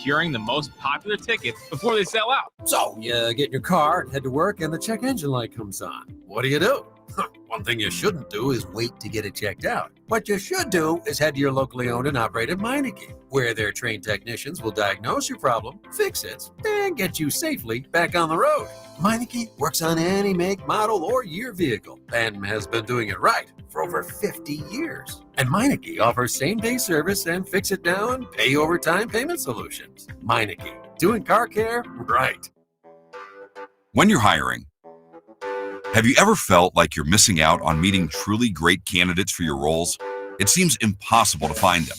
securing the most popular tickets before they sell out. So, you get in your car, head to work, and the check engine light comes on. What do? One thing you shouldn't do is wait to get it checked out. What you should do is head to your locally owned and operated Meineke, where their trained technicians will diagnose your problem, fix it, and get you safely back on the road. Meineke works on any make, model, or year vehicle and has been doing it right for over 50 years. And Meineke offers same-day service and fix-it-now and pay-over-time payment solutions. Meineke, doing car care right. When you're hiring, have you ever felt like you're missing out on meeting truly great candidates for your roles? It seems impossible to find them,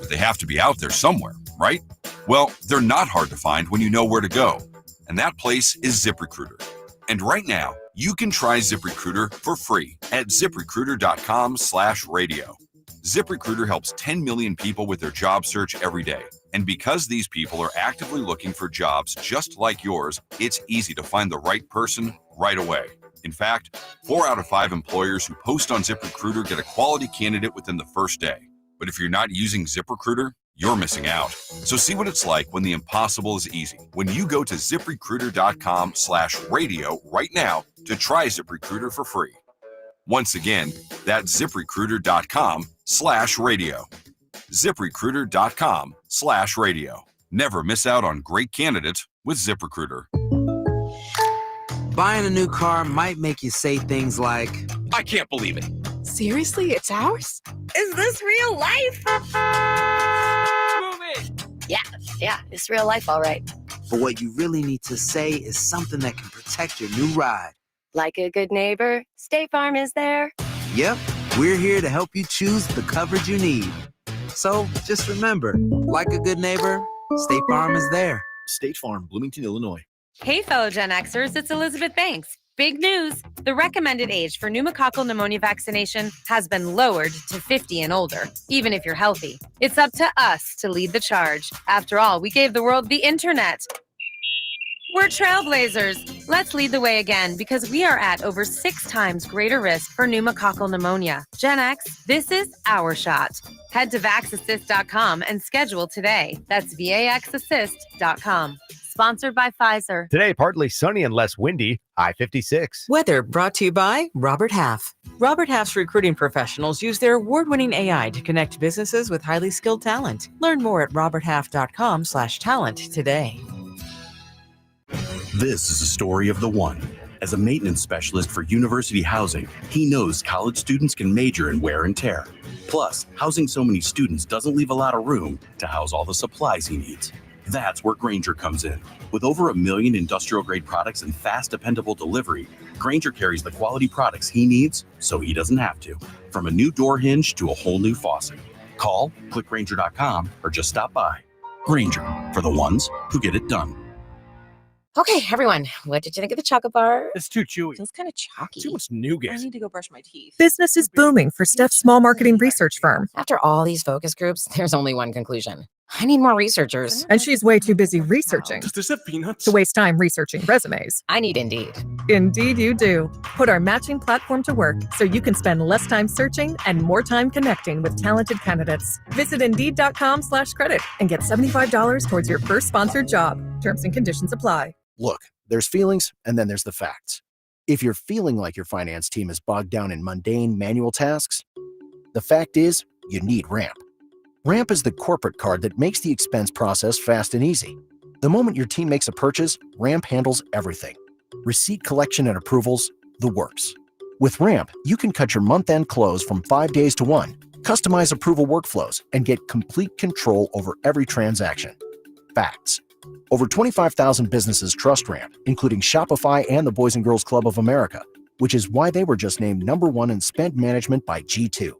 but they have to be out there somewhere, right? Well, they're not hard to find when you know where to go, and that place is ZipRecruiter. And right now, you can try ZipRecruiter for free at ziprecruiter.com/radio. ZipRecruiter helps 10 million people with their job search every day. And because these people are actively looking for jobs just like yours, it's easy to find the right person right away. In fact, 4 out of 5 employers who post on ZipRecruiter get a quality candidate within the first day. But if you're not using ZipRecruiter, you're missing out. So see what it's like when the impossible is easy. When you go to ziprecruiter.com/radio right now to try ZipRecruiter for free. Once again, that's ziprecruiter.com/radio. ziprecruiter.com/radio. Never miss out on great candidates with ZipRecruiter. Buying a new car might make you say things like, I can't believe it. Seriously, it's ours? Is this real life? Move it! Yeah, it's real life, all right. but what you really need to say is something that can protect your new ride. Like a good neighbor, State Farm is there. Yep, we're here to help you choose the coverage you need. So just remember, like a good neighbor, State Farm is there. State Farm, Bloomington, Illinois. Hey, fellow Gen Xers, it's Elizabeth Banks. Big news. The recommended age for pneumococcal pneumonia vaccination has been lowered to 50 and older, even if you're healthy. It's up to us to lead the charge. After all, we gave the world the internet. We're trailblazers. Let's lead the way again because we are at over 6 times greater risk for pneumococcal pneumonia. Gen X, this is our shot. Head to vaxassist.com and schedule today. That's vaxassist.com. Sponsored by Pfizer. Today, partly sunny and less windy, high 56. Weather brought to you by Robert Half. Robert Half's recruiting professionals use their award-winning AI to connect businesses with highly skilled talent. Learn more at roberthalf.com/talent today. This is a story of the one. As a maintenance specialist for university housing, he knows college students can major in wear and tear. Plus, housing so many students doesn't leave a lot of room to house all the supplies he needs. That's where Grainger comes in. With over 1 million industrial-grade products and fast, dependable delivery, Grainger carries the quality products he needs so he doesn't have to. From a new door hinge to a whole new faucet. Call, click Grainger.com, or just stop by. Grainger, for the ones who get it done. Okay, everyone, what did you think of the chocolate bar? It's too chewy. Feels kind of chalky. Too much nougat. I need to go brush my teeth. Business is booming for Steph's small marketing research firm. After all these focus groups, there's only one conclusion. I need more researchers. And she's way too busy researching Does this have peanuts? to waste time researching resumes. I need Indeed. Indeed you do. Put our matching platform to work so you can spend less time searching and more time connecting with talented candidates. Visit Indeed.com/credit and get $75 towards your first sponsored job. Terms and conditions apply. Look, there's feelings and then there's the facts. If you're feeling like your finance team is bogged down in mundane manual tasks, the fact is you need Ramp. Ramp is the corporate card that makes the expense process fast and easy. The moment your team makes a purchase, Ramp handles everything. Receipt collection and approvals, the works. With Ramp, you can cut your month-end close from 5 days to 1, customize approval workflows, and get complete control over every transaction. Facts. Over 25,000 businesses trust Ramp, including Shopify and the Boys and Girls Club of America, which is why they were just named #1 in spend management by G2.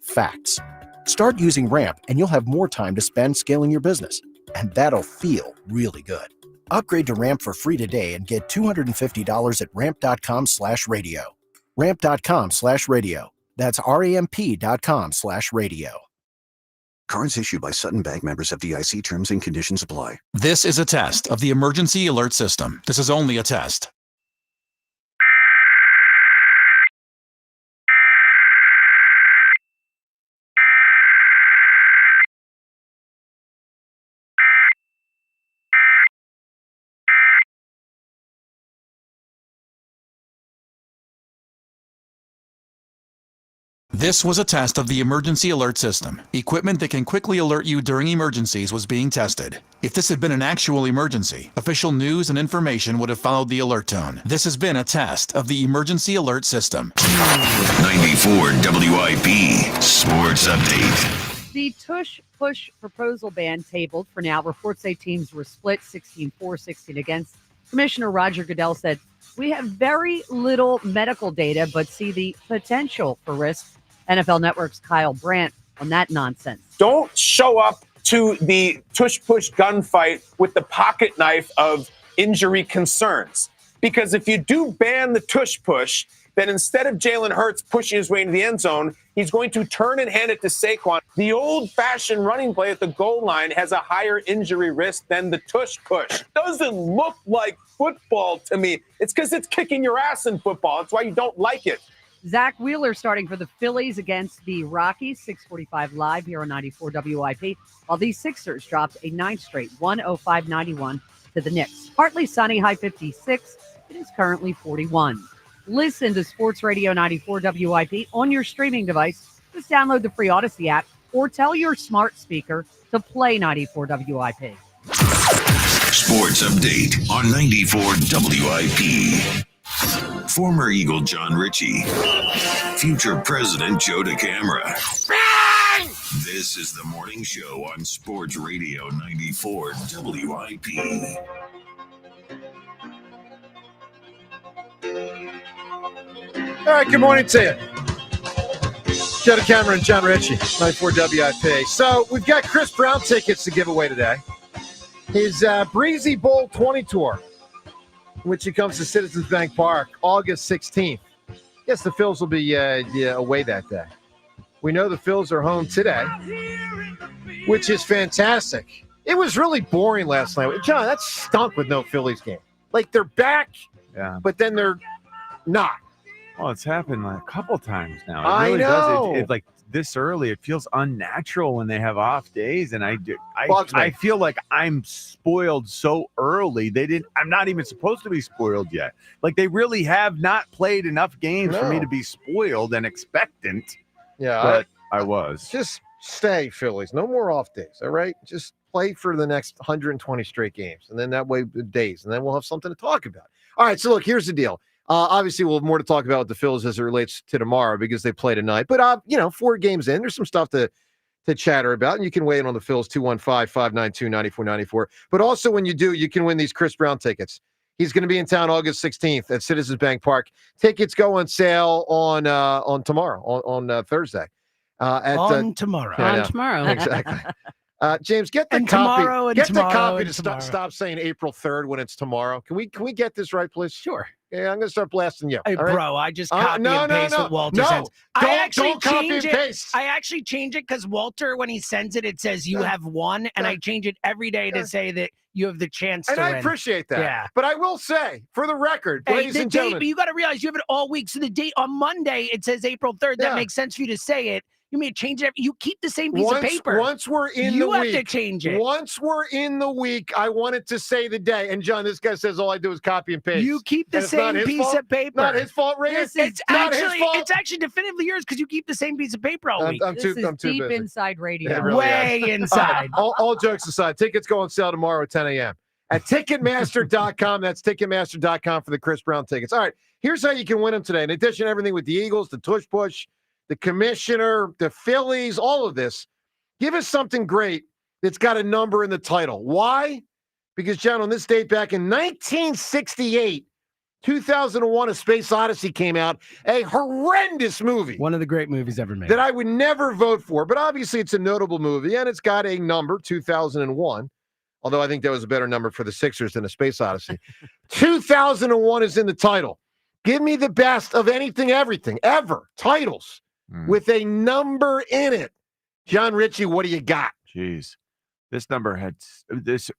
Facts. Start using Ramp and you'll have more time to spend scaling your business, and that'll feel really good. Upgrade to Ramp for free today and get $250 at ramp.com/radio. Ramp.com/radio. That's ramp.com/radio. Cards issued by Sutton Bank, members FDIC. Terms and conditions apply. This is a test of the emergency alert system. This is only a test. This was a test of the emergency alert system. Equipment that can quickly alert you during emergencies was being tested. If this had been an actual emergency, official news and information would have followed the alert tone. This has been a test of the emergency alert system. 94 WIP Sports Update. The Tush Push proposal ban tabled for now. Reports say teams were split 16-4, 16 against. Commissioner Roger Goodell said, "We have very little medical data, but see the potential for risk." NFL Network's Kyle Brandt on that nonsense. Don't show up to the Tush Push gunfight with the pocket knife of injury concerns. Because if you do ban the Tush Push, then instead of Jalen Hurts pushing his way into the end zone, he's going to turn and hand it to Saquon. The old-fashioned running play at the goal line has a higher injury risk than the Tush Push. Doesn't look like football to me. It's because it's kicking your ass in football. That's why you don't like it. Zach Wheeler starting for the Phillies against the Rockies, 6:45 live here on 94 WIP, while these Sixers dropped a 9th straight 105-91 to the Knicks. Partly sunny, high 56. It is currently 41. Listen to Sports Radio 94 WIP on your streaming device. Just download the free Odyssey app or tell your smart speaker to play 94 WIP. Sports Update on 94 WIP. Former Eagle John Ritchie. Future President Joe DeCamara. This is the morning show on Sports Radio 94 WIP. All right, good morning to you. Joe DeCamara and John Ritchie, 94 WIP. So we've got Chris Brown tickets to give away today. His Breezy Bowl 20 tour, which he comes to Citizens Bank Park August 16th. Yes, the Phils will be away that day. We know the Phils are home today, which is fantastic. It was really boring last night. John, that stunk with no Phillies game. Like, they're back, but then they're not. Well, it's happened like a couple times now. I It really know. does. It like this early, it feels unnatural when they have off days, and I Bugs me. feel like I'm spoiled so early. I'm not even supposed to be spoiled yet. Like, they really have not played enough games for me to be spoiled and expectant. Yeah, but I was. Just stay, Phillies. No more off days, all right? Just play for the next 120 straight games, and then that way days, and then we'll have something to talk about. All right, so look, here's the deal. Obviously, we'll have more to talk about with the Phillies as it relates to tomorrow because they play tonight. But, 4 games in, there's some stuff to chatter about, and you can weigh in on the Phillies, 215-592-9494. But also, when you do, you can win these Chris Brown tickets. He's going to be in town August 16th at Citizens Bank Park. Tickets go on sale on tomorrow, on Thursday. Tomorrow. Yeah, on tomorrow. Exactly. James, get the And copy. tomorrow and Get tomorrow the copy and to tomorrow. stop saying April 3rd when it's tomorrow. Can we get this right, please? Sure. Yeah, I'm going to start blasting you. Hey, all right? bro, I just copy no, and paste what Walter no. sends. Don't copy and paste. I actually change it because Walter, when he sends it, it says you have won, and I change it every day to say that you have the chance And to I win. appreciate that. Yeah. But I will say, for the record, Hey, ladies the and date, gentlemen. but you got to realize you have it all week. So the date on Monday, it says April 3rd. That Yeah. makes sense for you to say it. You may change it. You keep the same piece of paper. Once we're in you the have week, to change it. Once we're in the week, I wanted to say the day. And John, this guy says all I do is copy and paste. You keep the And it's not same his piece fault? of paper. Not his fault, Ray. It's not his actually fault. it's actually definitively yours because you keep the same piece of paper all week. I'm too Deep busy. inside radio. It really Way is. inside. All jokes aside, tickets go on sale tomorrow at 10 a.m. at Ticketmaster.com. That's Ticketmaster.com for the Chris Brown tickets. All right, here's how you can win them today. In addition to everything with the Eagles, the Tush Push, the Commissioner, the Phillies, all of this, give us something great that's got a number in the title. Why? Because, John, on this date back in 1968, 2001, A Space Odyssey came out, a horrendous movie. One of the great movies ever made. That I would never vote for, but obviously it's a notable movie, and it's got a number, 2001, although I think that was a better number for the Sixers than A Space Odyssey. 2001 is in the title. Give me the best of anything, everything, ever, titles, with a number in it. John Ritchie, what do you got? Jeez. This number this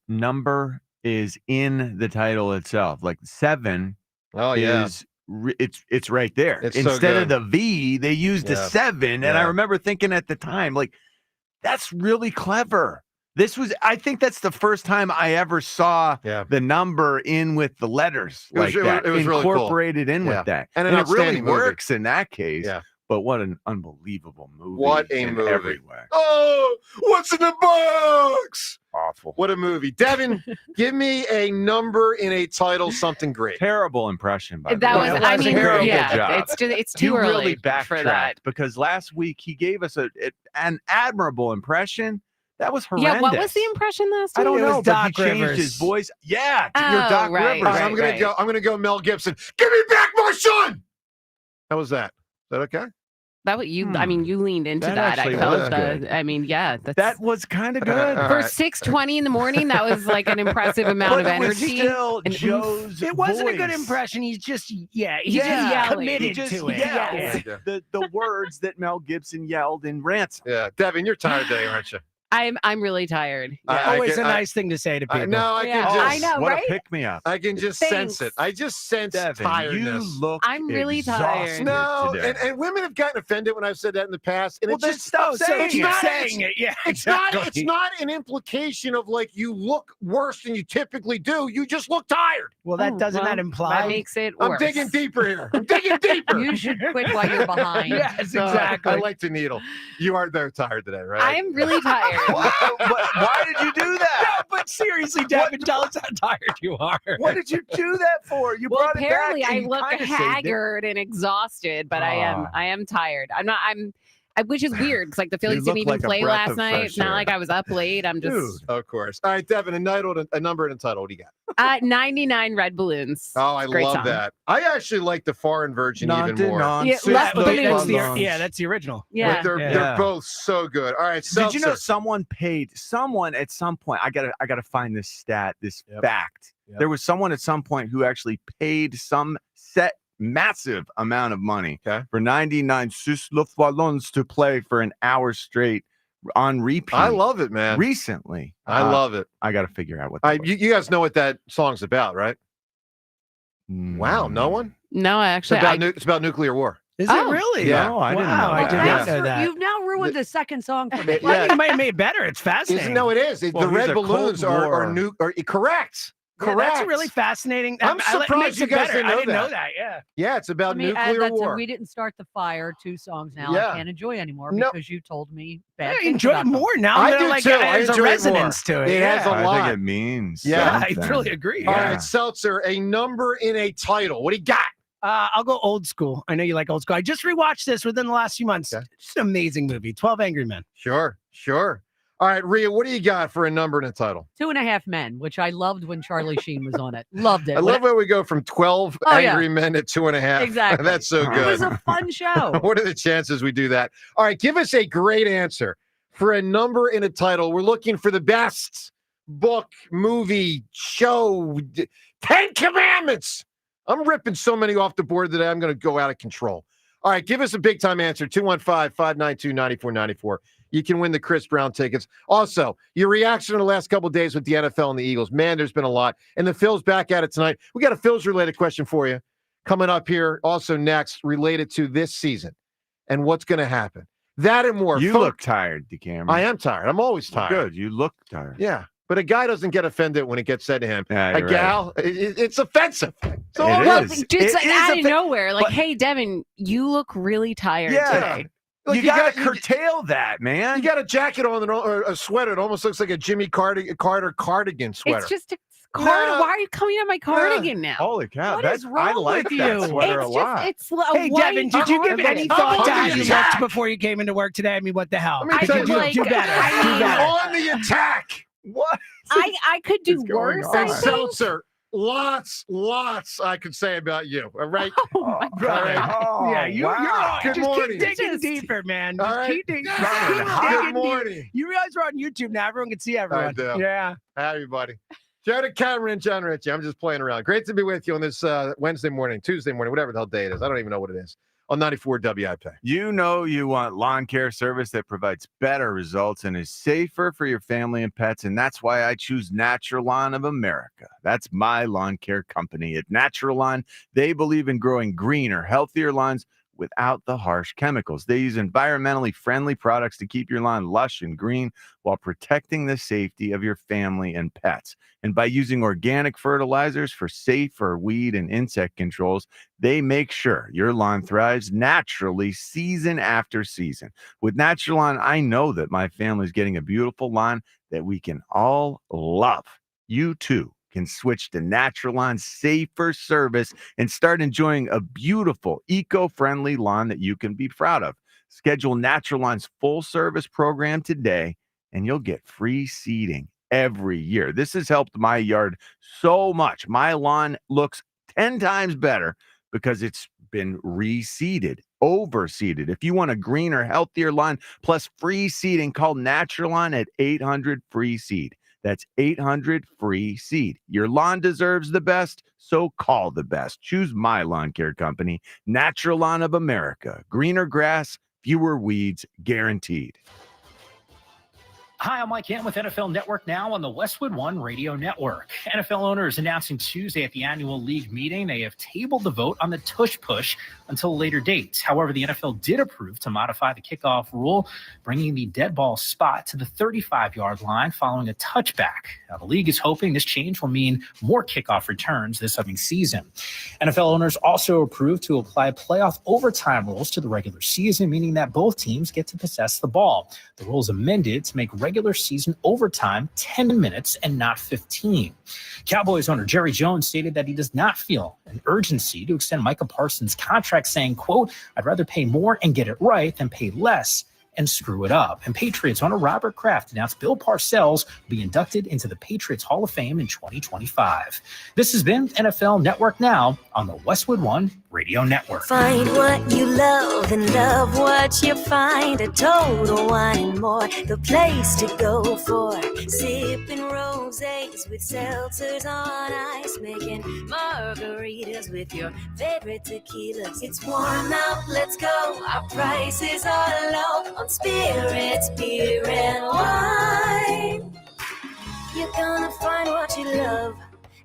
number is in the title itself. Like 7 is it's right there. It's so Instead of good. the V, they used a 7. And I remember thinking at the time, like, that's really clever. I think that's the first time I ever saw the number in with the letters It was really cool. incorporated in with that. And an it really outstanding movie. works in that case. Yeah. But what an unbelievable movie. What a in movie. every way. Oh, what's in the box? Awful. What a movie. Devin, give me a number in a title, something great. Terrible impression, by the That way. was, I mean, Terrible yeah, job. it's too You early really for backtracked that. because last week he gave us an admirable impression. That was horrendous. Yeah, what was the impression last I week? don't It was know, but he Doc changed Rivers. his voice. Yeah, Oh, you're Doc right, Rivers. I'm gonna go Mel Gibson. Give me back my son. How was that? Is that okay? That what you? I mean, you leaned into That that. I actually felt was the. good. I mean, yeah, That was kind of good. for 6:20 in the morning. That was like an impressive amount But of it was energy. still and Joe's It wasn't a good voice. impression. He's just He's just yelling. committed He just to it. yelled Yeah. the words that Mel Gibson yelled in Ransom. Yeah, Devin, you're tired today, aren't you? I'm really tired. Always a nice thing to say to people. No, I can Yeah. just. I know, What right? a pick me up. I can just Thanks. sense it. I just sense Devin, tiredness. you look I'm really tired. No, today. and women have gotten offended when I've said that in the past. And Well, it's then just stop saying it's it. not, saying it. Yeah, It's exactly. not an implication of like you look worse than you typically do. You just look tired. Well, that doesn't that imply? That makes it I'm worse. digging deeper here. I'm digging deeper. You should quit while you're behind. Yes, No, exactly. I like to needle. You are very tired today, right? I am really tired. Why did you do that? No, but seriously, Devin, tell us how tired you are. What did you do that for? You Well, brought it back apparently and I you look kinda saved it. haggard and exhausted, but I am tired. Which is weird because like the Phillies look didn't even like a play breath last of night. fresh It's not air. like I was up late. I'm just Of course. All right, Devin, a number and a title. What do you got? 99 Red Balloons. Oh, I Great love song. that. I actually like the foreign version even more. Yeah, less but balloons. that's the original. Yeah. But they're both so good. All right, Did you know Seltzer. someone at some point? I gotta find this stat, this fact. There was someone at some point who actually paid some massive amount of money for 99 Sus Luftballons to play for an hour straight on repeat. I love it, man. Recently, I love it. I got to figure out what. That was. You guys know what that song's about, right? Wow, no one? No, It's actually, about, it's about nuclear war. Is Oh. it really? Yeah. No, I didn't Wow, know I that. did not Yeah. know that. You've now ruined the second song for me. Well, Yeah. you might have made it better. It's fascinating. No, it is. Well, The red he's a Cold balloons are War. correct. Yeah, Correct. that's really fascinating. I'm It surprised makes you it guys better. didn't I know didn't know that. that. Yeah. Yeah, it's about Let me add nuclear that to war. We Didn't Start the Fire, 2 songs now Yeah. I can't enjoy anymore No. because you told me I bad things enjoy about it them. more now. I that, do like, too. I There's a enjoy it more. resonance to it. It has a yeah. lot. I think it means. Yeah. I something. really agree. All Yeah. right, Seltzer, a number in a title. What do you got? I'll go old school. I know you like old school. I just rewatched this within the last few months. Okay. Just an amazing movie. 12 Angry Men. Sure. All right, Rhea, what do you got for a number and a title? 2.5 Men, which I loved when Charlie Sheen was on it. Loved it. I love where we go from 12 Oh, yeah. angry men to 2.5. Exactly. That's so It good. was a fun show. What are the chances we do that? All right, give us a great answer for a number in a title. We're looking for the best book, movie, show, 10 Commandments. I'm ripping so many off the board today, I'm going to go out of control. All right, give us a big time answer, 215-592-9494. You can win the Chris Brown tickets. Also, your reaction to the last couple of days with the NFL and the Eagles. Man, there's been a lot. And the Phils back at it tonight. We got a Phils-related question for you coming up here also next related to this season and what's going to happen. That and more. You look tired, DeCameron. I am tired. I'm always tired. Good. You look tired. Yeah. But a guy doesn't get offended when it gets said to him. Yeah, A you're gal, it's offensive. So It well, is. just It is out of a nowhere, like, but- hey, Devin, you look really tired Yeah. today. Like, you got to curtail that, man. You got a jacket on or a sweater. It almost looks like a Jimmy Carter cardigan sweater. It's just a cardigan. Why are you coming on my cardigan now? Holy cow! What that's is wrong I like with that you? sweater It's a lot. It's a Hey, white Devin, did you give cardigan. any thought to how on you the attack. looked before you came into work today? I mean, what the hell? Let me I tell could, you, like, do better. I Do mean, better. on the attack. What? I could do going worse. on? I And think. Seltzer, lots I could say about you. All right. Oh my All god. right. Oh, Yeah, you're wow. Good just morning. keep digging deeper, man. All Just right. keep digging. Good Good morning. You realize we're on YouTube now. Everyone can see everyone. do. Yeah. Hi, everybody. Shout out to Cameron and John Ritchie. I'm just playing around. Great to be with you on this Wednesday morning, Tuesday morning, whatever the hell day it is. I don't even know what it is. On 94 WIP. You know you want lawn care service that provides better results and is safer for your family and pets, and that's why I choose Natural Lawn of America. That's my lawn care company. At Natural Lawn, they believe in growing greener, healthier lawns without the harsh chemicals. They use environmentally friendly products to keep your lawn lush and green while protecting the safety of your family and pets. And by using organic fertilizers for safer weed and insect controls, they make sure your lawn thrives naturally season after season. With Natural Lawn, I know that my family's getting a beautiful lawn that we can all love. You too can switch to Natural Lawn's safer service and start enjoying a beautiful, eco-friendly lawn that you can be proud of. Schedule Natural Lawn's full service program today, and you'll get free seeding every year. This has helped my yard so much. My lawn looks 10 times better because it's been reseeded, overseeded. If you want a greener, healthier lawn plus free seeding, call Natural Lawn at 800-FREE-SEED. That's 800-FREE-SEED. Your lawn deserves the best, so call the best. Choose my lawn care company, Natural Lawn of America. Greener grass, fewer weeds, guaranteed. Hi, I'm Mike Kent with NFL Network Now on the Westwood One Radio Network. NFL owners announcing Tuesday at the annual league meeting they have tabled the vote on the Tush Push until a later date. However, the NFL did approve to modify the kickoff rule, bringing the dead ball spot to the 35-yard line following a touchback. Now, the league is hoping this change will mean more kickoff returns this upcoming season. NFL owners also approved to apply playoff overtime rules to the regular season, meaning that both teams get to possess the ball. The rules amended to make regular season overtime 10 minutes and not 15. Cowboys owner Jerry Jones stated that he does not feel an urgency to extend Micah Parsons' contract, saying, quote, "I'd rather pay more and get it right than pay less and screw it up." And Patriots owner Robert Kraft announced Bill Parcells will be inducted into the Patriots Hall of Fame in 2025. This has been NFL Network Now on the Westwood One Radio Network. Find what you love and love what you find. A Total Wine and More, the place to go for sipping rosés with seltzers on ice, making margaritas with your favorite tequilas. It's warm out, let's go. Our prices are low on spirits, beer, and wine. You're gonna find what you love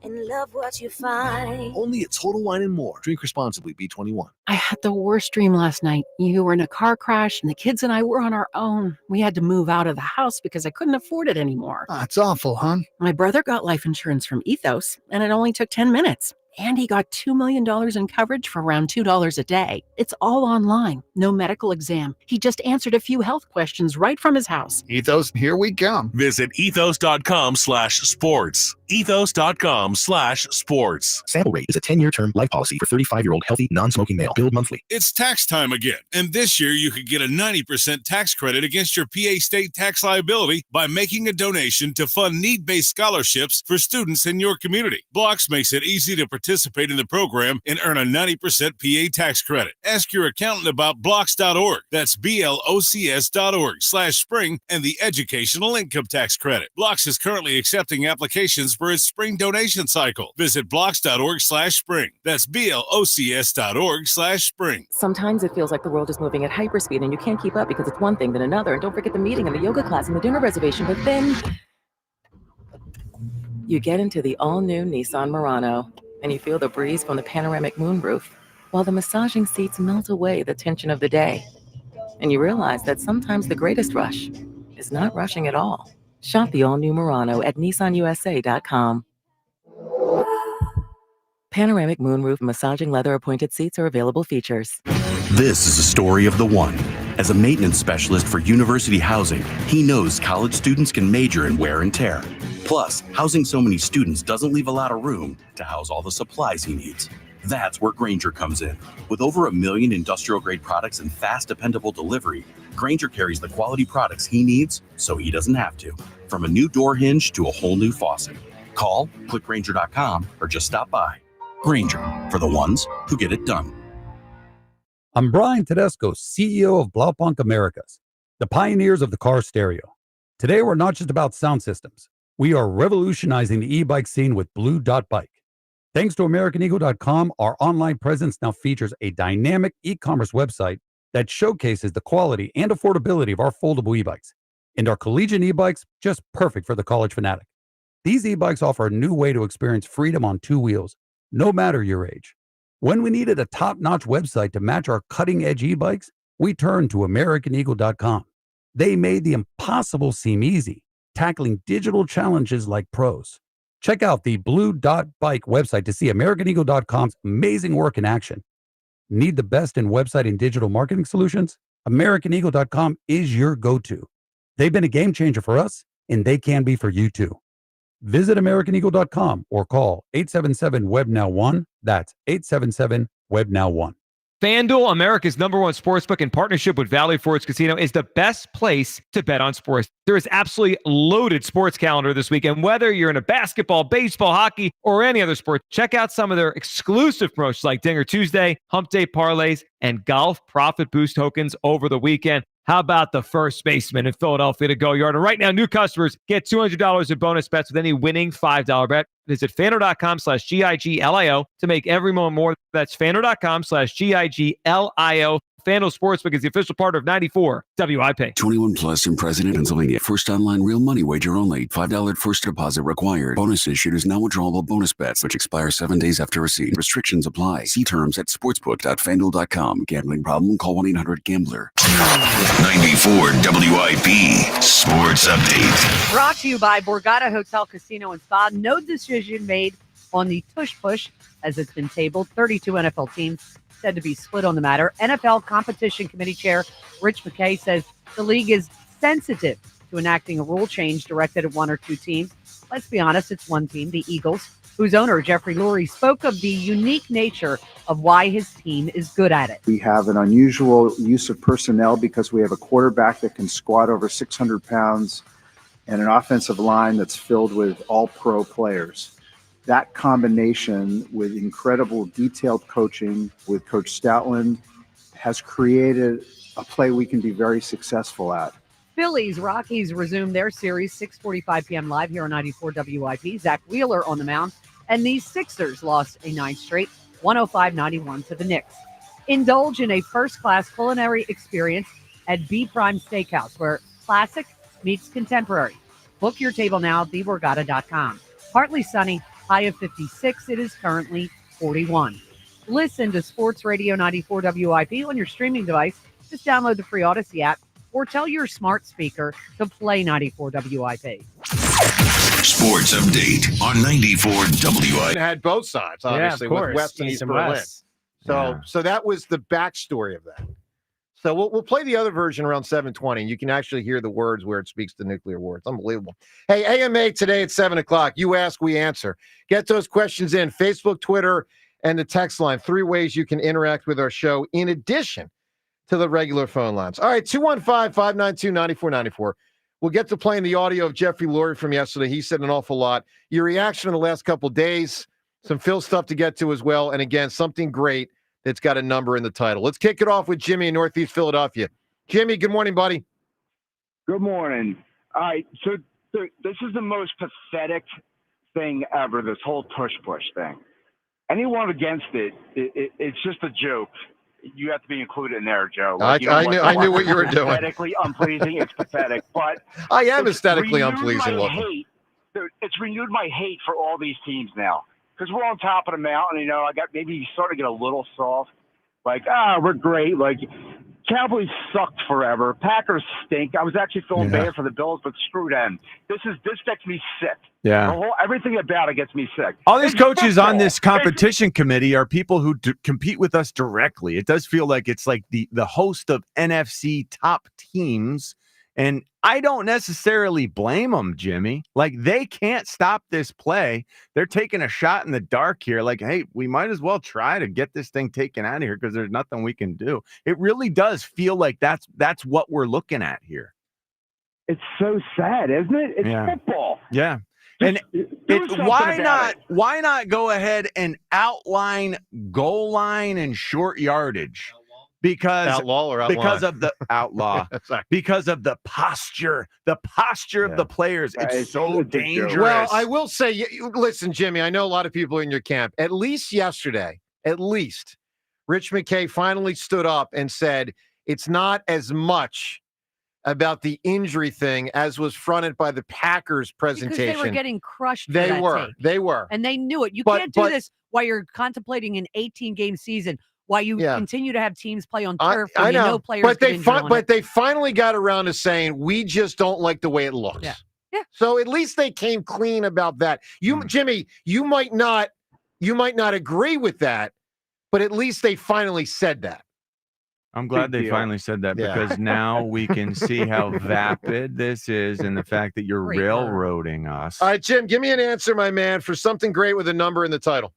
and love what you find. Only at Total Wine and More. Drink responsibly. B21. I had the worst dream last night. You were in a car crash, and the kids and I were on our own. We had to move out of the house because I couldn't afford it anymore. It's awful, huh? My brother got life insurance from Ethos, and it only took 10 minutes. And he got $2 million in coverage for around $2 a day. It's all online, no medical exam. He just answered a few health questions right from his house. Ethos, here we come. Visit ethos.com/sports. Ethos.com/sports. Sample rate is a 10-year term life policy for 35-year-old healthy, non-smoking male. Billed monthly. It's tax time again, and this year you could get a 90% tax credit against your PA state tax liability by making a donation to fund need-based scholarships for students in your community. Blocks makes it easy to participate in the program and earn a 90% PA tax credit. Ask your accountant about blocks.org. That's BLOCS.org/spring and the educational income tax credit. Blocks is currently accepting applications for its spring donation cycle. Visit blocks.org/spring. That's BLOCS.org/spring. Sometimes it feels like the world is moving at hyperspeed and you can't keep up because it's one thing then another. And don't forget the meeting and the yoga class and the dinner reservation. But then you get into the all-new Nissan Murano and you feel the breeze from the panoramic moonroof while the massaging seats melt away the tension of the day. And you realize that sometimes the greatest rush is not rushing at all. Shop the all-new Murano at nissanusa.com. Panoramic moonroof massaging leather appointed seats are available features. This is a story of the one. As a maintenance specialist for university housing, he knows college students can major in wear and tear. Plus, housing so many students doesn't leave a lot of room to house all the supplies he needs. That's where Grainger comes in. With over 1 million industrial-grade products and fast, dependable delivery, Grainger carries the quality products he needs so he doesn't have to. From a new door hinge to a whole new faucet. Call, click Grainger.com, or just stop by. Grainger, for the ones who get it done. I'm Brian Tedesco, CEO of Blaupunkt Americas, the pioneers of the car stereo. Today, we're not just about sound systems. We are revolutionizing the e-bike scene with Blue Dot Bike. Thanks to AmericanEagle.com, our online presence now features a dynamic e-commerce website that showcases the quality and affordability of our foldable e-bikes. And our collegiate e-bikes, just perfect for the college fanatic. These e-bikes offer a new way to experience freedom on two wheels, no matter your age. When we needed a top-notch website to match our cutting-edge e-bikes, we turned to AmericanEagle.com. They made the impossible seem easy, tackling digital challenges like pros. Check out the Blue Dot Bike website to see AmericanEagle.com's amazing work in action. Need the best in website and digital marketing solutions? AmericanEagle.com is your go-to. They've been a game changer for us, and they can be for you too. Visit AmericanEagle.com or call 877-WEB-NOW-1. That's 877-WEB-NOW-1. FanDuel, America's #1 sportsbook in partnership with Valley Forge Casino, is the best place to bet on sports. There is absolutely loaded sports calendar this weekend. Whether you're into basketball, baseball, hockey, or any other sport, check out some of their exclusive promotions like Dinger Tuesday, Hump Day parlays, and golf profit boost tokens over the weekend. How about the first baseman in Philadelphia to go yard? And right now, new customers get $200 in bonus bets with any winning $5 bet. Visit FanDuel.com/GIGLIO to make every moment more. That's FanDuel.com/GIGLIO. FanDuel Sportsbook is the official partner of 94 WIP. 21 plus in President, Pennsylvania. First online real money wager only. $5 first deposit required. Bonus issued is now withdrawable bonus bets, which expire 7 days after receipt. Restrictions apply. See terms at sportsbook.fanduel.com. Gambling problem? Call 1-800-GAMBLER. 94 WIP Sports Update. Brought to you by Borgata Hotel, Casino, and Spa. No decision made on the Tush Push as it's been tabled. 32 NFL teams said to be split on the matter. NFL Competition Committee Chair Rich McKay says the league is sensitive to enacting a rule change directed at one or two teams. Let's be honest, it's one team, the Eagles, whose owner, Jeffrey Lurie, spoke of the unique nature of why his team is good at it. We have an unusual use of personnel because we have a quarterback that can squat over 600 pounds and an offensive line that's filled with all-pro players. That combination with incredible detailed coaching with Coach Stoutland has created a play we can be very successful at. Phillies, Rockies resume their series, 6:45 p.m. live here on 94 WIP. Zach Wheeler on the mound. And these Sixers lost a ninth straight, 105-91 to the Knicks. Indulge in a first-class culinary experience at B Prime Steakhouse, where classic meets contemporary. Book your table now at theborgata.com. Partly sunny, high of 56. It is currently 41. Listen to Sports Radio 94 WIP on your streaming device. Just download the free Odyssey app or tell your smart speaker to play 94 WIP. Sports Update on 94 WIP. Had both sides, obviously, with West and East Berlin. So that was the backstory of that. So we'll play the other version around 7:20, and you can actually hear the words where it speaks to nuclear war. It's unbelievable. Hey, AMA today at 7 o'clock. You ask, we answer. Get those questions in. Facebook, Twitter, and the text line. 3 ways you can interact with our show in addition to the regular phone lines. All right, 215-592-9494. We'll get to playing the audio of Jeffrey Lurie from yesterday. He said an awful lot. Your reaction in the last couple of days, some Phil stuff to get to as well, and again, something great that's got a number in the title. Let's kick it off with Jimmy in Northeast Philadelphia. Jimmy, good morning, buddy. Good morning. All right, so this is the most pathetic thing ever, this whole Tush Push thing. Anyone against it's just a joke. You have to be included in there, Joe. I knew what you were doing. Aesthetically unpleasing, it's pathetic. But I am aesthetically unpleasing looking. It's renewed my hate for all these teams now. Because we're on top of the mountain, I got maybe starting to get a little soft. Like, we're great. Like, Cowboys sucked forever. Packers stink. I was actually feeling bad for the Bills, but screw them. This gets me sick. Yeah. Everything about it gets me sick. All these coaches on this competition committee are people who compete with us directly. It does feel like it's like the host of NFC top teams. And I don't necessarily blame them, Jimmy. Like, they can't stop this play. They're taking a shot in the dark here. Like, hey, we might as well try to get this thing taken out of here because there's nothing we can do. It really does feel like that's what we're looking at here. It's so sad, isn't it? It's football. Yeah. And why not go ahead and outline goal line and short yardage? Because outlaw or outline? Because of the outlaw, because of the posture of the players. It's so dangerous. Well, I will say, listen, Jimmy, I know a lot of people in your camp. At least yesterday, Rich McKay finally stood up and said, it's not as much about the injury thing as was fronted by the Packers presentation. Because they were getting crushed. They for that were. take. They were. And they knew it. You But- can't do but- this while you're contemplating an 18-game season, while you continue to have teams play on turf I when you know, know players but get they injured on but it. they finally got around to saying we just don't like the way it looks. Yeah. So at least they came clean about that. Jimmy, you might not agree with that, but at least they finally said that. I'm glad they finally said that because now we can see how vapid this is and the fact that you're railroading us. All right, Jim, give me an answer, my man, for something great with a number in the title.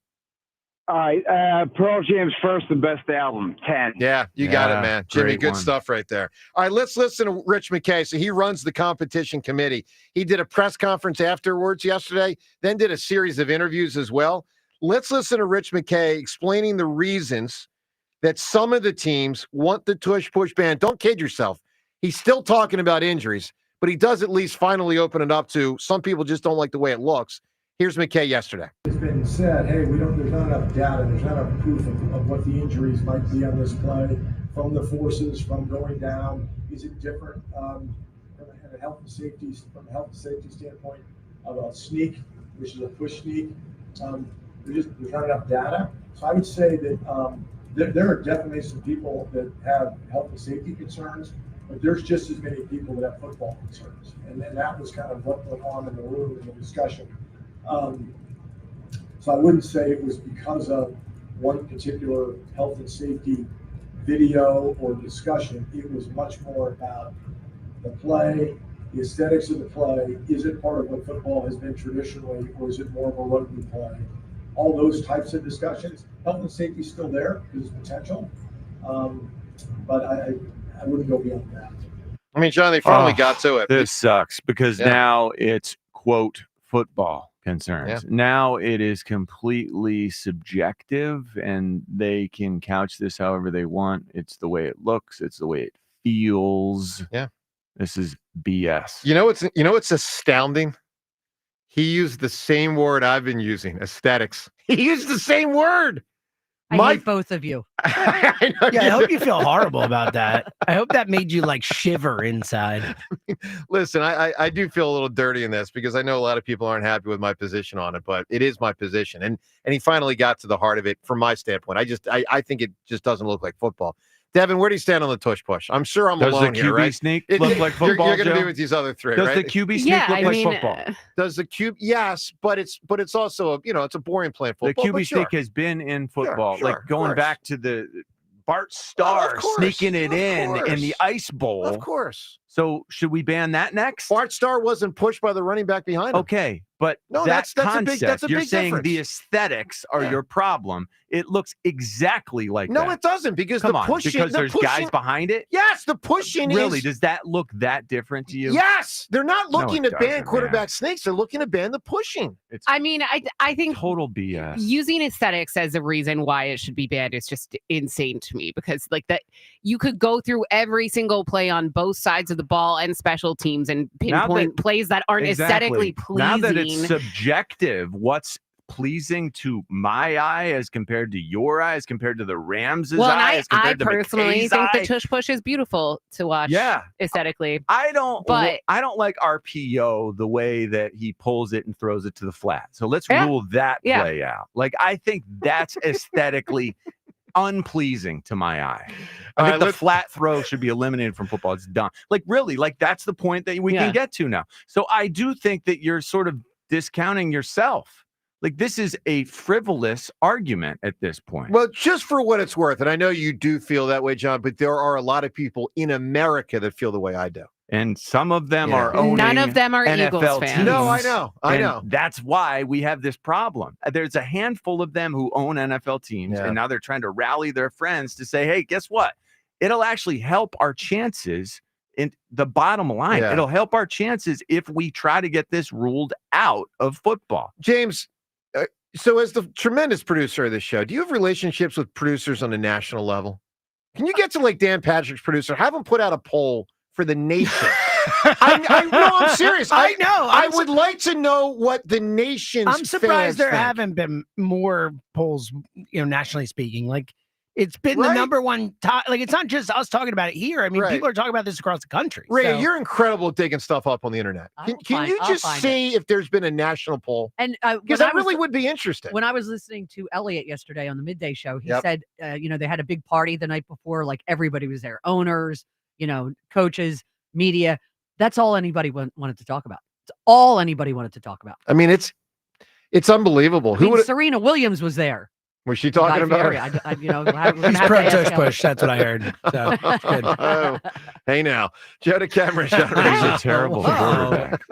All right, Pearl Jam's first and best album, 10. Yeah, you got it, man. Jimmy, great good one. stuff right there. All right, let's listen to Rich McKay. So he runs the competition committee. He did a press conference afterwards yesterday, then did a series of interviews as well. Let's listen to Rich McKay explaining the reasons that some of the teams want the Tush Push ban. Don't kid yourself. He's still talking about injuries, but he does at least finally open it up to some people just don't like the way it looks. Here's McKay yesterday. It's been said, hey, there's not enough data, there's not enough proof of what the injuries might be on this play from the forces, from going down. Is it different from a health and safety standpoint of a sneak, which is a push sneak? There's not enough data. So I would say that there are definitely some people that have health and safety concerns, but there's just as many people that have football concerns. And then that was kind of what went on in the room in the discussion. So I wouldn't say it was because of one particular health and safety video or discussion. It was much more about the play, the aesthetics of the play. Is it part of what football has been traditionally, or is it more of a rugby play? All those types of discussions. Health and safety is still there because it's potential, but I wouldn't go beyond that. I mean, John, they finally got to it. This sucks because now it's, quote, football concerns. Yeah. Now it is completely subjective and they can couch this however they want. It's the way it looks. It's the way it feels. Yeah. This is BS. You know what's astounding? He used the same word I've been using, aesthetics. He used the same word. I hate both of you. I hope you feel horrible about that. I hope that made you like shiver inside. Listen, I do feel a little dirty in this because I know a lot of people aren't happy with my position on it, but it is my position. And he finally got to the heart of it from my standpoint. I think it just doesn't look like football. Devin, where do you stand on the Tush Push? I'm sure I'm alone here, right? Does the QB sneak look like football, You're going to Joe? be with these other three, Does right? the QB sneak look like football? Does the QB? Yes, but it's also it's a boring playing football. The QB but sneak has been in football, Sure, like of going course. back to the Bart Starr sneaking it in the Ice Bowl. Of course. So should we ban that next? Bart Starr wasn't pushed by the running back behind him. Okay, but No, that that's a concept, big- that's a you're big saying difference. the aesthetics are your problem. It looks exactly like No, that. it doesn't because Come the on, pushing because the there's pushing, guys behind it. Yes, the pushing Really, is. does that look that different to you? Yes, they're not No, looking it to ban doesn't, quarterback man. sneaks. They're looking to ban the pushing. It's I mean, I think total BS. using aesthetics as a reason why it should be banned is just insane to me because like that you could go through every single play on both sides of the ball and special teams and pinpoint plays that aren't aesthetically pleasing. Now that it's subjective, what's pleasing to my eye as compared to your eye, as compared to the Rams' well, eye, and as I compared to personally McKay's think eye? the Tush Push is beautiful to watch. Yeah. Aesthetically. I don't But- like RPO the way that he pulls it and throws it to the flat. So let's Yeah. rule that Yeah. play out. Like I think that's aesthetically unpleasing to my eye. I think the flat throw should be eliminated from football. It's done. Like really, like that's the point that we can get to now. So I do think that you're sort of discounting yourself. Like this is a frivolous argument at this point. Well, just for what it's worth, and I know you do feel that way, John, but there are a lot of people in America that feel the way I do. And some of them are owning None of them are NFL Eagles fans. teams. No, I know. And that's why we have this problem. There's a handful of them who own NFL teams, and now they're trying to rally their friends to say, hey, guess what? It'll actually help our chances in the bottom line. Yeah. It'll help our chances if we try to get this ruled out of football. James, so as the tremendous producer of this show, do you have relationships with producers on a national level? Can you get to like Dan Patrick's producer? Have him put out a poll for the nation. I'm serious. I know. I would like to know what the nation's I'm surprised fans there think. haven't been more polls, nationally speaking. Like It's been the number one like, it's not just us talking about it here. I mean, people are talking about this across the country. Ray, so. you're incredible at digging stuff up on the internet. Can you just see if there's been a national poll? And because that really would be interesting. When I was listening to Elliot yesterday on the Midday show, he said, they had a big party the night before. Like everybody was there, owners, coaches, media. That's all anybody wanted to talk about. It's all anybody wanted to talk about. I mean, it's unbelievable. Serena Williams was there. Was she talking about it? He's pro Tush Push. That's what I heard. So it's good. Oh, hey now, Joe DeCamera. He's a terrible quarterback.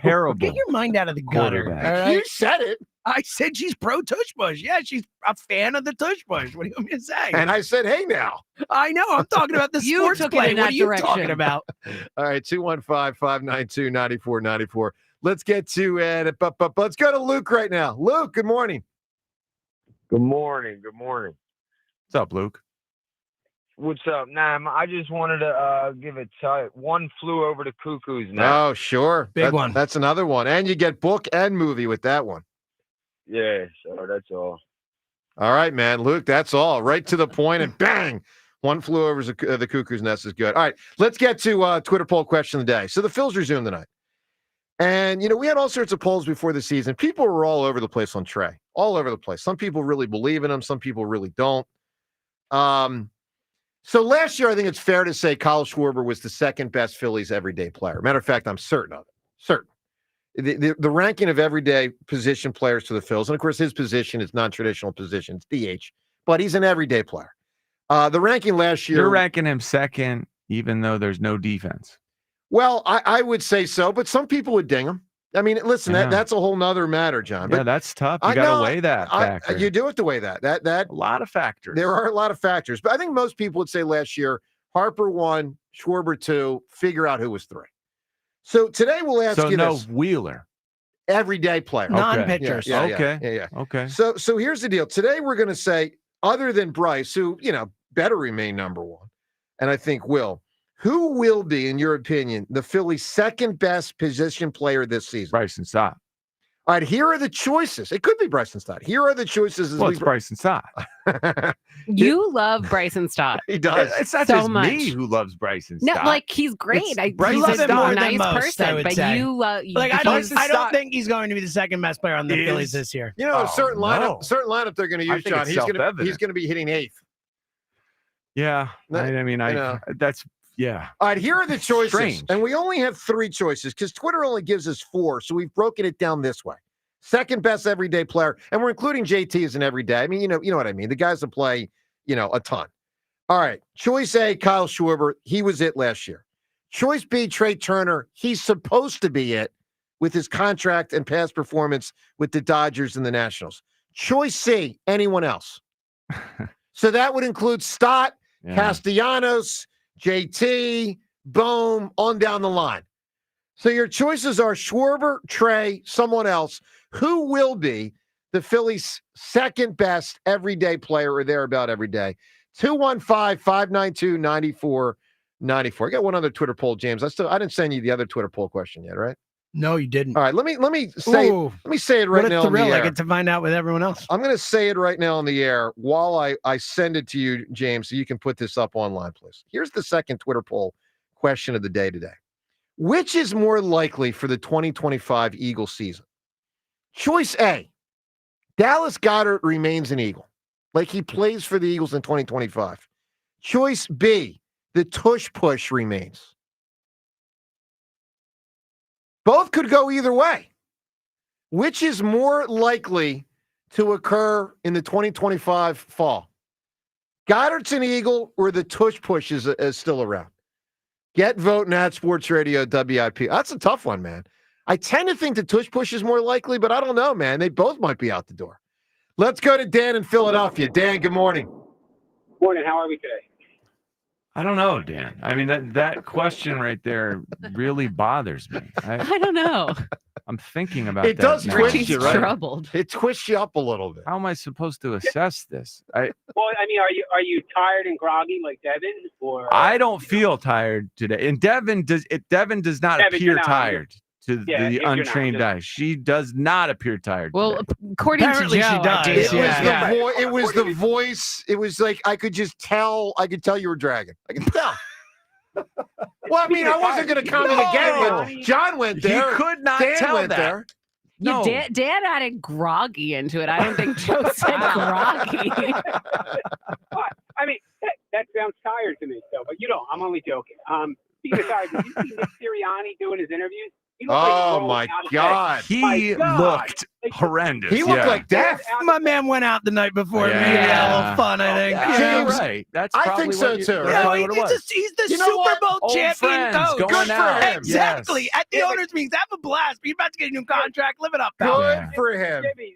Terrible. Get your mind out of the gutter. All right? You said it. I said she's pro Tush Push. Yeah, she's a fan of the Tush Push. What do you want me to say? And I said, hey now. I know. I'm talking about the You sports took it play. in What that are you direction. talking about? All right, 215-592-9494. Let's get to it. But let's go to Luke right now. Luke, good morning. Good morning. Good morning. What's up, Luke? What's up, Nam? I just wanted to give it one flew over the cuckoos now. Oh, sure. Big one. That's another one. And you get book and movie with that one. Yeah, so that's all. All right, man. Luke, that's all. Right to the point and bang. One flew over the cuckoo's nest is good. All right, let's get to Twitter poll question of the day. So the Phils resume tonight. And, we had all sorts of polls before the season. People were all over the place on Trey. All over the place. Some people really believe in him. Some people really don't. So last year, I think it's fair to say Kyle Schwarber was the second best Phillies everyday player. Matter of fact, I'm certain of it. Certain. The ranking of everyday position players to the Phils, and of course his position is non-traditional position, it's DH, but he's an everyday player. The ranking last year... You're ranking him second, even though there's no defense. Well, I would say so, but some people would ding him. I mean, listen, that's a whole nother matter, John. Yeah, that's tough. You got to weigh that factor. You do have to weigh that. That a lot of factors. There are a lot of factors, but I think most people would say last year, Harper 1, Schwarber 2, figure out who was 3. So today we'll ask you this. Wheeler. Everyday player. Non-pitchers. Okay. So here's the deal. Today we're going to say, other than Bryce, who, better remain number 1, and I think will, who will be, in your opinion, the Phillies' second best position player this season? Bryson Stott. All right, here are the choices. It could be Bryson Stott. Here are the choices. Well, it's Bryson Stott. You love Bryson Stott. He does. It's not so just much. me who loves Bryson No, Stott. like he's great. He's a nice person, but you like I don't think he's going to be the second best player on the Phillies this year. A certain lineup they're going to use, John. He's going to be hitting 8th. Yeah, that's. Yeah. All right, here are the choices. Strange. And we only have 3 choices because Twitter only gives us 4. So we've broken it down this way. Second best everyday player. And we're including JT as an everyday. I mean, you know what I mean. The guys that play, a ton. All right. Choice A, Kyle Schwarber. He was it last year. Choice B, Trey Turner. He's supposed to be it with his contract and past performance with the Dodgers and the Nationals. Choice C, anyone else. So that would include Stott, Castellanos, JT, Bohm, on down the line. So your choices are Schwarber, Trey, someone else. Who will be the Phillies' second best everyday player or thereabout every day? 215-592-9494. I got one other Twitter poll, James. I didn't send you the other Twitter poll question yet, right? No, you didn't. All right, let me say it right now on the air. I get to find out with everyone else. I'm going to say it right now on the air while I send it to you, James, so you can put this up online, please. Here's the second Twitter poll question of the day today. Which is more likely for the 2025 Eagles season? Choice A, Dallas Goedert remains an Eagle, like he plays for the Eagles in 2025. Choice B, the Tush Push remains. Both could go either way. Which is more likely to occur in the 2025 fall? Goddard's an Eagle or the Tush Push is still around? Get voting at Sports Radio WIP. That's a tough one, man. I tend to think the Tush Push is more likely, but I don't know, man. They both might be out the door. Let's go to Dan in Philadelphia. Dan, good morning. Morning. How are we today? I don't know, Dan. I mean, that question right there really bothers me. I don't know. I'm thinking about it. That Does now. twist you, right? Troubled. It twists you up a little bit. How am I supposed to assess this? Well, I mean, are you tired and groggy like Devin, or I don't feel tired today, and Devin does not appear tired to Yeah, if the you're not, untrained just- eye. She does not appear tired. Well, today. according to Apparently Joe, she I do. does. It was Yeah. it was the voice. It was like I could tell you were dragging. I could tell. Well, I mean, I wasn't going to comment again, but John went there. He could not Dan tell went that. there. Yeah, No. Dan added groggy into it. I don't think Joe said groggy. I mean, that sounds tired to me. So, but you don't. I'm only joking. Speaking of tired, did you see Nick Sirianni doing his interviews? He looked like Oh rolling my out of God! bed. He My God. looked horrendous. He looked like death. My man went out the night before. Yeah. Maybe had a little fun, I think. Yeah, James, right. That's I probably think so, what you- too. that's Yeah, probably what it was. he's the You know Super what? Bowl Old champion friends coach. going Good for out. him. Exactly. Yes. At the owners' meetings, have a blast. But you're about to get a new contract. Live it up, pal. Good Yeah. for him. Jimmy,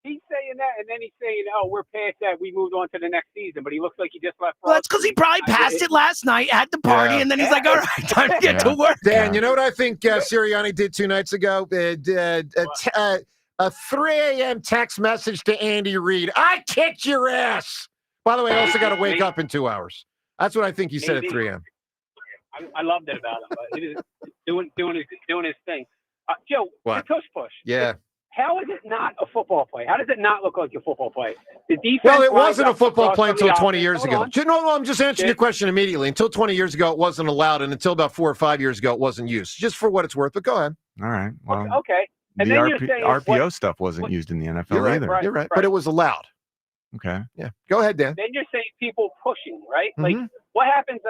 he's saying that, and then he's saying, "Oh, we're past that. We moved on to the next season." But he looks like he just left. Well, that's because he probably passed it last night at the party, Yeah. and then he's like, "All right, time to get to work." Dan, you know what I think Sirianni did 2 nights ago? A 3 a.m. text message to Andy Reid. I kicked your ass. By the way, I also got to wake up in 2 hours. That's what I think he said at 3 a.m. I loved it about him. But he was doing his thing. Joe, What? the tush push. Yeah. How is it not a football play? How does it not look like a football play? The defense. Well, it lines wasn't a up football across play from the until 20 offense. years Hold ago. on. No, I'm just answering your question immediately. Until 20 years ago, it wasn't allowed, and until about 4 or 5 years ago, it wasn't used. Just for what it's worth, but go ahead. All right. Well, Okay. And the then you're saying RPO what- stuff wasn't used in the NFL You're right. either. You're right. But it was allowed. Okay. Yeah. Go ahead, Dan. Then you're saying people pushing, right? Mhm. Like, what happens?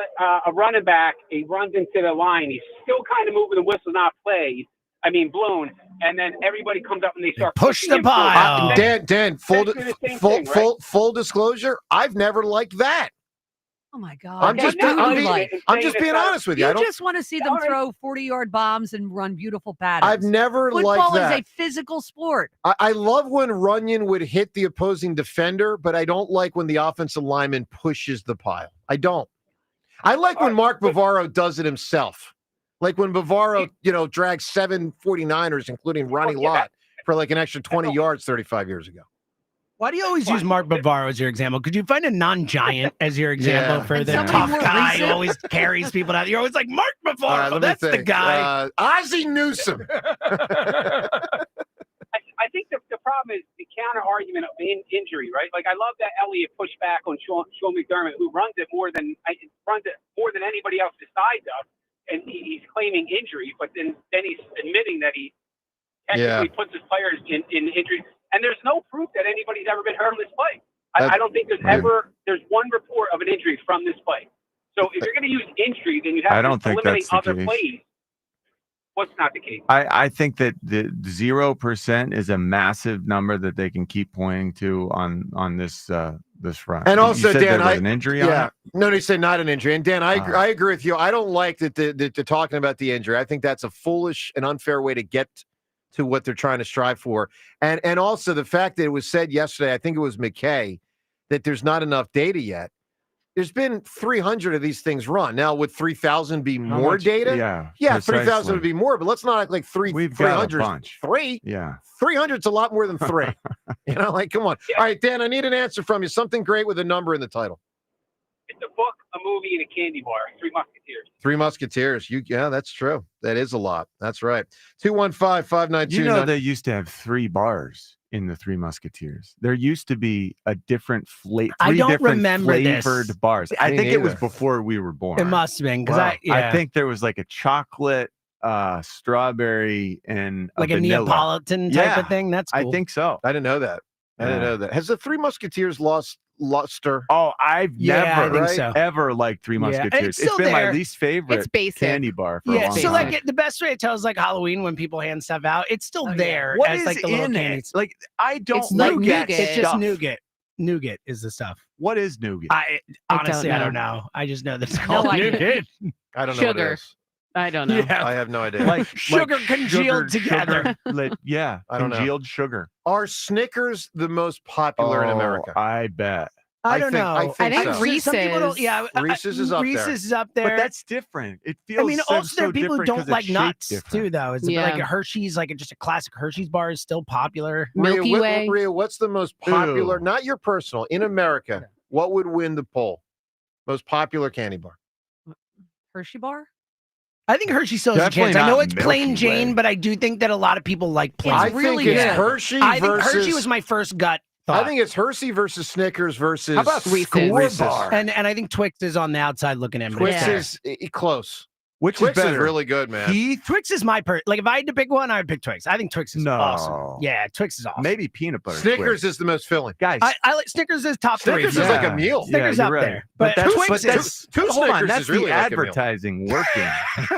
A running back, he runs into the line. He's still kind of moving the whistle, not played. Blown. And then everybody comes up and they start Push pushing the him forward. pile. And then- Dan, full Basically the same thing, right? full disclosure, I've never liked that. Oh my God! I'm What just do being, you I'm being, like? I'm just being honest with you. I You don't. just want to see them throw 40-yard bombs and run beautiful patterns. I've never Football liked that. is a physical sport. I love when Runyon would hit the opposing defender, but I don't like when the offensive lineman pushes the pile. I don't. I like when Mark Bavaro does it himself. Like when Bavaro, dragged 7 49ers, including Ronnie Lott, for like an extra 20 yards 35 years ago. Why do you always use Mark Bavaro as your example? Could you find a non-giant as your example Yeah. for And the somebody tough more guy who recent? always carries people down? You're always like, Mark Bavaro, All right, let me that's the think. guy. Ozzie Newsome. I think the problem is the counter argument of injury, right? Like, I love that Elliott pushed back on Sean McDermott, who runs it more than anybody else besides us, and he's claiming injury, but then he's admitting that he technically puts his players in injury. And there's no proof that anybody's ever been hurt on this play. I don't think there's one report of an injury from this play. So if you're going to use injury, then you have I don't to think eliminate that's the other case. plays. What's not the case? I think that the 0% is a massive number that they can keep pointing to on this front. And You also, said Dan, there was an injury on it? No, they say not an injury. And Dan, I agree with you. I don't like that they're talking about the injury. I think that's a foolish and unfair way to get to what they're trying to strive for. And also the fact that it was said yesterday, I think it was McKay, that there's not enough data yet. There's been 300 of these things run. Now, would 3,000 be How more much- data? yeah, 3,000 precisely. would be more, but let's not act like We've got a 300 bunch. 3. Yeah. 300's a lot more than 3. Come on. All right, Dan, I need an answer from you. Something great with a number in the title. It's a book, a movie, and a candy bar. 3 Musketeers. 3 Musketeers. Yeah, that's true. That is a lot. That's right. 215-592. You know, they used to have 3 bars in the 3 Musketeers. There used to be a different flavor. I don't remember this. flavored bars. I Me think it was neither. before we were born. It must have been because Wow. I think there was like a chocolate, strawberry, and like a vanilla. Neapolitan type Yeah, of thing. That's cool. I think so. I didn't know that. I didn't Yeah. know that. Has the 3 Musketeers lost luster? Oh, I've Yeah, I never think so. ever liked 3 Yeah, Musketeers. it's It's still been my there. least favorite It's basic. candy bar for a Yeah, long so time. like the best way to tell is like Halloween when people hand stuff out. It's still there What as is like the little in candies. it? Like I don't It's like like that nougat. It's just stuff. nougat. Nougat is the stuff. What is nougat? Honestly, I know. don't know. I just know that's No called idea. nougat. I don't know what it Sugar. is. I don't know. Yeah. I have no idea. like Sugar congealed together. Yeah, I don't know. congealed sugar. Are Snickers the most popular in America? I bet. I don't know. I think think so. Reese's. Some people don't, yeah, Reese's is up there. Reese's is up there. But that's different. It feels. I mean, also there are people who don't like nuts different. too, though. It's Yeah. like a Hershey's, like just a classic Hershey's bar is still popular. Milky Way. Rhea, what's the most popular? Ew. Not your personal. In America, what would win the poll? Most popular candy bar. Hershey bar? I think Hershey still has a Definitely chance. I know not it's plain Milky Jane, Way. but I do think that a lot of people like plain. I think it's Hershey I think versus. Hershey was my first gut thought. I think it's Hershey versus Snickers versus How about Score Reese's? Bar. And I think Twix is on the outside looking in. but Twix it's there. is close. Which Twix is better? really good, man. Twix is my like if I had to pick one, I would pick Twix. I think Twix is No. awesome. Yeah, Twix is awesome. Maybe peanut butter. Snickers Twix. is the most filling. Guys, I like Snickers is top Snickers three. is like a meal. Snickers you're up right. there. But that's, Twix but that's is two hold on, Snickers that's is really the like a meal. advertising working.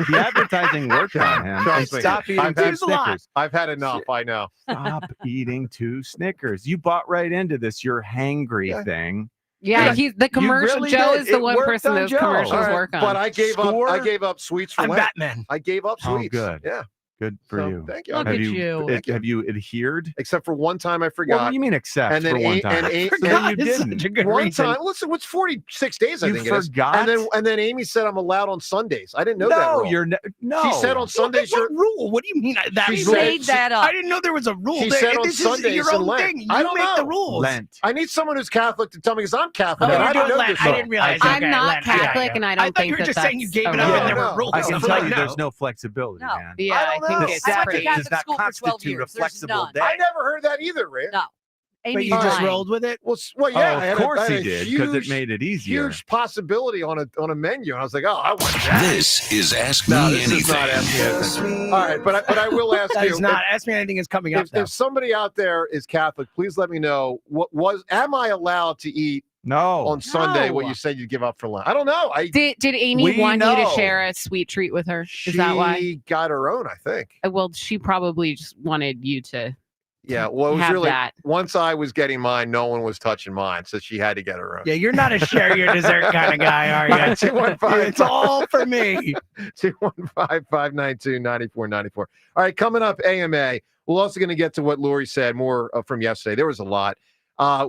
The advertising worked on him. Trust me. Stop eating I've two had Snickers. I've had enough. I know. Stop eating two Snickers. You bought right into this. Your hangry thing. Yeah, You the commercial. really Joe did. is the It one worked person on those Joe. commercials All right, work on. But I gave Score? up. I gave up sweets for I'm Lent. Batman. I gave up Oh, sweets. good. Yeah. Good for So, you. thank you. Look Have at you. Have you adhered? Except for one time I Well, forgot. what do you mean except And then for one A- time? and A- So and then you It's didn't. such a good one reason. time, listen, what's 46 days? I You think it is. forgot? And then Amy said I'm allowed on Sundays. I didn't know that. No, rule. you're no. She said on Sundays What you're. rule? What do you mean that She rule? said- made that up. I didn't know there was a rule. She said on This Sundays is your and own Lent. thing. You I don't make the know. rules. Lent. I need someone who's Catholic to tell me because I'm Catholic. Oh, and you're I doing didn't know Lent. this I rule. didn't realize. I'm Okay, not Lent. Catholic, and I don't I thought think you were that just saying you that's gave it a up rule. and there No, were rules. I can I'm tell like, you, no. there's no flexibility, No. man. Yeah, I I don't think know. it's I went to pretty. Catholic Does not school for 12 constitute a years. There's flexible none. day. I never heard that either, Ray. No. But Amy's you just lying. rolled with it. Well, yeah, I Oh, had of course I had he a did because it huge- made it easier. Huge possibility on a menu, and I was like, oh, I want that. This is Ask No, Me this is not Anything. Ask Me Anything. All right, but I will ask That you. is not. Ask me anything is coming up. If somebody out there is Catholic, please let me know. Am I allowed to eat No. on Sunday what No. you said you'd give up for lunch? I don't know. Did Amy We want you know. to share a sweet treat with her? Is that why? She got her own, I think. Well, she probably just wanted you to. Yeah, well, it was have really that. once I was getting mine, no one was touching mine, so she had to get her own. Yeah, you're not a share your dessert kind of guy, are you? 215. It's all for me. 215-592-9494. All right, coming up, AMA. We're also going to get to what Lori said more from yesterday. There was a lot.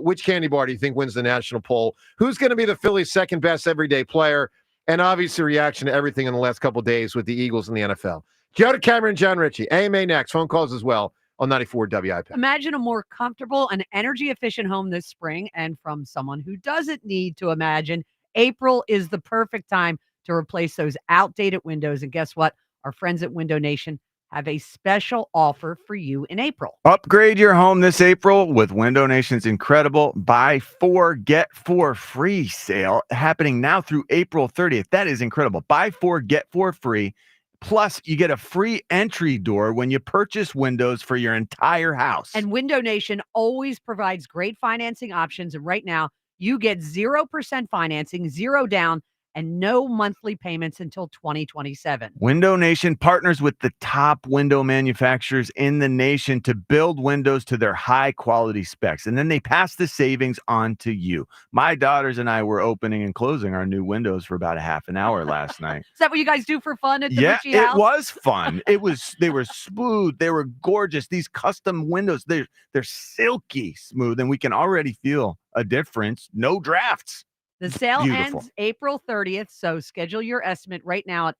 Which candy bar do you think wins the national poll? Who's going to be the Phillies' second best everyday player? And obviously, reaction to everything in the last couple of days with the Eagles and the NFL. Joe Cameron, John Ritchie. AMA next. Phone calls as well on 94 WIP. Imagine a more comfortable and energy-efficient home this spring. And from someone who doesn't need to imagine, April is the perfect time to replace those outdated windows. And guess what? Our friends at Window Nation have a special offer for you in April. Upgrade your home this April with Window Nation's incredible Buy 4, Get 4 free sale happening now through April 30th. That is incredible. Buy 4, Get 4 free. Plus, you get a free entry door when you purchase windows for your entire house. And Window Nation always provides great financing options. And right now, you get 0% financing, 0 down, and no monthly payments until 2027. Window Nation partners with the top window manufacturers in the nation to build windows to their high quality specs. And then they pass the savings on to you. My daughters and I were opening and closing our new windows for about a half an hour last night. Is that what you guys do for fun at the Yeah, Ritchie house? it was fun. They were smooth. They were gorgeous. These custom windows, they're silky smooth, and we can already feel a difference. No drafts. The sale Beautiful. ends April 30th, so schedule your estimate right now at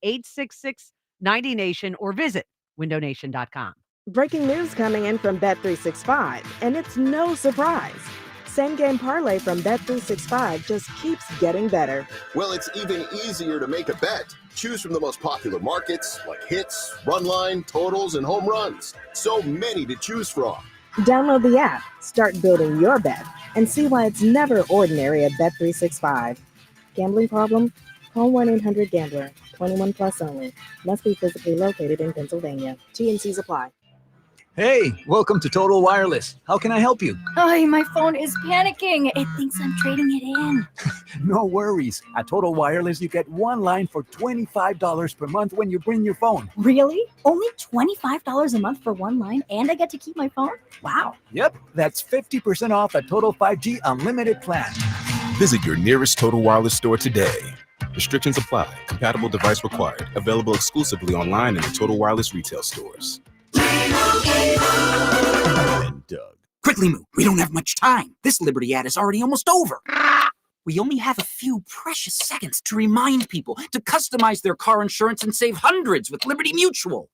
866-90Nation or visit windownation.com. Breaking news coming in from Bet365, and it's no surprise. Same game parlay from Bet365 just keeps getting better. Well, it's even easier to make a bet. Choose from the most popular markets like hits, run line, totals, and home runs. So many to choose from. Download the app, start building your bet, and see why it's never ordinary at Bet365. Gambling problem? Call 1-800-GAMBLER. 21 plus only. Must be physically located in Pennsylvania. T&Cs apply. Hey, welcome to Total Wireless. How can I help you? Hi, my phone is panicking. It thinks I'm trading it in. No worries. At Total Wireless, you get one line for $25 per month when you bring your phone. Really? Only $25 a month for one line, and I get to keep my phone? Wow. Yep, that's 50% off a Total 5G unlimited plan. Visit your nearest Total Wireless store today. Restrictions apply. Compatible device required. Available exclusively online and in Total Wireless retail stores. And Doug. Quickly move. We don't have much time. This Liberty ad is already almost over. We only have a few precious seconds to remind people to customize their car insurance and save hundreds with Liberty Mutual.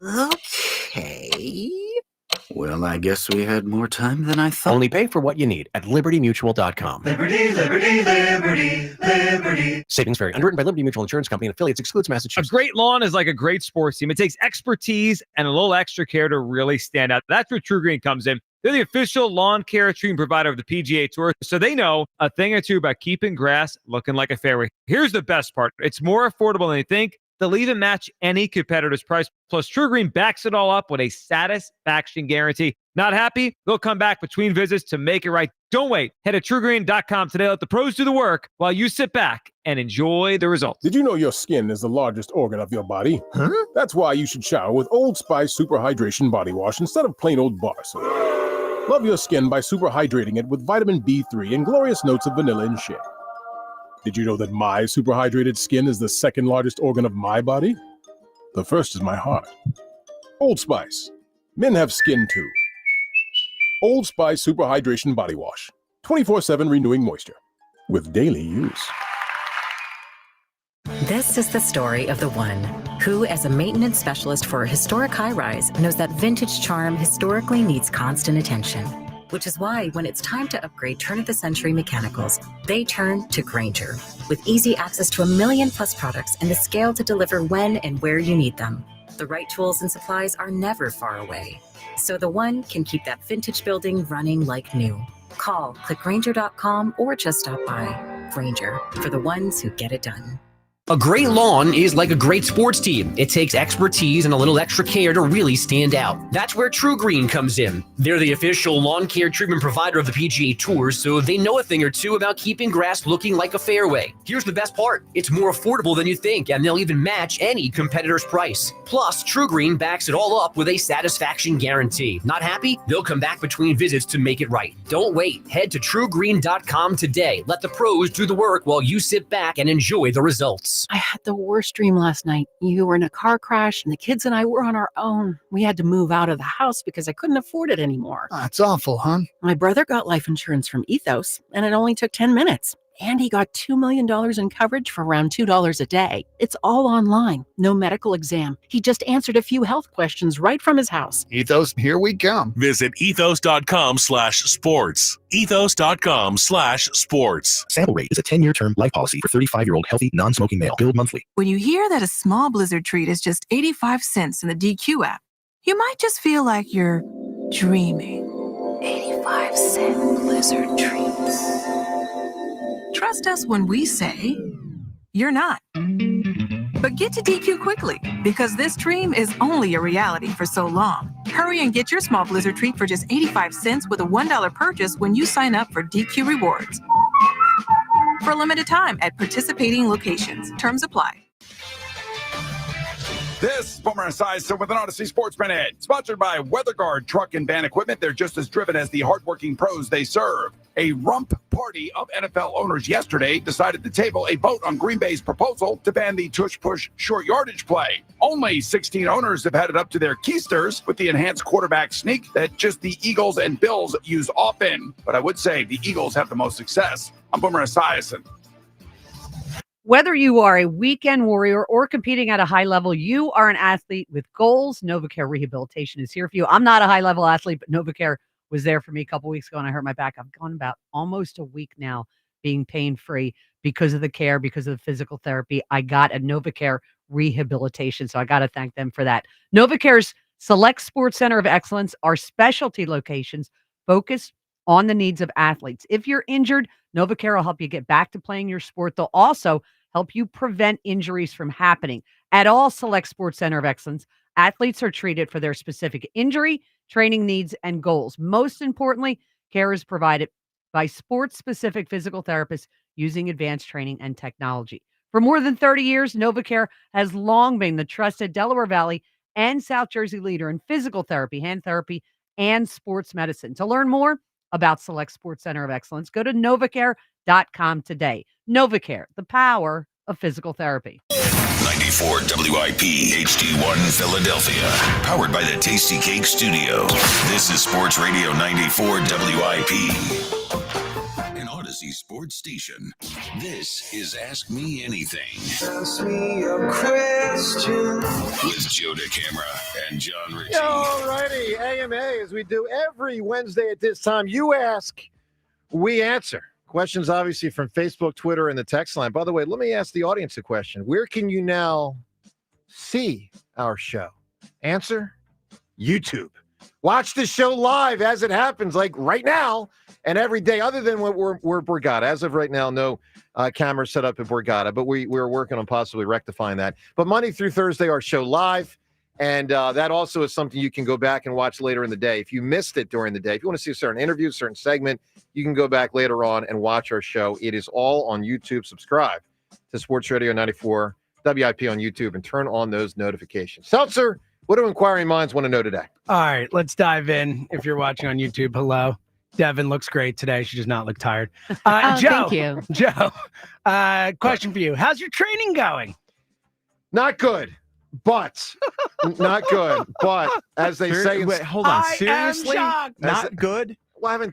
Okay. Well, Well, I guess we had more time than I thought. Only pay for what you need at libertymutual.com. Liberty, liberty, liberty, liberty. Savings vary. Underwritten by Liberty Mutual Insurance Company and affiliates. Excludes Massachusetts. A great lawn is like a great sports team. It takes expertise and a little extra care to really stand out. That's where True Green comes in. They're the official lawn care treatment provider of the PGA Tour, so they know a thing or two about keeping grass looking like a fairway. Here's the best part. It's more affordable than you think. They'll even match any competitor's price. Plus, True Green backs it all up with a satisfaction guarantee. Not happy? They'll come back between visits to make it right. Don't wait. Head to TrueGreen.com today. Let the pros do the work while you sit back and enjoy the results. Did you know your skin is the largest organ of your body? Huh? That's why you should shower with Old Spice Super Hydration Body Wash instead of plain old bar soap. Love your skin by super hydrating it with vitamin B3 and glorious notes of vanilla and shea. Did you know that my super hydrated skin is the second largest organ of my body? The first is my heart. Old Spice. Men have skin too. Old Spice Super Hydration Body Wash. 24/7 renewing moisture. With daily use. This is the story of the one who, as a maintenance specialist for a historic high-rise, knows that vintage charm historically needs constant attention. Which is why when it's time to upgrade turn-of-the-century mechanicals, they turn to Grainger. With easy access to 1 million+ products and the scale to deliver when and where you need them. The right tools and supplies are never far away. So the one can keep that vintage building running like new. Call, click Grainger.com, or just stop by. Grainger, for the ones who get it done. A great lawn is like a great sports team. It takes expertise and a little extra care to really stand out. That's where True Green comes in. They're the official lawn care treatment provider of the PGA Tour, so they know a thing or two about keeping grass looking like a fairway. Here's the best part. It's more affordable than you think, and they'll even match any competitor's price. Plus, True Green backs it all up with a satisfaction guarantee. Not happy? They'll come back between visits to make it right. Don't wait. Head to TrueGreen.com today. Let the pros do the work while you sit back and enjoy the results. I had the worst dream last night. You were in a car crash and the kids and I were on our own. We had to move out of the house because I couldn't afford it anymore. That's awful, hon. My brother got life insurance from Ethos and it only took 10 minutes. And he got $2 million in coverage for around $2 a day. It's all online, no medical exam. He just answered a few health questions right from his house. Ethos, here we come. Visit ethos.com/sports. Ethos.com/sports. Sample rate is a 10-year term life policy for 35-year-old healthy, non-smoking male. Billed monthly. When you hear that a small Blizzard treat is just 85 cents in the DQ app, you might just feel like you're dreaming. 85-cent Blizzard treats. Trust us when we say you're not. But get to DQ quickly, because this dream is only a reality for so long. Hurry and get your small Blizzard treat for just 85 cents with a $1 purchase when you sign up for DQ Rewards. For a limited time at participating locations. Terms apply. This is Boomer Esiason with an Odyssey Sports Minute, sponsored by WeatherGuard Truck and Van Equipment. They're just as driven as the hardworking pros they serve. A rump party of NFL owners yesterday decided to table a vote on Green Bay's proposal to ban the Tush Push short yardage play. Only 16 owners have had it up to their keisters with the enhanced quarterback sneak that just the Eagles and Bills use often. But I would say the Eagles have the most success. I'm Boomer Esiason. Whether you are a weekend warrior or competing at a high level, you are an athlete with goals. NovaCare Rehabilitation is here for you. I'm not a high-level athlete, but NovaCare was there for me a couple weeks ago, and I hurt my back. I've gone about almost a week now being pain-free because of the care, because of the physical therapy I got at NovaCare Rehabilitation, so I got to thank them for that. NovaCare's Select Sports Center of Excellence are specialty locations focused on the needs of athletes. If you're injured, NovaCare will help you get back to playing your sport. They'll also help you prevent injuries from happening. At all Select Sports Center of Excellence, athletes are treated for their specific injury, training needs, and goals. Most importantly, care is provided by sports-specific physical therapists using advanced training and technology. For more than 30 years, NovaCare has long been the trusted Delaware Valley and South Jersey leader in physical therapy, hand therapy, and sports medicine. To learn more about Select Sports Center of Excellence, go to NovaCare.com today. NovaCare, the power of physical therapy. 94 WIP HD1 Philadelphia. Powered by the Tasty Cake Studio. This is Sports Radio 94 WIP. An Odyssey Sports. sports station. This is Ask Me Anything. Ask me a question. With Joe DeCamera and John Ritchie. All righty, AMA, as we do every Wednesday at this time. You ask, we answer. Questions, obviously, from Facebook, Twitter, and the text line. By the way, let me ask the audience a question. Where can you now see our show? Answer, YouTube. Watch the show live as it happens, like right now and every day, other than when we're Borgata. As of right now, no camera set up at Borgata, but we're working on possibly rectifying that. But Monday through Thursday, our show live, and that also is something you can go back and watch later in the day. If you missed it during the day, if you want to see a certain interview, a certain segment, you can go back later on and watch our show. It is all on YouTube. Subscribe to Sports Radio 94 WIP on YouTube and turn on those notifications. Seltzer, what do inquiring minds want to know today? All right, let's dive in. If you're watching on YouTube, hello. Devin looks great today. She does not look tired. Joe, thank you. Joe, question for you. How's your training going? Not good, but not good. But as they say, Wait, hold on. I Seriously? am shocked. Not good? Well, I haven't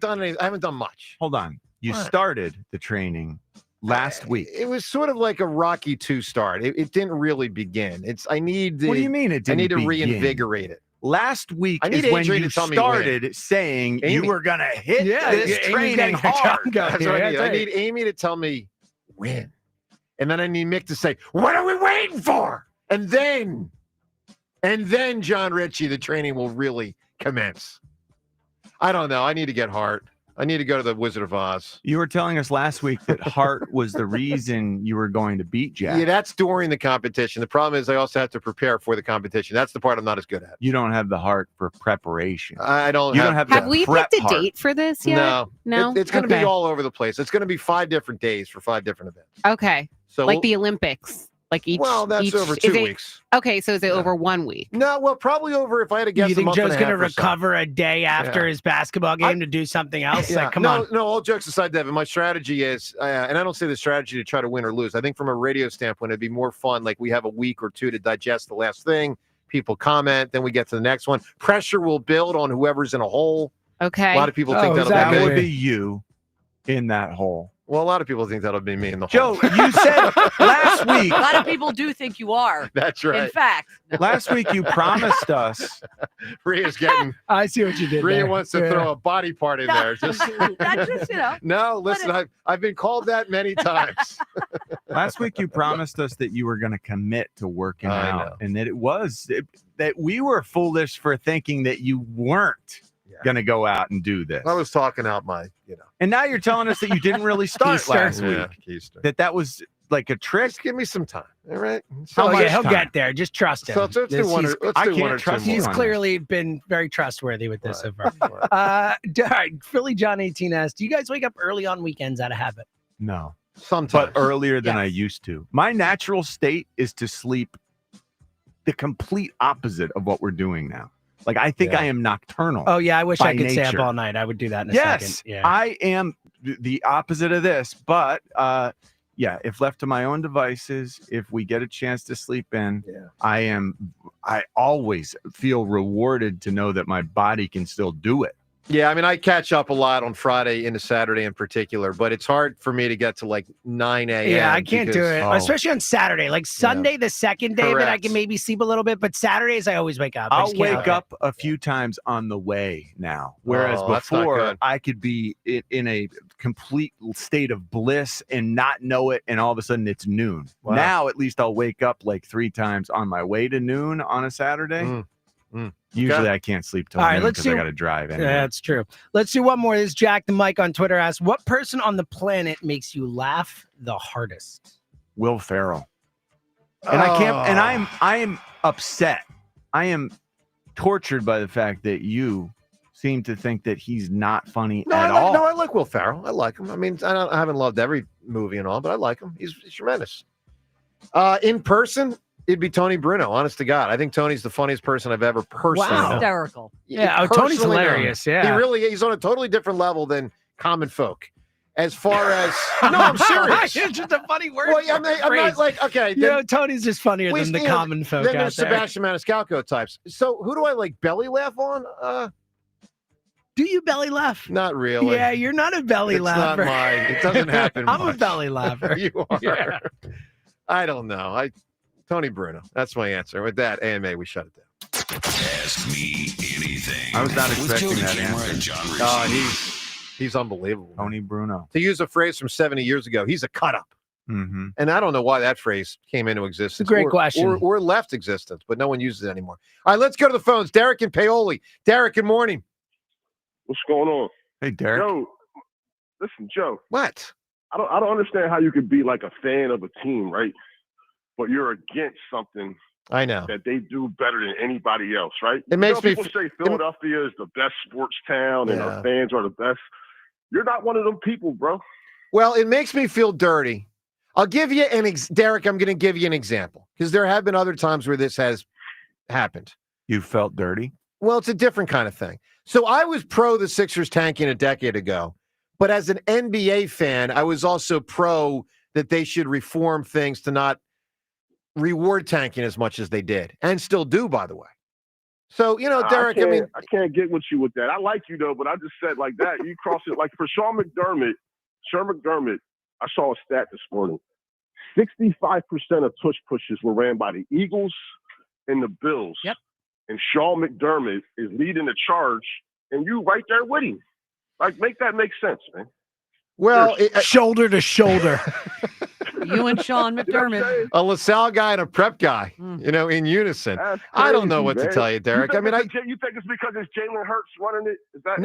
done much. Hold on. You What? started the training last week. It was sort of like a Rocky 2 start. It didn't really begin. What do you mean it didn't I need to begin? reinvigorate it. Last week I need is when Adrian you to tell me started saying Amy. you were going to hit this Amy's training getting her hard. tongue going That's here. what I need. That's I right. need Amy to tell me when. And then I need Mick to say, what are we waiting for? And then John Ritchie, the training will really commence. I don't know. I need to get Hart. I need to go to the Wizard of Oz. You were telling us last week that Hart was the reason you were going to beat Jack. Yeah, that's during the competition. The problem is I also have to prepare for the competition. That's the part I'm not as good at. You don't have the heart for preparation. I don't You have, don't have Have the we prep picked a heart. date for this yet? No. It's going to Okay. be all over the place. It's going to be 5 different days for 5 different events. Okay. So Like the Olympics. Like each. Well, that's each, over is 2 it- weeks. Okay, so is it over 1 week? No, well, probably over if I had to guess. You a think month Joe's and a going to half or so. recover a day after Yeah. his basketball game to do something else? Yeah. Like, come no, on. No, all jokes aside, Devin, my strategy is, and I don't say the strategy to try to win or lose. I think from a radio standpoint, it'd be more fun. Like we have a week or two to digest the last thing. People comment, then we get to the next one. Pressure will build on whoever's in a hole. Okay. A lot of people think that'll That be me. would be you in that hole. Well, a lot of people think that'll be me in the Joe, hole. you said last week. A lot of people do think you are. That's right. In fact, Last week you promised us. Rhea's getting. I see what you did Rhea there. wants to Yeah. throw a body part in there. Just that's just, no. Listen, I've been called that many times. Last week you promised us that you were going to commit to working I out, know. and that that we were foolish for thinking that you weren't going to go out and do this. I was talking out my, And now you're telling us that you didn't really start last week. Yeah, Keister. That was like a trick. Just give me some time. All right. Oh, much yeah, he'll time? get there. Just trust him. So let's do This- one. he's- Let's I do one can't or trust two you He's on more. clearly been very trustworthy with this so far. Right. All right, Philly John 18 asks, do you guys wake up early on weekends out of habit? No, Sometimes. but earlier than Yeah. I used to. My natural state is to sleep the complete opposite of what we're doing now. Like I think Yeah. I am nocturnal. Oh, yeah, I wish I by could stay up nature. all night. I would do that in a Yes, second. Yeah. I am the opposite of this, but yeah, if left to my own devices, if we get a chance to sleep in, I always feel rewarded to know that my body can still do it. Yeah, I mean, I catch up a lot on Friday into Saturday in particular, but it's hard for me to get to like 9 a.m. Yeah, I can't do it, oh. especially on Saturday. Like Sunday, the second day that I Correct. can maybe sleep a little bit, but Saturdays I always wake up. I I'll just can't wake help up a few times on the way now, whereas Oh, that's not before good. I could be in a complete state of bliss and not know it, and all of a sudden it's noon. Wow. Now at least I'll wake up like 3 times on my way to noon on a Saturday. Usually I can't sleep till All right, noon let's because I see- got to drive anyway. Yeah, that's true. Let's do one more. This is Jack the Mike on Twitter asks, what person on the planet makes you laugh the hardest? Will Ferrell. And I can't, and Oh. I am upset. I am tortured by the fact that you seem to think that he's not funny No, at I like, all. no, I like Will Ferrell. I like him. I mean, I haven't loved every movie and all, but I like him. He's tremendous. In person, it'd be Tony Bruno. Honest to God, I think Tony's the funniest person I've ever personally known. hysterical. Yeah, oh, Tony's Personally known. hilarious, yeah. He really is. He's on a totally different level than common folk. As far as no, I'm serious. It's just a funny word. Well, I'm not like okay. You know, Tony's just funnier we- than the you know, common folk Then out there's there. Sebastian Maniscalco types. So who do I like belly laugh on? Do you belly laugh? Not really. Yeah, you're not a belly It's laugher. not mine. It doesn't happen I'm a much. belly laugher. You are. Yeah. I don't know. Tony Bruno. That's my answer. With that, AMA, we shut it down. Ask me anything. I was not With expecting Joe that DeCamera answer. and John He's unbelievable. Tony Bruno. To use a phrase from 70 years ago, he's a cut-up. Mm-hmm. And I don't know why that phrase came into existence. It's a great question. Or left existence, but no one uses it anymore. All right, let's go to the phones. Derek and Paoli. Derek, good morning. What's going on? Hey, Derek. Joe, listen, Joe. What? I don't understand how you could be like a fan of a team, right? But you're against something I know that they do better than anybody else, right? It makes me people say Philadelphia is the best sports town and our fans are the best. You're not one of them people, bro. Well, it makes me feel dirty. I'll give you Derek, I'm going to give you an example because there have been other times where this has happened. You felt dirty? Well, it's a different kind of thing. So I was pro the Sixers tanking a decade ago, but as an NBA fan, I was also pro that they should reform things to not reward tanking as much as they did and still do, by the way. So, Derek, I can't get with you with that. I like you though, but I just said like that. You cross it like for Sean McDermott, I saw a stat this morning. 65% of tush pushes were ran by the Eagles and the Bills. Yep. And Sean McDermott is leading the charge, and you right there with him. Like, make that make sense, man. Well, shoulder to shoulder. You and Sean McDermott. A LaSalle guy and a prep guy, in unison. I don't know what to tell you, Derek. You think it's because it's Jalen Hurts running it? Is that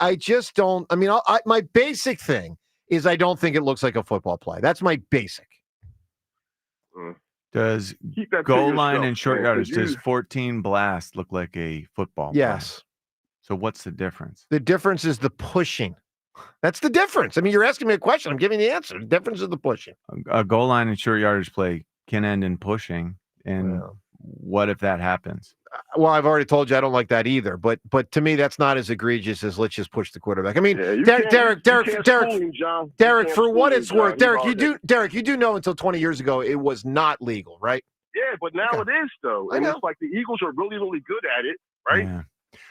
I just don't. I mean, my basic thing is I don't think it looks like a football play. That's my basic. Does goal line and short yardage, does 14 blast look like a football play? Yes. So what's the difference? The difference is the pushing. That's the difference. I mean, you're asking me a question. I'm giving you the answer. The difference is the pushing. A goal line and short yardage play can end in pushing. And what if that happens? Well, I've already told you I don't like that either. But to me, that's not as egregious as let's just push the quarterback. I mean, Derek, for what it's worth, Derek, you do know until 20 years ago it was not legal, right? Yeah, but now it is though. And it's like the Eagles are really, really good at it, right? Yeah.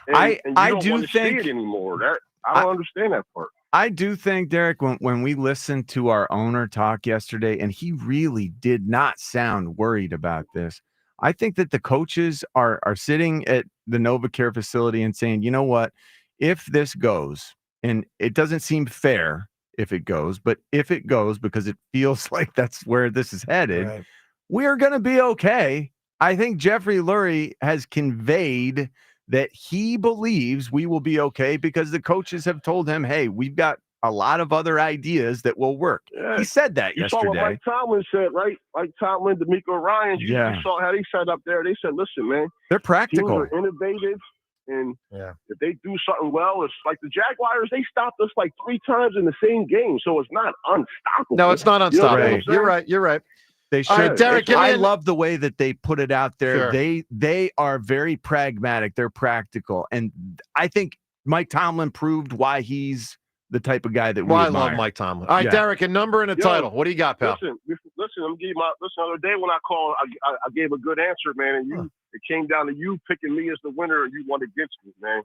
And I you don't do want to think see it anymore. I don't understand that part. I do think, Derek, when we listened to our owner talk yesterday, and he really did not sound worried about this. I think that the coaches are sitting at the NovaCare facility and saying, you know what, if this goes, and it doesn't seem fair if it goes, but if it goes, because it feels like that's where this is headed, we're going to be okay. I think Jeffrey Lurie has conveyed that he believes we will be okay because the coaches have told him, hey, we've got a lot of other ideas that will work. Yeah. He said that you yesterday. Saw what Mike Tomlin said, right? Mike Tomlin, D'Amico Ryans. You saw how they sat up there. They said, listen, man. They're practical. Teams are innovative. And if they do something well, it's like the Jaguars, they stopped us like 3 times in the same game. So it's not unstoppable. No, it's not unstoppable. You know You're right. They should. Derek, I love the way that they put it out there. Sure. They are very pragmatic. They're practical. And I think Mike Tomlin proved why he's the type of guy that we I admire. love Mike Tomlin. All right, Derek, a number and a title. What do you got, pal? Listen, I'm giving the other day when I called, I gave a good answer, man, and it came down to you picking me as the winner, and you won against me, man.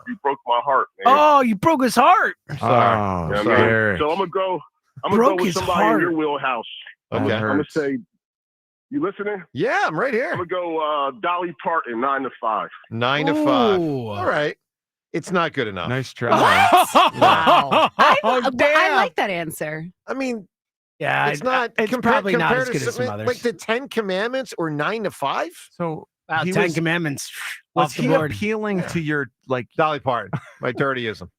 You broke my heart, man. Oh, you broke his heart. Sorry. Oh, sorry. So I'm gonna go with somebody in your wheelhouse. Okay. I'm gonna say, you listening? Yeah, I'm right here. I'm gonna go Dolly Parton, 9 to 5. 9 to 5. All right. It's not good enough. Nice try. Wow. I damn. like that answer. I mean, it's not. It's probably not as good as some others. Like the 10 Commandments or 9 to 5. So wow, 10 Commandments. Was off the he board. appealing to your Dolly Parton? My dirtyism.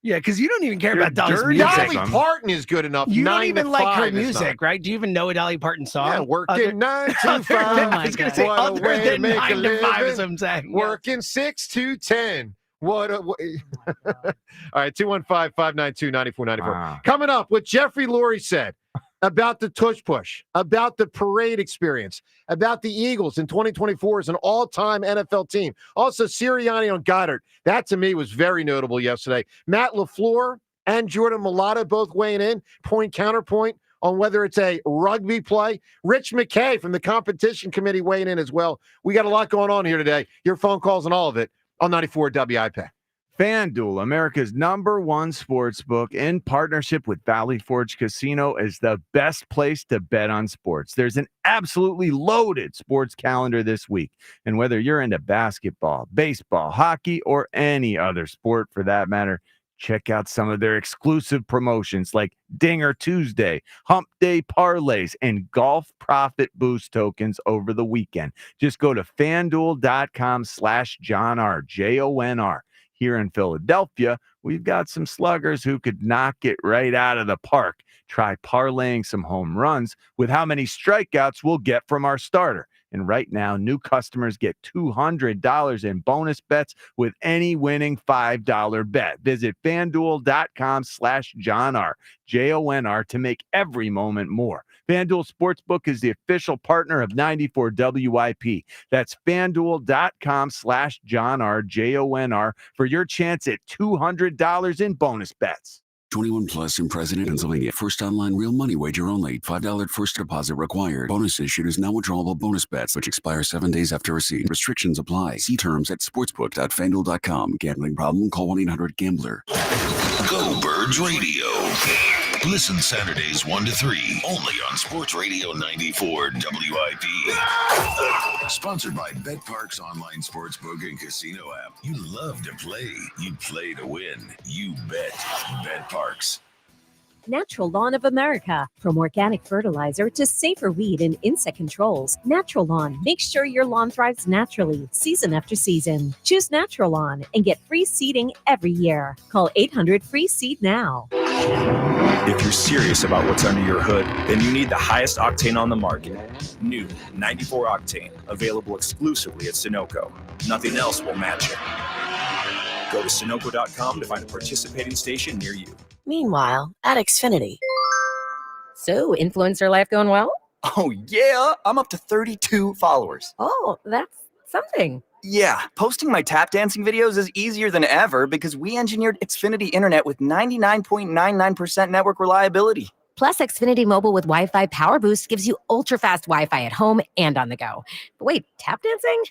Yeah, because you don't even care about Dolly's music. Dolly Parton is good enough. You don't 9 even to like 5 her is music, not. right? Do you even know a Dolly Parton song? Yeah, working 9 to 5. I was going to say What a other way to than make 9 a to 5 is living. what I'm saying. Working 6 to 10. What a way. All right, 215-592-9494. Wow. Coming up, what Jeffrey Lurie said about the Tush Push, about the parade experience, about the Eagles in 2024 as an all-time NFL team. Also, Sirianni on Goddard. That, to me, was very notable yesterday. Matt LaFleur and Jordan Mailata both weighing in, counterpoint on whether it's a rugby play. Rich McKay from the competition committee weighing in as well. We got a lot going on here today. Your phone calls and all of it On 94 WIP. FanDuel, America's #1 sports book, in partnership with Valley Forge Casino, is the best place to bet on sports. There's an absolutely loaded sports calendar this week. And whether you're into basketball, baseball, hockey, or any other sport for that matter, check out some of their exclusive promotions like Dinger Tuesday, Hump Day parlays, and golf profit boost tokens over the weekend. Just go to FanDuel.com/John R, JONR. Here in Philadelphia, we've got some sluggers who could knock it right out of the park. Try parlaying some home runs with how many strikeouts we'll get from our starter. And right now, new customers get $200 in bonus bets with any winning $5 bet. Visit FanDuel.com/John R, JONR, to make every moment more. FanDuel Sportsbook is the official partner of 94 WIP. That's FanDuel.com/John R, JONR, for your chance at $200 in bonus bets. 21 plus in President, Pennsylvania. First online real money wager only. $5 first deposit required. Bonus issued is now withdrawable bonus bets, which expire 7 days after receipt. Restrictions apply. See terms at sportsbook.fanduel.com. Gambling problem? Call 1-800-GAMBLER. Go Birds Radio. Listen Saturdays 1 to 3 only on Sports Radio 94 WIP. Sponsored by BetParks online sportsbook and casino app. You love to play. You play to win. You bet. BetParks. Natural Lawn of America. From organic fertilizer to safer weed and insect controls, Natural Lawn makes sure your lawn thrives naturally, season after season. Choose Natural Lawn and get free seeding every year. Call 800-FREE-SEED now. If you're serious about what's under your hood, then you need the highest octane on the market. New 94 Octane, available exclusively at Sunoco. Nothing else will match it. Go to Sunoco.com to find a participating station near you. Meanwhile, at Xfinity. So, influencer life going well? Oh, yeah. I'm up to 32 followers. Oh, that's something. Yeah, posting my tap dancing videos is easier than ever because we engineered Xfinity Internet with 99.99% network reliability. Plus, Xfinity Mobile with Wi-Fi Power Boost gives you ultra-fast Wi-Fi at home and on the go. But wait, tap dancing?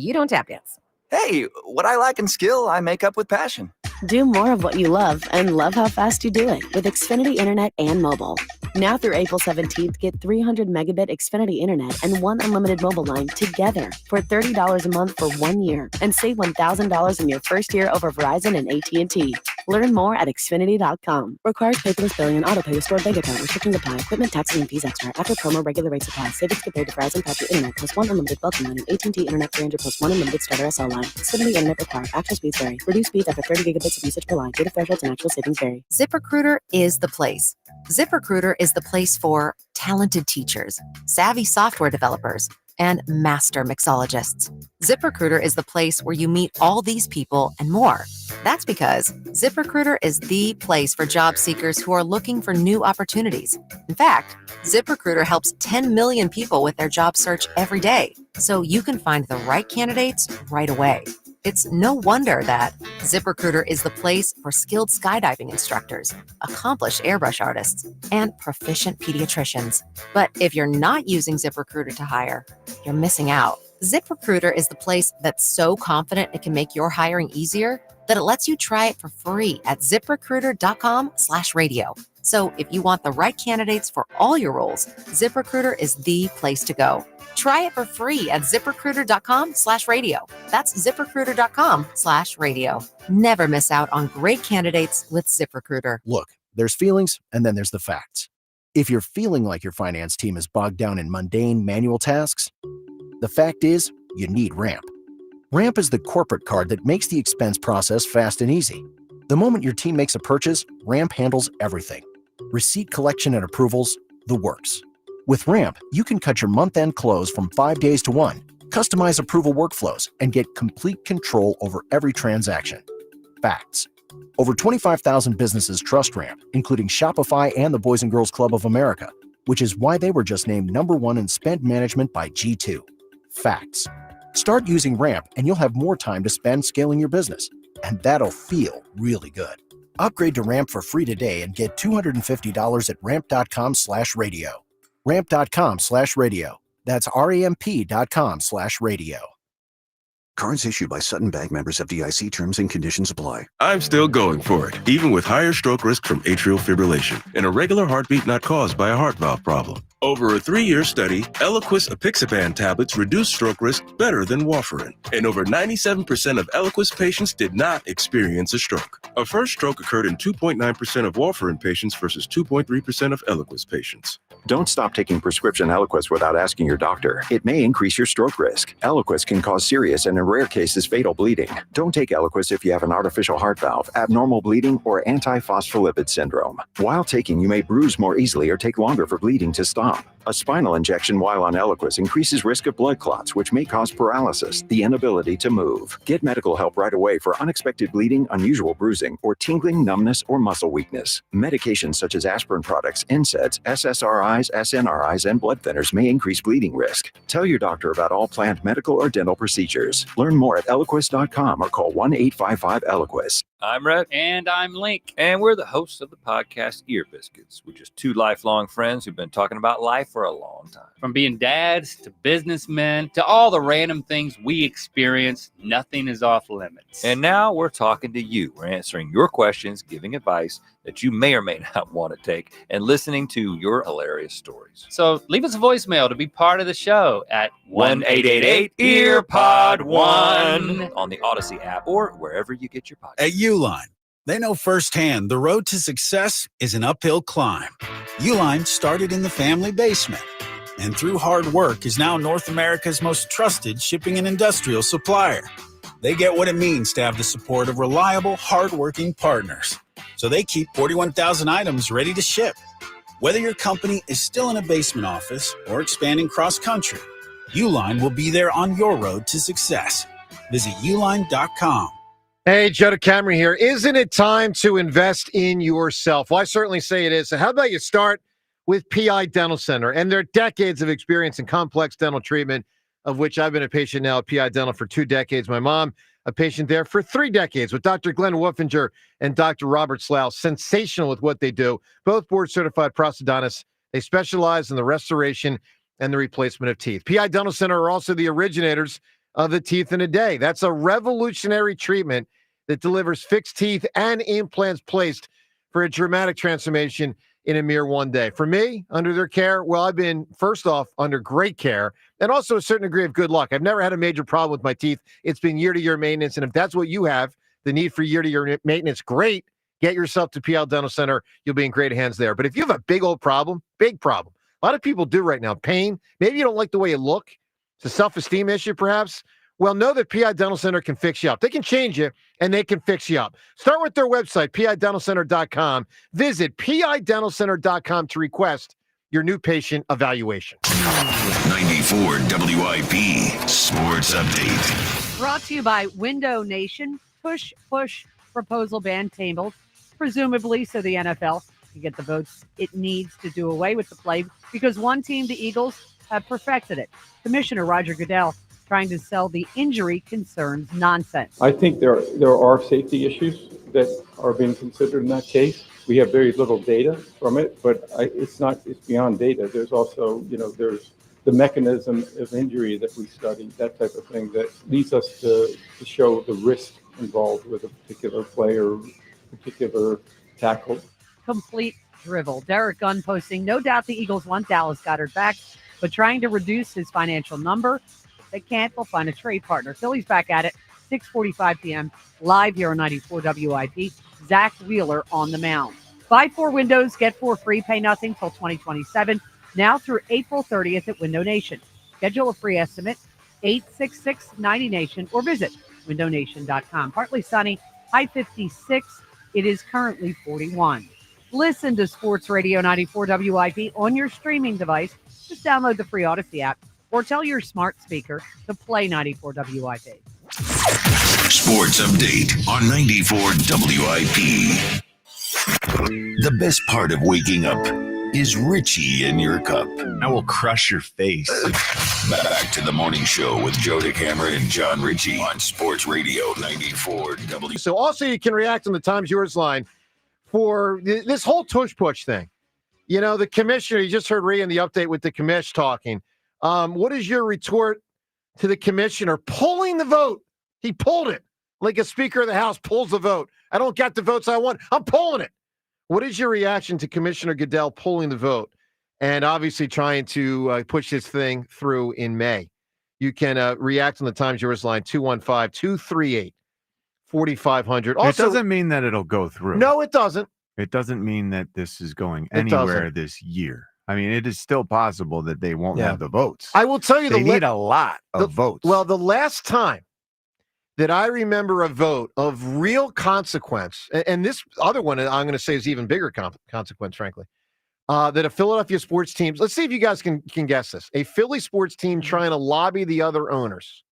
You don't tap dance. Hey, what I lack in skill, I make up with passion. Do more of what you love and love how fast you do it with Xfinity Internet and mobile. Now through April 17th, get 300 megabit Xfinity Internet and one unlimited mobile line together for $30 a month for 1 year and save $1,000 in your first year over Verizon and AT&T. Learn more at Xfinity.com. Requires paperless billing and autopay with stored bank account. Restrictions apply. Equipment, taxes, and fees extra. After promo, regular rates apply. Savings compared to Verizon, 5G Internet plus one unlimited welcome line and AT&T Internet 300 plus one unlimited starter SL line. Xfinity Internet required. Actual speeds vary. Reduced speeds after 30 gigabits of usage per line. Data thresholds and actual savings vary. ZipRecruiter is the place. ZipRecruiter is the place for talented teachers, savvy software developers, and master mixologists. ZipRecruiter is the place where you meet all these people and more. That's because ZipRecruiter is the place for job seekers who are looking for new opportunities. In fact, ZipRecruiter helps 10 million people with their job search every day, so you can find the right candidates right away. It's no wonder that ZipRecruiter is the place for skilled skydiving instructors, accomplished airbrush artists, and proficient pediatricians. But if you're not using ZipRecruiter to hire, you're missing out. ZipRecruiter is the place that's so confident it can make your hiring easier that it lets you try it for free at ZipRecruiter.com/radio. So if you want the right candidates for all your roles, ZipRecruiter is the place to go. Try it for free at ZipRecruiter.com/radio. That's ZipRecruiter.com/radio. Never miss out on great candidates with ZipRecruiter. Look, there's feelings and then there's the facts. If you're feeling like your finance team is bogged down in mundane manual tasks, the fact is you need Ramp. Ramp is the corporate card that makes the expense process fast and easy. The moment your team makes a purchase, Ramp handles everything. Receipt collection and approvals, the works. With Ramp, you can cut your month-end close from 5 days to 1, customize approval workflows, and get complete control over every transaction. Facts. Over 25,000 businesses trust Ramp, including Shopify and the Boys and Girls Club of America, which is why they were just named #1 in spend management by G2. Facts. Start using Ramp and you'll have more time to spend scaling your business, and that'll feel really good. Upgrade to Ramp for free today and get $250 at ramp.com/radio. Ramp.com/radio. That's RAMP.com/radio. Cards issued by Sutton Bank, members of FDIC. Terms and conditions apply. I'm still going for it, even with higher stroke risk from atrial fibrillation, an irregular heartbeat not caused by a heart valve problem. Over a 3-year study, Eliquis apixaban tablets reduced stroke risk better than warfarin, and over 97% of Eliquis patients did not experience a stroke. A first stroke occurred in 2.9% of warfarin patients versus 2.3% of Eliquis patients. Don't stop taking prescription Eliquis without asking your doctor. It may increase your stroke risk. Eliquis can cause serious and in rare cases fatal bleeding. Don't take Eliquis if you have an artificial heart valve, abnormal bleeding, or antiphospholipid syndrome. While taking, you may bruise more easily or take longer for bleeding to stop. A spinal injection while on Eliquis increases risk of blood clots, which may cause paralysis, the inability to move. Get medical help right away for unexpected bleeding, unusual bruising, or tingling, numbness, or muscle weakness. Medications such as aspirin products, NSAIDs, SSRIs, SNRIs, and blood thinners may increase bleeding risk. Tell your doctor about all planned medical or dental procedures. Learn more at Eliquis.com or call 1-855-ELIQUIS. I'm Rhett. And I'm Link. And we're the hosts of the podcast Ear Biscuits. We're just two lifelong friends who've been talking about life for a long time. From being dads to businessmen to all the random things we experience, nothing is off limits. And now we're talking to you. We're answering your questions, giving advice that you may or may not want to take, and listening to your hilarious stories. So leave us a voicemail to be part of the show at 1-888-EARPOD-1 on the Odyssey app or wherever you get your podcasts. At Uline, they know firsthand the road to success is an uphill climb. Uline started in the family basement, and through hard work is now North America's most trusted shipping and industrial supplier. They get what it means to have the support of reliable, hardworking partners. So they keep 41,000 items ready to ship. Whether your company is still in a basement office or expanding cross-country, Uline will be there on your road to success. Visit uline.com. Hey, Joe DeCamera here. Isn't it time to invest in yourself? Well, I certainly say it is. So how about you start with PI Dental Center and their decades of experience in complex dental treatment, of which I've been a patient now at PI Dental for 2 decades. My mom, a patient there for 3 decades with Dr. Glenn Wolfinger and Dr. Robert Slough. Sensational with what they do. Both board-certified prosthodontists. They specialize in the restoration and the replacement of teeth. PI Dental Center are also the originators of the Teeth in a Day. That's a revolutionary treatment that delivers fixed teeth and implants placed for a dramatic transformation in a mere 1 day. For me, under their care, well, I've been, first off, under great care and also a certain degree of good luck. I've never had a major problem with my teeth. It's been year-to-year maintenance, and if that's what you have, the need for year-to-year maintenance, great. Get yourself to PL Dental Center. You'll be in great hands there. But if you have a big old problem, a lot of people do right now, pain, maybe you don't like the way you look, it's a self-esteem issue perhaps, well, know that PI Dental Center can fix you up. They can change you, and they can fix you up. Start with their website, pidentalcenter.com. Visit pidentalcenter.com to request your new patient evaluation. 94 WIP Sports Update. Brought to you by Window Nation. Tush Push proposal ban tabled, presumably so the NFL can get the votes it needs to do away with the play because one team, the Eagles, have perfected it. Commissioner Roger Goodell trying to sell the injury concerns nonsense. I think there are safety issues that are being considered in that case. We have very little data from it, but it's beyond data. There's also, there's the mechanism of injury that we study, that type of thing that leads us to show the risk involved with a particular play or particular tackle. Complete drivel. Derek Gunn posting, no doubt the Eagles want Dallas Goedert back, but trying to reduce his financial number. If they can't, they'll find a trade partner. Phillies back at it, 6:45 p.m., live here on 94 WIP. Zach Wheeler on the mound. Buy 4 windows, get 4 free, pay nothing till 2027. Now through April 30th at Window Nation. Schedule a free estimate, 866-90Nation, or visit windownation.com. Partly sunny, high 56. It is currently 41. Listen to Sports Radio 94 WIP on your streaming device. Just download the free Odyssey app or tell your smart speaker to play 94 WIP. Sports Update on 94 WIP. The best part of waking up is Richie in your cup. I will crush your face. Back to the morning show with Joe DeCamera and John Ritchie on Sports Radio 94 WIP. So also you can react on the Times Yours line for this whole Tush Push thing. You know, the commissioner, you just heard Rhea in the update with the commish talking. What is your retort to the commissioner pulling the vote. He pulled it like a Speaker of the House pulls the vote. I don't get the votes I want. I'm pulling it. What is your reaction to Commissioner Goodell pulling the vote and obviously trying to push this thing through in May? You can react on the Times Yours line, 215-238-4500. It doesn't mean that it'll go through. No, it doesn't. It doesn't mean that this is going It anywhere doesn't. this year. I mean, it is still possible that they won't have the votes. I will tell you they need a lot of votes. Well, the last time that I remember a vote of real consequence, and this other one I'm going to say is even bigger consequence, frankly, that a Philadelphia sports team, let's see if you guys can guess this, a Philly sports team trying to lobby the other owners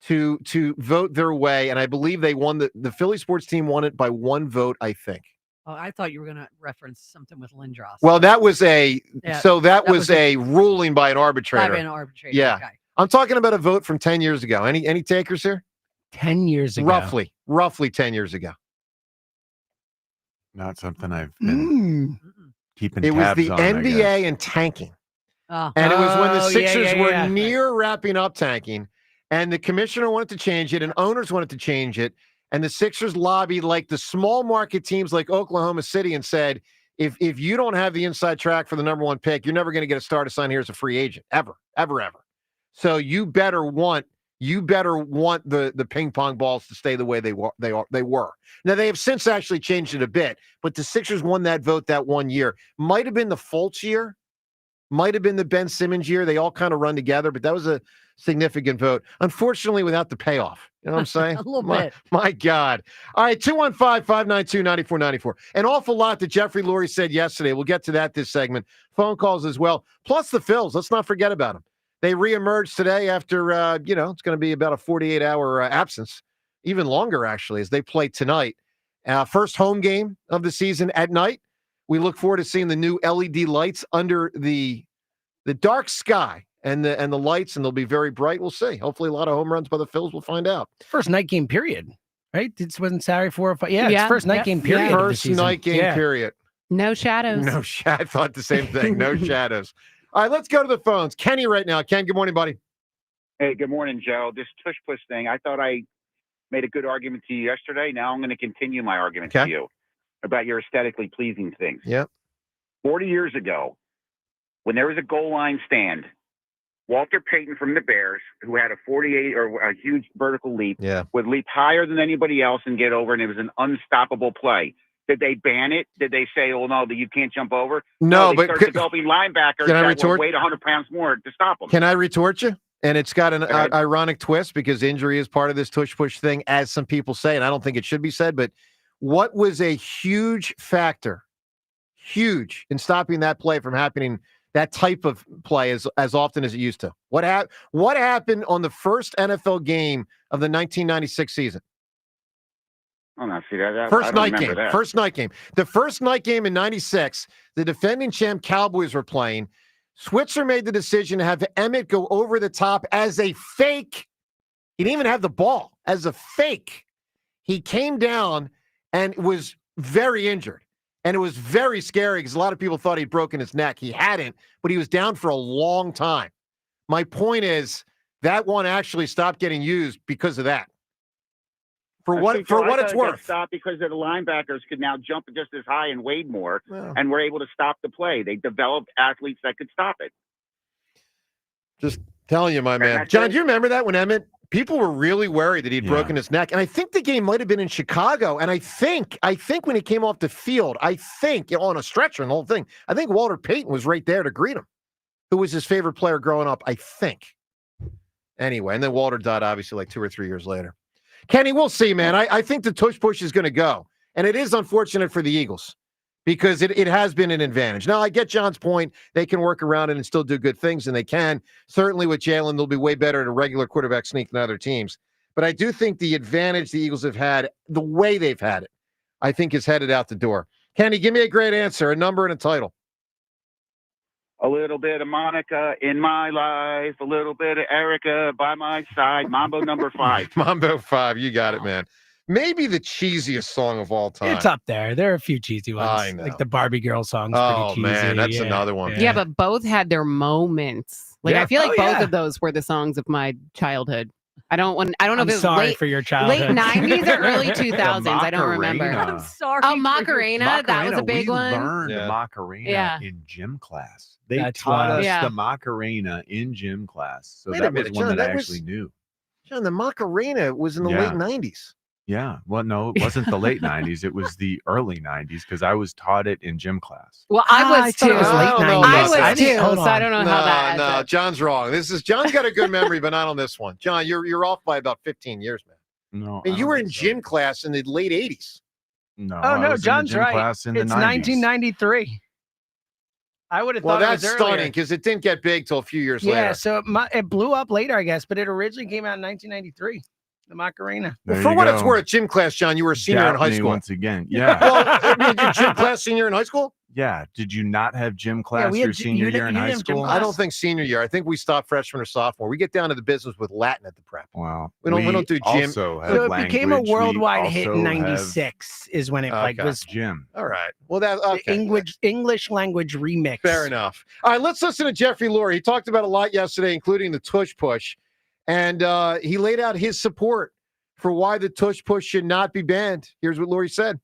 to vote their way, and I believe they won, the Philly sports team won it by one vote, I think. Oh, I thought you were going to reference something with Lindros. Well, that was a that was a ruling by an arbitrator. By an arbitrator. Yeah. Okay. I'm talking about a vote from 10 years ago. Any takers here? 10 years ago. Roughly 10 years ago. Not something I've been keeping It was tabs the on, I guess. NBA and tanking. Oh. And it was when the Sixers were yeah. near wrapping up tanking, and the commissioner wanted to change it, and owners wanted to change it, and the Sixers lobbied like the small market teams like Oklahoma City and said, if you don't have the inside track for the number one pick, you're never going to get a star to sign here as a free agent, ever. So you better want the ping pong balls to stay the way they were. Now they have since actually changed it a bit, but the Sixers won that vote that one year. Might have been the Fultz year, might have been the Ben Simmons year. They all kind of run together, but that was a significant vote. Unfortunately, without the payoff. You know what I'm saying? A little bit. My God. All right, 215-592-9494. An awful lot that Jeffrey Lurie said yesterday. We'll get to that this segment. Phone calls as well. Plus the Phils. Let's not forget about them. They reemerged today after, it's going to be about a 48-hour absence, even longer, actually, as they play tonight. First home game of the season at night. We look forward to seeing the new LED lights under the dark sky and the lights, and they'll be very bright. We'll see. Hopefully a lot of home runs by the Phils. We'll find out. First night game period, right? This wasn't Saturday 4 or 5. Yeah, it's first night game period. of the First season. night game period. No shadows. I thought the same thing. No shadows. All right, let's go to the phones. Kenny right now. Ken, good morning, buddy. Hey, good morning, Joe. This Tush Push thing, I thought I made a good argument to you yesterday. Now I'm going to continue my argument to you about your aesthetically pleasing things. Yep. 40 years ago, when there was a goal line stand, Walter Payton from the Bears, who had a 48 or a huge vertical leap, would leap higher than anybody else and get over, and it was an unstoppable play. Did they ban it? Did they say, "Oh no, that you can't jump over"? No, they but start developing linebackers that will weigh 100 pounds more to stop them. Can I retort you? And it's got an ironic twist because injury is part of this tush push thing, as some people say, and I don't think it should be said. But what was a huge factor, in stopping that play from happening, that type of play as often as it used to? What happened on the first NFL game of the 1996 season? Oh, no, see that. First I don't night remember game. that. First night game. The first night game in 96, the defending champ Cowboys were playing. Switzer made the decision to have Emmett go over the top as a fake. He didn't even have the ball. As a fake. He came down and was very injured. And it was very scary because a lot of people thought he'd broken his neck. He hadn't, but he was down for a long time. My point is that one actually stopped getting used because of that. For what it's worth. Stopped because the linebackers could now jump just as high and weighed more, and were able to stop the play. They developed athletes that could stop it. Just telling you, my man. John, do you remember that when Emmett? People were really worried that he'd broken his neck, and I think the game might have been in Chicago. And I think when he came off the field, on a stretcher and the whole thing, I think Walter Payton was right there to greet him, who was his favorite player growing up. I think. Anyway, and then Walter died obviously like 2 or 3 years later. Kenny, we'll see, man. I think the tush push is going to go. And it is unfortunate for the Eagles because it has been an advantage. Now, I get John's point. They can work around it and still do good things, and they can. Certainly with Jalen, they'll be way better at a regular quarterback sneak than other teams. But I do think the advantage the Eagles have had, the way they've had it, I think is headed out the door. Kenny, give me a great answer, a number and a title. A little bit of Monica in my life, a little bit of Erica by my side. Mambo number 5. Mambo 5, you got it, man. maybe the cheesiest song of all time. It's up there. There are a few cheesy ones. I know. Like the Barbie Girl song's Oh, pretty cheesy. man, that's Yeah, another one. Yeah, but both had their moments. Like Yeah. I feel like Oh, both yeah. of those were the songs of my childhood. I don't know I'm if it was sorry late, for your late childhood. 90s or early 2000s. I don't remember. Macarena. I'm sorry. Oh, for your- Macarena, that was a big we one. learned Yeah. Macarena Yeah. in gym class. They That's taught wild. us Yeah. the Macarena in gym class. So Wait a that was minute, one John, that I that was- actually knew. John, the Macarena was in the Yeah. late 90s. Yeah. Well, no, it wasn't the late 90s. It was the early 90s because I was taught it in gym class. Well, I was thought too. it was late I don't know 90s. I about was that. too, Hold so I on. don't know how that No, adds up. John's wrong. John's got a good memory, but not on this one. John, you're off by about 15 years, man. No. I mean, you were in gym class in the late 80s. No. Oh, I no, was in John's the gym right. class in It's the 90s. 1993. I would have Well, thought that's it was stunning earlier. because it didn't get big till a few years Yeah, later. so it blew up later, I guess, but it originally came out in 1993. The Macarena. Well, There for you what it's go. worth, gym class, John, you were a senior in Doubt high me school. once again. Yeah. Well, I mean, your gym class senior in high school? Yeah. Did you not have gym class we had your g- senior you year in didn't high have gym school? class? I don't think senior year. I think we stopped freshman or sophomore. We get down to the business with Latin at the prep. Wow. We don't do gym. Also have So it became a language. We worldwide hit in also have '96 is when it like Okay. was gym. All right. Well, that the okay. English language remix. Fair enough. All right, let's listen to Jeffrey Lurie. He talked about a lot yesterday, including the Tush Push, and he laid out his support for why the Tush Push should not be banned. Here's what Lurie said.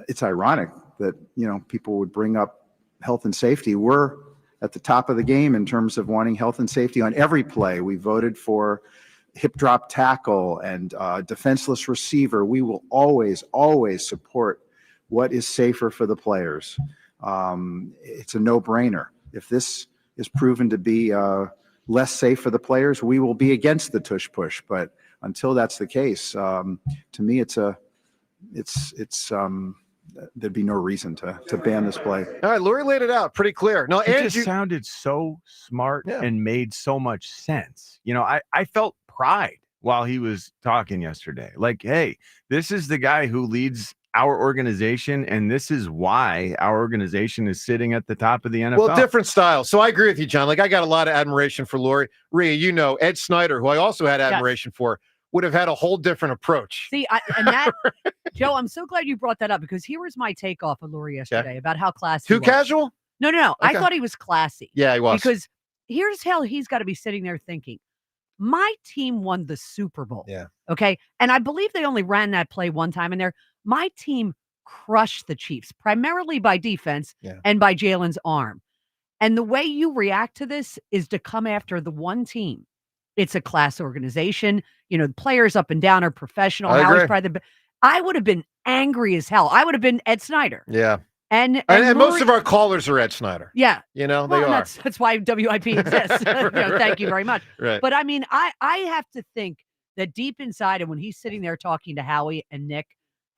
It's ironic that, people would bring up health and safety. We're at the top of the game in terms of wanting health and safety on every play. We voted for hip drop tackle and defenseless receiver. We will always support what is safer for the players. It's a no-brainer. If this is proven to be less safe for the players, we will be against the Tush Push. But until that's the case, to me, there'd be no reason to ban this play. All right, Lurie laid it out pretty clear. No, It Andrew, just sounded so smart Yeah. and made so much sense. I felt pride while he was talking yesterday. Like, hey, this is the guy who leads our organization, and this is why our organization is sitting at the top of the NFL. well, different styles. So I agree with you, John. Like, I got a lot of admiration for Lurie. Rhea, Ed Snyder, who I also had admiration for, would have had a whole different approach. See, Joe, I'm so glad you brought that up because here was my take off of Lurie yesterday about how classy. Too he was. casual? No. I Okay. thought he was classy. Yeah, he was. Because here's how he's got to be sitting there thinking, my team won the Super Bowl. Yeah. Okay. And I believe they only ran that play one time in there. My team crushed the Chiefs primarily by defense and by Jalen's arm. And the way you react to this is to come after the one team. It's a class organization. The players up and down are professional. I Howie's agree. probably I would have been angry as hell. I would have been Ed Snyder. Yeah. And And most Lurie- of our callers are Ed Snyder. yeah. They Well, are. That's why WIP exists. Thank you very much. Right. But I mean, I have to think that deep inside, and when he's sitting there talking to Howie and Nick,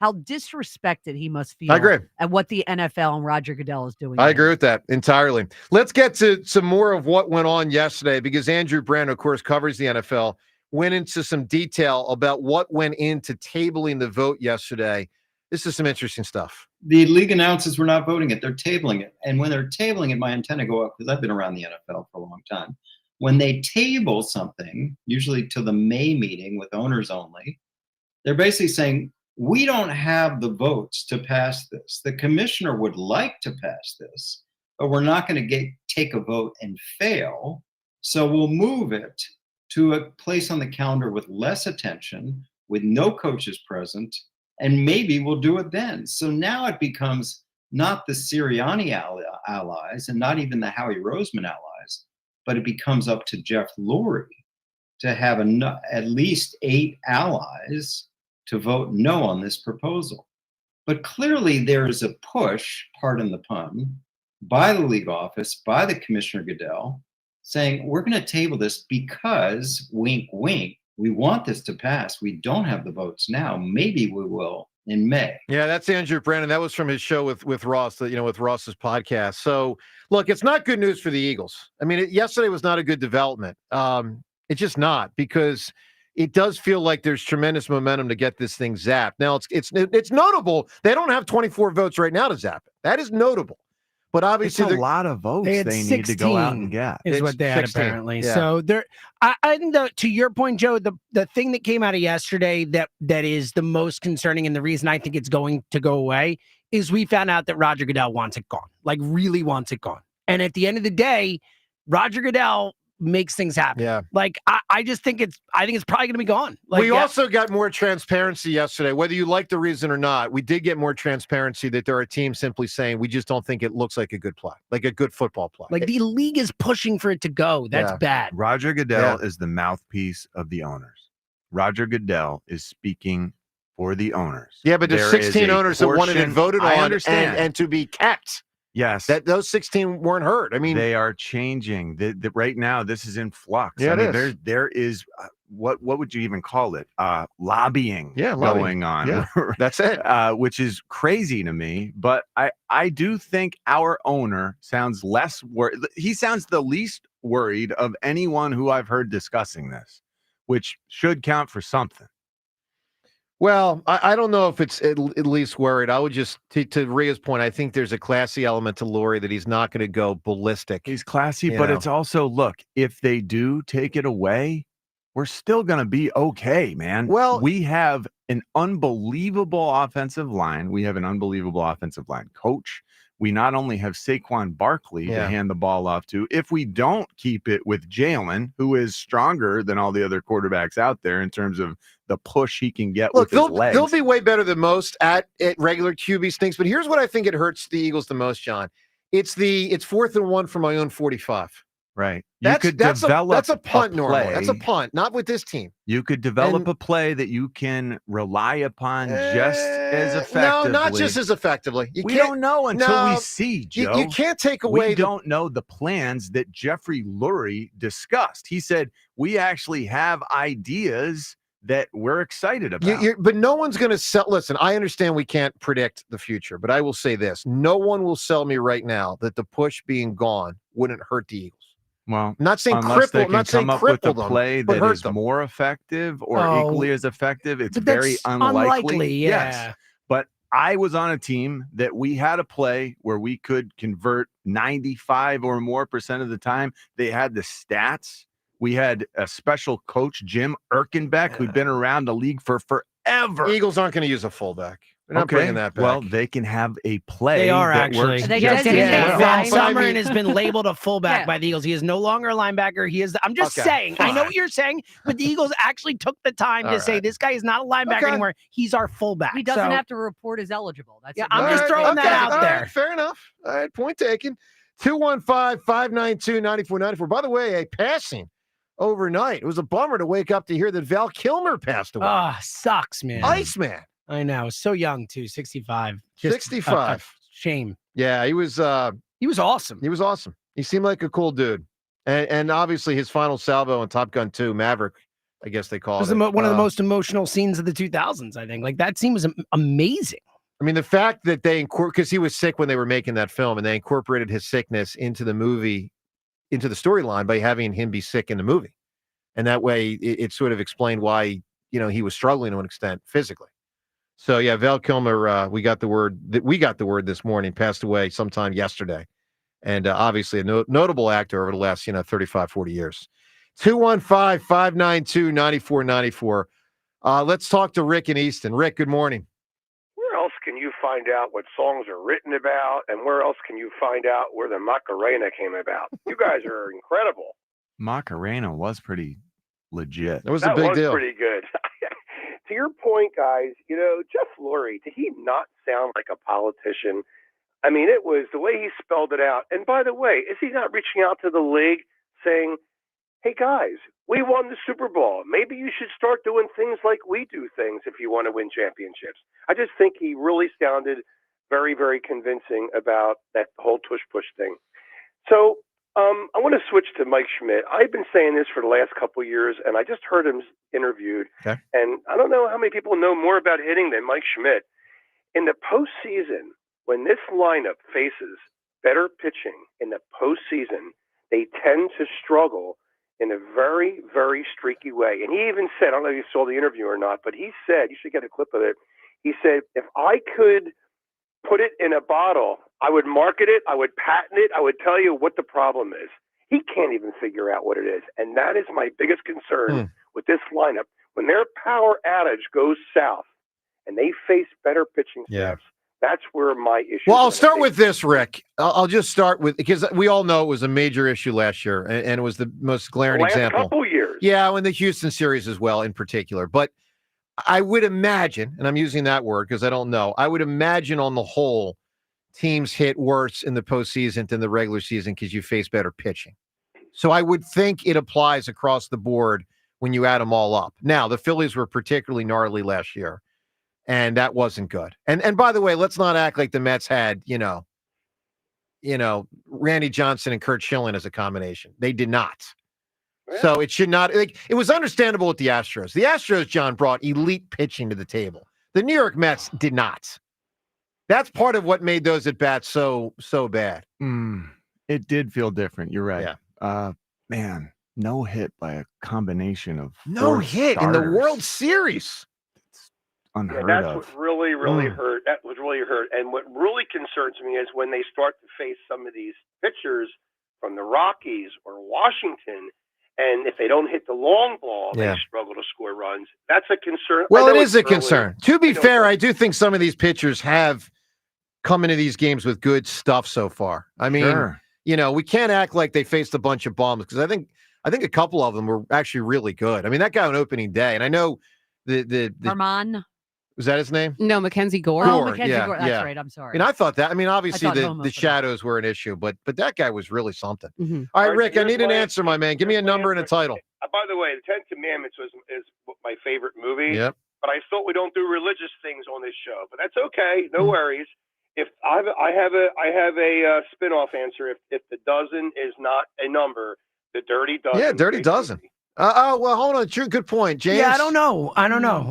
how disrespected he must feel. I agree. At what the NFL and Roger Goodell is doing. I agree with that entirely. Let's get to some more of what went on yesterday because Andrew Brand, of course, covers the NFL, went into some detail about what went into tabling the vote yesterday. This is some interesting stuff. The league announces we're not voting it. They're tabling it. And when they're tabling it, my antenna go up because I've been around the NFL for a long time. When they table something, usually to the May meeting with owners only, they're basically saying, we don't have the votes to pass this. The commissioner would like to pass this, but we're not going to take a vote and fail. So we'll move it to a place on the calendar with less attention, with no coaches present, and maybe we'll do it then. So now it becomes not the Sirianni allies and not even the Howie Roseman allies, but it becomes up to Jeff Lurie to have at least 8 allies to vote no on this proposal. But clearly there is a push, pardon the pun, by the league office, by the Commissioner Goodell, saying we're going to table this because, wink, wink, we want this to pass. We don't have the votes now. Maybe we will in May. Yeah, that's Andrew Brandon. That was from his show with Ross, with Ross's podcast. So, look, it's not good news for the Eagles. I mean, yesterday was not a good development. It's just not because it does feel like there's tremendous momentum to get this thing zapped. Now, it's notable. They don't have 24 votes right now to zap it. That is notable. But obviously, it's a lot of votes They had need to go out 16 and get. is It's what they had 16, apparently. yeah. So I think to your point, Joe, the thing that came out of yesterday that is the most concerning, and the reason I think it's going to go away, is we found out that Roger Goodell wants it gone, like really wants it gone. And at the end of the day, Roger Goodell makes things happen. Yeah. Like I just think it's probably going to be gone. Like, we also got more transparency yesterday, whether you like the reason or not. We did get more transparency that there are teams simply saying we just don't think it looks like a good play, like a good football play. Like the league is pushing for it to go. That's bad. Roger Goodell is the mouthpiece of the owners. Roger Goodell is speaking for the owners. Yeah, but there's There 16 is a owners that wanted it portion- voted I on understand. and to be kept. Yes. That those 16 weren't hurt. I mean, they are changing. Right now, this is in flux. Yeah, I mean, it is. there is what would you even call it? Lobbying lobbying. going on. Yeah, that's it. Which is crazy to me. But I do think our owner sounds less worried. He sounds the least worried of anyone who I've heard discussing this, which should count for something. Well, I don't know if it's at least worried. I would just, to Rhea's point, I think there's a classy element to Lurie that he's not going to go ballistic. He's classy, You but know. it's also, look, if they do take it away, we're still going to be okay, man. Well, we have an unbelievable offensive line. We have an unbelievable offensive line coach. We not only have Saquon Barkley to hand the ball off to, if we don't keep it with Jalen, who is stronger than all the other quarterbacks out there in terms of the push he can get Look, with his legs. they'll be way better than most at regular QB stinks. But here's what I think it hurts the Eagles the most, John. It's 4th and 1 from my own 45. Right. That's a punt a normally. play. That's a punt, not with this team. You could develop a play that you can rely upon just as effectively. No, not just as effectively. We don't know until we see, Joe. You can't take away. We don't know the plans that Jeffrey Lurie discussed. He said, we actually have ideas that we're excited about. But no one's going to sell. Listen, I understand we can't predict the future, but I will say this. No one will sell me right now that the push being gone wouldn't hurt the Eagles. Well, I'm not saying unless they cripple. I'm can not saying come up with a cripple them, play but that hurt is them. more effective or Oh, equally as effective, it's but very that's unlikely. unlikely, yeah. Yes. But I was on a team that we had a play where we could convert 95 or more % of the time. They had the stats. We had a special coach, Jim Erkenbeck, who'd been around the league for forever. Eagles aren't going to use a fullback. They're not bringing that back. Well, they can have a play. They are that actually. works They just did as it. well. Van But I Sumeren mean- has been labeled a fullback Yeah. by the Eagles. He is no longer a linebacker. He is. I'm just Okay, saying. I know fine. what you're saying, but the Eagles actually took the time All to say right. this guy is not a linebacker Okay. anymore. He's our fullback. He doesn't So, have to report as eligible. That's Yeah, it. I'm All just right, throwing that okay, out all there. right, fair enough. All right, point taken. 215-592-9494. By the way, a passing overnight. It was a bummer to wake up to hear that Val Kilmer passed away. Ah, sucks, man. Iceman. I know. So young too. 65. Just 65. a shame. Yeah, he was awesome. He was awesome. He seemed like a cool dude. And obviously his final salvo in Top Gun 2, Maverick, I guess they It call was it. one of the most emotional scenes of the 2000s, I think. Like that scene was amazing. I mean, the fact that they because he was sick when they were making that film, and they incorporated his sickness into the movie, into the storyline by having him be sick in the movie, and that way it sort of explained why he was struggling to an extent physically. So yeah, Val Kilmer, we got the word this morning, passed away sometime yesterday, and obviously a notable actor over the last 35, 40 years. 215-592-9494. Let's talk to Rick in Easton. Rick, good morning. Where else can you find out what songs are written about, and where else can you find out where the Macarena came about? You guys are incredible. Macarena was pretty legit. That was a big deal. Pretty good. To your point, guys, Jeff Lurie, did he not sound like a politician? I mean, it was the way he spelled it out. And by the way, is he not reaching out to the league saying, hey, guys, we won the Super Bowl. Maybe you should start doing things like we do things if you want to win championships. I just think he really sounded very, very convincing about that whole Tush Push thing. So I want to switch to Mike Schmidt. I've been saying this for the last couple of years, and I just heard him interviewed. Okay. And I don't know how many people know more about hitting than Mike Schmidt. In the postseason, when this lineup faces better pitching in the postseason, they tend to struggle in a very, very streaky way. And he even said, I don't know if you saw the interview or not, but he said, you should get a clip of it. He said, if I could put it in a bottle I would market it. I would patent it. I would tell you what the problem is. He can't even figure out what it is. And that is my biggest concern with this lineup. When their power outage goes south and they face better pitching staffs, that's where my issue Well, I'll start with this, Rick. I'll just start with, because we all know it was a major issue last year, and it was the most glaring example. Couple years. Yeah, in the Houston series as well in particular. But I would imagine, and I'm using that word because I don't know, I would imagine on the whole, teams hit worse in the postseason than the regular season because you face better pitching. So I would think it applies across the board when you add them all up. Now, the Phillies were particularly gnarly last year, and that wasn't good. And by the way, let's not act like the Mets had, Randy Johnson and Curt Schilling as a combination. They did not. So it should not, it was understandable with the Astros. The Astros, John, brought elite pitching to the table. The New York Mets did not. That's part of what made those at bats so bad. It did feel different. You're right. Yeah. Man, no hit by a combination of no hit starters. In the World Series. It's unheard that's of. what really hurt. That was really hurt. And what really concerns me is when they start to face some of these pitchers from the Rockies or Washington, and if they don't hit the long ball, they struggle to score runs. That's a concern. Well, it is a concern. To be fair, I do think some of these pitchers have come into these games with good stuff so far. I mean, we can't act like they faced a bunch of bombs, because I think a couple of them were actually really good. I mean, that guy on opening day, and I know the Arman. Was that his name? No, Mackenzie Gore. Oh, Mackenzie Gore. That's right. I'm sorry. And I thought that. I mean, obviously the shadows were an issue, but that guy was really something. All right, Rick, I need an answer, my man. Give me a number and a title. By the way, the Ten Commandments is my favorite movie. Yep. But I thought we don't do religious things on this show. But that's okay. No worries. If I have a spin-off answer. If the dozen is not a number, the Dirty Dozen. Yeah, Dirty Dozen. Well, hold on. True, good point, James. Yeah, I don't know.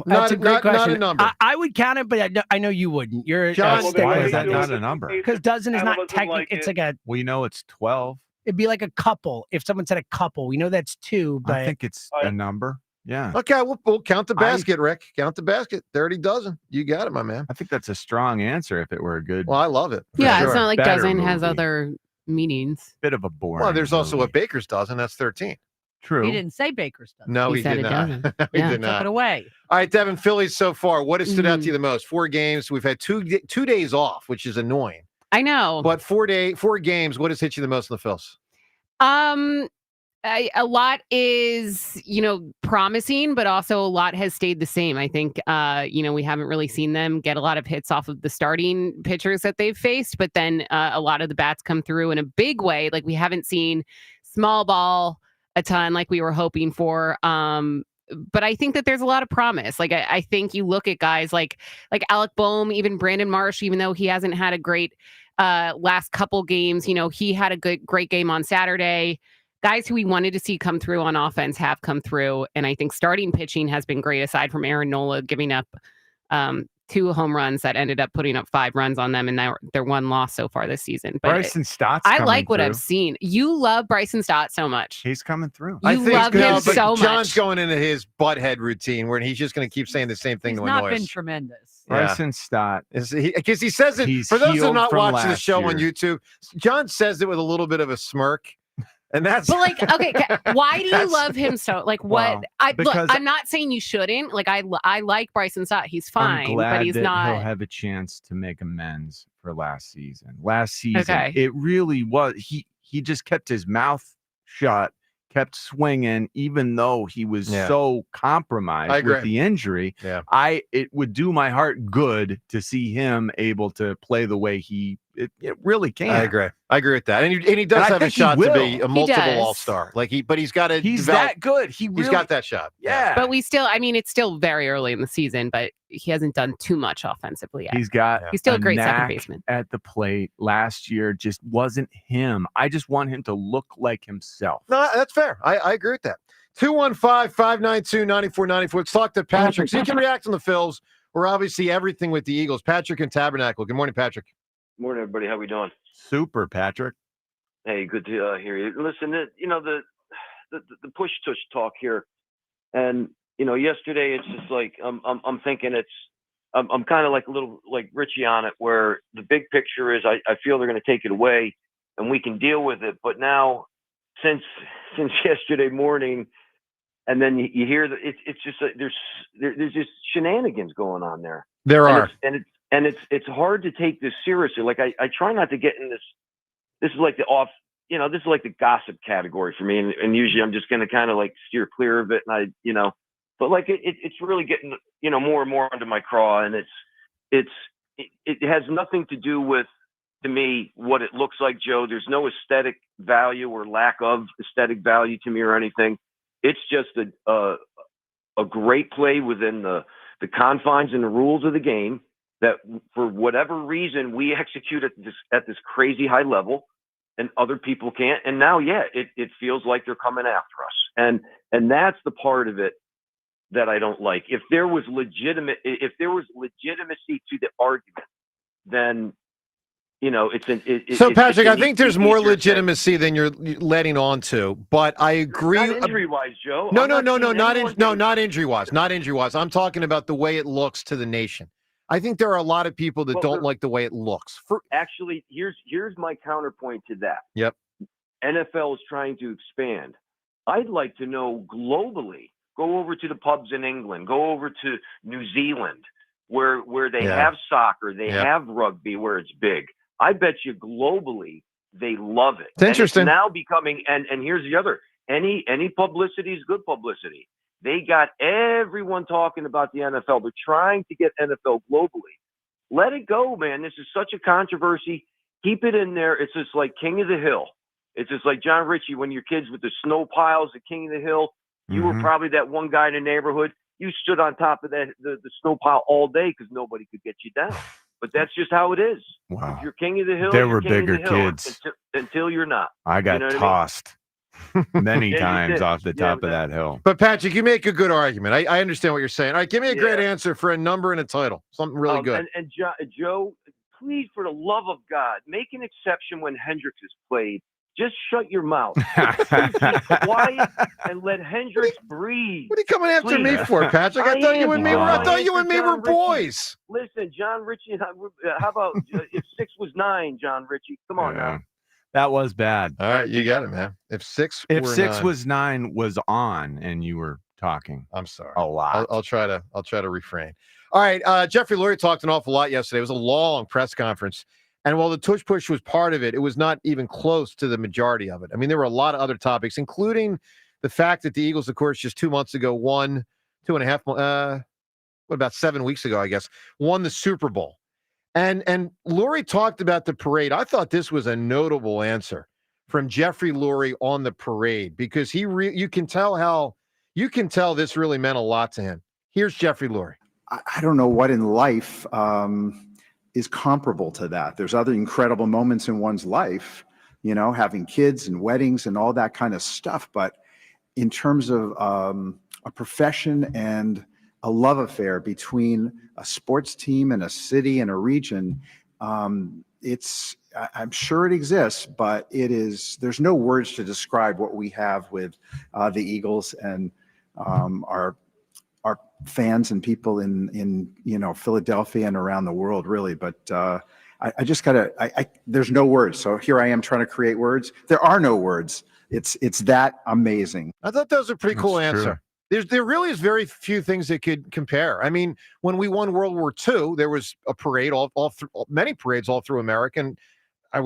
That's a great question. Not a number. I would count it, but I know you wouldn't. You're John, why is that not a number? Because dozen is not technically. It's like a. We know it's 12. It'd be like a couple. If someone said a couple, we know that's two. But I think it's a number. Yeah. Okay, we'll count the basket, Rick. Count the basket. 30 dozen. You got it, my man. I think that's a strong answer if it were a good. Well, I love it. Yeah, it's not like Better dozen movie. has other meanings. Bit of a boring. Well, there's also movie. a baker's dozen. That's 13. True. He didn't say Baker's dozen. No, he said did a not. dozen. He Yeah. did not. Took it away. All right, Devin, Phillies so far. What has stood out to you the most? 4 games. We've had two days off, which is annoying. I know. But 4 games. What has hit you the most in the Phils? A lot is, promising, but also a lot has stayed the same. I think, we haven't really seen them get a lot of hits off of the starting pitchers that they've faced, but then a lot of the bats come through in a big way. Like we haven't seen small ball a ton like we were hoping for. But I think that there's a lot of promise. Like I think you look at guys like Alec Boehm, even Brandon Marsh, even though he hasn't had a great last couple games, he had a great game on Saturday. Guys who we wanted to see come through on offense have come through. And I think starting pitching has been great, aside from Aaron Nola giving up 2 home runs that ended up putting up 5 runs on them. And their one loss so far this season. But Bryson Stott's I coming like what through. I've seen. You love Bryson Stott so much. He's coming through. You love him so much. John's going into his butthead routine where he's just going to keep saying the same thing He's to not annoy been us. Tremendous. Bryson Stott. Because he says it, He's for those who are healed not from watching the last show on year. YouTube, John says it with a little bit of a smirk. And that's But okay, why do you love him so? Like what? Well, because I'm not saying you shouldn't. Like I like Bryson Stott. He's fine, I'm glad but he's that not. he'll have a chance to make amends for last season. Last season, Okay. it really was. He just kept his mouth shut, kept swinging, even though he was so compromised with the injury. Yeah. It would do my heart good to see him able to play the way it really can. I agree with that. And he does have a shot to be a multiple does. all-star. But he's got to He's develop. that good. He's got that shot. Yeah. But it's still very early in the season, but he hasn't done too much offensively yet. He's got He's still a great second knack baseman. at the plate. Last year just wasn't him. I just want him to look like himself. No, that's fair. I agree with that. 215-592-9494. Let's talk to Patrick. So you can react on the Phils. We're obviously everything with the Eagles. Patrick and Tabernacle. Good morning, Patrick. Morning, everybody. How we doing? Super, Patrick. Hey, good to hear you. Listen, the push talk here, and yesterday it's just like I'm thinking it's I'm kind of like a little like Richie on it, where the big picture is I feel they're going to take it away and we can deal with it. But now, since yesterday morning, and then you hear that it's just there's just shenanigans going on there. There are, it's hard to take this seriously. Like I try not to get in this. This is like this is like the gossip category for me, and usually I'm just going to kind of like steer clear of it, and but like it's really getting more and more under my craw, and it has nothing to do with, to me, what it looks like, Joe. There's no aesthetic value or lack of aesthetic value to me or anything. It's just a great play within the confines and the rules of the game that, for whatever reason, we execute at this crazy high level, and other people can't. And now, it feels like they're coming after us, and that's the part of it that I don't like. If there was legitimacy to the argument, then so Patrick, I think there's more legitimacy than you're letting on to, but I agree. Not injury-wise, Joe. No, not injury-wise. Not injury-wise. I'm talking about the way it looks to the nation. I think there are a lot of people that don't like the way it looks. Actually, here's my counterpoint to that. Yep. NFL is trying to expand. I'd like to know globally. Go over to the pubs in England. Go over to New Zealand, where they have soccer, they have rugby, where it's big. I bet you globally they love it. It's interesting. And it's now becoming, and here's the other, any publicity is good publicity. They got everyone talking about the NFL. They're trying to get NFL globally. Let it go, man. This is such a controversy. Keep it in there. It's just like King of the Hill. It's just like John Ritchie when your kids with the snow piles at King of the Hill. You were probably that one guy in the neighborhood. You stood on top of the snow pile all day because nobody could get you down. But that's just how it is. Wow. If you're king of the hill, There you're were king of the bigger hill kids. until you're not. I got tossed many Yeah, you times did. off the top of that hill. But Patrick, you make a good argument. I understand what you're saying. All right, give me a great answer for a number and a title. Something really good. And Joe, please, for the love of God, make an exception when Hendricks is played. Just shut your mouth. Just be quiet and let Hendricks breathe. What are you coming after me for, Patrick? I thought you and me were boys. Listen, John Ritchie, how about if 6 was 9, John Ritchie? Come on now. That was bad. All right, you got it, man. If 6 was 9 was on and you were talking, I'm sorry. A lot. I'll try to refrain. All right, Jeffrey Lurie talked an awful lot yesterday. It was a long press conference. And while the Tush Push was part of it, it was not even close to the majority of it. I mean, there were a lot of other topics, including the fact that the Eagles, of course, just 2 months ago won 7 weeks ago, I guess, won the Super Bowl. And Lurie talked about the parade. I thought this was a notable answer from Jeffrey Lurie on the parade because you can tell this really meant a lot to him. Here's Jeffrey Lurie. I don't know what in life is comparable to that. There's other incredible moments in one's life, having kids and weddings and all that kind of stuff. But in terms of a profession and a love affair between a sports team and a city and a region, I'm sure it exists, but there's no words to describe what we have with the Eagles and our fans and people in Philadelphia and around the world, really. But I just there's no words. So here I am trying to create words. There are no words. It's that amazing. I thought that was a pretty cool That's answer. There really is very few things that could compare. I mean, when we won World War II, there was a parade many parades all through America, and I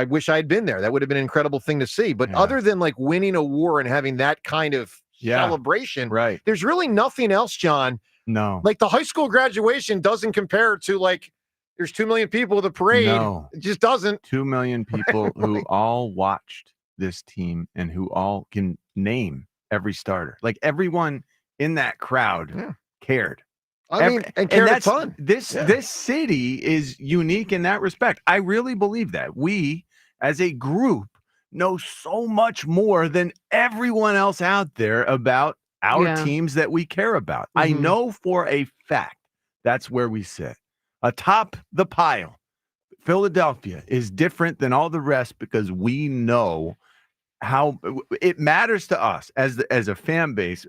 wish I had been there. That would have been an incredible thing to see. But other than like winning a war and having that kind of celebration, right? There's really nothing else, John. No, like the high school graduation doesn't compare to like there's 2 million people at the parade. No, it just doesn't. 2 million people who all watched this team and who all can name every starter. Like everyone in that crowd cared. And cared a ton. This city is unique in that respect. I really believe that we, as a group, know so much more than everyone else out there about our teams that we care about. I know for a fact that's where we sit. Atop the pile, Philadelphia is different than all the rest because we know how it matters to us as a fan base,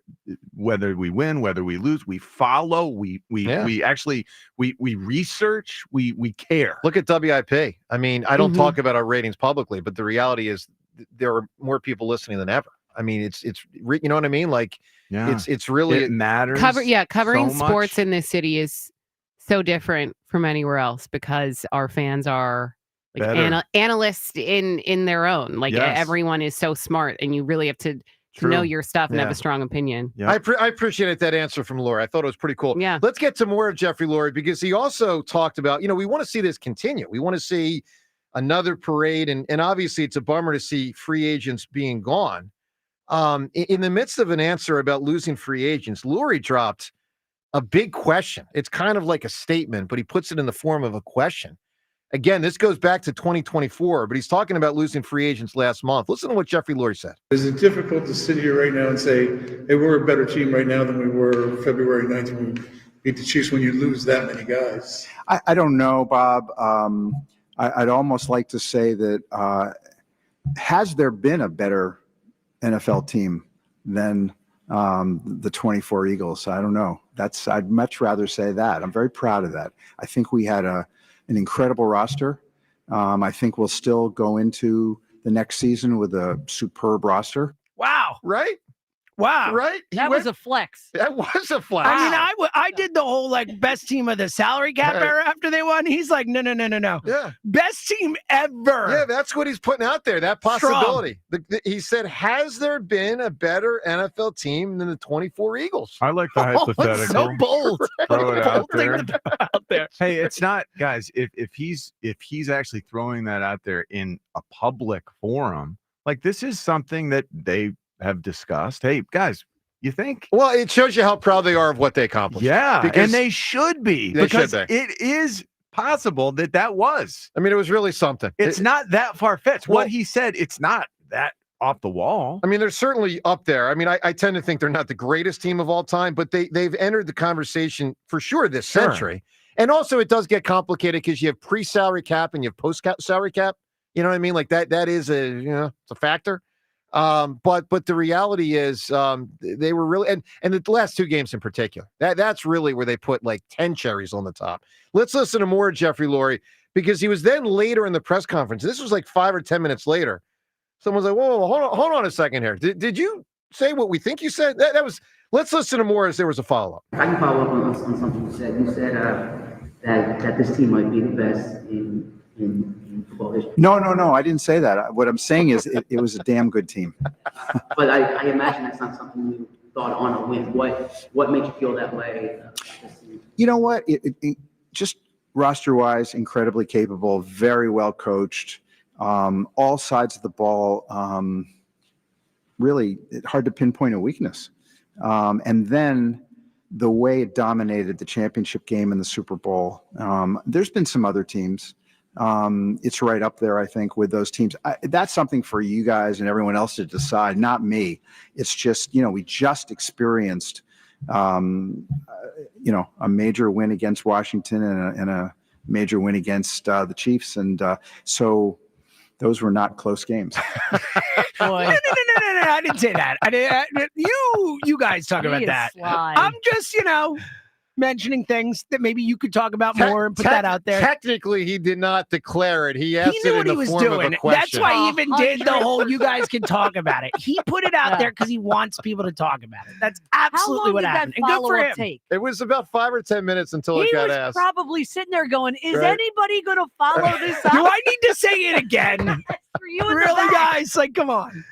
whether we win, whether we lose, we follow, we actually research, we care. Look at WIP. I mean, I don't talk about our ratings publicly, but the reality is there are more people listening than ever. I mean, it's you know what I mean? Like, it's really it matters. Covering so sports much. in this city is so different from anywhere else because our fans are like analysts in their own. Like everyone is so smart, and you really have to know your stuff and have a strong opinion. I appreciate that answer from Lori. I thought it was pretty cool. Yeah. Let's get to more of Jeffrey Lurie, because he also talked about, we want to see this continue. We want to see another parade, and obviously it's a bummer to see free agents being gone. In the midst of an answer about losing free agents, Lurie dropped a big question. It's kind of like a statement, but he puts it in the form of a question. Again, this goes back to 2024, but he's talking about losing free agents last month. Listen to what Jeffrey Lurie said. Is it difficult to sit here right now and say, hey, we're a better team right now than we were February 9th when we beat the Chiefs, when you lose that many guys? I don't know, Bob. I'd almost like to say that has there been a better NFL team than the 24 Eagles? I don't know. I'd much rather say that. I'm very proud of that. I think we had an incredible roster. I think we'll still go into the next season with a superb roster. Wow. Right? Wow. Right? That was a flex. That was a flex. I mean, I did the whole best team of the salary cap era after they won. He's like, no. Yeah. Best team ever. Yeah, that's what he's putting out there, that possibility. He said, has there been a better NFL team than the 24 Eagles? I like the hypothetical. So bold. Throw it out there. Out there. Hey, it's not, guys, if he's actually throwing that out there in a public forum, like, this is something that they have discussed. Hey, guys, you think? Well, it shows you how proud they are of what they accomplished. Yeah, and they should be. Because should be. It is possible that was. I mean, it was really something. It's not that far-fetched. What he said, it's not that off the wall. I mean, they're certainly up there. I mean, I tend to think they're not the greatest team of all time, but they've entered the conversation for sure this century. And also, it does get complicated because you have pre-salary cap and you have post-salary cap. You know what I mean? Like that is it's a factor. But the reality is they were really and the last two games in particular, that's really where they put like 10 cherries on the top. Let's listen to more of Jeffrey Lurie, because he was then later in the press conference. This was like 5 or 10 minutes later. Someone's like, whoa, hold on a second here. Did you say what we think you said? That was. Let's listen to more as there was a follow-up. I can follow up on something you said. You said that this team might be the best in football history. No. I didn't say that. What I'm saying is it was a damn good team. But I imagine that's not something you thought on a win. What made you feel that way? You know what? It just roster-wise, incredibly capable, very well coached, all sides of the ball. Really, hard to pinpoint a weakness. And then the way it dominated the championship game and the Super Bowl. There's been some other teams. It's right up there, I think, with those teams. That's something for you guys and everyone else to decide, not me. It's just, we just experienced, a major win against Washington and a major win against the Chiefs. And so those were not close games. No, I didn't say that. You guys talk about that. I'm just, mentioning things that maybe you could talk about more and put that out there. Technically, he did not declare it. He asked knew it what in he the was form doing. of a question. That's why he even did the whole, you guys can talk about it. He put it out there because he wants people to talk about it. That's absolutely what happened. And good for him. Take? It was about 5 or 10 minutes until it got asked. He was probably sitting there going, is anybody going to follow this up? Do I need to say it again? For you really, guys? Like, come on.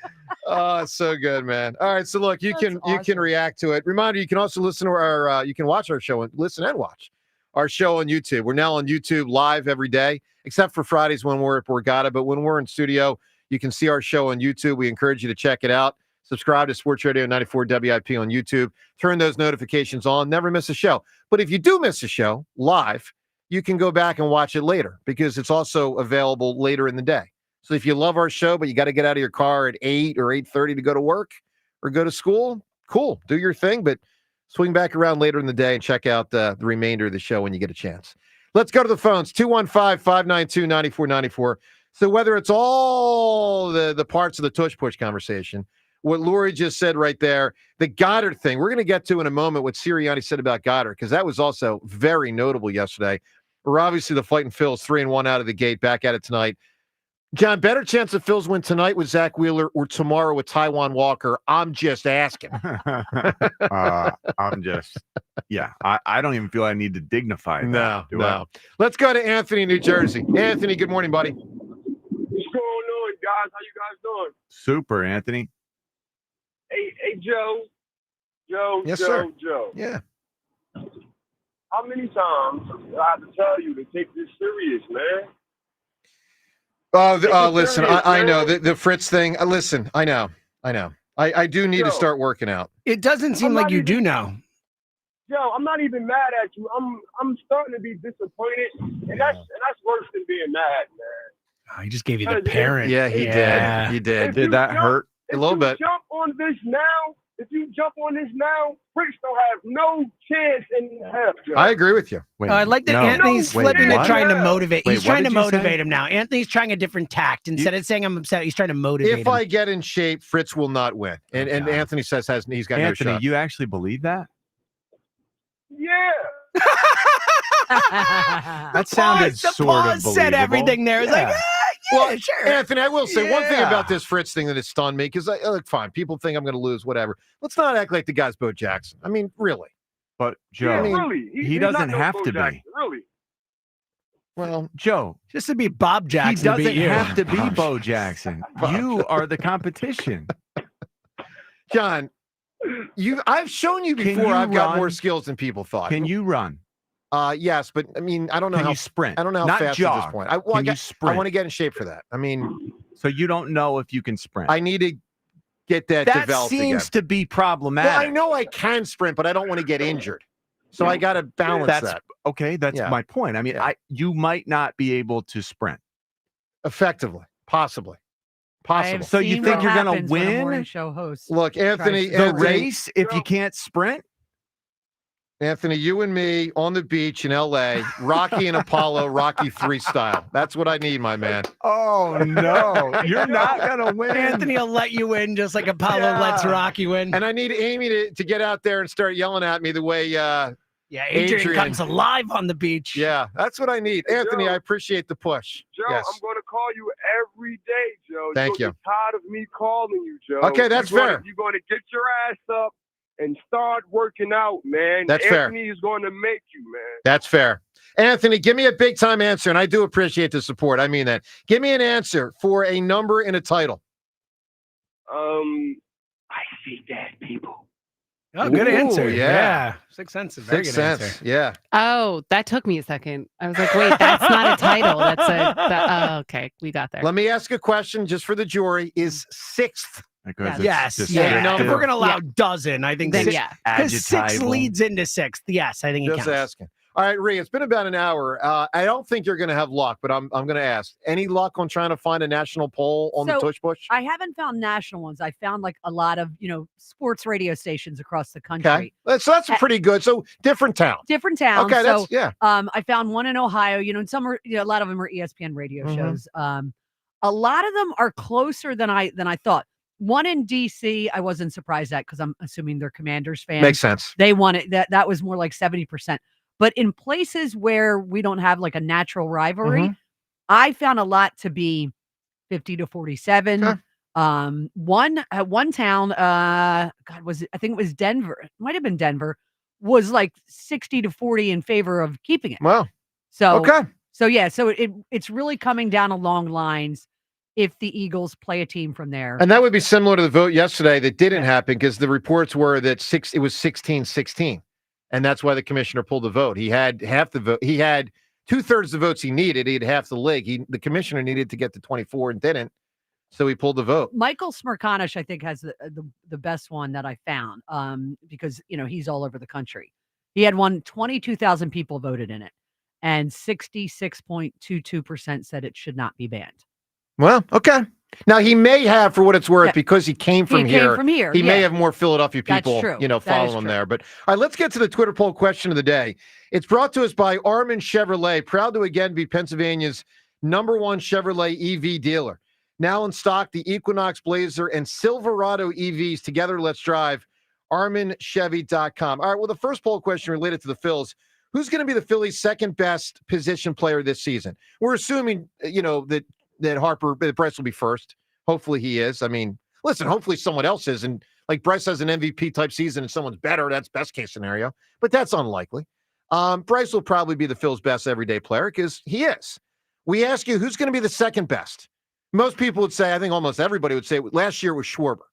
Oh, it's so good, man. All right, so look, you can react to it. Reminder, you can also listen to our you can watch our show and listen and watch our show on YouTube. We're now on YouTube live every day, except for Fridays when we're at Borgata. But when we're in studio, you can see our show on YouTube. We encourage you to check it out. Subscribe to Sports Radio 94 WIP on YouTube. Turn those notifications on. Never miss a show. But if you do miss a show live, you can go back and watch it later because it's also available later in the day. So if you love our show, but you got to get out of your car at 8 or 8:30 to go to work or go to school, cool. Do your thing, but swing back around later in the day and check out the remainder of the show when you get a chance. Let's go to the phones. 215-592-9494. So whether it's all the parts of the Tush Push conversation, what Lori just said right there, the Goddard thing, we're going to get to in a moment what Sirianni said about Goddard, because that was also very notable yesterday. We're obviously the Fighting Phils 3-1 out of the gate, back at it tonight. John, better chance the Phils win tonight with Zach Wheeler or tomorrow with Taijuan Walker? I'm just asking. I don't even feel I need to dignify that. No. Let's go to Anthony, New Jersey. Anthony, good morning, buddy. What's going on, guys? How you guys doing? Super, Anthony. Hey, Joe. Joe. Yes, Joe. sir. Joe. Yeah. How many times do I have to tell you to take this serious, man? Listen, I know the Fritz thing. Listen, I know. I do need to start working out. It doesn't seem like you do know. Joe, I'm not even mad at you. I'm starting to be disappointed, and that's worse than being mad, man. Oh, he just gave you the parent. Yeah, he did. He did. Did that hurt? A little bit. If you jump on this now, Fritz don't have no chance in hell. Joe. I agree with you. I like that Anthony's flipping and trying to motivate. He's trying to what did you motivate say? him now. Anthony's trying a different tact. Instead of saying I'm upset, he's trying to motivate him. If I get in shape, Fritz will not win. And Anthony says he's got no shot. You actually believe that? Yeah. That sounded sort of believable. Said everything there. It's like, well, sure. Anthony, I will say one thing about this Fritz thing that has stunned me, because look, fine, people think I'm going to lose, whatever. Let's not act like the guy's Bo Jackson. I mean, really. But Joe, he doesn't have to be. Really. Well, Joe, just to be Bob Jackson. He doesn't have to be Bo Jackson. You are the competition. John, I've shown you before I've got more skills than people thought. Can you run? Yes, but I mean, I don't know Can how you sprint. I don't know how Not fast jog. at this point. Can you sprint? I want to get in shape for that. I mean, so you don't know if you can sprint. I need to get that developed seems again. to be problematic. Well, I know I can sprint, but I don't want to get injured. So I got to balance that. Okay, that's my point. I mean, you might not be able to sprint effectively, possibly. So you think you're going to win? Morning show host. Look, Anthony, the race if you can't sprint? Anthony, you and me on the beach in L.A., Rocky and Apollo, Rocky 3 style. That's what I need, my man. Oh, no. You're not going to win. Anthony will let you win just like Apollo lets Rocky win. And I need Amy to get out there and start yelling at me the way Adrian comes alive on the beach. Yeah, that's what I need. Anthony, Joe, I appreciate the push. Joe, yes. I'm going to call you every day, Joe. Thank You're you. tired of me calling you, Joe. Okay, that's fair. You're going to get your ass up and start working out, man. That's fair. Anthony is going to make you, man. That's fair. Anthony, give me a big time answer, and I do appreciate the support. I mean that. Give me an answer for a number and a title. I see dead people. Oh, good answer. Yeah. 6 cents. Very Sixth good Sense. answer. Yeah. Oh, that took me a second. I was like, wait, that's not a title. Okay, we got there. Let me ask a question just for the jury. Is sixth? Yes. If we're going to allow dozen, I think Then six, yeah. because six Adjectival. leads into sixth. Yes, I think it Just counts. asking. All right, Rhea, it's been about an hour. I don't think you're going to have luck, but I'm going to ask. Any luck on trying to find a national poll on the Tush Push? I haven't found national ones. I found like a lot of, sports radio stations across the country. Okay. So that's pretty good. So different towns. Different towns. Okay, so, yeah. I found one in Ohio, and some are, a lot of them are ESPN radio shows. A lot of them are closer than I thought. One in DC, I wasn't surprised at because I'm assuming they're Commanders fans. Makes sense. They won it. That was more like 70%. But in places where we don't have like a natural rivalry, I found a lot to be 50-47. Okay. One town, I think it was Denver. It might have been Denver. Was like 60-40 in favor of keeping it. Wow. So okay. So yeah, so it's really coming down along lines if the Eagles play a team from there. And that would be similar to the vote yesterday that didn't happen because the reports were that it was 16-16. And that's why the commissioner pulled the vote. He had half the vote. He had 2/3 the votes he needed. He had half the league. The commissioner needed to get to 24 and didn't. So he pulled the vote. Michael Smirkanish, I think, has the best one that I found because, he's all over the country. He had 22,000 people voted in it, and 66.22% said it should not be banned. Well, okay. Now, he may have, for what it's worth, because he came from here. He may have more Philadelphia people, following him there. But all right, let's get to the Twitter poll question of the day. It's brought to us by Armin Chevrolet, proud to again be Pennsylvania's #1 Chevrolet EV dealer. Now in stock, the Equinox, Blazer, and Silverado EVs. Together, let's drive. ArminChevy.com. All right, well, the first poll question related to the Phils. Who's going to be the Phillies' second best position player this season? We're assuming, that Bryce will be first. Hopefully he is. I mean, listen, hopefully someone else is. And like Bryce has an MVP type season and someone's better. That's best case scenario, but that's unlikely. Bryce will probably be the Phil's best everyday player because he is. We ask you, who's going to be the second best? Most people would say, I think almost everybody would say last year was Schwarber.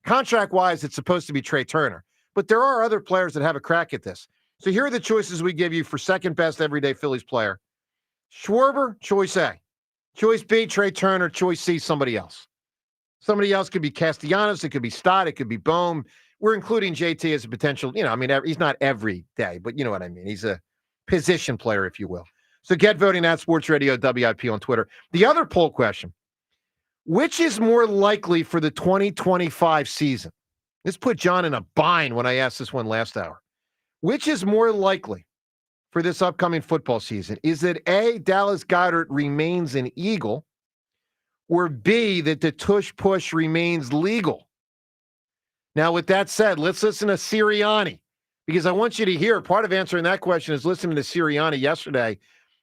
Contract-wise, it's supposed to be Trey Turner. But there are other players that have a crack at this. So here are the choices we give you for second best everyday Phillies player. Schwarber, choice A. Choice B, Trey Turner. Choice C, somebody else. Somebody else could be Castellanos. It could be Stott. It could be Bohm. We're including JT as a potential, he's not every day, but you know what I mean. He's a position player, if you will. So get voting at Sports Radio WIP on Twitter. The other poll question, which is more likely for the 2025 season? This put John in a bind when I asked this one last hour. Which is more likely for this upcoming football season? Is it A, Dallas Goedert remains an Eagle, or B, that the Tush Push remains legal? Now, with that said, let's listen to Sirianni, because I want you to hear, part of answering that question is listening to Sirianni yesterday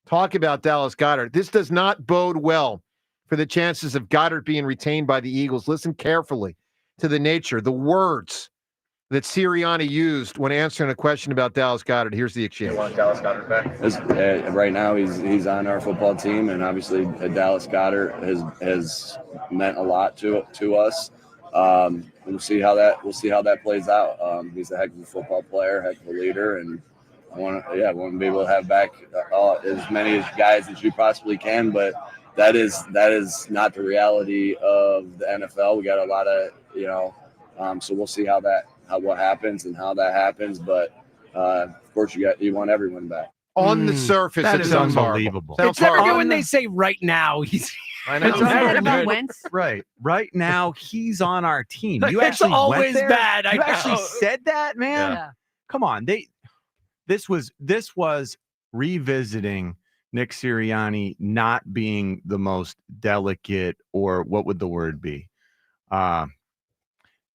talk about Dallas Goedert. This does not bode well for the chances of Goddard being retained by the Eagles. Listen carefully to the nature, the words that Sirianni used when answering a question about Dallas Goedert. Here's the exchange. You want Dallas Goedert back? Right now, he's on our football team, and obviously Dallas Goedert has meant a lot to us. We'll see how that plays out. He's a heck of a football player, heck of a leader, and I want to be able to have back as many guys as you possibly can. But that is not the reality of the NFL. We got a lot of so we'll see what happens and how that happens. But of course, you want everyone back. On the surface, that it is sounds unbelievable. Horrible. It's never good when they say right now. I know. It's never good. Right. Right now, he's on our team. You It's actually always went there? bad. You I actually know. said that, man? Yeah. Come on. This was revisiting Nick Sirianni not being the most delicate, or what would the word be?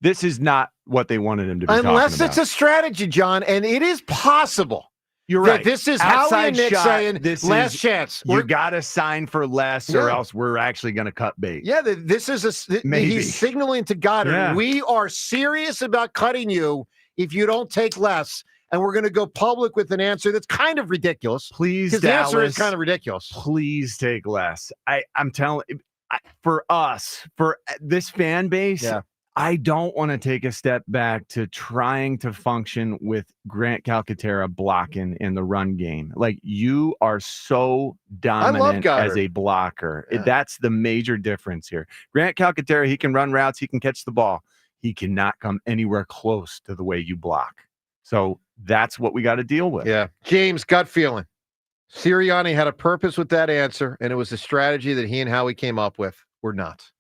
This is not what they wanted him to be talking about. Unless it's a strategy, John, and it is possible. You're that right. this is Outside Howie and Nick shot, saying, this last is- chance. You got to sign for less, or else we're actually going to cut bait. Yeah, this is Maybe. he's signaling to Goddard, Yeah. we are serious about cutting you if you don't take less, and we're going to go public with an answer that's kind of ridiculous. Please, because the answer is Dallas, kind of ridiculous. Please take less. I'm telling for this fan base, I don't want to take a step back to trying to function with Grant Calcaterra blocking in the run game. Like, you are so dominant as a blocker. Yeah. That's the major difference here. Grant Calcaterra, he can run routes, he can catch the ball. He cannot come anywhere close to the way you block. So that's what we got to deal with. Yeah. James, gut feeling. Sirianni had a purpose with that answer, and it was a strategy that he and Howie came up with. We're not.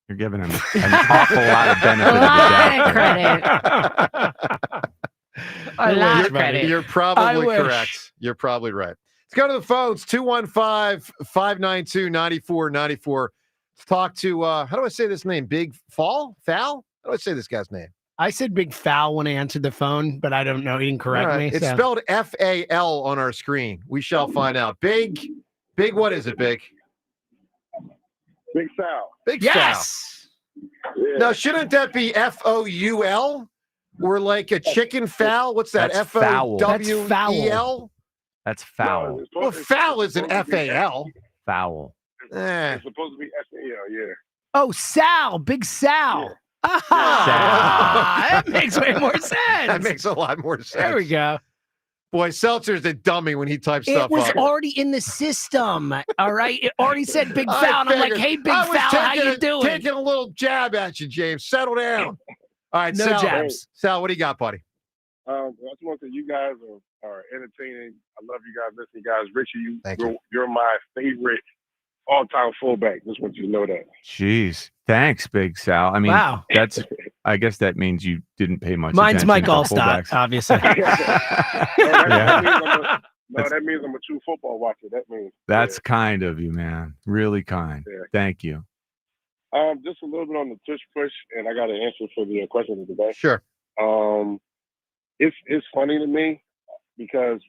You're giving him an awful lot of benefit of the doubt. You're probably correct. You're probably right. Let's go to the phones. 215-592-9494. Let's talk to, how do I say this name? Big Foul? How do I say this guy's name? I said Big Foul when I answered the phone, but I don't know. He didn't correct All me. right. It's so. spelled F-A-L on our screen. We shall find out. Big, what is it, Big? Big Sal. Big Yes. Yeah. Now, shouldn't that be F-O-U-L? Or like a chicken foul? What's that? That's foul. F-O-W-E-L? That's foul. Well, foul isn't F-A-L. Foul. It's supposed to be S-A-L, yeah. Oh, Sal. Big Sal. That makes way more sense. That makes a lot more sense. There we go. Boy, Seltzer's a dummy when he types stuff It was up. already in the system. All right. It already said Big I Foul. And I'm like, figured. hey, Big I was Foul, how you doing? Taking a little jab at you, James. Settle down. All right, No Sal. jabs. Sal, what do you got, buddy? I just want to say you guys are entertaining. I love you guys. Listen, you guys. Richie, you're my favorite all-time fullback. Just want you to know that. Jeez. Thanks, Big Sal. I mean, Wow. I guess that means you didn't pay much Mine's attention Mike to Allstott, fullbacks. obviously. That No, that means I'm a true football watcher. That means. That's kind of you, man. Really kind. Yeah. Thank you. Just a little bit on the tush push, and I got an answer for the question of the day. Sure. It's funny to me because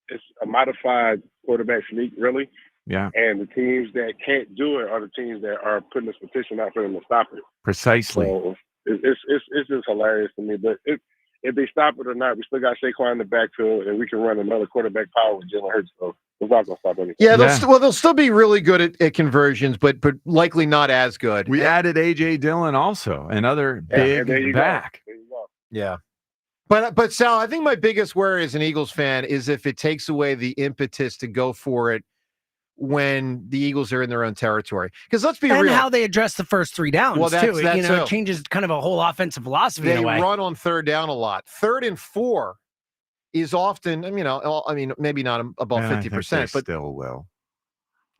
it's a modified quarterback sneak, really. Yeah. And the teams that can't do it are the teams that are putting this petition out for them to stop it. Precisely. So it's just hilarious to me. But if they stop it or not, we still got Saquon in the backfield, and we can run another quarterback power with Jalen Hurts. So it's not going to stop anything. Yeah, they'll still be really good at conversions, but likely not as good. We added A.J. Dillon also, another big back. There you go. Yeah. But Sal, I think my biggest worry as an Eagles fan is if it takes away the impetus to go for it when the Eagles are in their own territory. Because let's be real. And how they address the first three downs, too. It changes kind of a whole offensive philosophy in a way. They run on third down a lot. 3rd and 4 is often, maybe not above 50%, but still will.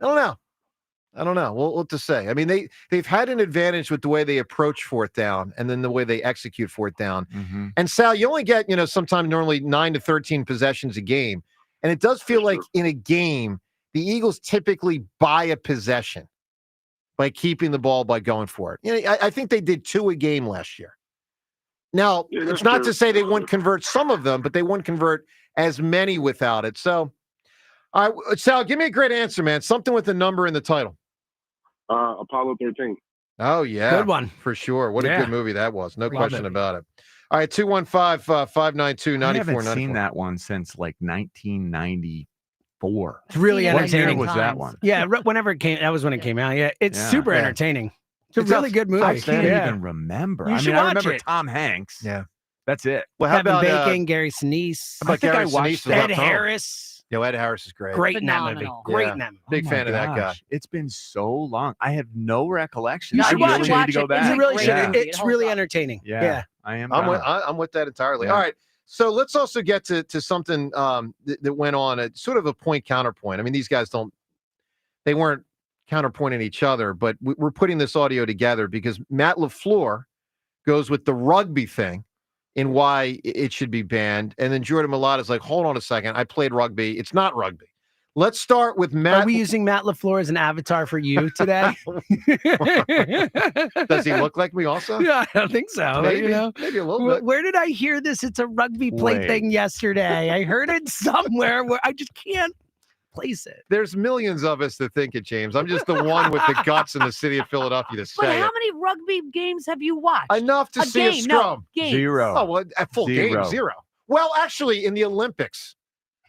I don't know. We'll have to say. I mean, they've had an advantage with the way they approach 4th down and then the way they execute 4th down. Mm-hmm. And Sal, you only get, sometimes normally 9 to 13 possessions a game. And it does feel like in a game, the Eagles typically buy a possession by keeping the ball, by going for it. I think they did 2 a game last year. Now, it's not to say they wouldn't convert some of them, but they wouldn't convert as many without it. So, all right, Sal, give me a great answer, man. Something with the number in the title. Apollo 13. Oh, yeah. Good one. For sure. What a good movie that was. No question about it. All right, 215-592-9494. I haven't seen that one since like 1994. It's really entertaining. What year was that one? Yeah, whenever it came, that was when it came out. Yeah, it's super entertaining. It's a really good movie. I can't even remember. You should I watch remember it. Tom Hanks. Yeah. That's it. Well, how Kevin about Bacon, Gary Sinise. How about Gary Sinise? Ed Harris. Ed Harris is great. Great in that movie. Great in that movie. Big fan of that guy. It's been so long. I have no recollection. You should I watch really it. need to go back. You really should. Yeah. It's really entertaining. Yeah. I am. I'm with that entirely. Yeah. All right. So let's also get to something that went on, sort of a point counterpoint. I mean, these guys they weren't counterpointing each other, but we're putting this audio together because Matt LaFleur goes with the rugby thing and why it should be banned. And then Jordan Mailata's like, hold on a second. I played rugby. It's not rugby. Let's start with Matt. Are we using Matt LaFleur as an avatar for you today? Does he look like me also? Yeah, I don't think so. Maybe, maybe a little bit. Where did I hear this? It's a rugby play thing yesterday. I heard it somewhere where I just can't place it. There's millions of us that think it, James. I'm just the one with the guts in the city of Philadelphia to But say how it. many rugby games have you watched? Enough to see a game, scrum. No, games. Zero. Oh, well, a full game, 0. Well, actually, in the Olympics,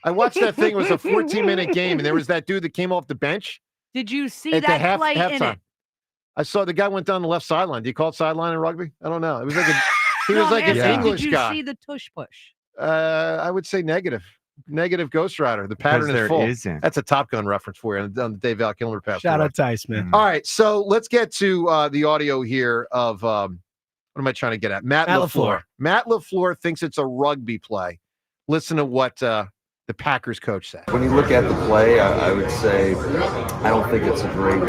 I watched that thing. It was a 14-minute game, and there was that dude that came off the bench. Did you see at that the play in halftime. it? I saw the guy went down the left sideline. Do you call it sideline in rugby? I don't know. It was like he was like an English Did you guy. see the tush push? I would say negative. Negative Ghost Rider. The pattern is there full. isn't. That's a Top Gun reference for you on the Dave Val Kilmer pass. Shout out to Iceman. All right, so let's get to the audio here of what am I trying to get at? Matt LaFleur. Matt LaFleur thinks it's a rugby play. Listen to what the Packers coach said. When you look at the play, I would say I don't think it's a great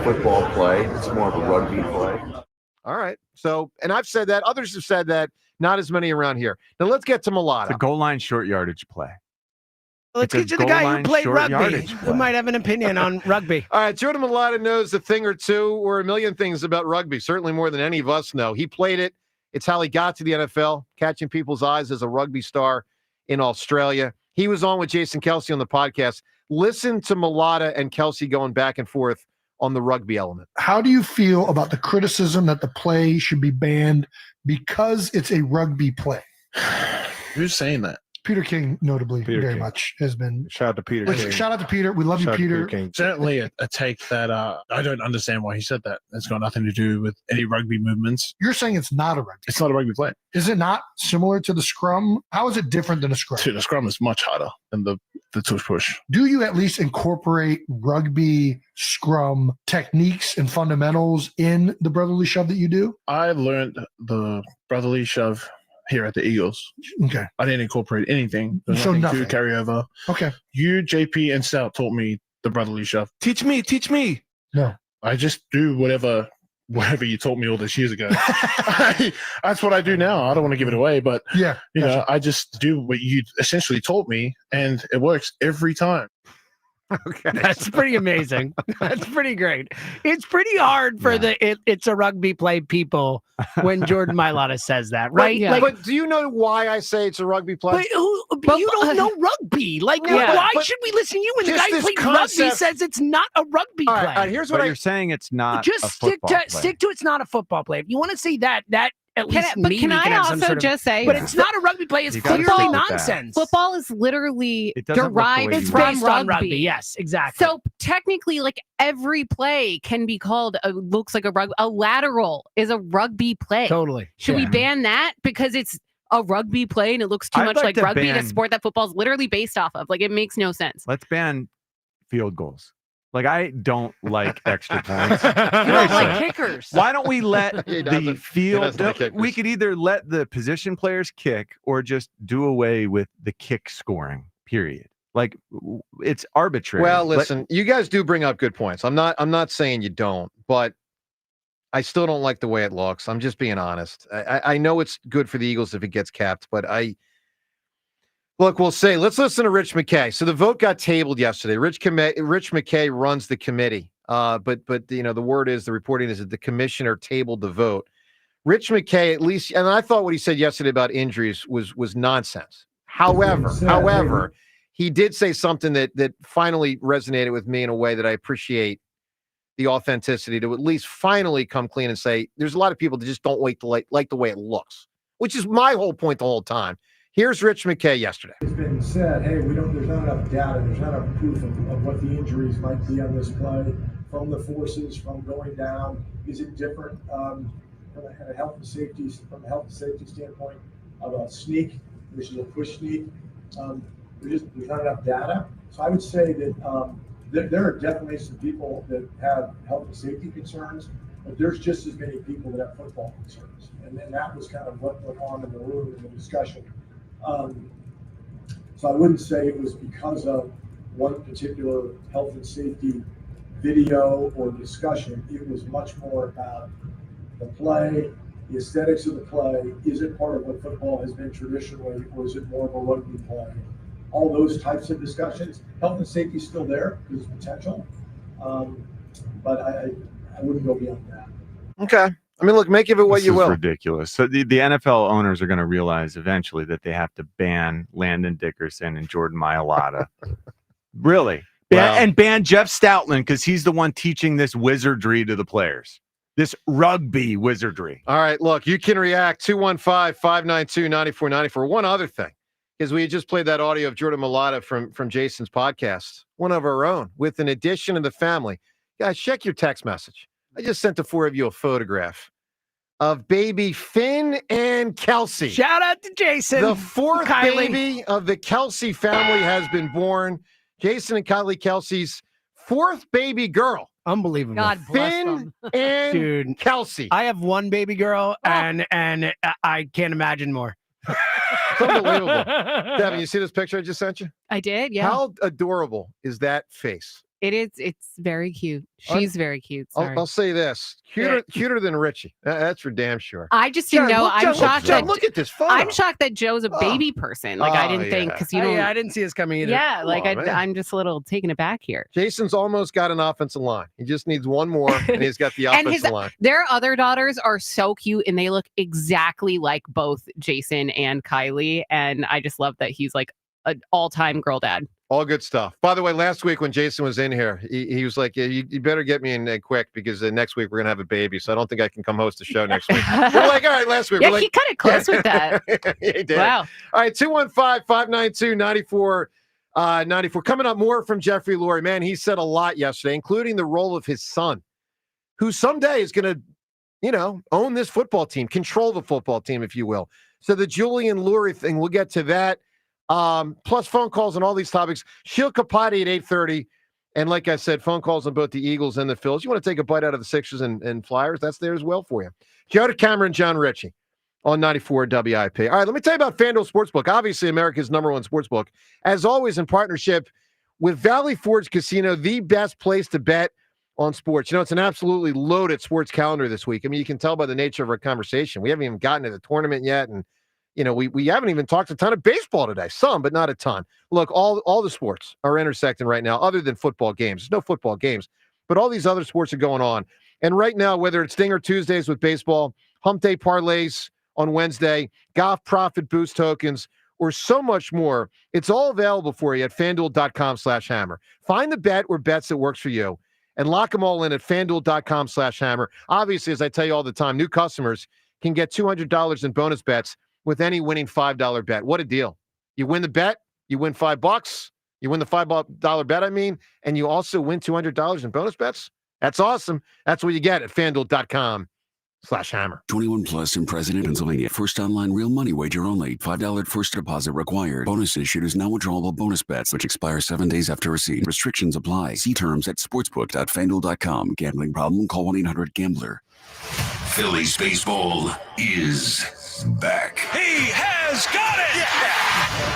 football play. It's more of a rugby play. All right. So, and I've said that. Others have said that. Not as many around here. Now let's get to Mailata. It's a goal line short yardage play. Let's It's get a to the guy goal who line played short rugby, yardage who play. might have an opinion on rugby. All right, Jordan Mailata knows a thing or two or a million things about rugby, certainly more than any of us know. He played it. It's how he got to the NFL, catching people's eyes as a rugby star in Australia. He was on with Jason Kelsey on the podcast. Listen to Mailata and Kelsey going back and forth on the rugby element. How do you feel about the criticism that the play should be banned because it's a rugby play? Who's saying that? Peter King, notably, very much has been. Shout out to Peter Which, King. shout out to Peter. We love Shout you, out to Peter. Certainly a take that I don't understand why he said that. It's got nothing to do with any rugby movements. You're saying it's not a rugby. It's not a rugby play. Is it not similar to the scrum? How is it different than a scrum? The scrum is much harder than the tush push. Do you at least incorporate rugby scrum techniques and fundamentals in the brotherly shove that you do? I learned the brotherly shove here at the Eagles. Okay. I didn't incorporate anything. There's So nothing nothing. to carry over. Okay. You, JP, and Stout taught me the brotherly shove. Teach me. No. I just do whatever whatever you told me all those years ago. That's what I do now. I don't want to give it away, but yeah, you know, I just do what you essentially told me, and it works every time. Okay, that's pretty amazing. That's pretty great. It's pretty hard for it's a rugby play people when Jordan Mailata says that, right? But do you know why I say it's a rugby play? But you don't know rugby. Like, why should we listen to you when the guy who played rugby says it's not a rugby play? All right, here's what you're saying. It's not just a stick football to play. stick to it's not a football play. If you want to say that at least But maybe can I have some also sort of, just say, but it's not a rugby play. It's clearly nonsense. Football is literally It doesn't look the way derived you from want. It's based on rugby. rugby, yes, exactly. So technically, like every play can be called looks like a rugby. A lateral is a rugby play. Totally. Should we ban that because it's a rugby play and it looks too I'd much like like to rugby, ban- a sport that football is literally based off of? Like, it makes no sense. Let's ban field goals. Like, I don't like extra points. You don't like kickers. Why don't we let He the doesn't field? like kickers. We could either let the position players kick or just do away with the kick scoring. Period. Like, it's arbitrary. Well, Let- listen, you guys do bring up good points. I'm not saying you don't, but I still don't like the way it looks. I'm just being honest. I know it's good for the Eagles if it gets capped, but look, we'll say, let's listen to Rich McKay. So the vote got tabled yesterday. Rich McKay runs the committee. But you know, the word is, the reporting is that the commissioner tabled the vote. Rich McKay, at least, and I thought what he said yesterday about injuries was nonsense. However, he did say something that finally resonated with me in a way that I appreciate the authenticity, to at least finally come clean and say, there's a lot of people that just don't like the way it looks, which is my whole point the whole time. Here's Rich McKay yesterday. It's been said, hey, there's not enough data, there's not enough proof of what the injuries might be on this play from the forces, from going down. Is it different from a health and safety standpoint of a sneak versus a push sneak? There's not enough data. So I would say that there are definitely some people that have health and safety concerns, but there's just as many people that have football concerns. And then that was kind of what went on in the room in the discussion. So I wouldn't say it was because of one particular health and safety video or discussion. It was much more about the play, the aesthetics of the play. Is it part of what football has been traditionally, or is it more of a rugby play? All those types of discussions. Health and safety is still there. There's potential. But I wouldn't go beyond that. Okay. I mean, look, make of it what This you is will. ridiculous. So the NFL owners are going to realize eventually that they have to ban Landon Dickerson and Jordan Mailata. Really. And ban Jeff Stoutland, because he's the one teaching this wizardry to the players. This rugby wizardry. All right, look, you can react 215-592-9494. One other thing, because we had just played that audio of Jordan Mailata from Jason's podcast, one of our own, with an addition of the family. Guys, check your text message. I just sent the four of you a photograph of baby Finn and Kelsey. Shout out to Jason. The fourth Kylie. baby of the Kelsey family has been born. Jason and Kylie Kelsey's fourth baby girl. Unbelievable. God bless Finn them. and Dude, Kelsey. I have one baby girl, and I can't imagine more. It's unbelievable. Devin, you see this picture I just sent you? I did, yeah. How adorable is that face? It is. It's very cute. She's very cute. Sorry. I'll say this. Cuter than Richie. That's for damn sure. I just didn't know. I'm shocked. Look at this photo. I'm shocked that Joe's a baby person. Like, I didn't think, because you don't. I didn't see this coming either. Yeah, like Come on, man. I'm just a little taken aback here. Jason's almost got an offensive line. He just needs one more, and he's got the And offensive line. their other daughters are so cute, and they look exactly like both Jason and Kylie. And I just love that he's like an all-time girl dad. All good stuff. By the way, last week when Jason was in here, he was like, you better get me in quick, because next week we're going to have a baby, so I don't think I can come host the show next week. We're like, all right, last week. Yeah, we're like, he cut it close with that. He did. Wow. All right, 215-592-9494. Coming up, more from Jeffrey Lurie. Man, he said a lot yesterday, including the role of his son, who someday is going to, own this football team, control the football team, if you will. So the Julian Lurie thing, we'll get to that. Plus phone calls on all these topics. Sheil Kapati at 8:30. And like I said, phone calls on both the Eagles and the Phillies. You want to take a bite out of the Sixers and Flyers? That's there as well for you. Joe Cameron, John Ritchie on 94 WIP. All right, let me tell you about FanDuel Sportsbook. Obviously, America's #1 sportsbook. As always, in partnership with Valley Forge Casino, the best place to bet on sports. You know, it's an absolutely loaded sports calendar this week. I mean, you can tell by the nature of our conversation. We haven't even gotten to the tournament yet, and you know, we haven't even talked a ton of baseball today. Some, but not a ton. Look, all the sports are intersecting right now, other than football games. There's no football games, but all these other sports are going on. And right now, whether it's Dinger Tuesdays with baseball, Hump Day parlays on Wednesday, golf profit boost tokens, or so much more, it's all available for you at FanDuel.com/hammer. Find the bet or bets that works for you and lock them all in at FanDuel.com/hammer. Obviously, as I tell you all the time, new customers can get $200 in bonus bets with any winning $5 bet. What a deal. You win the bet, you win $5. You win the $5 bet, and you also win $200 in bonus bets. That's awesome. That's what you get at FanDuel.com/hammer. 21 plus in President, Pennsylvania. First online real money wager only. $5 first deposit required. Bonus issued is non-withdrawable bonus bets, which expire 7 days after receipt. Restrictions apply. See terms at sportsbook.fanduel.com. Gambling problem? Call 1-800-GAMBLER. Phillies baseball is back. He has got it!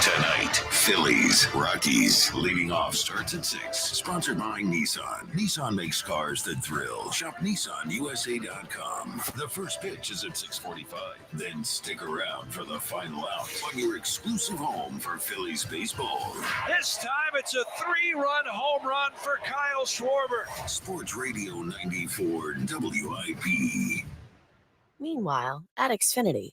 Tonight, Phillies, Rockies. Leading off starts at 6. Sponsored by Nissan. Nissan makes cars that thrill. Shop NissanUSA.com. The first pitch is at 6:45. Then stick around for the final out on your exclusive home for Phillies baseball. This time it's a 3-run home run for Kyle Schwarber. Sports Radio 94 WIP. Meanwhile, at Xfinity.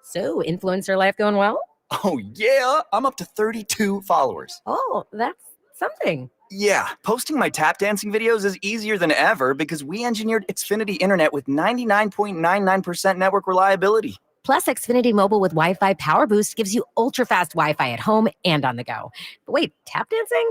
So, influencer life going well? Oh, yeah. I'm up to 32 followers. Oh, that's something. Yeah, posting my tap dancing videos is easier than ever because we engineered Xfinity Internet with 99.99% network reliability. Plus, Xfinity Mobile with Wi-Fi Power Boost gives you ultra-fast Wi-Fi at home and on the go. But wait, tap dancing?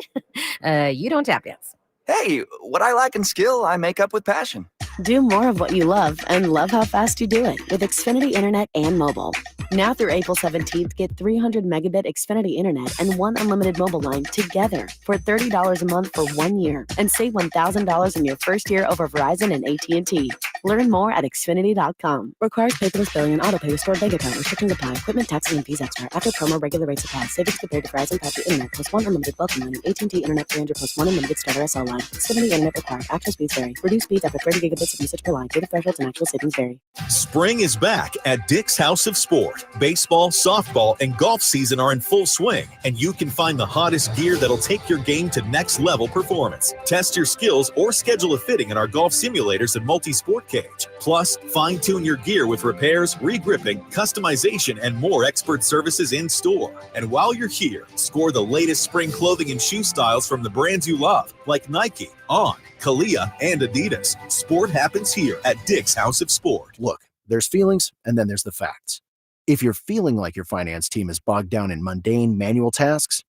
You don't tap dance. Hey, what I lack in skill, I make up with passion. Do more of what you love and love how fast you do it with Xfinity Internet and mobile. Now through April 17th, get 300 megabit Xfinity Internet and 1 unlimited mobile line together for $30 a month for 1 year and save $1,000 in your first year over Verizon and AT&T. Learn more at Xfinity.com. Requires paperless billing and autopay with stored bank account. Restrictions apply. Equipment, taxes, and fees extra. After promo, regular rates apply. Savings compared to Verizon 5G Internet plus 1 unlimited welcome line and AT&T Internet 300 plus 1 unlimited starter SL line. Xfinity Internet required. Actual speeds vary. Reduced speeds after 30 gigabits of usage per line. Data thresholds and actual savings vary. Spring is back at Dick's House of Sport. Baseball, softball, and golf season are in full swing, and you can find the hottest gear that'll take your game to next level performance. Test your skills or schedule a fitting in our golf simulators and multi-sport cage. Plus, fine-tune your gear with repairs, re-gripping, customization, and more expert services in store. And while you're here, score the latest spring clothing and shoe styles from the brands you love, like Nike, On, Kalia, and Adidas. Sport happens here at Dick's House of Sport. Look, there's feelings, and then there's the facts. If you're feeling like your finance team is bogged down in mundane manual tasks,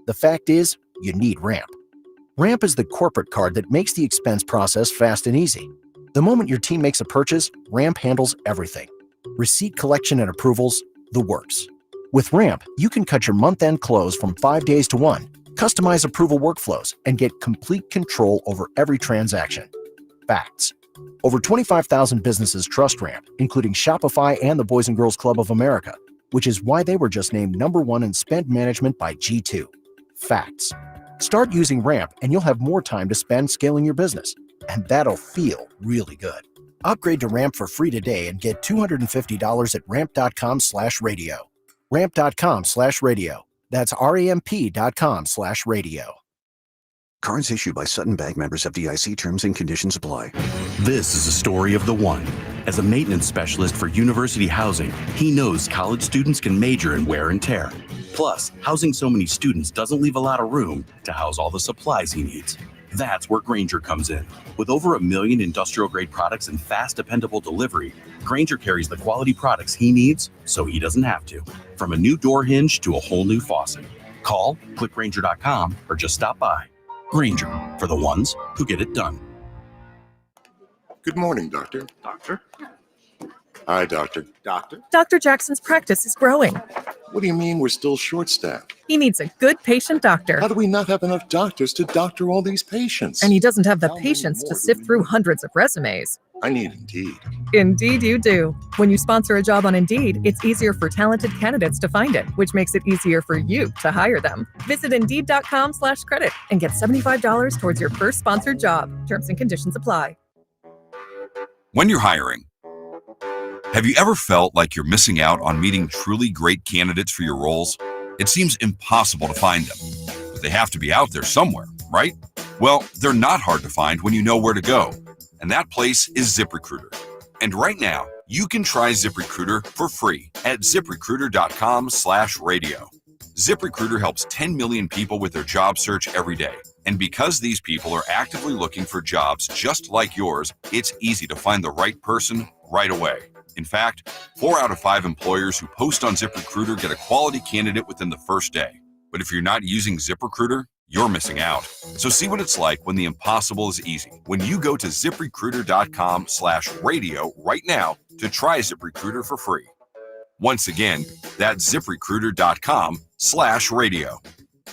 the fact is you need Ramp. Ramp is the corporate card that makes the expense process fast and easy. The moment your team makes a purchase, Ramp handles everything. Receipt collection and approvals, the works. With Ramp, you can cut your month-end close from 5 days to 1, customize approval workflows, and get complete control over every transaction. Facts. Over 25,000 businesses trust Ramp, including Shopify and the Boys and Girls Club of America, which is why they were just named #1 in spend management by G2. Facts. Start using Ramp and you'll have more time to spend scaling your business, and that'll feel really good. Upgrade to Ramp for free today and get $250 at ramp.com/radio. Ramp.com/radio. That's ramp.com/radio. Cards issued by Sutton Bank, members of FDIC. Terms and conditions apply. This is a story of the one. As a maintenance specialist for university housing, he knows college students can major in wear and tear. Plus, housing so many students doesn't leave a lot of room to house all the supplies he needs. That's where Grainger comes in. With over 1 million industrial-grade products and fast, dependable delivery, Grainger carries the quality products he needs so he doesn't have to. From a new door hinge to a whole new faucet. Call, click Grainger.com, or just stop by. Grainger, for the ones who get it done. Good morning, Doctor. Doctor? Hi, Doctor. Doctor? Dr. Jackson's practice is growing. What do you mean we're still short-staffed? He needs a good patient doctor. How do we not have enough doctors to doctor all these patients? And he doesn't have the patience to sift through hundreds of resumes. I need Indeed. Indeed, you do. When you sponsor a job on Indeed, it's easier for talented candidates to find it, which makes it easier for you to hire them. Visit Indeed.com/credit and get $75 towards your first sponsored job. Terms and conditions apply. When you're hiring, have you ever felt like you're missing out on meeting truly great candidates for your roles? It seems impossible to find them, but they have to be out there somewhere, right? Well, they're not hard to find when you know where to go, and that place is ZipRecruiter. And right now, you can try ZipRecruiter for free at ZipRecruiter.com/radio. ZipRecruiter helps 10 million people with their job search every day. And because these people are actively looking for jobs just like yours, it's easy to find the right person right away. In fact, 4 out of 5 employers who post on ZipRecruiter get a quality candidate within the first day. But if you're not using ZipRecruiter, you're missing out. So see what it's like when the impossible is easy. When you go to ZipRecruiter.com/radio right now to try ZipRecruiter for free. Once again, that's ZipRecruiter.com/radio.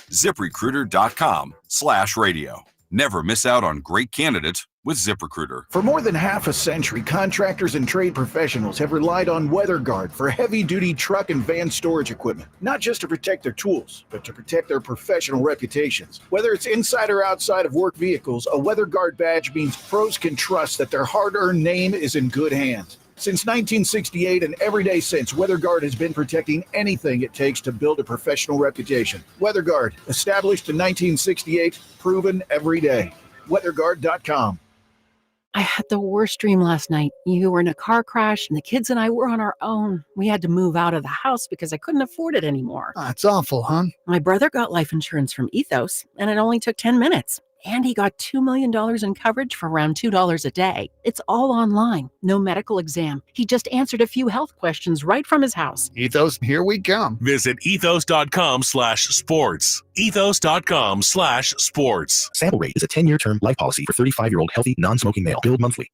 ZipRecruiter.com/radio. Never miss out on great candidates with ZipRecruiter. For more than half a century, contractors and trade professionals have relied on WeatherGuard for heavy-duty truck and van storage equipment, not just to protect their tools, but to protect their professional reputations. Whether it's inside or outside of work vehicles, a WeatherGuard badge means pros can trust that their hard-earned name is in good hands. Since 1968 and every day since, WeatherGuard has been protecting anything it takes to build a professional reputation. WeatherGuard, established in 1968, proven every day. WeatherGuard.com. I had the worst dream last night. You were in a car crash and the kids and I were on our own. We had to move out of the house because I couldn't afford it anymore. That's awful, hon. My brother got life insurance from Ethos and it only took 10 minutes. And he got $2 million in coverage for around $2 a day. It's all online, no medical exam. He just answered a few health questions right from his house. Ethos, here we come. Visit ethos.com/sports. Ethos.com/sports. Sample rate is a 10-year term life policy for 35-year-old healthy, non-smoking male. Billed monthly.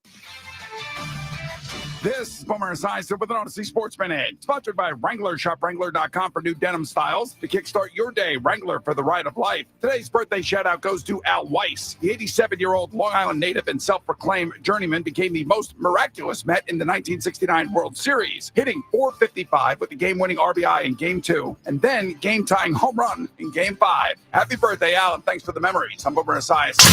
This is Boomer Esiason with an Odyssey Sports Minute, sponsored by Wrangler. Shop Wrangler.com for new denim styles to kickstart your day. Wrangler for the ride of life. Today's birthday shout-out goes to Al Weiss. The 87-year-old Long Island native and self-proclaimed journeyman became the most miraculous Met in the 1969 World Series, hitting .455 with the game-winning RBI in Game 2, and then game-tying home run in Game 5. Happy birthday, Al, and thanks for the memories. I'm Boomer Esiason.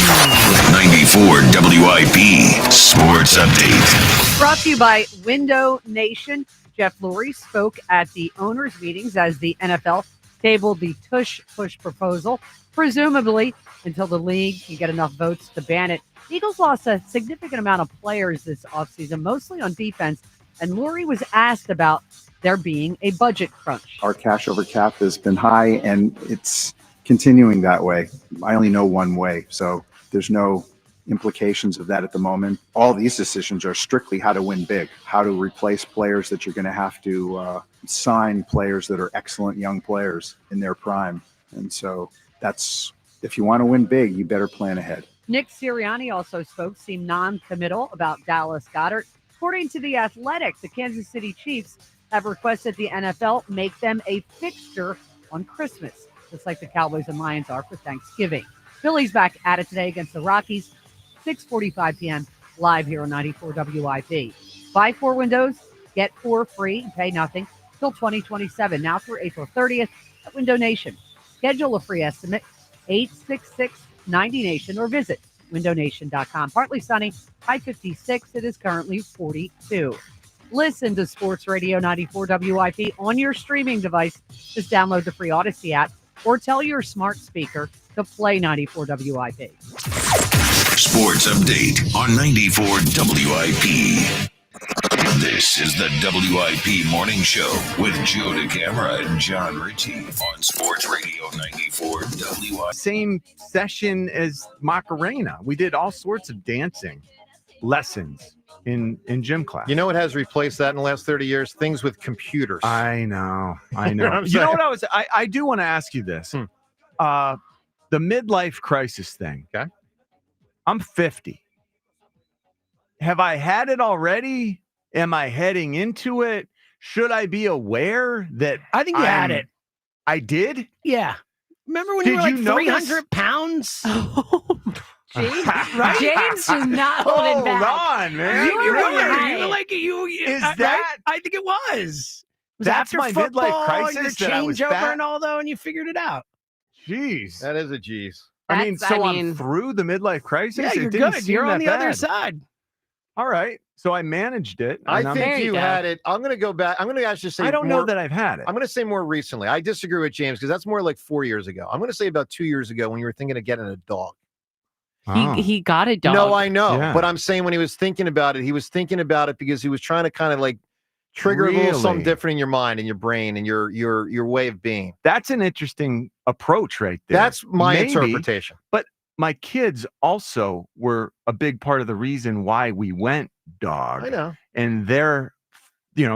94 WIP Sports Update. Brought to you by Window Nation. Jeff Lurie spoke at the owners' meetings as the NFL tabled the Tush Push proposal, presumably until the league can get enough votes to ban it. Eagles lost a significant amount of players this offseason, mostly on defense, and Lurie was asked about there being a budget crunch. Our cash over cap has been high, and it's continuing that way. I only know one way, so there's no implications of that at the moment. All these decisions are strictly how to win big, how to replace players that you're going to have to sign players that are excellent young players in their prime. And so that's, if you want to win big, you better plan ahead. Nick Sirianni also spoke, seemed non-committal about Dallas Goedert. According to The Athletic, the Kansas City Chiefs have requested the NFL make them a fixture on Christmas, just like the Cowboys and Lions are for Thanksgiving. Phillies back at it today against the Rockies. 6:45 p.m. live here on 94 WIP. Buy 4 windows, get 4 free, and pay nothing till 2027. Now through April 30th at Window Nation. Schedule a free estimate, 866-90Nation, or visit windownation.com. Partly sunny, high 56. It is currently 42. Listen to Sports Radio 94 WIP on your streaming device. Just download the free Odyssey app or tell your smart speaker to play 94 WIP. Sports Update on 94 WIP. This is the WIP Morning Show with Joe DeCamara and John Ritchie on Sports Radio 94 WIP. Same session as Macarena. We did all sorts of dancing lessons in gym class. You know what has replaced that in the last 30 years? Things with computers. I know. You know what I'm You know saying? what I do want to ask you this. The midlife crisis thing. Okay. I'm 50. Have I had it already? Am I heading into it? Should I be aware that I think you had it. I did? Yeah. Remember when you were like 300 pounds? James, Right? James is not holding Hold back. on, man. You were really high. You're like you. Is right? that- I think it was. It was That's after my midlife football, crisis your that I was changeover fat? and all though, and you figured it out. Jeez. That is a G's. I mean, That's- so I I'm mean- through the midlife crisis? Yeah, It you're didn't good. seem You're on that the other bad. side. All right. So I managed it. I and I'm- think There you you go. had it. I'm going to go back. I'm going to actually say I don't know more- that I've had it. I'm going to say more recently. I disagree with James because that's more like 4 years ago. I'm going to say about 2 years ago when you were thinking of getting a dog. Oh. He got a dog. No, I know. Yeah. But I'm saying when he was thinking about it, he was thinking about it because he was trying to kind of like trigger a little something Really? different in your mind and your brain and your way of being. That's an interesting approach right there. That's my Maybe, interpretation. But my kids also were a big part of the reason why we went dog. I know. And they're,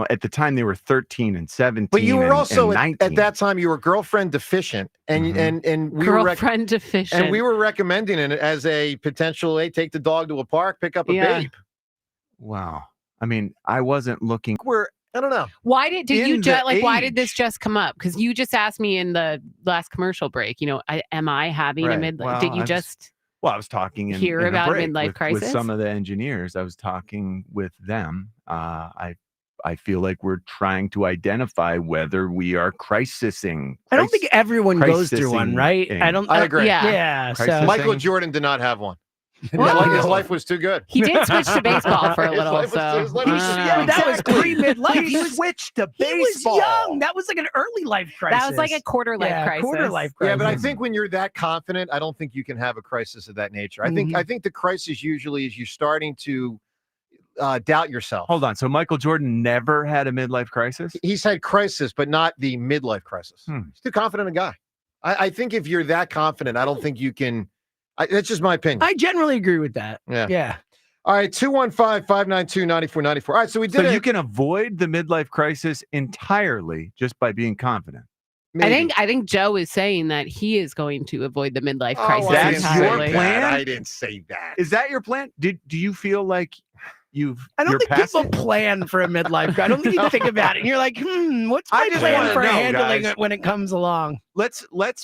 at the time they were 13 and 17. But you were and also 19. at that time you were girlfriend deficient and we were Girlfriend deficient. and we were recommending it as a potential, hey, take the dog to a park, pick up a Yeah. babe. Wow. I mean, I wasn't looking. I don't know. Why did In you the just why did this age. just come up? Because you just asked me in the last commercial break. Am I having a Right. midlife? Well, Did you I've just? Well, I was talking in Hear a about break midlife with crisis? some of the engineers. I was talking with them. I feel like we're trying to identify whether we are crisising. I don't think everyone goes through one, crisising. right? I agree. Yeah. So Crisis. Michael Jordan did not have one. Well, His life was too good. He did switch to baseball for a His little. life was- So his life was- I don't yeah, know. but that was pre-midlife. He switched to He was baseball. young. That was like an early life crisis. That was like a quarter life crisis. Quarter life crisis. Yeah, but I think when you're that confident, I don't think you can have a crisis of that nature. I think the crisis usually is you starting to doubt yourself. Hold on. So Michael Jordan never had a midlife crisis? He's had crisis, but not the midlife crisis. He's too confident a guy. I think if you're that confident, I don't think you can. That's just my opinion. I generally agree with that. Yeah. All right, 215-592-9494. All right, so we did So it. you can avoid the midlife crisis entirely just by being confident. I think Joe is saying that he is going to avoid the midlife Oh, crisis. That's entirely. your plan? I didn't say that. Is that your plan? Do you feel like I don't you're think past people it? plan for a midlife. I don't think you think about it. And you're like, what's my I just plan wanna for know, handling guys. it when it comes along? Let's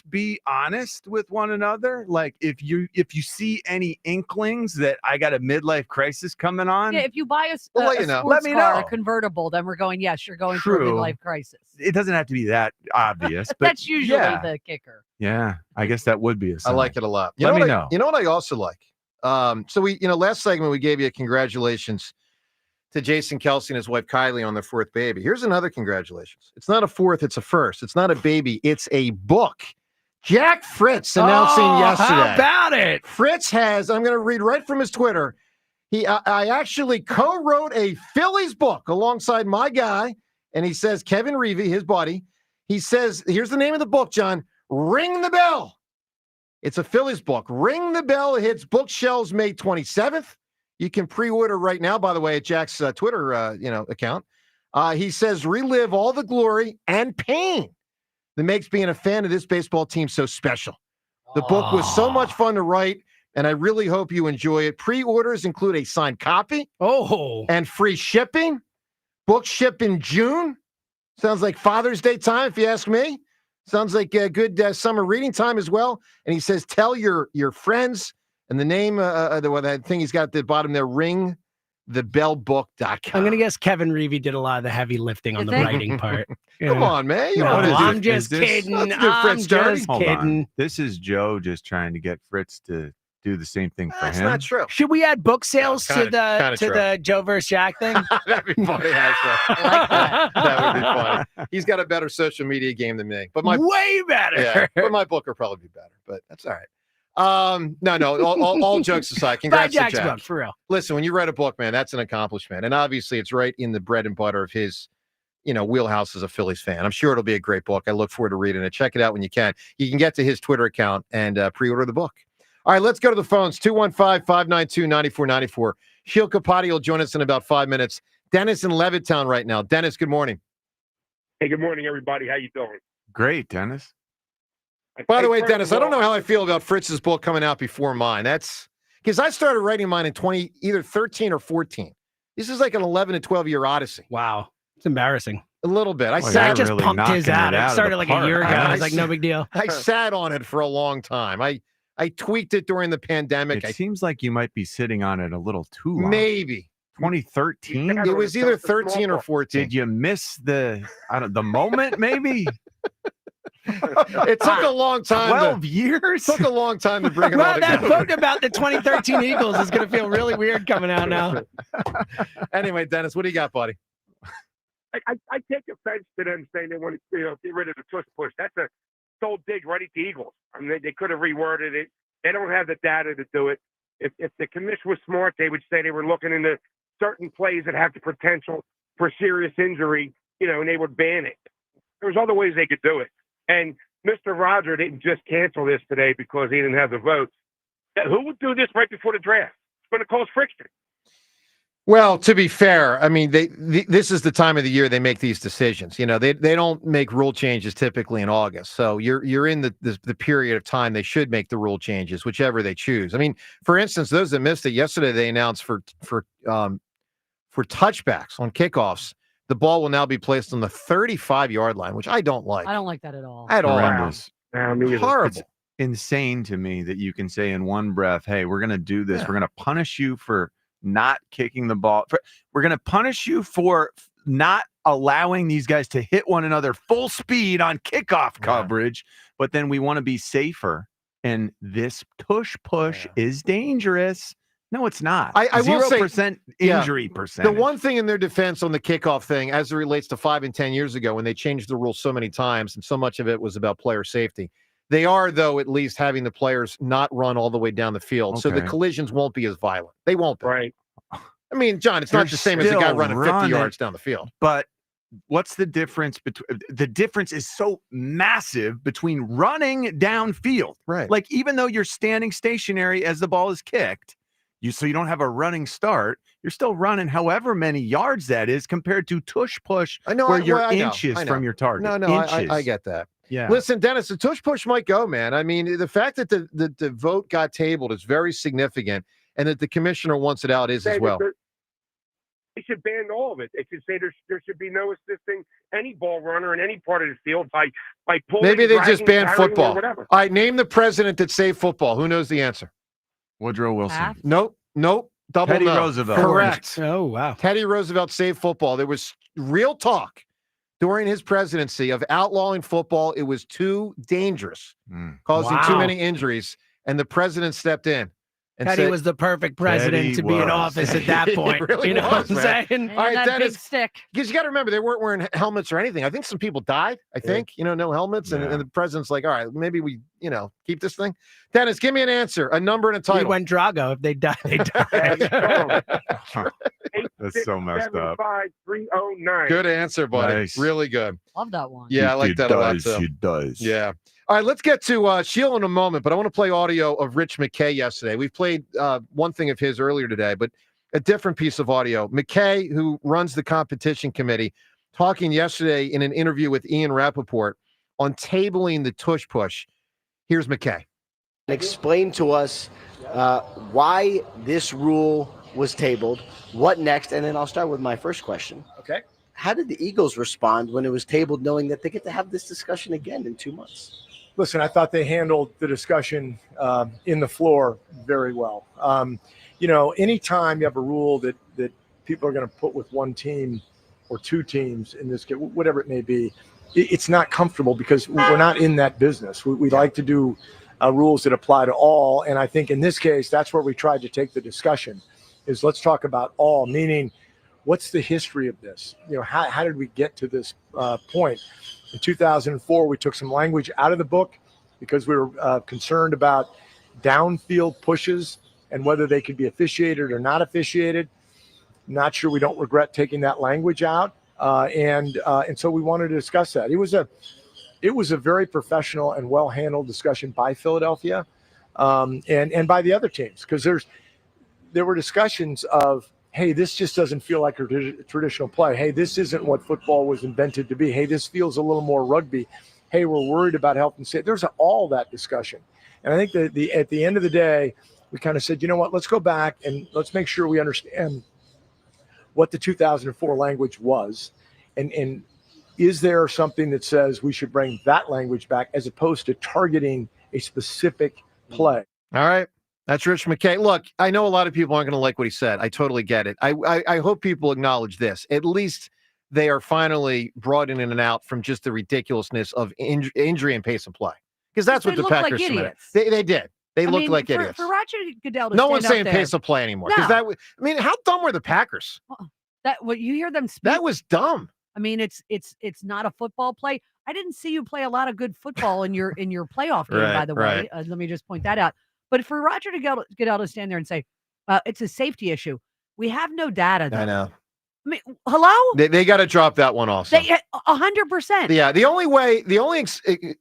be honest with one another. Like if you see any inklings that I got a midlife crisis coming on, Yeah, if you buy We'll let a you know. sports Let me car, know. a convertible, then we're going, yes, you're going through a True. midlife crisis. it doesn't have to be that obvious. But That's usually yeah, the kicker. yeah, I guess that would be a I sign. like it a lot. Let me what know. You know what I also like? So we, last segment we gave you a congratulations to Jason Kelsey and his wife Kylie on their fourth baby. Here's another congratulations. It's not a fourth, it's a first. It's not a baby, it's a book. Jack Fritz announcing yesterday. How about it? Fritz has, I'm going to read right from his Twitter. I actually co-wrote a Phillies book alongside my guy, and he says, Kevin Reevy, his buddy, he says, here's the name of the book, John, Ring the Bell. It's a Phillies book. Ring the Bell hits bookshelves May 27th. You can pre-order right now, by the way, at Jack's Twitter account. He says, relive all the glory and pain that makes being a fan of this baseball team so special. The book was so much fun to write, and I really hope you enjoy it. Pre-orders include a signed copy and free shipping. Books ship in June. Sounds like Father's Day time, if you ask me. Sounds like a good summer reading time as well. And he says, tell your friends. And the name, that thing he's got at the bottom there, ringthebellbook.com. I'm going to guess Kevin Reevy did a lot of the heavy lifting on the writing part. Come on, man. No, What is I'm it? just Is this- kidding. Let's do I'm Fritz dirty. just Hold on. kidding. This is Joe just trying to get Fritz to do the same thing for That's him. not true. Should we add book sales kinda- to the kinda true. the Joe versus Jack thing? That'd be funny, actually. That would be funny. He's got a better social media game than me. But Way better. Yeah, but my book will probably be better, but that's all right. No, all jokes aside, Buy congrats to Jack's Jack. book, for real. Listen, when you write a book, man, that's an accomplishment. And obviously it's right in the bread and butter of his, wheelhouse as a Phillies fan. I'm sure it'll be a great book. I look forward to reading it. Check it out when you can. You can get to his Twitter account and pre-order the book. All right, let's go to the phones. 215-592-9494. Sheil Kapati will join us in about 5 minutes. Dennis in Levittown right now. Dennis, good morning. Hey, good morning, everybody. How you doing? Great, Dennis. By the way, first Dennis, of I don't all- know how I feel about Fritz's book coming out before mine. That's because I started writing mine in either 13 or 14. This is like an 11 to 12-year odyssey. Wow. It's embarrassing. A little bit. I Zach just pumped his out. It started like a year ago. I was like, no big deal. I sat on it for a long time. I I tweaked it during the pandemic. It seems like you might be sitting on it a little too long. Maybe 2013. It was either 13 or 14. Did you miss the moment? Maybe. It took a long time. 12 years. Took a long time to bring it all Well, that together. book about the 2013 Eagles is going to feel really weird coming out now. Anyway, Dennis, what do you got, buddy? I take offense to them saying they want to get rid of the tush push. That's a sole dig right at the Eagles. I mean, they could have reworded it. They don't have the data to do it. If the commission was smart, they would say they were looking into certain plays that have the potential for serious injury, and they would ban it. There's other ways they could do it. And Mr. Roger didn't just cancel this today because he didn't have the votes. Who would do this right before the draft? It's going to cause friction. Well, to be fair, I mean, this is the time of the year they make these decisions. They don't make rule changes typically in August. So you're in the period of time they should make the rule changes, whichever they choose. I mean, for instance, those that missed it yesterday, they announced for touchbacks on kickoffs, the ball will now be placed on the 35-yard line, which I don't like. I don't like that at all. At all. Horrendous. Horrible. It's insane to me that you can say in one breath, hey, we're going to do this. Yeah. We're going to punish you for not kicking the ball. We're going to punish you for not allowing these guys to hit one another full speed on kickoff coverage. But then we want to be safer. And this tush push is dangerous. No, it's not. I will say 0% injury percent. The one thing in their defense on the kickoff thing, as it relates to 5 and 10 years ago when they changed the rules so many times and so much of it was about player safety, they are, though, at least having the players not run all the way down the field. So the Okay. collisions won't be as violent. They won't be. Right. I mean, John, it's not the same as the guy running 50 yards down the field. But what's the difference between the difference is so massive between running downfield. Right. Like even though you're standing stationary as the ball is kicked, so you don't have a running start, you're still running however many yards that is compared to tush push where you're inches from your target. No, Inches. I get that. Yeah. Listen, Dennis, the tush push might go, man. I mean, the fact that the vote got tabled is very significant, and that the commissioner wants it out is as well. They should ban all of it. They should say there should be no assisting any ball runner in any part of the field by pulling. Maybe they just dragging, ban carrying, or football. whatever. All right, name the president that saved football. Who knows the answer? Woodrow Wilson. Nope. Double Teddy no. Roosevelt. Correct. Oh, wow. Teddy Roosevelt saved football. There was real talk during his presidency of outlawing football. It was too dangerous, causing too many injuries, and the president stepped in. And Teddy said, was the perfect president to be in office at that point. He really you know was, what I'm man. saying? All right, that Dennis, big stick. because you got to remember, they weren't wearing helmets or anything. I think some people died, no helmets. And the president's like, all right, maybe we, keep this thing. Dennis, give me an answer, a number and a title. We went Drago. If they die, they die. That's so messed up. 309. Good answer, buddy. Nice. Really good. Love that one. Yeah, I like that a lot, too. He does. Yeah. All right, let's get to Sheila in a moment, but I want to play audio of Rich McKay yesterday. We've played one thing of his earlier today, but a different piece of audio. McKay, who runs the competition committee, talking yesterday in an interview with Ian Rappaport on tabling the tush push. Here's McKay. Explain to us why this rule was tabled, what next, and then I'll start with my first question. Okay. How did the Eagles respond when it was tabled, knowing that they get to have this discussion again in 2 months? Listen, I thought they handled the discussion in the floor very well. Anytime you have a rule that people are going to put with one team or two teams in this case, whatever it may be, it's not comfortable because we're not in that business. We like to do rules that apply to all. And I think in this case, that's where we tried to take the discussion is let's talk about all, meaning what's the history of this? How did we get to this point? In 2004, we took some language out of the book because we were concerned about downfield pushes and whether they could be officiated or not officiated. Not sure we don't regret taking that language out. And so we wanted to discuss that. It was a very professional and well-handled discussion by Philadelphia and by the other teams, because there were discussions of, hey, this just doesn't feel like a traditional play. Hey, this isn't what football was invented to be. Hey, this feels a little more rugby. Hey, we're worried about health and safety. There's all that discussion. And I think that at the end of the day, we kind of said, you know what, let's go back and let's make sure we understand what the 2004 language was. And is there something that says we should bring that language back as opposed to targeting a specific play. All right. That's Rich McKay. Look, I know a lot of people aren't going to like what he said. I totally get it. I hope people acknowledge this. At least they are finally brought in and out from just the ridiculousness of injury and pace of play. Because that's what the Packers submitted. They did. They looked like idiots. For Roger Goodell to No stand one's up saying there, pace of play anymore. No. Because how dumb were the Packers? That what you hear them speak. That was dumb. I mean, it's not a football play. I didn't see you play a lot of good football in your playoff game, by the way. Right. Let me just point that out. But for Roger Goodell to stand there and say it's a safety issue, we have no data. Though. I know. I mean, hello? They got to drop that one also. 100%. Yeah, the only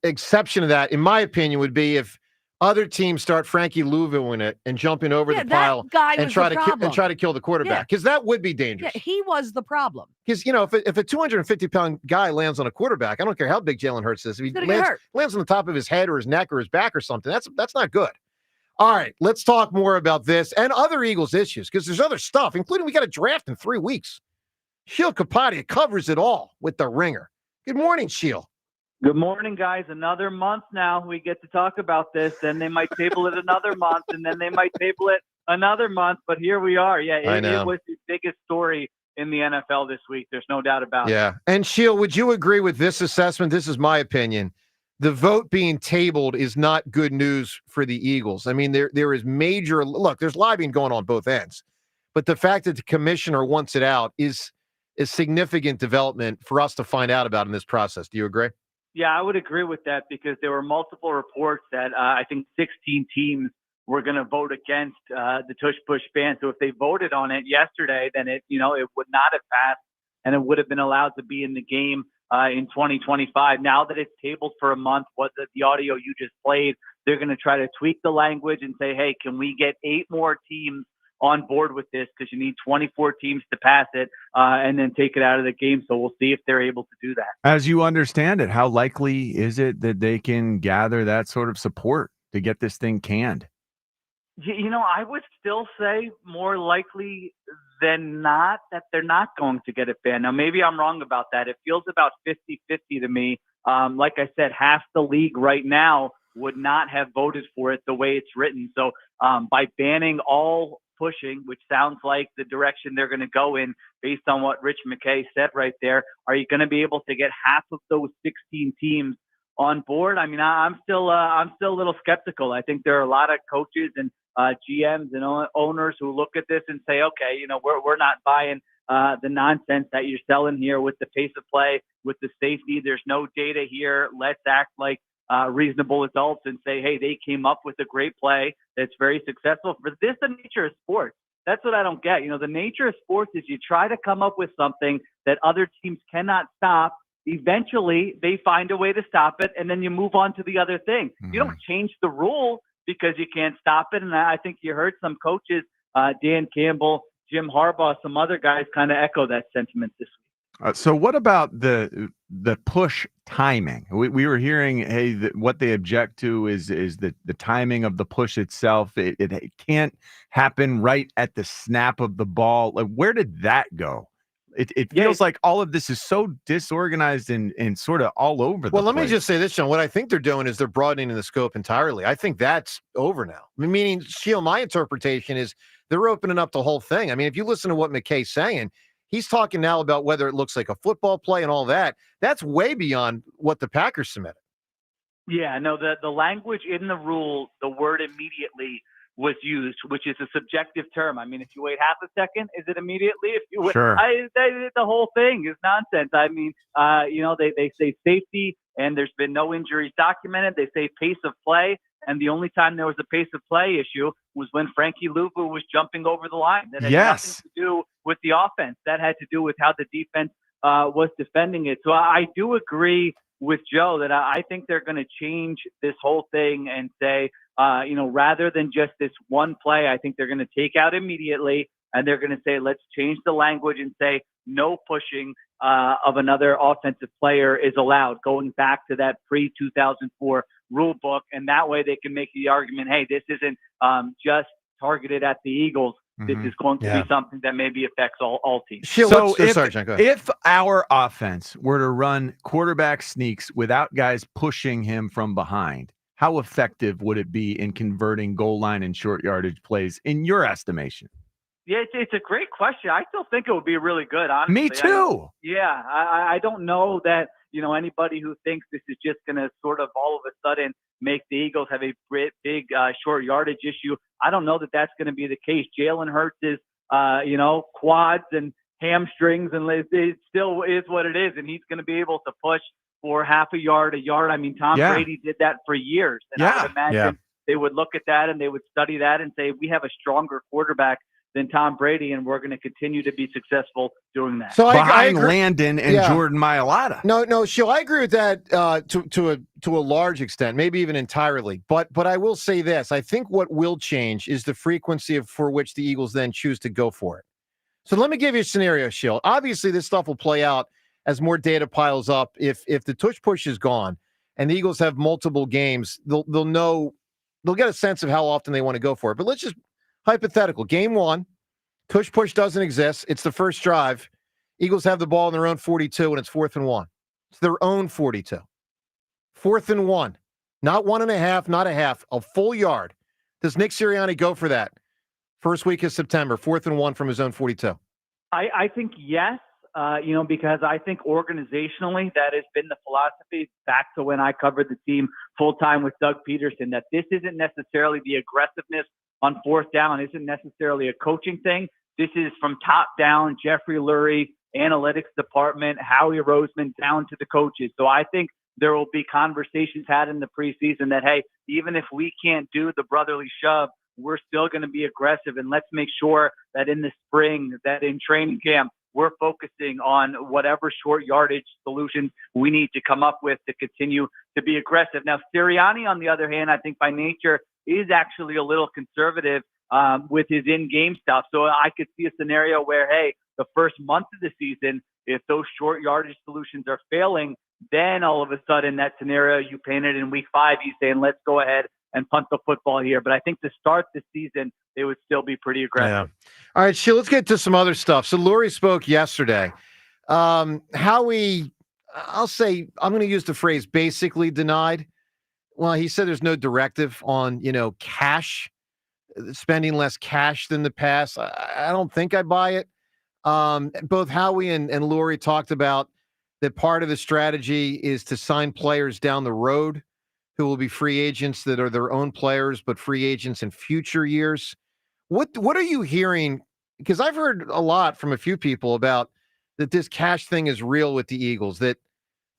exception to that, in my opinion, would be if other teams start Frankie Louisville in it and jumping over the pile and try to kill the quarterback, because that would be dangerous. Yeah, he was the problem. Because if a 250-pound guy lands on a quarterback, I don't care how big Jalen Hurts is, if he lands on the top of his head or his neck or his back or something, that's not good. All right, let's talk more about this and other Eagles issues, because there's other stuff, including we got a draft in 3 weeks. Sheil Kapadia covers it all with the Ringer. Good morning, Sheil. Good morning, guys. Another month now we get to talk about this. Then they might table it another month, and then they might table it another month. But here we are. Yeah, it was the biggest story in the NFL this week. There's no doubt about it. Yeah. And Sheil, would you agree with this assessment? This is my opinion. The vote being tabled is not good news for the Eagles. I mean, there is major – look, there's lobbying going on both ends. But the fact that the commissioner wants it out is a significant development for us to find out about in this process. Do you agree? Yeah, I would agree with that because there were multiple reports that I think 16 teams were going to vote against the Tush Push ban. So if they voted on it yesterday, then it would not have passed and it would have been allowed to be in the game in 2025. Now that it's tabled for a month, what the audio you just played, they're going to try to tweak the language and say, hey, can we get 8 more teams on board with this, because you need 24 teams to pass it and then take it out of the game. So we'll see if they're able to do that. As you understand it, how likely is it that they can gather that sort of support to get this thing canned? I would still say more likely than not that they're not going to get it banned. Now, maybe I'm wrong about that. It feels about 50-50 to me. Like I said, half the league right now would not have voted for it the way it's written. So by banning all pushing, which sounds like the direction they're going to go in based on what Rich McKay said right there, are you going to be able to get half of those 16 teams on board? I mean, I'm still a little skeptical. I think there are a lot of coaches and GMs and owners who look at this and say, okay, we're not buying the nonsense that you're selling here with the pace of play, with the safety. There's no data here. Let's act like reasonable adults and say, hey, they came up with a great play that's very successful. For this, the nature of sports. That's what I don't get. The nature of sports is you try to come up with something that other teams cannot stop. Eventually, they find a way to stop it, and then you move on to the other thing. Mm-hmm. You don't change the rule because you can't stop it. And I think you heard some coaches, Dan Campbell, Jim Harbaugh, some other guys kind of echo that sentiment this week. So what about the push timing? We were hearing, hey, what they object to is the timing of the push itself. It can't happen right at the snap of the ball. Like, where did that go? It feels like all of this is so disorganized and sort of all over the place. Well, let me just say this, John. What I think they're doing is they're broadening the scope entirely. I think that's over now. Meaning, Sheil, my interpretation is they're opening up the whole thing. I mean, if you listen to what McKay's saying, he's talking now about whether it looks like a football play and all that. That's way beyond what the Packers submitted. Yeah, no, the language in the rule, the word immediately was used, which is a subjective term. I mean, if you wait half a second, is it immediately? If you wait, sure. The whole thing is nonsense. I mean, they say safety, and there's been no injuries documented. They say pace of play, and the only time there was a pace of play issue was when Frankie Louisville was jumping over the line. That had nothing to do with the offense. That had to do with how the defense was defending it. So I do agree with Joe that I think they're going to change this whole thing and say, rather than just this one play, I think they're going to take out immediately, and they're going to say, let's change the language and say no pushing of another offensive player is allowed, going back to that pre-2004 rule book. And that way they can make the argument, hey, this isn't just targeted at the Eagles. This is going to be something that maybe affects all teams. So if our offense were to run quarterback sneaks without guys pushing him from behind, how effective would it be in converting goal line and short yardage plays in your estimation? Yeah, it's a great question. I still think it would be really good, honestly. Me too. I don't know that, anybody who thinks this is just going to sort of all of a sudden make the Eagles have a big short yardage issue. I don't know that that's going to be the case. Jalen Hurts is, quads and hamstrings, and it still is what it is, and he's going to be able to push for half a yard. I mean, Tom Brady did that for years, and I would imagine they would look at that and they would study that and say, we have a stronger quarterback than Tom Brady, and we're going to continue to be successful doing that. So I agree. Landon and Jordan Mailata. No, Shill, I agree with that to a large extent, maybe even entirely. But I will say this: I think what will change is the frequency for which the Eagles then choose to go for it. So let me give you a scenario, Shill. Obviously, this stuff will play out as more data piles up. If the tush push is gone and the Eagles have multiple games, they'll get a sense of how often they want to go for it. But let's just hypothetical. Game 1, tush push doesn't exist. It's the first drive. Eagles have the ball in their own 42, and it's 4th and 1. It's their own 42. 4th and 1. Not 1.5, not a half, a full yard. Does Nick Sirianni go for that? First week of September, 4th and 1 from his own 42. I think yes, because I think organizationally that has been the philosophy back to when I covered the team full-time with Doug Peterson, that this isn't necessarily the aggressiveness on 4th down, isn't necessarily a coaching thing. This is from top down, Jeffrey Lurie, analytics department, Howie Roseman, down to the coaches. So I think there will be conversations had in the preseason that, hey, even if we can't do the brotherly shove, we're still going to be aggressive, and let's make sure that in the spring, that in training camp, we're focusing on whatever short yardage solutions we need to come up with to continue to be aggressive. Now, Sirianni, on the other hand, I think by nature is actually a little conservative with his in-game stuff. So I could see a scenario where, hey, the first month of the season, if those short yardage solutions are failing, then all of a sudden that scenario you painted in week 5, he's saying, let's go ahead and punt the football here. But I think to start the season, they would still be pretty aggressive. Yeah. All right, Shill, let's get to some other stuff. So Lurie spoke yesterday. Howie, I'll say, I'm going to use the phrase basically denied. Well, he said there's no directive on, cash, spending less cash than the past. I don't think I buy it. Both Howie and Lurie talked about that part of the strategy is to sign players down the road who will be free agents that are their own players, but free agents in future years. What are you hearing? Because I've heard a lot from a few people about that this cash thing is real with the Eagles, that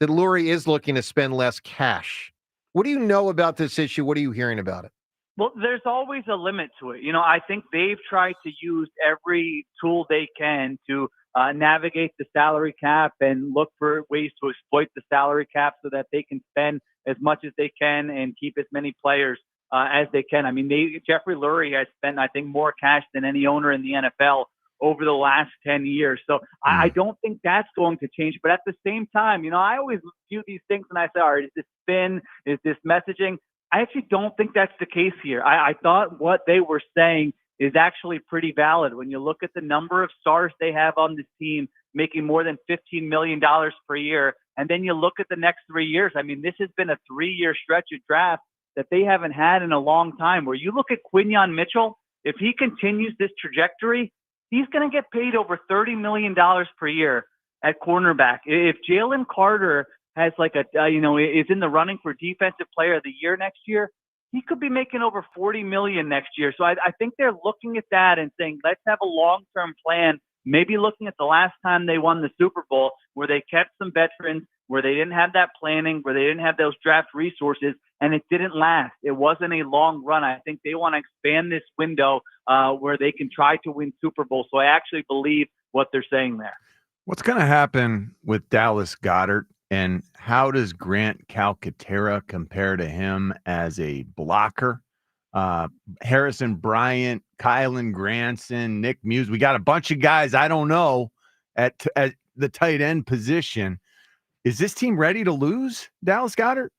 Lurie is looking to spend less cash. What do you know about this issue? What are you hearing about it? Well, there's always a limit to it. I think they've tried to use every tool they can to navigate the salary cap and look for ways to exploit the salary cap so that they can spend as much as they can and keep as many players as they can. I mean, Jeffrey Lurie has spent, I think, more cash than any owner in the NFL over the last 10 years. So I don't think that's going to change. But at the same time, I always view these things and I say, all right, is this spin? Is this messaging? I actually don't think that's the case here. I thought what they were saying is actually pretty valid. When you look at the number of stars they have on this team, making more than $15 million per year, and then you look at the next 3 years. I mean, this has been a 3-year stretch of draft that they haven't had in a long time. Where you look at Quinyon Mitchell, if he continues this trajectory, he's going to get paid over $30 million per year at cornerback. If Jalen Carter has is in the running for defensive player of the year next year, he could be making over $40 million next year. So I think they're looking at that and saying, let's have a long-term plan. Maybe looking at the last time they won the Super Bowl, where they kept some veterans, where they didn't have that planning, where they didn't have those draft resources, and it didn't last. It wasn't a long run. I think they want to expand this window where they can try to win Super Bowl. So I actually believe what they're saying there. What's going to happen with Dallas Goedert, and how does Grant Calcaterra compare to him as a blocker? Harrison Bryant, Kylan Granson, Nick Muse. We got a bunch of guys I don't know at the tight end position. Is this team ready to lose Dallas Goedert?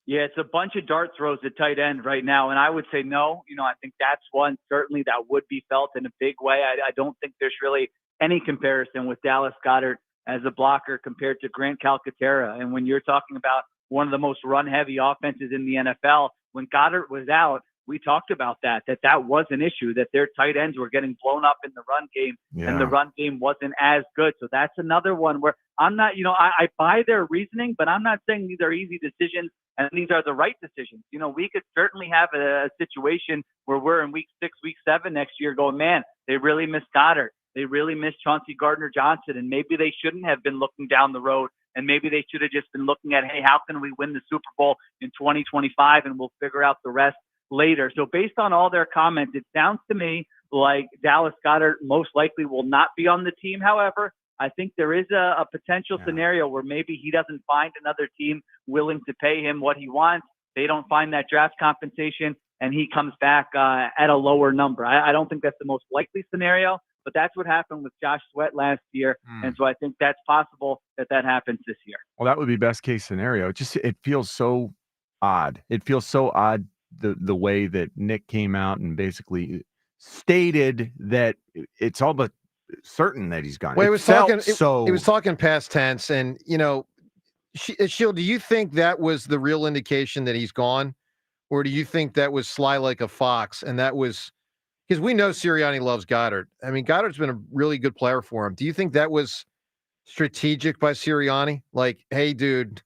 Yeah, it's a bunch of dart throws at tight end right now, and I would say no. I think that's one certainly that would be felt in a big way. I don't think there's really any comparison with Dallas Goedert as a blocker compared to Grant Calcaterra. And when you're talking about one of the most run-heavy offenses in the NFL. When Goddard was out, we talked about that was an issue, that their tight ends were getting blown up in the run game, and the run game wasn't as good. So that's another one where I'm not, I buy their reasoning, but I'm not saying these are easy decisions and these are the right decisions. We could certainly have a situation where we're in week 6, week 7 next year going, man, they really missed Goddard. They really missed Chauncey Gardner-Johnson, and maybe they shouldn't have been looking down the road, and maybe they should have just been looking at, hey, how can we win the Super Bowl in 2025, and we'll figure out the rest later. So based on all their comments, it sounds to me like Dallas Goedert most likely will not be on the team. However, I think there is a potential scenario where maybe he doesn't find another team willing to pay him what he wants. They don't find that draft compensation, and he comes back at a lower number. I don't think that's the most likely scenario, but that's what happened with Josh Sweat last year. And so I think that's possible that happens this year. Well, that would be best case scenario. It feels so odd. It feels so odd the way that Nick came out and basically stated that it's all but certain that he's gone. Well, It was talking past tense, and Sheil, do you think that was the real indication that he's gone, or do you think that was sly like a fox, and that was because we know Sirianni loves Goddard. I mean, Goddard's been a really good player for him. Do you think that was strategic by Sirianni? Like, hey, dude,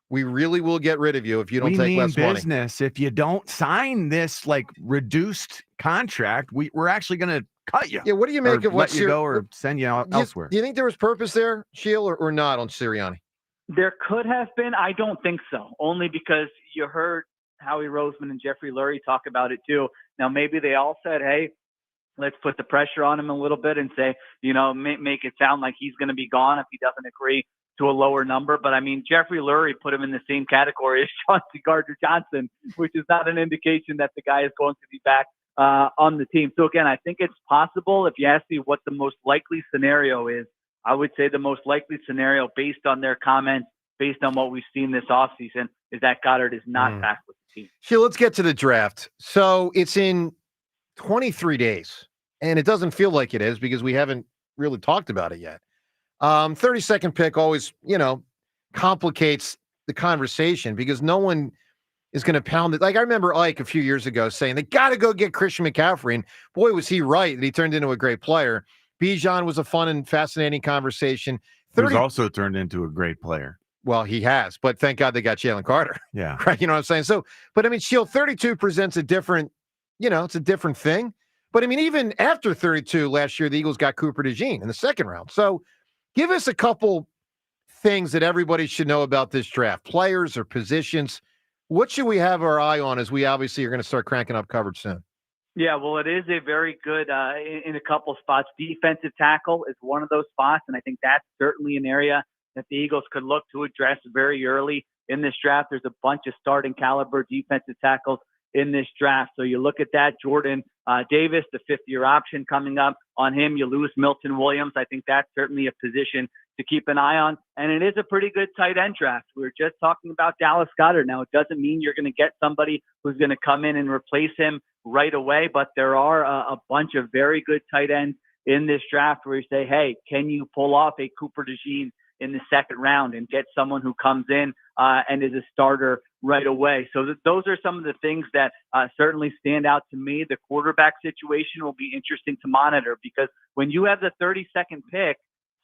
we really will get rid of you if you don't take less money. Business. If you don't sign this reduced contract, we're actually going to cut you. Yeah, what do you make of what let you go or send you elsewhere? Do you think there was purpose there, Sheil, or not on Sirianni? There could have been. I don't think so. Only because you heard Howie Roseman and Jeffrey Lurie talk about it too. Now, maybe they all said, hey, let's put the pressure on him a little bit and say, make it sound like he's going to be gone if he doesn't agree to a lower number. But I mean, Jeffrey Lurie put him in the same category as Chauncey Gardner-Johnson, which is not an indication that the guy is going to be back on the team. So again, I think it's possible. If you ask me what the most likely scenario is, I would say the most likely scenario based on their comments, based on what we've seen this offseason, is that Goddard is not back with the team. Sheil, let's get to the draft. So it's in 23 days, and it doesn't feel like it is because we haven't really talked about it yet. 32nd pick always, complicates the conversation because no one is going to pound it. Like I remember Ike a few years ago saying they got to go get Christian McCaffrey, and boy, was he right that he turned into a great player. Bijan was a fun and fascinating conversation. He's also turned into a great player. Well, he has, but thank God they got Jalen Carter. Yeah. Right. You know what I'm saying? So, but I mean, Sheil, 32 presents a different, it's a different thing. But I mean, even after 32 last year, the Eagles got Cooper DeJean in the second round. So give us a couple things that everybody should know about this draft, players or positions. What should we have our eye on as we obviously are going to start cranking up coverage soon? Yeah, well, it is a very good in a couple spots. Defensive tackle is one of those spots, and I think that's certainly an area that the Eagles could look to address very early in this draft. There's a bunch of starting caliber defensive tackles in this draft. So you look at that, Jordan Davis, the fifth-year option coming up on him. You lose Milton Williams. I think that's certainly a position to keep an eye on. And it is a pretty good tight end draft. We were just talking about Dallas Goedert. Now, it doesn't mean you're going to get somebody who's going to come in and replace him right away, but there are a bunch of very good tight ends in this draft where you say, hey, can you pull off a Cooper DeJean in the second round and get someone who comes in and is a starter right away? So those are some of the things that certainly stand out to me. The quarterback situation will be interesting to monitor because when you have the 32nd pick,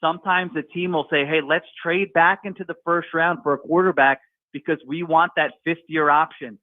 sometimes the team will say, hey, let's trade back into the first round for a quarterback because we want that fifth-year option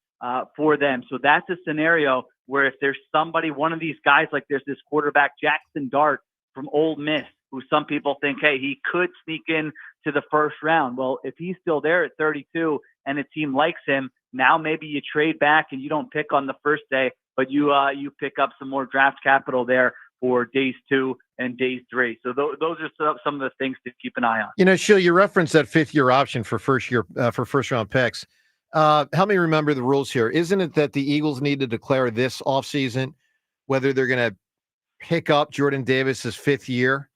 for them. So that's a scenario where if there's somebody, one of these guys, like there's this quarterback, Jackson Dart from Ole Miss, who some people think, hey, he could sneak in to the first round. Well, if he's still there at 32 and a team likes him, now maybe you trade back and you don't pick on the first day, but you pick up some more draft capital there for days 2 and days 3. So those are some of the things to keep an eye on. Sheil, you referenced that fifth-year option for first-round picks. Help me remember the rules here. Isn't it that the Eagles need to declare this offseason whether they're going to pick up Jordan Davis's fifth year?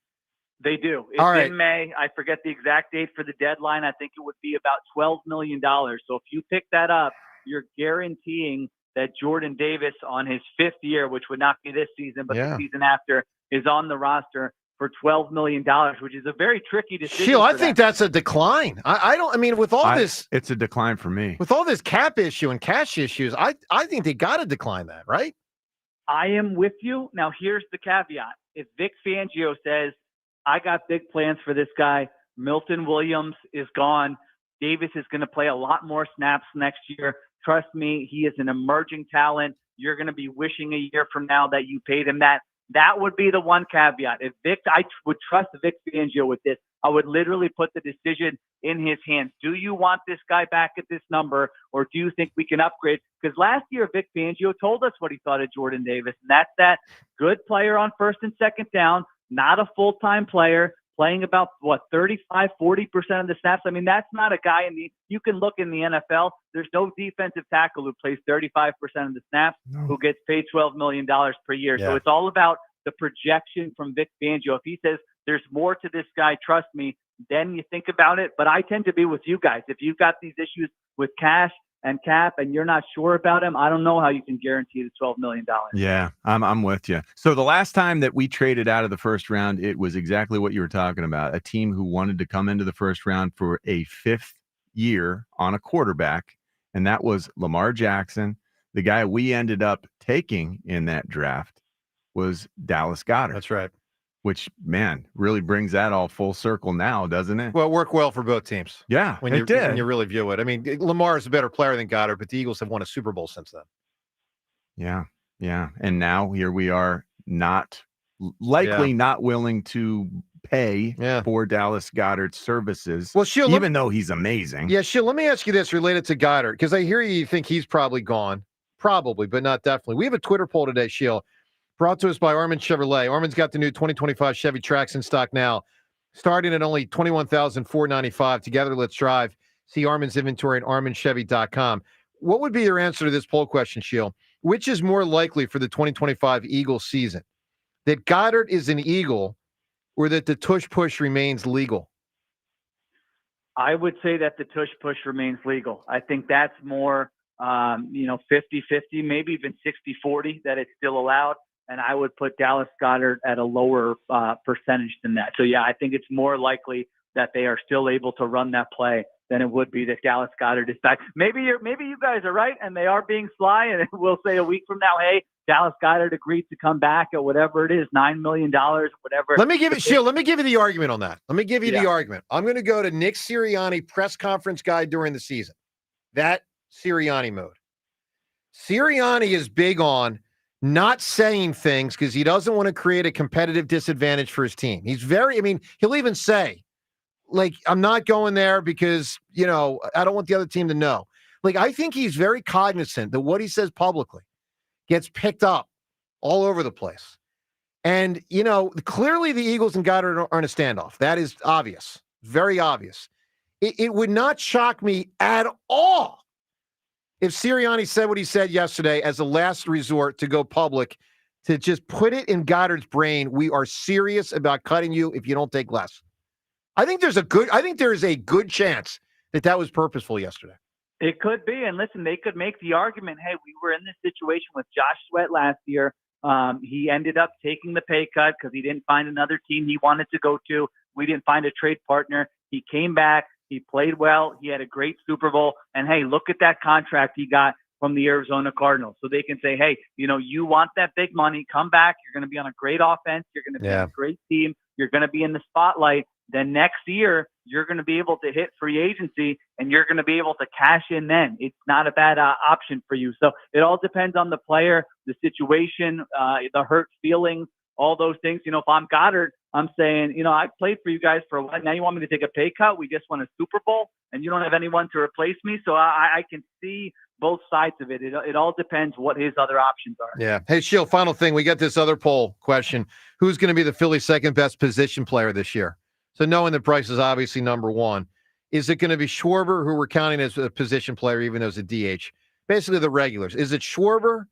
They do. It's in May. I forget the exact date for the deadline. I think it would be about $12 million. So if you pick that up, you're guaranteeing that Jordan Davis on his fifth year, which would not be this season, but the season after, is on the roster for $12 million, which is a very tricky decision. Sheil, I think that's a decline. I don't. I mean, with all this, it's a decline for me. With all this cap issue and cash issues, I think they got to decline that, right? I am with you. Now, here's the caveat. If Vic Fangio says, I got big plans for this guy, Milton Williams is gone, Davis is going to play a lot more snaps next year. Trust me, he is an emerging talent. You're going to be wishing a year from now that you paid him that. That would be the one caveat. If I would trust Vic Fangio with this. I would literally put the decision in his hands. Do you want this guy back at this number, or do you think we can upgrade? Because last year, Vic Fangio told us what he thought of Jordan Davis, and that's that good player on first and second down, not a full-time player, playing about, 35, 40% of the snaps. I mean, that's not a guy you can look in the NFL. There's no defensive tackle who plays 35% of the snaps who gets paid $12 million per year. Yeah. So it's all about the projection from Vic Fangio. If he says there's more to this guy, trust me, then you think about it. But I tend to be with you guys. If you've got these issues with cash and cap and you're not sure about him, I don't know how you can guarantee the $12 million. Yeah, I'm with you. So the last time that we traded out of the first round, it was exactly what you were talking about. A team who wanted to come into the first round for a 5th year on a quarterback, and that was Lamar Jackson. The guy we ended up taking in that draft was Dallas Goedert. That's right. Which, man, really brings that all full circle now, doesn't it? Well, it worked well for both teams. Yeah, when it did. When you really view it. I mean, Lamar is a better player than Goddard, but the Eagles have won a Super Bowl since then. Yeah. And now here we are not willing to pay for Dallas Goedert's services, well, Sheil, even though he's amazing. Yeah, Sheil, let me ask you this related to Goddard, because I hear you think he's probably gone. Probably, but not definitely. We have a Twitter poll today, Sheil, brought to us by Armin Chevrolet. Armin's got the new 2025 Chevy Trax in stock now, starting at only $21,495. Together, let's drive. See Armin's inventory at arminchevy.com. What would be your answer to this poll question, Sheil? Which is more likely for the 2025 Eagles season? That Goddard is an Eagle or that the Tush Push remains legal? I would say that the Tush Push remains legal. I think that's more, 50-50, maybe even 60-40, that it's still allowed. And I would put Dallas Goedert at a lower percentage than that. So, yeah, I think it's more likely that they are still able to run that play than it would be that Dallas Goedert is back. Maybe you guys are right, and they are being sly, and we'll say a week from now, hey, Dallas Goedert agreed to come back at whatever it is, $9 million, whatever. Let me give you the argument on that. Let me give you the argument. I'm going to go to Nick Sirianni press conference guide during the season. That Sirianni mode. Sirianni is big on not saying things because he doesn't want to create a competitive disadvantage for his team. He'll even say, like, I'm not going there because, I don't want the other team to know. Like, I think he's very cognizant that what he says publicly gets picked up all over the place. And, clearly the Eagles and Goddard are in a standoff. That is obvious. Very obvious. It would not shock me at all if Sirianni said what he said yesterday as a last resort to go public, to just put it in Goddard's brain, we are serious about cutting you if you don't take less. I think there is a good chance that was purposeful yesterday. It could be. And listen, they could make the argument, hey, we were in this situation with Josh Sweat last year. He ended up taking the pay cut because he didn't find another team he wanted to go to. We didn't find a trade partner. He came back. He played well. He had a great Super Bowl. And, hey, look at that contract he got from the Arizona Cardinals. So they can say, hey, you want that big money, come back. You're going to be on a great offense. You're going to be on a great team. You're going to be in the spotlight. Then next year, you're going to be able to hit free agency and you're going to be able to cash in then. It's not a bad option for you. So it all depends on the player, the situation, the hurt feelings, all those things. If I'm Goddard, I'm saying, I played for you guys for a while. Now you want me to take a pay cut? We just won a Super Bowl and you don't have anyone to replace me. So I can see both sides of it. It all depends what his other options are. Yeah. Hey, Sheil, final thing. We got this other poll question. Who's going to be the Phillies' second best position player this year? So knowing that Price is obviously number one, is it going to be Schwarber, who we're counting as a position player, even though it's a DH? Basically the regulars. Is it Schwarber,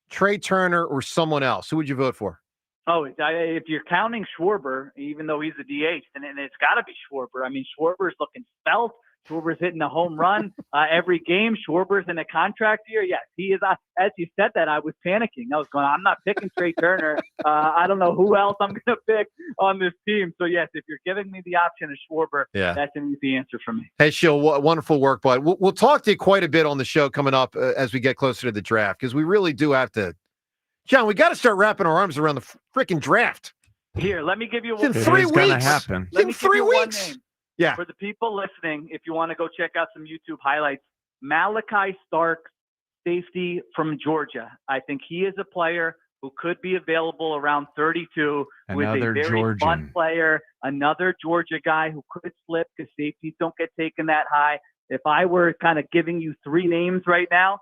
Trey Turner, or someone else? Who would you vote for? Oh, if you're counting Schwarber, even though he's a DH, then it's got to be Schwarber. I mean, Schwarber's looking svelte. Schwarber's hitting a home run every game. Schwarber's in a contract year. Yes, he is. As you said that, I was panicking. I was going, I'm not picking Trey Turner. I don't know who else I'm going to pick on this team. So, yes, if you're giving me the option of Schwarber, that's an easy answer for me. Hey, Shiel, wonderful work, bud. We'll talk to you quite a bit on the show coming up as we get closer to the draft, because we really do have to. John, we got to start wrapping our arms around the freaking draft. Here, let me give you in 3 weeks. Gonna happen. Let me give you one name. Yeah. For the people listening, if you want to go check out some YouTube highlights, Malachi Starks, safety from Georgia. I think he is a player who could be available around 32, who is a very fun player, another Georgia guy who could slip because safeties don't get taken that high. If I were kind of giving you 3 names right now,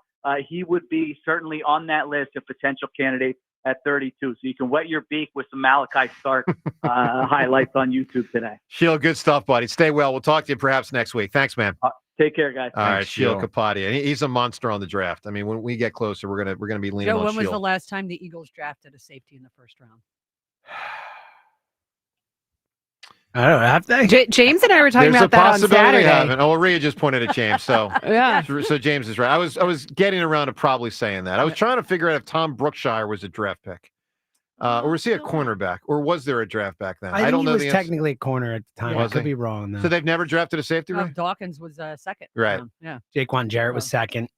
he would be certainly on that list of potential candidates at 32. So you can wet your beak with some Malachi Stark highlights on YouTube today. Shiel, good stuff, buddy. Stay well. We'll talk to you perhaps next week. Thanks, man. Take care, guys. All right, Shiel Kapadia. He's a monster on the draft. I mean, when we get closer, we're gonna be leaning Joe, on when was Shiel. the last time the Eagles drafted a safety in the first round? I don't know. James and I were talking There's about that on Saturday. Oh, Rhea just pointed at James. So Yeah. So James is right. I was getting around to probably saying that. I was trying to figure out if Tom Brookshire was a draft pick. Or was he a cornerback? Or was there a draft back then? I don't know. He was the answer. technically a corner at the time. Was I could he? be wrong, though. So they've never drafted a safety, right? Dawkins was second. Right. Yeah. Jaquan Jarrett was second.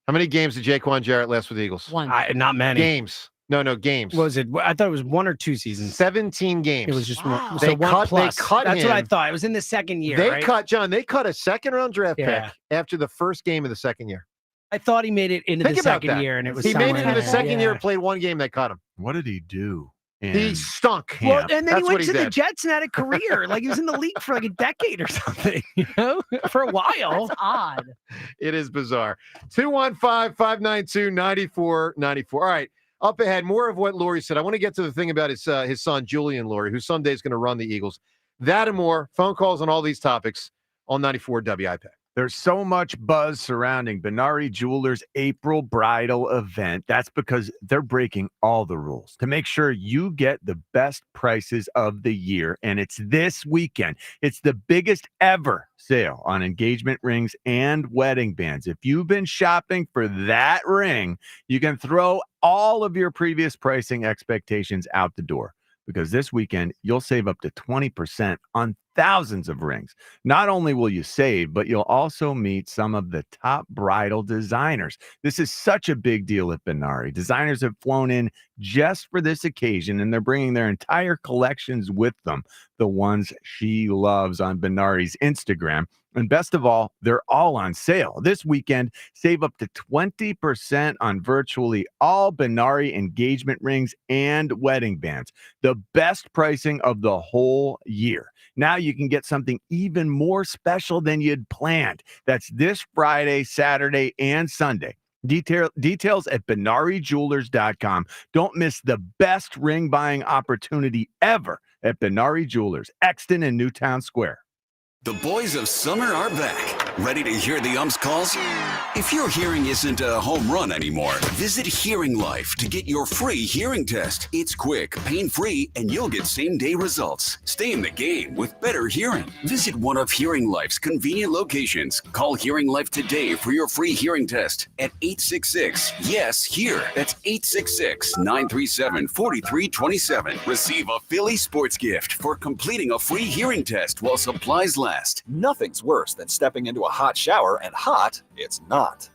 How many games did Jaquan Jarrett last with the Eagles? One. Not many. Games. No, games. What was it? I thought it was 1 or 2 seasons. 17 games. It was just one. They So one cut- plus. they cut That's what I him. thought. It was in the second year. They right? cut a second-round draft Yeah. pick after the first game of the second year. I thought he made it into Think the about second that. year, and it was He made it somewhere into the in there. second year Yeah. and played 1 game. They cut him. What did he do? He stunk. Well, and then That's he what went to the did. Jets and had a career. Like he was in the league for like a decade or something, for a while. That's odd. It is bizarre. 215-592-9494. All right. Up ahead, more of what Laurie said. I want to get to the thing about his son, Julian Laurie, who someday is going to run the Eagles. That and more. Phone calls on all these topics on 94 WIP. There's so much buzz surrounding Benari Jewelers' April bridal event. That's because they're breaking all the rules to make sure you get the best prices of the year. And it's this weekend. It's the biggest ever sale on engagement rings and wedding bands. If you've been shopping for that ring, you can throw all of your previous pricing expectations out the door, because this weekend you'll save up to 20% on thousands of rings. Not only will you save, but you'll also meet some of the top bridal designers. This is such a big deal at Benari. Designers have flown in just for this occasion, and they're bringing their entire collections with them, the ones she loves, on Benari's Instagram. And best of all, they're all on sale. This weekend, save up to 20% on virtually all Benari engagement rings and wedding bands. The best pricing of the whole year. Now you can get something even more special than you'd planned. That's this Friday, Saturday, and Sunday. Details at BenariJewelers.com. Don't miss the best ring buying opportunity ever at Benari Jewelers, Exton and Newtown Square. The boys of summer are back. Ready to hear the ump's calls? If your hearing isn't a home run anymore, visit Hearing Life to get your free hearing test. It's quick, pain-free, and you'll get same-day results. Stay in the game with better hearing. Visit one of Hearing Life's convenient locations. Call Hearing Life today for your free hearing test at 866-YES-HEAR. That's 866-937-4327. Receive a Philly sports gift for completing a free hearing test while supplies last. Nothing's worse than stepping into a hot shower, and hot it's not.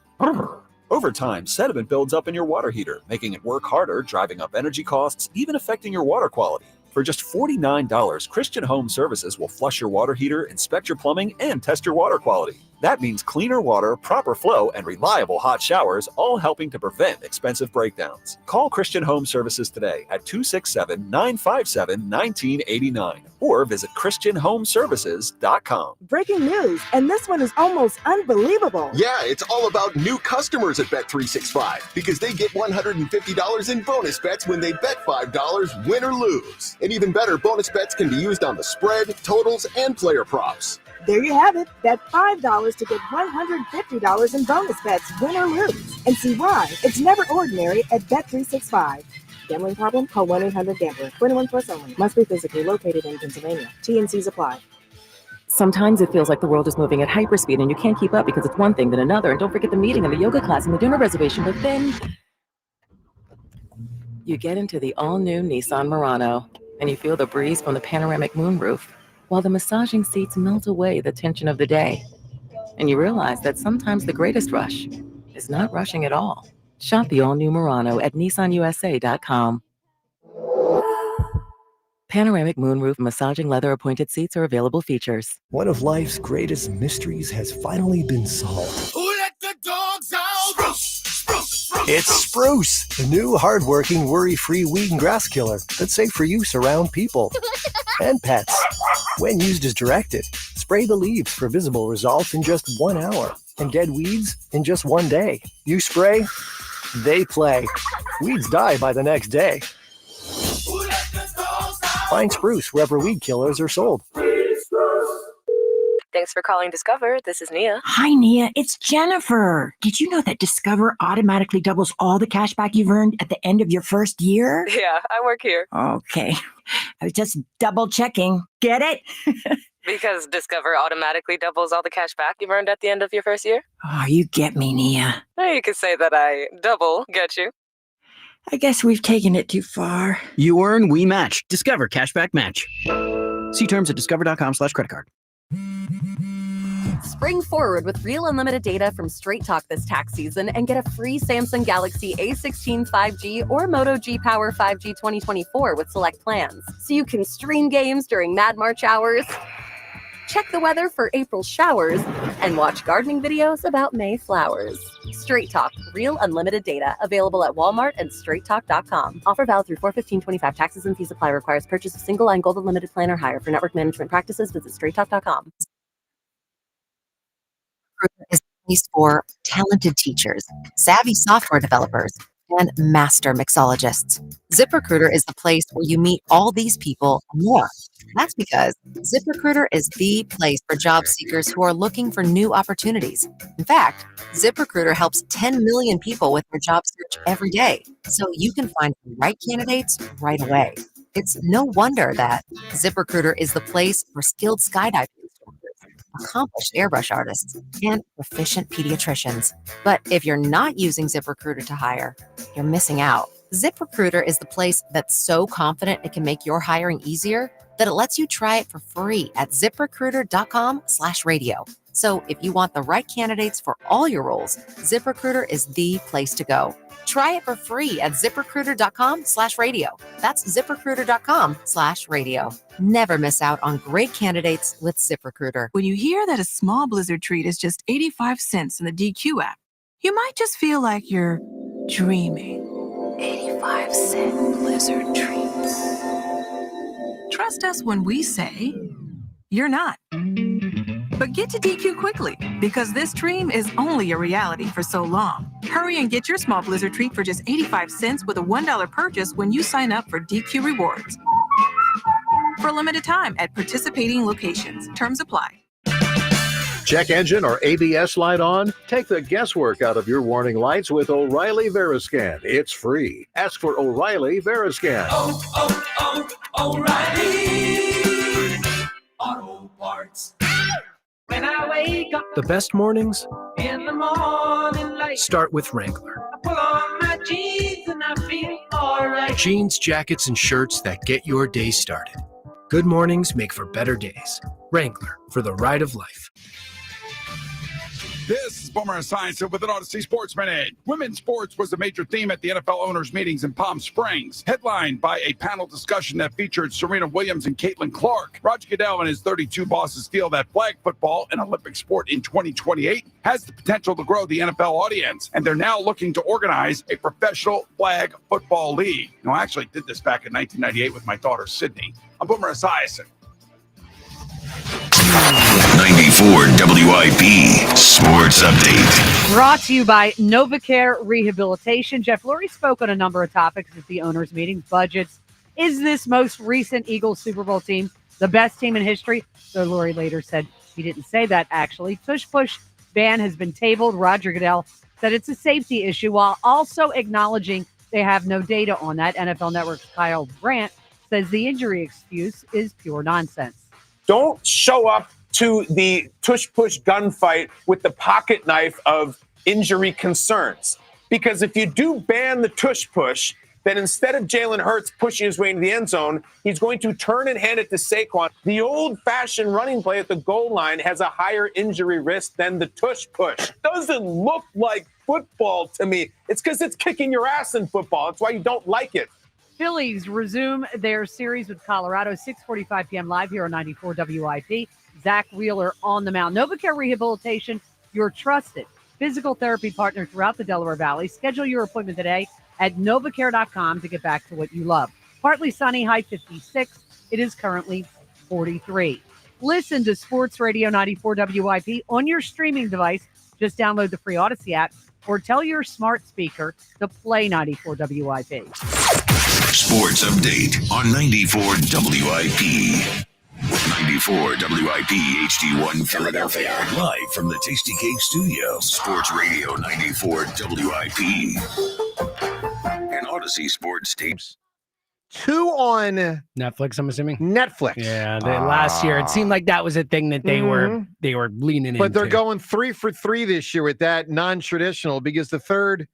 Over time, sediment builds up in your water heater, making it work harder, driving up energy costs, even affecting your water quality. For just $49, Christian Home Services will flush your water heater, inspect your plumbing, and test your water quality. That means cleaner water, proper flow, and reliable hot showers, all helping to prevent expensive breakdowns. Call Christian Home Services today at 267-957-1989 or visit ChristianHomeservices.com. Breaking news, and this one is almost unbelievable. Yeah, it's all about new customers at Bet365 because they get $150 in bonus bets when they bet $5, win or lose. And even better, bonus bets can be used on the spread, totals, and player props. There you have it. Bet $5 to get $150 in bonus bets, win or lose. And see why it's never ordinary at Bet365. Gambling problem? Call 1-800-GAMBLER. 21 plus only. Must be physically located in Pennsylvania. T&Cs apply. Sometimes it feels like the world is moving at hyperspeed and you can't keep up because it's one thing then another. And don't forget the meeting and the yoga class and the dinner reservation. But then you get into the all-new Nissan Murano and you feel the breeze from the panoramic moonroof while the massaging seats melt away the tension of the day. And you realize that sometimes the greatest rush is not rushing at all. Shop the all-new Murano at nissanusa.com. Panoramic moonroof massaging leather appointed seats are available features. One of life's greatest mysteries has finally been solved. Who let the dogs out? Spruce. It's Spruce, the new hard-working, worry-free weed and grass killer that's safe for use around people and pets. When used as directed, spray the leaves for visible results in just 1 hour and dead weeds in just 1 day. You spray, they play. Weeds die by the next day. Find Spruce wherever weed killers are sold. Thanks for calling Discover. This is Nia. Hi, Nia. It's Jennifer. Did you know that Discover automatically doubles all the cash back you've earned at the end of your first year? Yeah, I work here. Okay. I was just double checking. Get it? Because Discover automatically doubles all the cash back you've earned at the end of your first year? Oh, you get me, Nia. You could say that I double get you. I guess we've taken it too far. You earn, we match. Discover Cashback Match. See terms at discover.com/creditcard. Spring forward with real unlimited data from Straight Talk this tax season and get a free Samsung Galaxy A16 5G or Moto G Power 5G 2024 with select plans. So you can stream games during Mad March hours, check the weather for April showers, and watch gardening videos about May flowers. Straight Talk, real unlimited data, available at Walmart and straighttalk.com. Offer valid through 4/15/25. Taxes and fees apply. Requires purchase of single line gold unlimited plan or higher. For network management practices, visit straighttalk.com. Is a place for talented teachers, savvy software developers, and master mixologists. ZipRecruiter is the place where you meet all these people and more. That's because ZipRecruiter is the place for job seekers who are looking for new opportunities. In fact, ZipRecruiter helps 10 million people with their job search every day, so you can find the right candidates right away. It's no wonder that ZipRecruiter is the place for skilled skydiving instructors, accomplished airbrush artists, and proficient pediatricians. But if you're not using ZipRecruiter to hire, you're missing out. ZipRecruiter is the place that's so confident it can make your hiring easier that it lets you try it for free at ZipRecruiter.com/radio. So if you want the right candidates for all your roles, ZipRecruiter is the place to go. Try it for free at ZipRecruiter.com/radio. That's ZipRecruiter.com/radio. Never miss out on great candidates with ZipRecruiter. When you hear that a small Blizzard treat is just 85 cents in the DQ app, you might just feel like you're dreaming. 85-cent Blizzard treats. Trust us when we say you're not. But get to DQ quickly, because this dream is only a reality for so long. Hurry and get your small Blizzard treat for just 85 cents with a $1 purchase when you sign up for DQ Rewards. For a limited time at participating locations. Terms apply. Check engine or ABS light on? Take the guesswork out of your warning lights with O'Reilly Veriscan. It's free. Ask for O'Reilly Veriscan. O'Reilly Auto Parts. When I wake up The best mornings in the morning light, start with Wrangler. I pull on my jeans and I feel alright. Jeans, jackets, and shirts that get your day started. Good mornings make for better days. Wrangler, for the ride of life. This is Boomer Esiason with an Odyssey Sports Minute. Women's sports was a major theme at the NFL owners' meetings in Palm Springs, headlined by a panel discussion that featured Serena Williams and Caitlin Clark. Roger Goodell and his 32 bosses feel that flag football, an Olympic sport in 2028, has the potential to grow the NFL audience, and they're now looking to organize a professional flag football league. I actually did this back in 1998 with my daughter, Sydney. I'm Boomer Esiason. 94 WIP Sports Update. Brought to you by NovaCare Rehabilitation. Jeff Lurie spoke on a number of topics at the owners' meeting. Budgets. Is this most recent Eagles Super Bowl team the best team in history? So Lurie later said he didn't say that, actually. Tush Push ban has been tabled. Roger Goodell said it's a safety issue, while also acknowledging they have no data on that. NFL Network's Kyle Brandt says the injury excuse is pure nonsense. Don't show up to the Tush Push gunfight with the pocket knife of injury concerns. Because if you do ban the Tush Push, then instead of Jalen Hurts pushing his way into the end zone, he's going to turn and hand it to Saquon. The old-fashioned running play at the goal line has a higher injury risk than the Tush Push. Doesn't look like football to me. It's because it's kicking your ass in football. That's why you don't like it. Phillies resume their series with Colorado, 6:45 p.m. live here on 94 WIP. Zach Wheeler on the mound. NovaCare Rehabilitation, your trusted physical therapy partner throughout the Delaware Valley. Schedule your appointment today at novacare.com to get back to what you love. Partly sunny, high 56. It is currently 43. Listen to Sports Radio 94 WIP on your streaming device. Just download the free Odyssey app or tell your smart speaker to play 94 WIP. Sports update on 94 WIP. 94 WIP HD1 Philadelphia. Live from the Tasty Cake Studios. Sports Radio 94 WIP. And Odyssey Sports Tapes. 2 on Netflix, I'm assuming. Netflix. Yeah, last year it seemed like that was a thing that they were leaning into. But they're going 3 for 3 this year with that non-traditional because the third,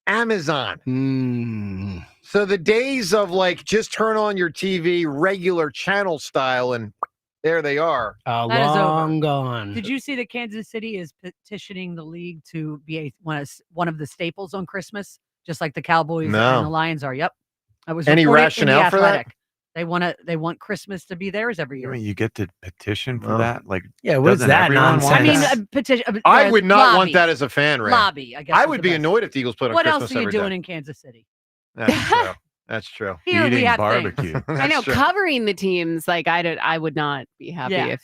Amazon. So the days of like just turn on your TV regular channel style and there they are. Long gone. Did you see that Kansas City is petitioning the league to be one of the staples on Christmas, just like the Cowboys and the Lions are? Yep. I was any reported rationale in the for that? Athletic. They want Christmas to be theirs every year. I mean, you get to petition for that? Like, yeah, what's that nonsense? I mean, petition. I would not lobby. want that as a fan, Ray. Lobby, I guess. I would be annoyed if the Eagles put on what Christmas else are you every doing day. in Kansas City? That's true. That's true. Here we Eating have barbecue. I know, true. covering the teams, like I would not be happy if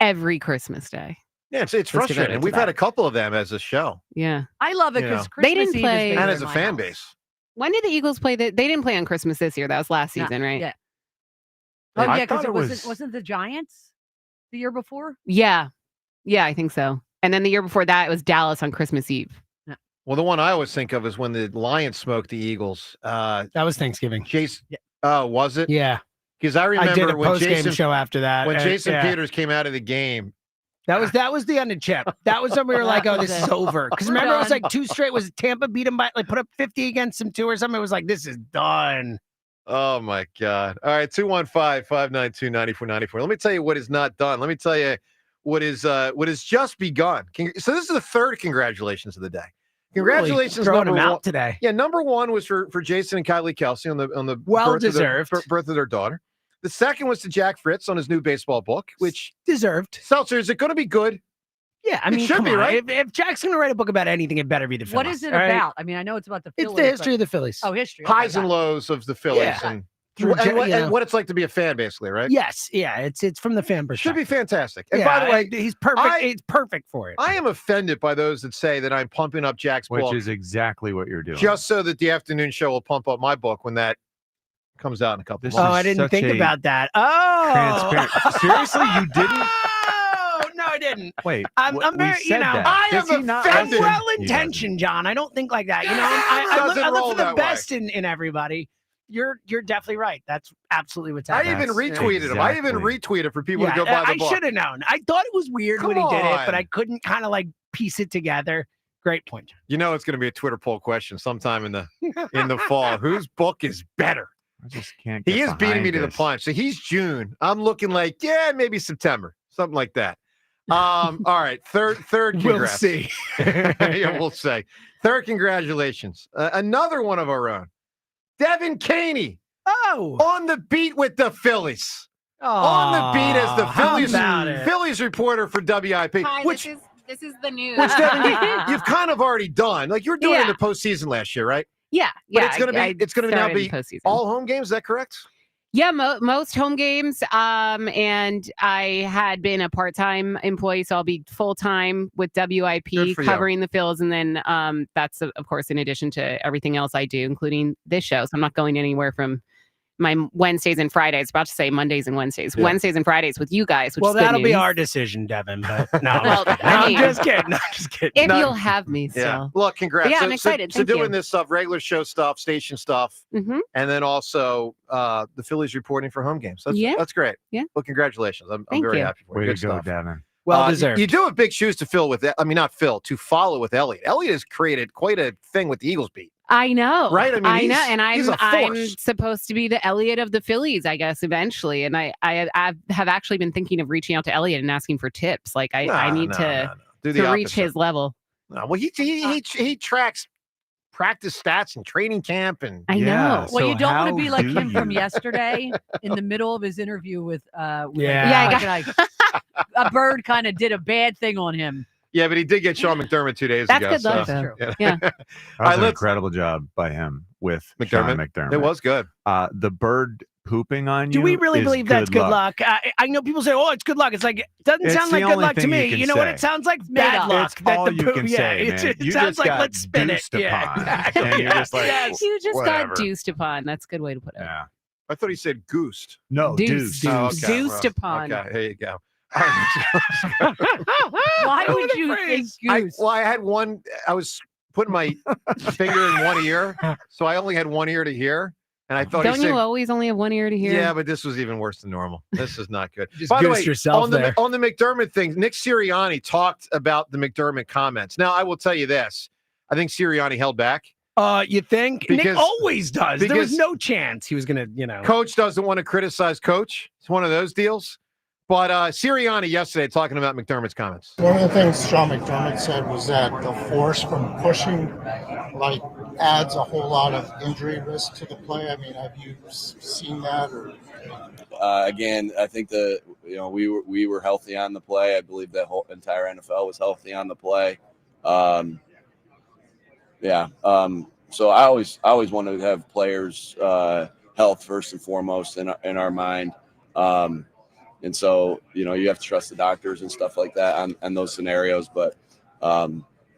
every Christmas day. Yeah, it's Let's frustrating. devote it We've to had that. a couple of them as a show. Yeah. I love it You because know. Christmas They didn't Eve play- is And bigger as a in my fan house. base. When did the Eagles play? They didn't play on Christmas this year. That was last No, season, right? Yeah. Oh I yeah, because thought it wasn't the Giants the year before. Yeah. Yeah, I think so. And then the year before that, it was Dallas on Christmas Eve. Well, the one I always think of is when the Lions smoked the Eagles. That was Thanksgiving. Jason. Oh, was it? Yeah. Because I remember I did a when post-game Jason show after that. When Jason yeah. Peters came out of the game. That was the end of Chip. That was when we were like, oh, this is over. Because remember, it was like 2 straight. Was Tampa beat him by like put up 50 against them 2 or something? It was like, this is done. Oh my God. All right, 215-592-9494. Let me tell you what is not done. Let me tell you what is just begun. So this is the third congratulations of the day. Congratulations, really throwing number them out one today. Yeah, number one was for Jason and Kylie Kelsey on the Well birth of deserved. birth of their daughter. The second was to Jack Fritz on his new baseball book, which deserved. Seltzer, is it going to be good? Yeah, I It mean, should come be, on. right? If Jack's going to write a book about anything, it better be the Phillies. What is it all right? about? I mean, I know it's about the Phillies. It's the history of the Phillies. Oh, history. Highs and lows of the Phillies Yeah. and You know. what it's like to be a fan, basically, right? Yes, yeah, it's from the fan perspective. Should be fantastic. And Yeah, by the way, he's perfect. It's perfect for it. I am offended by those that say that I'm pumping up Jack's Which book is exactly what you're doing. just so that the afternoon show will pump up my book when that comes out in a couple This months. Oh, I didn't such think a about that. Oh, transparent. Seriously, you didn't? Oh, no, I didn't. Wait, I'm we very, said that. I Does am he not offended. listen? Well intentioned, John. I don't think like that. You know, I Doesn't look roll for the that way. best in everybody. You're definitely right. That's absolutely what's I happening. even retweeted him. I even retweeted for people to go buy the I book. should have known. I thought it was weird when he did it, but on. I couldn't kind of like piece it together. Great point, John. You know, it's going to be a Twitter poll question sometime in the fall. Whose book is better? I just can't. He get is beating me behind to the this. punch. So he's June. I'm looking like maybe September, something like that. All right, third We'll congrats. see. Yeah, we'll say. Third congratulations. Another one of our own, Devin Caney. Oh, on the beat with the Phillies. On the beat as the Phillies reporter for WIP. Hi, which this is the news. Devin, you've kind of already done. Like you were doing in the postseason last year, right? Yeah. But Yeah. it's gonna now be postseason. all home games. Is that correct? Yeah, most home games. And I had been a part-time employee, so I'll be full-time with WIP Good for you. covering the Phils. And then that's, of course, in addition to everything else I do, including this show. So I'm not going anywhere from my Wednesdays and Fridays. About to say Mondays and Wednesdays. Yeah. Wednesdays and Fridays with you guys. Which Well, is good that'll be news. our decision, Devin. But no, Well, I'm just kidding. No, I'm just kidding. If No. you'll have me still. Yeah. Look, congrats. But yeah, So- I'm excited. So, Thank doing you. this stuff, regular show stuff, station stuff, Mhm. and then also the Phillies reporting for home games. That's great. Yeah. Well, congratulations. I'm Thank very you. happy for you. Way Good to go, stuff. Devin. Well deserved. You do have big shoes to fill with. Not Phil, to follow with Elliott. Elliott has created quite a thing with the Eagles beat. I know. Right? I mean, I know. he's- And he's a I'm force. supposed to be the Elliot of the Phillies, I guess, eventually. And I have actually been thinking of reaching out to Elliot and asking for tips. Like I need to Do the reach opposite. his level. No, well, he tracks practice stats and training camp, and I know. Well, you don't want to be like him from yesterday in the middle of his interview with Yeah. a bird kind of did a bad thing on him. Yeah, but he did get Sean McDermott 2 days That's ago. good luck, so, though. Yeah. That was an incredible job by him with Sean McDermott. It was good. The bird pooping on you. Do we really is believe that's good luck? I know people say, "Oh, it's good luck." It's like it doesn't It's sound the like good only luck to thing you me. can You know what? say. It sounds like Made bad up. luck. It's all you poop- can yeah, say, it's- man. It You sounds just like got let's spin it. deuced Yeah, upon. exactly. And you're just like, Yes. You just whatever. got deuced upon. That's a good way to put it. Yeah. I thought he said goosed. No, Deuced. Oh, okay. Deuced upon. Okay, there you go. Why would you think goose? I had one. I was putting my finger in one ear, so I only had one ear to hear, and I thought Don't he said, you always only have one ear to hear? Yeah, but this was even worse than normal. This is not good. Just By the way, goosed yourself on the there. on the McDermott thing, Nick Sirianni talked about the McDermott comments. Now, I will tell you this: I think Sirianni held back. You think? Nick Because- always does. There was because- no chance he was gonna, Coach doesn't want to criticize coach. It's one of those deals. But Sirianni yesterday talking about McDermott's comments. One of the things Sean McDermott said was that the force from pushing adds a whole lot of injury risk to the play. I mean, have you seen that? Or Again, I think we were healthy on the play. I believe that whole entire NFL was healthy on the play. So I always want to have players' health first and foremost in our mind. And so, you have to trust the doctors and stuff like that on those scenarios. But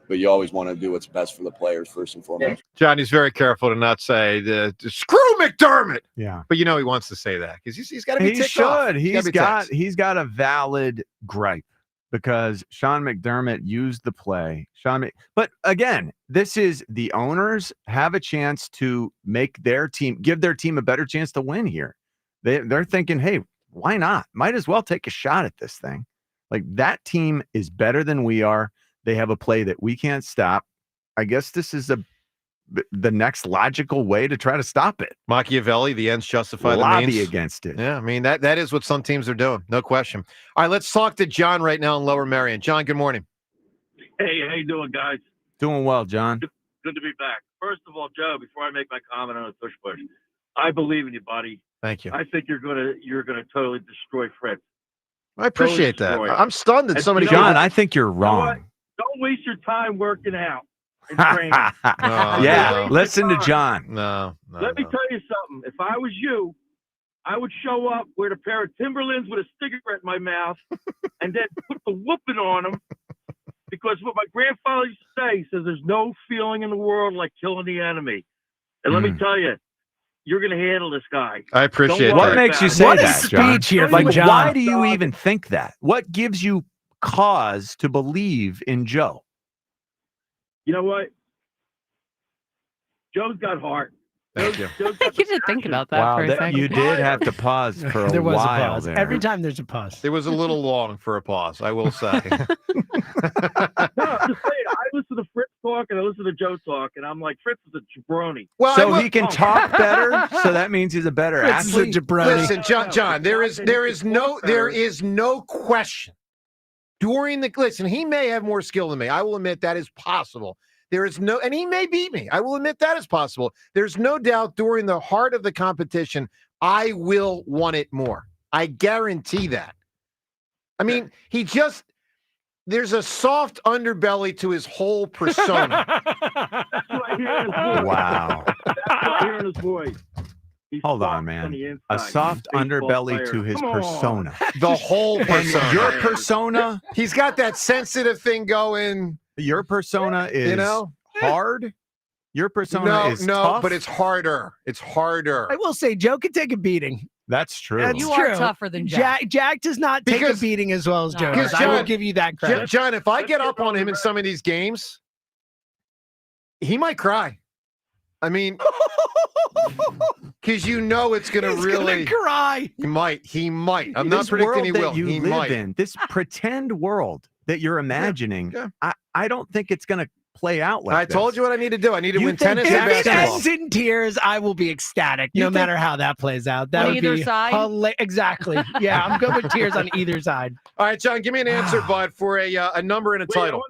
you always want to do what's best for the players first and foremost. Johnny's very careful to not say screw McDermott. Yeah. But he wants to say that because he's got to be He ticked should. off. He's got a valid gripe because Sean McDermott used the play. But again, this is the owners have a chance to make give their team a better chance to win here. They're thinking, hey, why not? Might as well take a shot at this thing. Like that team is better than we are. They have a play that we can't stop. I guess this is the next logical way to try to stop it. Machiavelli, the ends justify the Lobby means. against it. Yeah, I mean, that is what some teams are doing. No question. All right, let's talk to John right now in Lower Merion. John, good morning. Hey, how you doing, guys? Doing well, John. Good to be back. First of all, Joe, before I make my comment on the Tush Push, I believe in you, buddy. Thank you. I think you're gonna totally destroy Fritz. I appreciate that. Totally destroy him. I'm stunned that And somebody. you know John, what? I think you're You know what? wrong. Don't waste your time working out and training. Yeah, listen to John. No. Let me tell you something. If I was you, I would show up with a pair of Timberlands with a cigarette in my mouth and then put the whooping on them. Because what my grandfather used to say, he says, there's no feeling in the world like killing the enemy. And let me tell you, you're going to handle this guy. I appreciate Don't that. worry What makes about you it. say What a that, John? speech here Like, from John. why do you even think that? What gives you cause to believe in Joe? You know what? Joe's got heart. Thank you. Joe's got You should think about that Wow, for a second. you did have to pause for a there was while a pause. there. Every time there's a pause. It was a little long for a pause, I will say. No, I'm just saying, I listen to Fritz talk and I listen to Joe talk, and I'm like, Fritz is a jabroni. Well, So he can talk better. So that means he's a better Fritz is a athlete. jabroni. Listen, John, there is no question. Listen, he may have more skill than me. I will admit that is possible. And he may beat me. I will admit that is possible. There's no doubt during the heart of the competition, I will want it more. I guarantee that. I mean, there's a soft underbelly to his whole persona. That's what I hear in his voice. Wow. That's what I hear in his voice. He's Hold soft on, man. the A inside. soft He's a baseball underbelly player. to his Come on. persona. The whole And persona. your persona, He's got that sensitive thing going. your persona is You know? hard. Your persona is tough. but it's harder. It's harder. I will say, Joe can take a beating. That's true. That's You true. are tougher than Jack. Jack does not take a beating as well as Joe does. I will give you that credit. John, if I get up on him in some of these games, he might cry. I mean, because you know it's going to really cry. He might. I'm not predicting he will. You He live might. in this pretend world that you're imagining. I don't think it's going to play out like I told you what I need to do. I need to win tennis and If it basketball. ends in tears, I will be ecstatic, no matter how that plays out. That On would either be side? Exactly. Yeah, I'm good with tears on either side. All right, John, give me an answer, bud, for a number and a title.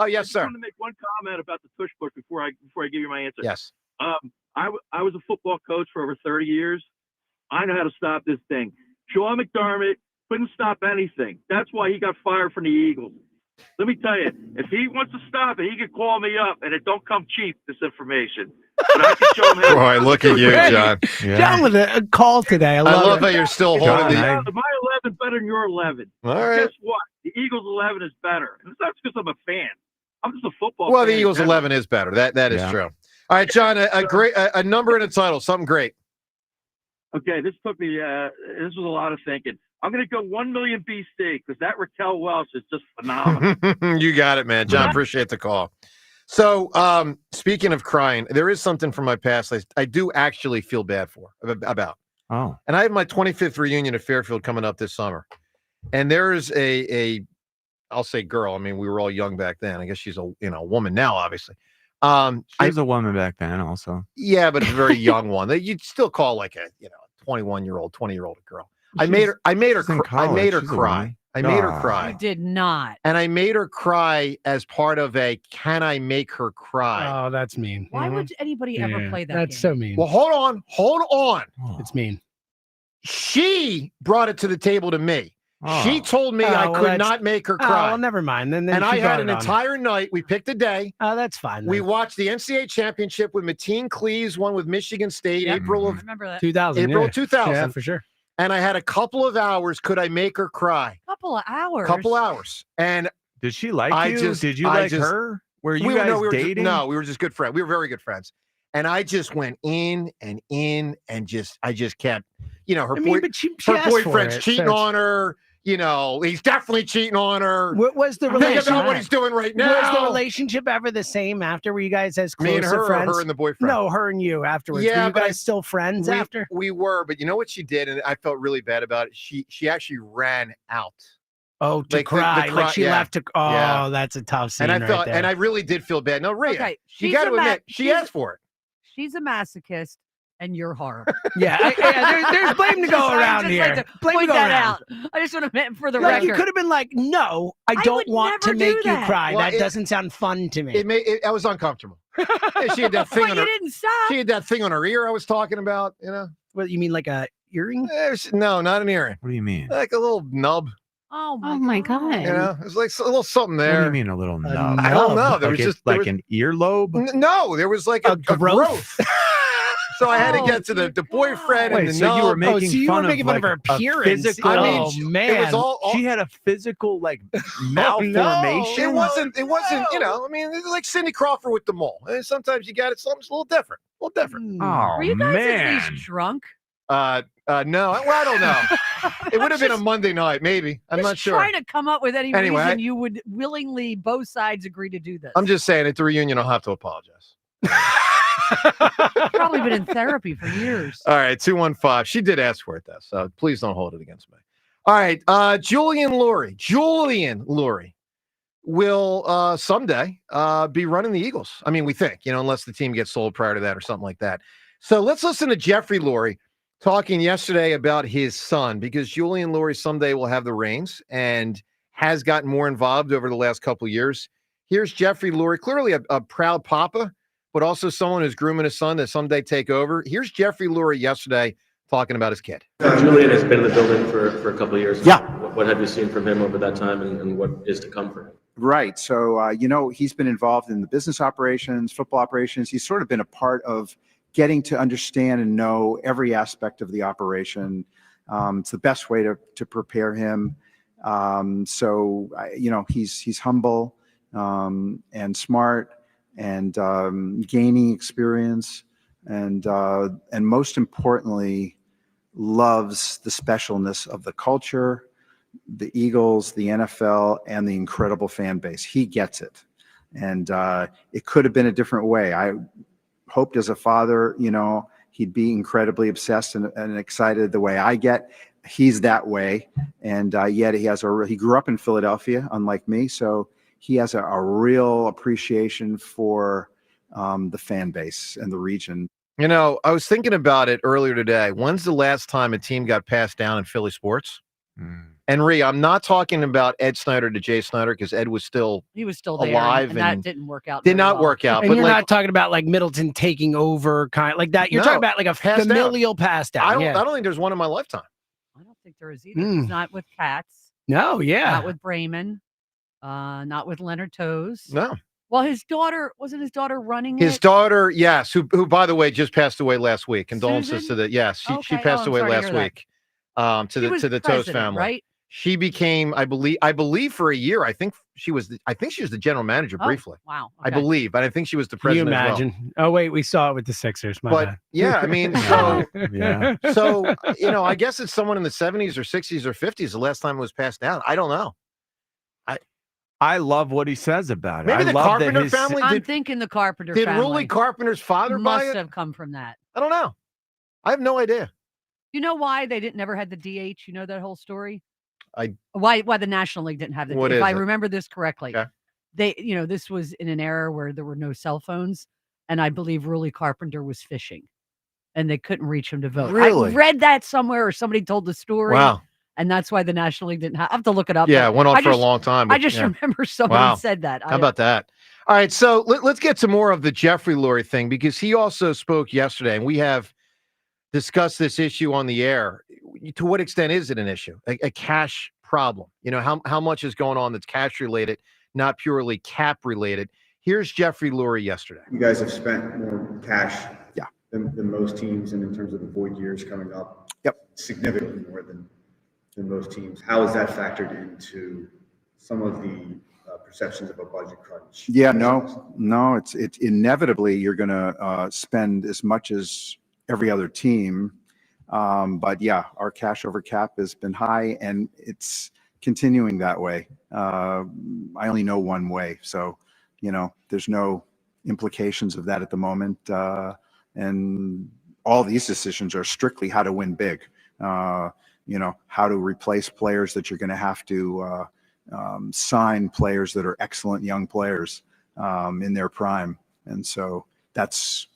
Yes, sir. I wanted to make one comment about the Tush Push before I give you my answer. Yes. I was a football coach for over 30 years. I know how to stop this thing. Sean McDermott couldn't stop anything. That's why he got fired from the Eagles. Let me tell you, if he wants to stop it, he can call me up, and it don't come cheap, this information. But I can show him how. Boy, look at you, John. John with a call today. I love how you're still holding My 11 better than your 11. All right. Guess what? The Eagles 11 is better. And it's not because I'm a fan. I'm just a football Well, fan. the Eagles 11 is better. That is true. All right, John, a number and a title, something great. Okay, this took me. This was a lot of thinking. I'm going to go 1 million BC because that Raquel Welch is just phenomenal. You got it, man. John, appreciate the call. So, speaking of crying, there is something from my past I do actually feel bad about. Oh. And I have my 25th reunion at Fairfield coming up this summer. And there is I'll say girl. I mean, we were all young back then. I guess she's a woman now, obviously. She was a woman back then also. Yeah, but a very young one. You'd still call like a 21-year-old, 20-year-old a girl. I made her cry. I made her cry. You did not. And I made her cry as part of can I make her cry? Oh, that's mean. Why would anybody ever play that That's game? so mean. Well, hold on. It's mean. She brought it to the table to me. She told me I could not make her cry. Oh, well, never mind. Then and she I had brought an it on. entire night. We picked a day. Oh, that's fine. We watched the NCAA championship with Mateen Cleaves, one with Michigan State, April of 2000. April yeah. of 2000. Yeah, for sure. And I had a couple of hours. Could I make her cry? Couple of hours. Couple hours. And did she like you? Did you like her? Were you guys dating? We were just good friends. We were very good friends. And I just went in and I just kept, her boyfriend's cheating on her. He's definitely cheating on her. Was the relationship? Think about what he's doing right now. Was the relationship ever the same after? Were you guys as close Me and her, of friends? or her and the boyfriend? No, her and you afterwards. Yeah, were you but guys still friends after? We were, but you know what she did, and I felt really bad about it. She actually ran out. Oh, to Like the cry, cry- like she yeah. left to. Oh, Yeah. that's a tough scene. And I felt, right there. and I really did feel bad. No, Rhea, Okay, you she's got to a ma- admit, she she's- asked for it. She's a masochist, and you're horrible. Yeah, there's blame to go I around just here. like to Blame to point go that around. out. I just want to for the Like record. you could have been like, no, I don't would want to never do make you that. cry. Well, That doesn't sound fun to me. I was uncomfortable. She had that thing But on you her. didn't stop. She had that thing on her ear. I was talking about. What you mean, like a earring? No, not an earring. What do you mean? Like a little nub. Oh my god! It was like a little something What there. do you mean a little nub? I don't know. There Like was just like there was, an earlobe. No, there was like a growth. So I had to get to the boyfriend Wait, and the so you were nub. making so you fun were making of, fun of like, her a appearance. physical- Oh It man, was all She had a physical like No, malformation. it wasn't. It wasn't. It was like Cindy Crawford with the mole. And sometimes you got it. Something's a little different. A little different. Oh Were you guys man! at least drunk? No. Well, I don't know. It would have been a Monday night, maybe. I'm not sure. Trying to come up with any Anyway, reason you would willingly, both sides agree to do this. I'm just saying at the reunion, I'll have to apologize. Probably been in therapy for years. All right, 215. She did ask for it, though, so please don't hold it against me. All right, Julian Lurie will someday be running the Eagles. I mean, we think, unless the team gets sold prior to that or something like that. So let's listen to Jeffrey Lurie talking yesterday about his son, because Julian Lurie someday will have the reins and has gotten more involved over the last couple of years. Here's Jeffrey Lurie, clearly a proud papa, but also someone who's grooming his son to someday take over. Here's Jeffrey Lurie yesterday talking about his kid. Julian has been in the building for a couple of years. Yeah. What have you seen from him over that time, and what is to come for him? Right. So, he's been involved in the business operations, football operations. He's sort of been a part of getting to understand and know every aspect of the operation. It's the best way to prepare him. He's humble and smart, and gaining experience, and most importantly, loves the specialness of the culture, the Eagles, the NFL, and the incredible fan base. He gets it. And it could have been a different way. I hoped as a father, he'd be incredibly obsessed and excited the way I get. He's that way. And yet he grew up in Philadelphia, unlike me. So he has a real appreciation for the fan base and the region. I was thinking about it earlier today. When's the last time a team got passed down in Philly sports? And Ree, I'm not talking about Ed Snyder to Jay Snyder because Ed was still there, alive, and that didn't work out. Did very not well. work out. And but you're like, not talking about like Middleton taking over, kind like that. You're No, talking about like a passed down. familial pass down. I don't think there's one in my lifetime. I don't think there is either. It's not with Katz. No, yeah. Not with Bremen. Not with Leonard Toes. No. Well, his daughter, wasn't his daughter running His it? daughter, yes, who by the way just passed away last week. Condolences Susan? to she Okay. passed I'm away sorry to last hear that. week. She was To the Toast president, family. right? She became, I believe for a year, I think she was the general manager briefly. Wow. I believe, but I think she was the Can you president. imagine? As well. Oh wait, we saw it with the Sixers. My But bad. yeah, I mean, so Yeah. so I guess it's someone in the 70s or 60s or 50s. The last time it was passed down. I don't know. I love what he says about it. Maybe I the love that Carpenter his- family I'm did. thinking the Carpenter Did family Ruley Carpenter's father buy must it? have come from that. I don't know. I have no idea. You know why they never had the DH? You know that whole story? I Why the National League didn't have the What if is I it? remember this correctly. Okay. They, this was in an era where there were no cell phones, and I believe Ruley Carpenter was fishing, and they couldn't reach him to vote. Really? I read that somewhere, or somebody told the story. Wow. And that's why the National League didn't have. I have to look it up. Yeah, but it went on I for a just- long time. I but just yeah. remember somebody Wow. said that. How about that? All right, so let's get to more of the Jeffrey Lurie thing because he also spoke yesterday, and we have discussed this issue on the air. To what extent is it an issue, a cash problem? How much is going on that's cash related, not purely cap related? Here's Jeffrey Lurie yesterday. You guys have spent more cash than most teams, and in terms of the void years coming up, significantly more than most teams. How is that factored into some of the perceptions of a budget crunch? Yeah, no, it's inevitably you're going to spend as much as every other team. But yeah, our cash over cap has been high and it's continuing that way. I only know one way. So, there's no implications of that at the moment. And all these decisions are strictly how to win big. How to replace players that you're going to have to sign players that are excellent young players in their prime. And so that's,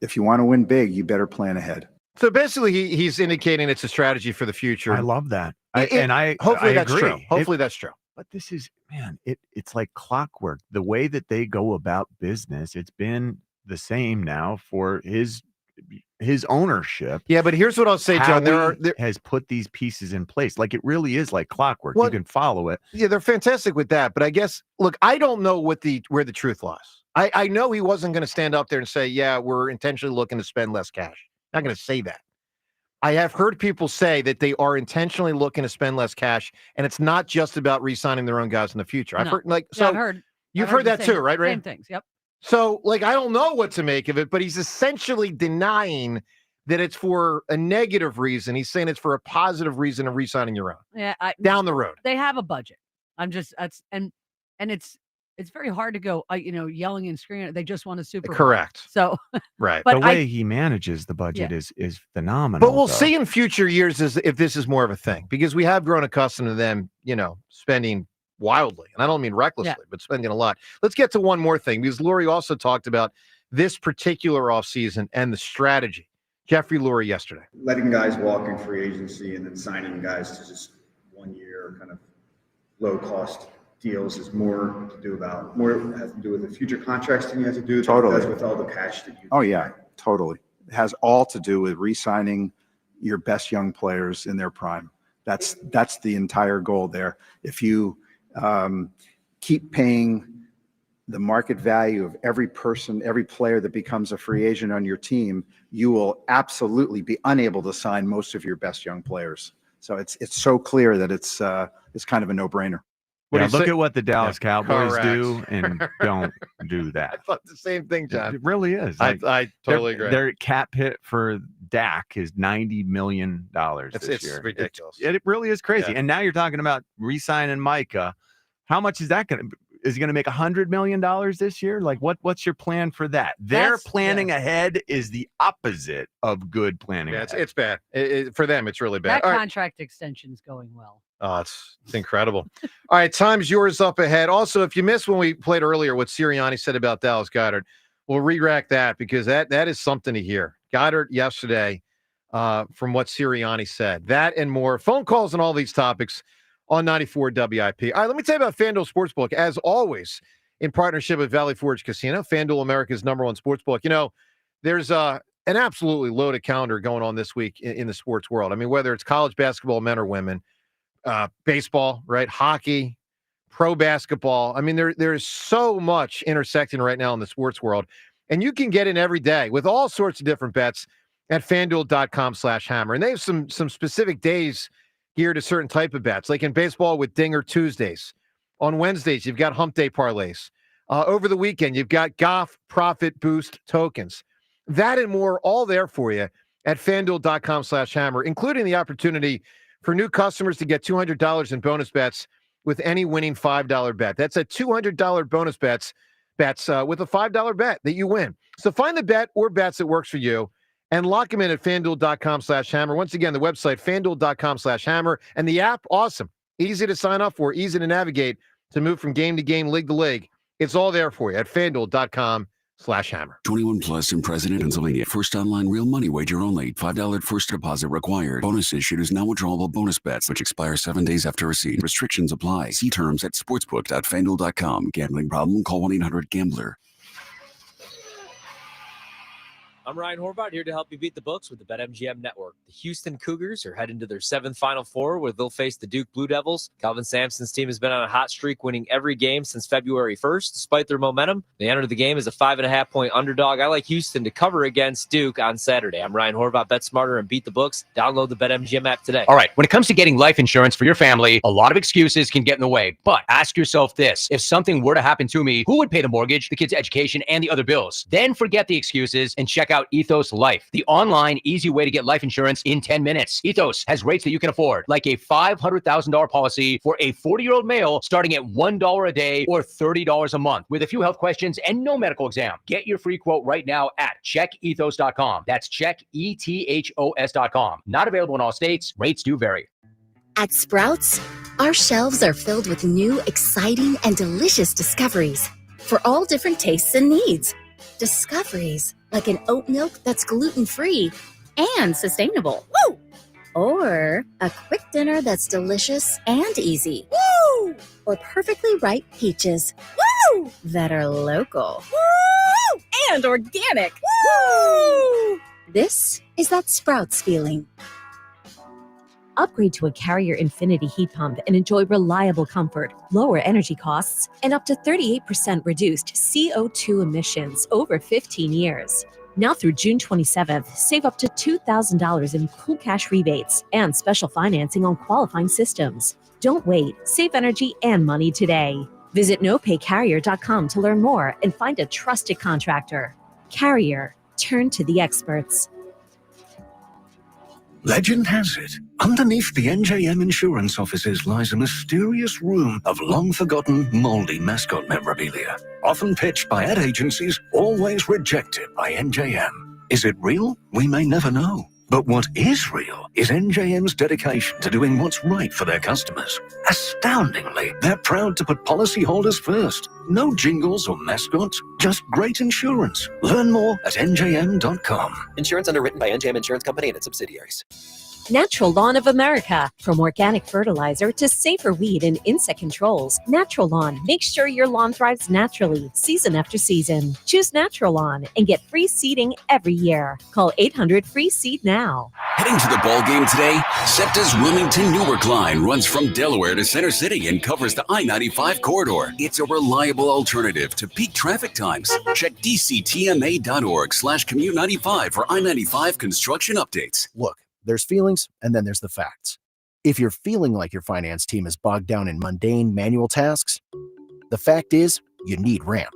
if you want to win big, you better plan ahead. So basically, he's indicating it's a strategy for the future. I love that. Hopefully that's agree. true. Hopefully that's true. But this is, man, it's like clockwork. The way that they go about business, it's been the same now for his ownership. Yeah, but here's what I'll say, John. There has put these pieces in place. Like it really is like clockwork. Well, you can follow it. Yeah, they're fantastic with that. But I guess, look, I don't know where the truth lies. I know he wasn't going to stand up there and say, yeah, we're intentionally looking to spend less cash. Not going to say that. I have heard people say that they are intentionally looking to spend less cash, and it's not just about re-signing their own guys in the future. I've No. heard Yeah, I've heard. You've I've heard the that same- too, right, Ray? Same things. Yep. So, I don't know what to make of it, but he's essentially denying that it's for a negative reason. He's saying it's for a positive reason of re-signing your own Yeah. down the road. They have a budget. And it's very hard to go, yelling and screaming. They just want a Super Bowl. Correct. So, Right. But the way he manages the budget is phenomenal. But we'll though. see in future years if this is more of a thing, because we have grown accustomed to them, spending wildly. And I don't mean recklessly, but spending a lot. Let's get to one more thing, because Lurie also talked about this particular offseason and the strategy. Jeffrey Lurie yesterday. Letting guys walk in free agency and then signing guys to just 1 year kind of low cost deals is more has to do with the future contracts than you have to do Totally. with all the cash that you. Oh yeah, totally. It has all to do with re-signing your best young players in their prime. That's the entire goal there. If you keep paying the market value of every person, every player that becomes a free agent on your team, you will absolutely be unable to sign most of your best young players. So it's so clear that it's kind of a no-brainer. Look at what the Dallas Cowboys Correct. do, and don't do that. I thought the same thing, John. It really is. I totally agree. Their cap hit for Dak is $90 million this year. It's ridiculous. It really is crazy. Yeah. And now you're talking about re-signing Micah. How much is that going to? Is he going to make $100 million this year? Like, what's your plan for that? Their planning ahead is the opposite of good planning. Yeah, ahead. it's bad. For them, it's really bad. That All right. contract extension's going well. Oh, it's incredible. All right, time's yours up ahead. Also, if you missed when we played earlier what Sirianni said about Dallas Goedert, we'll re-rack that because that is something to hear. Goddard yesterday, from what Sirianni said. That and more. Phone calls on all these topics on 94 WIP. All right, let me tell you about FanDuel Sportsbook. As always, in partnership with Valley Forge Casino, FanDuel, America's #1 sportsbook. You know, there's an absolutely loaded calendar going on this week in the sports world. I mean, whether it's college basketball, men or women, baseball, right? Hockey, pro basketball. I mean, there's so much intersecting right now in the sports world. And you can get in every day with all sorts of different bets at FanDuel.com/hammer. And they have some specific days geared to certain type of bets, like in baseball with Dinger Tuesdays. On Wednesdays, you've got Hump Day parlays. Over the weekend, you've got Goff Profit Boost tokens. That and more, all there for you at FanDuel.com/hammer, including the opportunity for new customers to get $200 in bonus bets with any winning $5 bet. That's a $200 bonus bets with a $5 bet that you win. So find the bet or bets that works for you and lock them in at FanDuel.com/hammer. Once again, the website, FanDuel.com/hammer. And the app, awesome. Easy to sign up for, easy to navigate, to move from game to game, league to league. It's all there for you at FanDuel.com/hammer. 21 plus in President, Pennsylvania. First online real money wager only. $5 first deposit required. Bonus issued is now withdrawable bonus bets, which expire 7 days after receipt. Restrictions apply. See terms at sportsbook.fanduel.com. Gambling problem? Call 1-800-GAMBLER. I'm Ryan Horvath, here to help you beat the books with the BetMGM Network. The Houston Cougars are heading to their 7th Final Four, where they'll face the Duke Blue Devils. Calvin Sampson's team has been on a hot streak, winning every game since February 1st. Despite their momentum, they entered the game as a 5.5-point underdog. I like Houston to cover against Duke on Saturday. I'm Ryan Horvath. Bet smarter and beat the books. Download the BetMGM app today. All right, when it comes to getting life insurance for your family, a lot of excuses can get in the way. But ask yourself this: if something were to happen to me, who would pay the mortgage, the kids' education, and the other bills? Then forget the excuses and check out Ethos Life, the online, easy way to get life insurance in 10 minutes. Ethos has rates that you can afford, like a $500,000 policy for a 40-year-old male starting at $1 a day or $30 a month with a few health questions and no medical exam. Get your free quote right now at checkethos.com. That's checkethos.com. Not available in all states. Rates do vary. At Sprouts, our shelves are filled with new, exciting, and delicious discoveries for all different tastes and needs. Discoveries like an oat milk that's gluten-free and sustainable. Woo! Or a quick dinner that's delicious and easy. Woo! Or perfectly ripe peaches. Woo! That are local. Woo! And organic. Woo! This is that Sprouts feeling. Upgrade to a Carrier Infinity heat pump and enjoy reliable comfort, lower energy costs, and up to 38% reduced CO2 emissions over 15 years. Now through June 27th, save up to $2,000 in cool cash rebates and special financing on qualifying systems. Don't wait. Save energy and money today. Visit nopaycarrier.com to learn more and find a trusted contractor. Carrier. Turn to the experts. Legend has it, underneath the NJM insurance offices lies a mysterious room of long-forgotten, moldy mascot memorabilia. Often pitched by ad agencies, always rejected by NJM. Is it real? We may never know. But what is real is NJM's dedication to doing what's right for their customers. Astoundingly, they're proud to put policyholders first. No jingles or mascots, just great insurance. Learn more at njm.com. Insurance underwritten by NJM Insurance Company and its subsidiaries. Natural Lawn of America. From organic fertilizer to safer weed and insect controls, Natural Lawn makes sure your lawn thrives naturally, season after season. Choose Natural Lawn and get free seeding every year. Call 800-FREE-SEED now. Heading to the ball game today? SEPTA's Wilmington Newark line runs from Delaware to Center City and covers the I-95 corridor. It's a reliable alternative to peak traffic times. Check dctma.org/commute95 for I-95 construction updates. Look, there's feelings and then there's the facts. If you're feeling like your finance team is bogged down in mundane manual tasks, the fact is you need Ramp.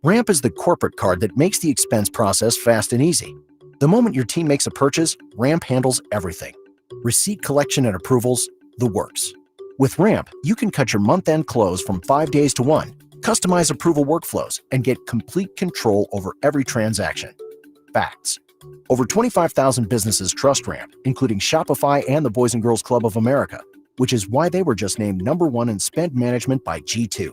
Ramp is the corporate card that makes the expense process fast and easy. The moment your team makes a purchase, Ramp handles everything. Receipt collection and approvals, the works. With Ramp, you can cut your month-end close from 5 days to 1, customize approval workflows, and get complete control over every transaction. Facts. Over 25,000 businesses trust Ramp, including Shopify and the Boys and Girls Club of America, which is why they were just named #1 in spend management by G2.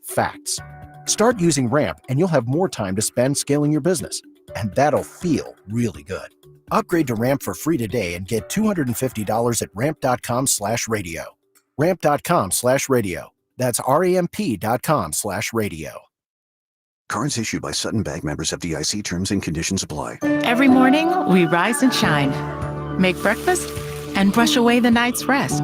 Facts. Start using Ramp and you'll have more time to spend scaling your business, and that'll feel really good. Upgrade to Ramp for free today and get $250 at ramp.com/radio. Ramp.com/radio. That's ramp.com/radio. Cards issued by Sutton Bank, members of FDIC. Terms and conditions apply. Every morning, we rise and shine, make breakfast, and brush away the night's rest.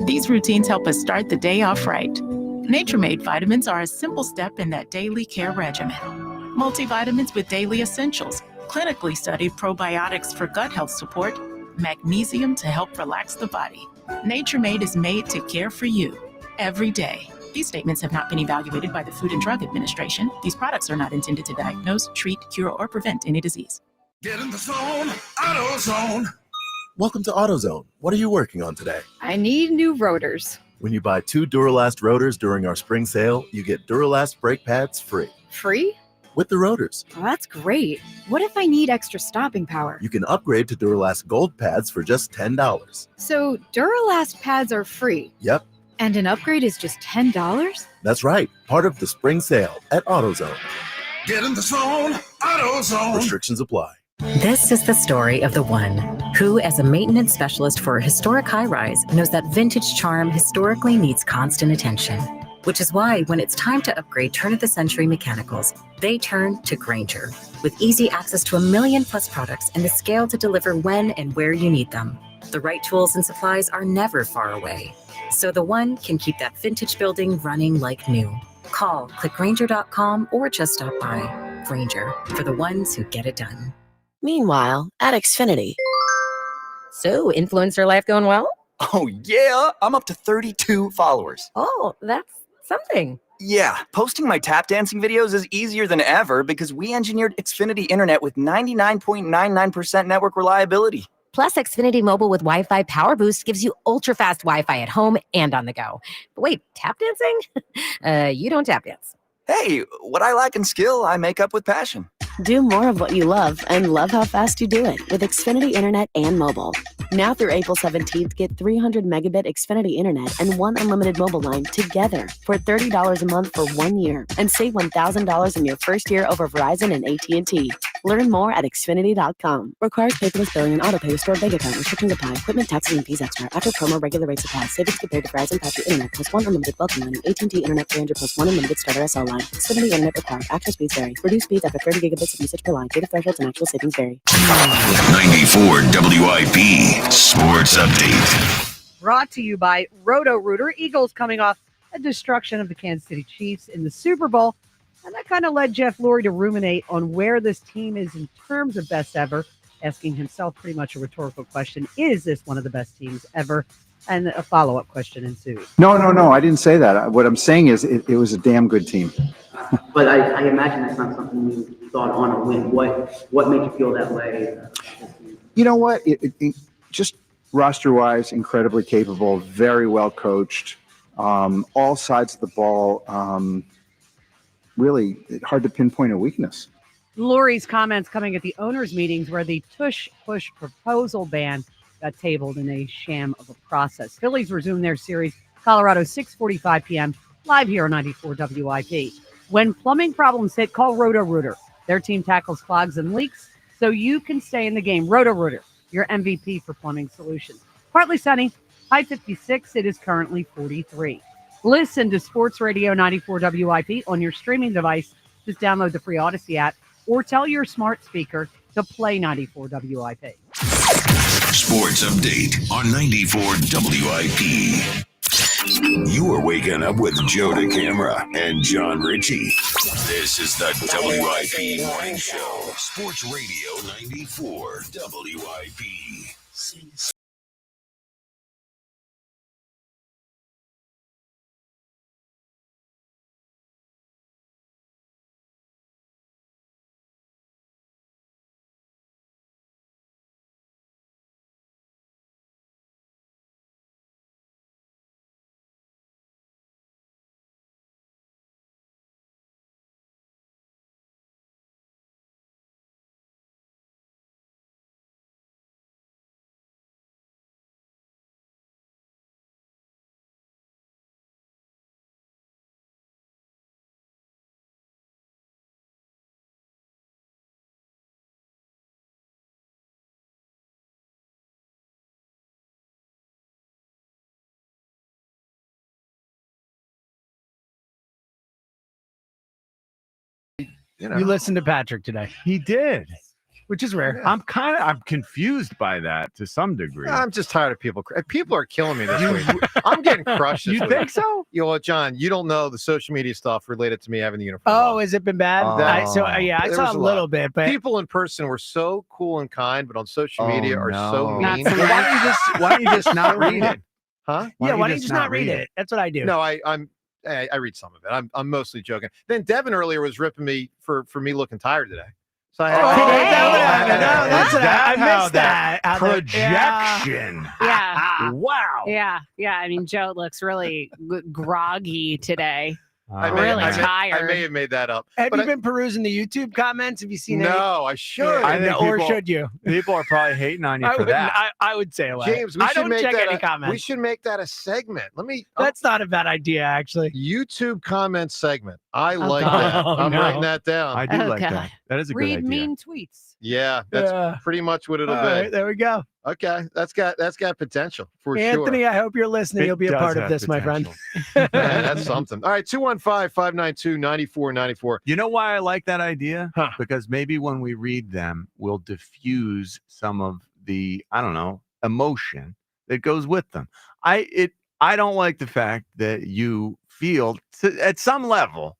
These routines help us start the day off right. Nature-Made vitamins are a simple step in that daily care regimen. Multivitamins with daily essentials, clinically studied probiotics for gut health support, magnesium to help relax the body. Nature-Made is made to care for you every day. These statements have not been evaluated by the Food and Drug Administration. These products are not intended to diagnose, treat, cure, or prevent any disease. Get in the zone, AutoZone. Welcome to AutoZone. What are you working on today? I need new rotors. When you buy 2 Duralast rotors during our spring sale, you get Duralast brake pads free. Free? With the rotors, Well, that's great. What if I need extra stopping power? you can upgrade to Duralast Gold pads for just $10. So Duralast pads are free, Yep, and an upgrade is just $10? that's right. Part of the spring sale at AutoZone. Get in the zone, AutoZone. Restrictions apply. This is the story of the one who, as a maintenance specialist for a historic high-rise, knows that vintage charm historically needs constant attention. Which is why, when it's time to upgrade turn-of-the-century mechanicals, they turn to Grainger. With easy access to 1 million-plus products and the scale to deliver when and where you need them. The right tools and supplies are never far away. So the one can keep that vintage building running like new. Call, click Grainger.com, or just stop by. Grainger, for the ones who get it done. Meanwhile, at Xfinity. So, influencer life going well? Oh, yeah. I'm up to 32 followers. Oh, that's something. Yeah, posting my tap dancing videos is easier than ever because we engineered Xfinity Internet with 99.99% network reliability. Plus, Xfinity Mobile with Wi-Fi Power Boost gives you ultra-fast Wi-Fi at home and on the go. But wait, tap dancing? You don't tap dance. Hey, what I lack in skill, I make up with passion. Do more of what you love and love how fast you do it with Xfinity Internet and mobile. Now through April 17th, get 300 megabit Xfinity Internet and 1 unlimited mobile line together for $30 a month for 1 year and save $1,000 in your first year over Verizon and AT&T. Learn more at Xfinity.com. Requires paperless billing and autopay with stored bank account. Restrictions apply. Equipment, taxes, and fees extra. After promo, regular rates apply. Savings compared to Verizon Patchy Internet plus 1 unlimited welcome line and AT&T Internet 300 plus 1 unlimited starter SL line. Xfinity Internet required. Actual speeds vary. Reduced speeds after 30 gigabits of usage per line. Data thresholds and actual savings vary. 94 WIP Sports Update. Brought to you by Roto-Rooter. Eagles coming off a destruction of the Kansas City Chiefs in the Super Bowl. And that kind of led Jeff Lurie to ruminate on where this team is in terms of best ever, asking himself pretty much a rhetorical question. Is this one of the best teams ever? And a follow-up question ensued. No. I didn't say that. What I'm saying is it was a damn good team. But I imagine that's not something you thought on a win. What made you feel that way? You know what? It just roster-wise, incredibly capable, very well coached, all sides of the ball. Really hard to pinpoint a weakness. Lurie's comments coming at the owners' meetings where the Tush Push proposal ban got tabled in a sham of a process. Phillies resume their series, Colorado, 6:45 p.m., live here on 94 WIP. When plumbing problems hit, call Roto-Rooter. Their team tackles clogs and leaks so you can stay in the game. Roto-Rooter, your MVP for plumbing solutions. Partly sunny, high 56. It is currently 43. Listen to Sports Radio 94 WIP on your streaming device. Just download the free Odyssey app or tell your smart speaker to play 94 WIP. Sports Update on 94 WIP. You are waking up with Joe DeCamera and John Ritchie. This is the WIP Morning Show. Sports Radio 94 WIP. You know, You listened to Patrick today, He did. which is rare. I'm confused by that to some degree. I'm just tired of people. People are killing me this week. I'm getting crushed this You week. think so? You know what, John? You don't know the social media stuff related to me having the uniform. Oh, on. has it been bad? Oh. I There saw was a a little lot. bit, but People in person were so cool and kind, but on social media are so no. mean. Not so Why don't you just not read it? Huh? why don't you just not read it? That's what I do. No, I read some of it. I'm mostly joking. Then Devin earlier was ripping me for me looking tired today. So I had I missed that. Projection. Yeah. Wow. Yeah. I mean, Joe looks really groggy today. I Really may tired. have made that up. Have But you been perusing the YouTube comments? Have you seen any? No, I should. I think or people- should you? People are probably hating on you I for wouldn't. that. I would say away. James, we I should don't make check that any we comments. should make that a segment. That's not a bad idea, actually. YouTube comment segment. I Oh, like God. that. Oh, I'm no. writing that down. I do Oh, like God. that. That is a good Read idea. mean tweets. Yeah, that's Yeah. pretty much what it'll All be. right, there we go. Okay, that's got potential for Anthony, sure. I hope you're listening. It You'll be a does part of have this, my friend. Man, that's something. All right, 215-592-9494. You know why I like that idea? Huh. Because maybe when we read them, we'll diffuse some of the, I don't know, emotion that goes with them. I don't like the fact that you feel at some level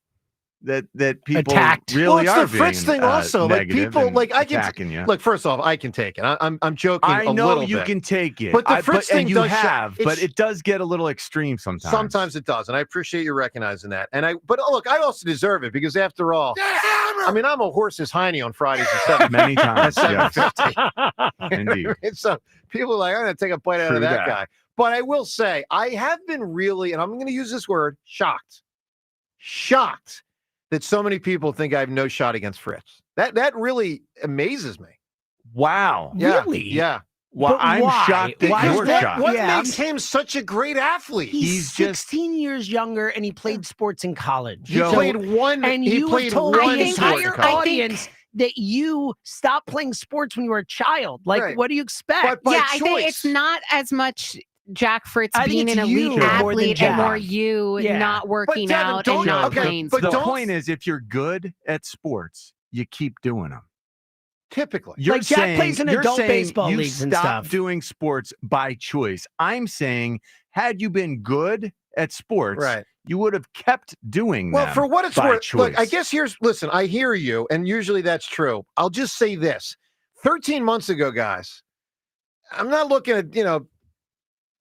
that people Attacked. really Well, are it's the Fritz being, thing also. Like negative people, and like I can attacking you. look. First off, I can take it. I'm joking. I a know little you bit. can take it, But the Fritz thing and you does have, but but it does get a little extreme sometimes. Sometimes it does, and I appreciate you recognizing that. But look, I also deserve it because after all, I mean, I'm a horse's hiney on Fridays at 7. Many times, At yes. 7:50. Indeed. So people are like, I'm going to take a bite out True of that that. guy. But I will say, I have been really, and I'm going to use this word, shocked that so many people think I have no shot against Fritz. That really amazes me. Wow. Yeah, Really? Yeah. Well, But I'm why? shocked that Why you're is that- shocked. What Yeah, makes him such a great athlete? He's just 16 years younger, and he played sports in college. He played one. And he you played have told one the sport in entire college. audience that you stopped playing sports when you were a child. Like, Right. what do you expect? But by Yeah, I think choice. it's not as much Jack Fritz I think being it's an you elite more than athlete and more Jack. you Yeah. not working Devin, out don't- and not okay, playing but The sports. don't- point is, if you're good at sports, you keep doing them. Typically. You're Like Jack saying, plays in you're adult saying baseball you leagues and stopped stuff. doing sports by choice. I'm saying, had you been good at sports, Right. you would have kept doing Well, them for what it's by worth, look, I choice. guess listen, I hear you, and usually that's true. I'll just say this. 13 months ago, guys, I'm not looking at,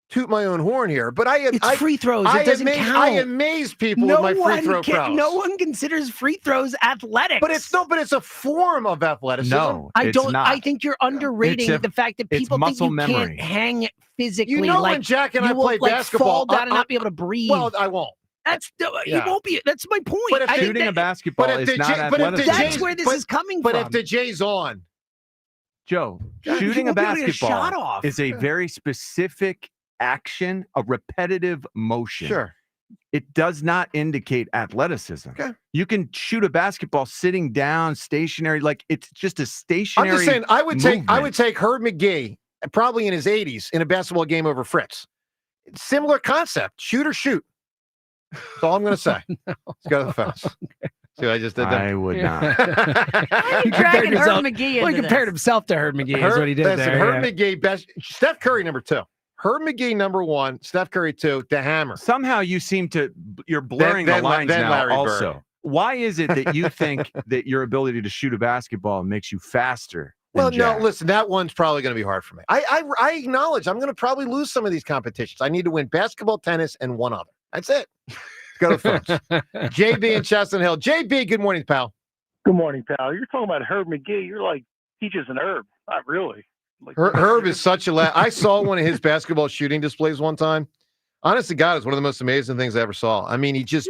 toot my own horn here, but It's free throws. It doesn't count. I amaze people with my free throw prowess. No one considers free throws athletics. But it's a form of athleticism. No, I it's don't. not. I think you're underrating the fact that it's people think muscle you memory. can't hang physically. You know like, when Jack and you I will, play like, basketball, fall down and I- not be able to breathe. Well, I won't. That's you Yeah. won't be. That's my point. But if I think Shooting a that- basketball but if is the not J- but if the athleticism. That's where this is coming But from. if the J's on, Joe, Yeah, shooting you a won't be able to get a shot basketball off. is a very specific action, a repetitive motion. sure. It does not indicate athleticism. Okay. You can shoot a basketball sitting down, stationary, like it's just a I'm stationary. just saying, I would movement. take Herb McGee, probably in his 80s, in a basketball game over Fritz. Similar concept, shoot or shoot. That's all I'm going to say. Let's go to the fence. See what I just did there? I would not. He dragging compared Herb McGee Well, he into compared this. himself to Herb McGee. Is what he did Listen, there. Herb yeah. McGee, best. Steph Curry, number 2. Herb McGee, number 1. Steph Curry, 2. The Hammer. Somehow you seem to you're blurring Then the lines now. Larry Also, Bird. why is it that you think that your ability to shoot a basketball makes you faster? than Well, no, Jack? listen, that one's probably going to be hard for me. I acknowledge I'm going to probably lose some of these competitions. I need to win basketball, tennis, and one other. That's it. Go to the phones. JB and Chestnut Hill. JB, good morning, pal. Good morning, pal. You're talking about Herb McGee. You're like, teaches an herb. Not really. Like, Herb is such a I saw one of his basketball shooting displays one time. Honest to God, it's one of the most amazing things I ever saw. I mean, he just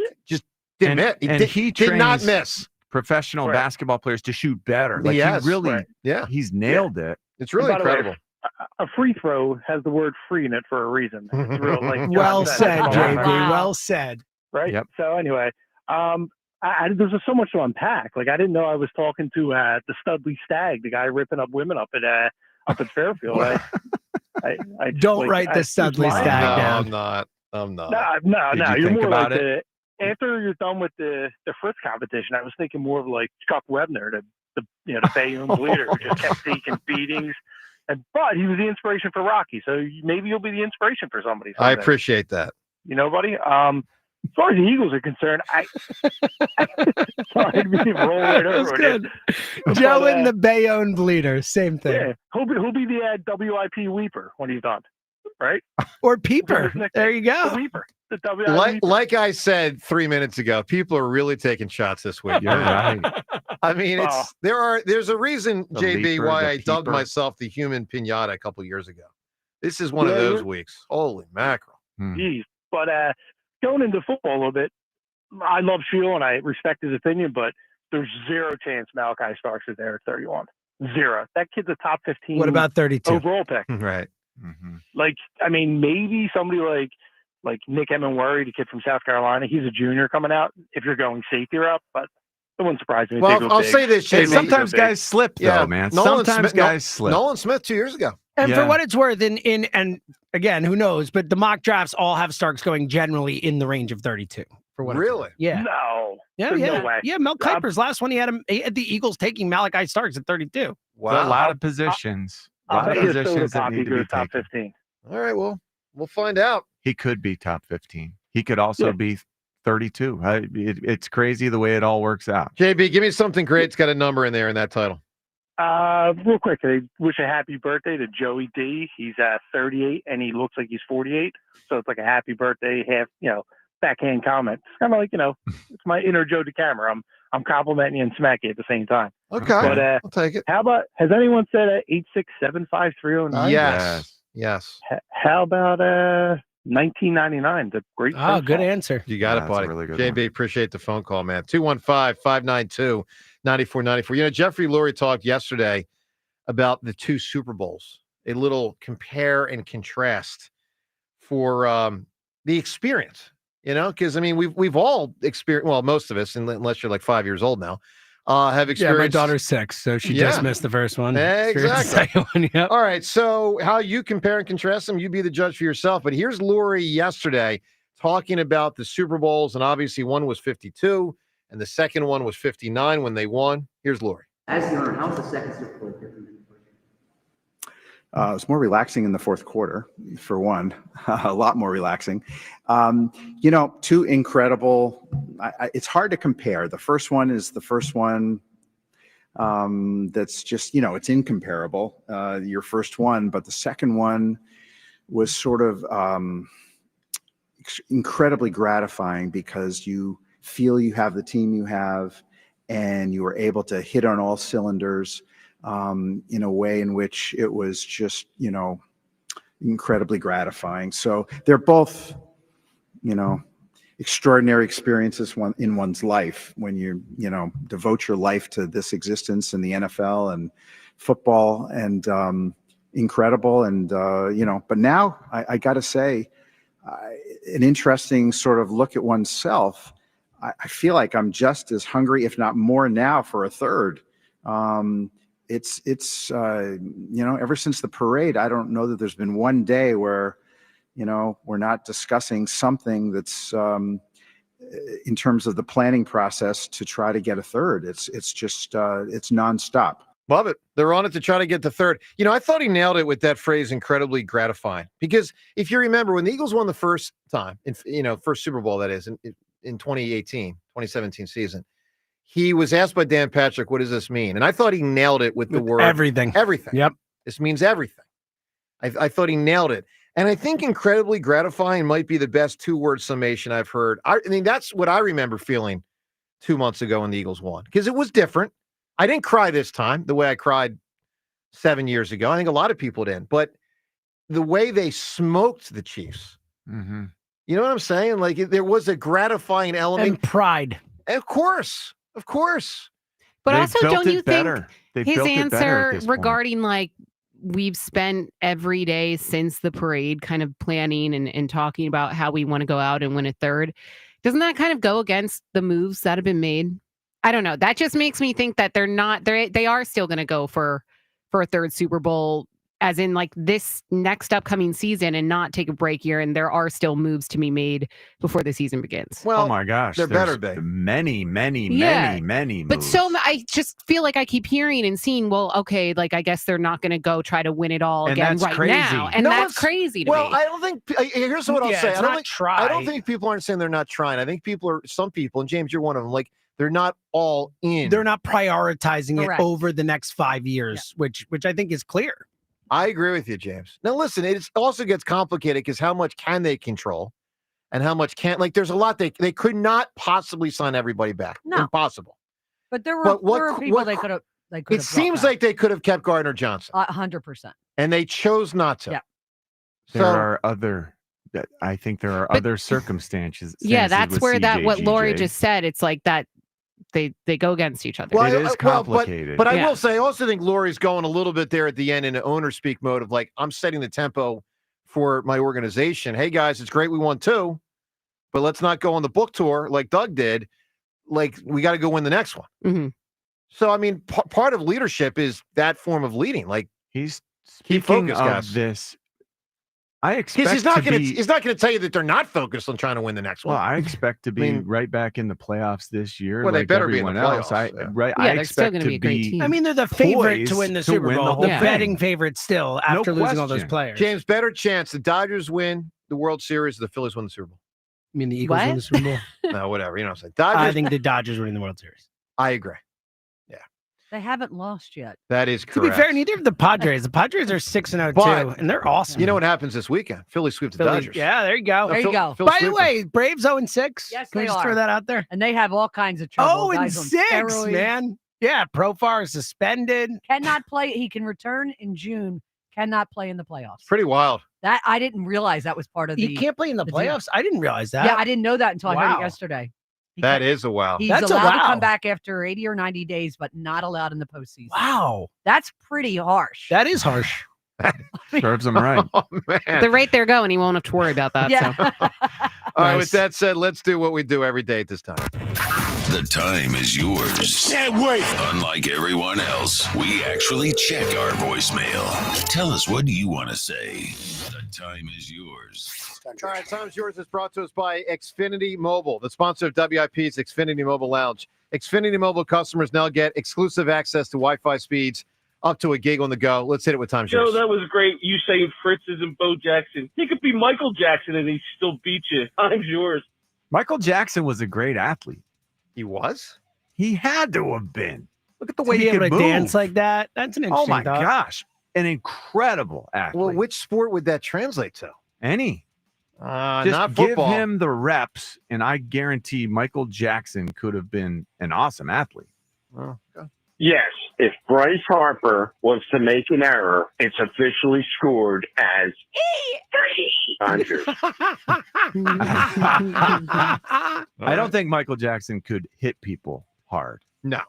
didn't miss. He did not trains miss. professional Right. basketball players to shoot better. Like Yes, he really, right. Yeah. he's nailed it. It's really By the way, incredible. a free throw has the word free in it for a reason. It's real, like Well John said, Wow. JB. Well said. Right. Yep. So anyway, there's just so much to unpack. Like I didn't know I was talking to the Studley Stag, the guy ripping up women up at Fairfield. I Don't write the Studley Stag No, down. I'm not. I'm not. No. Did you You're think more about like it? after you're done with the Fritz competition, I was thinking more of like Chuck Webner, the Bayonne bleeder who just kept taking beatings. But he was the inspiration for Rocky, so maybe you'll be the inspiration for somebody someday. I appreciate that. You know, buddy. As far as the Eagles are concerned, sorry to roll right over good. it. Joe and the Bayonne bleeder, same thing. Yeah, he'll be the WIP weeper when he's done, right? Or peeper. There you go. The weeper. The WIP. Like I said 3 minutes ago, people are really taking shots this week. You're right. I mean, there's a reason, The JB, leaper, why the I dubbed peeper. myself the human pinata a couple years ago. This is one of those weeks. Holy mackerel. Jeez. But going into football a little bit, I love Sheil and I respect his opinion, but there's zero chance Malachi Starks is there at 31. Zero. That kid's a top 15. What about 32? Overall pick. Right. Like, I mean, maybe somebody like Nick Emenwari, the kid from South Carolina. He's a junior coming out. If you're going safety route, but it wouldn't surprise me. Well, I'll say this, Hey, JB. sometimes guys slip, though, man. Sometimes guys slip. Nolan Smith 2 years ago. And for what it's worth, and again, who knows? But the mock drafts all have Starks going generally in the range of 32. For what? Really? Yeah. No. Yeah. There's Yeah. no way. Yeah. Mel Kiper's last one, he had the Eagles taking Malachi Starks at 32. Wow. A lot of positions. A lot of positions that need to be top taken. 15. All right. Well, we'll find out. He could be top 15. He could also be 32. It's crazy the way it all works out. JB, give me something great. It's got a number in there in that title. Real quick, I wish a happy birthday to Joey D. He's 38 and he looks like he's 48. So it's like a happy birthday, backhand comment. It's kind of like, it's my inner Joe DeCamera. I'm complimenting you and smacking you at the same time. Okay. But I'll take it. how about, has anyone said 8675309? Yes. How about 1999? The great. Oh, good answer. You got it, buddy. Really good JB, appreciate the phone call, man. 215-592-9494. Jeffrey Lurie talked yesterday about the 2 Super Bowls, a little compare and contrast for the experience, because, I mean, we've all experienced, well, most of us, unless you're like 5 years old now, have experienced. Yeah, my daughter's 6, so she just missed the first one. Exactly. The second one, yep. All right, so how you compare and contrast them, you be the judge for yourself. But here's Lurie yesterday talking about the Super Bowls, and obviously one was 52, and the second one was 59 when they won. Here's Lurie. As the owner, how's the second Super Bowl different than the first? It was more relaxing in the fourth quarter, for one, a lot more relaxing. 2 incredible. It's hard to compare. The first one is the first one that's just, it's incomparable, your first one. But the second one was sort of incredibly gratifying because you feel you have the team you have and you were able to hit on all cylinders. In a way in which it was just, incredibly gratifying. So they're both, extraordinary experiences in one's life when you, devote your life to this existence in the NFL and football, and incredible. And, but now I got to say, an interesting sort of look at oneself. I feel like I'm just as hungry, if not more now, for a third. It's ever since the parade, I don't know that there's been one day where, we're not discussing something that's in terms of the planning process to try to get a third. It's just it's nonstop. Love it. They're on it to try to get the third. I thought he nailed it with that phrase, incredibly gratifying. Because if you remember, when the Eagles won the first time, first Super Bowl, that is, in 2017 season, he was asked by Dan Patrick, what does this mean? And I thought he nailed it with the word everything. Everything. Yep. This means everything. I thought he nailed it. And I think incredibly gratifying might be the best 2-word summation I've heard. I mean, that's what I remember feeling 2 months ago when the Eagles won, because it was different. I didn't cry this time the way I cried 7 years ago. I think a lot of people didn't. But the way they smoked the Chiefs, Mm-hmm. you know what I'm saying? Like, there was a gratifying element. And pride. Of course. But They also, built don't it you better. think They his built it better at answer this point. regarding like we've spent every day since the parade kind of planning and talking about how we want to go out and win a third, doesn't that kind of go against the moves that have been made? I don't know. That just makes me think that they are still going to go for a third Super Bowl as in like this next upcoming season and not take a break year. And there are still moves to be made before the season begins. Well, oh my gosh, there better there's be. many moves. But I just feel like I keep hearing and seeing, well, okay, like I guess they're not going to go try to win it all And again that's right crazy. now. And No, that's it's- crazy to Well, me. I don't think. Here's what I'll Yeah, say. it's I don't not think. try. I don't think people aren't saying they're not trying. I think some people, and James, you're one of them. Like they're not all in. They're not prioritizing Correct. it over the next 5 years, which I think is clear. I agree with you, James. Now, listen, it also gets complicated because how much can they control, and how much can't? Like, there's a lot they could not possibly sign everybody back. No. Impossible. But there were, But what- there were people what- they could have. It seems like they could have kept Gardner Johnson, 100%. and they chose not to. Yeah. There So- are other. I think there are other circumstances. Yeah, that's with where what Lori CJGJ. just said. It's like that they go against each other. Well, It is complicated. But I Yeah. will say, I also think Lori's going a little bit there at the end in an owner speak mode of like, I'm setting the tempo for my organization. Hey guys, it's great we won 2, but let's not go on the book tour like Doug did. Like we got to go win the next one. Mm-hmm. So I mean, part of leadership is that form of leading. Like he's keep speaking focused, of guys. this. I expect He's not to going to. be- He's not going to tell you that they're not focused on trying to win the next one. Well, I expect to be I mean- right back in the playoffs this year. Well, they like better be in the everyone else. playoffs, yeah. Right. Yeah, I they're still expect gonna to be a great team. I mean, they're the favorite to poised win the to Super win the Bowl. whole The thing. betting favorite still after losing all those question. players. James, better chance the Dodgers win the World Series, or the Phillies win the Super Bowl. I mean, the Eagles win What? the Super Bowl. No, whatever. You know what I'm saying? Dodgers. I think the Dodgers winning the World Series. I agree. They haven't lost yet. That is To correct. be fair, neither of the Padres. The Padres are 6-0 But- too, and they're awesome. You know what happens this weekend? Phillies sweep the Phillies- Dodgers. Yeah, there you go. There you go. Phil By the sweep them. way, Braves 0-6. Yes, Can we they just are. throw that out there? And they have all kinds of trouble. Guys on 0-6, steroids. man. Yeah, Profar is suspended. Cannot play. He can return in June. Cannot play in the playoffs. Pretty wild. That I didn't realize that was part of the. He can't play in the the deal. playoffs. I didn't realize that. Yeah, I didn't know that until I heard Wow. it yesterday. He That can't- is a wow. He's That's a allowed to wow. come back after 80 or 90 days, but not allowed in the postseason. Wow, That's pretty harsh. that is harsh. Serves them right. Oh man. The rate they're going, he won't have to worry about that. Yeah. So. All right. Nice. With that said, let's do what we do every day at this time. The time is yours. Can't wait. Unlike everyone else, we actually check our voicemail. Tell us what you want to say. The time is yours. All right, Time's Yours is brought to us by Xfinity Mobile. The sponsor of WIP's Xfinity Mobile Lounge. Xfinity Mobile customers now get exclusive access to Wi-Fi speeds up to a gig on the go. Let's hit it with Time's Joe, Yours. that was great. You saying Fritz's and Bo Jackson. He could be Michael Jackson and he still beat you. Time's yours. Michael Jackson was a great athlete. He was? He had to have been. Look at the To way be he able could to move. dance like that. That's an Oh interesting my thought. gosh, an incredible athlete. Well, which sport would that translate to? Any? Not Just give football. him the reps, and I guarantee Michael Jackson could have been an awesome athlete. Oh, okay. Yes, if Bryce Harper wants to make an error, it's officially scored as Andrews. I don't think Michael Jackson could hit people hard. No,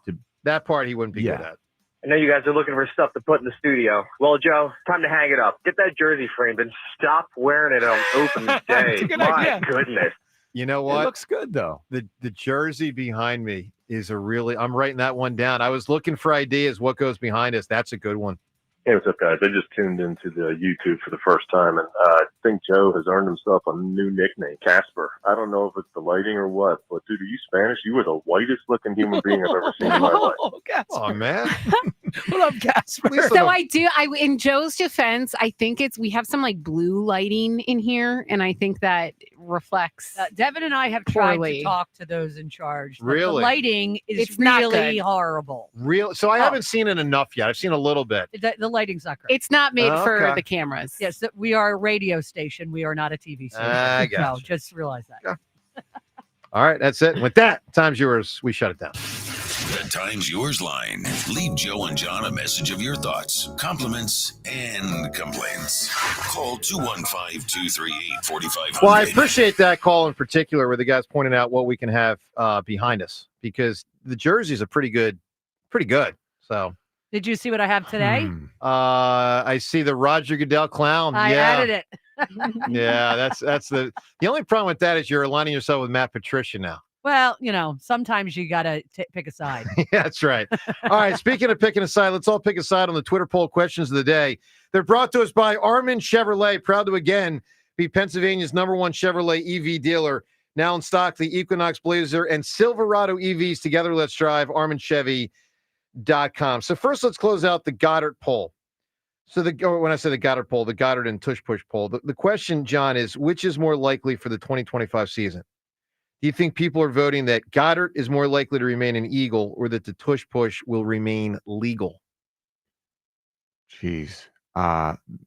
that part he wouldn't be good at. I know you guys are looking for stuff to put in the studio. Well, Joe, time to hang it up. Get that jersey framed and stop wearing it on opening day. It's a good My idea. goodness. You know what? It looks good though. The jersey behind me is a really. I'm writing that one down. I was looking for ideas. What goes behind us? That's a good one. Hey, what's up, guys? I just tuned into the YouTube for the first time, and I think Joe has earned himself a new nickname, Casper. I don't know if it's the lighting or what, but dude, are you Spanish? You were the whitest-looking human being I've ever seen in my life. Oh, man. What up, Casper? So in Joe's defense, I think we have some like blue lighting in here, and I think that reflects. Devin and I have tried Poorly. to talk to those in charge. The Really? lighting is It's not really good. horrible. Real. So I haven't seen it enough yet. I've seen a little bit. The lighting's not great. It's not made Oh, for okay. the cameras. Yes, we are a radio station. We are not a TV station. I So gotcha. just realize that. All right, that's it. With that, time's yours. We shut it down. The Time's Yours line. Leave Joe and John a message of your thoughts, compliments, and complaints. Call 215-238-4500. Well, I appreciate that call in particular, where the guys pointed out what we can have behind us, because the jerseys are pretty good. So Did you see what I have today? I see the Roger Goodell clown. I yeah. added it. Yeah, that's the only problem with that is you're aligning yourself with Matt Patricia now. Well, sometimes you got to pick a side. Yeah, that's right. All right, speaking of picking a side, let's all pick a side on the Twitter poll questions of the day. They're brought to us by Armin Chevrolet, proud to again be Pennsylvania's #1 Chevrolet EV dealer. Now in stock, the Equinox Blazer and Silverado EVs. Together, let's drive. ArminChevy.com. So first, let's close out the Goddard poll. So when I say the Goddard poll, the Goddard and Tush Push poll, the question, John, is which is more likely for the 2025 season? Do you think people are voting that Goddard is more likely to remain an Eagle or that the Tush Push will remain legal? Jeez.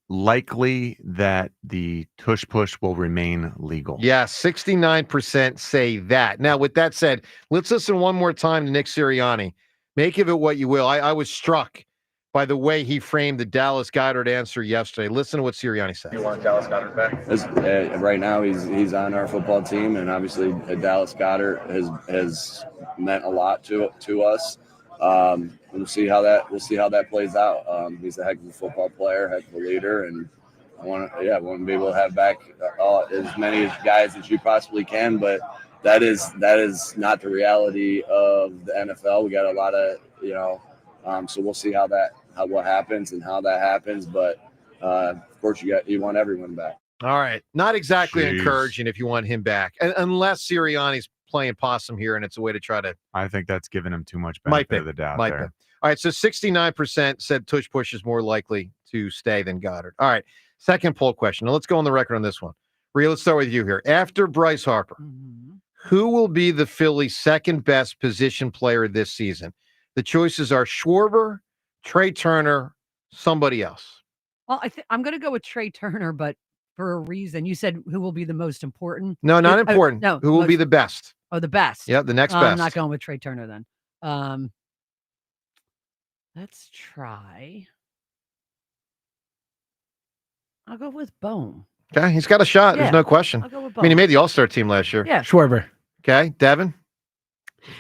Likely that the Tush Push will remain legal. Yeah, 69% say that. Now, with that said, let's listen one more time to Nick Sirianni. Make of it what you will. I was struck by the way he framed the Dallas Goddard answer yesterday. Listen to what Sirianni said. You want Dallas Goddard back? Right now, he's on our football team, and obviously Dallas Goddard has meant a lot to us. We'll see how that plays out. He's a heck of a football player, heck of a leader, and I want to be able to have back as many guys as you possibly can. But that is not the reality of the NFL. We got a lot of so we'll see what happens and how that happens. But of course, you want everyone back. All right, not exactly Jeez. encouraging if you want him back, unless Sirianni's playing possum here, and it's a way to try to. I think that's giving him too much benefit of the doubt there. All right, so 69% said Tush Push is more likely to stay than Goddard. All right, second poll question. Now let's go on the record on this one. Rhea, let's start with you here. After Bryce Harper, who will be the Phillies' second best position player this season? The choices are Schwarber, Trey Turner, somebody else. Well, I'm going to go with Trey Turner, but for a reason. You said who will be the most important? No, not important. No, who will be the best? Oh, the best. Yeah, the next best. I'm not going with Trey Turner then. Let's try. I'll go with Bohm. Okay, he's got a shot. Yeah, There's no question. I'll go with I mean, he Bohm. made the All-Star team last year. Yeah. Schwarber. Okay, Devin?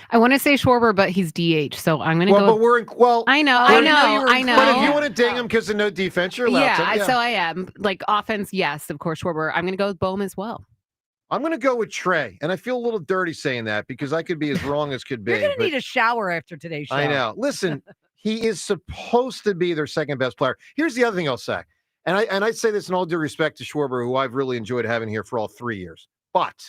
I want to say Schwarber, but he's DH, so I'm going to go. But we're in. Well, I know. But if you want to ding him because of no defense, you're allowed to. So I am. Like offense, yes, of course, Schwarber. I'm going to go with Bohm as well. I'm going to go with Trey, and I feel a little dirty saying that because I could be as wrong as could be. You're going to need a shower after today's show. I know. Listen, he is supposed to be their second best player. Here's the other thing I'll say, and I say this in all due respect to Schwarber, who I've really enjoyed having here for all 3 years, but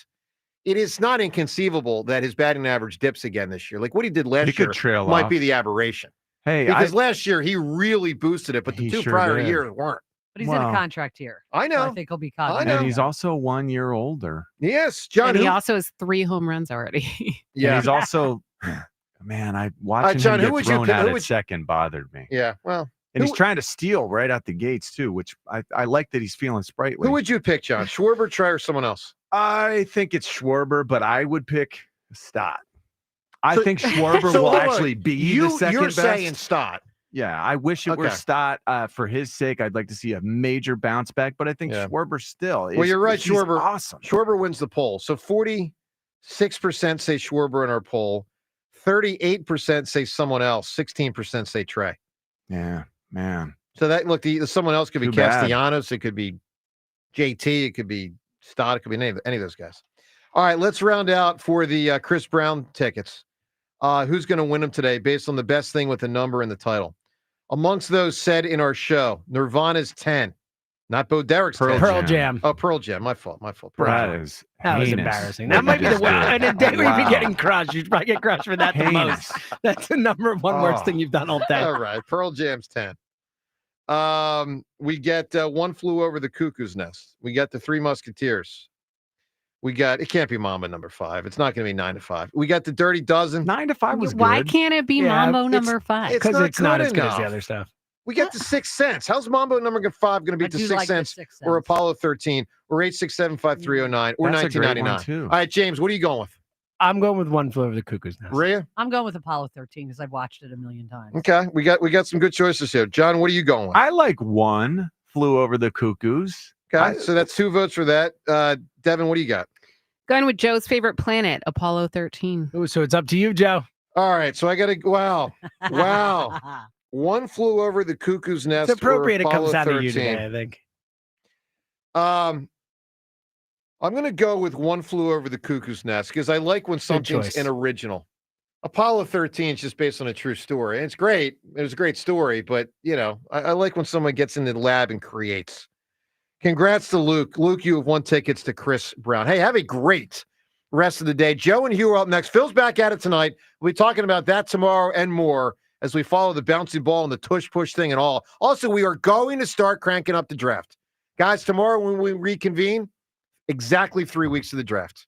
it is not inconceivable that his batting average dips again this year. Like what he did last year might be the aberration. Hey, because last year he really boosted it, but the two prior years weren't. But he's in a contract here. I know. So I think he'll be cognizant. And he's also 1 year older. Yes, John. And he also has 3 home runs already. Yeah. And he's also, man, watching John, him get thrown out at second bothered me. Yeah, well. And he's trying to steal right out the gates, too, which I like that he's feeling sprightly. Who would you pick, John? Schwarber, Trey, or someone else? I think it's Schwarber, but I would pick Stott. I think Schwarber will actually be the second best. You're saying Stott. Yeah, I wish it were Stott for his sake. I'd like to see a major bounce back, but I think Schwarber still is. Well, you're right, Schwarber. Awesome. Schwarber wins the poll. So 46% say Schwarber in our poll. 38% say someone else. 16% say Trey. Yeah, man. So that someone else could be Too bad. Castellanos. It could be JT. It could be Stott. It could be any of those guys. All right, let's round out for the Chris Brown tickets. Who's going to win them today based on the best thing with the number and the title? Amongst those said in our show, Nirvana's 10. Not Bo Derek's 10. Pearl Jam. Oh, Pearl Jam. My fault. That was embarrassing. That might be the one. In a day where you'd be getting crushed, you'd probably get crushed for that the most. That's the number one worst thing you've done all day. All right. Pearl Jam's 10. We get One Flew Over the Cuckoo's Nest. We got the Three Musketeers. We got, it can't be Mambo number 5. It's not going to be 9 to 5. We got the Dirty Dozen. 9 to 5 was Why good. can't it be Mambo number 5? Because it's not as good as enough. the other stuff. We got the Sixth Sense. How's Mambo number 5 going to beat the Sixth Sense or Apollo 13 or 8675309 or That's a great 1999? one, too. All right, James, what are you going with? I'm going with One Flew Over the Cuckoo's Nest. Rhea? I'm going with Apollo 13 because I've watched it a million times. Okay, we got some good choices here. John, what are you going with? I like One Flew Over the Cuckoos. Okay, so that's 2 votes for that. Devin, what do you got? Going with Joe's favorite planet, Apollo 13. Ooh, so it's up to you, Joe. All right, so I got to, wow. One Flew Over the Cuckoo's Nest. It's appropriate it Apollo comes down 13. to you today, I think. I'm going to go with One Flew Over the Cuckoo's Nest because I like when something's choice. an original. Apollo 13 is just based on a true story. And it's great. It was a great story, but, I like when someone gets in the lab and creates. Congrats to Luke. Luke, you have won tickets to Chris Brown. Hey, have a great rest of the day. Joe and Hugh are up next. Phil's back at it tonight. We'll be talking about that tomorrow and more as we follow the bouncy ball and the tush push thing and all. Also, we are going to start cranking up the draft. Guys, tomorrow when we reconvene, exactly 3 weeks to the draft.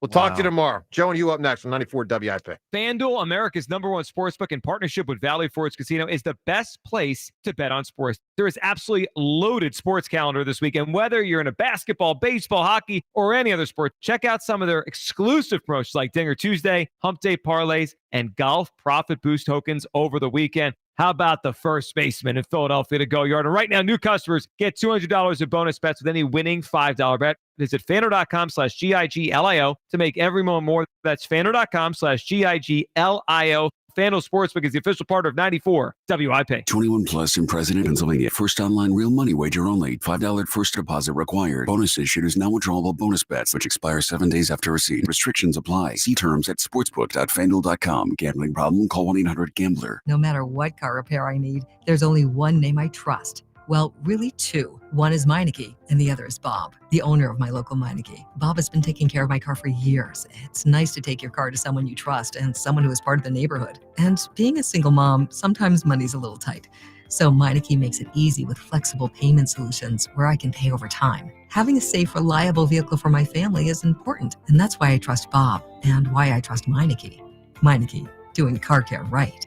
We'll talk to you tomorrow. Joe and you up next on 94 WIP. FanDuel, America's #1 sportsbook in partnership with Valley Forge Casino, is the best place to bet on sports. There is absolutely loaded sports calendar this weekend. Whether you're into basketball, baseball, hockey, or any other sport, check out some of their exclusive promotions like Dinger Tuesday, Hump Day Parlays, and Golf Profit Boost tokens over the weekend. How about the first baseman in Philadelphia to go yard? And right now, new customers get $200 in bonus bets with any winning $5 bet. Visit FanDuel.com/GIGLIO to make every moment more. That's FanDuel.com/GIGLIO. FanDuel Sportsbook is the official partner of 94 WIP. 21 plus in President, Pennsylvania. First online real money wager only. $5 first deposit required. Bonus issued is now withdrawable bonus bets, which expire 7 days after receipt. Restrictions apply. See terms at sportsbook.fanduel.com. Gambling problem? Call 1-800-GAMBLER. No matter what car repair I need, there's only one name I trust. Well, really two. One is Meineke, and the other is Bob, the owner of my local Meineke. Bob has been taking care of my car for years. It's nice to take your car to someone you trust and someone who is part of the neighborhood. And being a single mom, sometimes money's a little tight. So Meineke makes it easy with flexible payment solutions where I can pay over time. Having a safe, reliable vehicle for my family is important, and that's why I trust Bob and why I trust Meineke. Meineke, doing car care right.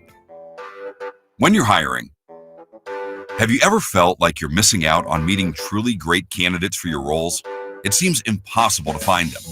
When you're hiring, have you ever felt like you're missing out on meeting truly great candidates for your roles? It seems impossible to find them,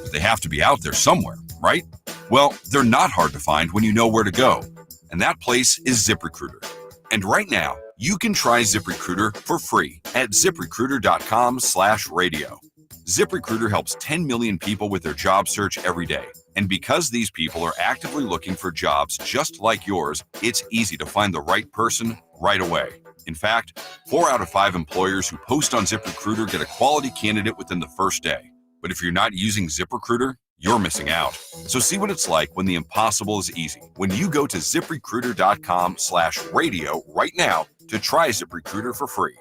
but they have to be out there somewhere, right? Well, they're not hard to find when you know where to go, and that place is ZipRecruiter. And right now, you can try ZipRecruiter for free at ZipRecruiter.com/radio. ZipRecruiter helps 10 million people with their job search every day. And because these people are actively looking for jobs just like yours, it's easy to find the right person right away. In fact, 4 out of 5 employers who post on ZipRecruiter get a quality candidate within the first day. But if you're not using ZipRecruiter, you're missing out. So see what it's like when the impossible is easy. When you go to ZipRecruiter.com/radio right now to try ZipRecruiter for free.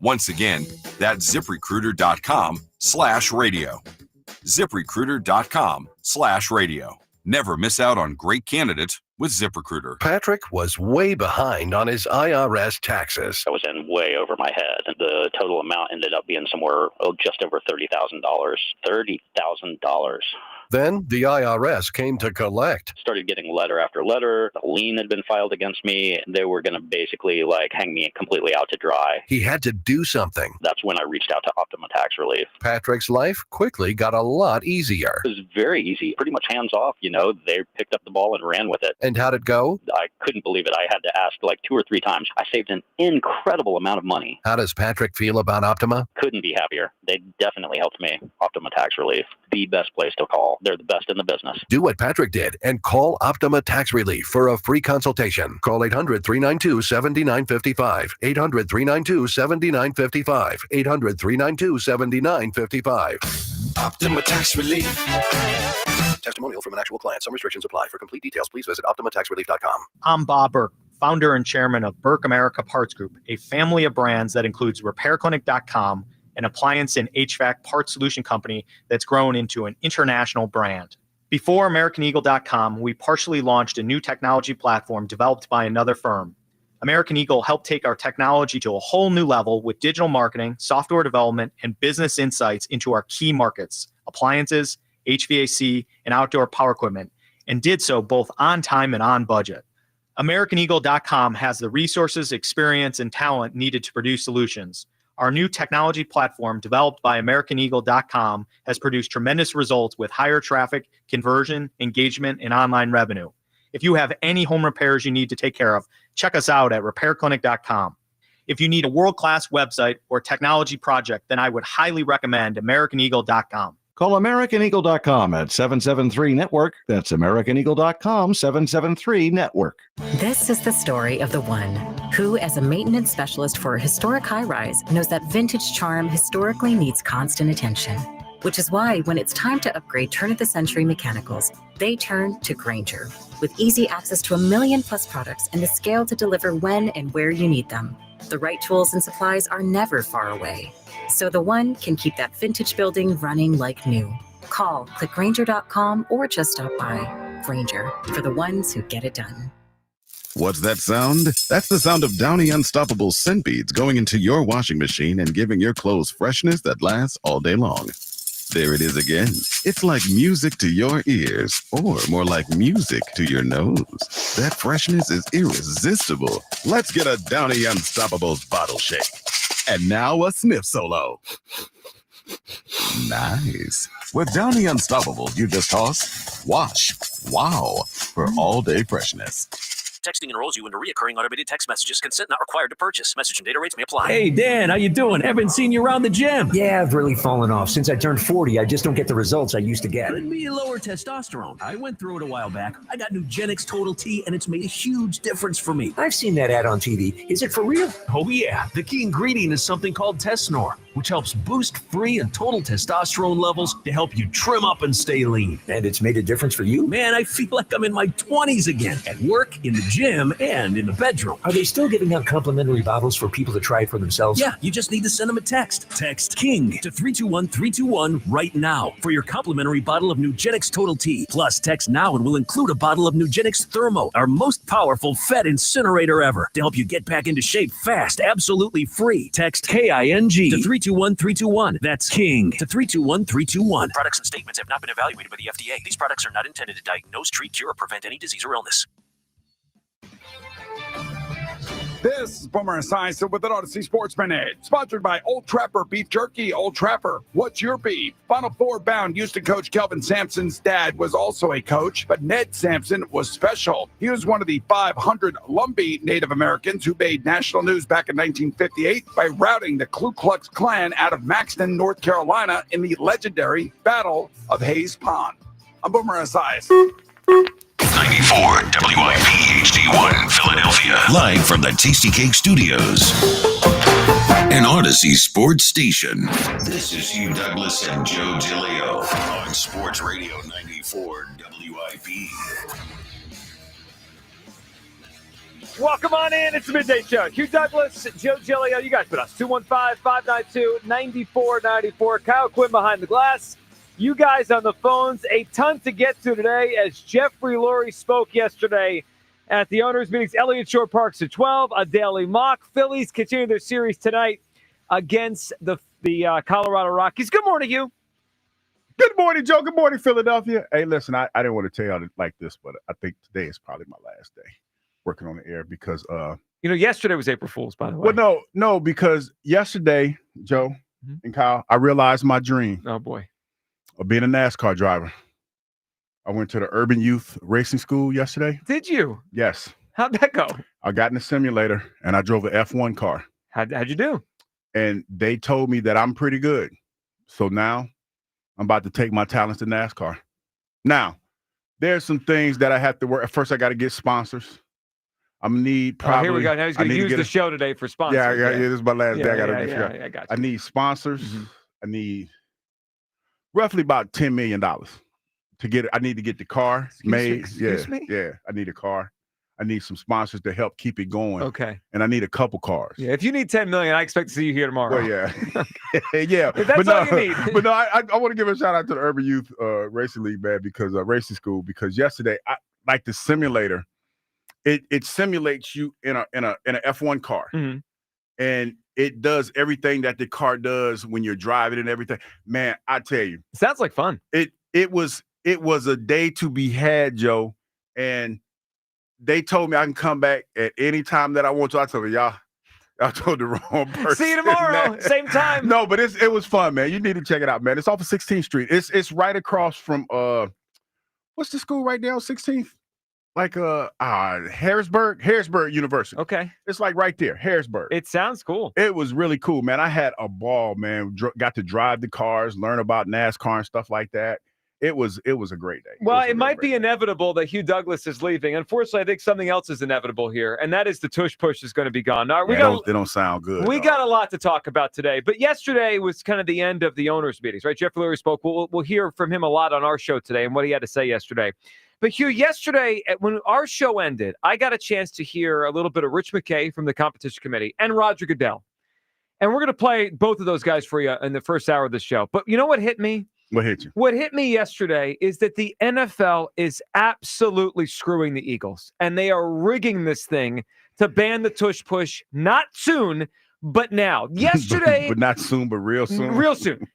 Once again, that's ZipRecruiter.com/radio. ZipRecruiter.com/radio. Never miss out on great candidates with ZipRecruiter. Patrick was way behind on his IRS taxes. I was in way over my head. The total amount ended up being somewhere just over $30,000. $30,000. Then the IRS came to collect. Started getting letter after letter. A lien had been filed against me. They were going to basically hang me completely out to dry. He had to do something. That's when I reached out to Optima Tax Relief. Patrick's life quickly got a lot easier. It was very easy, pretty much hands off. They picked up the ball and ran with it. And how'd it go? I couldn't believe it. I had to ask 2 or 3 times. I saved an incredible amount of money. How does Patrick feel about Optima? Couldn't be happier. They definitely helped me. Optima Tax Relief, the best place to call. They're the best in the business. Do what Patrick did and call Optima Tax Relief for a free consultation. Call 800-392-7955. 800-392-7955. 800-392-7955. Optima Tax Relief. Testimonial from an actual client. Some restrictions apply. For complete details, please visit OptimaTaxRelief.com. I'm Bob Burke, founder and chairman of Burke America Parts Group, a family of brands that includes RepairClinic.com, an appliance and HVAC part solution company that's grown into an international brand. Before AmericanEagle.com, we partially launched a new technology platform developed by another firm. American Eagle helped take our technology to a whole new level with digital marketing, software development, and business insights into our key markets, appliances, HVAC, and outdoor power equipment, and did so both on time and on budget. AmericanEagle.com has the resources, experience, and talent needed to produce solutions. Our new technology platform, developed by AmericanEagle.com, has produced tremendous results with higher traffic, conversion, engagement, and online revenue. If you have any home repairs you need to take care of, check us out at RepairClinic.com. If you need a world-class website or technology project, then I would highly recommend AmericanEagle.com. Call AmericanEagle.com at 773-NETWORK. That's AmericanEagle.com, 773-NETWORK. This is the story of the one who, as a maintenance specialist for a historic high-rise, knows that vintage charm historically needs constant attention, Which is why when it's time to upgrade turn-of-the-century mechanicals, they turn to Grainger. With easy access to 1 million plus products and the scale to deliver when and where you need them. The right tools and supplies are never far away. So the one can keep that vintage building running like new. Call, click Grainger.com, or just stop by. Grainger, for the ones who get it done. What's that sound? That's the sound of Downy Unstoppable scent beads going into your washing machine and giving your clothes freshness that lasts all day long. There it is again. It's like music to your ears, or more like music to your nose. That freshness is irresistible. Let's get a Downy Unstoppables bottle shake. And now a sniff solo. Nice. With Downy Unstoppables, you just toss, wash, wow, for all-day freshness. Texting enrolls you into recurring automated text messages. Consent not required to purchase. Message and data rates may apply. Hey, Dan, how you doing? Haven't seen you around the gym. Yeah, I've really fallen off. Since I turned 40, I just don't get the results I used to get. Could be lower testosterone. I went through it a while back. I got Nugenix Total T, and it's made a huge difference for me. I've seen that ad on TV. Is it for real? Oh, yeah. The key ingredient is something called Tesnor, which helps boost free and total testosterone levels to help you trim up and stay lean. And it's made a difference for you? Man, I feel like I'm in my 20s again, at work, in the gym, and in the bedroom. Are they still giving out complimentary bottles for people to try it for themselves? Yeah, you just need to send them a text. Text KING to 321-321 right now for your complimentary bottle of Nugenix Total T. Plus, text now and we'll include a bottle of Nugenix Thermo, our most powerful fat incinerator ever, to help you get back into shape fast, absolutely free. Text KING to 321-321. That's KING to 321-321. Products and statements have not been evaluated by the FDA. These products are not intended to diagnose, treat, cure, or prevent any disease or illness. This is Boomer Esiason with an Odyssey Sports Minute, sponsored by Old Trapper Beef Jerky. Old Trapper, what's your beef? Final Four bound Houston coach Kelvin Sampson's dad was also a coach, but Ned Sampson was special. He was one of the 500 Lumbee Native Americans who made national news back in 1958 by routing the Ku Klux Klan out of Maxton, North Carolina in the legendary Battle of Hayes Pond. I'm Boomer Esiason. 94 WIP HD1 Philadelphia. Live from the Tasty Cake Studios. An Odyssey Sports Station. This is Hugh Douglas and Joe DeLeo on Sports Radio 94 WIP. Welcome on in. It's the Midday Show. Hugh Douglas, Joe Giglio. You guys put us 215-592-9494. Kyle Quinn behind the glass. You guys on the phones, a ton to get to today as Jeffrey Lurie spoke yesterday at the owners' meetings. Elliott Shore Parks at 12, a daily mock. Phillies continue their series tonight against the Colorado Rockies. Good morning, Hugh. Good morning, Joe. Good morning, Philadelphia. Hey, listen, I didn't want to tell y'all like this, but I think today is probably my last day working on the air because yesterday was April Fool's, by the way. Well, no, because yesterday, Joe and Kyle, I realized my dream. Oh boy. Of being a NASCAR driver. I went to the Urban Youth Racing School yesterday. Did you? Yes. How'd that go? I got in the simulator and I drove an F1 car. How'd you do? And they told me that I'm pretty good. So now I'm about to take my talents to NASCAR. Now, there's some things that I have to work. First, I got to get sponsors. I'm gonna need probably. Here we go. Now he's going to use the show today for sponsors. Yeah. This is my last day. I got to get. I got you. I need sponsors. Mm-hmm. I need roughly about $10 million to get it. I need to get the car made. Excuse me? Yeah. I need a car. I need some sponsors to help keep it going. Okay. And I need a couple cars. Yeah. If you need $10 million, I expect to see you here tomorrow. Well, yeah. Yeah. If that's all you need. But no, I want to give a shout out to the Urban Youth Racing League, man, because racing school. Because yesterday, I like the simulator. It simulates you in a F1 car. Mm-hmm. And it does everything that the car does when you're driving and everything. Man, I tell you. Sounds like fun. It was a day to be had, Joe. And they told me I can come back at any time that I want to. I told y'all told the wrong person. See you tomorrow, man. same time. No, but it was fun, man. You need to check it out, man. It's off of 16th Street. It's right across from what's the school right now, 16th? Like Harrisburg University. Okay. It's like right there, Harrisburg. It sounds cool. It was really cool, man. I had a ball, man. Got to drive the cars, learn about NASCAR and stuff like that. it was a great day. Well, it might be inevitable that Hugh Douglas is leaving. Unfortunately, I think something else is inevitable here, and that is the Tush Push is going to be gone. Now, They don't sound good. We got a lot to talk about today, but yesterday was kind of the end of the owners' meetings, right? Jeff Lurie spoke. We'll hear from him a lot on our show today and what he had to say yesterday. But Hugh, yesterday, when our show ended, I got a chance to hear a little bit of Rich McKay from the competition committee and Roger Goodell. And we're going to play both of those guys for you in the first hour of the show. But you know what hit me? What hit you? What hit me yesterday is that the NFL is absolutely screwing the Eagles, and they are rigging this thing to ban the Tush Push, not soon, but now. Yesterday. but not soon, but real soon. Real soon.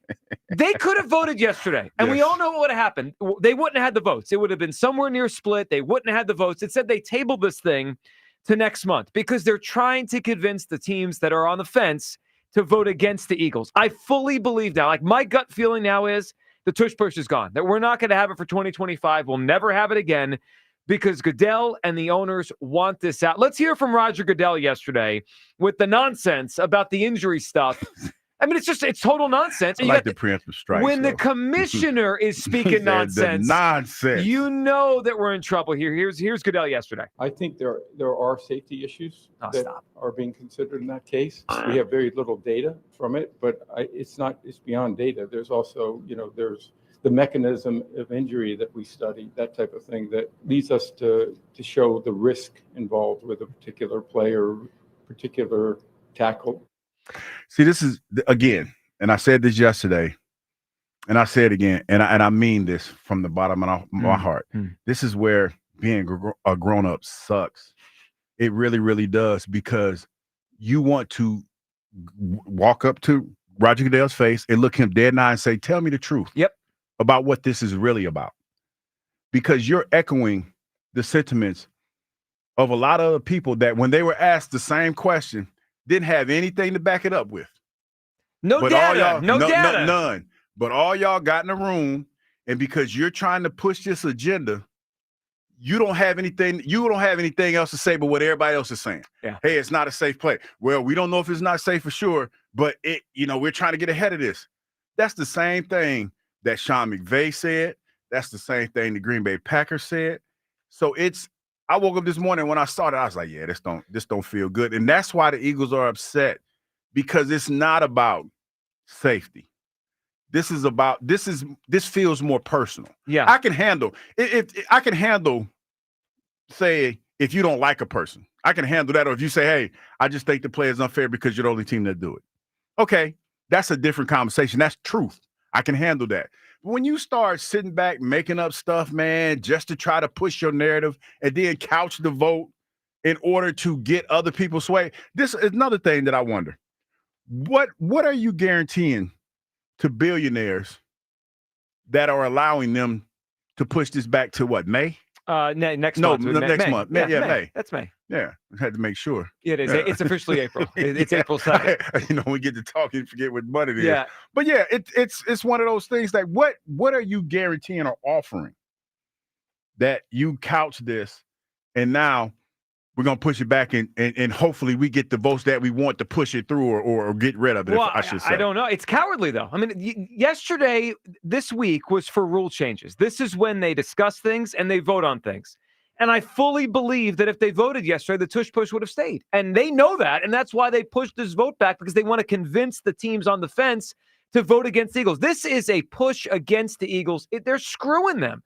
They could have voted yesterday, and we all know what would have happened. They wouldn't have had the votes. It would have been somewhere near split. They wouldn't have had the votes. It said they tabled this thing to next month because they're trying to convince the teams that are on the fence to vote against the Eagles. I fully believe now. Like, my gut feeling now is the Tush Push is gone, that we're not going to have it for 2025. We'll never have it again because Goodell and the owners want this out. Let's hear from Roger Goodell yesterday with the nonsense about the injury stuff. I mean, it's total nonsense. I like the preemptive strike. When the commissioner is speaking nonsense, you know that we're in trouble here. Here's Goodell yesterday. I think there are safety issues that are being considered in that case. We have very little data from it, but it's beyond data. There's also, there's the mechanism of injury that we study, that type of thing that leads us to show the risk involved with a particular play or particular tackle. See, this is, again, and I said this yesterday, and I say it again, and I mean this from the bottom of my heart. This is where being a grown-up sucks. It really, really does, because you want to walk up to Roger Goodell's face and look him dead in the eye and say, tell me the truth about what this is really about. Because you're echoing the sentiments of a lot of other people that when they were asked the same question, didn't have anything to back it up with. No data. None. But all y'all got in a room, and because you're trying to push this agenda, you don't have anything else to say but what everybody else is saying. Yeah. Hey, it's not a safe play. Well, we don't know if it's not safe for sure, but we're trying to get ahead of this. That's the same thing that Sean McVay said. That's the same thing the Green Bay Packers said. So I woke up this morning when I started, I was like, yeah, this don't feel good. And that's why the Eagles are upset, because it's not about safety. This feels more personal. Yeah. I can handle say, if you don't like a person, I can handle that. Or if you say, hey, I just think the play is unfair because you're the only team that do it. Okay, that's a different conversation. That's truth. I can handle that. But when you start sitting back, making up stuff, man, just to try to push your narrative and then couch the vote in order to get other people sway, this is another thing that I wonder. What are you guaranteeing to billionaires that are allowing them to push this back to what, May? Next month. Next month. Yeah, May. That's May. Yeah, I had to make sure. It is. It's officially April. It's April 2nd. We get to talk and forget what month it is. Yeah. But yeah, it's one of those things that what are you guaranteeing or offering that you couch this, and now we're going to push it back and hopefully we get the votes that we want to push it through or get rid of it, well, I should say. I don't know. It's cowardly, though. I mean, yesterday, this week was for rule changes. This is when they discuss things and they vote on things. And I fully believe that if they voted yesterday, the Tush Push would have stayed. And they know that, and that's why they pushed this vote back, because they want to convince the teams on the fence to vote against the Eagles. This is a push against the Eagles. They're screwing them.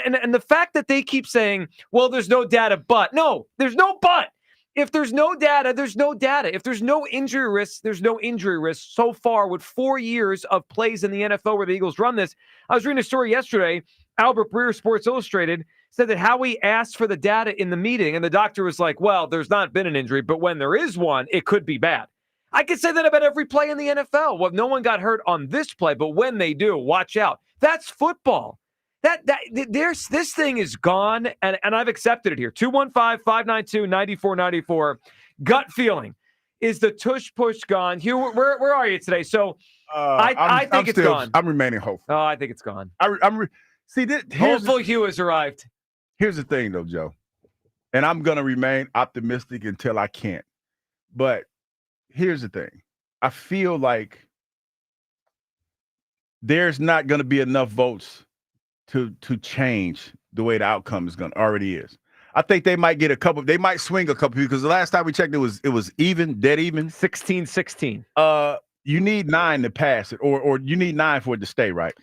And the fact that they keep saying, well, there's no data, but. No, there's no but. If there's no data, there's no data. If there's no injury risk, there's no injury risk. So far, with 4 years of plays in the NFL where the Eagles run this, I was reading a story yesterday. Albert Breer, Sports Illustrated, said that Howie asked for the data in the meeting, and the doctor was like, well, there's not been an injury, but when there is one, it could be bad. I could say that about every play in the NFL. Well, no one got hurt on this play, but when they do, watch out. That's football. This thing is gone, and I've accepted it here. 215-592-9494. Gut feeling. Is the Tush Push gone? Hugh, where are you today? So I think it's gone. I'm remaining hopeful. Oh, I think it's gone. Hopeful Hugh has arrived. Here's the thing, though, Joe. And I'm going to remain optimistic until I can't. But here's the thing. I feel like there's not going to be enough votes to change the way the outcome is already is. I think they might get they might swing a couple because the last time we checked, it was dead even. 16-16. You need 9 to pass it, or you need 9 for it to stay, right?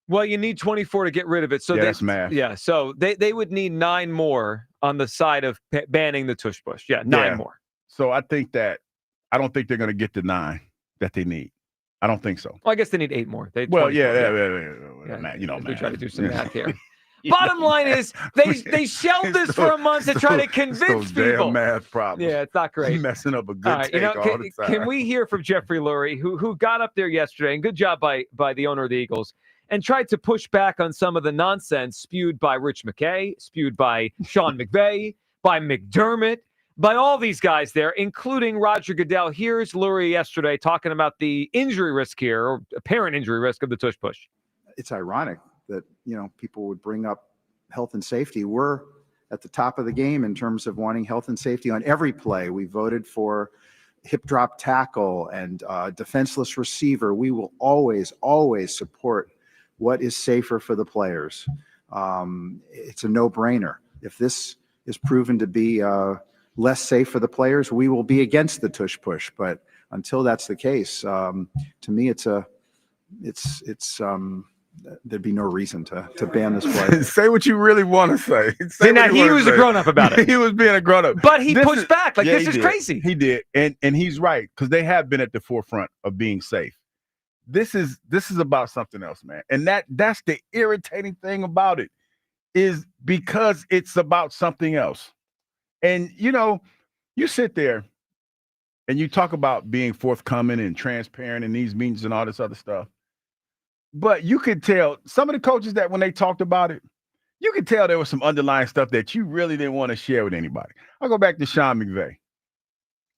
Well, you need 24 to get rid of it. So that's math. Yeah, so they would need 9 more on the side of banning the tush push. Yeah, 9 more. So I don't think they're going to get the 9 that they need. I don't think so. Well, I guess they need 8 more. We try to do some math here. Bottom line is they shelved this for a month to try to convince people. Damn math problems. Yeah, it's not great. Messing up a good take all the time. Can we hear from Jeffrey Lurie, who got up there yesterday, and good job by the owner of the Eagles, and tried to push back on some of the nonsense spewed by Rich McKay, spewed by Sean McVay, by McDermott, by all these guys there, including Roger Goodell. Here's Lurie yesterday talking about the injury risk here, or apparent injury risk of the tush push. It's ironic that, people would bring up health and safety. We're at the top of the game in terms of wanting health and safety on every play. We voted for hip drop tackle and defenseless receiver. We will always, always support what is safer for the players. It's a no-brainer. If this is proven to be less safe for the players, we will be against the tush push. But until that's the case, to me, there'd be no reason to ban this play. Say what you really want to say. He was a grown-up about it. He was being a grown-up. But he pushed back. This is crazy. He did. And he's right, because they have been at the forefront of being safe. This is about something else, man. And that's the irritating thing about it, is because it's about something else. And, you sit there and you talk about being forthcoming and transparent in these meetings and all this other stuff. But you could tell some of the coaches that when they talked about it, you could tell there was some underlying stuff that you really didn't want to share with anybody. I'll go back to Sean McVay.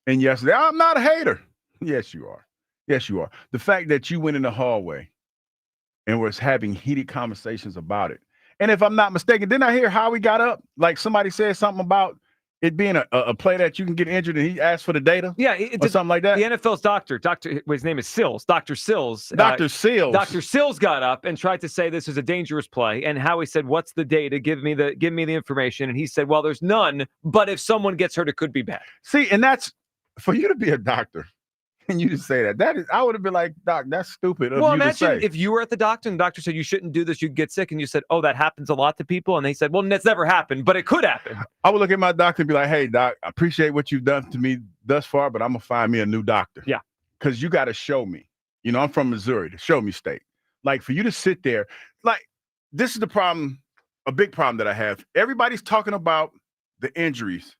And yesterday, I'm not a hater. Yes, you are. Yes, you are. The fact that you went in the hallway and was having heated conversations about it. And if I'm not mistaken, didn't I hear how he got up? Like somebody said something about it being a play that you can get injured, and he asked for the data? Yeah, or something like that. The NFL's doctor, his name is Sills, Dr. Sills. Dr. Sills. Dr. Sills got up and tried to say this is a dangerous play. And Howie said, "What's the data? Give me the information." And he said, "Well, there's none, but if someone gets hurt, it could be bad." See, and that's for you to be a doctor. And you just say that I would have been like, "Doc, that's stupid." Well, imagine if you were at the doctor and the doctor said you shouldn't do this, you'd get sick, and you said, "Oh, that happens a lot to people," and they said, "Well, that's never happened, but it could happen." I would look at my doctor and be like, "Hey, doc, I appreciate what you've done to me thus far, but I'm gonna find me a new doctor." Yeah, because you got to show me. I'm from Missouri, the show me state. Like for you to sit there, like this is the problem, a big problem that I have. Everybody's talking about the injuries,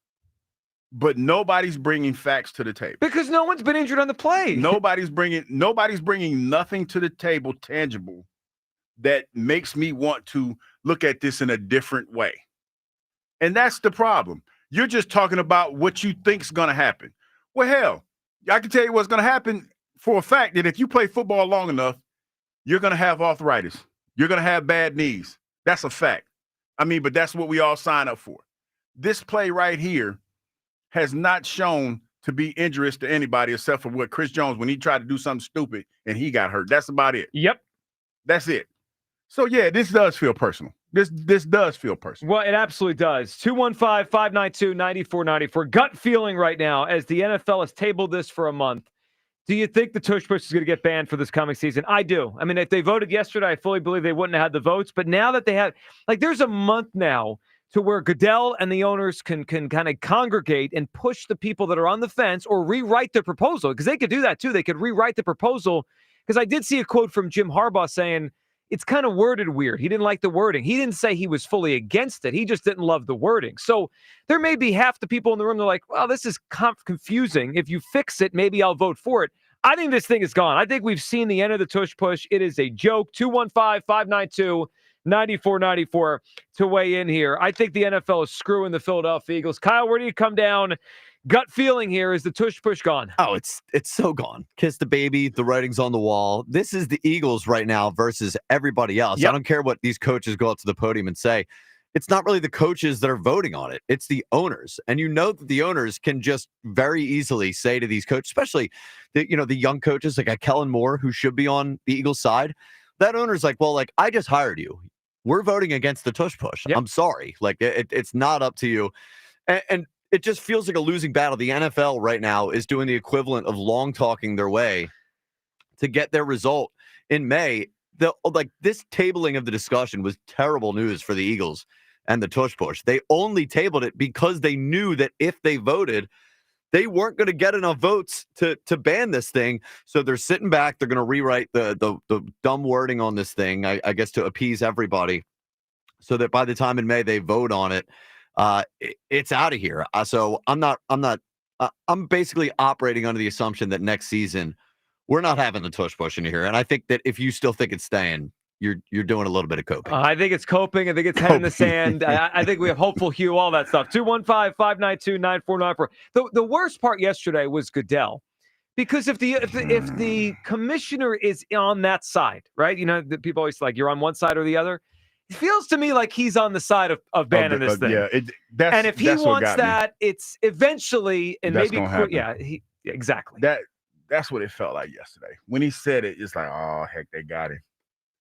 but nobody's bringing facts to the table. Because no one's been injured on the play. Nobody's bringing nothing to the table tangible that makes me want to look at this in a different way. And that's the problem. You're just talking about what you think's going to happen. Well, hell, I can tell you what's going to happen for a fact that if you play football long enough, you're going to have arthritis. You're going to have bad knees. That's a fact. But that's what we all sign up for. This play right here has not shown to be injurious to anybody except for what Chris Jones, when he tried to do something stupid and he got hurt. That's about it. Yep. That's it. So, yeah, this does feel personal. This does feel personal. Well, it absolutely does. 215-592-9494. Gut feeling right now as the NFL has tabled this for a month. Do you think the tush push is going to get banned for this coming season? I do. If they voted yesterday, I fully believe they wouldn't have had the votes. But now that they have, there's a month now to where Goodell and the owners can kind of congregate and push the people that are on the fence or rewrite the proposal, because they could do that too. They could rewrite the proposal, because I did see a quote from Jim Harbaugh saying it's kind of worded weird. He didn't like the wording. He didn't say he was fully against it. He just didn't love the wording. So there may be half the people in the room that are like, well, this is confusing. If you fix it, maybe I'll vote for it. I think this thing is gone. I think we've seen the end of the tush push. It is a joke. 215-592-9494 to weigh in here. I think the NFL is screwing the Philadelphia Eagles. Kyle, where do you come down? Gut feeling here, is the tush push gone? Oh, it's so gone. Kiss the baby. The writing's on the wall. This is the Eagles right now versus everybody else. Yep. I don't care what these coaches go up to the podium and say. It's not really the coaches that are voting on it. It's the owners. And that the owners can just very easily say to these coaches, especially the young coaches like Kellen Moore, who should be on the Eagles side, that owner's like, well, I just hired you. we're voting against the tush push. Yep. I'm sorry. Like, it's not up to you. And it just feels like a losing battle. The NFL right now is doing the equivalent of long talking their way to get their result in May. This tabling of the discussion was terrible news for the Eagles and the tush push. They only tabled it because they knew that if they voted, they weren't going to get enough votes to ban this thing. So they're sitting back. They're going to rewrite the dumb wording on this thing, I guess, to appease everybody, so that by the time in May they vote on it, it's out of here. So I'm basically operating under the assumption that next season we're not having the tush push in here. And I think that if you still think it's staying, you're doing a little bit of coping. I think it's coping. I think it's head in the sand. I think we have hopeful Hugh, all that stuff. 215-592-9494. The worst part yesterday was Goodell, because if the commissioner is on that side, right? You know, the people always like, you're on one side or the other. It feels to me like he's on the side of banning this thing. Yeah, and if he wants that, it's eventually and that's maybe exactly. That's what it felt like yesterday. When he said it, it's like, oh heck, they got him.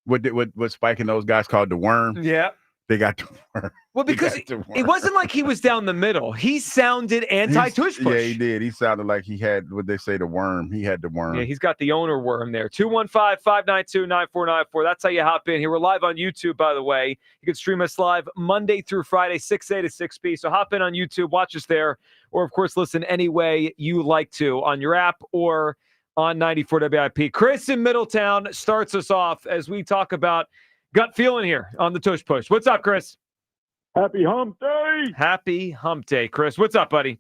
What Spike and those guys called the worm? Yeah. They got the worm. Well, because it wasn't like he was down the middle. He sounded anti-tush push. Yeah, he did. He sounded like he had what they say, the worm. He had the worm. Yeah, he's got the owner worm there. 215-592-9494. That's how you hop in here. We're live on YouTube, by the way. You can stream us live Monday through Friday, 6A to 6B. So hop in on YouTube, watch us there, or, of course, listen any way you like to on your app or on 94 WIP. Chris in Middletown starts us off as we talk about gut feeling here on the tush push. What's up, Chris? Happy hump day. Happy hump day, Chris. What's up, buddy?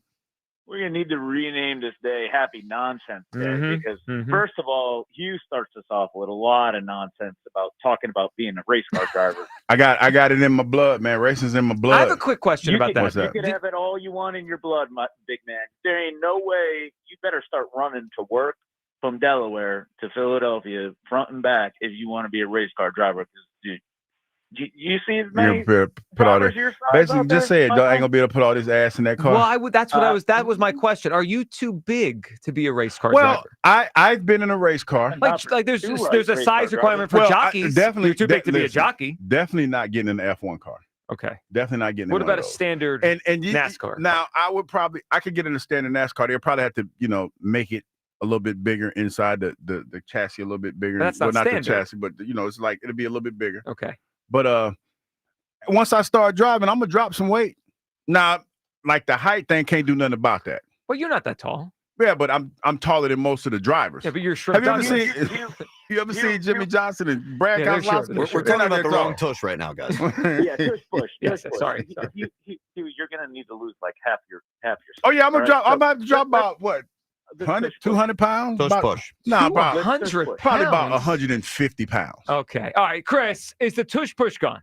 We're going to need to rename this day Happy Nonsense Day because, first of all, Hugh starts us off with a lot of nonsense about talking about being a race car driver. I got it in my blood, man. Racing's in my blood. I have a quick question about that. You can have it all you want in your blood, big man. There ain't no way. You better start running to work from Delaware to Philadelphia, front and back, if you want to be a race car driver. Because you see as many put all this. Basically, just say it. I ain't gonna be able to put all this ass in that car. Well, that was my question. Are you too big to be a race car driver? I've been in a race car. Like there's a size requirement for jockeys. Definitely, you're too big to be a jockey. Definitely not getting in the F1 car. Okay. Definitely not getting. What about a standard NASCAR? Now, I could get in a standard NASCAR. They'll probably have to, make it a little bit bigger inside the chassis, a little bit bigger. That's not standard. The chassis, but it's like it'll be a little bit bigger. Okay. But once I start driving, I'm gonna drop some weight. Now, like the height thing, can't do nothing about that. Well, you're not that tall. Yeah, but I'm taller than most of the drivers. Yeah, but you're shrunk. Have you ever seen Jimmy Johnson and Brad Keselowski? We're talking about the wrong tush right now, guys. Yeah, tush push. Yes, push. sorry. You're gonna need to lose like half your. Oh yeah, I'm about to drop about what? 200 pounds? Tush push. No, about 100 probably about pounds. 150 pounds. Okay. All right, Chris, is the tush push gone?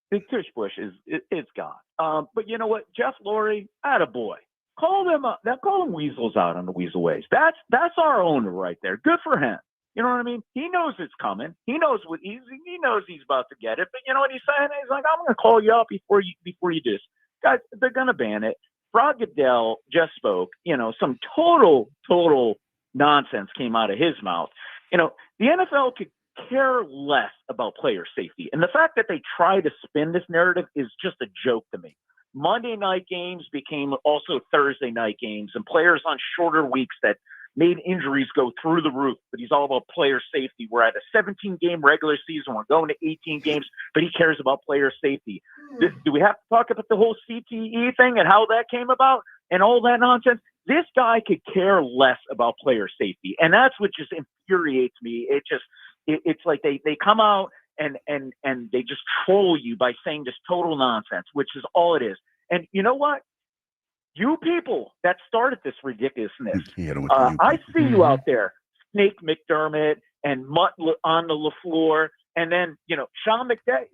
The tush push it's gone. But you know what? Jeff Lurie, attaboy. Call them weasels out on the weasel ways. That's our owner right there. Good for him. You know what I mean? He knows it's coming. He knows he knows he's about to get it. But you know what he's saying? He's like, I'm going to call you out before you do this. Guys, they're going to ban it. Frog Goodell just spoke. Some total nonsense came out of his mouth. The NFL could care less about player safety. And the fact that they try to spin this narrative is just a joke to me. Monday night games became also Thursday night games, and players on shorter weeks that made injuries go through the roof. But he's all about player safety. We're at a 17-game regular season. We're going to 18 games, but he cares about player safety. Do we have to talk about the whole CTE thing and how that came about and all that nonsense? This guy could care less about player safety, and that's what just infuriates me. It's like they come out and they just troll you by saying this total nonsense, which is all it is. And you know what? You people that started this ridiculousness, I see you out there, Snake McDermott and Mutt on the LaFleur, and then Sean McVay's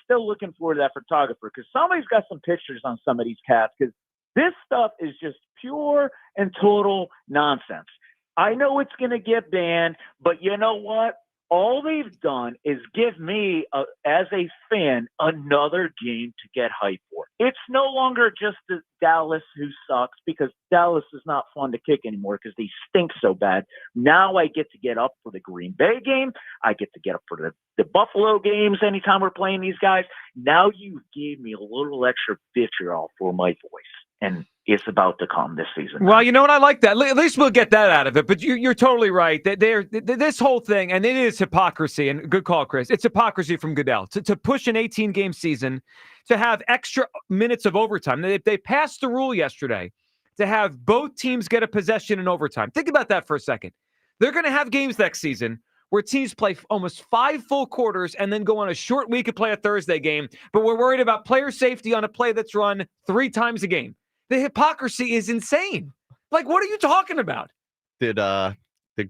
still looking for that photographer because somebody's got some pictures on some of these cats because this stuff is just pure and total nonsense. I know it's going to get banned, but you know what? all they've done is give me, as a fan, another game to get hyped for. It's no longer just the Dallas who sucks, because Dallas is not fun to kick anymore because they stink so bad. Now I get to get up for the Green Bay game. I get to get up for the Buffalo games anytime we're playing these guys. Now you gave me a little extra vitriol for my voice, and it's about to come this season. Well, you know what? I like that. At least we'll get that out of it. But you're totally right. This whole thing, and it is hypocrisy, and good call, Chris. It's hypocrisy from Goodell to push an 18-game season, to have extra minutes of overtime. They passed the rule yesterday to have both teams get a possession in overtime. Think about that for a second. They're going to have games next season where teams play almost 5 full quarters and then go on a short week and play a Thursday game, but we're worried about player safety on a play that's run 3 times a game. The hypocrisy is insane. Like, what are you talking about? Did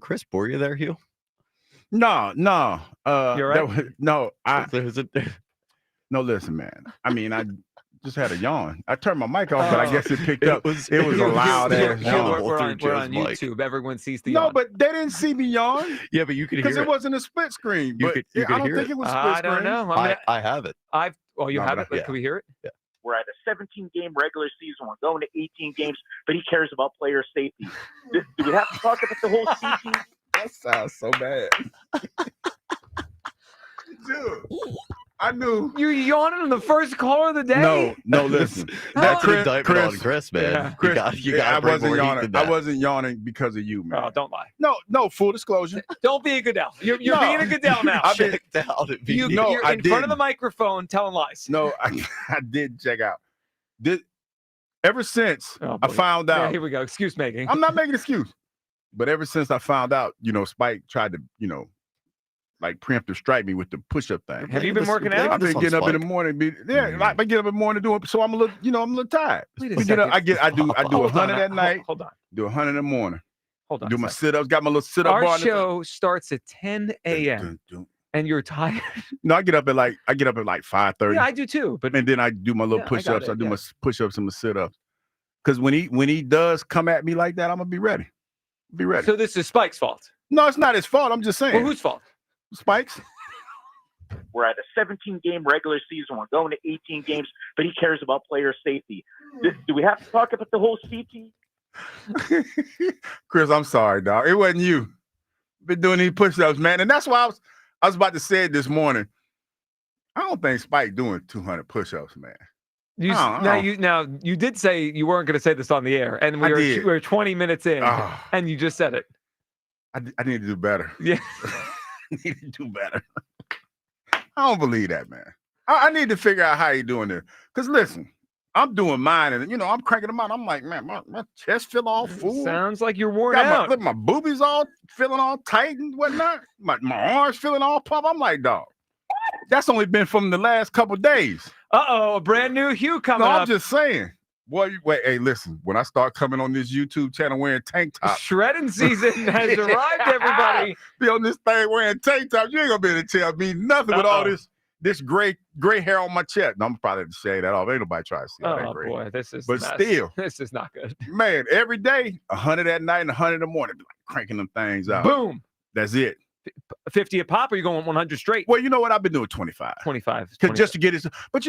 Chris bore you there, Hugh? No. You're right. No, listen, man. I mean, I just had a yawn. I turned my mic off, but I guess it picked up. It was a loud ass yawn. We're on YouTube. Everyone sees the No, yawn. but they didn't see me yawn. Yeah, but you could hear because it wasn't a split screen. You But could I don't hear think it. it was split screen. I don't know. I have it. You have it? Yeah. Can we hear it? Yeah. We're at a 17-game regular season. We're going to 18 games, but he cares about player safety. Do we have to talk about the whole CT? That sounds so bad. Dude, I knew. You yawning on the first call of the day? No, listen. That's an indictment on Chris, man. Yeah. You got I wasn't yawning. I wasn't yawning because of you, man. Oh, don't lie. No, full disclosure. Don't be a Goodell. You're No. being a Goodell now. I've been checked out at You're in front of the microphone telling lies. No, I did check out. Ever since I found Yeah, out. here we go. Excuse making. I'm not making excuse. But ever since I found out, Spike tried to, like preemptive strike me with the push-up thing. Have you been working out? I've been getting up in the morning. I get up in the morning doing. So I'm a little tired. Wait a We get up, second. I do Hold 100 on. at night. Hold on. Do 100 in the morning. Hold on. Do a my second. sit-ups. Got my little sit-up bar. Our in the- show starts at 10 a.m. and you're tired. No, I get up at like 5:30. Yeah, I do too. But And then I do my little Yeah, I got push-ups. it, I do yeah. my push-ups and my sit-ups. Because when he does come at me like that, I'm gonna be ready. Be ready. So this is Spike's fault. No, it's not his fault. I'm just saying. Well, whose fault? Spike's. We're at a 17-game regular season. We're going to 18 games, but he cares about player safety. Do we have to talk about the whole CT? Chris, I'm sorry, dog. It wasn't you. Been doing these push-ups, man. And that's why I was about to say it this morning. I don't think Spike doing 200 push-ups, man. You did say you weren't going to say this on the air, and we were 20 minutes in, and you just said it. I need to do better. Yeah. I need to do better. I don't believe that, man. I need to figure out how you doing this. Because listen, I'm doing mine, and I'm cranking them out. I'm like, man, my chest feel all full. Sounds like you're worn Got out. my boobies all feeling all tight and whatnot. My arms feeling all pumped. I'm like, dog, that's only been from the last couple days. A brand new Hugh coming up. I'm just saying. Boy, wait, hey, listen, when I start coming on this YouTube channel wearing tank tops. Shredding season has arrived, everybody. Be on this thing wearing tank tops. You ain't gonna be able to tell me nothing with all this gray hair on my chest. No, I'm probably to shave that off. Ain't nobody trying to see all that gray. Boy, this is still, this is not good. Man, every day, 100 at night and 100 in the morning, like cranking them things out. Boom. That's it. 50 a pop, or you going 100 straight? Well, you know what? I've been doing 25. 25. Just to get it. But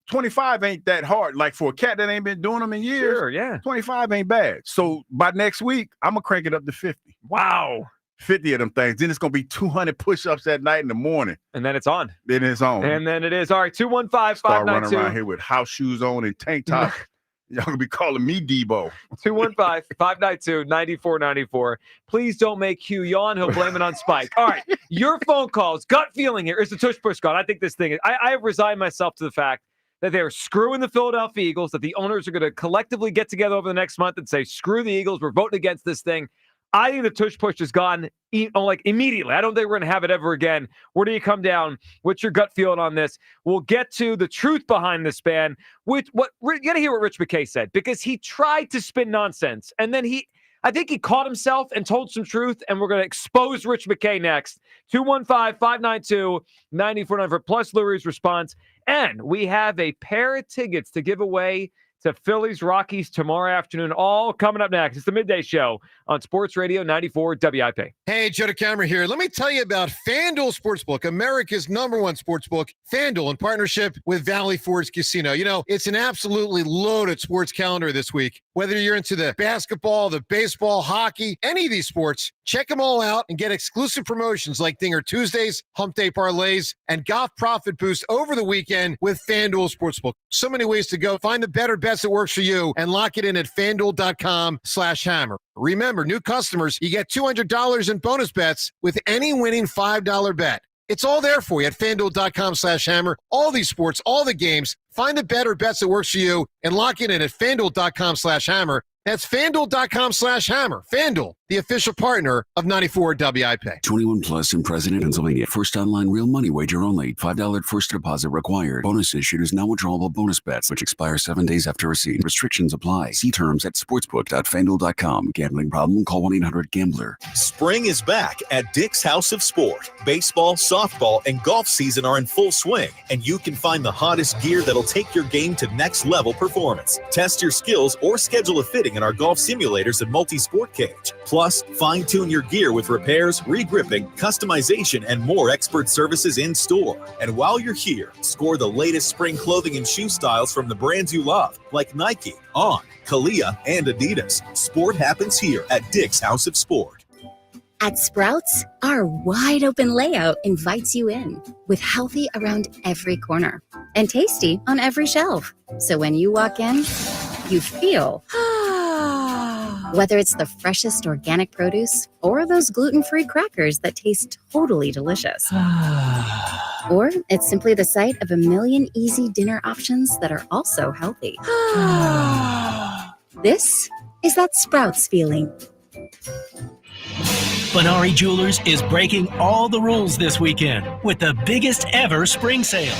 25 ain't that hard. Like for a cat that ain't been doing them in years. Sure, yeah. 25 ain't bad. So by next week, I'm gonna crank it up to 50. Wow. 50 of them things. Then it's gonna be 200 push-ups at night in the morning. And then it's on. Then it's on. And then it is. All right, 215-592. Start running around here with house shoes on and tank top. Y'all gonna be calling me Debo. 215-592-9494. Please don't make Hugh yawn. He'll blame it on Spike. All right, your phone calls. Gut feeling here is the Tush Push God. I think this thing is. I have resigned myself to the fact that they're screwing the Philadelphia Eagles, that the owners are going to collectively get together over the next month and say, screw the Eagles, we're voting against this thing. I think the Tush Push is gone immediately. I don't think we're going to have it ever again. Where do you come down? What's your gut feeling on this? We'll get to the truth behind this ban. You got to hear what Rich McKay said, because he tried to spin nonsense. And then I think he caught himself and told some truth, and we're going to expose Rich McKay next. 215-592-9494 plus Lurie's response. And we have a pair of tickets to give away to Phillies, Rockies tomorrow afternoon. All coming up next. It's the Midday Show on Sports Radio 94 WIP. Hey, Joe DeCamera here. Let me tell you about FanDuel Sportsbook, America's #1 sportsbook. FanDuel, in partnership with Valley Forge Casino. You know, it's an absolutely loaded sports calendar this week. Whether you're into the basketball, the baseball, hockey, any of these sports, check them all out and get exclusive promotions like Dinger Tuesdays, Hump Day Parlays, and Golf Profit Boost over the weekend with FanDuel Sportsbook. So many ways to go. Find the better bets that works for you and lock it in at FanDuel.com/hammer. Remember, new customers, you get $200 in bonus bets with any winning $5 bet. It's all there for you at FanDuel.com/hammer. All these sports, all the games. Find the better bets that works for you and lock it in at FanDuel.com/hammer. That's FanDuel.com/hammer. FanDuel, the official partner of 94 WIP. 21 plus in President, Pennsylvania. First online real money wager only. $5 first deposit required. Bonus issued is non-withdrawable bonus bets, which expire 7 days after receipt. Restrictions apply. See terms at sportsbook.fanduel.com. Gambling problem? Call 1-800-GAMBLER. Spring is back at Dick's House of Sport. Baseball, softball, and golf season are in full swing, and you can find the hottest gear that'll take your game to next level performance. Test your skills or schedule a fitting in our golf simulators and multi-sport cage. Plus, fine-tune your gear with repairs, re-gripping, customization, and more expert services in store. And while you're here, score the latest spring clothing and shoe styles from the brands you love, like Nike, On, Kalia, and Adidas. Sport happens here at Dick's House of Sport. At Sprouts, our wide open layout invites you in, with healthy around every corner and tasty on every shelf. So when you walk in, you feel whether it's the freshest organic produce or those gluten-free crackers that taste totally delicious. Or it's simply the sight of a million easy dinner options that are also healthy. This is that Sprouts feeling. Benari Jewelers is breaking all the rules this weekend with the biggest ever spring sale.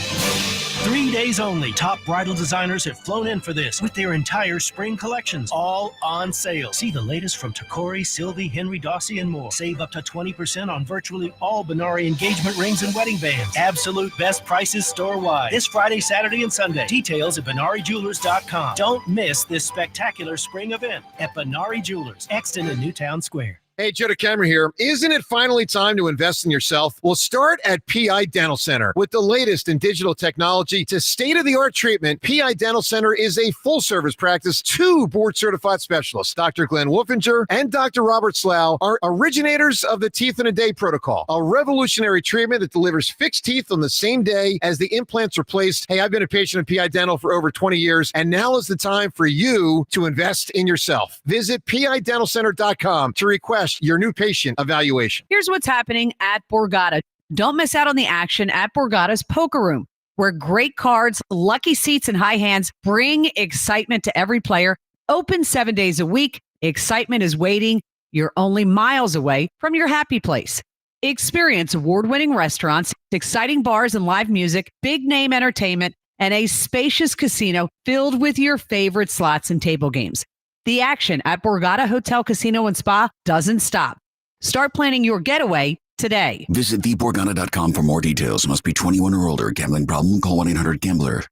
3 days only. Top bridal designers have flown in for this with their entire spring collections, all on sale. See the latest from Tacori, Sylvie, Henry Dossi, and more. Save up to 20% on virtually all Benari engagement rings and wedding bands. Absolute best prices store-wide. This Friday, Saturday, and Sunday. Details at BenariJewelers.com. Don't miss this spectacular spring event at Benari Jewelers, Exton and Newtown Square. Hey, Joe DeCamera here. Isn't it finally time to invest in yourself? Well, start at PI Dental Center. With the latest in digital technology to state-of-the-art treatment, PI Dental Center is a full-service practice. 2 board-certified specialists, Dr. Glenn Wolfinger and Dr. Robert Slough, are originators of the Teeth in a Day protocol, a revolutionary treatment that delivers fixed teeth on the same day as the implants are placed. Hey, I've been a patient of PI Dental for over 20 years, and now is the time for you to invest in yourself. Visit PIDentalCenter.com to request your new patient evaluation. Here's what's happening at Borgata. Don't miss out on the action at Borgata's Poker Room, where great cards, lucky seats, and high hands bring excitement to every player. Open 7 days a week. Excitement is waiting. You're only miles away from your happy place. Experience award-winning restaurants, exciting bars and live music, big-name entertainment, and a spacious casino filled with your favorite slots and table games. The action at Borgata Hotel, Casino, and Spa doesn't stop. Start planning your getaway today. Visit theborgana.com for more details. Must be 21 or older. Gambling problem? Call 1-800-GAMBLER.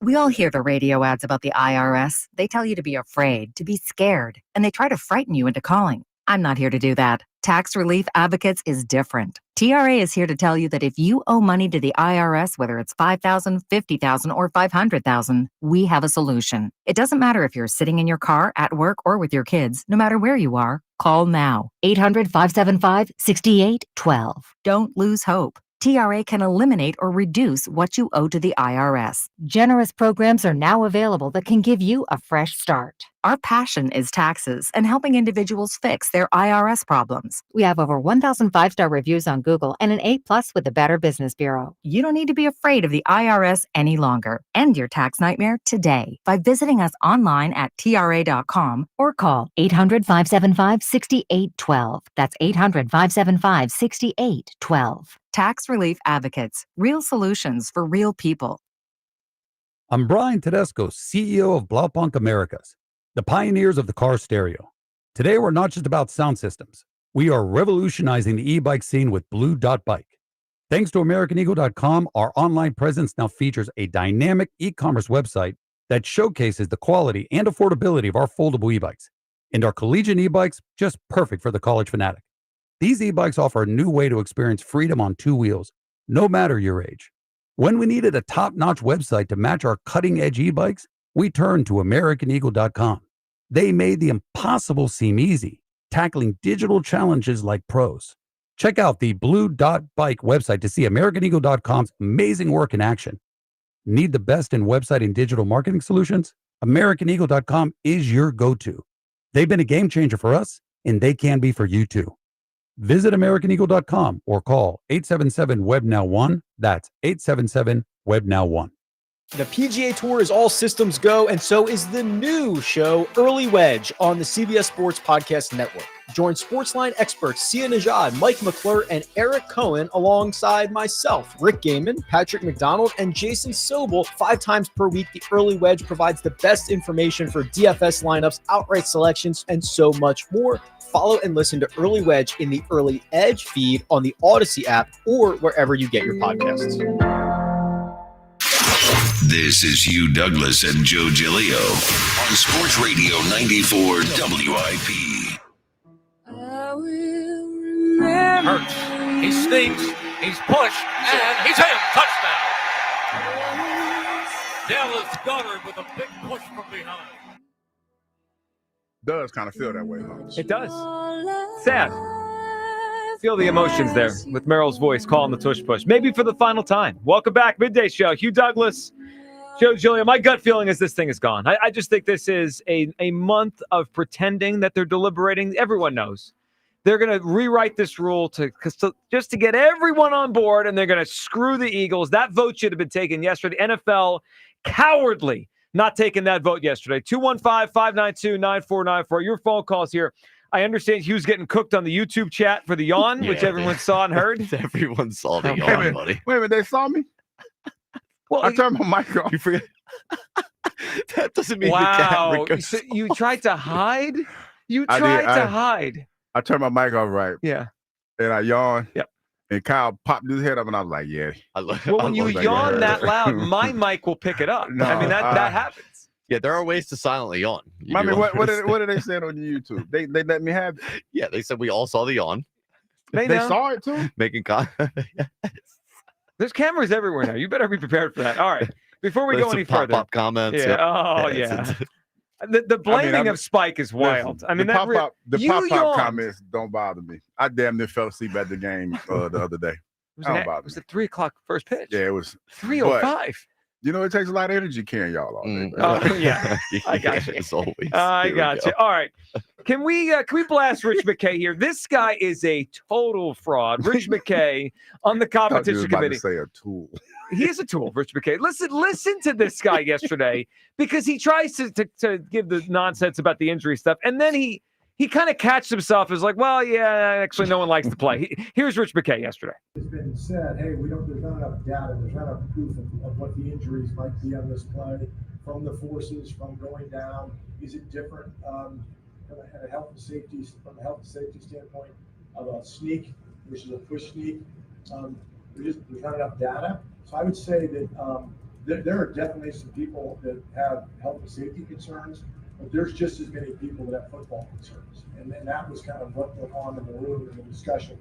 We all hear the radio ads about the IRS. They tell you to be afraid, to be scared, and they try to frighten you into calling. I'm not here to do that. Tax Relief Advocates is different. TRA is here to tell you that if you owe money to the IRS, whether it's $5,000, $50,000, or $500,000, we have a solution. It doesn't matter if you're sitting in your car, at work, or with your kids. No matter where you are, call now. 800-575-6812. Don't lose hope. TRA can eliminate or reduce what you owe to the IRS. Generous programs are now available that can give you a fresh start. Our passion is taxes and helping individuals fix their IRS problems. We have over 1,000 5-star reviews on Google and an A+ with the Better Business Bureau. You don't need to be afraid of the IRS any longer. End your tax nightmare today by visiting us online at TRA.com or call 800-575-6812. That's 800-575-6812. Tax Relief Advocates. Real solutions for real people. I'm Brian Tedesco, CEO of Blaupunkt Americas, the pioneers of the car stereo. Today, we're not just about sound systems. We are revolutionizing the e-bike scene with Blue Dot Bike. Thanks to AmericanEagle.com, our online presence now features a dynamic e-commerce website that showcases the quality and affordability of our foldable e-bikes. And our collegiate e-bikes, just perfect for the college fanatic. These e-bikes offer a new way to experience freedom on two wheels, no matter your age. When we needed a top-notch website to match our cutting-edge e-bikes, we turned to AmericanEagle.com. They made the impossible seem easy, tackling digital challenges like pros. Check out the Blue Dot Bike website to see AmericanEagle.com's amazing work in action. Need the best in website and digital marketing solutions? AmericanEagle.com is your go-to. They've been a game changer for us, and they can be for you too. Visit AmericanEagle.com or call 877-WEB-NOW-1. That's 877-WEB-NOW-1. The PGA Tour is all systems go, and so is the new show, Early Wedge, on the CBS Sports Podcast Network. Join Sportsline experts Sia Najad, Mike McClure, and Eric Cohen alongside myself, Rick Gaiman, Patrick McDonald, and Jason Sobel 5 times per week. The Early Wedge provides the best information for DFS lineups, outright selections, and so much more. Follow and listen to Early Wedge in the Early Edge feed on the Odyssey app or wherever you get your podcasts. This is Hugh Douglas and Joe Giglio on Sports Radio 94 WIP. Hurts. He sneaks. He's pushed. And he's in. Touchdown. Dallas Goddard with a big push from behind. Does kind of feel that way, huh? It does. Sad. Feel the emotions there with Merrill's voice calling the Tush Push. Maybe for the final time. Welcome back. Midday Show. Hugh Douglas, Joe Giglio. My gut feeling is this thing is gone. I just think this is a month of pretending that they're deliberating. Everyone knows. They're going to rewrite this rule just to get everyone on board, and they're going to screw the Eagles. That vote should have been taken yesterday. NFL cowardly not taking that vote yesterday. 215-592-9494. Your phone calls here. I understand Hugh's getting cooked on the YouTube chat for the yawn, which everyone saw and heard. Everyone saw the yawn, buddy. Wait a minute, they saw me? Well, I turned my mic off. You forget. That doesn't mean the wow. camera goes So you tried to hide? You I tried did. to hide. I turned my mic off right. Yeah. And I yawned. Yep. And Kyle popped his head up, and I was like, yeah. Well, when you yawn that loud, my mic will pick it up. No, I mean, that happens. Yeah, there are ways to silently yawn. I mean, what did they say on YouTube? They let me have it. Yeah, they said we all saw the yawn. They saw it too? Making There's cameras everywhere now. You better be prepared for that. All right. Before we go any further. Pop-up comments. Yeah. Yep. Oh, yeah. The blaming of Spike is wild. I mean, the pop-up yawned. comments don't bother me. I damn near fell asleep at the game the other day. It was at 3 o'clock first pitch. Yeah, it was 3:05. You know, it takes a lot of energy carrying y'all all day. Oh, yeah. I got you. As always. I got you. All right. Can we blast Rich McKay here? This guy is a total fraud. Rich McKay on the competition committee. Say a tool. He is a tool, Rich McKay. Listen to this guy yesterday, because he tries to give the nonsense about the injury stuff, and then he kind of catches himself as like, well, yeah, actually no one likes to play. Here's Rich McKay yesterday. It's been said, hey, there's not enough data, there's not enough proof of what the injuries might be on this play, from the forces, from going down. Is it different from a health and safety standpoint of a sneak versus a push sneak? There's not enough data. So I would say that there are definitely some people that have health and safety concerns, but there's just as many people that have football concerns. And then that was kind of what went on in the room in the discussion.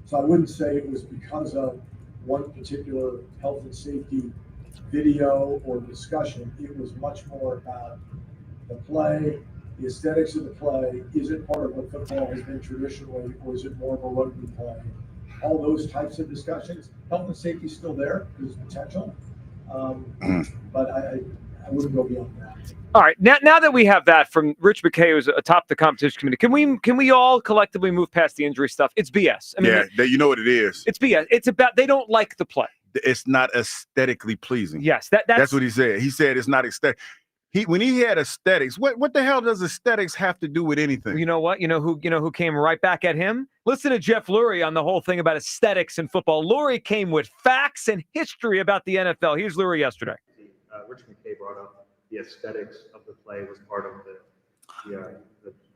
So I wouldn't say it was because of one particular health and safety video or discussion. It was much more about the play, the aesthetics of the play. Is it part of what football has been traditionally, or is it more of a rugby play? All those types of discussions. Health and safety is still there. There's potential. But I wouldn't go beyond that. All right, now that we have that from Rich McKay, who's atop the competition committee, can we all collectively move past the injury stuff? It's BS. I mean, you know what it is. It's BS. It's about they don't like the play. It's not aesthetically pleasing. Yes, that's what he said. He said it's not aesthetic. When he had aesthetics, what the hell does aesthetics have to do with anything? You know what? You know who came right back at him? Listen to Jeff Lurie on the whole thing about aesthetics in football. Lurie came with facts and history about the NFL. Here's Lurie yesterday. Rich McKay brought up the aesthetics of the play was part of the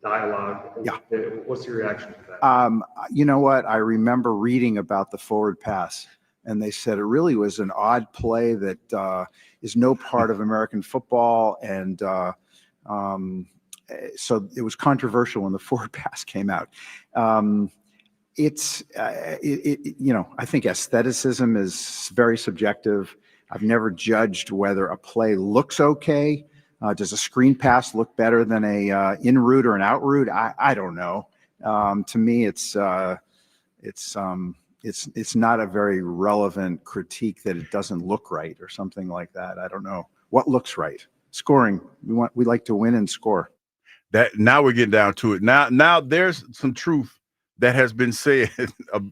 dialogue. Yeah. What's your reaction to that? You know what? I remember reading about the forward pass And they said it really was an odd play that is no part of American football. And so it was controversial when the forward pass came out. I think aestheticism is very subjective. I've never judged whether a play looks okay. Does a screen pass look better than a in route or an out route? I don't know. To me, it's not a very relevant critique that it doesn't look right or something like that. I don't know what looks right. Scoring. We like to win and score. That now we're getting down to it. Now there's some truth that has been said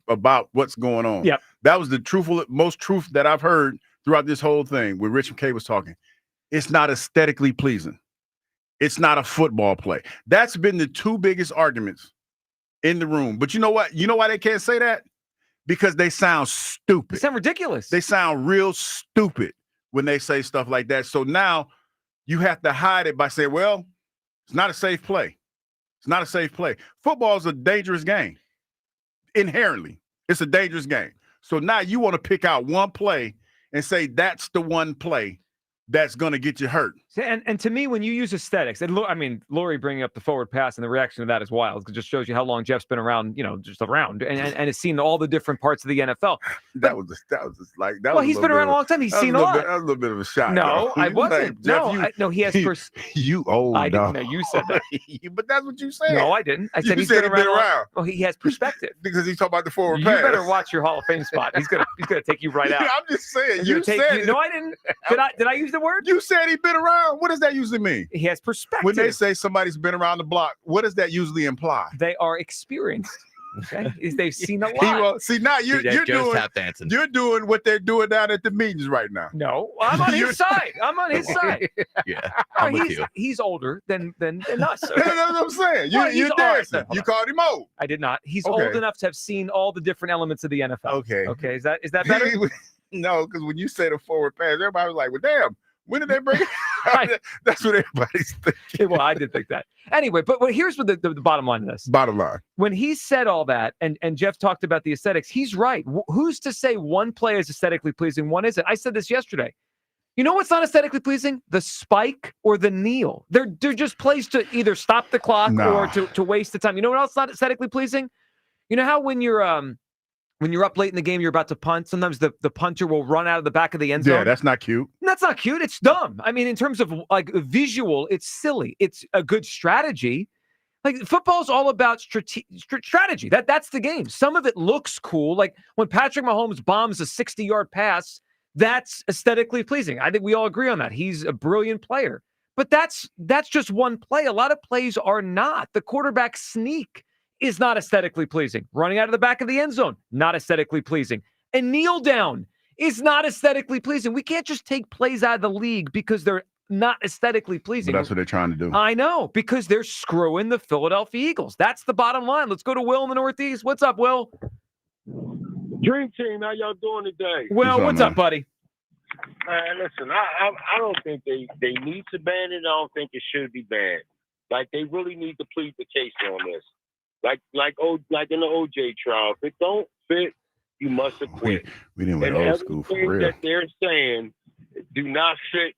about what's going on. Yep. That was the most truth that I've heard throughout this whole thing when Rich McKay was talking. It's not aesthetically pleasing. It's not a football play. That's been the two biggest arguments in the room. But you know what? You know why they can't say that? Because they sound stupid. They sound ridiculous. They sound real stupid when they say stuff like that. So now you have to hide it by saying, well, it's not a safe play. It's not a safe play. Football is a dangerous game. Inherently, it's a dangerous game. So now you want to pick out one play and say that's the one play that's going to get you hurt. And to me, when you use aesthetics, and I mean, Lori bringing up the forward pass and the reaction to that is wild. It just shows you how long Jeff's been around, just around, and has seen all the different parts of the NFL. Well, he's been around a long time. He's seen a lot. That was a little bit of a shot. No, I wasn't. No, he has. You old. I didn't know you said that. But that's what you said. No, I didn't. I said he's been around. Well, he has perspective because he's talking about the forward you pass. You better watch your Hall of Fame spot. He's gonna take you right out. I'm just saying. No, I didn't. Did I use the word? You said he's been around. What does that usually mean? He has perspective. When they say somebody's been around the block, what does that usually imply? They are experienced. Okay, they've seen a lot. See, now you're doing what they're doing down at the meetings right now. No, I'm on his side. I'm on his side. Yeah, I'm with you. He's older than us. That's what I'm saying. You're dancing. You called him old. I did not. He's old enough to have seen all the different elements of the NFL. Okay. Is that better? No, because when you say the forward pass, everybody was like, "Well, damn." When did they bring it? Right. That's what everybody's thinking. Well, I did think that. Anyway, but here's what the bottom line of this. Bottom line. When he said all that, and Jeff talked about the aesthetics, he's right. Who's to say one play is aesthetically pleasing, one isn't? I said this yesterday. You know what's not aesthetically pleasing? The spike or the kneel. They're just plays to either stop the clock or to waste the time. You know what else is not aesthetically pleasing? You know how when you're up late in the game, you're about to punt, sometimes the punter will run out of the back of the end zone. Yeah, that's not cute. That's not cute. It's dumb. I mean, in terms of like visual, it's silly. It's a good strategy. Like football's all about strategy. That's the game. Some of it looks cool. Like when Patrick Mahomes bombs a 60-yard pass, that's aesthetically pleasing. I think we all agree on that. He's a brilliant player. But that's just one play. A lot of plays are not. The quarterback sneak is not aesthetically pleasing. Running out of the back of the end zone, not aesthetically pleasing. And kneel down is not aesthetically pleasing. We can't just take plays out of the league because they're not aesthetically pleasing. But that's what they're trying to do. I know, because they're screwing the Philadelphia Eagles. That's the bottom line. Let's go to Will in the Northeast. What's up, Will? Dream Team, how y'all doing today? Will, what's up, buddy? Listen, I don't think they need to ban it. I don't think it should be banned. Like, they really need to plead the case on this. Like in the OJ trial, if it don't fit, you must acquit. We didn't went old school for real. That they're saying do not fit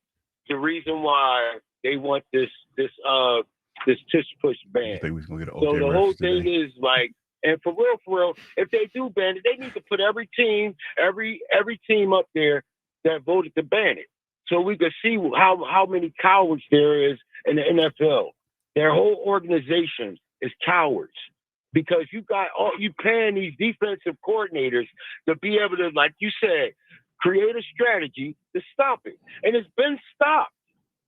the reason why they want this Tush Push ban. I think we gonna get an So OJ the whole today. thing is like, and for real, if they do ban it, they need to put every team up there that voted to ban it, so we could see how many cowards there is in the NFL. Their whole organization is cowards, because you paying these defensive coordinators to be able to, like you said, create a strategy to stop it. And it's been stopped.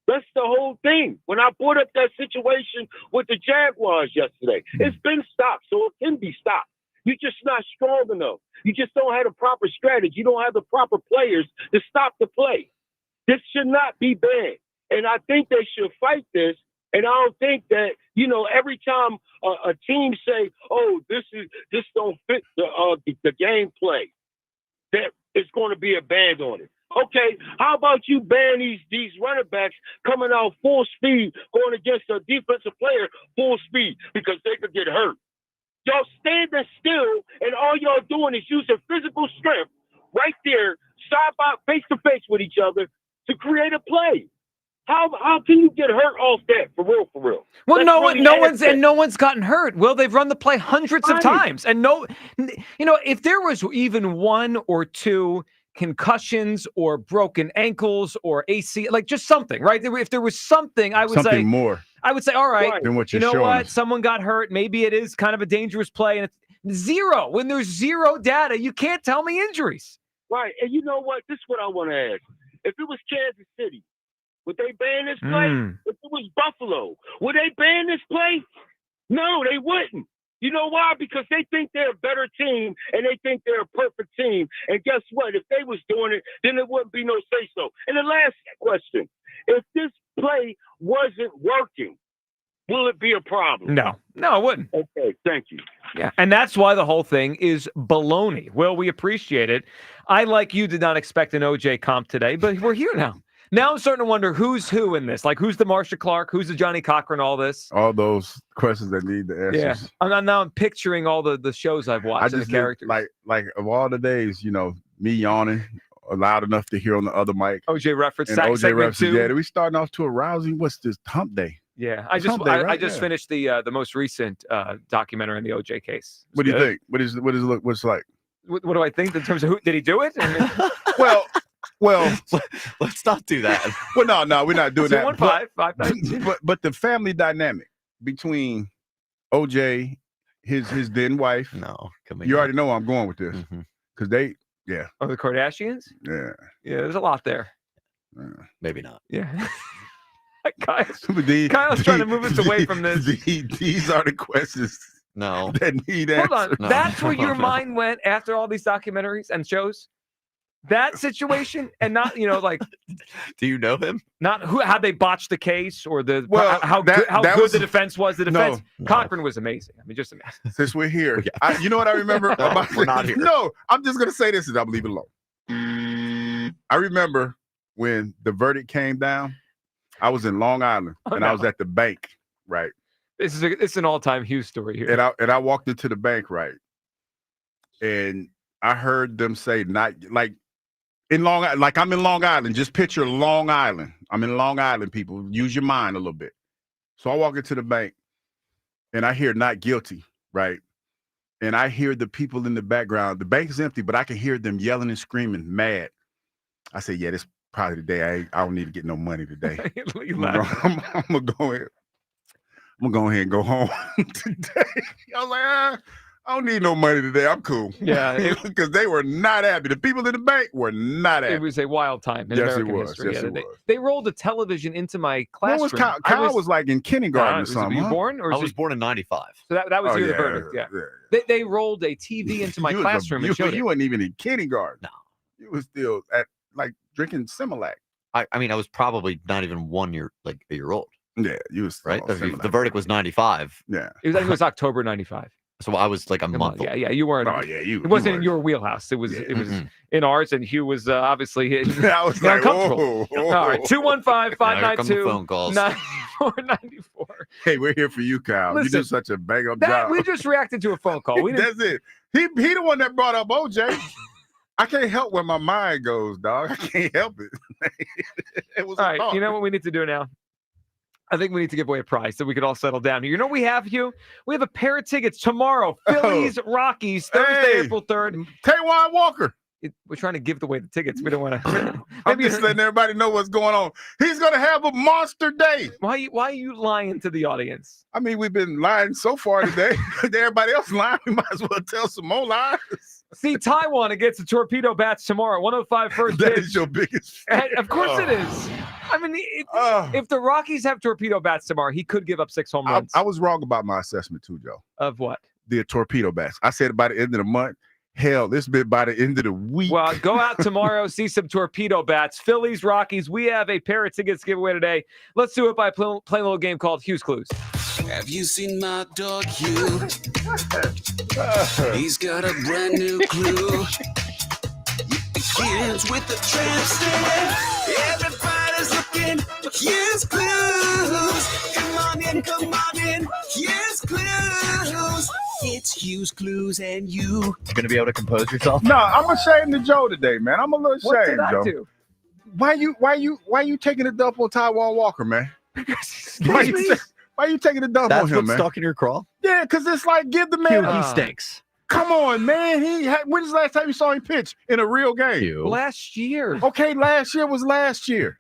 That's the whole thing. When I brought up that situation with the Jaguars yesterday, it's been stopped, so it can be stopped. You're just not strong enough. You just don't have the proper strategy. You don't have the proper players to stop the play. This should not be banned. And I think they should fight this. And I don't think that, every time a team say, "Oh, this don't fit the gameplay," that it's going to be a ban on it. Okay, how about you ban these running backs coming out full speed, going against a defensive player full speed, because they could get hurt. Y'all standing still, and all y'all doing is using physical strength right there, side by face to face with each other to create a play. How can you get hurt off that for real? Well, Let's no really no one's gotten hurt. Will, they've run the play hundreds of times, and if there was even one or two concussions or broken ankles or AC, like just something, right? If there was something, I would something say more. I would say, all right, than what you're you know showing what? us. Someone got hurt. Maybe it is kind of a dangerous play, and it's zero. When there's zero data, you can't tell me injuries. Right, and you know what? This is what I want to ask. If it was Kansas City, would they ban this play? If it was Buffalo, would they ban this play? No, they wouldn't. You know why? Because they think they're a better team, and they think they're a perfect team. And guess what? If they was doing it, then there wouldn't be no say-so. And the last question, if this play wasn't working, will it be a problem? No, it wouldn't. Okay, thank you. Yeah, and that's why the whole thing is baloney. Well, we appreciate it. I, like you, did not expect an OJ comp today, but we're here now. Now I'm starting to wonder who's who in this. Like, who's the Marsha Clark? Who's the Johnny Cochran? All this. All those questions that need the answers. Yeah, I'm picturing all the shows I've watched and the characters. Like of all the days, me yawning loud enough to hear on the other mic. OJ reference. And OJ reference. Yeah, we starting off to a rousing. What's this hump day? Yeah, I just finished the most recent documentary on the OJ case. What do you think? What's like? What do I think in terms of who did he do it? Well, let's not do that. Well, no, we're not doing that. 215-592. But the family dynamic between OJ, his then wife. No, you already know where I'm going with this because they, yeah. Oh, the Kardashians. Yeah. There's a lot there. Maybe not. Yeah. Kyle's trying to move us away from this. These are the questions. No. That need Hold answers. on. That's where your mind went after all these documentaries and shows? That situation, and not, Do you know him? Not how they botched the case or how that good was the defense was. The defense, No. Cochran was amazing. I mean, just amazing. Since we're here, you know what I remember? We're not here. No, I'm just gonna say this and I'll leave it alone. I remember when the verdict came down. I was in Long Island and I was at the bank, right? It's an all-time Hughes story here. And I walked into the bank, right? And I heard them say, not like in Long Island, like I'm in Long Island. Just picture Long Island. I'm in Long Island, people. Use your mind a little bit. So I walk into the bank and I hear not guilty, right? And I hear the people in the background. The bank is empty, but I can hear them yelling and screaming, mad. I said, yeah, this probably the day I don't need to get no money today. I'm gonna go ahead. I'm gonna go ahead and go home today. I was like, I don't need no money today. I'm cool. Yeah, because they were not happy. The people in the bank were not happy. It was a wild time in American history. Yes, it was. They rolled a television into my classroom. What was Kyle was like in kindergarten or something. Were you born? Or I was born in 95. So that was the verdict. Yeah. They rolled a TV into my classroom and showed it. You weren't even in kindergarten. No. You were still at like drinking Similac. I mean, I was probably not even a year old. Yeah, you was right. The verdict was 95. Yeah, it was October 95. So I was like a month old. Yeah, you weren't. Oh yeah, it wasn't in your wheelhouse. It was in ours, and Hugh was obviously I was like, uncomfortable. All right, 215-592-9494. Hey, we're here for you, Kyle. Listen, you do such a bang up job. We just reacted to a phone call. That's it. He the one that brought up OJ. I can't help where my mind goes, dog. I can't help it. It was all right. You know what we need to do now? I think we need to give away a prize so we could all settle down here. You know what we have, Hugh? We have a pair of tickets tomorrow. Phillies, Rockies, Thursday, April 3rd. Taiwan Walker. We're trying to give away the tickets. We don't want to. I'm just letting everybody know what's going on. He's going to have a monster day. Why are you lying to the audience? I mean, we've been lying so far today. Everybody else lying. We might as well tell some more lies. See Taiwan against the Torpedo Bats tomorrow. 105 first That pitch. is your biggest. Of course it is. I mean, if the Rockies have Torpedo Bats tomorrow, he could give up 6 home runs. I was wrong about my assessment too, Joe. Of what? The Torpedo Bats. I said by the end of the month. Hell, this been by the end of the week. Well, go out tomorrow, see some Torpedo Bats. Phillies, Rockies. We have a pair of tickets to give away today. Let's do it by playing a little game called Hughes Clues. Have you seen my dog Hugh? He's got a brand new clue. Kids with the tramp stamp. Everybody's looking for Hughes Clues. Come on in, Hughes Clues. It's Hughes, Clues, and you. You're gonna be able to compose yourself? No, I'm ashamed of Joe today, man. I'm a little ashamed, What did I Joe. do? Why you taking a dump on Taiwan Walker, man? Why you taking a dump That's on him, what's man? stuck in your craw? Yeah, because it's like, give the man. He stinks. Come on, man. When's the last time you saw him pitch in a real game? Last year. Okay, last year was last year.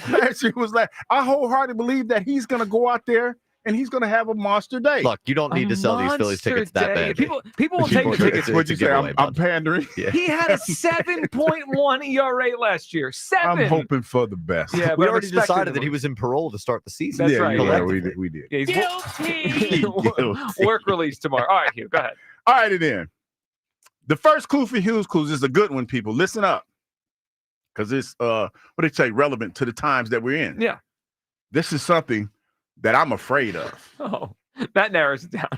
Last year was last. I wholeheartedly believe that he's going to go out there and he's going to have a monster day. Look, you don't need to sell these Phillies tickets that bad. People will take the tickets. What'd you say? I'm pandering. Yeah. He had a 7.1 ERA last year. 7. I'm hoping for the best. Yeah, We but already decided that he was in parole to start the season. That's right. Yeah, we did. Yeah, he's Guilty. work release tomorrow. All right, Hugh, go ahead. All righty then. The first clue for Hughes Clues is a good one, people. Listen up. Because it's what they say, relevant to the times that we're in. Yeah. This is something that I'm afraid of. Oh, that narrows it down.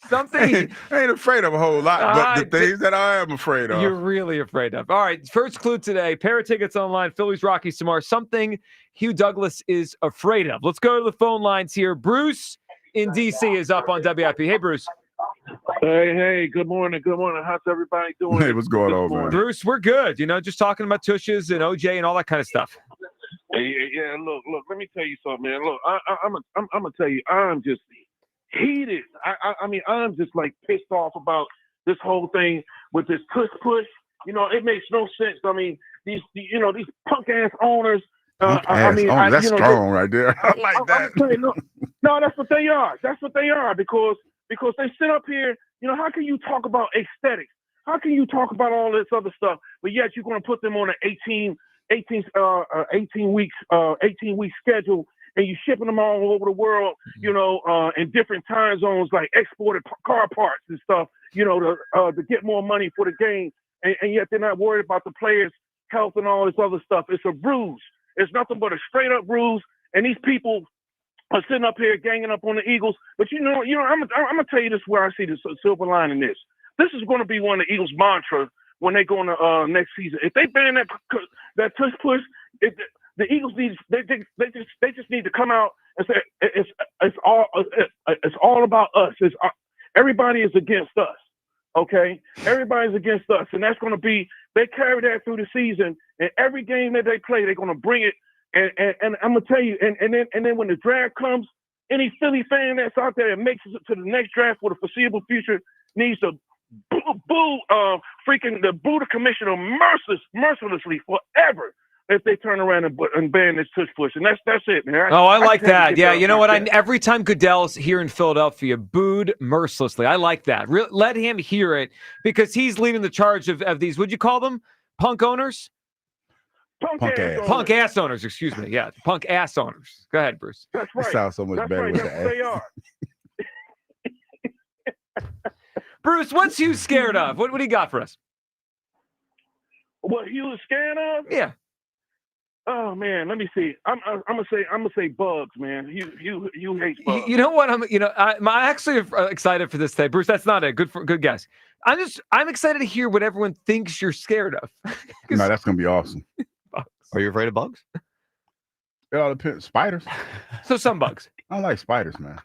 Something I ain't afraid of a whole lot, but the things that I am afraid of. you're really afraid of. All right, first clue today. Pair of tickets online, Phillies, Rockies tomorrow. Something Hugh Douglas is afraid of. Let's go to the phone lines here. Bruce in D.C. is up on WIP. Hey, Bruce. Hey, good morning. Good morning. How's everybody doing? Hey, what's going on, man? Bruce, we're good. You know, just talking about Tushes and OJ and all that kind of stuff. Yeah. Look. Let me tell you something, man. Look, I'm gonna tell you, I'm just heated. I mean, I'm just like pissed off about this whole thing with this Tush Push. You know, it makes no sense. I mean, these punk ass owners. That's strong right there. I like that. No, that's what they are. That's what they are because they sit up here. You know, how can you talk about aesthetics? How can you talk about all this other stuff, but yet you're going to put them on an 18 week schedule, and you're shipping them all over the world, you know, in different time zones, like exported car parts and stuff, you know, to get more money for the game, and yet they're not worried about the players' health and all this other stuff. It's a ruse. It's nothing but a straight up ruse, and these people are sitting up here ganging up on the Eagles. But you know, I'm gonna tell you this where I see the silver line in this. This is going to be one of the Eagles' mantras when they go into next season. If they ban that Tush Push, the Eagles they just need to come out and say it's all about us. Everybody is against us. Okay, everybody's against us, and that's going to be. They carry that through the season, and every game that they play, they're going to bring it. And I'm gonna tell you, and then when the draft comes, any Philly fan that's out there that makes it to the next draft for the foreseeable future needs to boo the commissioner mercilessly forever if they turn around and ban this Tush Push. And that's it, man. I like that. Yeah, you know what? Every time Goodell's here in Philadelphia, booed mercilessly. I like that. Let him hear it because he's leading the charge of these. Would you call them punk owners? Punk ass owners, excuse me. Yeah, punk ass owners. Go ahead, Bruce. That's right. It sounds so much That's better right. with That's the what ass. they are. Bruce, what's Hugh scared of? What do you got for us? What Hugh is scared of? Yeah. Oh man, let me see. I'm gonna say bugs, man. You hate bugs. You know what? I'm actually excited for this today, Bruce. That's not a good guess. I'm excited to hear what everyone thinks you're scared of. No, that's gonna be awesome. Are you afraid of bugs? It all depends. Spiders. So some bugs. I don't like spiders, man.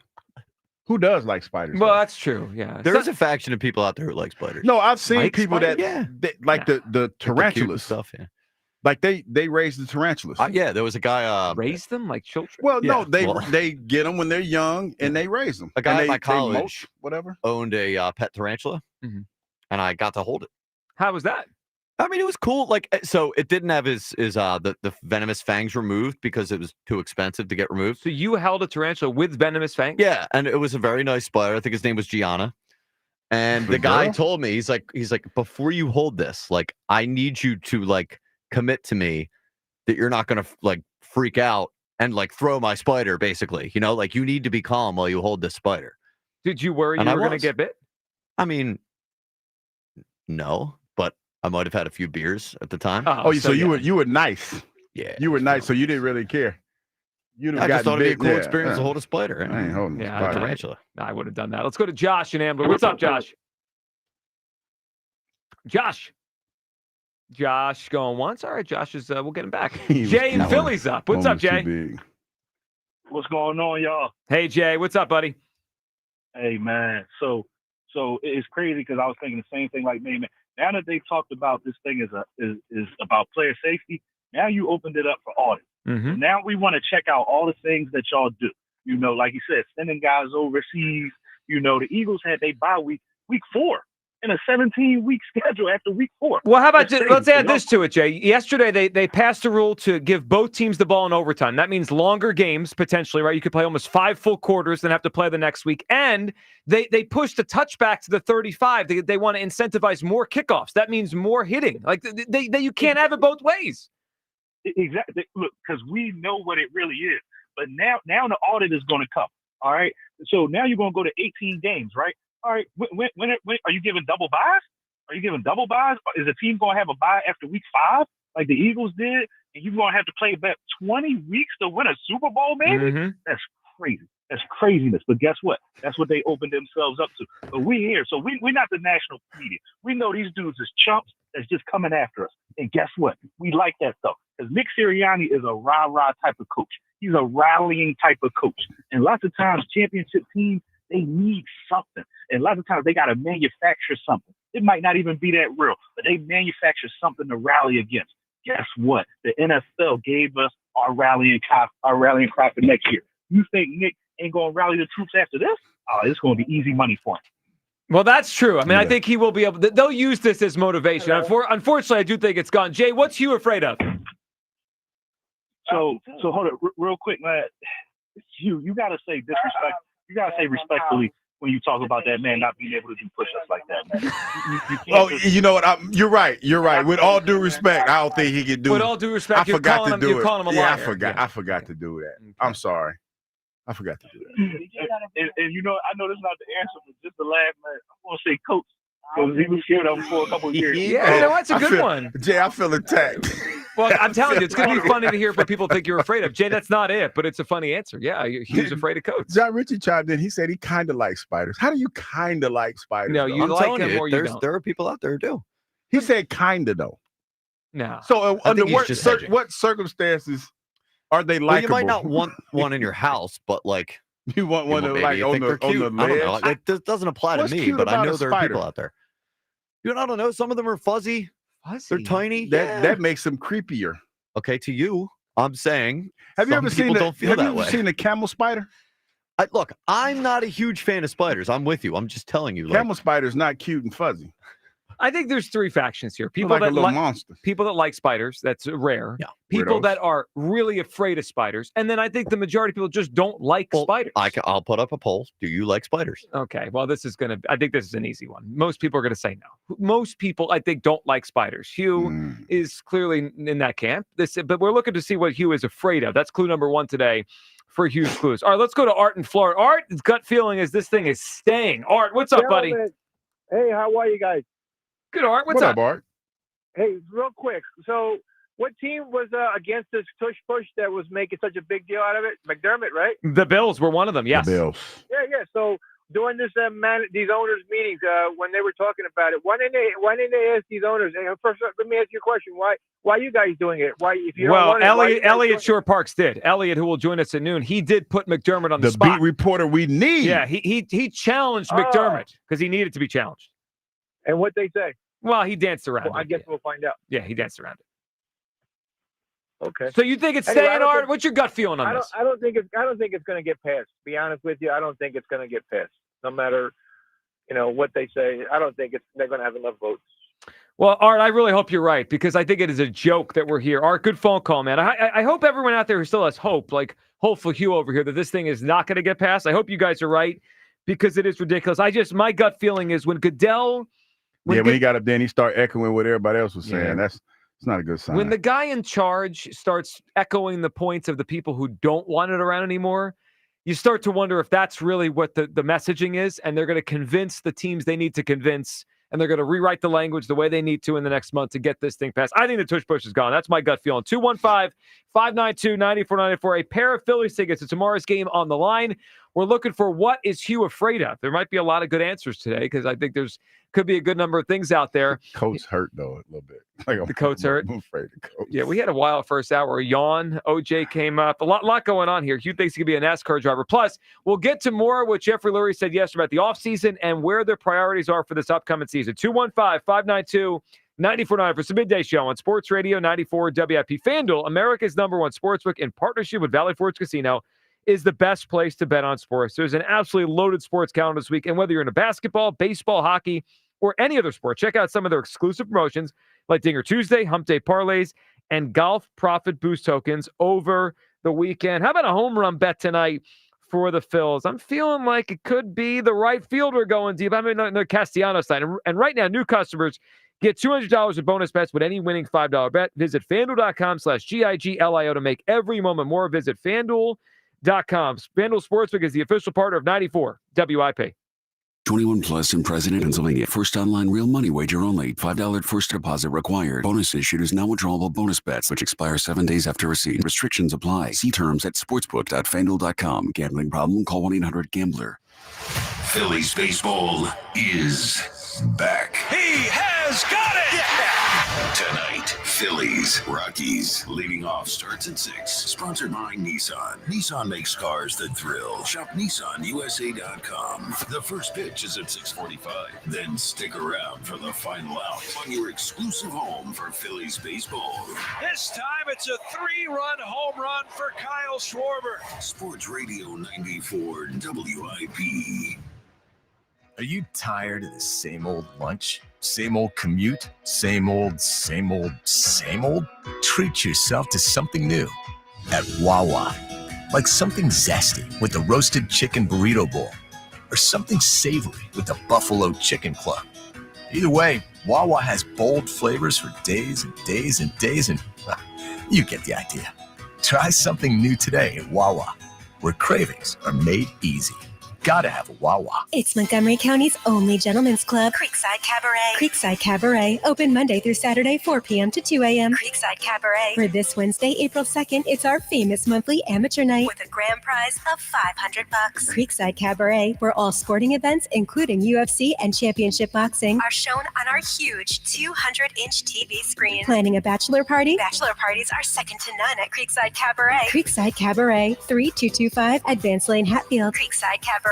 Who does like spiders? Well, that's true. Yeah, There is a faction of people out there who like spiders. No, I've seen Like people spiders? that like the Like the cute tarantulas stuff. Yeah. Like they raise the tarantulas. Yeah, there was a guy. Raise them like children. Well, Yeah, no, they get them when they're young and they raise them. A guy and at they, my they college mulch, whatever. owned a pet tarantula, and I got to hold it. How was that? I mean, it was cool. Like, so it didn't have the venomous fangs removed because it was too expensive to get removed. So you held a tarantula with venomous fangs? Yeah, and it was a very nice spider. I think his name was Gianna. And the guy told me, he's like, before you hold this, like, I need you to like commit to me that you're not gonna like freak out and like throw my spider, basically. You know, like you need to be calm while you hold this spider. Did you worry you were gonna get bit? I mean, no, but I might have had a few beers at the time. So you were nice. Yeah, you were nice, so you didn't really care. I just thought it'd be a cool experience to hold a spider. I ain't holding a spider. Tarantula. I would have done that. Let's go to Josh in Ambler. What's up, Josh? Josh going once. All right, Josh is. We'll get him back. Jay in Philly's up. What's up, Jay? What's going on, y'all? Hey, Jay. What's up, buddy? Hey man, so it's crazy because I was thinking the same thing. Like, man, now that they talked about this thing is about player safety, now you opened it up for audit. Mm-hmm. So now we want to check out all the things that y'all do. You know, like you said, sending guys overseas. You know, the Eagles had their bye week 4 in a 17-week schedule after week 4. Well, how about That's let's crazy. add this to it, Jay. Yesterday, they passed a rule to give both teams the ball in overtime. That means longer games, potentially, right? You could play almost 5 full quarters, then have to play the next week. And they pushed the touchback to the 35. They want to incentivize more kickoffs. That means more hitting. Like, you can't have it both ways. Exactly. Look, because we know what it really is. But now the audit is going to come. All right. So now you're going to go to 18 games, right? All right. When are you giving double buys? Are you giving double buys? Is a team going to have a bye after week 5, like the Eagles did, and you're going to have to play about 20 weeks to win a Super Bowl? Maybe That's crazy. That's craziness. But guess what? That's what they opened themselves up to. But we're here, so we're not the national media. We know these dudes is chumps that's just coming after us. And guess what? We like that stuff because Nick Sirianni is a rah-rah type of coach. He's a rallying type of coach. And lots of times championship teams, they need something. And lots of times they got to manufacture something. It might not even be that real, but they manufacture something to rally against. Guess what? The NFL gave us our rallying cry for next year. You think Nick ain't going to rally the troops after this? Oh, it's going to be easy money for him. Well, that's true. I mean, I think he will be able to. They'll use this as motivation. Unfortunately, I do think it's gone. Jay, what's Hugh afraid of? So hold it real quick, man. You got to say disrespect. You got to say respectfully when you talk about that man not being able to do push-ups like that, man. You know what? You're right. You're right. With all due respect, I don't think he can do it. With all due respect, I forgot to do it. You're calling him a yeah, liar. I forgot to do that. Okay. I'm sorry. I forgot to do that. And you know, I know this is not the answer, but just the laugh, man. I want to say coach because he was scared of him for a couple of years. Yeah, you know, that's a good one. Jay, I feel attacked. Well, I'm telling you, it's going to be funny to hear what people think you're afraid of. Jay, that's not it, but it's a funny answer. Yeah, he's afraid of coach. John Ritchie chimed in. He said he kind of likes spiders. How do you kind of like spiders? No, you like them or you don't. There are people out there who do. He said kind of, though. No. So under what circumstances are they likable? Well, you might not want one in your house, but like you want one on the ledge. I don't know. It doesn't apply to me, but I know there are people out there. I don't know. Some of them are fuzzy. They're tiny. That makes them creepier. Okay, to you, I'm saying. Have you ever seen a camel spider? Look, I'm not a huge fan of spiders. I'm with you. I'm just telling you. Camel spider's not cute and fuzzy. I think there's 3 factions here. People like that a little monster. People that like spiders. That's rare. Yeah. People Weirdos. that are really afraid of spiders, and then I think the majority of people just don't like spiders. I'll put up a poll. Do you like spiders? Okay. Well, I think this is an easy one. Most people are going to say no. Most people, I think, don't like spiders. Hugh is clearly in that camp. But we're looking to see what Hugh is afraid of. That's clue number 1 today for Hugh's clues. All right, let's go to Art in Florida. Art, his gut feeling is this thing is staying. Art, what's up, buddy? Hey, how are you guys? Good, Art. What's up, Art? Hey, real quick. So, what team was against this Tush Push that was making such a big deal out of it? McDermott, right? The Bills were one of them. Yes. The Bills. Yeah. So during this these owners meetings, when they were talking about it, why didn't they ask these owners? Hey, first, let me ask you a question. Why are you guys doing it? Why, if you don't want it, Elliot Shore Parks did. Elliot, who will join us at noon, he did put McDermott on the spot. Beat reporter we need. Yeah, he challenged McDermott because he needed to be challenged. And what they say? Well, he danced around. Well, I guess we'll find out. Yeah, he danced around it. Okay. So you think it's staying, Art? What's your gut feeling on this? I don't think it's going to get passed. To be honest with you, I don't think it's going to get passed. No matter, what they say. I don't think they're going to have enough votes. Well, Art, I really hope you're right because I think it is a joke that we're here. Art, good phone call, man. I hope everyone out there who still has hope, like hopeful Hugh over here, that this thing is not going to get passed. I hope you guys are right because it is ridiculous. My gut feeling is when Goodell. When he got up there and he started echoing what everybody else was saying, it's not a good sign. When the guy in charge starts echoing the points of the people who don't want it around anymore, you start to wonder if that's really what the messaging is, and they're going to convince the teams they need to convince, and they're going to rewrite the language the way they need to in the next month to get this thing passed. I think the Tush Push is gone. That's my gut feeling. 215-592-9494. A pair of Phillies tickets to tomorrow's game on the line. We're looking for what is Hugh afraid of? There might be a lot of good answers today because I think could be a good number of things out there. Coat's hurt, though, a little bit. The coat's hurt? I'm afraid of coat. Yeah, we had a wild first hour. A yawn. OJ came up. A lot going on here. Hugh thinks he could be a NASCAR driver. Plus, we'll get to more of what Jeffrey Lurie said yesterday about the offseason and where their priorities are for this upcoming season. 215-592-94.9 for some Midday Show on Sports Radio 94 WIP. FanDuel, America's #1 sportsbook in partnership with Valley Forge Casino, is the best place to bet on sports. There's an absolutely loaded sports calendar this week, and whether you're into basketball, baseball, hockey, or any other sport, check out some of their exclusive promotions like Dinger Tuesday, Hump Day Parlays, and Golf Profit Boost tokens over the weekend. How about a home run bet tonight for the Phillies? I'm feeling like it could be the right fielder going deep. I mean, no Castellanos side. And right now, new customers get $200 in bonus bets with any winning $5 bet. Visit FanDuel.com/GIGLIO to make every moment more. Visit FanDuel.com. FanDuel Sportsbook is the official partner of 94 WIP. 21 plus and present in Pennsylvania. First online real money wager only. $5 first deposit required. Bonus issued is non-withdrawable bonus bets, which expire 7 days after receipt. Restrictions apply. See terms at sportsbook.fanduel.com. Gambling problem? Call 1-800-GAMBLER. Phillies baseball is back. He has got it! Tonight, Phillies, Rockies. Leading off starts at 6. Sponsored by Nissan. Nissan makes cars that thrill. Shop NissanUSA.com. The first pitch is at 6:45. Then stick around for the final out on your exclusive home for Phillies baseball. This time it's a 3-run home run for Kyle Schwarber. Sports Radio 94 WIP. Are you tired of the same old lunch? Same old commute? Same old? Treat yourself to something new at Wawa. Like something zesty with the roasted chicken burrito bowl. Or something savory with the buffalo chicken club. Either way, Wawa has bold flavors for days and days and days, and you get the idea. Try something new today at Wawa, where cravings are made easy. Gotta have a Wawa. It's Montgomery County's only gentlemen's club, Creekside Cabaret. Creekside Cabaret, open Monday through Saturday, 4 p.m. to 2 a.m. Creekside Cabaret. For this Wednesday, April 2nd, it's our famous monthly amateur night with a grand prize of $500. Creekside Cabaret, where all sporting events, including UFC and championship boxing, are shown on our huge 200-inch TV screen. Planning a bachelor party? Bachelor parties are second to none at Creekside Cabaret. Creekside Cabaret, 3225 Advance Lane, Hatfield. Creekside Cabaret.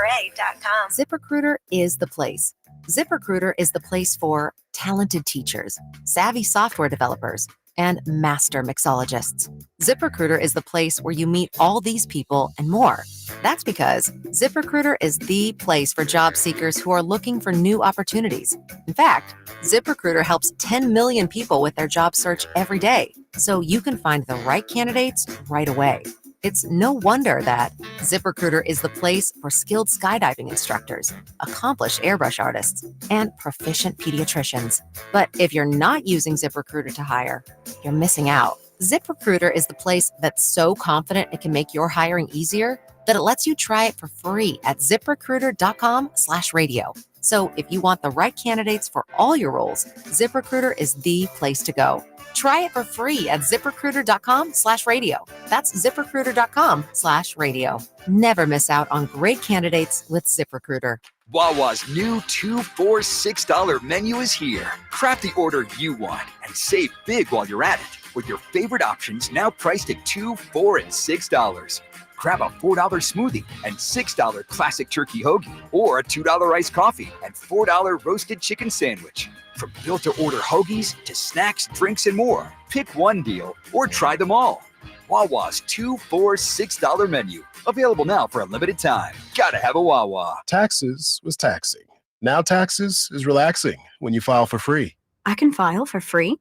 ZipRecruiter is the place. ZipRecruiter is the place for talented teachers, savvy software developers, and master mixologists. ZipRecruiter is the place where you meet all these people and more. That's because ZipRecruiter is the place for job seekers who are looking for new opportunities. In fact, ZipRecruiter helps 10 million people with their job search every day, so you can find the right candidates right away. It's no wonder that ZipRecruiter is the place for skilled skydiving instructors, accomplished airbrush artists, and proficient pediatricians. But if you're not using ZipRecruiter to hire, you're missing out. ZipRecruiter is the place that's so confident it can make your hiring easier that it lets you try it for free at ZipRecruiter.com/radio. So if you want the right candidates for all your roles, ZipRecruiter is the place to go. Try it for free at ZipRecruiter.com/radio. That's ZipRecruiter.com/radio. Never miss out on great candidates with ZipRecruiter. Wawa's new $2 for $6 menu is here. Craft the order you want and save big while you're at it with your favorite options now priced at $2, $4, and $6. Grab a $4 smoothie and $6 classic turkey hoagie, or a $2 iced coffee and $4 roasted chicken sandwich. From built-to-order hoagies to snacks, drinks, and more, pick one deal or try them all. Wawa's $2 for $6 menu, available now for a limited time. Gotta have a Wawa. Taxes was taxing. Now taxes is relaxing when you file for free. I can file for free?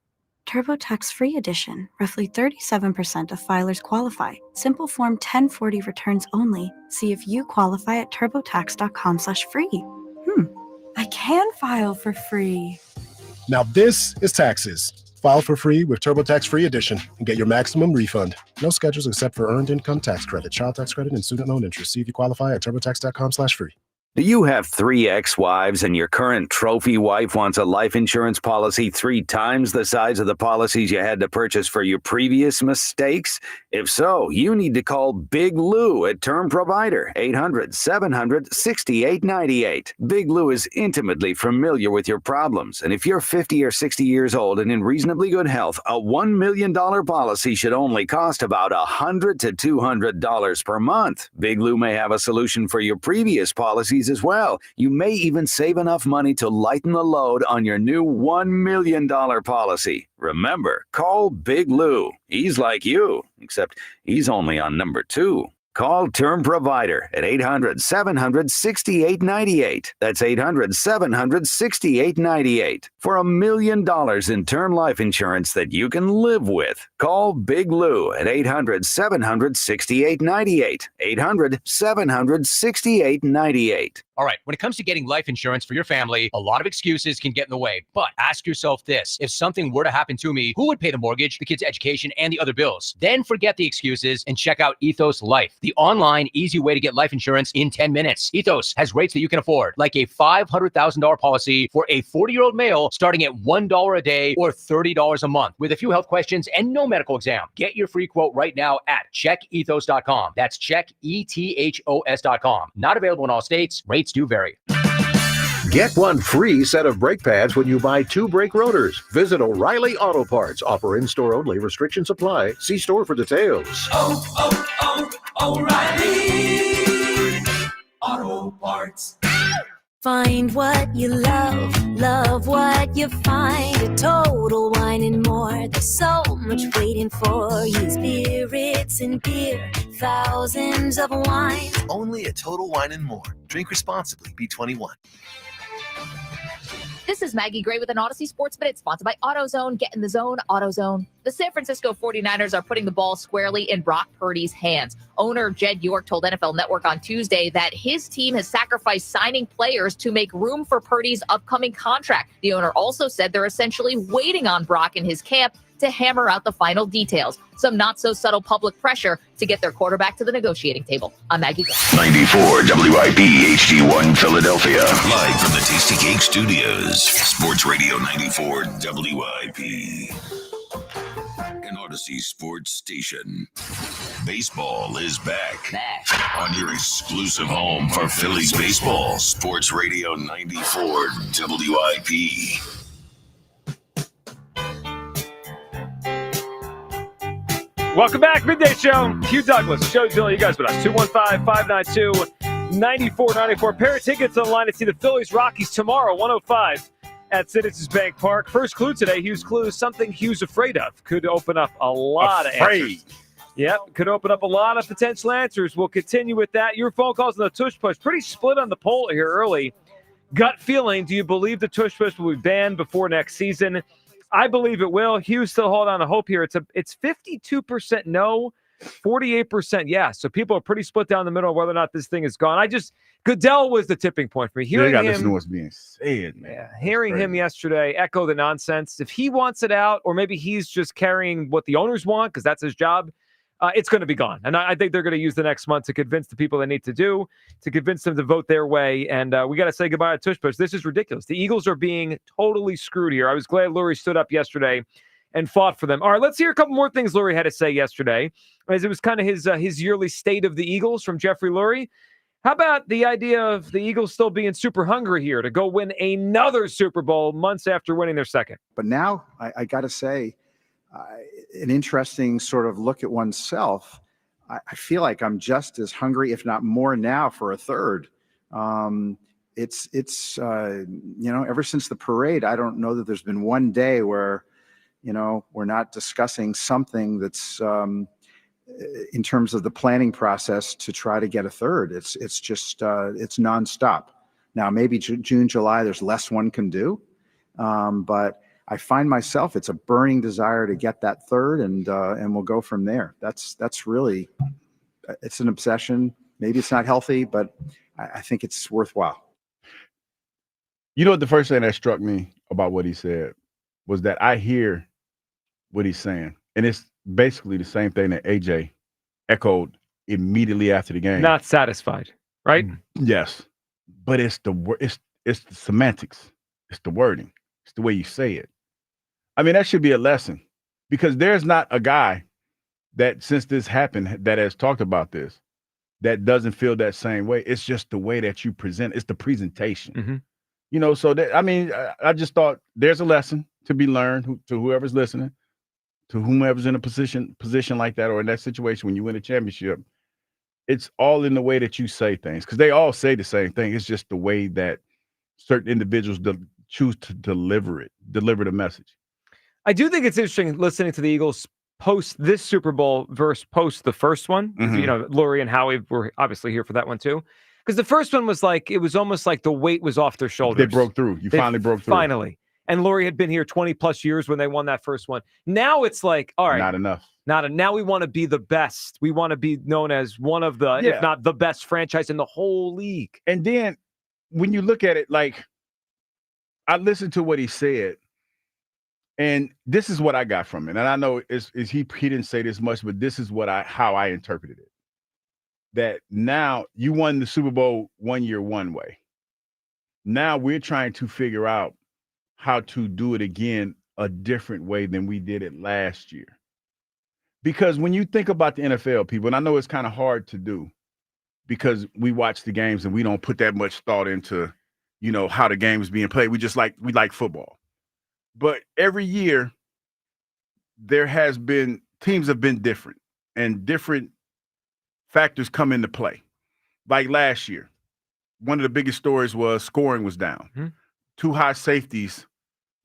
TurboTax Free Edition. Roughly 37% of filers qualify. Simple Form 1040 returns only. See if you qualify at turbotax.com/free. I can file for free. Now this is taxes. File for free with TurboTax Free Edition and get your maximum refund. No schedules except for earned income tax credit, child tax credit, and student loan interest. See if you qualify at turbotax.com/free. Do you have 3 ex-wives and your current trophy wife wants a life insurance policy 3 times the size of the policies you had to purchase for your previous mistakes? If so, you need to call Big Lou at Term Provider, 800-700-6898. Big Lou is intimately familiar with your problems, and if you're 50 or 60 years old and in reasonably good health, a $1 million policy should only cost about $100 to $200 per month. Big Lou may have a solution for your previous policies as well. You may even save enough money to lighten the load on your new $1 million policy. Remember, call Big Lou. He's like you, except he's only on number 2. Call Term Provider at 800-700-6898. That's 800-700-6898 for $1 million in term life insurance that you can live with. Call Big Lou at 800-700-6898. 800-700-6898. All right, when it comes to getting life insurance for your family, a lot of excuses can get in the way. But ask yourself this: if something were to happen to me, who would pay the mortgage, the kids' education, and the other bills? Then forget the excuses and check out Ethos Life, the online, easy way to get life insurance in 10 minutes. Ethos has rates that you can afford, like a $500,000 policy for a 40-year-old male starting at $1 a day or $30 a month, with a few health questions and no medical exam. Get your free quote right now at checkethos.com. That's checkethos.com. Not available in all states. Rates do vary. Get one free set of brake pads when you buy 2 brake rotors. Visit O'Reilly Auto Parts. Offer in-store only. Restrictions apply. See store for details. O'Reilly Auto Parts. Find what you love what you find. A Total Wine and More. There's so much waiting for you. Spirits and beer, thousands of wines. Only at Total Wine and More. Drink responsibly. Be 21. This is Maggie Gray with an Odyssey Sports Minute, sponsored by AutoZone. Get in the zone, AutoZone. The San Francisco 49ers are putting the ball squarely in Brock Purdy's hands. Owner Jed York told NFL Network on Tuesday that his team has sacrificed signing players to make room for Purdy's upcoming contract. The owner also said they're essentially waiting on Brock and his camp to hammer out the final details. Some not-so-subtle public pressure to get their quarterback to the negotiating table. I'm Maggie Gray. 94 WIP HD1 Philadelphia. Live from the Tasty Cake Studios. Sports Radio 94 WIP. An Odyssey Sports Station. Baseball is back. On your exclusive home for Phillies baseball. Sports Radio 94 WIP. Welcome back, Midday Show. Hugh Douglas, Joe Dill, you guys with us. 215-592-9494. Pair of tickets online to see the Phillies Rockies tomorrow, 105 at Citizens Bank Park. First clue today, Hugh's clue is something Hugh's afraid of. Could open up a lot of answers. Yep, could open up a lot of potential answers. We'll continue with that. Your phone calls on the Tush Push. Pretty split on the poll here early. Gut feeling, do you believe the Tush Push will be banned before next season? I believe it will. Hughes still hold on to hope here. It's 52% no, 48% yes. So people are pretty split down the middle of whether or not this thing is gone. Goodell was the tipping point for me. Hearing him, listen to what's being said, man. Yeah, hearing him yesterday echo the nonsense. If he wants it out, or maybe he's just carrying what the owners want because that's his job, it's going to be gone. And I think they're going to use the next month to convince the people they need to convince them to vote their way. And we got to say goodbye to Tush Push. This is ridiculous. The Eagles are being totally screwed here. I was glad Lurie stood up yesterday and fought for them. All right, let's hear a couple more things Lurie had to say yesterday, as it was kind of his yearly state of the Eagles from Jeffrey Lurie. How about the idea of the Eagles still being super hungry here to go win another Super Bowl months after winning their second? But now I got to say, an interesting sort of look at oneself. I feel like I'm just as hungry, if not more now, for a third. It's ever since the parade, I don't know that there's been one day where, we're not discussing something that's in terms of the planning process to try to get a third. It's nonstop. Now, maybe June, July, there's less one can do, but I find myself, it's a burning desire to get that third, and we'll go from there. That's really, it's an obsession. Maybe it's not healthy, but I think it's worthwhile. You know what the first thing that struck me about what he said was that I hear what he's saying. And it's basically the same thing that AJ echoed immediately after the game. Not satisfied, right? Yes. but it's the semantics. It's the wording. It's the way you say it. I mean, that should be a lesson because there's not a guy that since this happened that has talked about this that doesn't feel that same way. It's just the way that you present. It's the presentation. Mm-hmm. So that, I mean, I just thought there's a lesson to be learned to whoever's listening, to whomever's in a position like that or in that situation when you win a championship. It's all in the way that you say things because they all say the same thing. It's just the way that certain individuals choose to deliver the message. I do think it's interesting listening to the Eagles post this Super Bowl versus post the first one. Mm-hmm. Lurie and Howie were obviously here for that one too. Because the first one was like, it was almost like the weight was off their shoulders. They broke through. They finally broke through. Finally. And Lurie had been here 20 plus years when they won that first one. Now it's like, all right. Not enough. Now we want to be the best. We want to be known as one of the, if not the best franchise in the whole league. And then when you look at it, like, I listened to what he said, and this is what I got from it. And I know he didn't say this much, but this is how I interpreted it. That now you won the Super Bowl 1 year one way. Now we're trying to figure out how to do it again a different way than we did it last year. Because when you think about the NFL, people, and I know it's kind of hard to do because we watch the games and we don't put that much thought into, how the game is being played. We like football. But every year teams have been different and different factors come into play. Like last year, one of the biggest stories was scoring was down. Mm-hmm. 2 high safeties,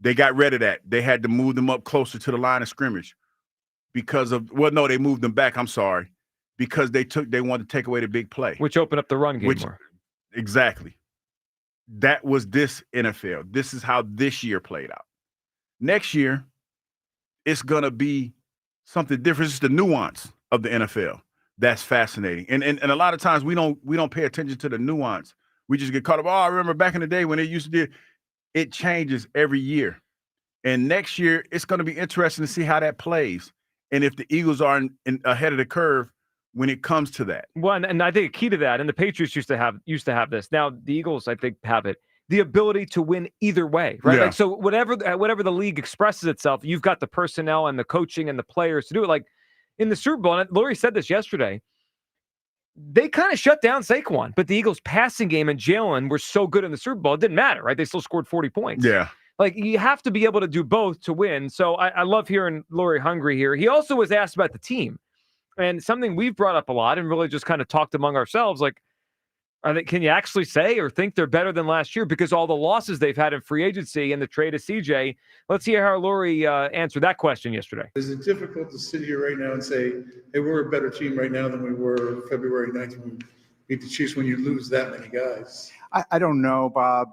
they got rid of that. They had to move them up closer to the line of scrimmage they moved them back. I'm sorry. Because they wanted to take away the big play. Which opened up the run game more. Exactly. That was this NFL. This is how this year played out. Next year, it's going to be something different. It's the nuance of the NFL. That's fascinating. And a lot of times we don't pay attention to the nuance. We just get caught up. Oh, I remember back in the day when it used to do. It changes every year. And next year, it's going to be interesting to see how that plays. And if the Eagles are ahead of the curve when it comes to that. Well, and I think a key to that, and the Patriots used to have this. Now the Eagles, I think, have it. The ability to win either way, right? Yeah. Like, so whatever the league expresses itself, you've got the personnel and the coaching and the players to do it. Like in the Super Bowl, and Lurie said this yesterday, they kind of shut down Saquon, but the Eagles' passing game and Jalen were so good in the Super Bowl, it didn't matter, right? They still scored 40 points. Yeah. Like, you have to be able to do both to win. So I love hearing Lurie hungry here. He also was asked about the team. And something we've brought up a lot and really just kind of talked among ourselves, like, can you actually say or think they're better than last year because all the losses they've had in free agency and the trade of CJ? Let's hear how Lurie answered that question yesterday. Is it difficult to sit here right now and say, hey, we're a better team right now than we were February 9th when we beat the Chiefs when you lose that many guys? I don't know, Bob.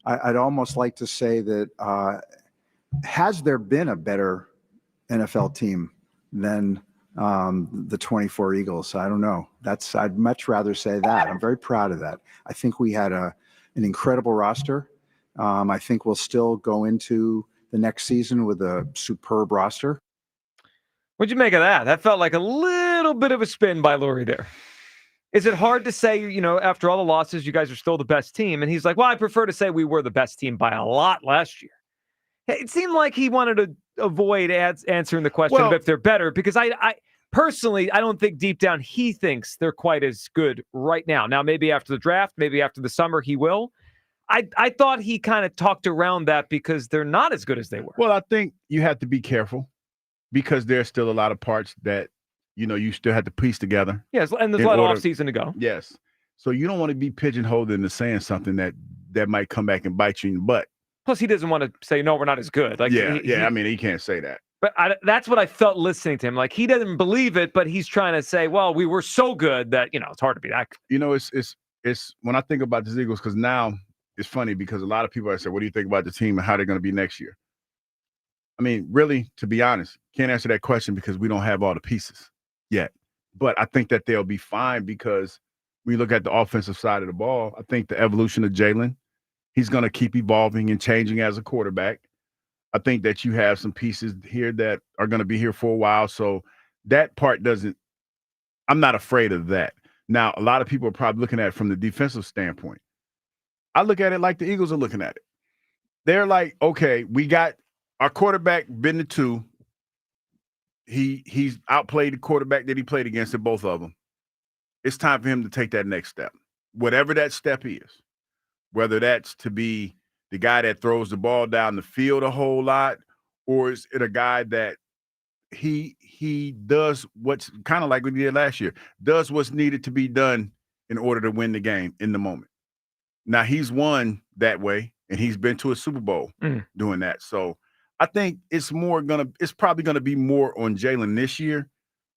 I'd almost like to say that has there been a better NFL team than the 24 Eagles? I don't know. I'd much rather say that. I'm very proud of that. I think we had an incredible roster. I think we'll still go into the next season with a superb roster. What'd you make of that? That felt like a little bit of a spin by Lurie there. Is it hard to say, after all the losses, you guys are still the best team? And he's like, well, I prefer to say we were the best team by a lot last year. It seemed like he wanted to avoid answering the question of if they're better, because I personally, I don't think deep down he thinks they're quite as good right now. Now, maybe after the draft, maybe after the summer, he will. I thought he kind of talked around that because they're not as good as they were. Well, I think you have to be careful because there's still a lot of parts that you still have to piece together. Yes, and there's a lot of offseason to go. Yes. So you don't want to be pigeonholed into saying something that might come back and bite you in the butt. Plus, he doesn't want to say, no, we're not as good. Like, I mean, he can't say that. But that's what I felt listening to him. Like, he doesn't believe it, but he's trying to say, well, we were so good that, it's hard to be that good. It's when I think about the Eagles, because now it's funny because a lot of people are saying, what do you think about the team and how they're going to be next year? I mean, really, to be honest, can't answer that question because we don't have all the pieces yet. But I think that they'll be fine because when you look at the offensive side of the ball, I think the evolution of Jalen, he's going to keep evolving and changing as a quarterback. I think that you have some pieces here that are going to be here for a while. So that part I'm not afraid of that. Now, a lot of people are probably looking at it from the defensive standpoint. I look at it like the Eagles are looking at it. They're like, okay, we got our quarterback been the 2. He's outplayed the quarterback that he played against in both of them. It's time for him to take that next step, whatever that step is, whether that's to be the guy that throws the ball down the field a whole lot, or is it a guy that he does what's kind of like we did last year, does what's needed to be done in order to win the game in the moment. Now, he's won that way, and he's been to a Super Bowl doing that. So I think it's probably going to be more on Jalen this year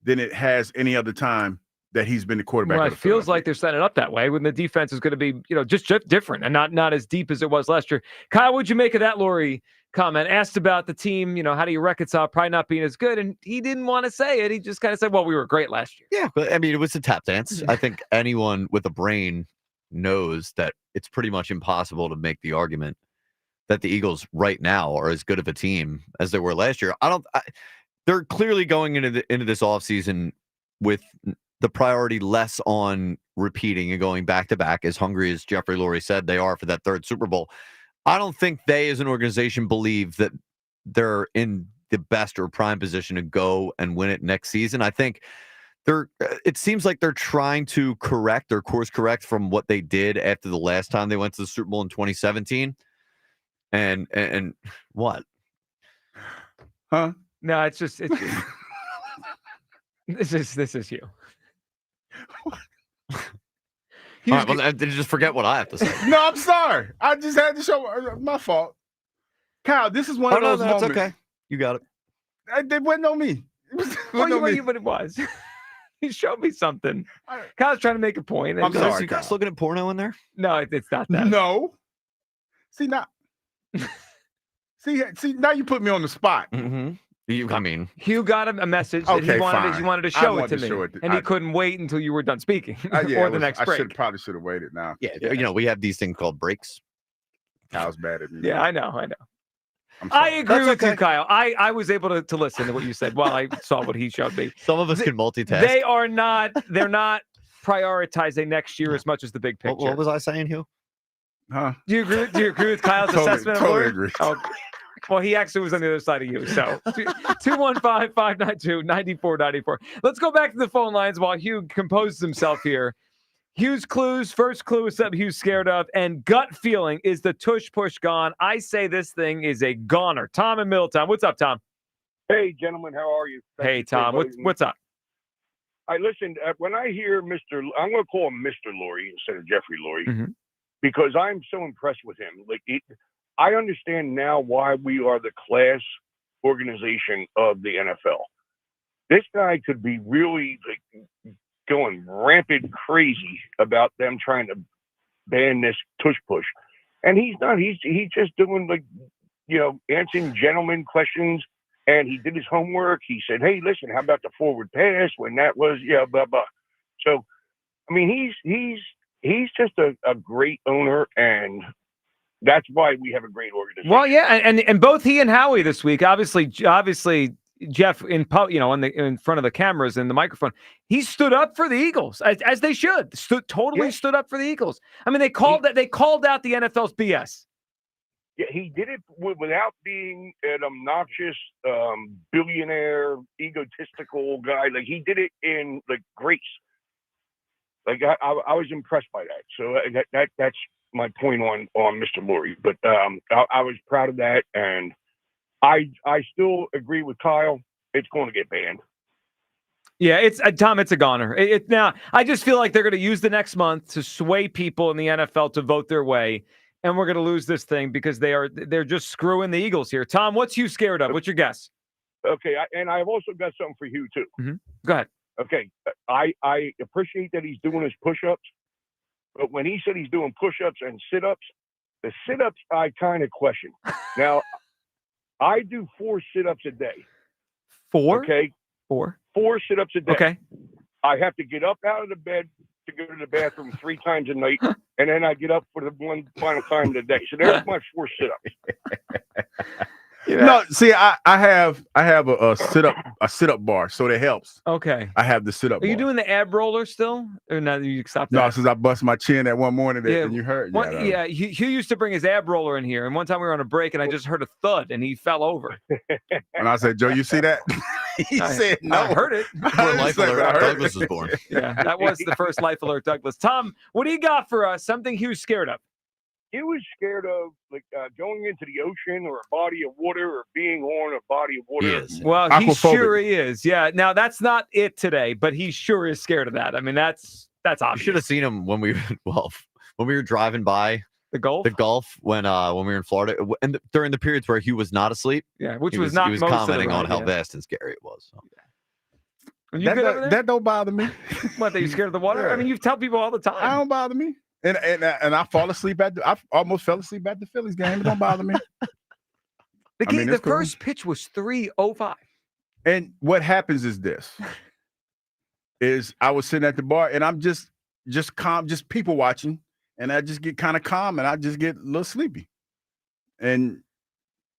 than it has any other time that he's been the quarterback. Well, it feels like they're setting it up that way when the defense is going to be, just different and not as deep as it was last year. Kyle, what'd you make of that Lurie comment? Asked about the team, how do you reconcile probably not being as good? And he didn't want to say it. He just kind of said, well, we were great last year. Yeah, but I mean, it was a tap dance. I think anyone with a brain knows that it's pretty much impossible to make the argument that the Eagles right now are as good of a team as they were last year. They're clearly going into this offseason with the priority less on repeating and going back to back, as hungry as Jeffrey Lurie said they are for that 3rd Super Bowl. I don't think they as an organization believe that they're in the best or prime position to go and win it next season. I think it seems like they're trying to correct or course correct from what they did after the last time they went to the Super Bowl in 2017. And what? Huh? No, it's just this is you. All right, well, did you just forget what I have to say? No, I'm sorry. I just had to show my fault. Kyle, this is one of those moments. It's okay. You got it. It wasn't on me. But it was. He showed me something. Kyle's trying to make a point. I'm sorry. You guys looking at porno in there? No, it's not that. No. See, now. See, now you put me on the spot. Mm-hmm. Hugh got a message that he wanted to show it to me, and he couldn't wait until you were done speaking or the next break. Probably should have waited now. Yeah, we have these things called breaks. Kyle's bad at me. Yeah, I know. I agree with you, Kyle. I was able to listen to what you said while I saw what he showed me. Some of us can multitask. They're not prioritizing next year as much as the big picture. What was I saying, Hugh? Huh? Do you agree with Kyle's assessment? Totally agree. Oh, well, he actually was on the other side of you. So 215-592-9494. Let's go back to the phone lines while Hugh composes himself here. Hugh's clues. First clue is something Hugh's scared of. And gut feeling, is the tush push gone? I say this thing is a goner. Tom in Middletown. What's up, Tom? Hey, gentlemen. How are you? Hey, Tom. What's up? I listened. When I hear I'm going to call him Mr. Lurie instead of Jeffrey Lurie, because I'm so impressed with him. I understand now why we are the class organization of the NFL. This guy could be really going rampant crazy about them trying to ban this tush push. And he's not. He's just doing answering gentleman questions. And he did his homework. He said, hey, listen, how about the forward pass when that was, blah, blah. So, I mean, he's just a great owner, and that's why we have a great organization. Well, yeah, and both he and Howie this week, obviously, Jeff in front of the cameras and the microphone, he stood up for the Eagles as they should. Stood up for the Eagles. I mean, they called out the NFL's BS. Yeah, he did it without being an obnoxious, billionaire, egotistical guy. He did it in grace. I was impressed by that. So that's my point on Mr. Lurie. But I was proud of that, and I still agree with Kyle. It's going to get banned. Yeah, it's Tom. It's a goner. Now, I just feel like they're going to use the next month to sway people in the NFL to vote their way, and we're going to lose this thing because they're just screwing the Eagles here. Tom, what's you scared of? What's your guess? Okay, and I've also got something for Hugh too. Mm-hmm. Go ahead. Okay, I appreciate that he's doing his push-ups, but when he said he's doing push-ups and sit-ups, the sit-ups I kind of question. Now, I do 4 sit-ups a day. 4? Okay. 4 sit-ups a day. Okay. I have to get up out of the bed to go to the bathroom 3 times a night, and then I get up for the one final time of the day. So there's my 4 sit-ups. No, see, I have a sit up bar, so that helps. Okay. I have the sit up. Are you doing the ab roller still, or now you stopped? No, that? since I bust my chin that one morning and you heard. Hugh used to bring his ab roller in here, and one time we were on a break, and I just heard a thud, and he fell over. And I said, Joe, you see that? He said, no. I heard it. Before Life Alert Douglas was born. Yeah, that was the first Life Alert Douglas. Tom, what do you got for us? Something Hugh's scared of? He was scared of going into the ocean or a body of water or being on a body of water. He is. Well, he sure is. Yeah. Now that's not it today, but he sure is scared of that. I mean, that's obvious. You should have seen him when we were driving by the Gulf. The Gulf when we were in Florida, and during the periods where Hugh was not asleep. Yeah, which he was not. He was most commenting of the on ride, how vast and scary it was. So. That don't bother me. What? That you scared of the water? Yeah. I mean, you tell people all the time. It don't bother me. And I fall asleep I almost fell asleep at the Phillies game. It don't bother me. The first pitch was 3:05. And what happens is this: I was sitting at the bar and I'm just calm, just people watching, and I just get kind of calm and I just get a little sleepy, and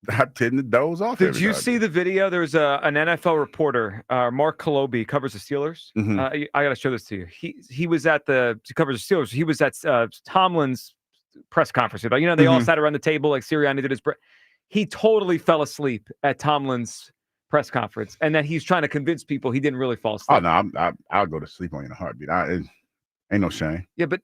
I tend to doze off. Did you see the video? There's an NFL reporter, Mark Kolobi, covers the Steelers. Mm-hmm. I got to show this to you. He was at he covers the Steelers. He was at Tomlin's press conference. They all sat around the table like Sirianni did his. He totally fell asleep at Tomlin's press conference, and then he's trying to convince people he didn't really fall asleep. Oh no, I'll go to sleep on you in a heartbeat. Ain't no shame. Yeah, but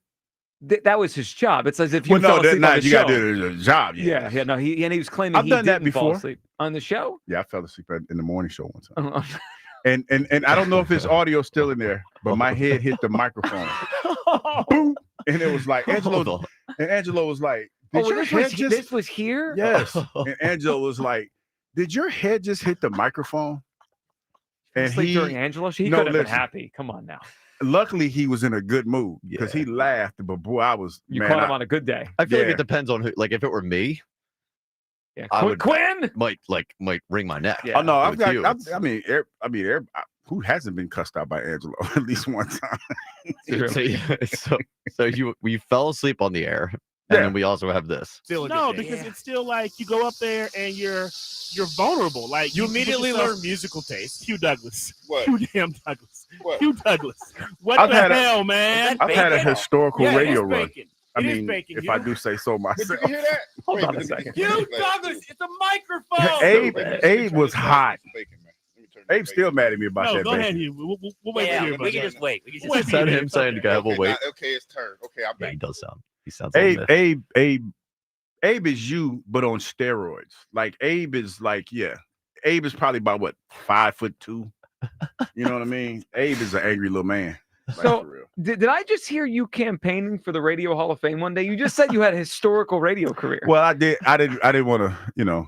that was his job. It's as if you fell asleep on the you show. got to do the job. Yeah. No, he was claiming I've he done that didn't fall before. asleep on the show. Yeah, I fell asleep in the morning show one time. And I don't know if his audio's still in there, but my head hit the microphone. Boom. And it was like Angelo was like, this was here? Yes. And Angelo was like, did your head just hit the microphone? And during Angelo, he could have been happy. Come on now. Luckily, he was in a good mood because he laughed. But boy, I was. You caught him on a good day. I feel like it depends on who. Like if it were me, yeah, Quinn might wring my neck. Yeah. Oh no, I've got. I mean, who hasn't been cussed out by Angelo at least one time? so you fell asleep on the air. And then we also have this. No, because it's still like you go up there and you're vulnerable. Like you immediately learn musical taste. Hugh Douglas. What? Hugh damn Douglas. What? Hugh Douglas. What the hell, man? I've had a historical radio run. I It is mean, bacon, if Hugh. I do say so myself. Did you hear that? Hold on a second. Hugh Douglas, it's a microphone. Abe was hot. Abe's still mad at me about that. Go ahead, Hugh. We'll wait to hear about we can that. just wait. Is that him saying to go? We'll wait. Okay, it's turn. Okay, I'm back. He does sound. He sounds. Abe is you, but on steroids. Like Abe is like, Abe is probably about 5'2". You know what I mean? Abe is an angry little man. Like, so did I just hear you campaigning for the Radio Hall of Fame one day? You just said you had a historical radio career. Well, I did. I didn't want to.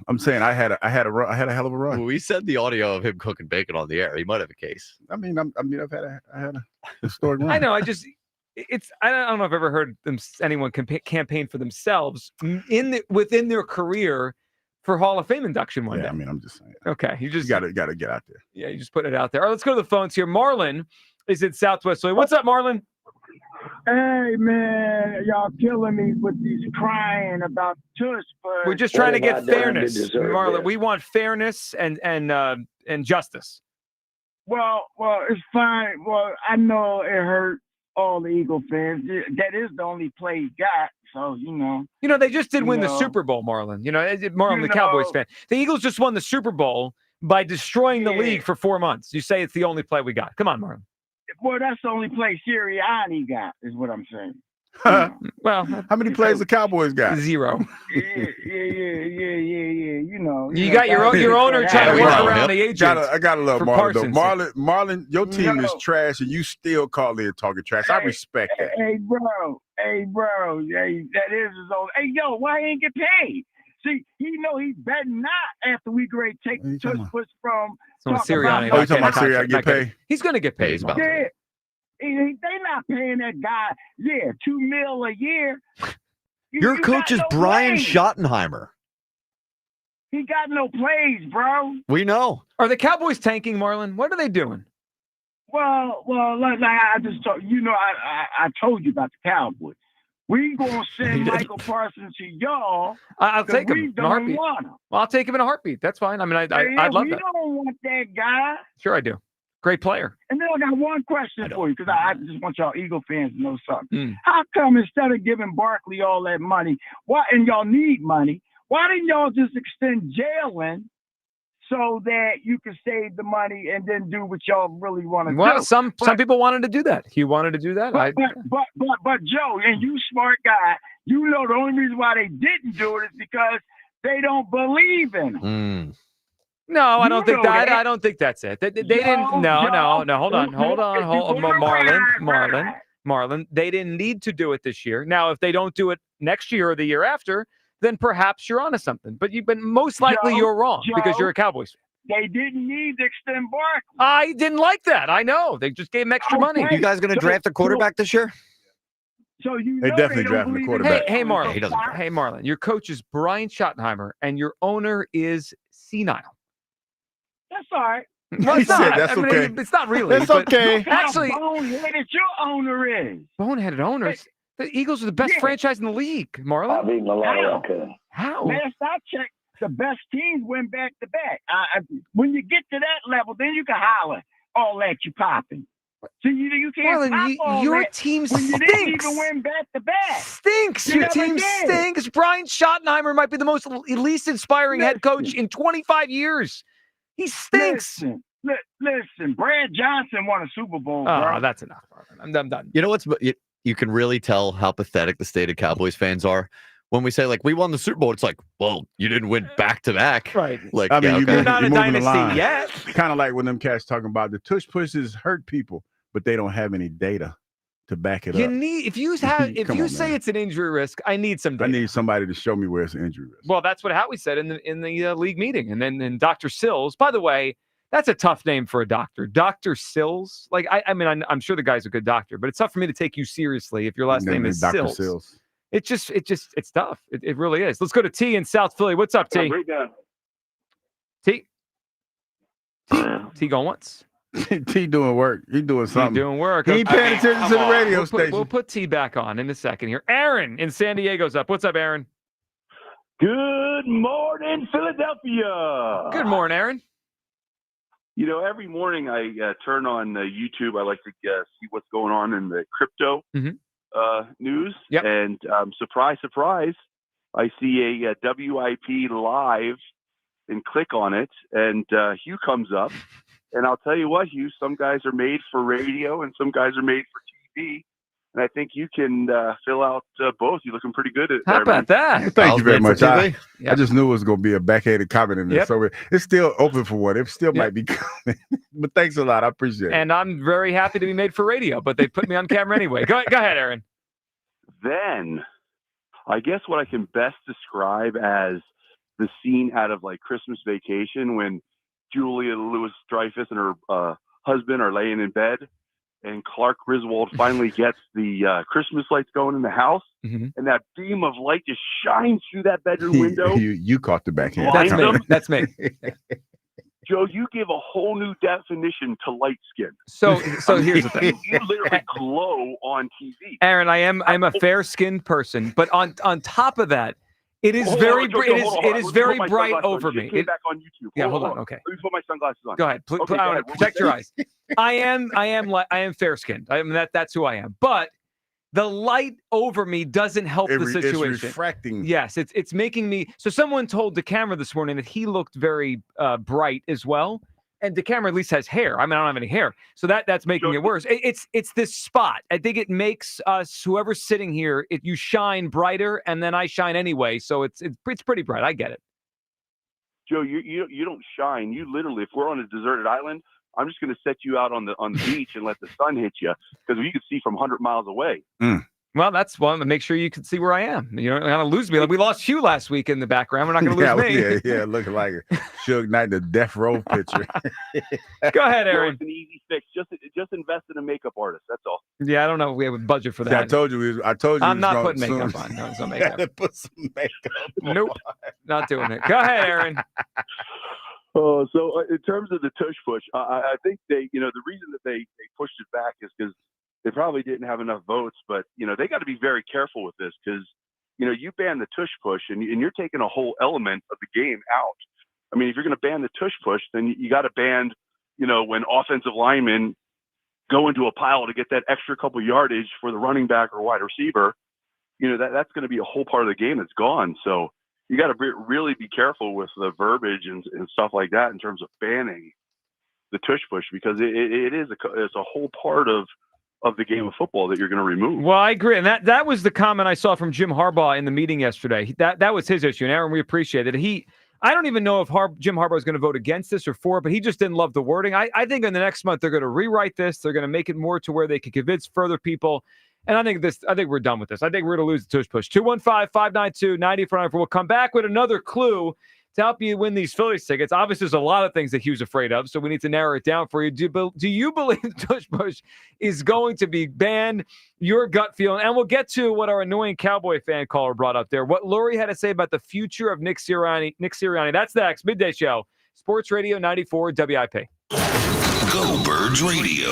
I'm saying I had a hell of a run. Well, we said the audio of him cooking bacon on the air. He might have a case. I mean, I had a historic run. I know. I don't know if I've ever heard anyone campaign for themselves within their career for Hall of Fame induction one day. I mean, I'm just saying. Okay, you gotta get out there. Yeah, you just put it out there. All right, let's go to the phones here. Marlon is in Southwest Philly. What's up, Marlon? Hey man, y'all killing me with these crying about Tush Push. We're just trying to get fairness, Marlon. We want fairness and justice. Well, it's fine. Well, I know it hurt all the Eagle fans. That is the only play he got. So, they just did win the Super Bowl, Marlon. Marlon, the Cowboys fan. The Eagles just won the Super Bowl by destroying the league for 4 months. You say it's the only play we got. Come on, Marlon. Well, that's the only play Sirianni got, is what I'm saying. Well, how many plays the Cowboys got? 0. Yeah. You got your owner trying to work around the agent. I gotta love Marlon. Though. Marlon, your team is trash, and you still call in talking trash. I respect that. Hey, bro. Hey, that is his own. Hey, yo, why he ain't get paid? See, he better not after we grade take the Tush Push from. Sirianni. Oh, you talking about Sirianni get paid? He's going to get paid. Yeah. They not paying that guy, $2 million a year. Your coach is Brian Schottenheimer. He got no plays, bro. We know. Are the Cowboys tanking, Marlon? What are they doing? Well, like I just told I told you about the Cowboys. We gonna send Michael Parsons to y'all. I'll 'cause take him we in a don't heartbeat. want him. Well, I'll take him in a heartbeat. That's fine. I mean, I'd love we that. don't want that guy. Sure, I do. Great player. And then I got one question for you, because I just want y'all Eagle fans to know something. Mm. How come instead of giving Barkley all that money, and y'all need money, why didn't y'all just extend Jalen so that you could save the money and then do what y'all really want to do? Well, some people wanted to do that. He wanted to do that. But Joe, and you smart guy, you know the only reason why they didn't do it is because they don't believe in him. No, I don't think know that. that. I don't think that's it. They didn't. No. Hold on. Marlon. They didn't need to do it this year. Now, if they don't do it next year or the year after, then perhaps you're onto something. But most likely you're wrong because you're a Cowboys fan. They didn't need to extend Barkley. I didn't like that. I know. They just gave him extra money. You guys going to draft a quarterback this year? So you They know definitely they don't drafting a believe quarterback. Hey, Marlon. He doesn't. Hey, Marlon. Your coach is Brian Schottenheimer, and your owner is senile. That's all right. Well, He it's not. said that's okay. It's not really. That's but okay. Actually, How boneheaded your owner is. boneheaded owners. The Eagles are the best franchise in the league, Marlon. How? Last I checked, the best teams went back to back. When you get to that level, then you can holler all that you popping. So you can't Marlon, pop all your that team when you stinks. didn't even win back to back. Stinks. You Your never team did. stinks. Brian Schottenheimer might be the least inspiring head coach in 25 years. He stinks. Listen, Brad Johnson won a Super Bowl, bro. Oh, that's enough, Marlon. I'm done. You know what's you can really tell how pathetic the state of Cowboys fans are when we say like we won the Super Bowl. It's like, well, you didn't win back to back, right? Like, I mean, You're not a moving the dynasty line. yet. Kind of like when them cats talking about the tush pushes hurt people, but they don't have any data to back it You up. need if you say it's an injury risk, I need some data. I need somebody to show me where it's an injury risk. Well, that's what Howie said in the league meeting, and then Dr. Sills. By the way, that's a tough name for a doctor, Dr. Sills. Like I mean, I'm sure the guy's a good doctor, but it's tough for me to take you seriously if your last name is Dr. Sills. Sills. It's tough. It really is. Let's go to T in South Philly. What's up, T? T going once. T doing work. He doing something. He doing work. He ain't paying attention to the radio station. We'll put T back on in a second here. Aaron in San Diego's up. What's up, Aaron? Good morning, Philadelphia. Good morning, Aaron. You know, every morning I turn on YouTube. I like to see what's going on in the crypto news. Yep. And surprise, surprise, I see a WIP live and click on it. And Hugh comes up. And I'll tell you what, Hugh, some guys are made for radio and some guys are made for TV. And I think you can fill out both. You're looking pretty good at How about that? Thank you very much. I Yep. just knew it was going to be a backhanded comment in there. Yep. So it's still open for what. It still might be coming. But thanks a lot. I appreciate it. And I'm very happy to be made for radio, but they put me on camera anyway. Go ahead, Aaron. Then I guess what I can best describe as the scene out of like Christmas Vacation when Julia Louis-Dreyfus and her husband are laying in bed, and Clark Griswold finally gets the Christmas lights going in the house, and that beam of light just shines through that bedroom window. You caught the backhand. That's me. Joe, you give a whole new definition to light skin. So here's the thing. You literally glow on TV. Aaron, I'm a fair-skinned person, but on top of that, it is very bright over me. Came back on YouTube. Yeah, hold on. Okay. Let me put my sunglasses on. Go ahead. Okay, go ahead. Protect your eyes. I am fair-skinned. I mean that's who I am. But the light over me doesn't help the situation. It's refracting. Yes, it's making me. So someone told the camera this morning that he looked very bright as well. And the camera at least has hair. I mean, I don't have any hair, so that's making it worse. It's this spot. I think it makes us, whoever's sitting here, you shine brighter, and then I shine anyway. So it's pretty bright. I get it. Joe, you don't shine. You literally, if we're on a deserted island, I'm just going to set you out on the beach and let the sun hit you because you can see from 100 miles away. Well, that's one to make sure you can see where I am. You're not going to lose me. Like we lost Hugh last week in the background. We're not going to lose me. Yeah, looking like a Suge Knight, the death row picture. Go ahead, Aaron. It's an easy fix. Just invest in a makeup artist. That's all. Yeah, I don't know if we have a budget for that. See, I told you. I'm not putting makeup on. No, it's no makeup. Put some makeup on. Nope, not doing it. Go ahead, Aaron. So in terms of the tush push, I think the reason that they pushed it back is because they probably didn't have enough votes, but, they got to be very careful with this because, you ban the tush push and you're taking a whole element of the game out. I mean, if you're going to ban the tush push, then you got to ban, when offensive linemen go into a pile to get that extra couple yardage for the running back or wide receiver, that's going to be a whole part of the game that's gone. So you got to really be careful with the verbiage and stuff like that in terms of banning the tush push, because it's a whole part of the game of football that you're going to remove. Well, I agree. And that was the comment I saw from Jim Harbaugh in the meeting yesterday. That was his issue. And Aaron, we appreciate it. I don't even know if Jim Harbaugh is going to vote against this or for it, but he just didn't love the wording. I think in the next month they're going to rewrite this. They're going to make it more to where they can convince further people. And I think we're done with this. I think we're going to lose the tush push. 215-592-9494. We'll come back with another clue to help you win these Phillies tickets. Obviously, there's a lot of things that Hugh's afraid of, so we need to narrow it down for you. Do you believe the tush push is going to be banned? Your gut feeling. And we'll get to what our annoying Cowboy fan caller brought up there. What Lori had to say about the future of Nick Sirianni. That's next. Midday Show. Sports Radio 94 WIP. Go Birds Radio.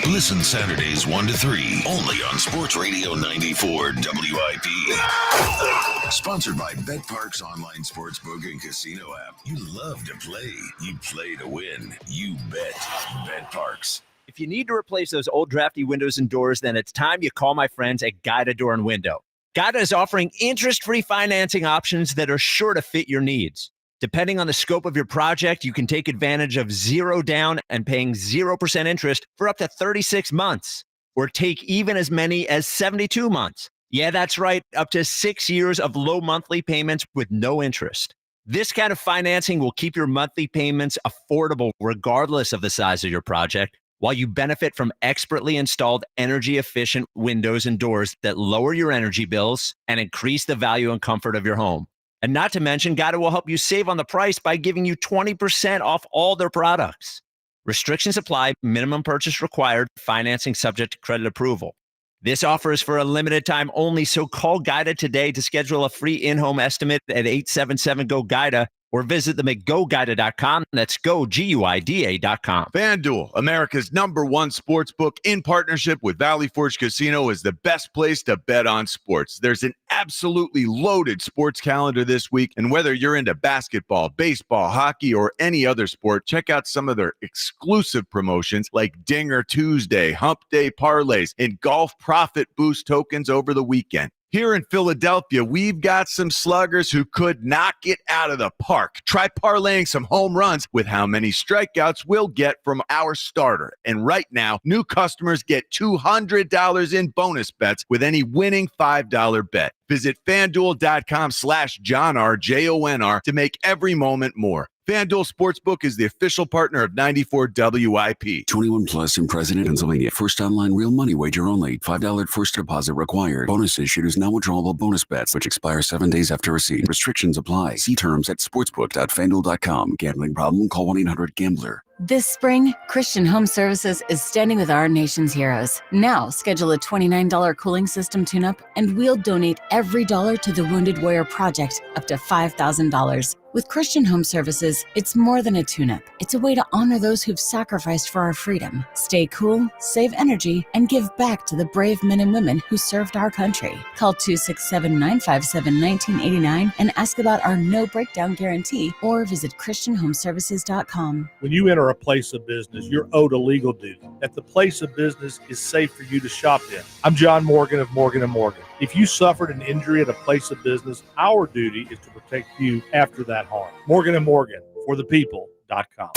Listen Saturdays 1 to 3 only on Sports Radio 94 WIP. Sponsored by BetParks online sportsbook and casino app. You love to play. You play to win. You bet. BetParks. If you need to replace those old drafty windows and doors, then it's time you call my friends at Guida Door and Window. Guida is offering interest-free financing options that are sure to fit your needs. Depending on the scope of your project, you can take advantage of 0 down and paying 0% interest for up to 36 months, or take even as many as 72 months. Yeah, that's right, up to 6 years of low monthly payments with no interest. This kind of financing will keep your monthly payments affordable regardless of the size of your project, while you benefit from expertly installed energy-efficient windows and doors that lower your energy bills and increase the value and comfort of your home. And not to mention, Guida will help you save on the price by giving you 20% off all their products. Restrictions apply, minimum purchase required, financing subject to credit approval. This offer is for a limited time only, so call Guida today to schedule a free in-home estimate at 877-GO-GUIDA or visit them at GoGuida.com. That's GoGuida.com. FanDuel, America's #1 sportsbook in partnership with Valley Forge Casino, is the best place to bet on sports. There's an absolutely loaded sports calendar this week, and whether you're into basketball, baseball, hockey, or any other sport, check out some of their exclusive promotions like Dinger Tuesday, Hump Day parlays, and golf profit boost tokens over the weekend. Here in Philadelphia, we've got some sluggers who could knock it out of the park. Try parlaying some home runs with how many strikeouts we'll get from our starter. And right now, new customers get $200 in bonus bets with any winning $5 bet. Visit FanDuel.com/JohnR, JONR, to make every moment more. FanDuel Sportsbook is the official partner of 94 WIP. 21 plus and present in Pennsylvania. First online real money wager only. $5 first deposit required. Bonus issued is non-withdrawable bonus bets, which expire 7 days after receipt. Restrictions apply. See terms at sportsbook.fanduel.com. Gambling problem? Call 1-800-GAMBLER. This spring, Christian Home Services is standing with our nation's heroes. Now, schedule a $29 cooling system tune-up, and we'll donate every dollar to the Wounded Warrior Project, up to $5,000. With Christian Home Services, it's more than a tune-up. It's a way to honor those who've sacrificed for our freedom, stay cool, save energy, and give back to the brave men and women who served our country. Call 267-957-1989 and ask about our no breakdown guarantee, or visit ChristianHomeservices.com. When you enter a place of business, you're owed a legal duty that the place of business is safe for you to shop in. I'm John Morgan of Morgan & Morgan. If you suffered an injury at a place of business, our duty is to protect you after that harm. Morgan & Morgan, for the people.com.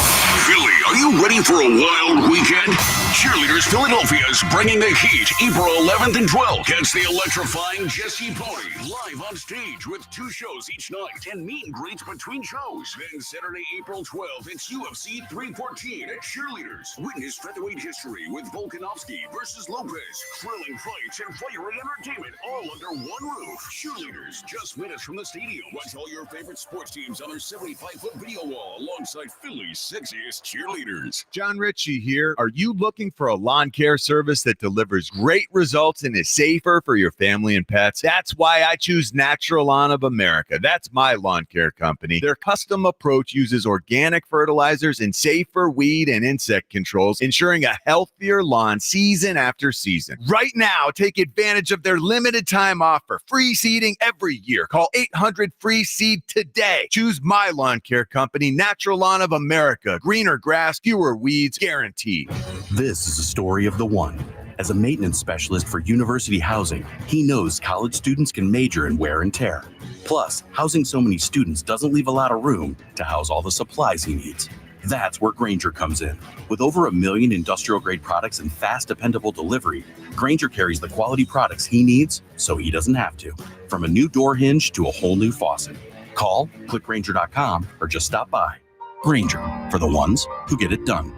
Philly, are you ready for a wild weekend? Cheerleaders Philadelphia is bringing the heat April 11th and 12th. Catch the electrifying Jesse Pony live on stage with 2 shows each night and meet and greets between shows. Then Saturday, April 12th, it's UFC 314 at Cheerleaders. Witness featherweight history with Volkanovski versus Lopez. Thrilling fights and fiery entertainment all under one roof. Cheerleaders, just minutes from the stadium. Watch all your favorite sports teams on their 75-foot video wall alongside Philly's sexiest biggest cheerleaders. John Ritchie here. Are you looking for a lawn care service that delivers great results and is safer for your family and pets? That's why I choose Natural Lawn of America. That's my lawn care company. Their custom approach uses organic fertilizers and safer weed and insect controls, ensuring a healthier lawn season after season. Right now, take advantage of their limited time offer. Free seeding every year. Call 800-FREE-SEED today. Choose my lawn care company, Natural Lawn of America. Greener grass, fewer weeds, guaranteed. This is a story of the one. As a maintenance specialist for university housing, he knows college students can major in wear and tear. Plus, housing so many students doesn't leave a lot of room to house all the supplies he needs. That's where Grainger comes in. With over 1 million industrial-grade products and fast, dependable delivery, Grainger carries the quality products he needs so he doesn't have to. From a new door hinge to a whole new faucet. Call, click Grainger.com, or just stop by. Grainger, for the ones who get it done.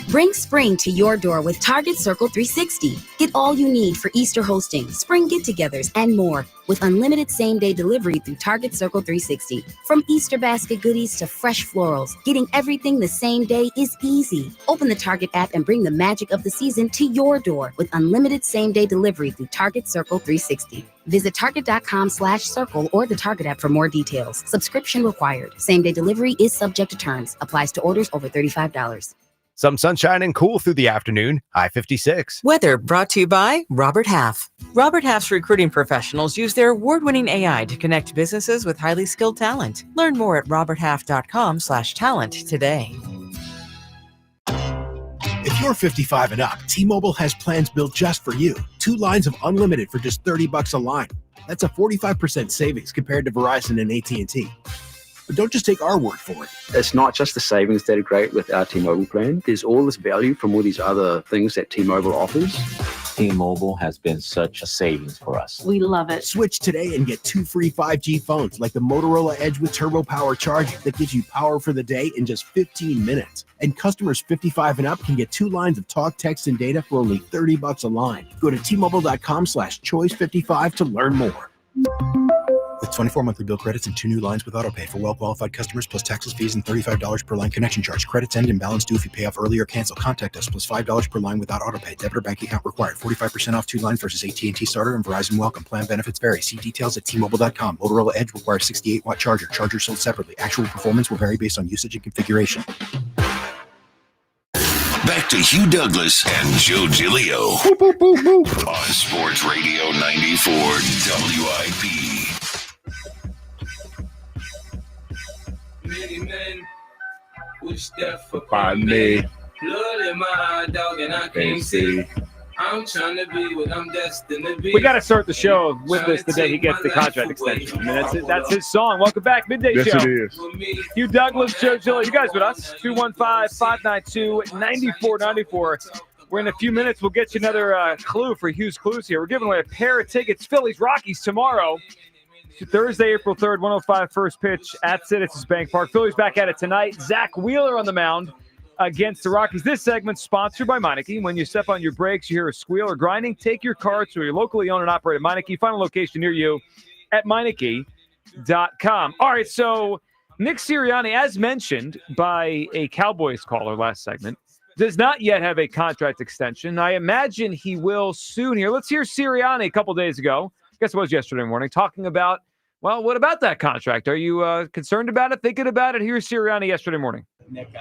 Bring spring to your door with Target Circle 360. Get all you need for Easter hosting, spring get-togethers, and more with unlimited same-day delivery through Target Circle 360. From Easter basket goodies to fresh florals, getting everything the same day is easy. Open the Target app and bring the magic of the season to your door with unlimited same-day delivery through Target Circle 360. Visit target.com/circle or the Target app for more details. Subscription required. Same-day delivery is subject to terms. Applies to orders over $35. Some sunshine and cool through the afternoon. High 56. Weather brought to you by Robert Half. Robert Half's recruiting professionals use their award-winning AI to connect businesses with highly skilled talent. Learn more at roberthalf.com/talent today. If you're 55 and up, T-Mobile has plans built just for you. 2 lines of unlimited for just $30 a line. That's a 45% savings compared to Verizon and AT&T. But don't just take our word for it. It's not just the savings that are great with our T-Mobile plan. There's all this value from all these other things that T-Mobile offers. T-Mobile has been such a savings for us. We love it. Switch today and get 2 free 5G phones like the Motorola Edge with Turbo Power charging that gives you power for the day in just 15 minutes. And customers 55 and up can get 2 lines of talk, text, and data for only $30 a line. Go to T-Mobile.com/choice55 to learn more. With 24 monthly bill credits and 2 new lines with autopay for well-qualified customers plus taxes, fees, and $35 per line connection charge. Credits end and balance due if you pay off early or cancel. Contact us plus $5 per line without autopay. Debit or bank account required. 45% off 2 lines versus AT&T Starter and Verizon Welcome. Plan benefits vary. See details at T-Mobile.com. Motorola Edge requires 68-watt charger. Charger sold separately. Actual performance will vary based on usage and configuration. Back to Hugh Douglas and Joe Giglio on Sports Radio 94 WIP. Many men wish death upon me. Blood in my eye, dog, and I can't see. I'm trying to be what I'm destined to be. We got to start the show with this the day he gets the contract extension. I mean, that's it. That's his song. Welcome back, Midday Yes, Show. it is. Hugh Douglas, Joe Giglio. You guys with us? 215-592-9494. We're in a few minutes. We'll get you another clue for Hugh's Clues here. We're giving away a pair of tickets. Phillies, Rockies tomorrow. Thursday, April 3rd, 105 first pitch at Citizens Bank Park. Phillies back at it tonight. Zach Wheeler on the mound against the Rockies. This segment sponsored by Meineke. When you step on your brakes, you hear a squeal or grinding, take your car to your locally owned and operated Meineke. Find a location near you at Meineke.com. All right, so Nick Sirianni, as mentioned by a Cowboys caller last segment, does not yet have a contract extension. I imagine he will soon here. Let's hear Sirianni a couple days ago. I guess it was yesterday morning, talking about, well, what about that contract? Are you concerned about it, thinking about it? Here's Sirianni yesterday morning. Nick,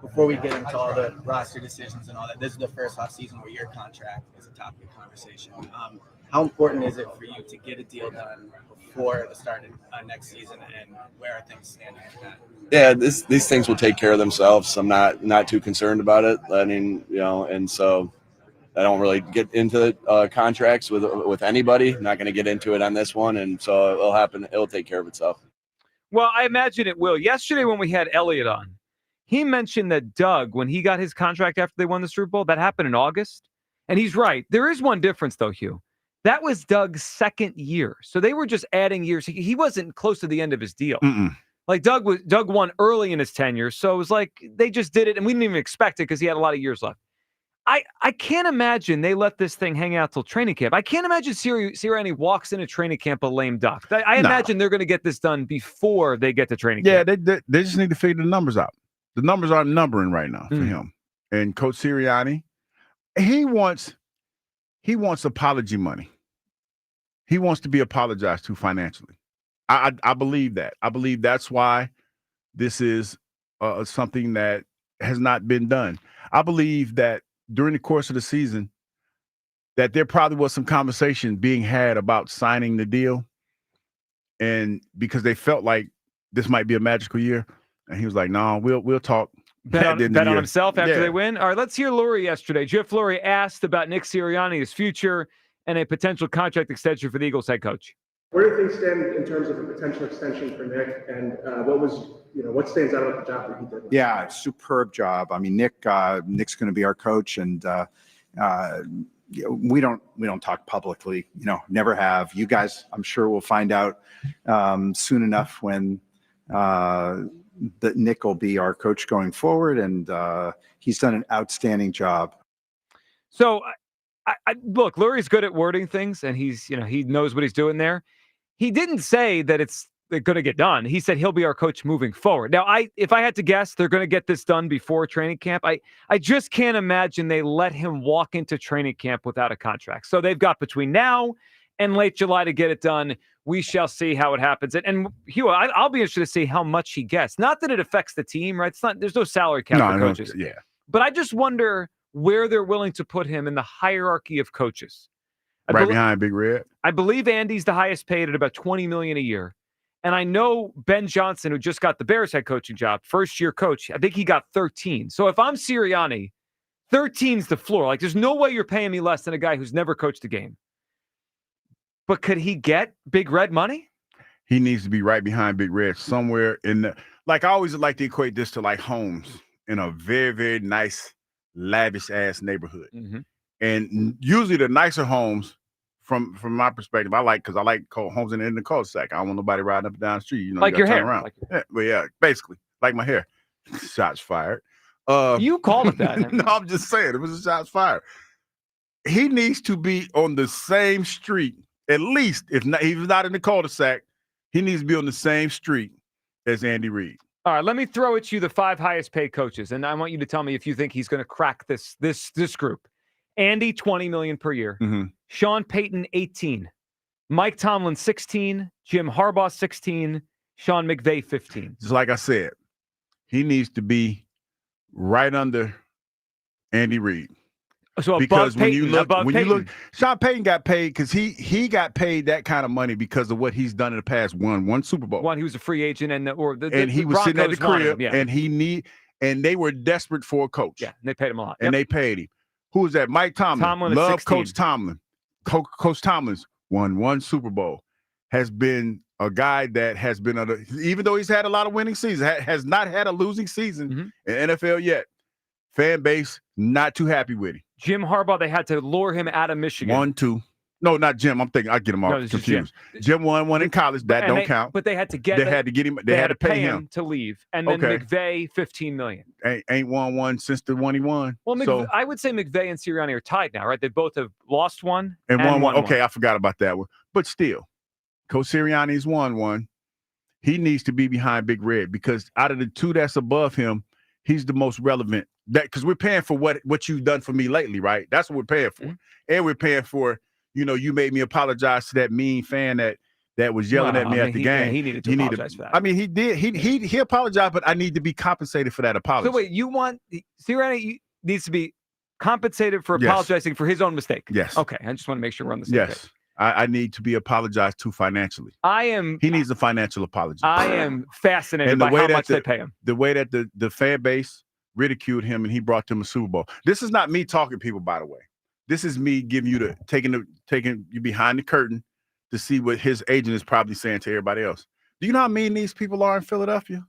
before we get into all the roster decisions and all that, this is the first off season where your contract is a topic of conversation. How important is it for you to get a deal done before the start of next season, and where are things standing at that? Yeah, these things will take care of themselves. I'm not too concerned about it. I mean, and so I don't really get into contracts with anybody. I'm not going to get into it on this one, and so it'll happen. It'll take care of itself. Well, I imagine it will. Yesterday when we had Elliott on, he mentioned that Doug, when he got his contract after they won the Super Bowl, that happened in August. And he's right. There is one difference, though, Hugh. That was Doug's second year. So they were just adding years. He wasn't close to the end of his deal. Like Doug won early in his tenure. So it was like they just did it, and we didn't even expect it because he had a lot of years left. I can't imagine they let this thing hang out till training camp. I can't imagine Sirianni walks into training camp a lame duck. I imagine they're going to get this done before they get to training camp. Yeah, they just need to figure the numbers out. The numbers aren't numbering right now for him. And Coach Sirianni, he wants apology money. He wants to be apologized to financially. I believe that. I believe that's why this is something that has not been done. I believe that during the course of the season, that there probably was some conversation being had about signing the deal, and because they felt like this might be a magical year, and he was like, "No, we'll talk." Bet on himself after they win. All right, let's hear Lurie yesterday. Jeff Lurie asked about Nick Sirianni, his future, and a potential contract extension for the Eagles head coach. Where do things stand in terms of a potential extension for Nick, and what stands out about the job that he did? Yeah, superb job. I mean, Nick's going to be our coach, and we don't talk publicly. Never have. You guys, I'm sure, will find out soon enough when that Nick will be our coach going forward, and he's done an outstanding job. So, look, Lurie's good at wording things, and he knows what he's doing there. He didn't say that it's going to get done. He said he'll be our coach moving forward. Now, if I had to guess, they're going to get this done before training camp. I just can't imagine they let him walk into training camp without a contract. So they've got between now and late July to get it done. We shall see how it happens. And Hugh, I'll be interested to see how much he gets. Not that it affects the team, right? There's no salary cap for coaches. Yeah. But I just wonder where they're willing to put him in the hierarchy of coaches. Behind Big Red. I believe Andy's the highest paid at about $20 million a year. And I know Ben Johnson, who just got the Bears head coaching job, first-year coach, I think he got 13. So if I'm Sirianni, 13's the floor. Like, there's no way you're paying me less than a guy who's never coached a game. But could he get Big Red money? He needs to be right behind Big Red, somewhere in the – like, I always like to equate this to, like, homes in a very, very nice, lavish-ass neighborhood. Mm-hmm. And usually the nicer homes, from my perspective, I like homes in the cul-de-sac. I don't want nobody riding up and down the street. Like you your turn hair. around. Like yeah, basically, like my hair. Shots fired. You called it that. No, I'm just saying. It was a shots fired. He needs to be on the same street, at least, if he's not in the cul-de-sac, he needs to be on the same street as Andy Reid. All right, let me throw at you the 5 highest paid coaches, and I want you to tell me if you think he's going to crack this group. Andy, $20 million per year. Mm-hmm. Sean Payton, 18. Mike Tomlin, 16. Jim Harbaugh, 16. Sean McVay, 15. Just like I said, he needs to be right under Andy Reid. So because above Payton, you look, Sean Payton got paid because he got paid that kind of money because of what he's done in the past. One Super Bowl. He was a free agent, and he was sitting at the crib, him, and they were desperate for a coach. Yeah, and they paid him a lot. And they paid him. Who was that? Mike Tomlin. Love Coach Tomlin. Coach Tomlin's won 1 Super Bowl. Has been a guy that has been even though he's had a lot of winning seasons, has not had a losing season in NFL yet. Fan base not too happy with him. Jim Harbaugh, they had to lure him out of Michigan. 1, 2. No, not Jim. I'm thinking I get him all confused. Jim won 1 in college. That don't count. But they had to get him. They had to pay him to leave. And then McVay, $15 million. Ain't won one since the one he won. Well, I would say McVay and Sirianni are tied now, right? They both have lost one and won one. Okay, I forgot about that one. But still, Coach Sirianni's won 1. He needs to be behind Big Red because out of the 2 that's above him, he's the most relevant. Because we're paying for what you've done for me lately, right? That's what we're paying for. And we're paying for, you made me apologize to that mean fan that was yelling at me at the game. He needed to apologize for that. I mean, he did. He apologized, but I need to be compensated for that apology. So wait, Sirianni needs to be compensated for apologizing for his own mistake? Yes. Okay, I just want to make sure we're on the same page. I need to be apologized to financially. He needs a financial apology. I am fascinated by how much they pay him. The way that the fan base ridiculed him and he brought them a Super Bowl. This is not me talking to people, by the way. This is me giving you taking you behind the curtain to see what his agent is probably saying to everybody else. Do you know how mean these people are in Philadelphia?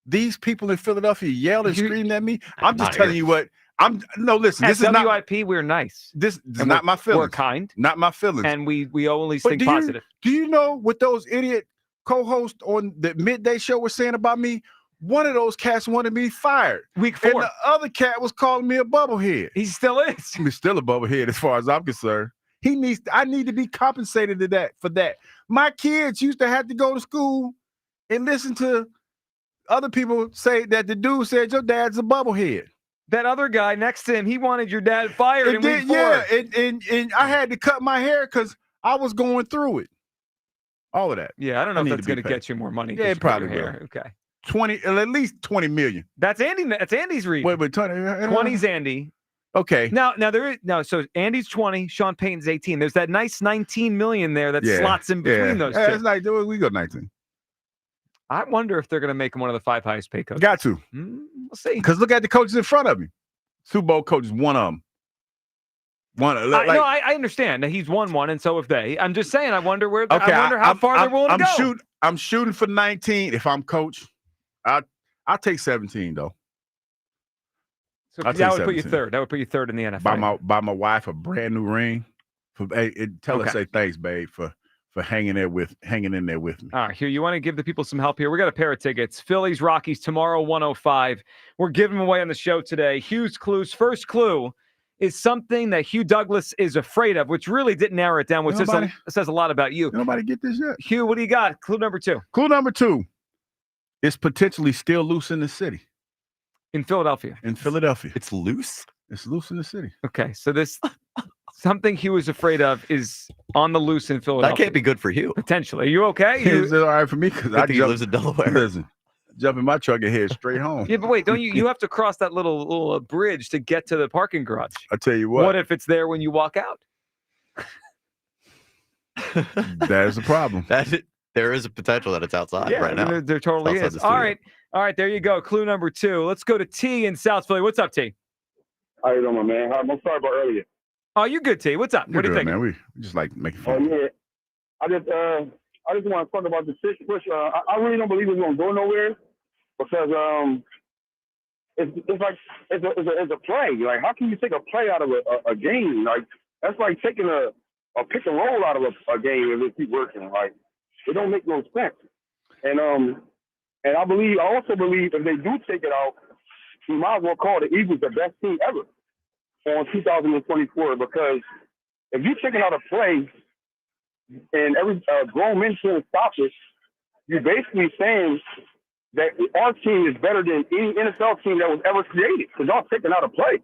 These people in Philadelphia yelled and screamed at me. I'm just telling you what. Listen. This is not WIP. We're nice. This is not my feelings. We're kind. Not my feelings. And we always think positive. Do you know what those idiot co-hosts on the Midday show were saying about me? One of those cats wanted me fired. Week 4. And the other cat was calling me a bubblehead. He still is. He's still a bubblehead as far as I'm concerned. I need to be compensated for that. My kids used to have to go to school and listen to other people say that the dude said your dad's a bubblehead. That other guy next to him, he wanted your dad fired in week 4. Yeah, and I had to cut my hair because I was going through it. All of that. Yeah, I don't know if that's going to get you more money. Yeah, it probably will. Okay. 20, at least 20 million. That's Andy. That's Andy's read. Wait, 20's Andy. Okay. Now there is no. So Andy's 20, Sean Payton's 18. There's that nice 19 million there that slots in between those two. It's like we go 19. I wonder if they're going to make him one of the 5 highest paid coaches. Got to. We'll see. Because look at the coaches in front of him. Super Bowl coaches, one of them. I understand that he's won one, and so have they. I'm just saying. I wonder where. I wonder how far they're willing to go. I'm shooting for 19. If I'm coach, I'll take 17 though. So that would put you third. That would put you third in the NFL. Buy my wife a brand new ring. Tell her say thanks, babe, for hanging in there with me. All right, Hugh, you want to give the people some help here? We got a pair of tickets. Phillies, Rockies tomorrow, 105. We're giving them away on the show today. Hugh's clues. First clue is something that Hugh Douglas is afraid of, which really didn't narrow it down, which says a lot about you. Nobody get this yet. Hugh, what do you got? Clue number 2. Clue number 2 is potentially still loose in the city. In Philadelphia. It's loose? It's loose in the city. Okay, so this something Hugh is afraid of is on the loose in Philadelphia. That can't be good for you. Potentially. Are you okay? It's all right for me because he lives in Delaware. Listen, jump in my truck and head straight home. Yeah, but wait, don't you have to cross that little bridge to get to the parking garage? I tell you what. What if it's there when you walk out? That is a problem. There is a potential that it's outside right now. There totally is. All right, there you go. Clue number 2. Let's go to T in South Philly. What's up, T? How you doing, my man? I'm sorry about earlier. Oh, you're good, T. What's up? You're what do you good, think? Man. We just like making fun. Oh yeah. I just want to talk about the Tush Push. I really don't believe it's gonna go nowhere because it's like it's a play. Like, how can you take a play out of a game? Like, that's like taking a pick and roll out of a game if it keep working. Like, it don't make no sense. And I also believe if they do take it out, you might as well call the Eagles the best team ever on 2024, because if you're taking out a play and every grown man can't stop it, you're basically saying that our team is better than any NFL team that was ever created because y'all taking out a play.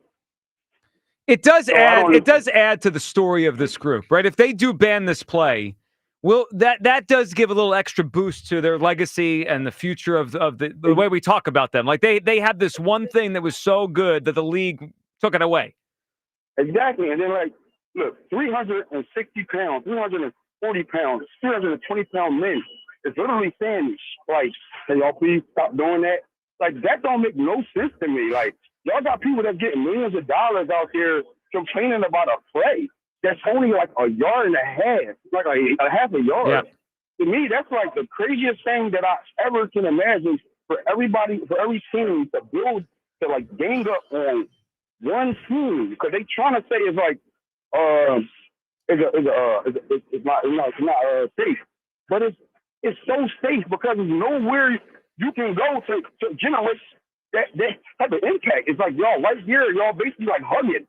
It does add to the story of this group, right? If they do ban this play, that does give a little extra boost to their legacy and the future of the way we talk about them. Like they had this one thing that was so good that the league took it away. Exactly. And then, like, look, 360 pounds, 340 pounds, 320-pound men is literally saying, like, hey, y'all please stop doing that. Like, that don't make no sense to me. Like, y'all got people that get millions of dollars out there complaining about a play that's only like a yard and a half, like a half a yard. Yeah. To me, that's like the craziest thing that I ever can imagine for every team to build, to like gang up on one team, because they trying to say it's like it's not safe, but it's so safe because there's nowhere you can go to generate that type of impact. It's like y'all right here, y'all basically like hugging.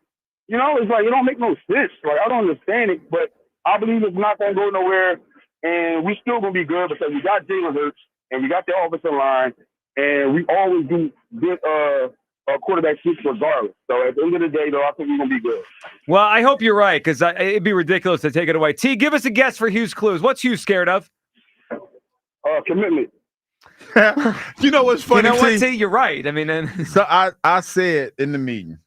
You know, it's like it don't make no sense. Like, I don't understand it, but I believe it's not gonna go nowhere, and we still gonna be good because we got Jalen Hurts and we got the offensive line, and we always do good quarterback switch regardless. So at the end of the day, though, I think we're going to be good. Well, I hope you're right, because it'd be ridiculous to take it away. T, give us a guess for Hugh's clues. What's Hugh scared of? Commitment. You know what's funny? You know what, T? You're right. I mean, so I said in the meeting.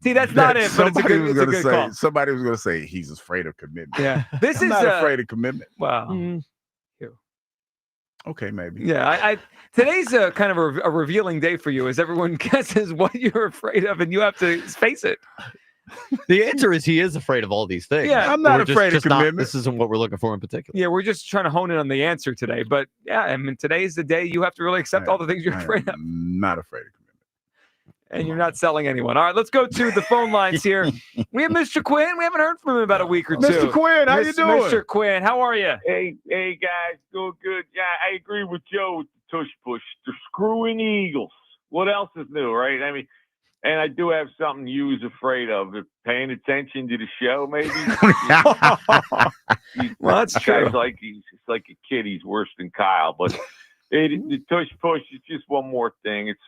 See, that's not it, but it's a good call. Somebody was going to say he's afraid of commitment. Yeah, I'm not afraid of commitment. Wow. Okay, maybe. Yeah, today's kind of a revealing day for you, as everyone guesses what you're afraid of, and you have to face it. The answer is he is afraid of all these things. Yeah, I'm not afraid of commitment. This isn't what we're looking for in particular. Yeah, we're just trying to hone in on the answer today. But yeah, I mean, today's the day you have to really accept all the things you're afraid of. Not afraid of commitment. And you're not selling anyone. All right, let's go to the phone lines here. We have Mr. Quinn. We haven't heard from him in about a week or two. Mr. Quinn, how you doing? Mr. Quinn, how are you? Hey, guys, doing good. Yeah, I agree with Joe with the Tush Push. The screwing Eagles. What else is new, right? I mean, and I do have something you was afraid of. Paying attention to the show, maybe. Well, that's true. He's like a kid. He's worse than Kyle, but The Tush Push is just one more thing. It's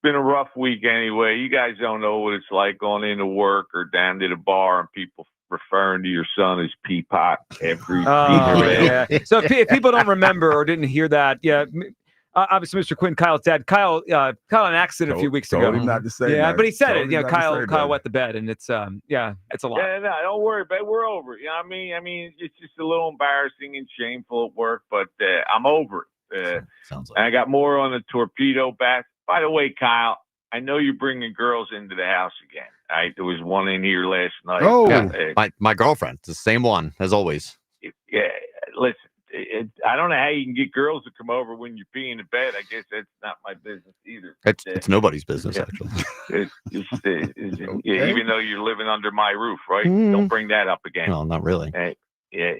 been a rough week anyway. You guys don't know what it's like going into work or down to the bar and people referring to your son as Peapot every single day. Yeah. So if people don't remember or didn't hear that, yeah. Obviously, Mr. Quinn, Kyle's dad. Kyle had an accident a few weeks ago. Told him not to say yeah, that. but he said Told it. him not to say Kyle that. wet the bed, and it's it's a lot. Yeah, no, don't worry, but we're over it. You know what I mean? I mean, it's just a little embarrassing and shameful at work, but I'm over it. Sounds and I got more on the torpedo bat. By the way, Kyle, I know you're bringing girls into the house again. Right? There was one in here last night. Yeah, my girlfriend. It's the same one as always. Yeah, listen. I don't know how you can get girls to come over when you're peeing in bed. I guess that's not my business either. It's nobody's business, actually. Yeah, even though you're living under my roof, right? Don't bring that up again. No, not really. Yeah.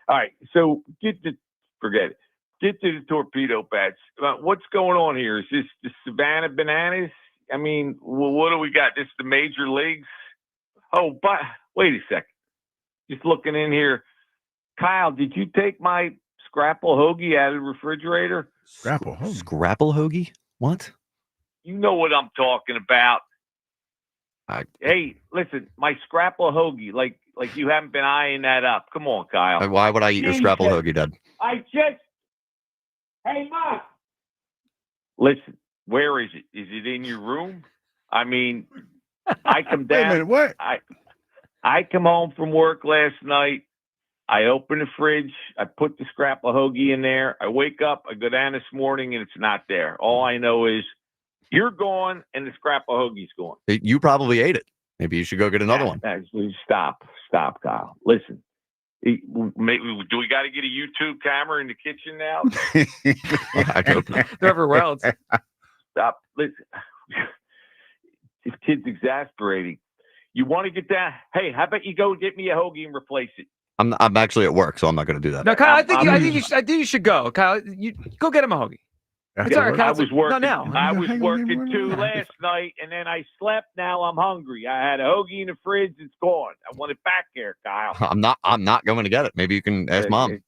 All right. So forget it. Get to the torpedo bats. What's going on here? Is this the Savannah Bananas? I mean, what do we got? This the major leagues? Oh, but wait a second. Just looking in here. Kyle, did you take my Scrapple Hoagie out of the refrigerator? Scrapple Hoagie? Scrapple Hoagie? What? You know what I'm talking about. Hey, listen, my Scrapple Hoagie, like you haven't been eyeing that up. Come on, Kyle. Why would I eat your Scrapple Hoagie, Dad? Hey, Mom. Listen, where is it? Is it in your room? I mean, I come down. Wait a minute, what? I come home from work last night. I open the fridge. I put the Scrapple Hoagie in there. I wake up. I go down this morning, and it's not there. All I know is you're gone, and the Scrapple Hoagie's gone. You probably ate it. Maybe you should go get another one. Stop, Kyle. Listen, do we got to get a YouTube camera in the kitchen now? I hope not. They're everywhere else. Stop. Listen, this kid's exasperating. You want to get that? Hey, how about you go get me a hoagie and replace it? I'm actually at work, so I'm not going to do that. No, Kyle, I think you should go. Kyle, you go get him a hoagie. It's all right, Kyle. I was working. Not now. I was working too last night, and then I slept. Now I'm hungry. I had a hoagie in the fridge. It's gone. I want it back there, Kyle. I'm not going to get it. Maybe you can ask Mom.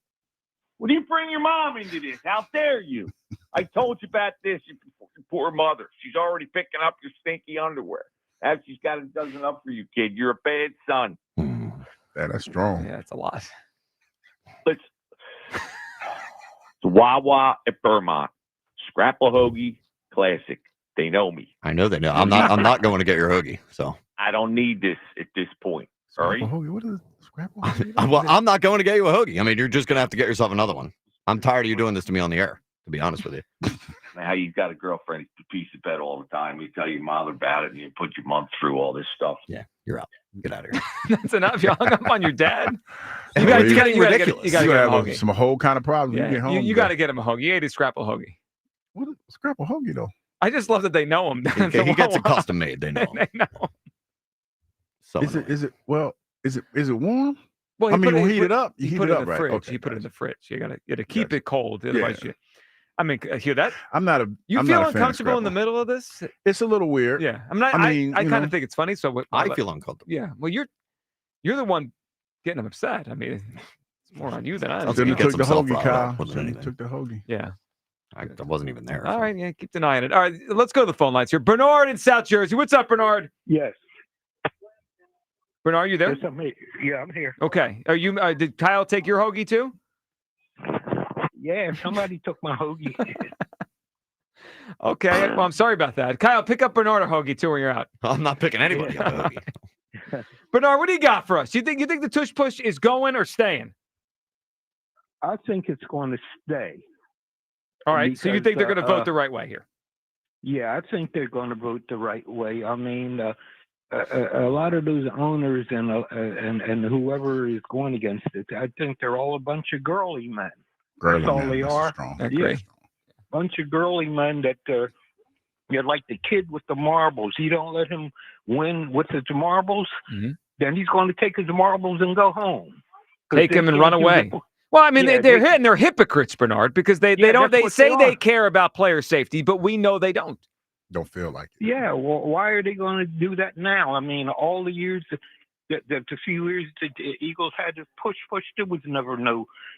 Well, do you bring your mom into this? How dare you? I told you about this, you poor mother. She's already picking up your stinky underwear. Now she's got a dozen up for you, kid. You're a bad son. That's strong. Yeah, it's a lot. It's Wawa at Vermont. Scrapple Hoagie Classic. They know me. I know they know. I'm not going to get your hoagie. So I don't need this at this point. All right. Hoagie. What is Scrapple? Well, I'm not going to get you a hoagie. I mean, you're just going to have to get yourself another one. I'm tired of you doing this to me on the air, to be honest with you. How you got a girlfriend who's a piece of bed all the time. You tell your mother about it and you put your mom through all this stuff. Yeah, you're out. Get out of here. That's enough. You hung up on your dad. You gotta have get him a hoagie. some whole kind of problems when you get home. You got to get him a hoagie. He ate his Scrapple Hoagie. What is Scrapple Hoagie though? I just love that they know him. He gets it custom made. They know. They know. So is it warm? Well, I mean, we'll heat it up. You heat it up, right? Fridge. Okay, you put it in the fridge. You gotta keep it cold. Otherwise, I mean, hear that? I'm not a. You I'm feel not a fan of uncomfortable in the Scrapple. middle of this? It's a little weird. Yeah, I'm not. I mean, I kind of think it's funny. So I feel uncomfortable. Yeah. Well, you're the one getting him upset. I mean, it's more on you than I am. Then He took gets the himself hoagie, riled Kyle. up more than anything. Took the hoagie. Yeah. I wasn't even there. All right. Yeah. Keep denying it. All right. Let's go to the phone lines here. Bernard in South Jersey. What's up, Bernard? Yes. Bernard, you there? Yes, I'm here. Yeah, I'm here. Okay. Are you? Did Kyle take your hoagie too? Yeah, somebody took my hoagie. Okay. Well, I'm sorry about that. Kyle, pick up Bernard a hoagie too when you're out. I'm not picking anybody up a hoagie. Bernard, what do you got for us? You think the Tush Push is going or staying? I think it's going to stay. All right. So you think they're going to vote the right way here? Yeah, I think they're going to vote the right way. I mean, a lot of those owners and whoever is going against it, I think they're all a bunch of girly men. That's all they are. Yeah, bunch of girly men that you're like the kid with the marbles. You don't let him win with his marbles, then he's going to take his marbles and go home. Take him and run away. Well, I mean, they're hypocrites, Bernard, because they say they care about player safety, but we know they don't. Don't feel like it. Yeah, well, why are they going to do that now? I mean, all the years, the few years that the Eagles had to push, there was never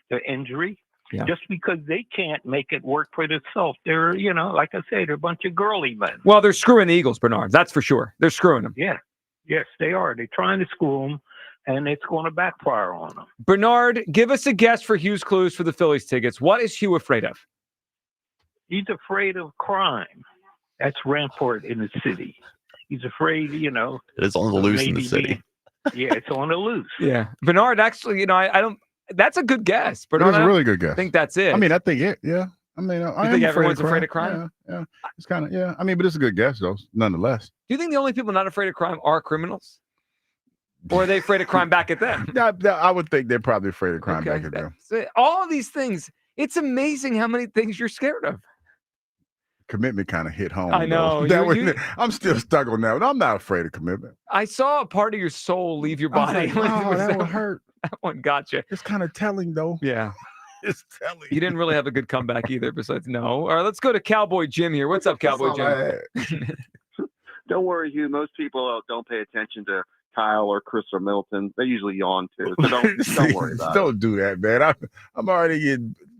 the injury. Yeah. Just because they can't make it work for themselves. They're, like I say, they're a bunch of girly men. Well, they're screwing the Eagles, Bernard. That's for sure. They're screwing them. Yeah. Yes, they are. They're trying to screw them, and it's going to backfire on them. Bernard, give us a guess for Hugh's clues for the Phillies tickets. What is Hugh afraid of? He's afraid of crime. That's rampart in the city. He's afraid, It is on the loose in the maybe city. Yeah, it's on the loose. Yeah. Bernard, actually, I don't. That's a good guess. Bernard, It is a really good guess. I think that's it. I mean, I think it. Yeah. I mean, you think everyone's afraid of crime? Yeah. It's kind of, yeah. I mean, but it's a good guess, though, nonetheless. Do you think the only people not afraid of crime are criminals? Or are they afraid of crime back at them? I would think they're probably afraid of crime back at them. So all of these things, it's amazing how many things you're scared of. Commitment kind of hit home. I know. I'm still stuck on that, but I'm not afraid of commitment. I saw a part of your soul leave your body. That would hurt. That one got you. It's kind of telling, though. Yeah. It's telling. You didn't really have a good comeback either, besides no. All right, let's go to Cowboy Jim here. What's up, Cowboy Jim? Don't worry, Hugh. Most people don't pay attention to Kyle or Chris or Milton. They usually yawn too. So don't worry about it. Don't do that, man. I'm already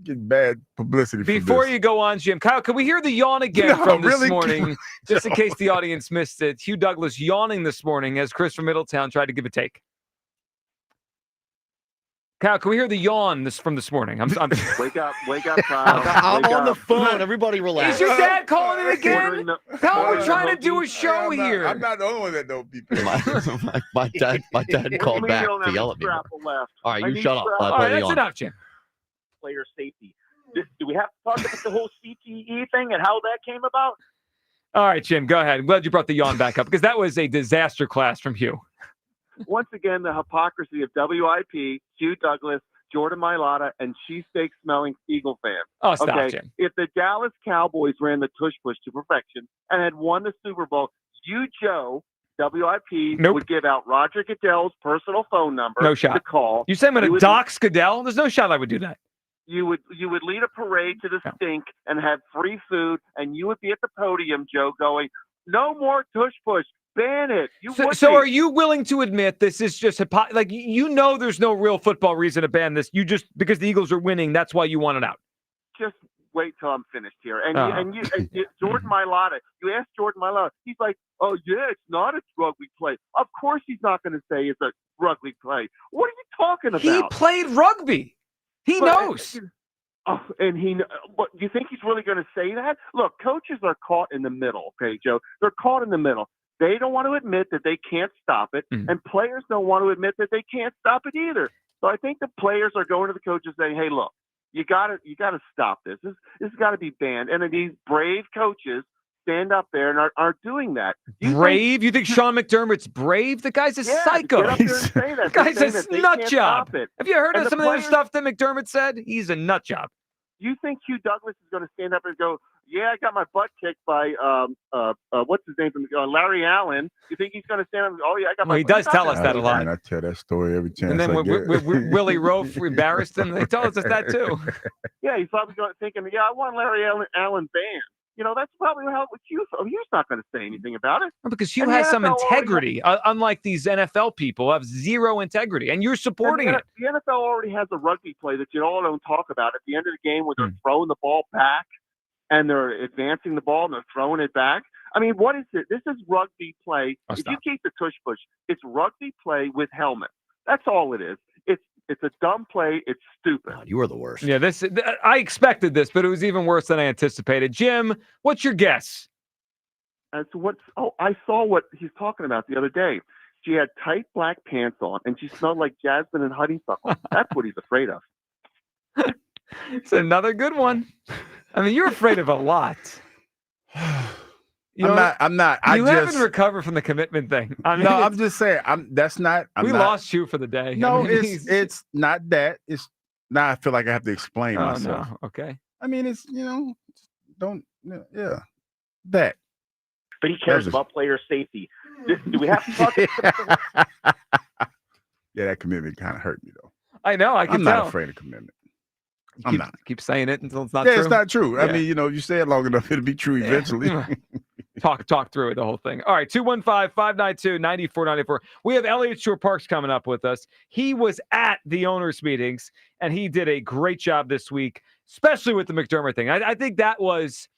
getting bad publicity. Before you go on, Jim, Kyle, can we hear the yawn again from this morning, just in case the audience missed it? Hugh Douglas yawning this morning as Chris from Middletown tried to give a take. Kyle, can we hear the yawn from this morning? I'm wake up, Kyle. I'm on the phone. Everybody relax. Is your dad calling it again? Kyle, we're trying to do a show here. I'm not the only one that don't be paying. My dad called back to yell at me. All right, you shut up. All right, that's enough, Jim. Player safety. Do we have to talk about the whole CTE thing and how that came about? All right, Jim, go ahead. I'm glad you brought the yawn back up because that was a disaster class from Hugh. Once again, the hypocrisy of WIP, Hugh Douglas, Jordan Mailata, and cheesesteak-smelling Eagle fans. Oh, stop, Jim. If the Dallas Cowboys ran the Tush Push to perfection and had won the Super Bowl, you, Joe, WIP, would give out Roger Goodell's personal phone number to call. You say I'm going to dox Goodell? There's no shot I would do that. You would lead a parade to the stink and have free food, and you would be at the podium, Joe, going, no more Tush Push. Ban it. So are you willing to admit this is just there's no real football reason to ban this? You just because the Eagles are winning, that's why you want it out. Just wait till I'm finished here. And Jordan Mailata, you asked Jordan Mailata, he's like, oh yeah, it's not a rugby play. Of course he's not going to say it's a rugby play. What are you talking about? He played rugby. He knows. But you think he's really going to say that? Look, coaches are caught in the middle. Okay, Joe, they're caught in the middle. They don't want to admit that they can't stop it, and players don't want to admit that they can't stop it either. So I think the players are going to the coaches saying, "Hey, look, you got to stop this. This has got to be banned." And then these brave coaches stand up there and are doing that. You think Sean McDermott's brave? The guy's a psycho. Get up there and say that. The guy's a nut job. Have you heard And of some of the stuff that McDermott said? He's a nut job. You think Hugh Douglas is going to stand up and go, yeah, I got my butt kicked by what's his name from Larry Allen? You think he's going to stand up and go, oh yeah, I got my he does tell us that a lot. I tell that story every chance. And then when Willie Rowe embarrassed him, they told us that too. Yeah, he's probably thinking, yeah, I want Larry Allen banned. That's probably how Hugh's not going to say anything about it. Because Hugh has some integrity, unlike these NFL people who have zero integrity, and you're supporting it. The NFL already has a rugby play that you all don't talk about at the end of the game where they're throwing the ball back and they're advancing the ball and they're throwing it back. I mean, what is it? This is rugby play. If you keep the Tush Push, it's rugby play with helmets. That's all it is. It's a dumb play. It's stupid. God, you are the worst. Yeah, I expected this, but it was even worse than I anticipated. Jim, what's your guess? I saw what he's talking about the other day. She had tight black pants on, and she smelled like jasmine and honeysuckle. That's what he's afraid of. It's another good one. I mean, you're afraid of a lot. I'm not. You haven't recovered from the commitment thing. I mean, I'm just saying. We lost you for the day. No, it's not that. It's now I feel like I have to explain myself. No. Okay. I mean, it's that. But he cares about player safety. Do we have to talk about Yeah, that commitment kind of hurt me though. I know. I'm not afraid of commitment. I'm not. Keep saying it until it's not true. Yeah, it's not true. I mean, you say it long enough, it'll be true eventually. talk through it, the whole thing. All right, 215-592-9494. We have Elliott Shore-Parks coming up with us. He was at the owners' meetings, and he did a great job this week, especially with the McDermott thing. I think that was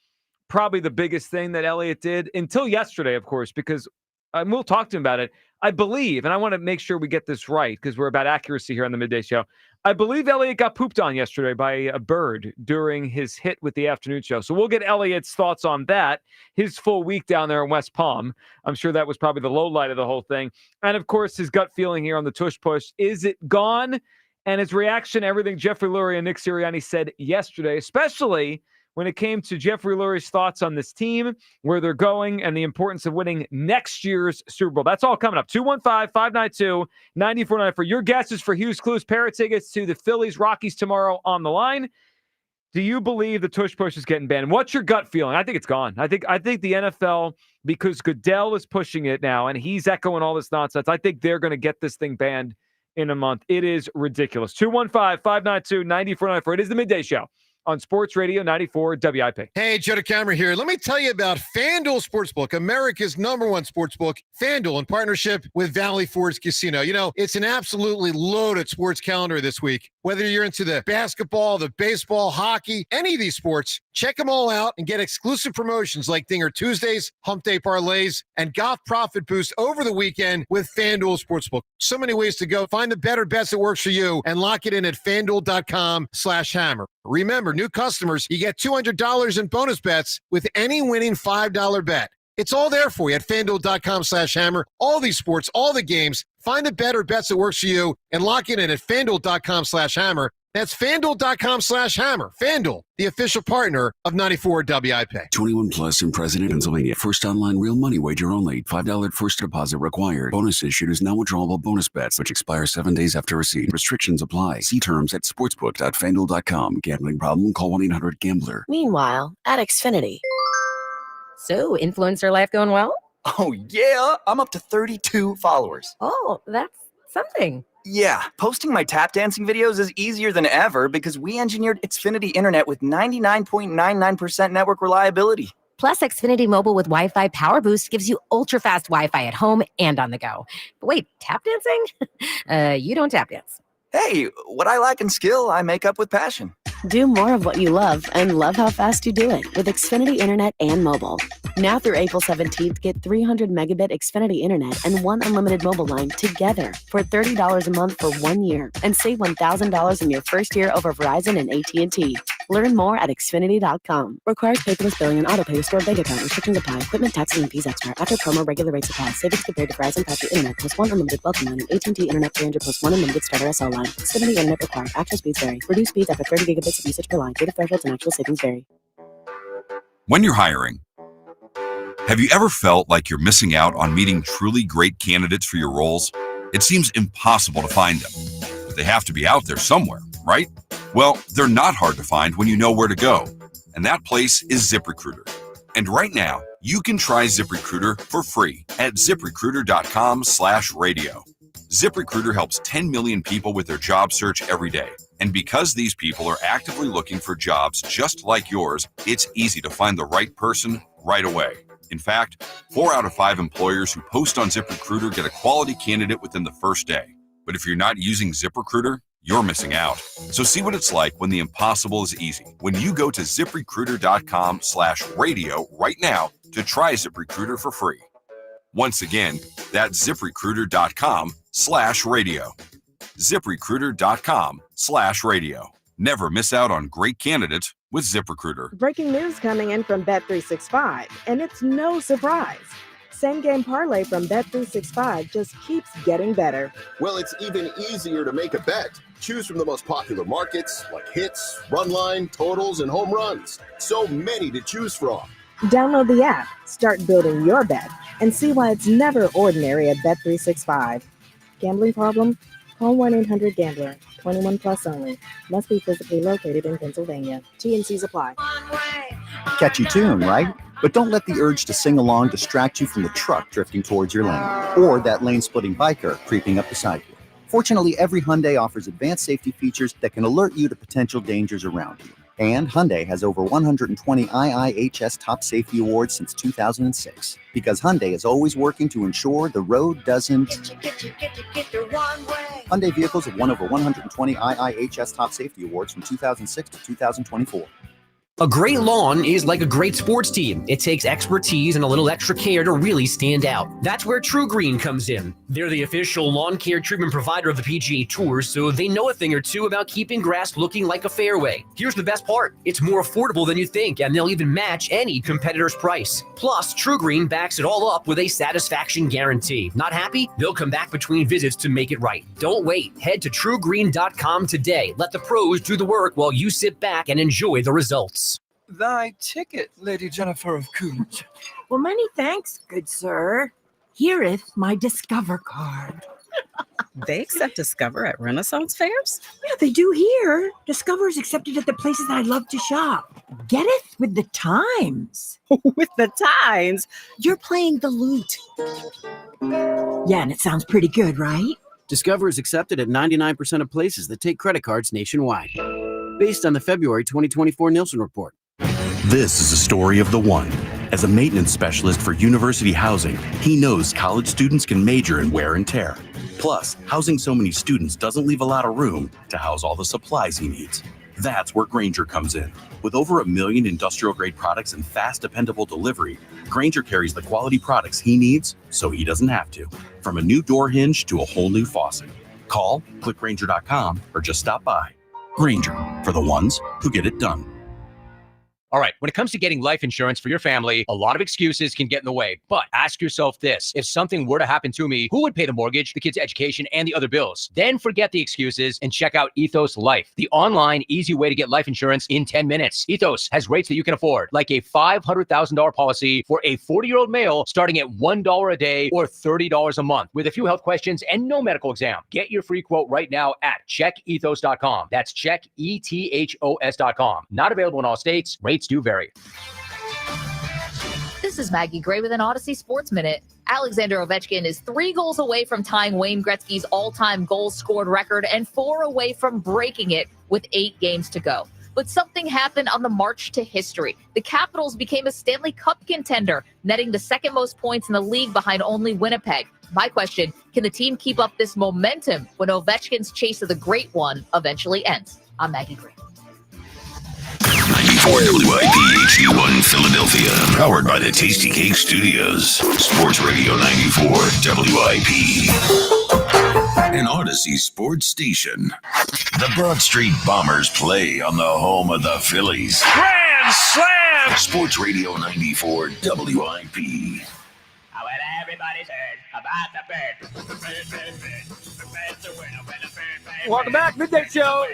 probably the biggest thing that Elliott did until yesterday, of course, because we'll talk to him about it. I believe, and I want to make sure we get this right because we're about accuracy here on the Midday Show. I believe Elliott got pooped on yesterday by a bird during his hit with the afternoon show. So we'll get Elliott's thoughts on that, his full week down there in West Palm. I'm sure that was probably the low light of the whole thing. And, of course, his gut feeling here on the Tush Push. Is it gone? And his reaction to everything Jeffrey Lurie and Nick Sirianni said yesterday, especially when it came to Jeffrey Lurie's thoughts on this team, where they're going, and the importance of winning next year's Super Bowl. That's all coming up. 215-592-9494. Your guesses for Hughes Clues pair of tickets to the Phillies Rockies tomorrow on the line. Do you believe the Tush Push is getting banned? What's your gut feeling? I think it's gone. I think the NFL, because Goodell is pushing it now and he's echoing all this nonsense, I think they're going to get this thing banned in a month. It is ridiculous. 215-592-9494. It is the Midday Show on Sports Radio 94 WIP. Hey, Joe DeCamera here. Let me tell you about FanDuel Sportsbook, America's #1 sportsbook. FanDuel, in partnership with Valley Forge Casino. You know, it's an absolutely loaded sports calendar this week. Whether you're into the basketball, the baseball, hockey, any of these sports, check them all out and get exclusive promotions like Dinger Tuesdays, Hump Day Parlays, and Golf Profit Boost over the weekend with FanDuel Sportsbook. So many ways to go. Find the better bets that works for you and lock it in at FanDuel.com/hammer. Remember, new customers, you get $200 in bonus bets with any winning $5 bet. It's all there for you at FanDuel.com/hammer. All these sports, all the games. Find the better bets that works for you and lock it in at FanDuel.com/hammer. That's FanDuel.com/hammer. FanDuel, the official partner of 94 WIP. 21 plus and present in Pennsylvania. First online real money wager only. $5 first deposit required. Bonus issued is non-withdrawable bonus bets, which expire 7 days after receipt. Restrictions apply. See terms at sportsbook.fanduel.com. Gambling problem? Call 1-800-GAMBLER. Meanwhile, at Xfinity. So, influencer life going well? Oh, yeah. I'm up to 32 followers. Oh, that's something. Yeah, posting my tap dancing videos is easier than ever because we engineered Xfinity Internet with 99.99% network reliability. Plus, Xfinity Mobile with Wi-Fi Power Boost gives you ultra-fast Wi-Fi at home and on the go. But wait, tap dancing? You don't tap dance. Hey, what I lack in skill, I make up with passion. Do more of what you love and love how fast you do it with Xfinity Internet and mobile. Now through April 17th, get 300 megabit Xfinity Internet and one unlimited mobile line together for $30 a month for 1 year and save $1,000 in your first year over Verizon and AT&T. Learn more at Xfinity.com. Requires paperless billing and autopay restored bank account. Restrictions apply. Equipment, taxes, and fees extra. After promo, regular rates apply. Savings compared to Verizon 5G Internet plus one unlimited welcome line and AT&T Internet 300 plus one unlimited starter SL line. Xfinity Internet required. Actual speeds vary. Reduced speeds after 30 gigabits of usage per line. Data thresholds and actual savings vary. When you're hiring, have you ever felt like you're missing out on meeting truly great candidates for your roles? It seems impossible to find them, but they have to be out there somewhere, right? Well, they're not hard to find when you know where to go, and that place is ZipRecruiter. And right now, you can try ZipRecruiter for free at ZipRecruiter.com/radio. ZipRecruiter helps 10 million people with their job search every day. And because these people are actively looking for jobs just like yours, it's easy to find the right person right away. In fact, 4 out of 5 employers who post on ZipRecruiter get a quality candidate within the first day. But if you're not using ZipRecruiter, you're missing out. So see what it's like when the impossible is easy. When you go to ZipRecruiter.com/radio right now to try ZipRecruiter for free. Once again, that's ZipRecruiter.com/radio. ZipRecruiter.com/radio. Never miss out on great candidates with ZipRecruiter. Breaking news coming in from Bet365, and it's no surprise. Same game parlay from Bet365 just keeps getting better. Well, it's even easier to make a bet. Choose from the most popular markets like hits, run line, totals, and home runs. So many to choose from. Download the app, start building your bet, and see why it's never ordinary at Bet365. Gambling problem? Call 1-800-GAMBLER. 21 plus only. Must be physically located in Pennsylvania. T&Cs apply. Catchy tune, right? But don't let the urge to sing along distract you from the truck drifting towards your lane or that lane-splitting biker creeping up beside you. Fortunately, every Hyundai offers advanced safety features that can alert you to potential dangers around you. And Hyundai has over 120 IIHS Top Safety Awards since 2006. Because Hyundai is always working to ensure the road doesn't... Hyundai vehicles have won over 120 IIHS Top Safety Awards from 2006 to 2024. A great lawn is like a great sports team. It takes expertise and a little extra care to really stand out. That's where True Green comes in. They're the official lawn care treatment provider of the PGA Tour, so they know a thing or two about keeping grass looking like a fairway. Here's the best part. It's more affordable than you think, and they'll even match any competitor's price. Plus, True Green backs it all up with a satisfaction guarantee. Not happy? They'll come back between visits to make it right. Don't wait. Head to truegreen.com today. Let the pros do the work while you sit back and enjoy the results. Thy ticket, Lady Jennifer of Coolidge. Well, many thanks, good sir. Here'th my Discover card. They accept Discover at Renaissance fairs? Yeah, they do here. Discover is accepted at the places I love to shop. Getteth with the times. With the times? You're playing the lute. Yeah, and it sounds pretty good, right? Discover is accepted at 99% of places that take credit cards nationwide. Based on the February 2024 Nielsen report. This is the story of the one. As a maintenance specialist for university housing, he knows college students can major in wear and tear. Plus, housing so many students doesn't leave a lot of room to house all the supplies he needs. That's where Grainger comes in. With over 1 million industrial-grade products and fast, dependable delivery, Grainger carries the quality products he needs so he doesn't have to. From a new door hinge to a whole new faucet. Call, click Grainger.com, or just stop by. Grainger, for the ones who get it done. All right, when it comes to getting life insurance for your family, a lot of excuses can get in the way. But ask yourself this: if something were to happen to me, who would pay the mortgage, the kids' education, and the other bills? Then forget the excuses and check out Ethos Life, the online, easy way to get life insurance in 10 minutes. Ethos has rates that you can afford, like a $500,000 policy for a 40-year-old male starting at $1 a day or $30 a month with a few health questions and no medical exam. Get your free quote right now at checkethos.com. That's checkethos.com. Not available in all states. Rates do vary. This is Maggie Gray with an Odyssey Sports Minute. Alexander Ovechkin is 3 goals away from tying Wayne Gretzky's all-time goals scored record and 4 away from breaking it with 8 games to go. But something happened on the march to history. The Capitals became a Stanley Cup contender, netting the second most points in the league behind only Winnipeg. My question, can the team keep up this momentum when Ovechkin's chase of the Great One eventually ends? I'm Maggie Gray. 94 WIP HD1 Philadelphia, powered by the Tasty Cake Studios. Sports Radio 94 WIP. An Odyssey sports station. The Broad Street Bombers play on the home of the Phillies. Grand Slam! Sports Radio 94 WIP. Everybody's heard about the bird. Welcome back, Midday Show.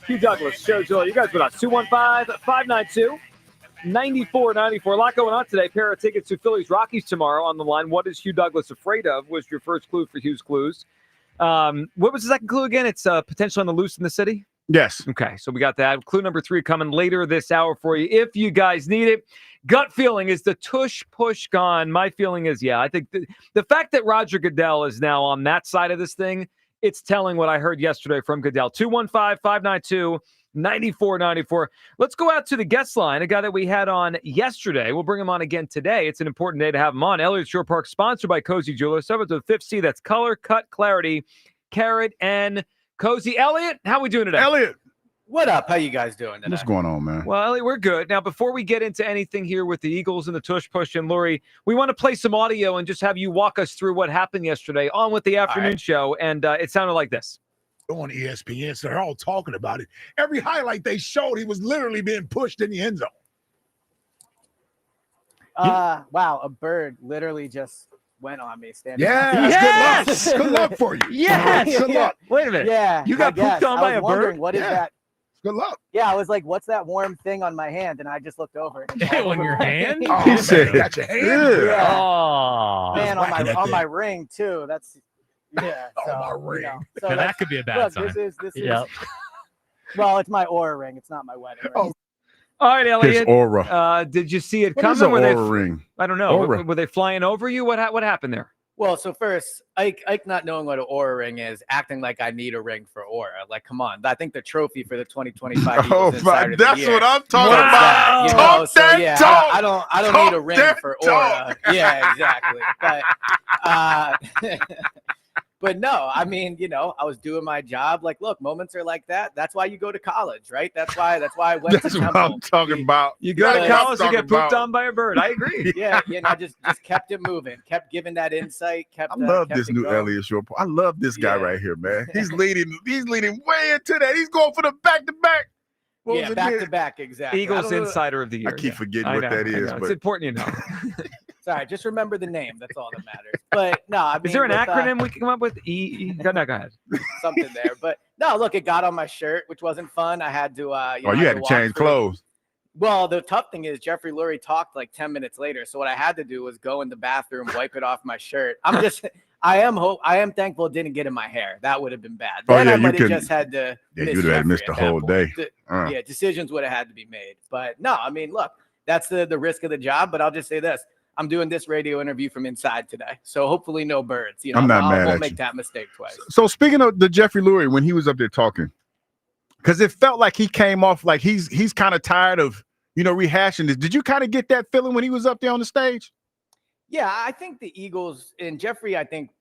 Hugh Douglas, Showzilla. You guys with us. 215-592-9494. A lot going on today. Pair of tickets to Phillies Rockies tomorrow on the line. What is Hugh Douglas afraid of was your first clue for Hugh's Clues. What was the second clue again? It's potentially on the loose in the city? Yes. Okay, so we got that. Clue number 3 coming later this hour for you if you guys need it. Gut feeling, is the Tush Push gone? My feeling is, yeah. I think the fact that Roger Goodell is now on that side of this thing, it's telling what I heard yesterday from Goodell. 215-592-9494. Let's go out to the guest line, a guy that we had on yesterday. We'll bring him on again today. It's an important day to have him on. Elliott Shore Park, sponsored by Cozy Jewelers. 7th to the 5th C. That's color, cut, clarity, carrot, and Cozy. Elliott, how we doing today? Elliott. What up? How you guys doing today? What's going on, man? Well, Elliot, we're good. Now, before we get into anything here with the Eagles and the Tush Push and Lurie, we want to play some audio and just have you walk us through what happened yesterday on with the afternoon show. And it sounded like this. On ESPN, so they're all talking about it. Every highlight they showed, he was literally being pushed in the end zone. Wow, a bird literally just went on me standing. Yes! Good luck for you. Yes! Good luck. Wait a minute. Yeah. You got pooped on by a bird? What is that? Good luck. Yeah, I was like, what's that warm thing on my hand? And I just looked over. On your hand? Oh, he said, got your hand? Yeah. Oh. Man, on my ring, too. That's, yeah. So, my ring. So that could be a bad sign. This is, well, it's my aura ring. It's not my wedding ring. Oh. All right, Elliot. His aura. Did you see it What coming? is an Were they? aura ring? I don't know. Aura. Were they flying over you? What happened there? Well, so first, Ike not knowing what an Aura ring is, acting like I need a ring for Aura. Like, come on. I think the trophy for the 2025 Eagles Insider of the that's Year what I'm talking was about. that, you know? Talk So that yeah, talk. I don't Talk need a ring that for talk. Aura. Yeah, exactly. But no, I mean, I was doing my job. Like, look, moments are like that. That's why you go to college, right? That's why I went That's to what Temple. I'm talking about. You go to That's what I'm college to talking get pooped about. on by a bird. I agree. Yeah, just kept it moving, kept giving that insight, I love kept this it new going. Elliott Shore. I love this guy right here, man. He's leading way into that. He's going for the back-to-back. Yeah, back to back, exactly. Eagles Insider of the Year. I keep forgetting I what know, that I is. know. But It's important you know. Sorry, just remember the name. That's all that matters. But no, I mean, Is there an with, acronym we can come up with? Go ahead. Something there. But no, look, it got on my shirt, which wasn't fun. I had to, you I had to walk change through. clothes. Well, the tough thing is Jeffrey Lurie talked like 10 minutes later. So what I had to do was go in the bathroom, wipe it off my shirt. I am thankful it didn't get in my hair. That would have been bad. Then I might have just had to miss you'd have missed the Jeffrey at whole that day. point. Yeah, decisions would have had to be made. But no, I mean, look, that's the risk of the job. But I'll just say this. I'm doing this radio interview from inside today. So hopefully no birds. I'm not mad I won't at make you. that mistake twice. So speaking of the Jeffrey Lurie, when he was up there talking, because it felt like he came off like he's kind of tired of, rehashing this. Did you kind of get that feeling when he was up there on the stage? Yeah, I think the Eagles and Jeffrey, I think,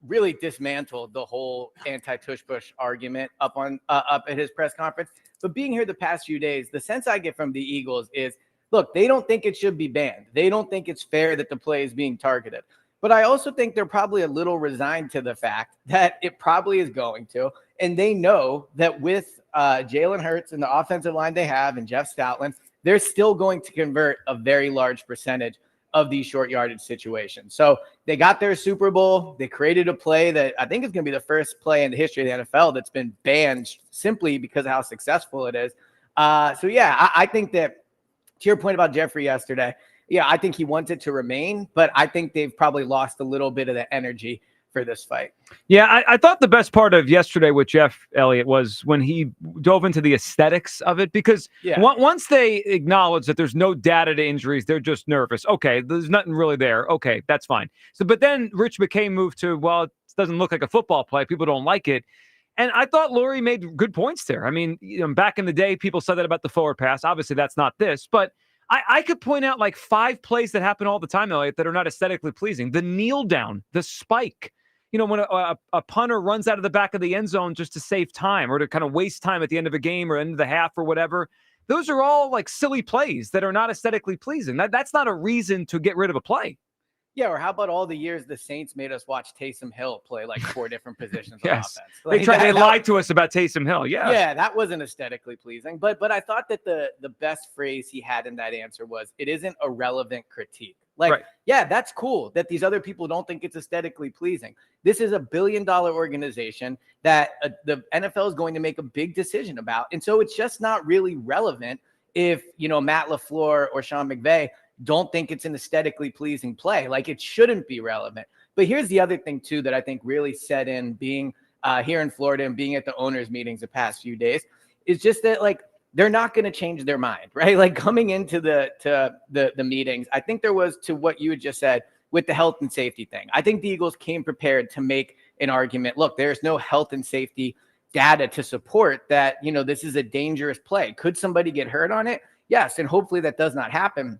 really dismantled the whole anti-Tush Push argument up at his press conference. But being here the past few days, the sense I get from the Eagles is, look, they don't think it should be banned. They don't think it's fair that the play is being targeted. But I also think they're probably a little resigned to the fact that it probably is going to. And they know that with Jalen Hurts and the offensive line they have and Jeff Stoutland, they're still going to convert a very large percentage of these short yardage situations. So they got their Super Bowl. They created a play that I think is going to be the first play in the history of the NFL that's been banned simply because of how successful it is. I think that, to your point about Jeffrey yesterday, I think he wants it to remain, but I think they've probably lost a little bit of the energy for this fight. Yeah, I thought the best part of yesterday with Jeff Elliott was when he dove into the aesthetics of it, because once they acknowledge that there's no data to injuries, they're just nervous. Okay, there's nothing really there. Okay, that's fine. But then Rich McKay moved to, well, it doesn't look like a football play. People don't like it. And I thought Lurie made good points there. I mean, back in the day, people said that about the forward pass. Obviously, that's not this, but I could point out like 5 plays that happen all the time, Elliot, that are not aesthetically pleasing. The kneel down, the spike, when a punter runs out of the back of the end zone just to save time or to kind of waste time at the end of a game or end of the half or whatever. Those are all like silly plays that are not aesthetically pleasing. That's not a reason to get rid of a play. Yeah, or how about all the years the Saints made us watch Taysom Hill play like 4 different positions Yes. on offense? They lied to us about Taysom Hill. Yeah, that wasn't aesthetically pleasing. But I thought that the best phrase he had in that answer was, it isn't a relevant critique. Yeah, that's cool that these other people don't think it's aesthetically pleasing. This is $1 billion organization that the NFL is going to make a big decision about. And so it's just not really relevant if, Matt LaFleur or Sean McVay don't think it's an aesthetically pleasing play. Like, it shouldn't be relevant. But here's the other thing, too, that I think really set in being here in Florida and being at the owners' meetings the past few days is just that, like, they're not going to change their mind, right? Like, coming into the meetings, I think there was, to what you had just said, with the health and safety thing. I think the Eagles came prepared to make an argument. Look, there's no health and safety data to support that, this is a dangerous play. Could somebody get hurt on it? Yes, and hopefully that does not happen.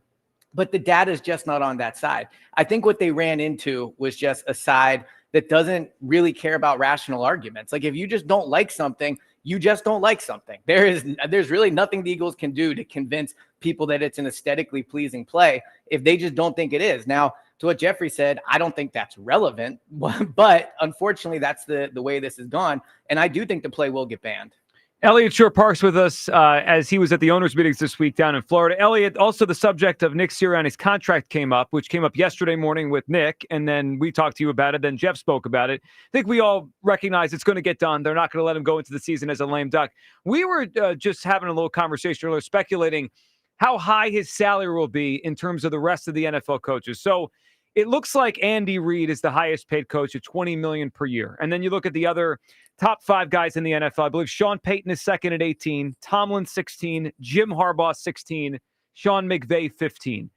But the data is just not on that side. I think what they ran into was just a side that doesn't really care about rational arguments. Like, if you just don't like something, you just don't like something. There's really nothing the Eagles can do to convince people that it's an aesthetically pleasing play if they just don't think it is. Now, to what Jeffrey said, I don't think that's relevant, but unfortunately, that's the way this has gone. And I do think the play will get banned. Elliott Shore Parks with us as he was at the owners' meetings this week down in Florida. Elliott, also the subject of Nick Sirianni's contract which came up yesterday morning with Nick, and then we talked to you about it. Then Jeff spoke about it. I think we all recognize it's going to get done. They're not going to let him go into the season as a lame duck. We were just having a little conversation earlier, speculating how high his salary will be in terms of the rest of the NFL coaches. So it looks like Andy Reid is the highest paid coach at $20 million per year. And then you look at the other top 5 guys in the NFL. I believe Sean Payton is second at 18, Tomlin 16, Jim Harbaugh 16, Sean McVay 15.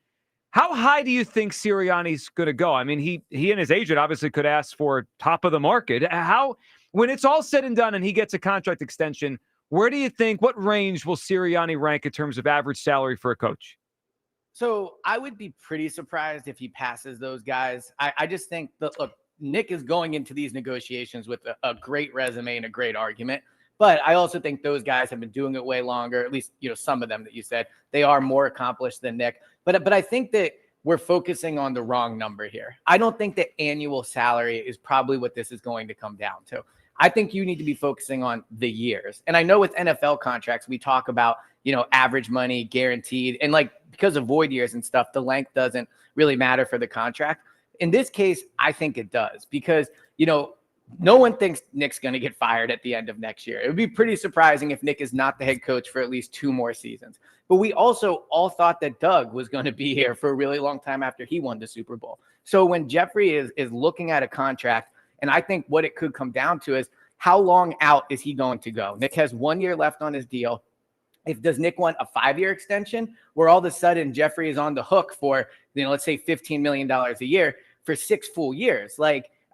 How high do you think Sirianni's going to go? I mean, he and his agent obviously could ask for top of the market. When it's all said and done and he gets a contract extension, where do you think, what range will Sirianni rank in terms of average salary for a coach? So I would be pretty surprised if he passes those guys. I just think that, look, Nick is going into these negotiations with a great resume and a great argument. But I also think those guys have been doing it way longer, at least, some of them that you said. They are more accomplished than Nick. But I think that we're focusing on the wrong number here. I don't think that annual salary is probably what this is going to come down to. I think you need to be focusing on the years. And I know with NFL contracts, we talk about, average money, guaranteed. And because of void years and stuff, the length doesn't really matter for the contract. In this case, I think it does because, no one thinks Nick's going to get fired at the end of next year. It would be pretty surprising if Nick is not the head coach for at least 2 more seasons. But we also all thought that Doug was going to be here for a really long time after he won the Super Bowl. So when Jeffrey is looking at a contract, and I think what it could come down to is how long out is he going to go? Nick has 1 year left on his deal. Does Nick want a 5-year extension where all of a sudden Jeffrey is on the hook for, let's say $15 million a year for 6 full years?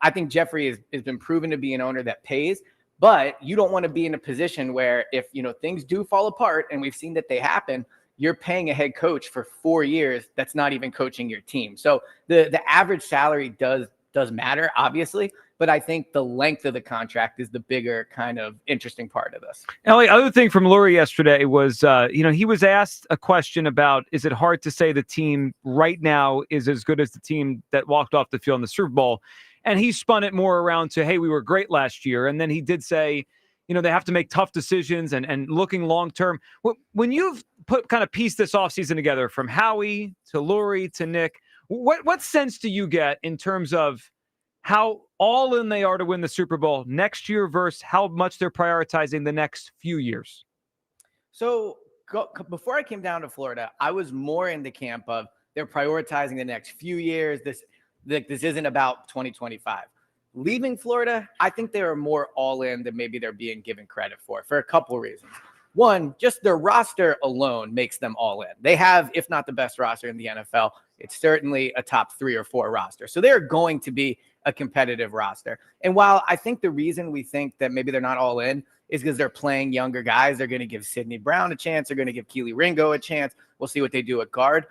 I think Jeffrey has been proven to be an owner that pays, but you don't want to be in a position where if, things do fall apart, and we've seen that they happen, you're paying a head coach for 4 years that's not even coaching your team. So the average salary does matter, obviously, but I think the length of the contract is the bigger kind of interesting part of this. Ellie, other thing from Lurie yesterday was, he was asked a question about, is it hard to say the team right now is as good as the team that walked off the field in the Super Bowl? And he spun it more around to, hey, we were great last year. And then he did say, they have to make tough decisions and looking long-term. When you've kind of pieced this offseason together from Howie to Lurie to Nick, what sense do you get in terms of how all in they are to win the Super Bowl next year versus how much they're prioritizing the next few years? So before I came down to Florida, I was more in the camp of they're prioritizing the next few years. This isn't about 2025. Leaving Florida, I think they are more all in than maybe they're being given credit for a couple of reasons. One, just their roster alone makes them all in. They have, if not the best roster in the NFL, it's certainly a top 3 or 4 roster. So they're going to be a competitive roster. And while I think the reason we think that maybe they're not all in is because they're playing younger guys, they're going to give Sidney Brown a chance. They're going to give Keely Ringo a chance. We'll see what they do at guard.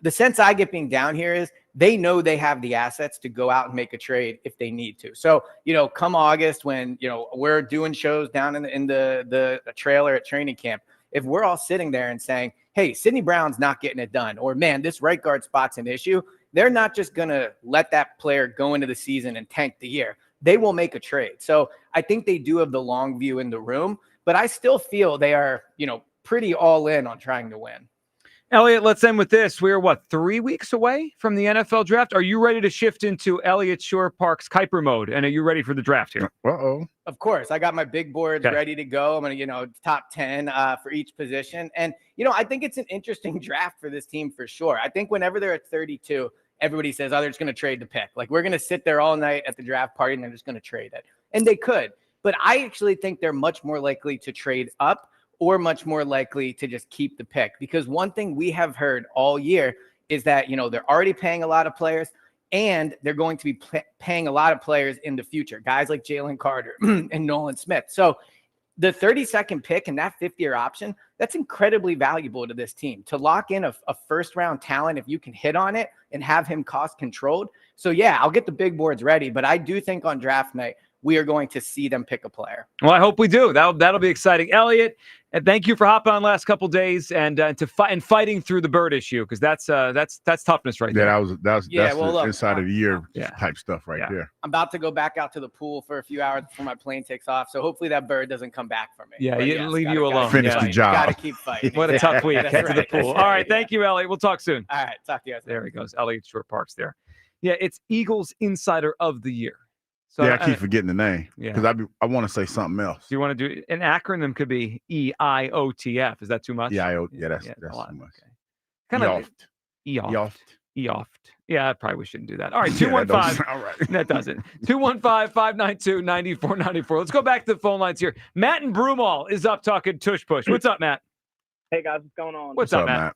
The sense I get being down here is they know they have the assets to go out and make a trade if they need to. So, come August when, we're doing shows down in the trailer at training camp, if we're all sitting there and saying, hey, Sidney Brown's not getting it done, or man, this right guard spot's an issue, they're not just going to let that player go into the season and tank the year. They will make a trade. So I think they do have the long view in the room, but I still feel they are, pretty all in on trying to win. Elliot, let's end with this. We're 3 weeks away from the NFL draft. Are you ready to shift into Elliott Shore Park's Kuiper mode? And are you ready for the draft here? Uh-oh. Of course. I got my big boards ready to go. I'm going to, top 10 for each position. And, I think it's an interesting draft for this team for sure. I think whenever they're at 32, everybody says, they're just going to trade the pick. We're going to sit there all night at the draft party and they're just going to trade it. And they could. But I actually think they're much more likely to trade up or much more likely to just keep the pick. Because one thing we have heard all year is that, they're already paying a lot of players and they're going to be paying a lot of players in the future, guys like Jalen Carter and Nolan Smith. So the 32nd pick and that 5th-year option, that's incredibly valuable to this team to lock in a first-round talent if you can hit on it and have him cost-controlled. So, yeah, I'll get the big boards ready, but I do think on draft night, we are going to see them pick a player. Well, I hope we do. That'll be exciting. Elliot, and thank you for hopping on last couple days and fighting through the bird issue, because that's toughness right there. That's the inside of the year type stuff right there. I'm about to go back out to the pool for a few hours before my plane takes off, so hopefully that bird doesn't come back for me. Yeah, leave you alone. Finish the job. Got to keep fighting. What a tough week. Head to the pool. All right, Yeah. thank you, Elliot. We'll talk soon. All right, talk to you guys. There he goes. Elliot Shore Parks there. Yeah, it's Eagles Insider of the Year. So I keep forgetting the name because I want to say something else. Do you want to do an acronym? Could be EIOTF. Is that too much? Yeah, that's too much. Okay. Kind of EOFT. Yeah, probably we shouldn't do that. All right, 215. All right. That doesn't. 215-592-9494. Let's go back to the phone lines here. Matt in Broomall is up talking Tush Push. What's up, Matt? Hey, guys. What's going on? What's up, Matt?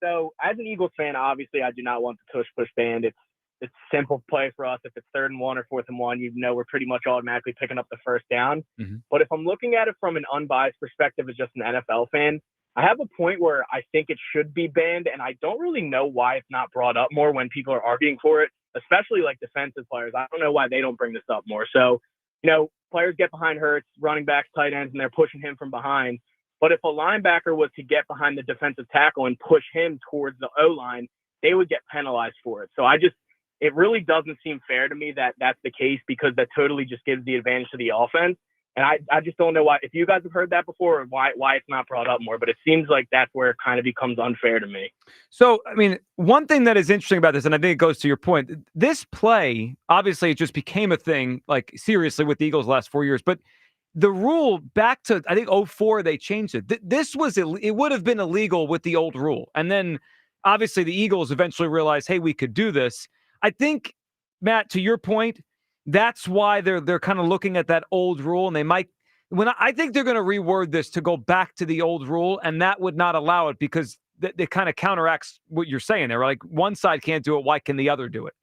So as an Eagles fan, obviously I do not want the tush push banned. It's a simple play for us. If it's 3rd and 1 or 4th and 1, we're pretty much automatically picking up the first down. Mm-hmm. But if I'm looking at it from an unbiased perspective as just an NFL fan, I have a point where I think it should be banned, and I don't really know why it's not brought up more when people are arguing for it, especially like defensive players. I don't know why they don't bring this up more. So, players get behind Hurts, running backs, tight ends, and they're pushing him from behind. But if a linebacker was to get behind the defensive tackle and push him towards the O-line, they would get penalized for it. So it really doesn't seem fair to me that that's the case, because that totally just gives the advantage to the offense. And I just don't know why, if you guys have heard that before, or why it's not brought up more, but it seems like that's where it kind of becomes unfair to me. So, one thing that is interesting about this, and I think it goes to your point, this play, obviously it just became a thing, like seriously with the Eagles the last 4 years, but the rule back to, I think, 2004, they changed it. It would have been illegal with the old rule. And then obviously the Eagles eventually realized, hey, we could do this. I think, Matt, to your point, that's why they're kind of looking at that old rule, and I think they're going to reword this to go back to the old rule, and that would not allow it, because it kind of counteracts what you're saying there. Like, one side can't do it, why can the other do it?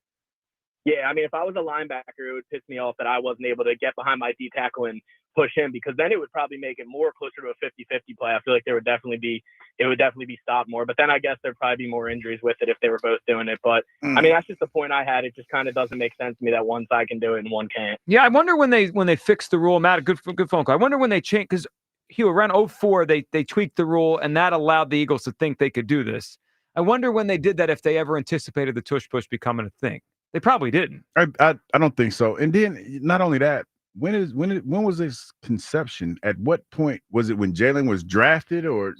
Yeah, if I was a linebacker, it would piss me off that I wasn't able to get behind my D tackle and push him, because then it would probably make it more closer to a 50-50 play. I feel like it would definitely be stopped more. But then I guess there'd probably be more injuries with it if they were both doing it. But that's just the point I had. It just kind of doesn't make sense to me that one side can do it and one can't. Yeah, I wonder when they fixed the rule. Matt, a good phone call. I wonder when they changed, because Hugh, around 2004, they tweaked the rule, and that allowed the Eagles to think they could do this. I wonder when they did that, if they ever anticipated the tush push becoming a thing. They probably didn't. I don't think so. And then not only that, when was this conception? At what point was it? When Jalen was drafted, or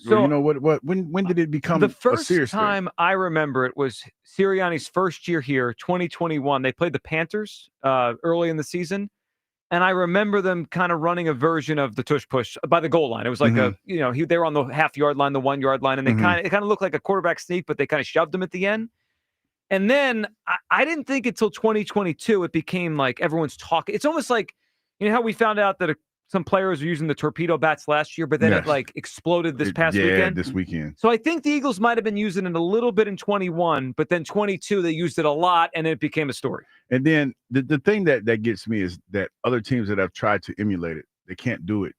when did it become the a first serious time thing? I remember it was Sirianni's first year here, 2021. They played the Panthers early in the season, and I remember them kind of running a version of the tush push by the goal line. It was like they were on the half-yard line, the 1 yard line, and they it kind of looked like a quarterback sneak, but they kind of shoved them at the end. And then I didn't think until 2022 it became like everyone's talking. It's almost like, how we found out that some players were using the torpedo bats last year, but then it like exploded this past weekend. Yeah, this weekend. So I think the Eagles might have been using it a little bit in 21, but then 22 they used it a lot, and it became a story. And then the thing that gets me is that other teams that have tried to emulate it, they can't do it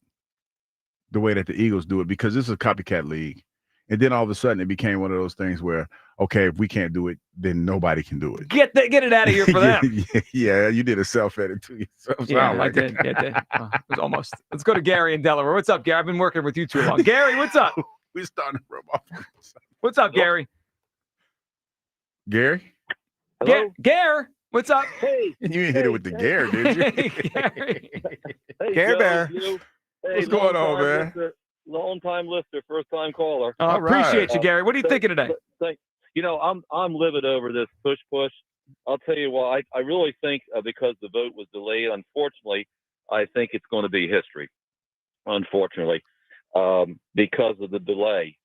the way that the Eagles do it, because this is a copycat league. And then all of a sudden it became one of those things where, okay, if we can't do it, then nobody can do it. Get it out of here for them. Yeah, you did a self-edit to yourself. Yeah, I did. It was almost. Let's go to Gary in Delaware. What's up, Gary? I've been working with you too long. Gary, what's up? We're starting to rub off. What's up, Gary? Gary? Gary, what's up? Hey. You didn't hit it with the Gary, did you? Hey, Gary. Hey, Gary Joe, Bear. Hey, What's going on, man? Long-time listener, first-time caller. Appreciate you, Gary. What are you thinking today? I'm livid over this tush push. I'll tell you why. I really think because the vote was delayed, unfortunately, I think it's going to be history, unfortunately, because of the delay.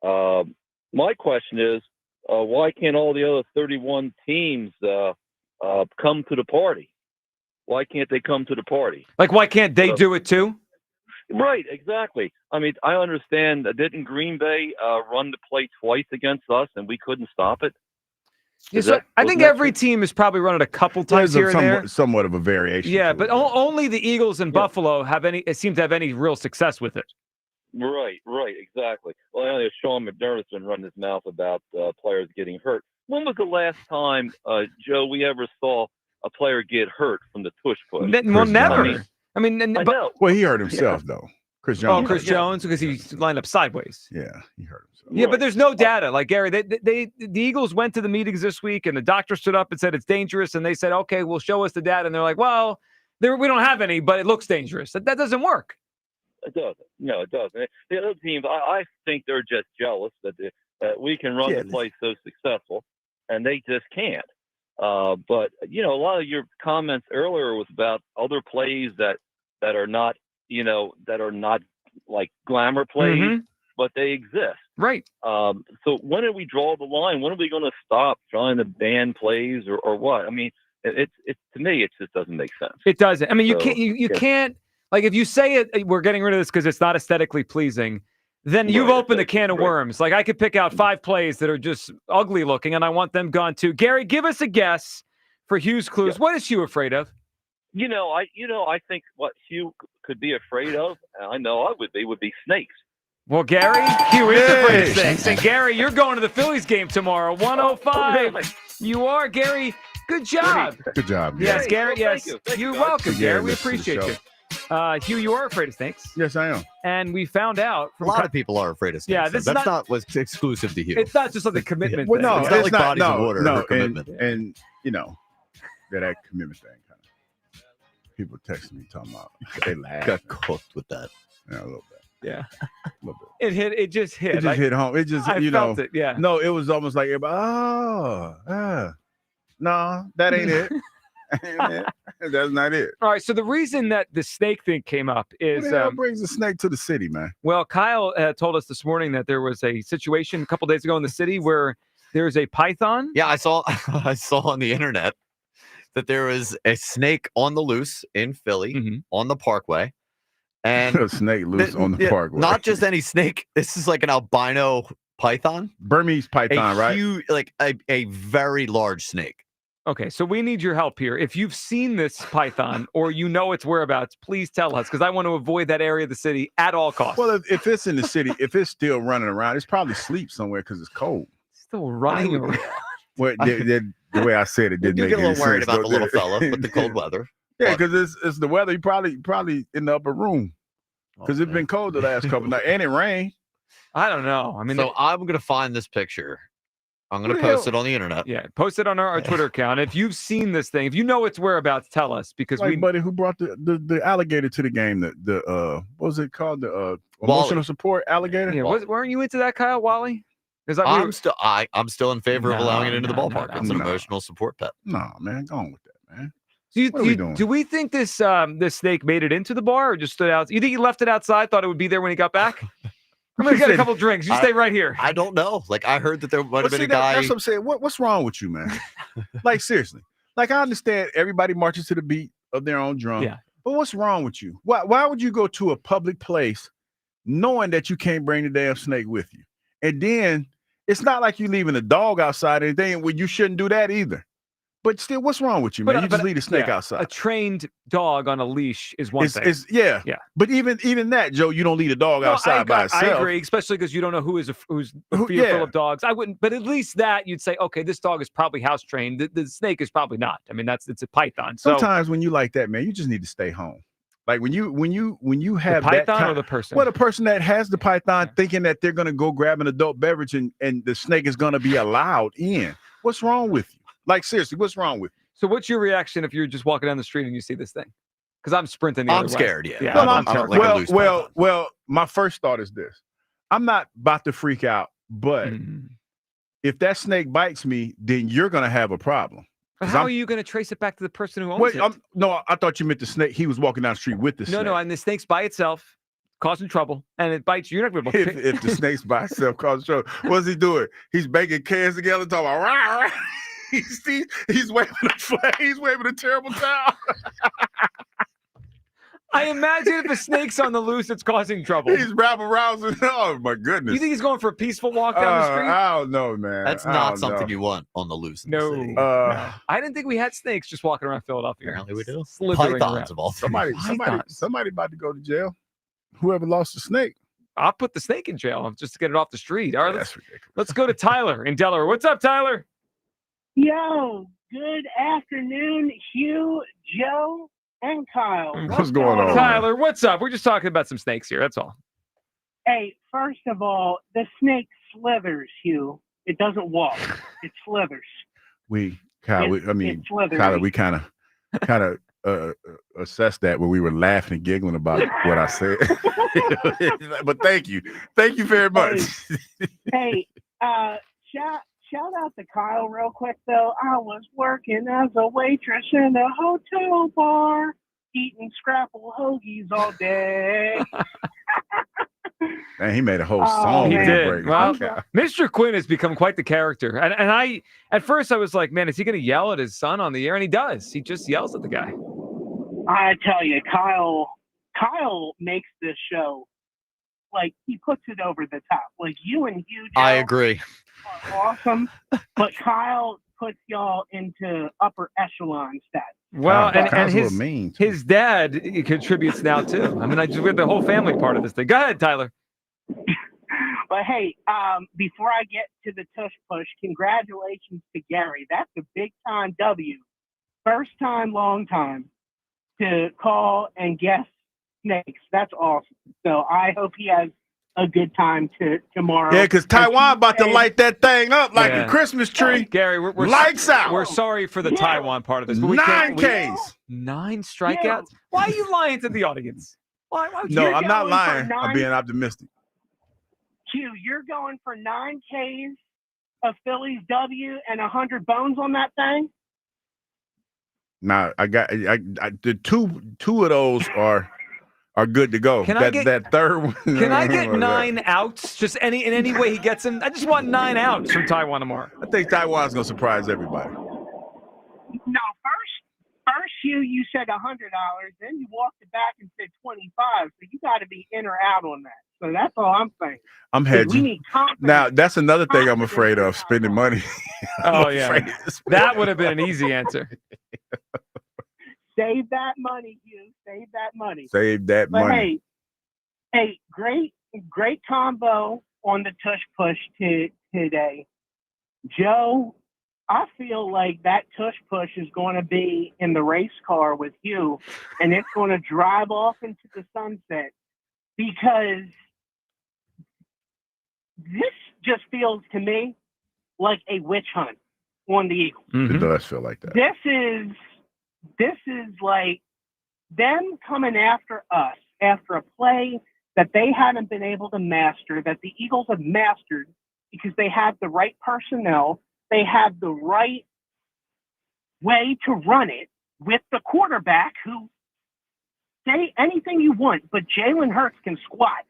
My question is, why can't all the other 31 teams come to the party? Why can't they come to the party? Like, why can't they do it too? Right, exactly. I understand. Didn't Green Bay run the play twice against us, and we couldn't stop it? Yeah, I think every team has probably run it a couple times here and there. Somewhat of a variation. Yeah, but only the Eagles and Buffalo seem to have any real success with it. Right, exactly. Well, I know Sean McDermott's been running his mouth about players getting hurt. When was the last time, Joe, we ever saw a player get hurt from the tush push? Well, never. Well, he hurt himself though. Chris Jones. Oh, Chris Jones, because he lined up sideways. Yeah, he hurt himself. Yeah, but there's no data. Like, Gary, the Eagles went to the meetings this week, and the doctor stood up and said it's dangerous, and they said, okay, well, show us the data. And they're like, well, we don't have any, but it looks dangerous. That doesn't work. It doesn't. No, it doesn't. The other teams, I think they're just jealous that we can run the play so successful, and they just can't. But, a lot of your comments earlier was about other plays that are not, that are not like glamour plays, but they exist. Right. So when do we draw the line? When are we going to stop trying to ban plays or what? I mean, it's to me, it just doesn't make sense. It doesn't. I mean, you can't, like, if you say it, we're getting rid of this because it's not aesthetically pleasing, then you've opened a can of worms. Like I could pick out 5 plays that are just ugly looking, and I want them gone too. Gary, give us a guess for Hugh's clues. What is Hugh afraid of? I think what Hugh could be afraid of, and I know I would be snakes. Well, Gary, Hugh is afraid of snakes. And Gary, you're going to the Phillies game tomorrow, 105. Really? You are, Gary. Good job. Good job. Yes, Gary. Well, Yes, thank you, you're guys. welcome, Yeah, Gary. We listen to the appreciate you. Hugh, you are afraid of snakes. Yes, I am. And we found out A lot of people are afraid of snakes. Yeah, though. this is that's not- not what's exclusive to Hugh. It's not just like a commitment Well, thing. no, It's not like bodies of water or and, commitment. and that commitment thing kind of. People texting me talking about they laugh. Got cooked with that. Yeah, a little bit. Yeah. A little bit. It just hit. It just hit home. It just, I felt it, yeah. No, it was almost like, no, that ain't it. That's not it. All right, so the reason that the snake thing came up is Who the hell brings a snake to the city, man? well, Kyle told us this morning that there was a situation a couple days ago in the city where there's a python. Yeah, I saw on the internet that there was a snake on the loose in Philly on the Parkway. And A snake loose on the parkway. Not just any snake. This is like an albino python. Burmese python, right? Huge, like a very large snake. Okay, so we need your help here. If you've seen this python or you know its whereabouts, please tell us because I want to avoid that area of the city at all costs. Well, if it's in the city, if it's still running around, it's probably asleep somewhere because it's cold. Still running around. Well, the way I said it didn't You make get a any little worried sense, about though, the little did it? fella with the cold weather. Yeah, because it's the weather. You probably in the upper room because it's been cold the last couple nights and it rained. I don't know. I mean, So I'm gonna find this picture. I'm gonna Who the post hell- it on the internet. yeah, post it on our Twitter account. If you've seen this thing, if you know its whereabouts, tell us because Like we buddy who brought the alligator to the game. The what was it called? The Wally. emotional support alligator. Yeah, weren't you into that, Kyle Wally? Is that I'm still in favor of No, allowing it into the no, ballpark. no, It's an no. emotional support pet. No, man, go on with that, man. Do What are we doing? do we think this this snake made it into the bar or just stood out? You think he left it outside? Thought it would be there when he got back? I'm gonna get a couple drinks. You stay right here. I don't know. Like I heard that there might have Well, been a see, guy. that's what I'm saying. What's wrong with you, man? Like seriously. Like I understand everybody marches to the beat of their own drum. Yeah. But what's wrong with you? Why would you go to a public place knowing that you can't bring the damn snake with you? And then it's not like you leaving a dog outside or anything when you shouldn't do that either. But still, what's wrong with you, man? You just leave the snake outside. A trained dog on a leash is one thing. Yeah. Yeah. But even that, Joe, you don't leave a dog outside by itself. I agree, especially because you don't know who's fearful yeah. of dogs. I wouldn't, but at least that you'd say, okay, this dog is probably house trained. The snake is probably not. I mean, it's a python. So Sometimes when you like that, man, you just need to stay home. Like when you have python that kind, or the person? Well, the person that has the python thinking that they're gonna go grab an adult beverage and the snake is gonna be allowed in. What's wrong with you? Like seriously, what's wrong with you? So what's your reaction if you're just walking down the street and you see this thing? Because I'm sprinting the I'm other way. scared, yeah. Well, I'm terrified. like a loose python. Well, my first thought is this. I'm not about to freak out, but if that snake bites me, then you're gonna have a problem. But how are you going to trace it back to the person who owns it? No, I thought you meant the snake. He was walking down the street with the snake. No, and the snake's by itself, causing trouble, and it bites you. You're not going to be able to If the snake's by itself causing trouble, what's he doing? He's banging cans together, talking about rah, rah. He's waving a flag. He's waving a terrible towel. I imagine if a snake's on the loose, it's causing trouble. He's rabble rousing. Oh my goodness! You think he's going for a peaceful walk down the street? I don't know, man. That's I not don't something know. you want on the loose. In the No, city. no. I didn't think we had snakes just walking around Philadelphia. Apparently we do. Slithering Pythons around. of all things. Somebody about to go to jail. Whoever lost the snake. I'll put the snake in jail just to get it off the street. All right, That's ridiculous. let's go to Tyler in Delaware. What's up, Tyler? Yo, good afternoon, Hugh, Joe, and Kyle. What's going on, Tyler? What's up? We're just talking about some snakes here. That's all. Hey, first of all, the snake slithers, Hugh. It doesn't walk. It slithers. It's slithery. Tyler, we kind of assessed that when we were laughing and giggling about what I said. But thank you very much. Hey, shout out to Kyle real quick though. I was working as a waitress in a hotel bar, eating scrapple hoagies all day. Man, he made a whole song. He on did. break. Well, Okay. Mr. Quinn has become quite the character. And I, at first I was like, man, is he going to yell at his son on the air? And he does. He just yells at the guy. I tell you, Kyle makes this show like he puts it over the top. Like you and Hugh, Joe, I agree. are awesome, but Kyle puts y'all into upper echelon status. Well, and Kyle's a his little mean, his we contributes now too. I mean, we have the whole family part of this thing. Go ahead, Tyler. But hey, before I get to the Tush Push, congratulations to Gary. That's a big time W. First time, long time to call and guess snakes. That's awesome. So I hope he has a good time tomorrow. Yeah, because Taiwan about to light that thing up like a Christmas tree. Gary, we're lights out. We're sorry for the Taiwan part of this. But 9 Ks. 9 strikeouts? Why are you lying to the audience? Why No, I'm not going lying. for I'm being optimistic. Q, you're going for 9 Ks, a Phillies W, and 100 bones on that thing? Now I the two of those are good to go. That third one. Can I get 9 outs? Just in any way he gets them. I just want 9 outs from Taiwan tomorrow. I think Taiwan's gonna surprise everybody. No, first you said $100, then you walked it back and said 25. So you got to be in or out on that. So that's all I'm saying. I'm 'Cause hedging. We need confidence. Now that's another thing I'm afraid of, spending money. Oh yeah, that would have been an easy answer. Save that money, Hugh. Save that money. Save that But money. hey, great combo on the Tush Push today. Joe, I feel like that Tush Push is going to be in the race car with you, and it's going to drive off into the sunset because this just feels to me like a witch hunt on the Eagles. It does feel like that. This is like them coming after us after a play that they haven't been able to master, that the Eagles have mastered because they have the right personnel, they have the right way to run it with the quarterback who, say anything you want, but Jalen Hurts can squat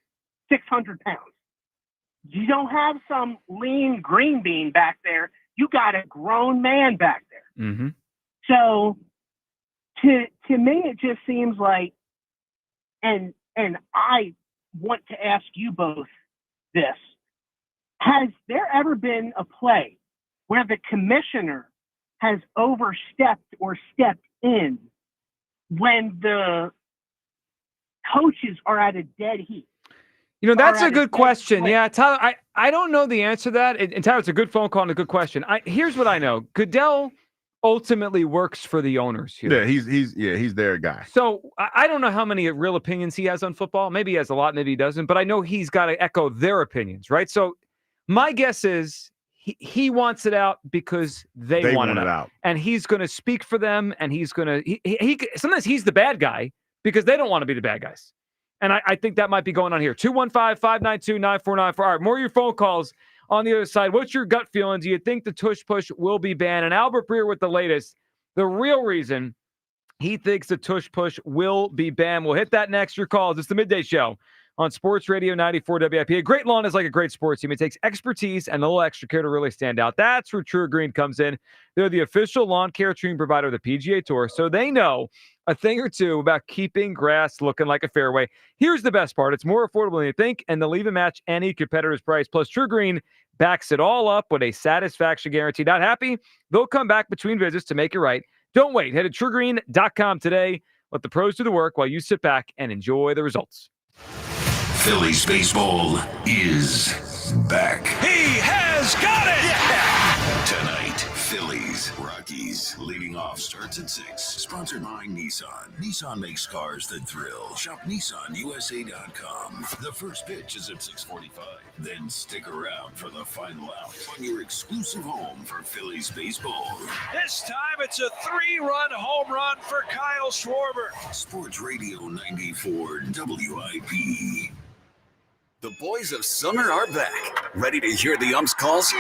600 pounds. You don't have some lean green bean back there. You got a grown man back there. Mm-hmm. So to me, it just seems like, and I want to ask you both this. Has there ever been a play where the commissioner has overstepped or stepped in when the coaches are at a dead heat? You know, that's a good question. Yeah, Tyler, I don't know the answer to that. And Tyler, it's a good phone call and a good question. Here's what I know. Goodell ultimately works for the owners here. Yeah, he's their guy. So I don't know how many real opinions he has on football. Maybe he has a lot, maybe he doesn't. But I know he's got to echo their opinions, right? So my guess is he wants it out because they want it out. And he's going to speak for them, and he's going to he sometimes he's the bad guy because they don't want to be the bad guys. And I think that might be going on here. 215-592-9494. All right, more of your phone calls on the other side. What's your gut feeling? Do you think the Tush Push will be banned? And Albert Breer with the latest. The real reason he thinks the Tush Push will be banned. We'll hit that next. Your calls. It's the Midday Show on Sports Radio 94 WIP. A great lawn is like a great sports team. It takes expertise and a little extra care to really stand out. That's where True Green comes in. They're the official lawn care treatment provider of the PGA Tour, so they know a thing or two about keeping grass looking like a fairway. Here's the best part. It's more affordable than you think, and they'll even match any competitor's price. Plus, True Green backs it all up with a satisfaction guarantee. Not happy? They'll come back between visits to make it right. Don't wait. Head to truegreen.com today. Let the pros do the work while you sit back and enjoy the results. Phillies baseball is back. He has got it! Yeah! Tonight, Phillies, Rockies. Leading off starts at 6. Sponsored by Nissan. Nissan makes cars that thrill. Shop NissanUSA.com. The first pitch is at 6:45. Then stick around for the final out on your exclusive home for Phillies baseball. This time it's a 3-run home run for Kyle Schwarber. Sports Radio 94 WIP. The boys of summer are back. Ready to hear the ump's calls?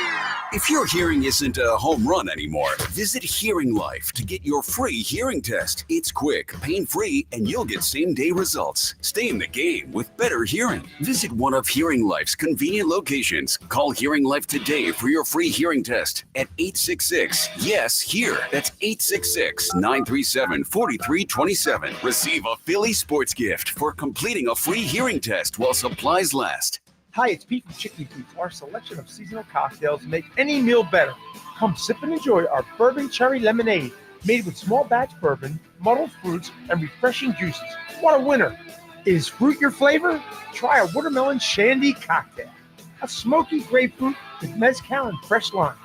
If your hearing isn't a home run anymore, visit Hearing Life to get your free hearing test. It's quick, pain-free, and you'll get same-day results. Stay in the game with better hearing. Visit one of Hearing Life's convenient locations. Call Hearing Life today for your free hearing test at 866-YES-HEAR. That's 866-937-4327. Receive a Philly sports gift for completing a free hearing test while supplies last. last. Hi, it's Pete from Chicky Pete's. Our selection of seasonal cocktails make any meal better. Come sip and enjoy our bourbon cherry lemonade, made with small batch bourbon, muddled fruits, and refreshing juices. What a winner! Is fruit your flavor? Try a watermelon shandy cocktail. A smoky grapefruit with mezcal and fresh lime.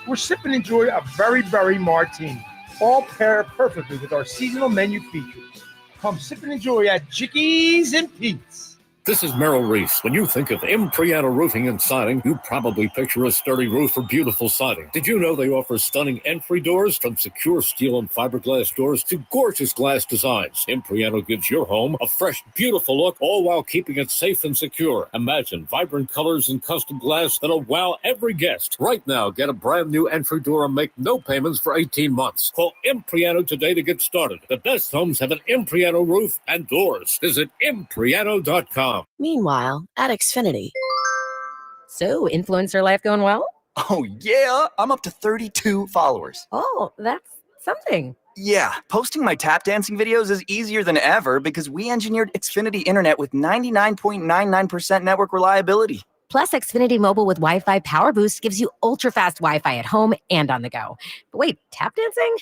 Or sip and enjoy a very berry martini. All pair perfectly with our seasonal menu features. Come sip and enjoy at Chickies and Pete's. This is Merrill Reese. When you think of Impriano Roofing and Siding, you probably picture a sturdy roof or beautiful siding. Did you know they offer stunning entry doors, from secure steel and fiberglass doors to gorgeous glass designs? Impriano gives your home a fresh, beautiful look, all while keeping it safe and secure. Imagine vibrant colors and custom glass that'll wow every guest. Right now, get a brand new entry door and make no payments for 18 months. Call Impriano today to get started. The best homes have an Impriano roof and doors. Visit Impriano.com. Meanwhile, at Xfinity. So, influencer life going well? Oh, yeah. I'm up to 32 followers. Oh, that's something. Yeah, posting my tap dancing videos is easier than ever because we engineered Xfinity Internet with 99.99% network reliability. Plus, Xfinity Mobile with Wi-Fi Power Boost gives you ultra-fast Wi-Fi at home and on the go. But wait, tap dancing?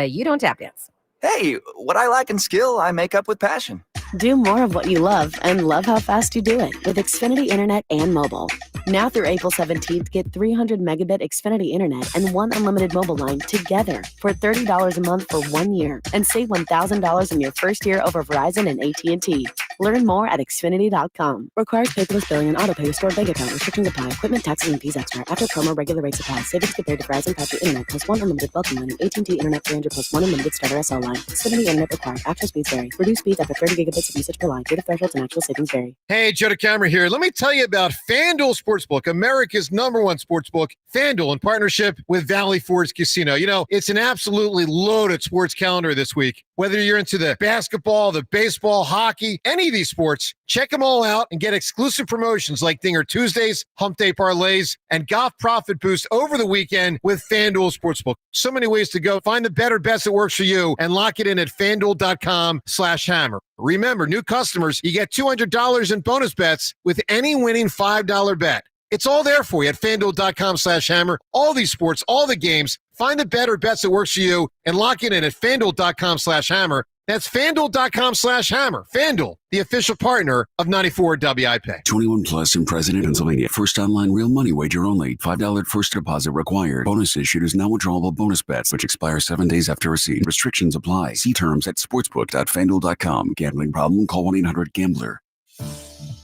You don't tap dance. Hey, what I lack in skill, I make up with passion. Do more of what you love and love how fast you do it with Xfinity Internet and mobile. Now through April 17th, get 300 megabit Xfinity Internet and one unlimited mobile line together for $30 a month for 1 year and save $1,000 in your first year over Verizon and AT&T. Learn more at Xfinity.com. Requires paperless billing and autopay with stored bank account. Restrictions apply. Equipment, taxes, and fees extra. After promo, regular rates apply. Savings compared to Verizon 5G Internet plus one unlimited welcome line and AT&T Internet 300 plus one unlimited starter SL line. Xfinity Internet required. Actual speeds vary. Reduced speeds after 30 gigabits of usage per line. Data thresholds and actual savings vary. Hey, Joe DeCamera here. Let me tell you about FanDuel Sportsbook, America's #1 sportsbook. FanDuel, in partnership with Valley Forge Casino. You know, it's an absolutely loaded sports calendar this week. Whether you're into the basketball, the baseball, hockey, any of these sports, check them all out and get exclusive promotions like Dinger Tuesdays, Hump Day Parlays, and Golf Profit Boost over the weekend with FanDuel Sportsbook. So many ways to go. Find the better bets that works for you and lock it in at FanDuel.com/hammer. Remember, new customers, you get $200 in bonus bets with any winning $5 bet. It's all there for you at FanDuel.com/hammer. All these sports, all the games. Find the better bets that works for you and lock it in at FanDuel.com/hammer. That's FanDuel.com/hammer. FanDuel, the official partner of 94 WIP. 21 plus in President, Pennsylvania. First online real money wager only. $5 first deposit required. Bonus issued is now withdrawable bonus bets, which expire 7 days after receipt. Restrictions apply. See terms at sportsbook.fanduel.com. Gambling problem? Call 1-800-GAMBLER.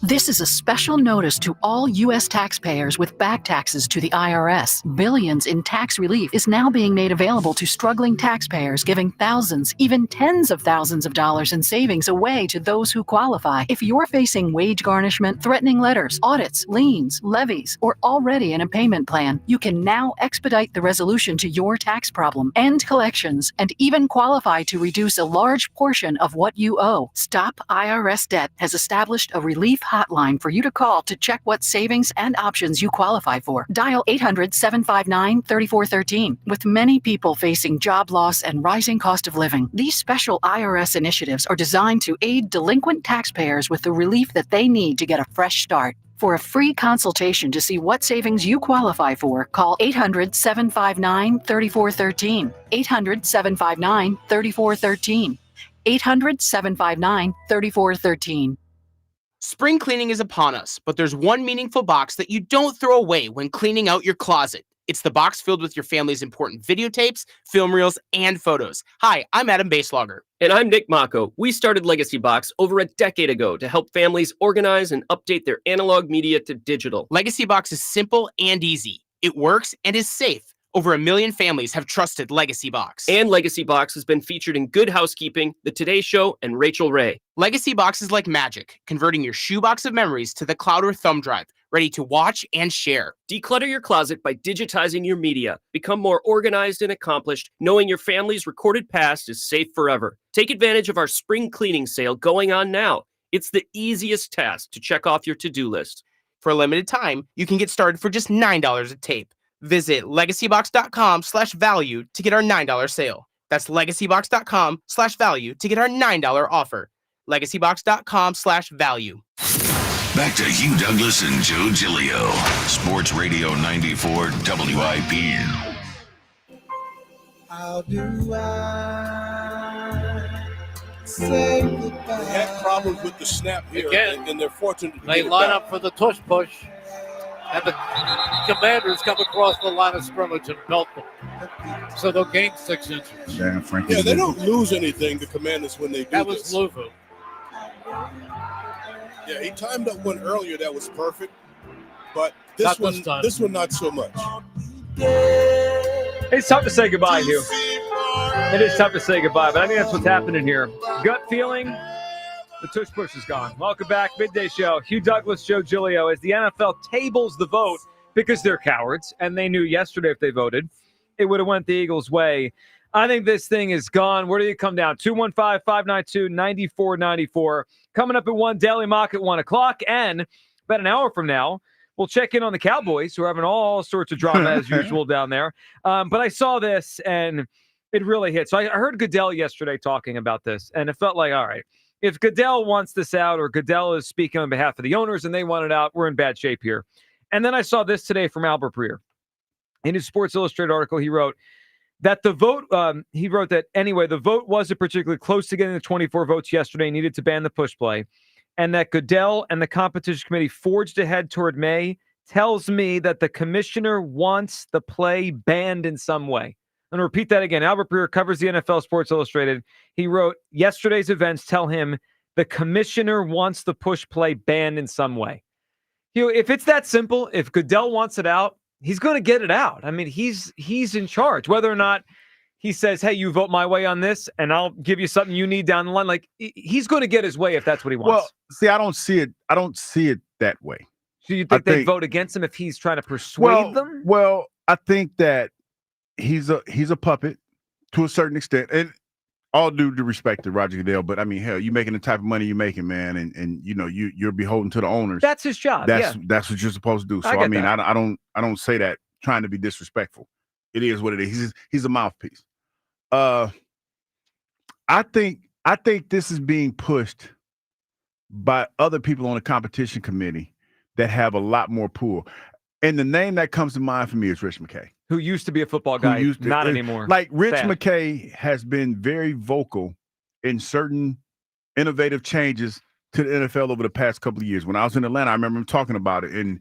This is a special notice to all U.S. taxpayers with back taxes to the IRS. Billions in tax relief is now being made available to struggling taxpayers, giving thousands, even tens of thousands of dollars in savings away to those who qualify. If you're facing wage garnishment, threatening letters, audits, liens, levies, or already in a payment plan, you can now expedite the resolution to your tax problem, end collections, and even qualify to reduce a large portion of what you owe. Stop IRS Debt has established a relief hotline for you to call to check what savings and options you qualify for. Dial 800-759-3413. With many people facing job loss and rising cost of living, these special IRS initiatives are designed to aid delinquent taxpayers with the relief that they need to get a fresh start. For a free consultation to see what savings you qualify for, call 800-759-3413. 800-759-3413. 800-759-3413. Spring cleaning is upon us, but there's one meaningful box that you don't throw away when cleaning out your closet. It's the box filled with your family's important videotapes, film reels, and photos. Hi, I'm Adam Baselogger. And I'm Nick Mako. We started Legacy Box over a decade ago to help families organize and update their analog media to digital. Legacy Box is simple and easy. It works and is safe. Over 1 million families have trusted Legacy Box. And Legacy Box has been featured in Good Housekeeping, The Today Show, and Rachel Ray. Legacy Box is like magic, converting your shoebox of memories to the cloud or thumb drive, ready to watch and share. Declutter your closet by digitizing your media. Become more organized and accomplished, knowing your family's recorded past is safe forever. Take advantage of our spring cleaning sale going on now. It's the easiest task to check off your to-do list. For a limited time, you can get started for just $9 a tape. Visit legacybox.com/value to get our $9 sale. That's legacybox.com/value to get our $9 offer. legacybox.com/value. Back to Hugh Douglas and Joe Giglio. Sports Radio 94 WIP. How do I say goodbye? They had problems with the snap here, and they're fortunate to They get it line back. up for the tush push, and the Commanders come across the line of scrimmage and belt them. So they'll gain 6 inches. Damn, Frankie. Yeah, they don't lose anything, the Commanders, when they do That was this. Louisville. Yeah, he timed up one earlier that was perfect, but this Not one, this time. this one not so much. It's tough to say goodbye, Hugh. It is tough to say goodbye, but I think that's what's happening here. Gut feeling, the tush push is gone. Welcome back, Midday Show. Hugh Douglas, Joe Giglio, as the NFL tables the vote because they're cowards, and they knew yesterday if they voted, it would have went the Eagles' way. I think this thing is gone. Where do you come down? 215-592-9494. Coming up at 1, Daily Mock at 1 o'clock. And about an hour from now, we'll check in on the Cowboys, who are having all sorts of drama as usual down there. But I saw this, and it really hit. So I heard Goodell yesterday talking about this, and it felt like, all right, if Goodell wants this out or Goodell is speaking on behalf of the owners and they want it out, we're in bad shape here. And then I saw this today from Albert Breer. In his Sports Illustrated article, he wrote that the vote, the vote wasn't particularly close to getting the 24 votes yesterday, needed to ban the push play, and that Goodell and the competition committee forged ahead toward May tells me that the commissioner wants the play banned in some way. I'm going to repeat that again. Albert Breer covers the NFL Sports Illustrated. He wrote, yesterday's events tell him the commissioner wants the push play banned in some way. You know, if it's that simple, if Goodell wants it out, he's going to get it out. I mean, he's in charge. Whether or not he says, hey, you vote my way on this, and I'll give you something you need down the line. Like, he's going to get his way if that's what he wants. Well, see, I don't see it that way. So you think they'd vote against him if he's trying to persuade them? Well, I think that he's a puppet to a certain extent. And all due to respect to Roger Goodell, but I mean, hell, you making the type of money you're making, man, and you know you're beholden to the owners. That's his job. That's what you're supposed to do. So I mean, I don't say that trying to be disrespectful. It is what it is. He's a mouthpiece. I think this is being pushed by other people on the competition committee that have a lot more pull. And the name that comes to mind for me is Rich McKay, who used to be a football guy, not anymore. Like Rich McKay has been very vocal in certain innovative changes to the NFL over the past couple of years. When I was in Atlanta, I remember him talking about it, and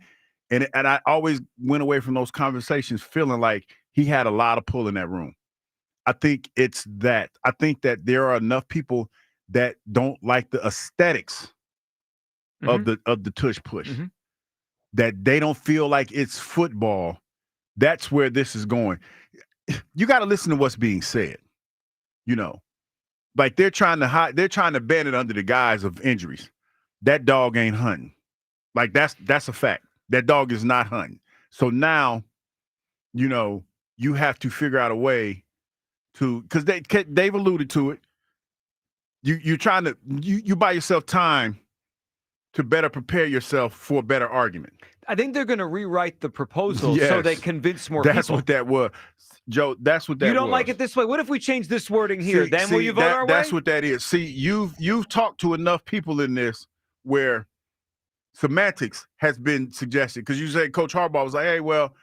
I always went away from those conversations feeling like he had a lot of pull in that room. I think it's that. I think that there are enough people that don't like the aesthetics of the tush push. That they don't feel like it's football. That's where this is going. You got to listen to what's being said. You know, like they're trying to ban it under the guise of injuries. That dog ain't hunting. Like that's a fact. That dog is not hunting. So now, you know, you have to figure out a way to, because they've alluded to it. You're trying to you buy yourself time to better prepare yourself for a better argument. I think they're going to rewrite the proposal so they convince more people. That's what that was. Joe, that's what that was. You don't like it this way? What if we change this wording here? Will you vote our way? That's what that is. See, you've talked to enough people in this where semantics has been suggested. Because you say Coach Harbaugh was like, hey, well,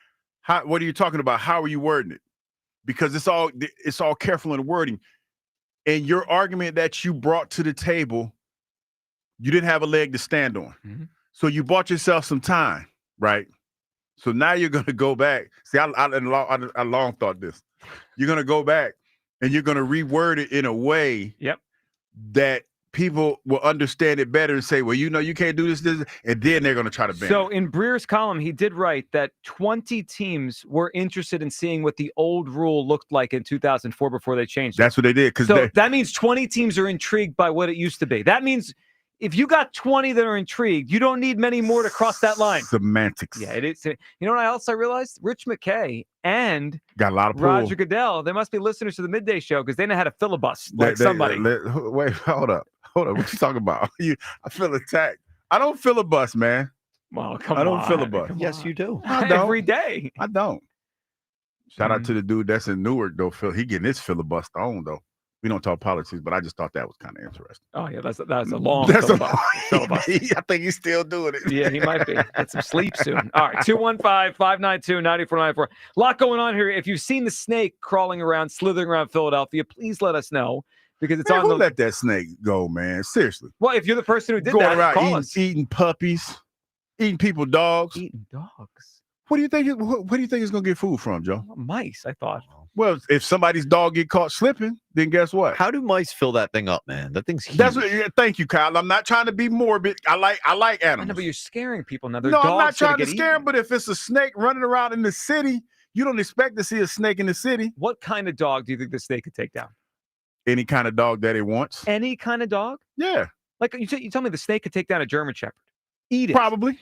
what are you talking about? How are you wording it? Because it's all careful in the wording. And your argument that you brought to the table, you didn't have a leg to stand on. So you bought yourself some time, right? So now you're going to go back. See, I long thought this. You're going to go back and you're going to reword it in a way that people will understand it better and say, well, you know, you can't do this, and then they're going to try to ban So it. in Breer's column, he did write that 20 teams were interested in seeing what the old rule looked like in 2004 before they changed it. That's what they did. So that means 20 teams are intrigued by what it used to be. That means if you got 20 that are intrigued, you don't need many more to cross that line. Semantics. Yeah, it is. You know what else I realized? Rich McKay and got a lot of pull. Roger Goodell, they must be listeners to the Midday Show because they know how to filibuster like somebody. Wait, hold up. What you talking about? I feel attacked. I don't filibust, man. Well, come on. I don't filibust. Yes, you do. I don't. Every day. I don't. Shout out to the dude that's in Newark, though. Phil. He getting his filibuster on, though. We don't talk politics, but I just thought that was kind of interesting. Oh, yeah, that's a long That's a filibuster. I think he's still doing it. Yeah, he might be. Get some sleep soon. All right, 215-592-9494. A lot going on here. If you've seen the snake crawling around, slithering around Philadelphia, please let us know because it's Man, on who the. let that snake go, man? Seriously. Well, if you're the person who did Going that, call around us. eating puppies, eating people dogs. Eating dogs. What do you think? What do you think it's gonna get food from, Joe? Mice, I thought. Well, if somebody's dog get caught slipping, then guess what? How do mice fill that thing up, man? That thing's huge. That's what. Yeah, thank you, Kyle. I'm not trying to be morbid. I like I animals. know, but you're scaring people now. They're No, I'm not dogs trying to get scare eaten. them. But if it's a snake running around in the city, you don't expect to see a snake in the city. What kind of dog do you think the snake could take down? Any kind of dog that it wants. Any kind of dog? Yeah, Like you tell me the snake could take down a German Shepherd. Eat it. probably.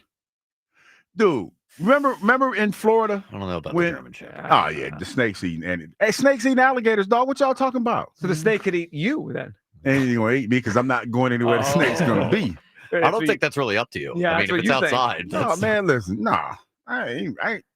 Dude, remember in Florida? I don't know about when, the German Shepherd. Oh yeah, the snakes eating snakes eating alligators, dog. What y'all talking about? So the snake could eat you then. And he's gonna eat me because I'm not going anywhere the snake's gonna be. I don't think that's really up to you. Yeah, I mean, that's if what it's you think. outside, No, that's... man, listen,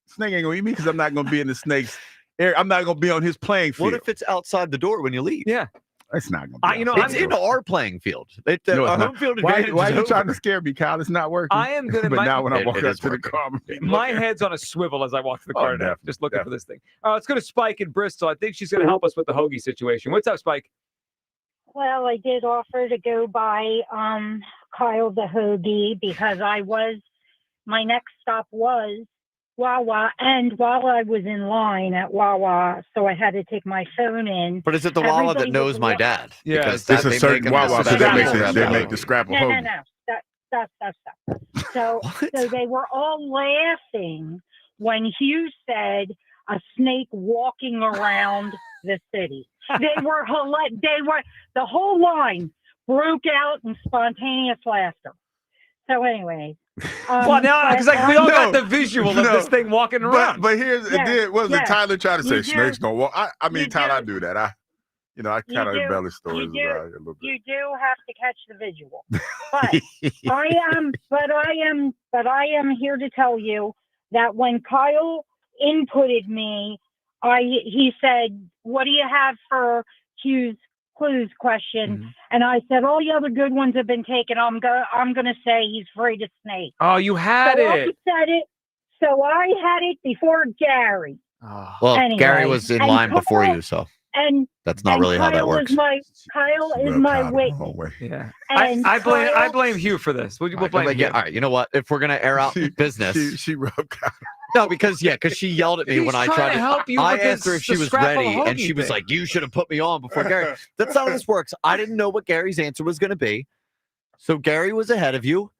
snake ain't gonna eat me because I'm not gonna be in the snake's area. I'm not gonna be on his playing field. What if it's outside the door when you leave? Yeah. It's not gonna be. It's in our playing field. No, it's our not. home field Why advantage are is you trying over. to scare me, Kyle? It's not working. I am gonna. But now when I It- walk it up is to the working. car, I'm My looking. head's on a swivel as I walk to the Oh, car now, definitely, just looking for this thing. Let's go to Spike in Bristol. I think she's going to help us with the hoagie situation. What's up, Spike? Well, I did offer to go buy Kyle the hoagie because my next stop was Wawa, and while I was in line at Wawa, so I had to take my phone in. But is it the Wawa that Everybody knows was my wa- dad? Yeah, Because It's that a they certain make 'em Wawa the because they scrapple make the hoagie. scrapple No, hoagie. Stop. So they were all laughing when Hugh said a snake walking around the city. They were the whole line broke out in spontaneous laughter. So anyway. Well, now because we all got the visual of this thing walking around. But here's Yes, it did. What was yes. it? Tyler tried to say You do- snakes don't walk. I mean, you Tyler, do- I do that. I kind of embellish stories about it a little bit. You do have to catch the visual. But I am here to tell you that when Kyle inputted me, he said, "What do you have for Hugh's clues question?" Mm-hmm. And I said, "All the other good ones have been taken. I'm gonna say he's afraid of snakes." Oh, you had so it. I said it. So I had it before Gary. Well, Anyway, Gary was in and line before Kyle- you, so And that's not and really how that Kyle works. Kyle is my witness. Yeah, And I Kyle- blame Hugh for this. We'll All right, blame Hugh. all right, you know what? If we're gonna air out business, She rubbed. no, because she yelled at me He's when I trying tried to to help you I with asked her this- if she the was scrapple ready, and hoagie she was thing. like, "You should have put me on before Gary." That's not how this works. I didn't know what Gary's answer was going to be, so Gary was ahead of you.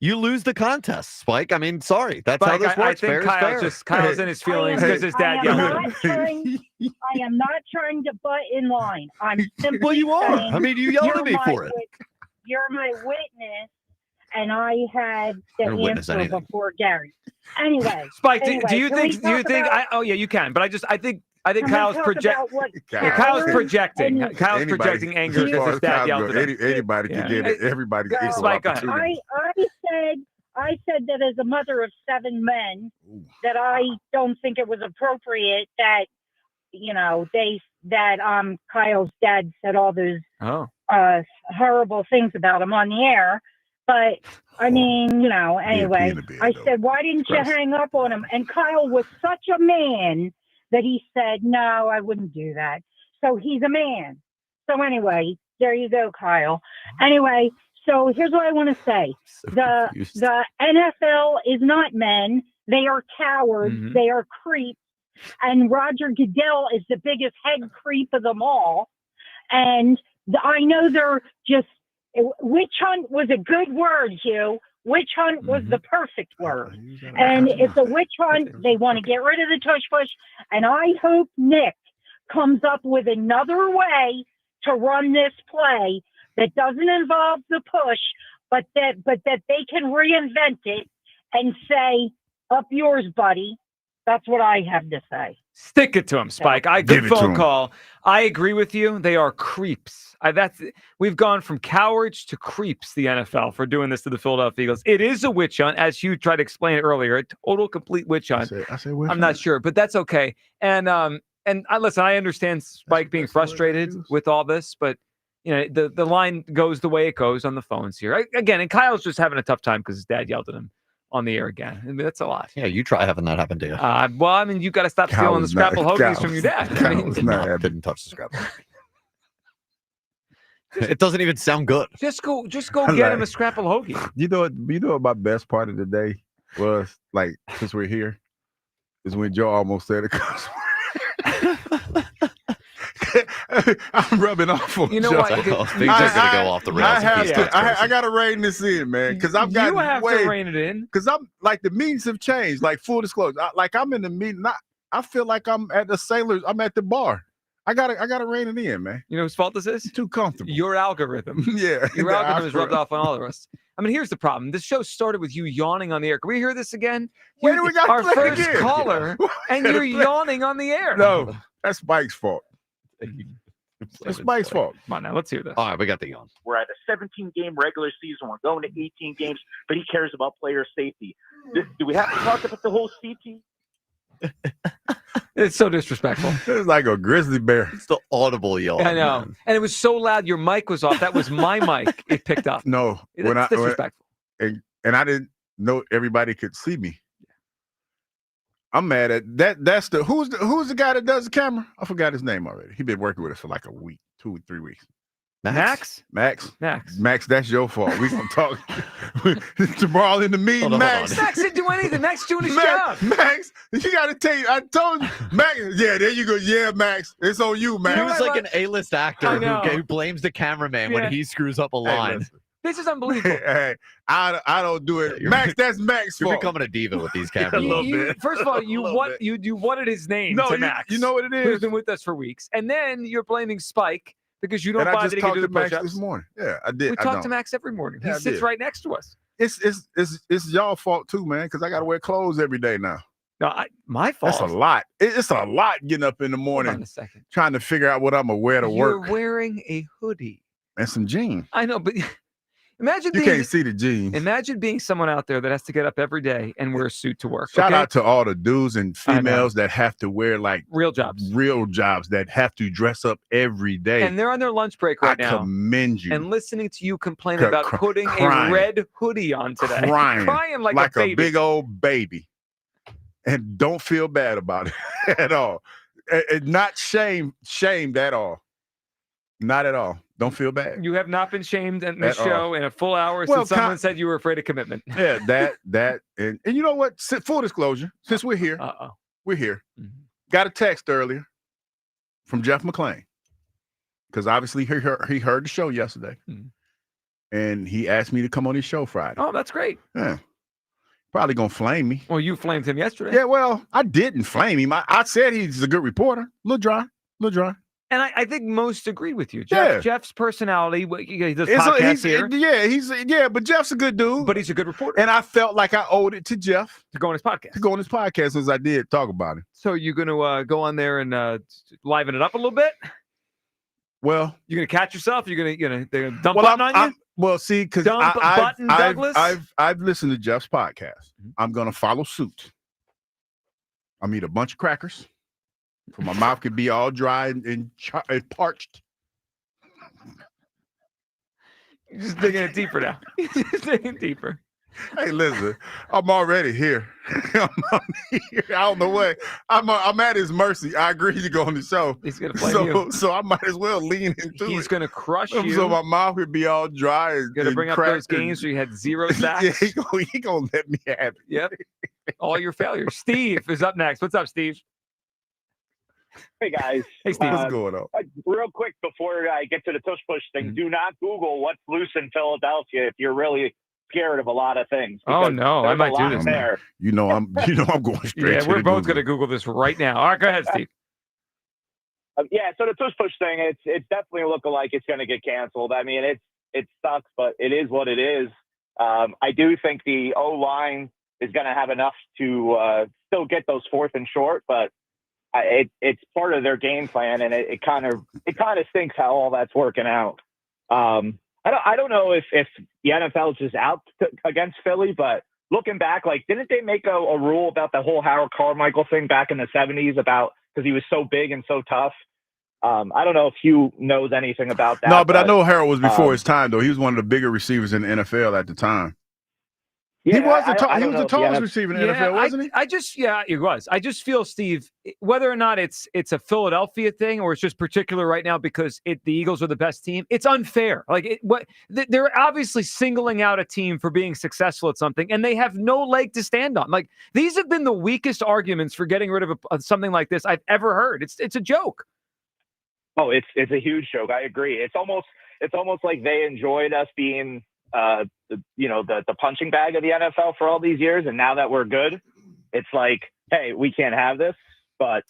You lose the contest, Spike. I mean, sorry, that's how Spike, this works. I Fair think is fair. Kyle's in his feelings because his dad I yelled am at him. not I am not trying to butt in line. I'm simply Well, you are. saying I mean, you yelled you're at me my for it. You're my witness, and I had the I don't witness answer anything. before Gary. Anyway, Spike, anyway, do you can we think? Do you talk think? about- Oh yeah, you can. But I think can we Kyle's talk projecting. about what Kyle's Kyler projecting. and- Kyle's projecting anger because his dad yelled at him. Anybody can get it. Everybody's Well, equal Spike, go ahead. opportunity. I said that as a mother of 7 men, that I don't think it was appropriate that Kyle's dad said all those horrible things about him on the air. But I mean, anyway, I said, why didn't you hang up on him? And Kyle was such a man that he said, no, I wouldn't do that. So he's a man. So anyway, there you go, Kyle. Anyway, so here's what I want to say. The NFL is not men. They are cowards. Mm-hmm. They are creeps. And Roger Goodell is the biggest head creep of them all. And I know they're just, witch hunt was a good word, Hugh. Witch hunt was the perfect word. And it's a witch hunt. They want to get rid of the Tush Push. And I hope Nick comes up with another way to run this play that doesn't involve the push, but that they can reinvent it and say, up yours, buddy. That's what I have to say. Stick it to him, Spike. Give Good it to phone him. call. I agree with you. They are creeps. We've gone from cowards to creeps, the NFL, for doing this to the Philadelphia Eagles. It is a witch hunt, as you tried to explain earlier, a total, complete witch hunt. I say witch I'm not hunt. sure, but that's okay. And And listen, I understand Spike being frustrated with all this, but the line goes the way it goes on the phones here. Again, and Kyle's just having a tough time because his dad yelled at him on the air again. I mean, that's a lot. Yeah, you try having that happen to you. Well, I mean, you got to stop stealing the Scrapple Hoagies from your dad. I mean, Didn't touch the Scrapple. It doesn't even sound good. Just go get him a Scrapple Hoagie. You know what my best part of the day was? Like, since we're here, is when Joe almost said a cuss word. I'm rubbing off on You know Joe. what? Things are going to go off the rails. I got to rein this in, man, because I've got You have to rein it in. Because I'm like, the meetings have changed. Like, full disclosure, I'm in the meeting. I feel like I'm at the Sailors. I'm at the bar. I gotta rein it in, man. You know whose fault this is? Too comfortable. Your algorithm. Yeah. Your algorithm is rubbed off on all of us. I mean, here's the problem. This show started with you yawning on the air. Can we hear this again? Wait, we got our to play it first again. caller, and you're yawning on the air. No, that's Spike's fault. It's Spike's fault. Come on now, let's hear this. All right, we got the yawn. We're at a 17-game regular season. We're going to 18 games, but he cares about player safety. Do we have to talk about the whole CT? It's so disrespectful. It's like a grizzly bear. It's the audible yawn. I know. And it was so loud your mic was off. That was my mic. It picked up. No, It's disrespectful. And I didn't know everybody could see me. I'm mad at that. That's who's the guy that does the camera? I forgot his name already. He's been working with us for like a week, 2 or 3 weeks. Max? Max, that's your fault. We're going to talk tomorrow in the meeting. Max didn't do anything. Max doing his job. Max, you got to tell you. I told you. Max, yeah, there you go. Yeah, Max. It's on you, Max. He was like an A-list actor know. who blames the cameraman when he screws up a line. listen. This is unbelievable. Hey, I don't do it. Max, that's Max's You're fault. becoming a diva with these cameras. A little bit. First of all, you wanted his name to Max. You know what it is? Who's been with us for weeks. And then you're blaming Spike because you don't And I buy just that he can talked do the to Max push-ups. this morning. Yeah, I did. We talk to Max every morning. He Yeah, I sits did. right next to us. It's y'all fault too, man, because I got to wear clothes every day now. No, my fault. That's a lot. It's a lot getting up in the morning, Hold on a second. trying to figure out what I'm gonna wear to You're work wearing a hoodie. and some jeans. I know, but imagine You being can't see the jeans. Imagine being someone out there that has to get up every day and wear a suit to work. Shout okay? out to all the dudes and I know. females that have to wear like real jobs that have to dress up every day. And they're on their lunch break right I now. commend you. And listening to you complain about putting crying. a red hoodie on today. Crying like a baby. big old baby. And don't feel bad about it at all. And not shamed at all. Not at all. Don't feel bad. You have not been shamed in this At all. show in a full hour Well, since someone said you were afraid of commitment. Yeah, that, and you know what? Full disclosure, since we're here, we're here. Got a text earlier from Jeff McClain because obviously he heard the show yesterday, and he asked me to come on his show Friday. Oh, that's great. Yeah, probably gonna flame me. Well, you flamed him yesterday. Yeah, well, I didn't flame him. I said he's a good reporter. A little dry. And I think most agree with you. Yeah. Jeff's personality, he does It's podcasts here. But Jeff's a good dude. But he's a good reporter. And I felt like I owed it to Jeff to go on his podcast. Since I did talk about it. So you're going to go on there and liven it up a little bit? Well, you're going to catch yourself? You're going to dump well, button on you? Well, see, because Dump button Douglas? I've listened to Jeff's podcast. I'm going to follow suit. I'll eat a bunch of crackers. So my mouth could be all dry and parched. You're just digging it deeper now. You're just digging deeper. Hey, listen, I'm already here. I'm here. I don't know what. I'm at his mercy. I agree to go on the show. He's gonna flame you. So I might as well lean into it. He's gonna crush you. So my mouth would be all dry. And Gonna bring up those games where you had 0 sacks. Yeah, he gonna let me have it. Yep. All your failures. Steve is up next. What's up, Steve? Hey guys. Hey Steve. What's going on? Real quick before I get to the Tush Push thing, do not Google what's loose in Philadelphia if you're really scared of a lot of things. Oh no, I might do this. There. You know I'm going straight. Yeah, to we're the both Google. gonna Google this right now. All right, go ahead, Steve. Yeah, so the Tush Push thing, it's definitely looking like it's going to get canceled. I mean, it sucks, but it is what it is. I do think the O-line is going to have enough to still get those 4th and short, but it's part of their game plan, and it kind of stinks how all that's working out. I don't know if the NFL is just out against Philly, but looking back, like, didn't they make a rule about the whole Howard Carmichael thing back in the 70s about because he was so big and so tough. I don't know if Hugh knows anything about that. No, but I know Harold was before his time, though. He was one of the bigger receivers in the NFL at the time. Yeah, he was the I don't know the if the tallest NFL receiver in the NFL, wasn't he? He was. I just feel, Steve, whether or not it's a Philadelphia thing or it's just particular right now because the Eagles are the best team, it's unfair. Like they're obviously singling out a team for being successful at something, and they have no leg to stand on. Like these have been the weakest arguments for getting rid of something like this I've ever heard. It's a joke. Oh, it's a huge joke. I agree. It's almost like they enjoyed us being the punching bag of the NFL for all these years, and now that we're good, it's like, hey, we can't have this. But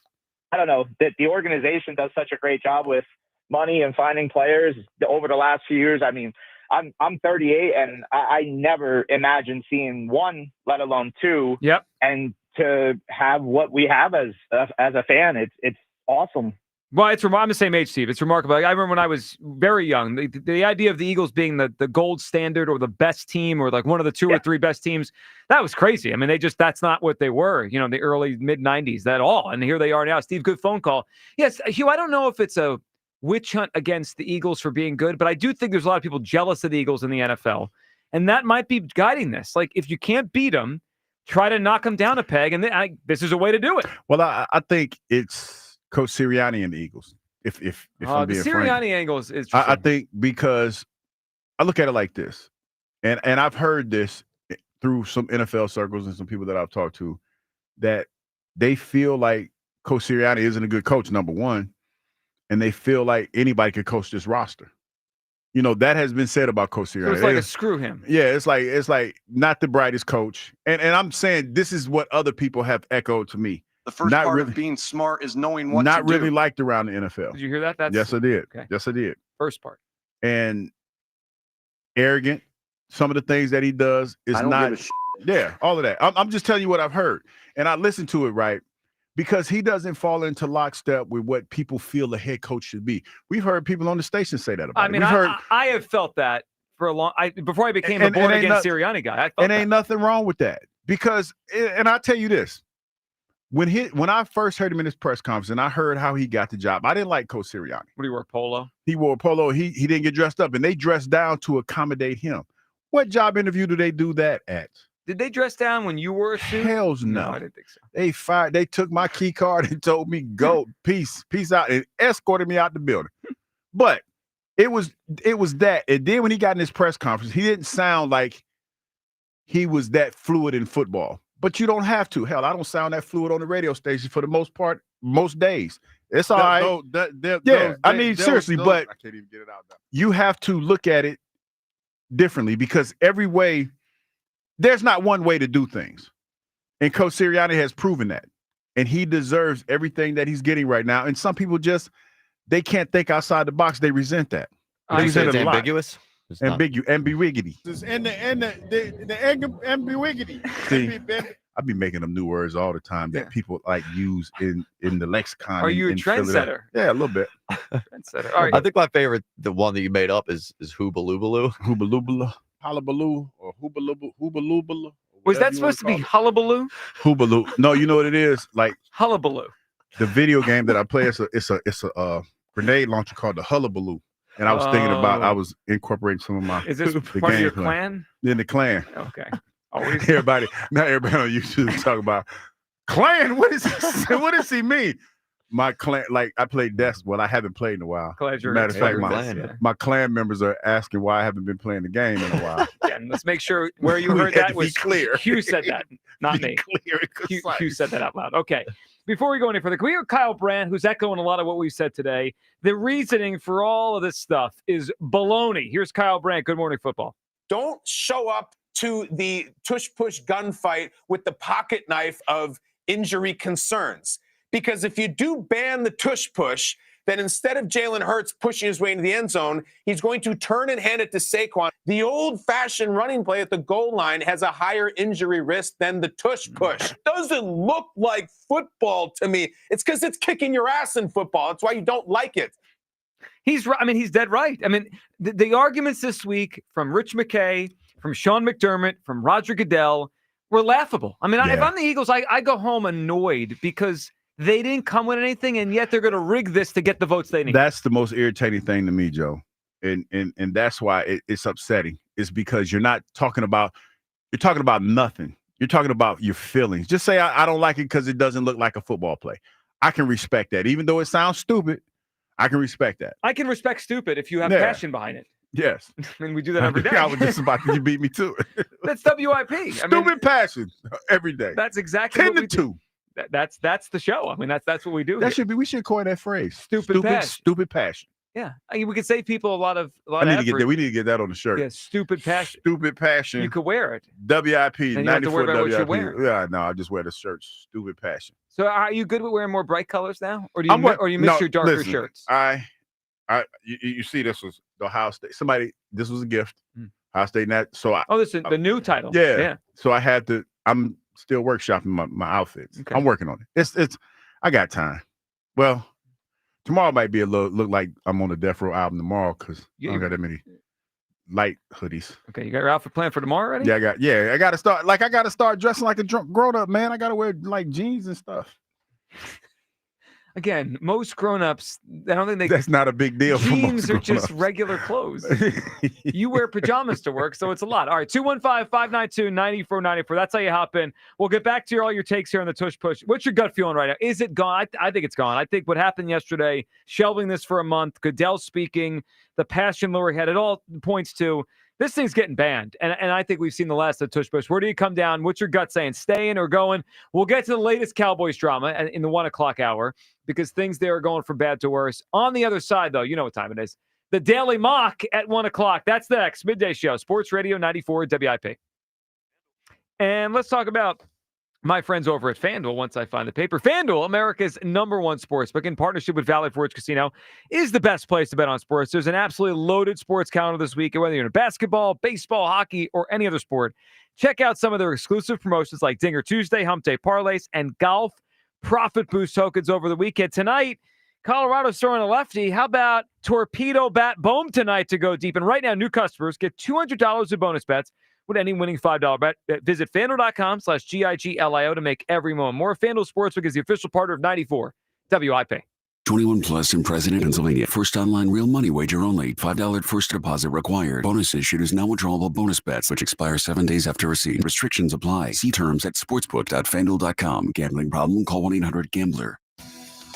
I don't know that the organization does such a great job with money and finding players over the last few years. I mean, I'm 38, and I never imagined seeing one, let alone two. Yep. And to have what we have as a fan, it's awesome. Well, I'm the same age, Steve. It's remarkable. I remember when I was very young, the idea of the Eagles being the gold standard or the best team or like one of the two or three best teams, that was crazy. I mean, that's not what they were, in the early mid-90s at all. And here they are now. Steve, good phone call. Yes, Hugh, I don't know if it's a witch hunt against the Eagles for being good, but I do think there's a lot of people jealous of the Eagles in the NFL. And that might be guiding this. Like, if you can't beat them, try to knock them down a peg. And this is a way to do it. Well, I think it's Coach Sirianni and the Eagles. If I'm being the frank. Sirianni angle is I think because I look at it like this, and I've heard this through some NFL circles and some people that I've talked to, that they feel like Coach Sirianni isn't a good coach, number one, and they feel like anybody could coach this roster. That has been said about Coach Sirianni. So it's like a screw him. Yeah, it's like not the brightest coach, and I'm saying this is what other people have echoed to me. The first part of being smart is knowing what to do. Not really liked around the NFL. Did you hear that? Yes, I did. Okay. Yes, I did. First part. And arrogant. Some of the things that he does is not. Yeah, all of that. I'm just telling you what I've heard. And I listened to it, right? Because he doesn't fall into lockstep with what people feel the head coach should be. We've heard people on the station say that about him. I have felt that for a long before I became a born-again Sirianni guy. I felt ain't nothing wrong with that. Because, and I'll tell you this. When I first heard him in his press conference and I heard how he got the job, I didn't like Coach Sirianni. What, do you wear polo? He wore a polo. He didn't get dressed up, and they dressed down to accommodate him. What job interview do they do that at? Did they dress down when you wore a suit? Hells no. I didn't think so. They took my key card and told me, go, peace out, and escorted me out the building. But it was that. And then when he got in his press conference, he didn't sound like he was that fluid in football. But you don't have to. Hell, I don't sound that fluid on the radio station for the most part, most days. It's all right. Seriously, but I can't even get it out now. You have to look at it differently because every way, there's not one way to do things. And Coach Sirianni has proven that. And he deserves everything that he's getting right now. And some people they can't think outside the box. They resent that. They resent it ambiguous? Ambiguity. And the ambiguity. See, I be making them new words all the time that people use in the lexicon. Are you a trendsetter? Yeah, a little bit. Trendsetter. All right. I think my favorite, the one that you made up, is Hoobaloobaloo. Hoobaloobaloo, Hullabaloo, or Hoobaloobaloo. Was that supposed to be Hullabaloo? Hoobaloo. No, you know what it is? Like Hullabaloo. The video game that I play, it's a grenade launcher called the Hullabaloo. And I was thinking about, I was incorporating some of my. Is this part of your clan? In the clan. Okay. Not everybody on YouTube talk about clan. What does he mean? My clan, I played Death. Well, I haven't played in a while. Matter of fact, my clan members are asking why I haven't been playing the game in a while. Again, let's make sure where you heard that was clear. Hugh said that, not me. Hugh said that out loud. Okay. Before we go any further, can we hear Kyle Brandt, who's echoing a lot of what we said today? The reasoning for all of this stuff is baloney. Here's Kyle Brandt. Good morning, football. Don't show up to the tush push gunfight with the pocket knife of injury concerns. Because if you do ban the tush push, then instead of Jalen Hurts pushing his way into the end zone, he's going to turn and hand it to Saquon. The old-fashioned running play at the goal line has a higher injury risk than the tush push. Doesn't look like football to me. It's because it's kicking your ass in football. That's why you don't like it. He's right. I mean, he's dead right. I mean, the arguments this week from Rich McKay, from Sean McDermott, from Roger Goodell were laughable. I mean, if I'm the Eagles, I go home annoyed because They didn't come with anything, and yet they're going to rig this to get the votes they need. That's the most irritating thing to me, Joe. And that's why it's upsetting. It's because you're talking about nothing. You're talking about your feelings. Just say, I don't like it because it doesn't look like a football play. I can respect that. Even though it sounds stupid, I can respect that. I can respect stupid if you have passion behind it. Yes. And we do that every day. I was just about to, you beat me to it. That's WIP. Stupid passion every day. That's exactly 10 what to we 2. do. That's the show. I mean, that's what we do. We should coin that phrase. Stupid passion. Stupid passion. Yeah. I mean, we could save people a lot of We need to get that on the shirt. Yeah, stupid passion. Stupid passion. You could wear it. WIP. And you have to worry about what you're wearing. Yeah, no, I just wear the shirt. Stupid passion. So are you good with wearing more bright colors now? Or do you miss your darker shirts? You see, this was the Ohio State. This was a gift. Ohio State net. So this is the new title. Yeah. So I'm still workshopping my outfits. Okay. I'm working on it. I got time. Well, tomorrow might be look like I'm on the Death Row album tomorrow because I don't got that many light hoodies. Okay, you got your outfit planned for tomorrow already? Yeah, I gotta start dressing like a grown up, man. I gotta wear like jeans and stuff. Again, most grown-ups, I don't think that's not a big deal. Jeans are just regular clothes. You wear pajamas to work, so it's a lot. All right, 215-592-9494. That's how you hop in. We'll get back to all your takes here on the Tush Push. What's your gut feeling right now? Is it gone? I think it's gone. I think what happened yesterday, shelving this for a month, Goodell speaking, the passion Lori had, it all points to this thing's getting banned. And I think we've seen the last of Tush Push. Where do you come down? What's your gut saying? Staying or going? We'll get to the latest Cowboys drama in the 1 o'clock hour because things there are going from bad to worse. On the other side, though, you know what time it is. The Daily Mock at 1 o'clock. That's the next Midday Show. Sports Radio 94 WIP. And let's talk about my friends over at FanDuel once I find the paper. FanDuel, America's #1 sportsbook in partnership with Valley Forge Casino, is the best place to bet on sports. There's an absolutely loaded sports calendar this week, whether you're in basketball, baseball, hockey, or any other sport. Check out some of their exclusive promotions like Dinger Tuesday, Hump Day Parlays, and Golf Profit Boost tokens over the weekend. Tonight, Colorado's throwing a lefty. How about Torpedo Bat Boom tonight to go deep? And right now, new customers get $200 in bonus bets with any winning $5 bet. Visit FanDuel.com/GIGLIO to make every moment more. FanDuel Sportsbook is the official partner of 94 WIP. 21 plus in President, Pennsylvania. First online real money wager only. $5 first deposit required. Bonus issued is now withdrawable bonus bets, which expire 7 days after receipt. Restrictions apply. See terms at sportsbook.fanduel.com. Gambling problem? Call 1-800-GAMBLER.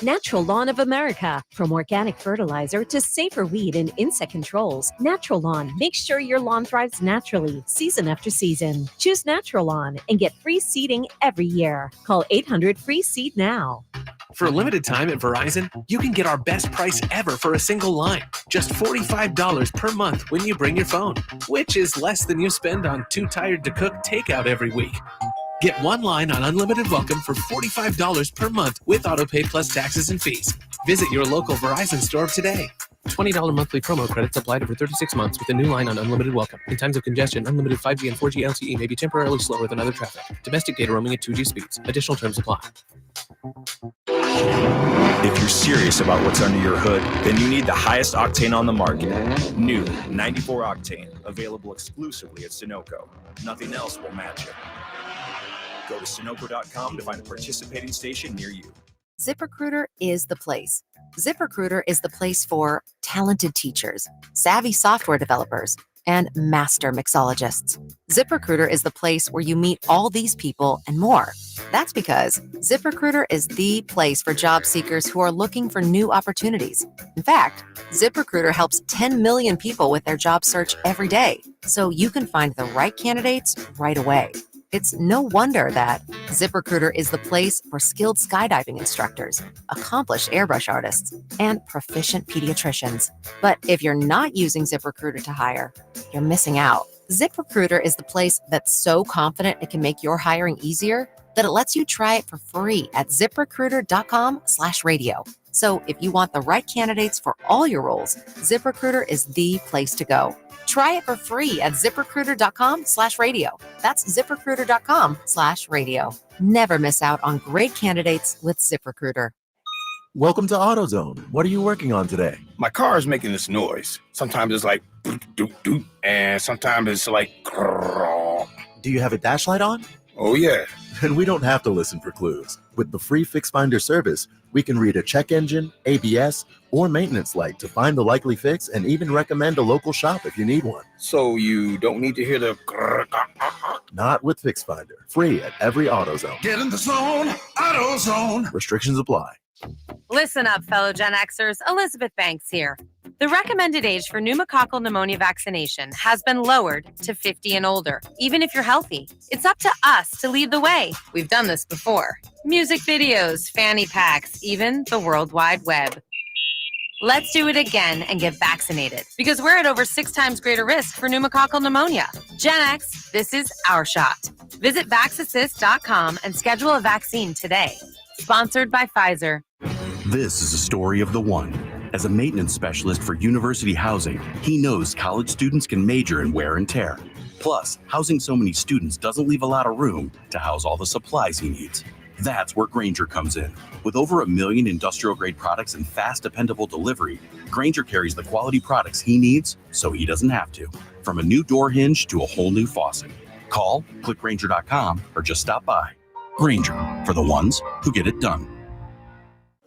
Natural Lawn of America. From organic fertilizer to safer weed and insect controls, Natural Lawn makes sure your lawn thrives naturally, season after season. Choose Natural Lawn and get free seeding every year. Call 800-FREE-SEED now. For a limited time at Verizon, you can get our best price ever for a single line. Just $45 per month when you bring your phone, which is less than you spend on Too Tired to Cook takeout every week. Get one line on Unlimited Welcome for $45 per month with autopay plus taxes and fees. Visit your local Verizon store today. $20 monthly promo credits applied over 36 months with a new line on Unlimited Welcome. In times of congestion, unlimited 5G and 4G LTE may be temporarily slower than other traffic. Domestic data roaming at 2G speeds. Additional terms apply. If you're serious about what's under your hood, then you need the highest octane on the market. New 94 Octane, available exclusively at Sunoco. Nothing else will match it. Go to Sunoco.com to find a participating station near you. ZipRecruiter is the place. ZipRecruiter is the place for talented teachers, savvy software developers, and master mixologists. ZipRecruiter is the place where you meet all these people and more. That's because ZipRecruiter is the place for job seekers who are looking for new opportunities. In fact, ZipRecruiter helps 10 million people with their job search every day, so you can find the right candidates right away. It's no wonder that ZipRecruiter is the place for skilled skydiving instructors, accomplished airbrush artists, and proficient pediatricians. But if you're not using ZipRecruiter to hire, you're missing out. ZipRecruiter is the place that's so confident it can make your hiring easier that it lets you try it for free at ZipRecruiter.com/radio. So if you want the right candidates for all your roles, ZipRecruiter is the place to go. Try it for free at ZipRecruiter.com/radio. That's ZipRecruiter.com/radio. Never miss out on great candidates with ZipRecruiter. Welcome to AutoZone. What are you working on today? My car is making this noise. Sometimes it's like doop doop doop, and sometimes it's like. Do you have a dash light on? Oh, yeah. And we don't have to listen for clues. With the free Fix Finder service, we can read a check engine, ABS, or maintenance light to find the likely fix and even recommend a local shop if you need one. So you don't need to hear the... Not with Fix Finder. Free at every AutoZone. Get in the zone, AutoZone. Restrictions apply. Listen up, fellow Gen Xers. Elizabeth Banks here. The recommended age for pneumococcal pneumonia vaccination has been lowered to 50 and older, even if you're healthy. It's up to us to lead the way. We've done this before. Music videos, fanny packs, even the World Wide Web. Let's do it again and get vaccinated, because we're at over 6 times greater risk for pneumococcal pneumonia. Gen X, this is our shot. Visit vaxassist.com and schedule a vaccine today. Sponsored by Pfizer. This is a story of the one. As a maintenance specialist for university housing, he knows college students can major in wear and tear. Plus, housing so many students doesn't leave a lot of room to house all the supplies he needs. That's where Grainger comes in. With over 1 million industrial-grade products and fast, dependable delivery, Grainger carries the quality products he needs so he doesn't have to. From a new door hinge to a whole new faucet. Call, click Grainger.com, or just stop by. Grainger, for the ones who get it done.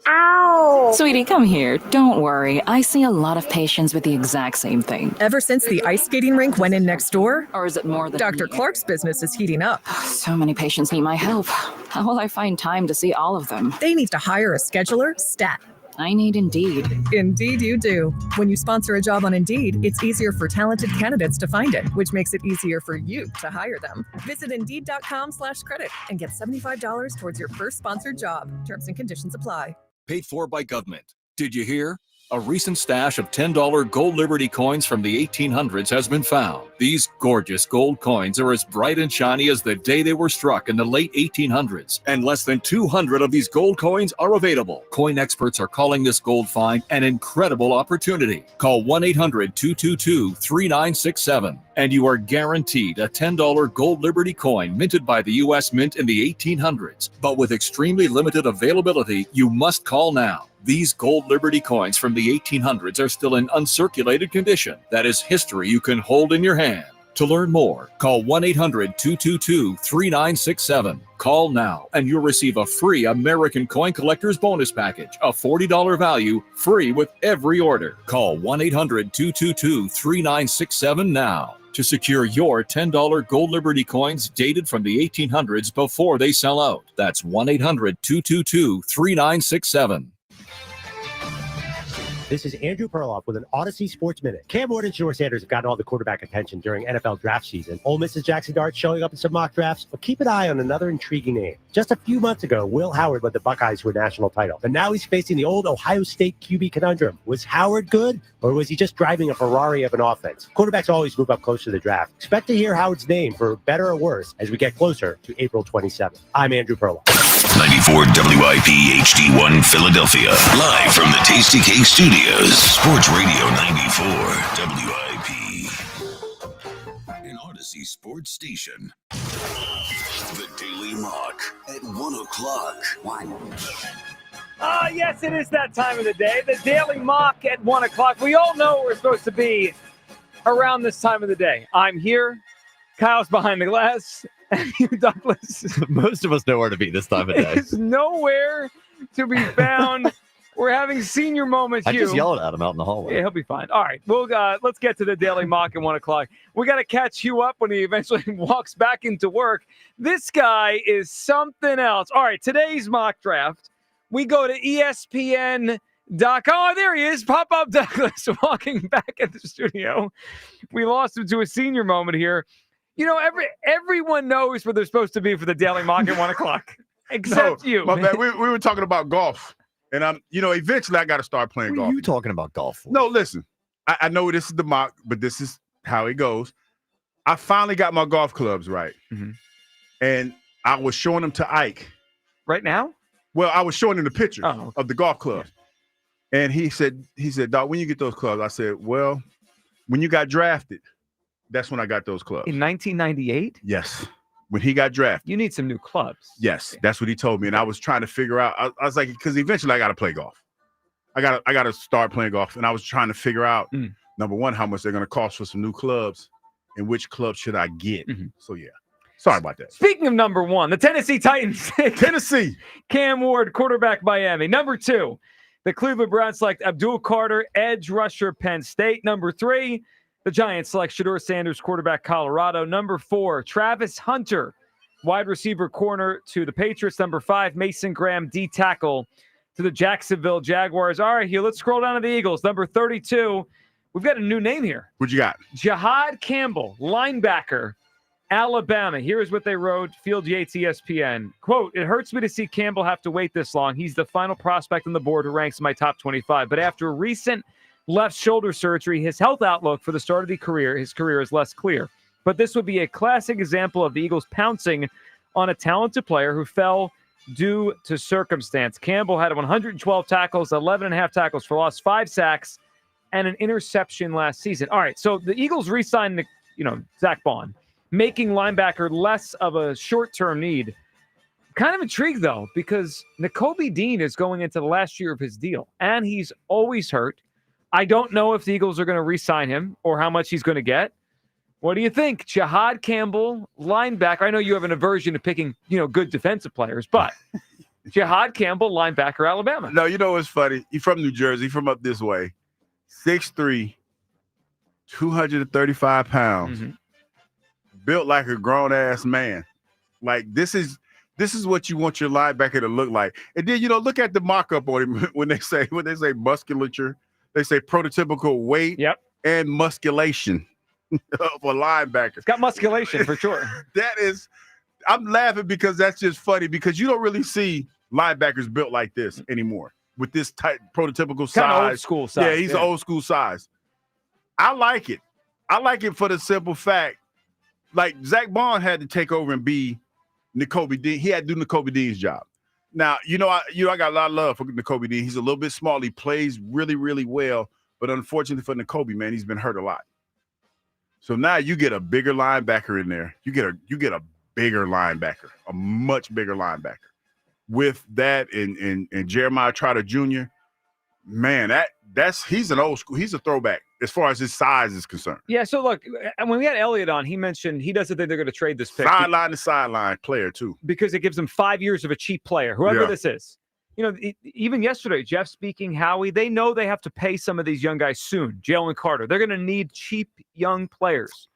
Ow! Sweetie, come here. Don't worry. I see a lot of patients with the exact same thing. Ever since the ice skating rink went in next door? Or is it more than... Dr. Clark's business is heating up. So many patients need my help. How will I find time to see all of them? They need to hire a scheduler, stat. I need Indeed. Indeed you do. When you sponsor a job on Indeed, it's easier for talented candidates to find it, which makes it easier for you to hire them. Visit Indeed.com/credit and get $75 towards your first sponsored job. Terms and conditions apply. Paid for by government. Did you hear? A recent stash of $10 gold Liberty coins from the 1800s has been found. These gorgeous gold coins are as bright and shiny as the day they were struck in the late 1800s, and less than 200 of these gold coins are available. Coin experts are calling this gold find an incredible opportunity. Call 1-800-222-3967, and you are guaranteed a $10 gold Liberty coin minted by the U.S. Mint in the 1800s. But with extremely limited availability, you must call now. These gold Liberty coins from the 1800s are still in uncirculated condition. That is history you can hold in your hand. To learn more, call 1-800-222-3967. Call now, and you'll receive a free American Coin Collector's Bonus Package, a $40 value, free with every order. Call 1-800-222-3967 now to secure your $10 gold Liberty coins dated from the 1800s before they sell out. That's 1-800-222-3967. This is Andrew Perloff with an Odyssey Sports Minute. Cam Ward and Shore Sanders have gotten all the quarterback attention during NFL draft season. Ole Miss's Jackson Dart showing up in some mock drafts, but keep an eye on another intriguing name. Just a few months ago, Will Howard led the Buckeyes to a national title, but now he's facing the old Ohio State QB conundrum. Was Howard good, or was he just driving a Ferrari of an offense? Quarterbacks always move up close to the draft. Expect to hear Howard's name, for better or worse, as we get closer to April 27th. I'm Andrew Perloff. 94 WIP HD1 Philadelphia. Live from the Tasty Cake Studios. Sports Radio 94 WIP. An Odyssey Sports Station. The Daily Mock at 1 o'clock. Yes, it is that time of the day. The Daily Mock at 1 o'clock. We all know we're supposed to be around this time of the day. I'm here. Kyle's behind the glass. And you, Douglas. Most of us know where to be this time of day. It's nowhere to be found. We're having senior moments. I just yelled at him out in the hallway. Yeah, he'll be fine. All right, well, let's get to the Daily Mock at 1 o'clock. We got to catch Hugh up when he eventually walks back into work. This guy is something else. All right, today's mock draft, we go to ESPN.com. Oh, there he is. Pop-up Douglas walking back at the studio. We lost him to a senior moment here. You know, everyone knows where they're supposed to be for the Daily Mock at 1 o'clock, except you. My bad. We were talking about golf, and eventually I got to start playing golf. What are you talking about golf for? No, listen. I know this is the mock, but this is how it goes. I finally got my golf clubs right, and I was showing them to Ike. Right now? Well, I was showing him the pictures of the golf clubs, and he said, "Doc, when you get those clubs?" I said, "Well, when you got drafted." That's when I got those clubs. In 1998? Yes. When he got drafted. You need some new clubs. Yes. That's what he told me. And I was trying to figure out. I was like, because eventually I got to play golf. I got to start playing golf. And I was trying to figure out, number one, how much they're going to cost for some new clubs and which clubs should I get. So, yeah. Sorry about that. Speaking of number 1, the Tennessee Titans. Tennessee. Cam Ward, quarterback, Miami. Number 2, the Cleveland Browns select Abdul Carter, edge rusher, Penn State. Number 3, the Giants select Shedeur Sanders, quarterback, Colorado. Number 4, Travis Hunter, wide receiver, corner, to the Patriots. Number 5, Mason Graham, D tackle, to the Jacksonville Jaguars. All right, Hugh, let's scroll down to the Eagles. Number 32, we've got a new name here. What you got? Jahad Campbell, linebacker, Alabama. Here's what they wrote, Field Yates, ESPN. Quote, "It hurts me to see Campbell have to wait this long. He's the final prospect on the board who ranks in my top 25. But after recent left shoulder surgery, his health outlook for the start of his career is less clear. But this would be a classic example of the Eagles pouncing on a talented player who fell due to circumstance. Campbell had 112 tackles, 11.5 tackles for loss, 5 sacks, and an interception last season." All right, so the Eagles re-signed, Zach Bond, making linebacker less of a short-term need. Kind of intrigued, though, because Nakobe Dean is going into the last year of his deal, and he's always hurt. I don't know if the Eagles are going to re-sign him or how much he's going to get. What do you think? Jahad Campbell, linebacker. I know you have an aversion to picking, good defensive players, but Jahad Campbell, linebacker, Alabama. No, you know what's funny? He's from New Jersey, from up this way. 6'3", 235 pounds. Mm-hmm. Built like a grown-ass man. Like, this is what you want your linebacker to look like. And then, look at the mock-up on him when they say musculature. They say prototypical weight and musculation of a linebacker. It's got musculation for sure. I'm laughing because that's just funny because you don't really see linebackers built like this anymore with this tight prototypical size. Kind of old school size. Yeah, he's an old school size. I like it. I like it for the simple fact, like Zach Bond had to take over and be Nakobe Dean. He had to do Nakobe Dean's job. Now, I got a lot of love for Nakobe Dean. He's a little bit small. He plays really, really well. But unfortunately for Nakobe, man, he's been hurt a lot. So now you get a bigger linebacker in there. You get a bigger linebacker, a much bigger linebacker. With that and Jeremiah Trotter Jr., man, he's an old school. He's a throwback as far as his size is concerned. Yeah, so look, when we had Elliott on, he mentioned he doesn't think they're going to trade this pick. Sideline to sideline player, too. Because it gives them 5 years of a cheap player, whoever this is. Even yesterday, Jeff speaking, Howie, they know they have to pay some of these young guys soon. Jalen Carter. They're going to need cheap young players.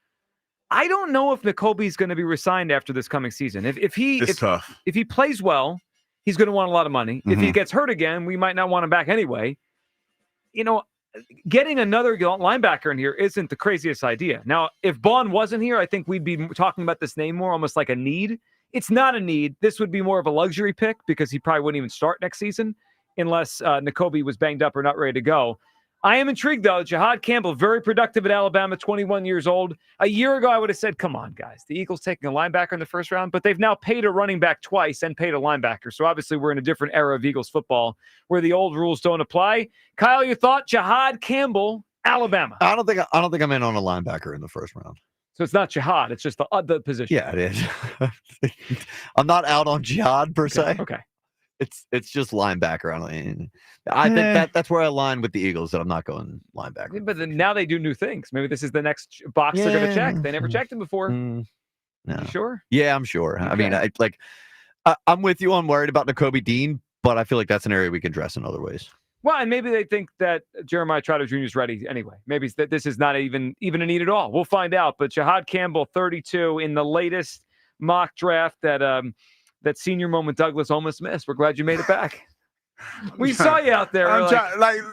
I don't know if Nakobe's going to be resigned after this coming season. It's tough. If he plays well, he's going to want a lot of money. Mm-hmm. If he gets hurt again, we might not want him back anyway. Getting another linebacker in here isn't the craziest idea. Now, if Bond wasn't here, I think we'd be talking about this name more, almost like a need. It's not a need. This would be more of a luxury pick because he probably wouldn't even start next season unless Nakobe was banged up or not ready to go. I am intrigued, though. Jahad Campbell, very productive at Alabama, 21 years old. A year ago, I would have said, come on, guys. The Eagles taking a linebacker in the first round, but they've now paid a running back twice and paid a linebacker. So obviously we're in a different era of Eagles football where the old rules don't apply. Kyle, your thought? Jahad Campbell, Alabama. I don't think I'm in on a linebacker in the first round. So it's not Jihad. It's just the position. Yeah, it is. I'm not out on Jihad per se. Okay. It's just linebacker. I think that's where I align with the Eagles, that I'm not going linebacker. But then now they do new things. Maybe this is the next box they're going to check. They never checked him before. No. You sure? Yeah, I'm sure. Okay. I mean, I'm with you. I'm worried about Nakobe Dean, but I feel like that's an area we can address in other ways. Well, and maybe they think that Jeremiah Trotter Jr. is ready anyway. Maybe that this is not even a need at all. We'll find out. But Jahad Campbell, 32, in the latest mock draft that senior moment Douglas almost missed. We're glad you made it back. We saw you out there.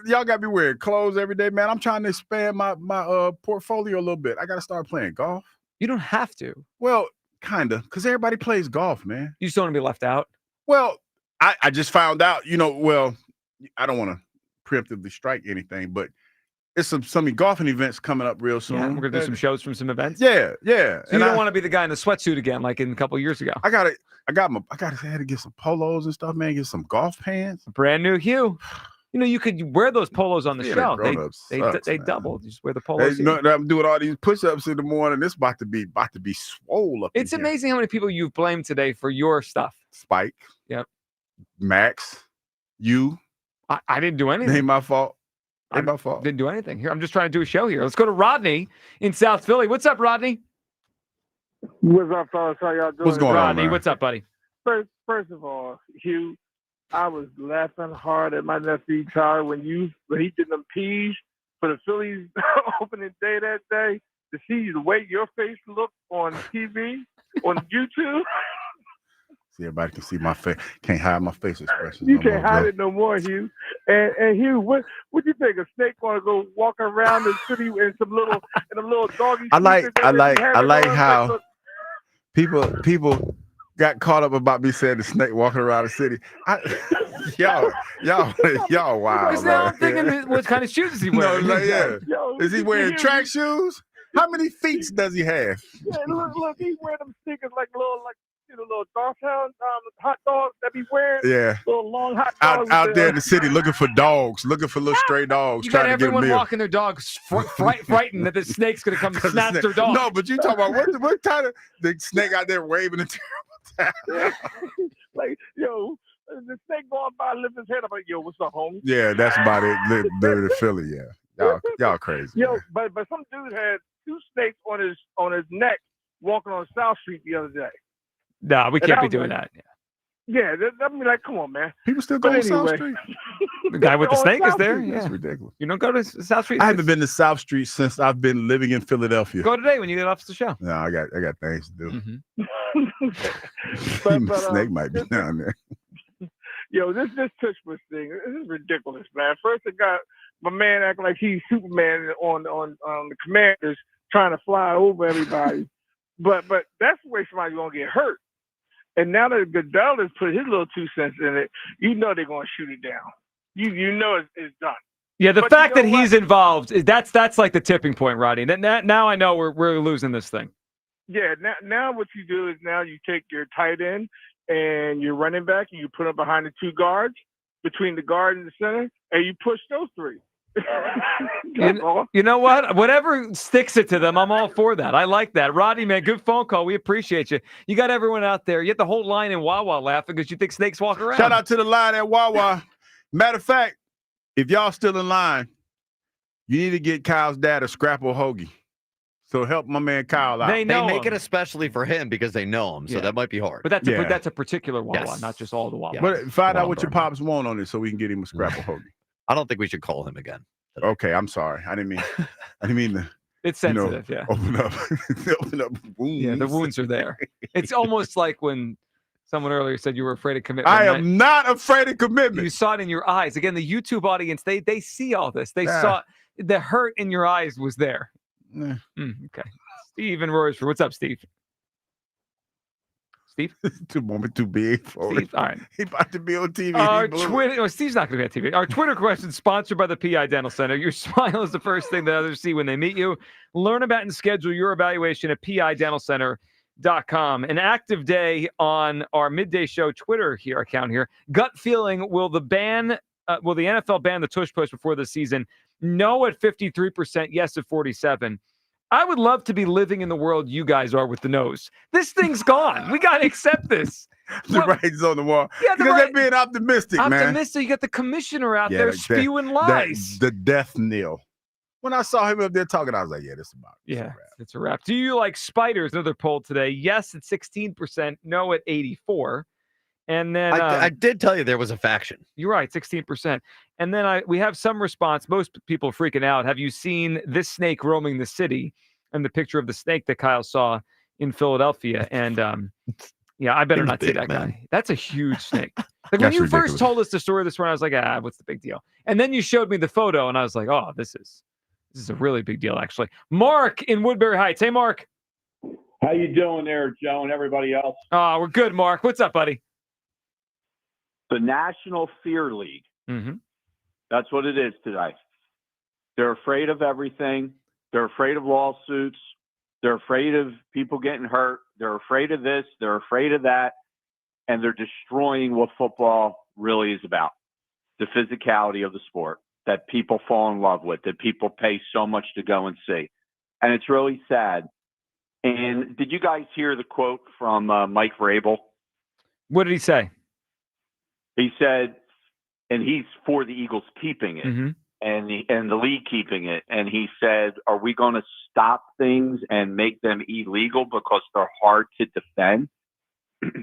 Y'all got me wearing clothes every day, man. I'm trying to expand my portfolio a little bit. I got to start playing golf. You don't have to. Well, kind of, because everybody plays golf, man. You just don't want to be left out? Well, I just found out, I don't want to preemptively strike anything, but it's some golfing events coming up real soon. Yeah, we're going to do some shows from some events. Yeah. So you don't want to be the guy in the sweatsuit again, like in a couple of years ago. I had to get some polos and stuff, man. Get some golf pants. Brand new Hugh. You could wear those polos on the show. They double. You just wear the polos. I'm doing all these push-ups in the morning. It's about to be swole up. It's amazing how many people you've blamed today for your stuff. Spike. Yep. Max. You. I didn't do anything. Ain't my fault. Ain't my fault. Didn't do anything. Here, I'm just trying to do a show here. Let's go to Rodney in South Philly. What's up, Rodney? What's up, fellas? How y'all doing? What's going on, Rodney, man? what's up, buddy? First of all, Hugh, I was laughing hard at my nephew Tyler when he did them peas for the Phillies opening day that day. To see the way your face looked on TV, on YouTube. See, everybody can see my face. Can't hide my face expressions. You no can't more, hide bro. it no more, Hugh. And Hugh, what you think? A snake want to go walk around the city in some little doggy? I like sneakers that they be having on? how Look, people got caught up about me saying the snake walking around the city. Y'all wild. Because now I'm man. thinking, what kind of shoes is he No, wearing? like, yeah. Yo, Is he wearing Hugh, track shoes? How many feet does he have? Yeah, look, he wearing them sneakers like little doghound hot dogs that be wearing. Yeah. Little long hot dogs. Out there in the city looking for dogs, looking for little stray dogs, You got trying to get a everyone meal. walking their dogs frightened that the snake's going to come and snatch their dog. No, but you talking about what kind of the snake out there waving a terrible time? Like, yo, the snake going by, lift his head up like, yo, what's up, homie? Yeah, that's about it. The Philly, yeah. Y'all crazy. Yo, but some dude had 2 snakes on his neck walking on South Street the other day. No, we And can't I be was doing like, that. Yeah, I mean, like, come on, man. People still But go to South anyway. Street. The guy with the On snake is South there? Street, Yeah. That's ridiculous. You don't go to South Street? I haven't been to South Street since I've been living in Philadelphia. Go today when you get off the show. No, I got things to do. But, Snake might be down there. Yo, this Tush Push thing, this is ridiculous, man. First, it got my man acting like he's Superman on the Commanders, trying to fly over everybody. but that's the way somebody's gonna get hurt. And now that Goodell has put his little 2 cents in it, you know they're gonna shoot it down. You know it's done. Yeah, the But fact you that know he's involved, that's like the tipping point, Rodney. Now I know we're losing this thing. Yeah, now what you do is now you take your tight end and your running back and you put them behind the 2 guards, between the guard and the center, and you push those 3. You know what? Whatever sticks it to them, I'm all for that. I like that. Rodney, man, good phone call. We appreciate you. You got everyone out there. You get the whole line in Wawa laughing because you think snakes walk around. Shout out to the line at Wawa. Matter of fact, if y'all still in line, you need to get Kyle's dad a scrapple hoagie. So help my man Kyle out. They know make him. it especially for him because they know him, so Yeah. that might be hard. But that's a particular Wawa, Yes. not just all the Wawa. But find out Wow, what your Berman. pops want on it so we can get him a scrapple hoagie. I don't think we should call him again. Okay, I'm sorry. I didn't mean to. It's sensitive, yeah. Open up wounds. Yeah, the wounds are there. It's almost like when someone earlier said you were afraid of commitment. I am not afraid of commitment. You saw it in your eyes. Again, the YouTube audience, they see all this. They saw the hurt in your eyes was there. Nah. Okay. Steve and Royersford. What's up, Steve? Steve? too big for Steve? it. All right. He about to be on TV. Our He blew it. Twitter. Oh, Steve's not going to be on TV. Our Twitter question sponsored by the PI Dental Center. Your smile is the first thing that others see when they meet you. Learn about and schedule your evaluation at PIDentalCenter.com. An active day on our Midday Show Twitter account here. Gut feeling: will the NFL ban the Tush Push before the season? No at 53%. Yes at 47%. I would love to be living in the world you guys are with the nose. This thing's gone. We got to accept this. The writing's on the wall. Yeah, because they're being optimistic, man. Optimistic. You got the commissioner out there spewing lies. The death knell. When I saw him up there talking, I was like, yeah, this is about it. Yeah, it's a wrap. Do you like spiders? Another poll today. Yes at 16%. No at 84%. And then I did tell you there was a faction. You're right, 16%. And then we have some response. Most people are freaking out. Have you seen this snake roaming the city? And the picture of the snake that Kyle saw in Philadelphia. And yeah, I better not see that guy. That's a huge snake. Like when you first told us the story this morning, I was like, what's the big deal? And then you showed me the photo, and I was like, oh, this is a really big deal, actually. Mark in Woodbury Heights. Hey, Mark. How you doing there, Joe, and everybody else? Oh, we're good, Mark. What's up, buddy? The National Fear League. Mm-hmm. That's what it is today. They're afraid of everything. They're afraid of lawsuits. They're afraid of people getting hurt. They're afraid of this. They're afraid of that. And they're destroying what football really is about. The physicality of the sport that people fall in love with, that people pay so much to go and see. And it's really sad. And did you guys hear the quote from Mike Vrabel? What did he say? He said, and he's for the Eagles keeping it. Mm-hmm. and the league keeping it. And he said, are we going to stop things and make them illegal because they're hard to defend?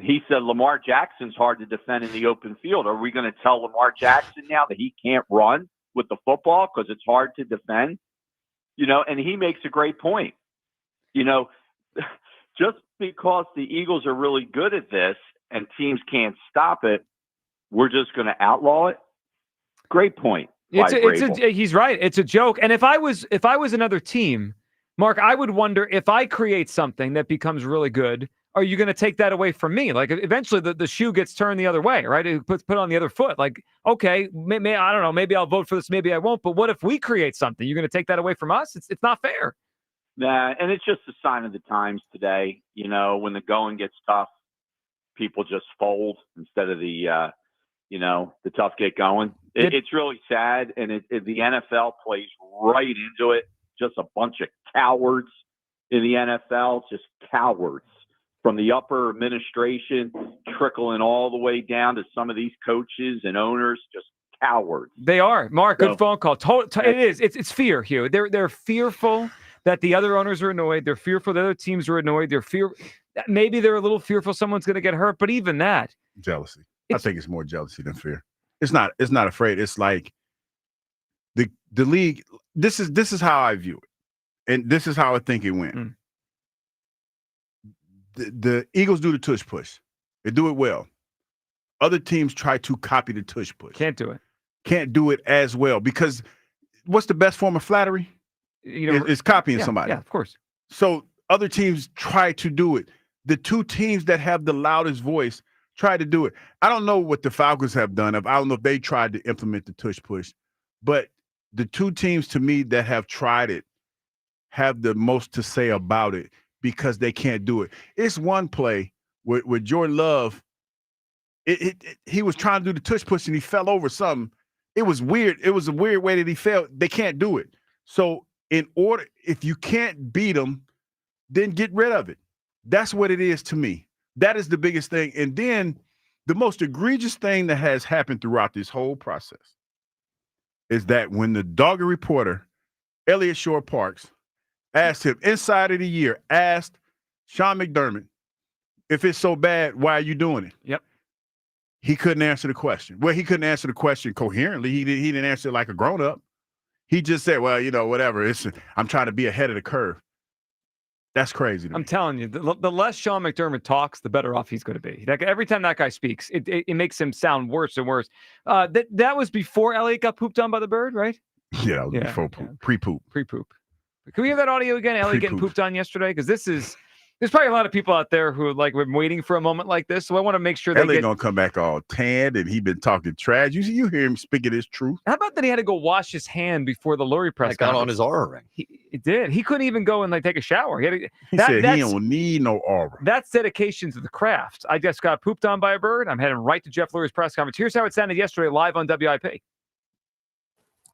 He said Lamar Jackson's hard to defend in the open field. Are we going to tell Lamar Jackson now that he can't run with the football because it's hard to defend? And he makes a great point. Just because the Eagles are really good at this and teams can't stop it, we're just going to outlaw it. Great point. He's right. It's a joke. And if I was another team, Mark, I would wonder if I create something that becomes really good, are you going to take that away from me? Like eventually the shoe gets turned the other way, right? It put on the other foot. Like, okay, maybe I don't know. Maybe I'll vote for this. Maybe I won't. But what if we create something? You're going to take that away from us? It's not fair. Nah, and it's just a sign of the times today. When the going gets tough, people just fold instead of the tough get going. It's really sad, and the NFL plays right into it. Just a bunch of cowards in the NFL, just cowards from the upper administration trickling all the way down to some of these coaches and owners, just cowards. They are. Mark, good phone call. It is. It's fear, Hugh. They're fearful that the other owners are annoyed. They're fearful that other teams are annoyed. Maybe they're a little fearful someone's going to get hurt, but even that. Jealousy. I think it's more jealousy than fear. It's not afraid. It's like the league. This is how I view it. And this is how I think it went. The Eagles do the tush push. They do it well. Other teams try to copy the tush push. Can't do it. Can't do it as well because what's the best form of flattery? It's copying somebody. Yeah, of course. So other teams try to do it. The two teams that have the loudest voice try to do it. I don't know what the Falcons have done. I don't know if they tried to implement the tush push, but the two teams to me that have tried it have the most to say about it because they can't do it. It's one play with Jordan Love. He was trying to do the tush push and he fell over something. It was weird. It was a weird way that he fell. They can't do it. So if you can't beat them, then get rid of it. That's what it is to me. That is the biggest thing. And then the most egregious thing that has happened throughout this whole process is that when the Dogger reporter, Elliott Shore-Parks, asked him, inside of the year, asked Sean McDermott, if it's so bad, why are you doing it? Yep. He couldn't answer the question. Well, he couldn't answer the question coherently. He didn't answer it like a grown-up. He just said, well, whatever. I'm trying to be ahead of the curve. That's crazy to me. I'm telling you, the less Sean McDermott talks, the better off he's going to be. Like, every time that guy speaks, it makes him sound worse and worse. That was before Elliott got pooped on by the bird, right? Yeah, that was before poop. Pre-poop. Pre-poop. Can we hear that audio again? Elliott getting pooped on yesterday? Because there's probably a lot of people out there who were waiting for a moment like this. So I want to make sure Elliott gonna come back all tanned and he been talking trash. You hear him speaking his truth. How about that he had to go wash his hand before the Lurie press conference? Got on his Aura ring. He did. He couldn't even go and take a shower. He said he don't need no Aura. That's dedication to the craft. I just got pooped on by a bird. I'm heading right to Jeff Lurie's press conference. Here's how it sounded yesterday live on WIP.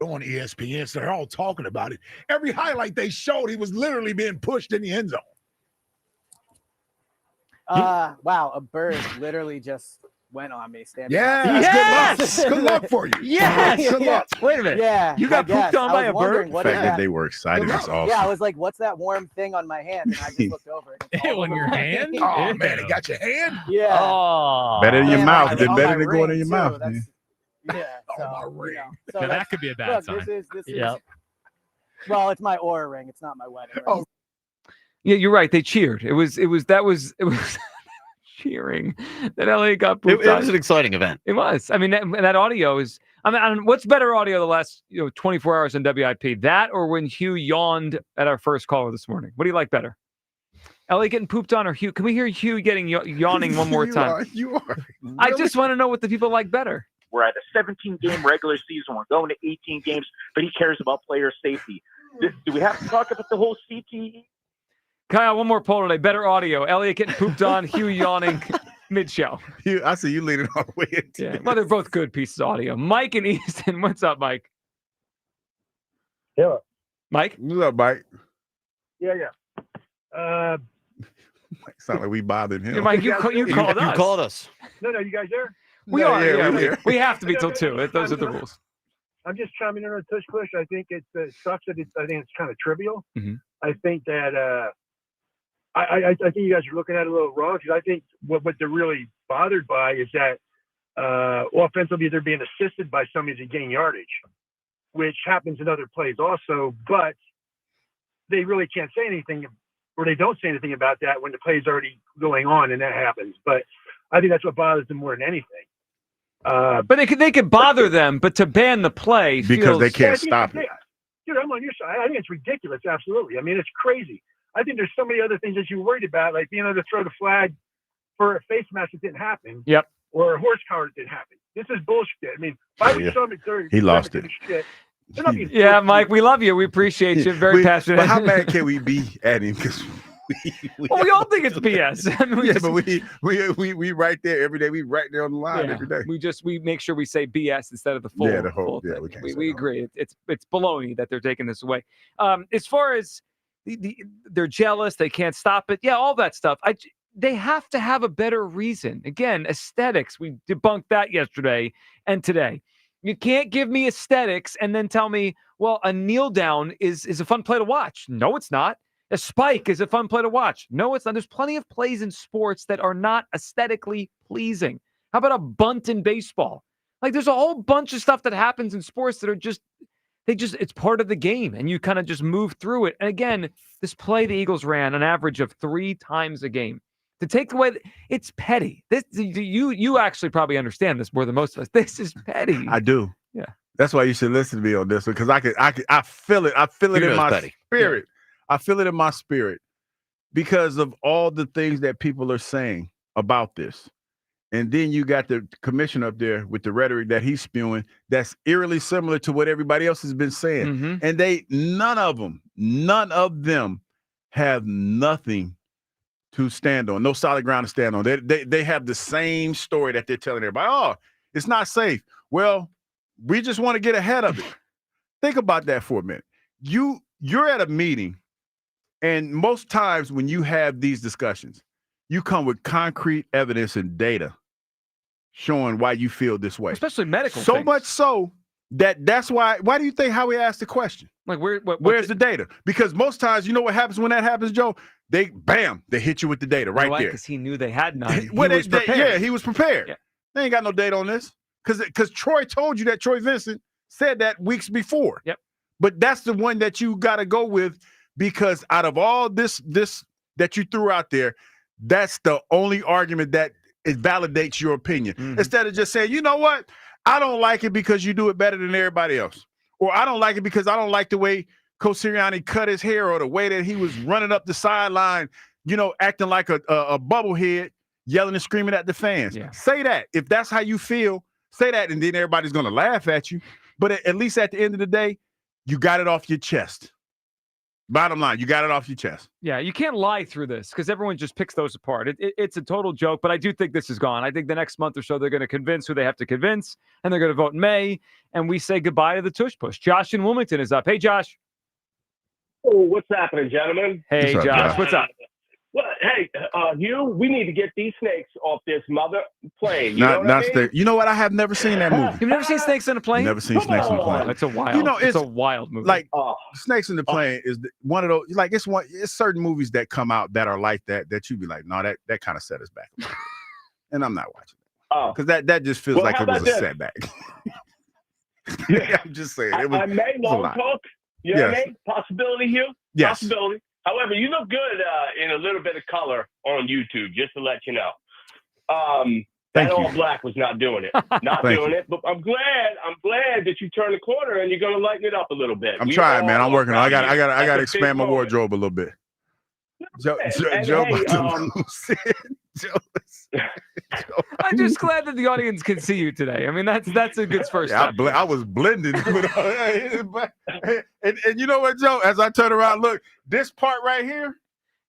On ESPN, so they're all talking about it. Every highlight they showed, he was literally being pushed in the end zone. Wow, a bird literally just went on me. Yes! Good luck for you. Yes! Good luck. Wait a minute. Yeah. You got pooped on by a bird? The fact that they were excited is awesome. Yeah, I was like, what's that warm thing on my hand? And I just looked over. On your hand? Oh, man, it got your hand? Yeah. Oh. Better than your mouth. Better my than going in your ring, mouth. too. Man. Yeah. So, my ring. So now that could be a bad sign. This is well, it's my Aura ring. It's not my wedding ring. Oh. Yeah, you're right. They cheered. It was cheering that Elliott got pooped on. It was an exciting event. It was. I mean, that audio is. I mean, what's better audio the last 24 hours on WIP? That or when Hugh yawned at our first caller this morning? What do you like better? Elliott getting pooped on or Hugh? Can we hear Hugh getting yawning one more time? You are. Really? I just want to know what the people like better. We're at a 17-game regular season. We're going to 18 games, but he cares about player safety. Do we have to talk about the whole CTE? Kyle, one more poll today. Better audio. Elliott getting pooped on, Hugh yawning mid-show. I see you leaning all the way into Yeah, well, they're both good pieces of audio. Mike and Easton, what's up, Mike? Yeah. Mike? What's up, Mike? Yeah. Sound like we bothered him. Yeah, Mike, you called us. You called us. No, you guys there? We are. We have to be till 2. Those are the rules. I'm just chiming in on Tush Push. I think it sucks that I think it's kind of trivial. Mhm. I think that I think you guys are looking at it a little wrong because I think what they're really bothered by is that offensively they're being assisted by somebody to gain yardage, which happens in other plays also, but they really can't say anything, or they don't say anything about that when the play's already going on and that happens. But I think that's what bothers them more than anything. But they could bother them, but to ban the play because they can't I think stop it. Dude, I'm on your side. I think it's ridiculous. Absolutely. I mean, it's crazy. I think there's so many other things that you're worried about, like being able to throw the flag for a face mask that didn't happen. Yep. Or a horse collar that didn't happen. This is bullshit. I mean, if I was Sean McDermott, He lost it. Shit, they're not being Yeah, Mike, we love you. We appreciate you. Very passionate. But how mad can we be at him? Because we all think it's BS. I mean, but we right there every day. We right there on the line every day. We make sure we say BS instead of the full. The whole thing. we can't We agree. It's baloney that they're taking this away. As far as they're jealous, they can't stop it. Yeah, all that stuff. They have to have a better reason. Again, aesthetics. We debunked that yesterday and today. You can't give me aesthetics and then tell me, well, a kneel down is a fun play to watch. No, it's not. A spike is a fun play to watch. No, it's not. There's plenty of plays in sports that are not aesthetically pleasing. How about a bunt in baseball? Like, there's a whole bunch of stuff that happens in sports that are it's part of the game, and you kind of just move through it. And again, this play the Eagles ran an average of 3 times a game. To take away, it's petty. You actually probably understand this more than most of us. This is petty. I do. Yeah. That's why you should listen to me on this one, because I feel it. I feel it in my spirit. I feel it in my spirit because of all the things that people are saying about this. And then you got the commissioner up there with the rhetoric that he's spewing that's eerily similar to what everybody else has been saying. Mm-hmm. And none of them have nothing to stand on, no solid ground to stand on. They have the same story that they're telling everybody. Oh, it's not safe. Well, we just want to get ahead of it. Think about that for a minute. You're at a meeting, and most times when you have these discussions, you come with concrete evidence and data showing why you feel this way. Especially medical So things. much so that's why do you think Howie asked the question? Like, where's the data? Because most times, you know what happens when that happens, Joe? They hit you with the data right there. Because he knew they had none. He Well, was prepared. he was prepared. Yeah. They ain't got no data on this. Because Troy told you that. Troy Vincent said that weeks before. Yep. But that's the one that you got to go with, because out of all this that you threw out there, that's the only argument that it validates your opinion. Mm-hmm. Instead of just saying, you know what, I don't like it because you do it better than everybody else. Or I don't like it because I don't like the way Coach Sirianni cut his hair, or the way that he was running up the sideline, acting like a bubblehead, yelling and screaming at the fans. Yeah. Say that. If that's how you feel, say that, and then everybody's going to laugh at you. But at least at the end of the day, you got it off your chest. Bottom line, you got it off your chest. Yeah, you can't lie through this because everyone just picks those apart. It's a total joke, but I do think this is gone. I think the next month or so they're going to convince who they have to convince, and they're going to vote in May, and we say goodbye to the Tush Push. Josh in Wilmington is up. Hey, Josh. Oh, what's happening, gentlemen? Hey, Josh. What's up? Well, hey, Hugh, we need to get these snakes off this mother plane. You know what I mean? You know what? I have never seen that movie. You've never seen Snakes on a Plane? Never seen Snakes on a Plane. It's a wild. It's a wild movie. Like Snakes on the Plane is one of those. Like it's certain movies that come out that are like that you be like, no, that kind of set us back a little bit. And I'm not watching it because that just feels like it was a setback. I'm just saying. I may long talk. You know what I mean? Possibility, Hugh. Yes. Possibility. However, you look good in a little bit of color on YouTube, just to let you know. That all black was not doing it. Not doing it. But I'm glad that you turned the corner and you're gonna lighten it up a little bit. I'm trying, man. I'm working on it. I got to expand my wardrobe a little bit. Joe, I'm just glad that the audience can see you today. I mean, that's a good first step. I was blending. and you know what, Joe? As I turn around, look, this part right here.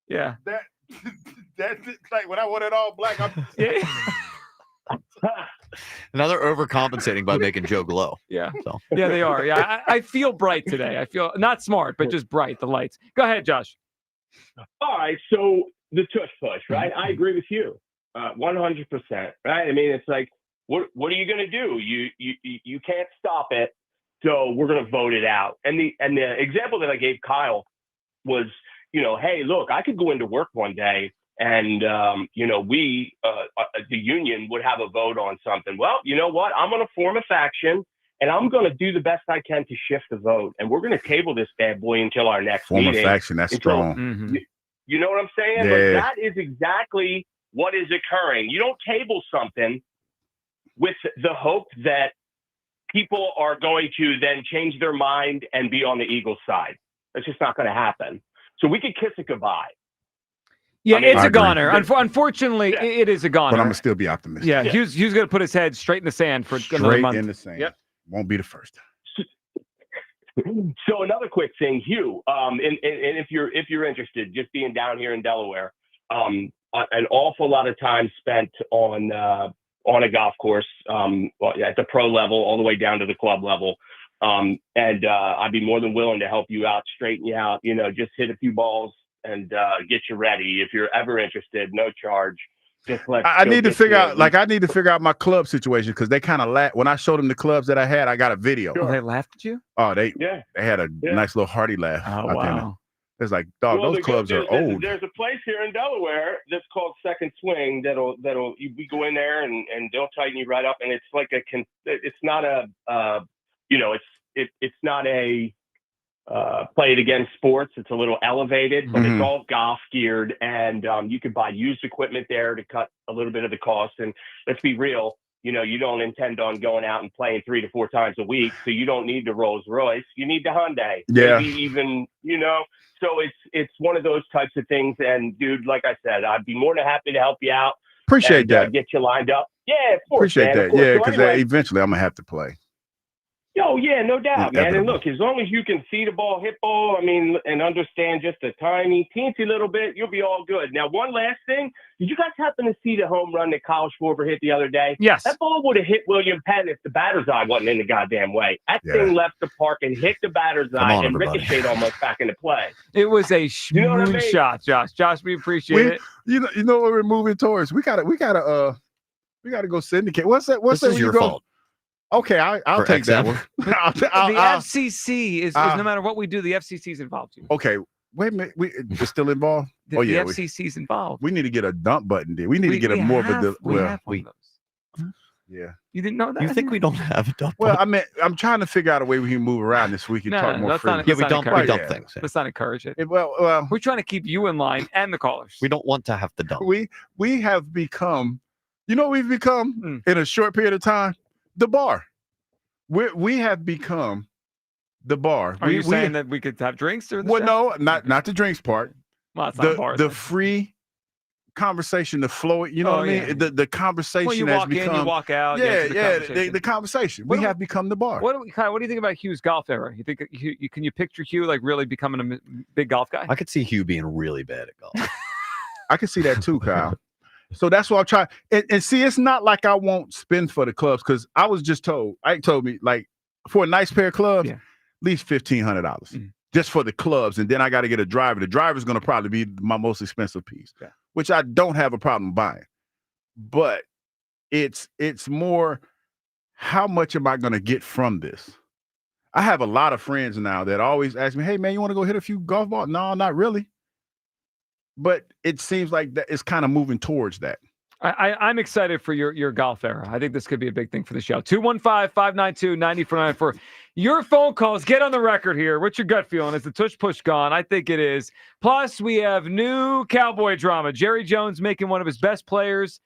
Yeah. That's like when I want it all black. Another overcompensating by making Joe glow. Yeah. So. Yeah, they are. Yeah, I feel bright today. I feel not smart, but just bright. The lights. Go ahead, Josh. All right, so the Tush Push, right? I agree with you, 100%. Right? I mean, it's like, what are you going to do? You can't stop it. So we're going to vote it out. And the example that I gave Kyle was, hey, look, I could go into work one day and, we, the union would have a vote on something. Well, you know what? I'm going to form a faction and I'm going to do the best I can to shift the vote. And we're going to table this bad boy until our next Former meeting. faction, that's strong. You know what I'm saying? Yeah. Like, that is exactly what is occurring. You don't table something with the hope that people are going to then change their mind and be on the Eagles side. That's just not going to happen. So we could kiss it goodbye. Yeah, I mean, it's I a agree. goner. Unfortunately, it is a goner. But I'm going to still be optimistic. Yeah, Hughes going to put his head straight in the sand for another Straight month. in the sand. Yep. Won't be the first time. So another quick thing, Hugh, and if you're interested, just being down here in Delaware, an awful lot of time spent on a golf course, at the pro level, all the way down to the club level. And I'd be more than willing to help you out, straighten you out, just hit a few balls and get you ready. If you're ever interested, no charge. Just I need to figure out, I need to figure out my club situation because they kind of laughed. When I showed them the clubs that I had, I got a video. Oh, they laughed at you? Oh, they had a nice little hearty laugh. Oh, out there. wow. It's like, dog, those clubs are old. There's a place here in Delaware that's called Second Swing that'll we go in there and they'll tighten you right up, and it's like it's not a it's not a play it against sports. It's a little elevated, but it's all golf geared, and you can buy used equipment there to cut a little bit of the cost. And let's be real, you don't intend on going out and playing 3 to 4 times a week, so you don't need the Rolls Royce. You need the Hyundai. Yeah. Maybe even, So it's one of those types of things. And dude, like I said, I'd be more than happy to help you out. Appreciate that. Get you lined up. Yeah, of course. Appreciate man, of that. course. Yeah, So because anyway, eventually I'm going to have to play. Oh, yeah, no doubt, man. And Inevitable. look, as long as you can see the ball, hit ball, and understand just a tiny, teensy little bit, you'll be all good. Now, one last thing. Did you guys happen to see the home run that Kyle Schwarber hit the other day? Yes. That ball would have hit William Penn if the batter's eye wasn't in the goddamn way. That thing left the park and hit the batter's eye and everybody. ricocheted almost back into play. It was a know what I mean? shot, Josh. Josh, we appreciate it. You know what we're moving towards. We gotta go syndicate. What's that? What's This that? is when you your go? fault. Okay, I'll For take that XM. one. The FCC is no matter what we do, the FCC is involved here. Okay, wait a minute. It's still involved? The FCC is involved. We need to get a dump button there. We need to get a more of a. We have one of those. Yeah. You didn't know that? You think we don't have a dump? Well, I'm trying to figure out a way we can move around this week and talk more let's freely. not, let's not encourage it. things. Let's not encourage it. Well, We're trying to keep you in line and the callers. We don't want to have to dump. We have become, what we've become in a short period of time? The bar. We have become the bar. Are you saying that we could have drinks during the Well, show? no, not the drinks part. Well, it's not a bar. The free conversation, the flow. You know what I mean? Yeah. The conversation Well, you has walk become. in, you walk out. The conversation. We have become the bar. Kyle, what do you think about Hugh's golf era? You think can you picture Hugh like really becoming a big golf guy? I could see Hugh being really bad at golf. I can see that too, Kyle. So that's what I'm trying. And see, it's not like I won't spend for the clubs because I was just told. Ike told me like for a nice pair of clubs, at least $1,500 just for the clubs, and then I got to get a driver. The driver is going to probably be my most expensive piece, which I don't have a problem buying. But it's more, how much am I going to get from this? I have a lot of friends now that always ask me, "Hey man, you want to go hit a few golf balls?" No, not really. But it seems like that it's kind of moving towards that. I'm excited for your golf era. I think this could be a big thing for the show. 215-592-9494. Your phone calls. Get on the record here. What's your gut feeling? Is the Tush Push gone? I think it is. Plus, we have new Cowboy drama. Jerry Jones making one of his best players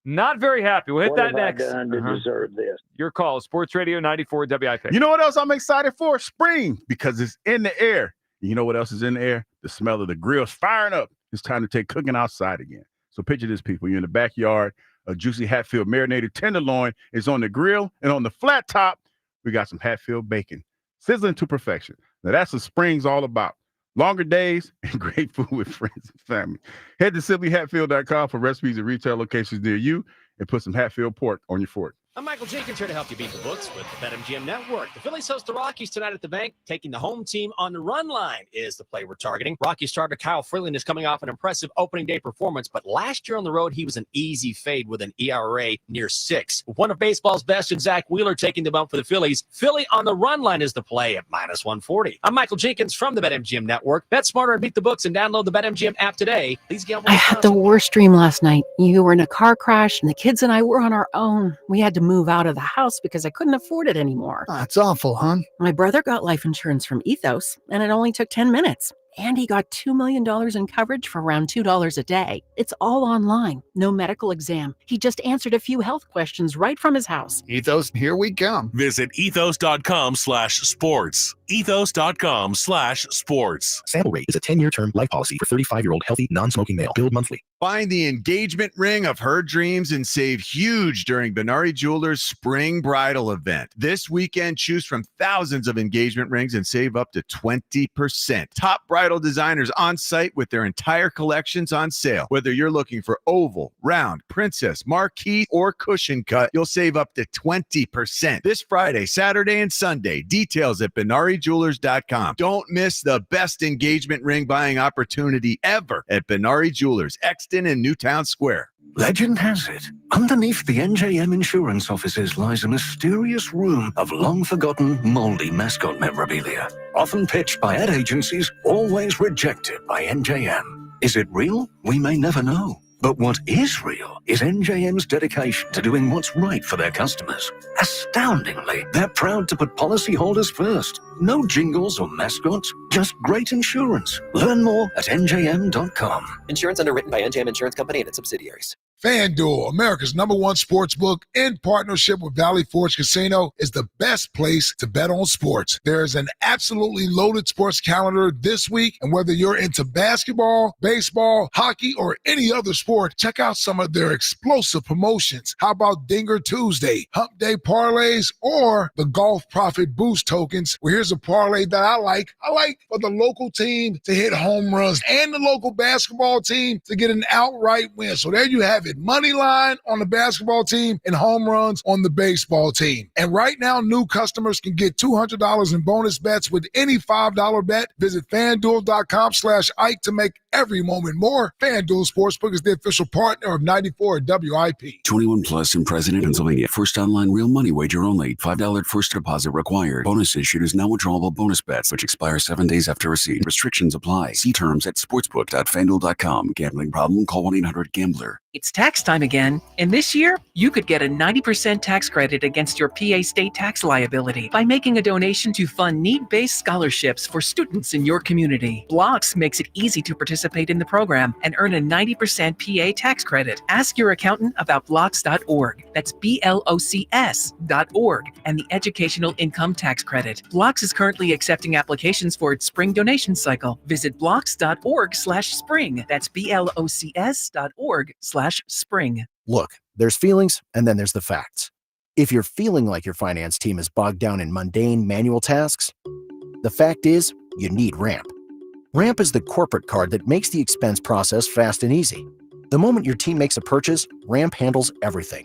not very happy. We'll hit that next. What have I done to deserve this? Your call. Sports Radio 94 WIP. You know what else I'm excited for? Spring, because it's in the air. You know what else is in the air? The smell of the grills firing up. It's time to take cooking outside again. So picture this, people. You're in the backyard. A juicy Hatfield marinated tenderloin is on the grill, and on the flat top, we got some Hatfield bacon, sizzling to perfection. Now that's what spring's all about. Longer days and great food with friends and family. Head to simplyhatfield.com for recipes and retail locations near you, and put some Hatfield pork on your fork. I'm Michael Jenkins here to help you beat the books with the BetMGM Network. The Phillies host the Rockies tonight at the bank. Taking the home team on the run line is the play we're targeting. Rockies starter Kyle Freeland is coming off an impressive opening day performance, but last year on the road, he was an easy fade with an ERA near 6. One of baseball's best and Zach Wheeler taking the bump for the Phillies. Philly on the run line is the play at -140. I'm Michael Jenkins from the BetMGM Network. Bet smarter and beat the books and download the BetMGM app today. Please gamble. I had the worst dream last night. You were in a car crash and the kids and I were on our own. We had to move out of the house because I couldn't afford it anymore. That's awful, hon. My brother got life insurance from Ethos, and it only took 10 minutes. And he got $2 million in coverage for around $2 a day. It's all online, no medical exam. He just answered a few health questions right from his house. Ethos, here we come. Visit ethos.com/sports. Ethos.com/sports. Sample rate is a 10-year term life policy for 35-year-old healthy, non-smoking male. Billed monthly. Find the engagement ring of her dreams and save huge during Benari Jewelers' spring bridal event. This weekend, choose from thousands of engagement rings and save up to 20%. Top bridal designers on site with their entire collections on sale. Whether you're looking for oval, round, princess, marquise, or cushion cut, you'll save up to 20%. This Friday, Saturday, and Sunday. Details at BenariJewelers.com. Don't miss the best engagement ring buying opportunity ever at Benari Jewelers, Exton and Newtown Square. Legend has it, underneath the NJM insurance offices lies a mysterious room of long-forgotten, moldy mascot memorabilia. Often pitched by ad agencies, always rejected by NJM. Is it real? We may never know. But what is real is NJM's dedication to doing what's right for their customers. Astoundingly, they're proud to put policyholders first. No jingles or mascots, just great insurance. Learn more at njm.com. Insurance underwritten by NJM Insurance Company and its subsidiaries. FanDuel, America's #1 sportsbook, in partnership with Valley Forge Casino, is the best place to bet on sports. There is an absolutely loaded sports calendar this week, and whether you're into basketball, baseball, hockey, or any other sport, check out some of their explosive promotions. How about Dinger Tuesday, Hump Day parlays, or the Golf Profit Boost tokens? Well, here's a parlay that I like. I like for the local team to hit home runs and the local basketball team to get an outright win. So there you have it. Money line on the basketball team and home runs on the baseball team. And right now, new customers can get $200 in bonus bets with any $5 bet. Visit FanDuel.com/Ike to make every moment more. FanDuel Sportsbook is the official partner of 94 WIP. 21 plus and present in Pennsylvania. First online real money wager only. $5 first deposit required. Bonus issued is now withdrawable bonus bets, which expire 7 days after receipt. Restrictions apply. See terms at sportsbook.fanduel.com. Gambling problem? Call 1-800-GAMBLER. It's tax time again, and this year, you could get a 90% tax credit against your PA state tax liability by making a donation to fund need-based scholarships for students in your community. Blocks makes it easy to participate in the program and earn a 90% PA tax credit. Ask your accountant about blocks.org. That's BLOCS.org and the Educational Income Tax Credit. Blocks is currently accepting applications for its spring donation cycle. Visit blocks.org/spring. That's BLOCS.org/spring. Look, there's feelings and then there's the facts. If you're feeling like your finance team is bogged down in mundane manual tasks, the fact is you need Ramp. Ramp is the corporate card that makes the expense process fast and easy. The moment your team makes a purchase, Ramp handles everything.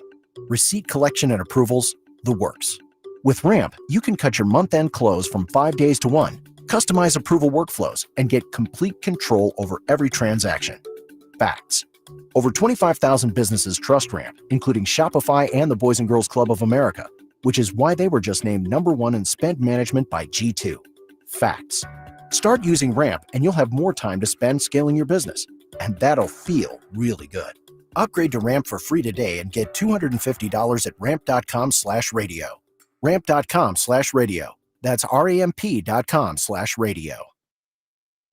Receipt collection and approvals, the works. With Ramp, you can cut your month-end close from 5 days to 1, customize approval workflows, and get complete control over every transaction. Facts. Over 25,000 businesses trust Ramp, including Shopify and the Boys and Girls Club of America, which is why they were just named #1 in spend management by G2. Facts. Start using Ramp and you'll have more time to spend scaling your business, and that'll feel really good. Upgrade to Ramp for free today and get $250 at ramp.com/radio. Ramp.com/radio. That's RAMP.com/radio.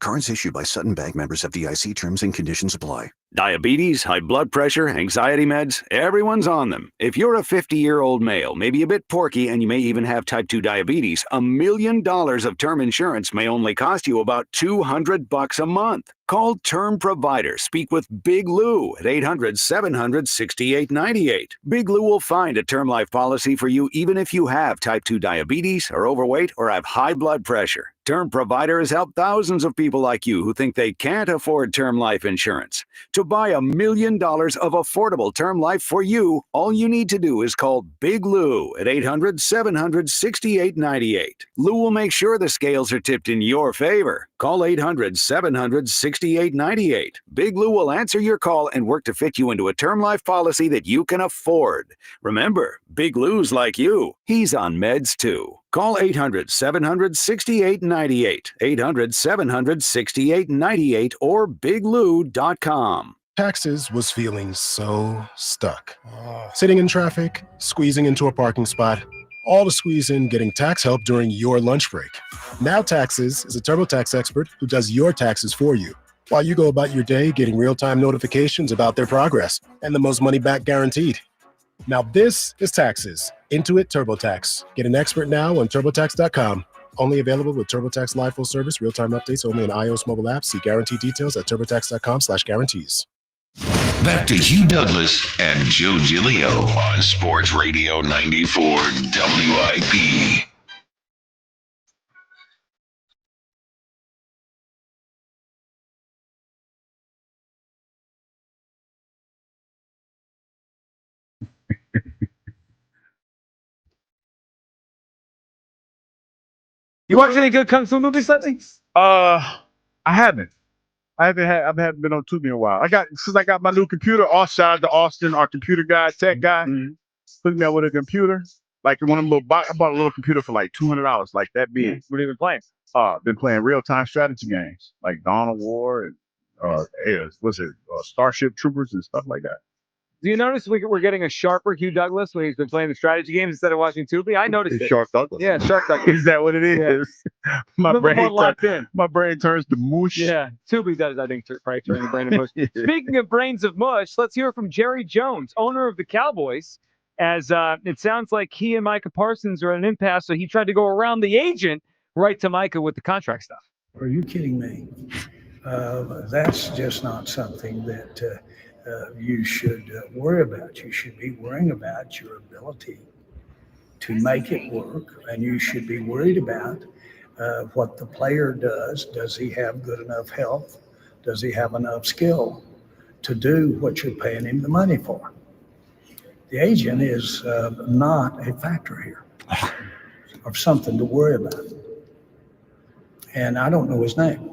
Cards issued by Sutton Bank, members FDIC. Terms and conditions apply. Diabetes, high blood pressure, anxiety meds, everyone's on them. If you're a 50-year-old male, maybe a bit porky, and you may even have type 2 diabetes, $1 million of term insurance may only cost you about $200 a month. Call Term Provider. Speak with Big Lou at 800-700-6898. Big Lou will find a term life policy for you even if you have type 2 diabetes, are overweight, or have high blood pressure. Term Provider has helped thousands of people like you who think they can't afford term life insurance. To buy $1 million of affordable term life for you, all you need to do is call Big Lou at 800-700-6898. Lou will make sure the scales are tipped in your favor. Call 800-700-6898. Big Lou will answer your call and work to fit you into a term life policy that you can afford. Remember, Big Lou's like you. He's on meds too. Call 800-700-6898, 800-700-6898, or biglou.com. Taxes was feeling so stuck. Sitting in traffic, squeezing into a parking spot, all to squeeze in getting tax help during your lunch break. Now Taxes is a TurboTax expert who does your taxes for you, while you go about your day getting real-time notifications about their progress and the most money back guaranteed. Now this is Taxes. Intuit TurboTax. Get an expert now on TurboTax.com. Only available with TurboTax Live Full Service. Real-time updates only on iOS mobile apps. See guarantee details at TurboTax.com/guarantees. Back to Hugh Douglas and Joe Giglio on Sports Radio 94 WIP. You watched any good kung fu movies lately? I haven't. I haven't been on Tubi in a while. Since I got my new computer. Shout out to Austin, our computer guy, tech guy. Hooked me up with a computer, like one of them little box. I bought a little computer for like $200, like that big. What have you been playing? Been playing real-time strategy games like Dawn of War and Starship Troopers and stuff like that. Do you notice we're getting a sharper Hugh Douglas when he's been playing the strategy games instead of watching Tubi? I noticed it. Shark Douglas. Yeah, Shark Douglas. Is that what it is? Yeah. My brain turns to mush. Yeah, Tubi does, I think, probably turn the brain to mush. Speaking of brains of mush, let's hear from Jerry Jones, owner of the Cowboys, as it sounds like he and Micah Parsons are at an impasse, so he tried to go around the agent right to Micah with the contract stuff. Are you kidding me? That's just not something that you should worry about. You should be worrying about your ability to make it work, and you should be worried about what the player does. Does he have good enough health? Does he have enough skill to do what you're paying him the money for? The agent is not a factor here or something to worry about. And I don't know his name.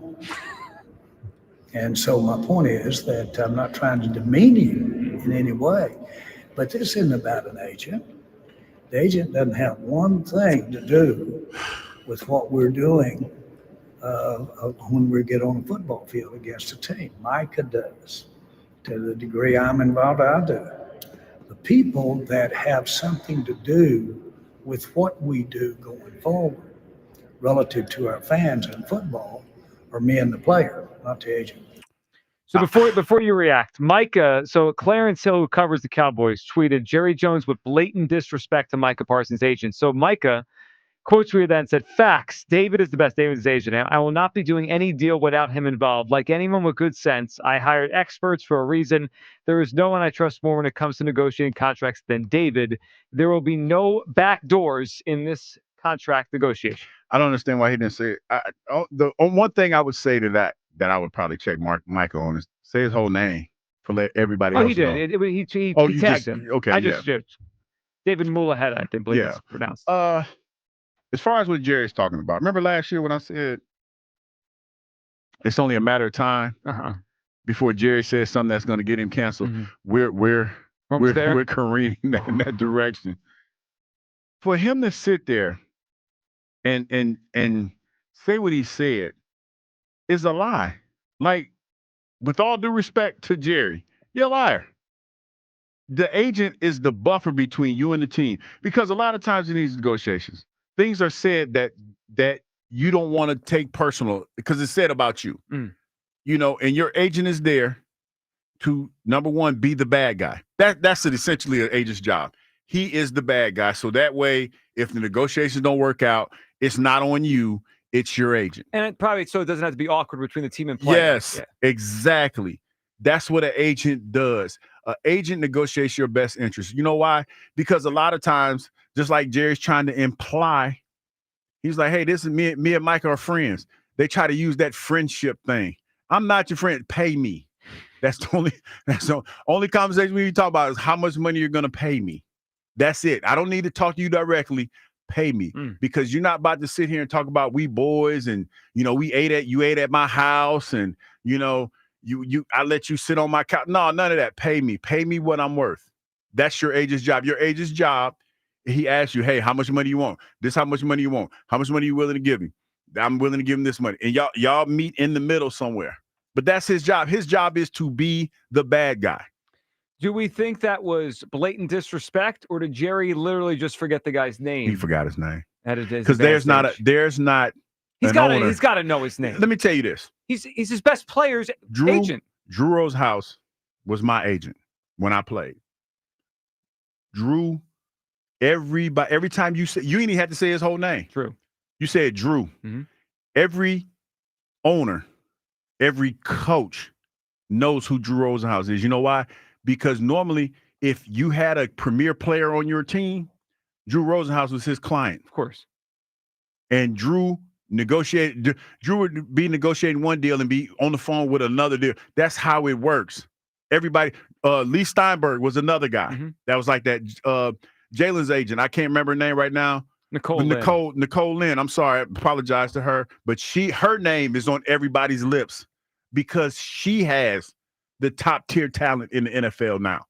And so my point is that I'm not trying to demean you in any way, but this isn't about an agent. The agent doesn't have one thing to do with what we're doing when we get on a football field against a team. Micah does. To the degree I'm involved, I do. The people that have something to do with what we do going forward relative to our fans in football are me and the player, not the agent. So before you react, Micah, so Clarence Hill, who covers the Cowboys, tweeted Jerry Jones with blatant disrespect to Micah Parsons' agent. So Micah quote tweeted that and said, "Facts. David is the best. David is his agent. I will not be doing any deal without him involved. Like anyone with good sense, I hired experts for a reason. There is no one I trust more when it comes to negotiating contracts than David. There will be no back doors in this contract negotiation." I don't understand why he didn't say it. The one thing I would say to that I would probably check Michael on is say his whole name for let everybody else know. He did. He You tagged just, him. okay, I just David Mulaheda, I think, believe it's pronounced. As far as what Jerry's talking about, remember last year when I said it's only a matter of time before Jerry says something that's going to get him canceled? We're careening in that direction. For him to sit there and say what he said is a lie. Like, with all due respect to Jerry, you're a liar. The agent is the buffer between you and the team, because a lot of times in these negotiations, things are said that you don't want to take personal because it's said about you. You know, and your agent is there to, number one, be the bad guy. That's essentially an agent's job. He is the bad guy. So that way, if the negotiations don't work out, it's not on you. it's your agent. And it probably so it doesn't have to be awkward between the team and player. Yes, exactly. That's what an agent does. An agent negotiates your best interest. You know why? Because a lot of times, just like Jerry's trying to imply, he's like, hey, this is me and Mike are friends. They try to use that friendship thing. I'm not your friend. Pay me. That's the only conversation we talk about is how much money you're going to pay me. That's it. I don't need to talk to you directly. Pay me because you're not about to sit here and talk about we boys and you ate at my house and I let you sit on my couch. No, none of that. Pay me what I'm worth. That's your agent's job. Your agent's job. He asks you, hey, how much money you want? This how much money you want? How much money you willing to give me? I'm willing to give him this money. And y'all meet in the middle somewhere. But that's his job. His job is to be the bad guy. Do we think that was blatant disrespect, or did Jerry literally just forget the guy's name? He forgot his name. Because there's not he's got to know his name. Let me tell you this. He's his best player's agent. Drew Rosehouse was my agent when I played. Drew, every time you didn't even have to say his whole name. True. You said Drew. Mm-hmm. Every owner, every coach knows who Drew Rosenhaus is. You know why? Because normally, if you had a premier player on your team, Drew Rosenhaus was his client. Of course. And Drew would be negotiating one deal and be on the phone with another deal. That's how it works. Everybody, Lee Steinberg was another guy that was like that. Jalen's agent, I can't remember her name right now. Nicole Lynn. I'm sorry, I apologize to her, but her name is on everybody's lips because she has the top tier talent in the NFL now.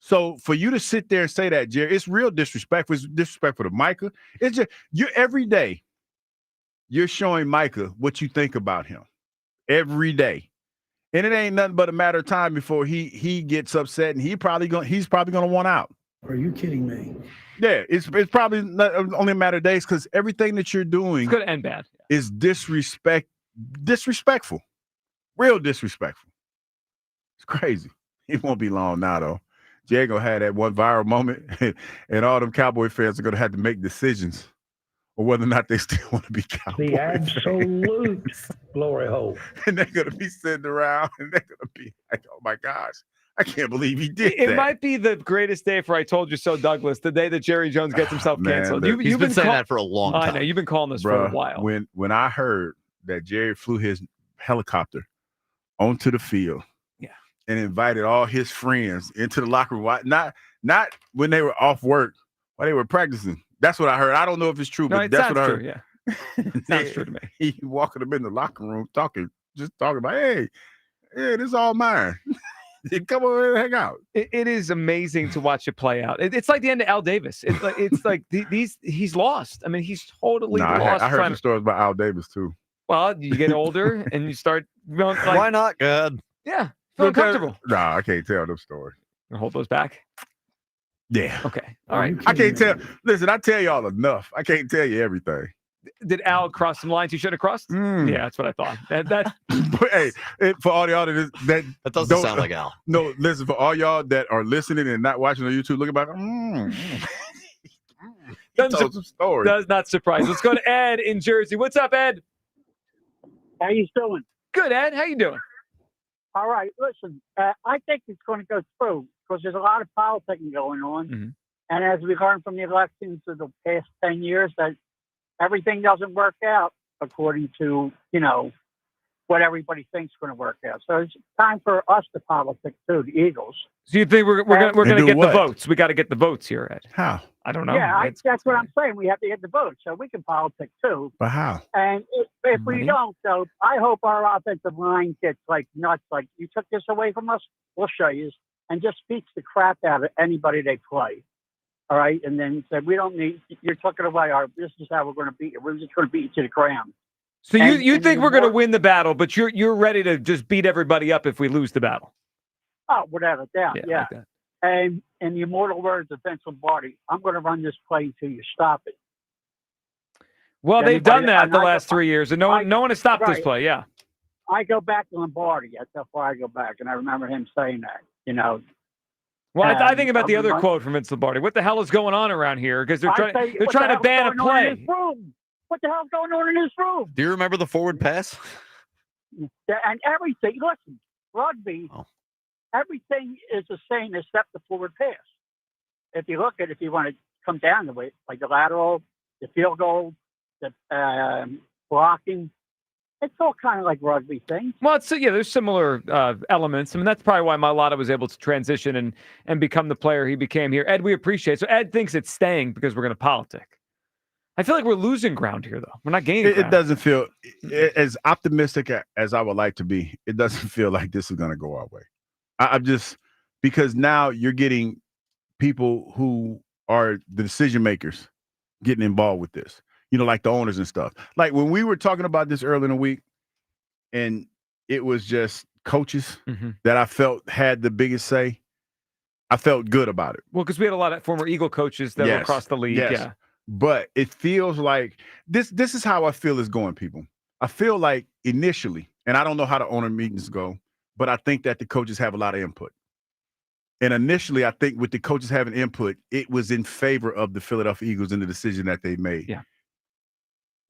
So for you to sit there and say that, Jerry, it's real disrespectful. It's disrespectful to Micah. It's just every day you're showing Micah what you think about him every day, and it ain't nothing but a matter of time before he gets upset and he's probably gonna want out. Are you kidding me? Yeah, it's probably only a matter of days because everything that you're doing it's going to end bad. Is disrespectful, real disrespectful. It's crazy. It won't be long now though. Jay gonna have that one viral moment, and all them Cowboy fans are gonna have to make decisions on whether or not they still want to be Cowboys. The absolute glory hole. And they're gonna be sitting around, and they're gonna be like, "Oh my gosh, I can't believe he did that." It might be the greatest day for I Told You So, Douglas, the day that Jerry Jones gets himself canceled. You've been saying that for a long time. I know. You've been calling this for a while. When I heard that Jerry flew his helicopter onto the field and invited all his friends into the locker room, not when they were off work, while they were practicing. That's what I heard. I don't know if it's true, but that's what I heard. True, yeah. It sounds true to me. He walking them in the locker room talking about, hey, this is all mine. Come over and hang out. It is amazing to watch it play out. It's like the end of Al Davis. It's like he's lost. I mean, he's totally lost. I heard some stories about Al Davis too. Well, you get older and you start. Why not? Good. Yeah, feel uncomfortable. Nah, I can't tell them stories. Hold those back. Yeah. Okay. All right. I can't tell. Listen, I tell y'all enough. I can't tell you everything. Did Al cross some lines he should have crossed? Yeah, that's what I thought. That hey, for all y'all that doesn't sound like Al. No, listen, for all y'all that are listening and not watching on YouTube, looking back. Does not surprise. Let's go to Ed in Jersey. What's up, Ed? How you doing? Good, Ed. How you doing? All right. Listen, I think it's going to go through because there's a lot of politicking going on. Mm-hmm. And as we learned from the elections of the past 10 years, that everything doesn't work out according to, what everybody thinks is going to work out. So it's time for us to politic too, the Eagles. So you think we're going to get the votes? We got to get the votes here, Ed. How? I don't know. Yeah, that's what I'm saying. We have to get the votes, so we can politic too. But how? And if we don't, so I hope our offensive line gets like nuts. Like, you took this away from us, we'll show you, and just beats the crap out of anybody they play. All right, and then said, we don't need. You're taking away our. This is how we're going to beat you. We're just going to beat you to the ground. So you think we're going to win the battle, but you're ready to just beat everybody up if we lose the battle? Oh, without a doubt, yeah. Like and in the immortal words of Vince Lombardi, I'm going to run this play until you stop it. Well, they've done that the last 3 years, and no one has stopped this play. Yeah. I go back to Lombardi. That's how far I go back, and I remember him saying that. Well, I think about the other quote from Vince Lombardi. What the hell is going on around here? Because they're trying to ban a play. What the hell's going on in this room? Do you remember the forward pass? And everything. Listen, rugby, everything is the same except the forward pass. If you look at, if you want to come down the way, like the lateral, the field goal, the blocking, it's all kind of like rugby things. Well, there's similar elements. I mean, that's probably why Mailata was able to transition and become the player he became here. Ed, we appreciate it. So Ed thinks it's staying because we're going to politic. I feel like we're losing ground here, though. We're not gaining ground. It doesn't feel as optimistic as I would like to be. It doesn't feel like this is going to go our way. I'm just, because now you're getting people who are the decision makers getting involved with this. Like the owners and stuff. Like when we were talking about this early in the week, and it was just coaches that I felt had the biggest say, I felt good about it. Well, because we had a lot of former Eagle coaches that were across the league. Yes. Yeah. But it feels like this is how I feel it's going, people. I feel like initially, and I don't know how the owner meetings go, but I think that the coaches have a lot of input. And initially, I think with the coaches having input, it was in favor of the Philadelphia Eagles and the decision that they made. Yeah.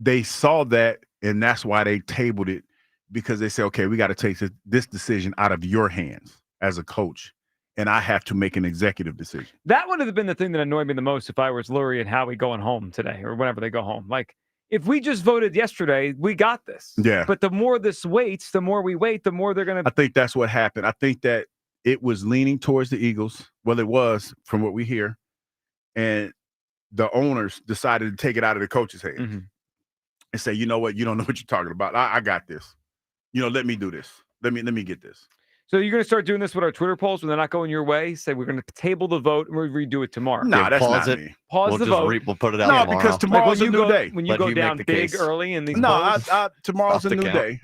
They saw that, and that's why they tabled it, because they said, okay, we got to take this decision out of your hands as a coach, and I have to make an executive decision. That would have been the thing that annoyed me the most if I was Lurie and Howie going home today or whenever they go home. Like, if we just voted yesterday, we got this. Yeah. But the more this waits, the more we wait, the more they're going to. I think that's what happened. I think that it was leaning towards the Eagles. Well, it was from what we hear. And the owners decided to take it out of the coach's hands and say, you know what? You don't know what you're talking about. I got this. Let me do this. Let me get this. So you're going to start doing this with our Twitter polls when they're not going your way? Say we're going to table the vote and we'll redo it tomorrow. No, that's pause not it. me. Pause the vote. We'll put it out No, tomorrow. because tomorrow's a new day. When you go down big early in these polls. Tomorrow's Off a the new count. day.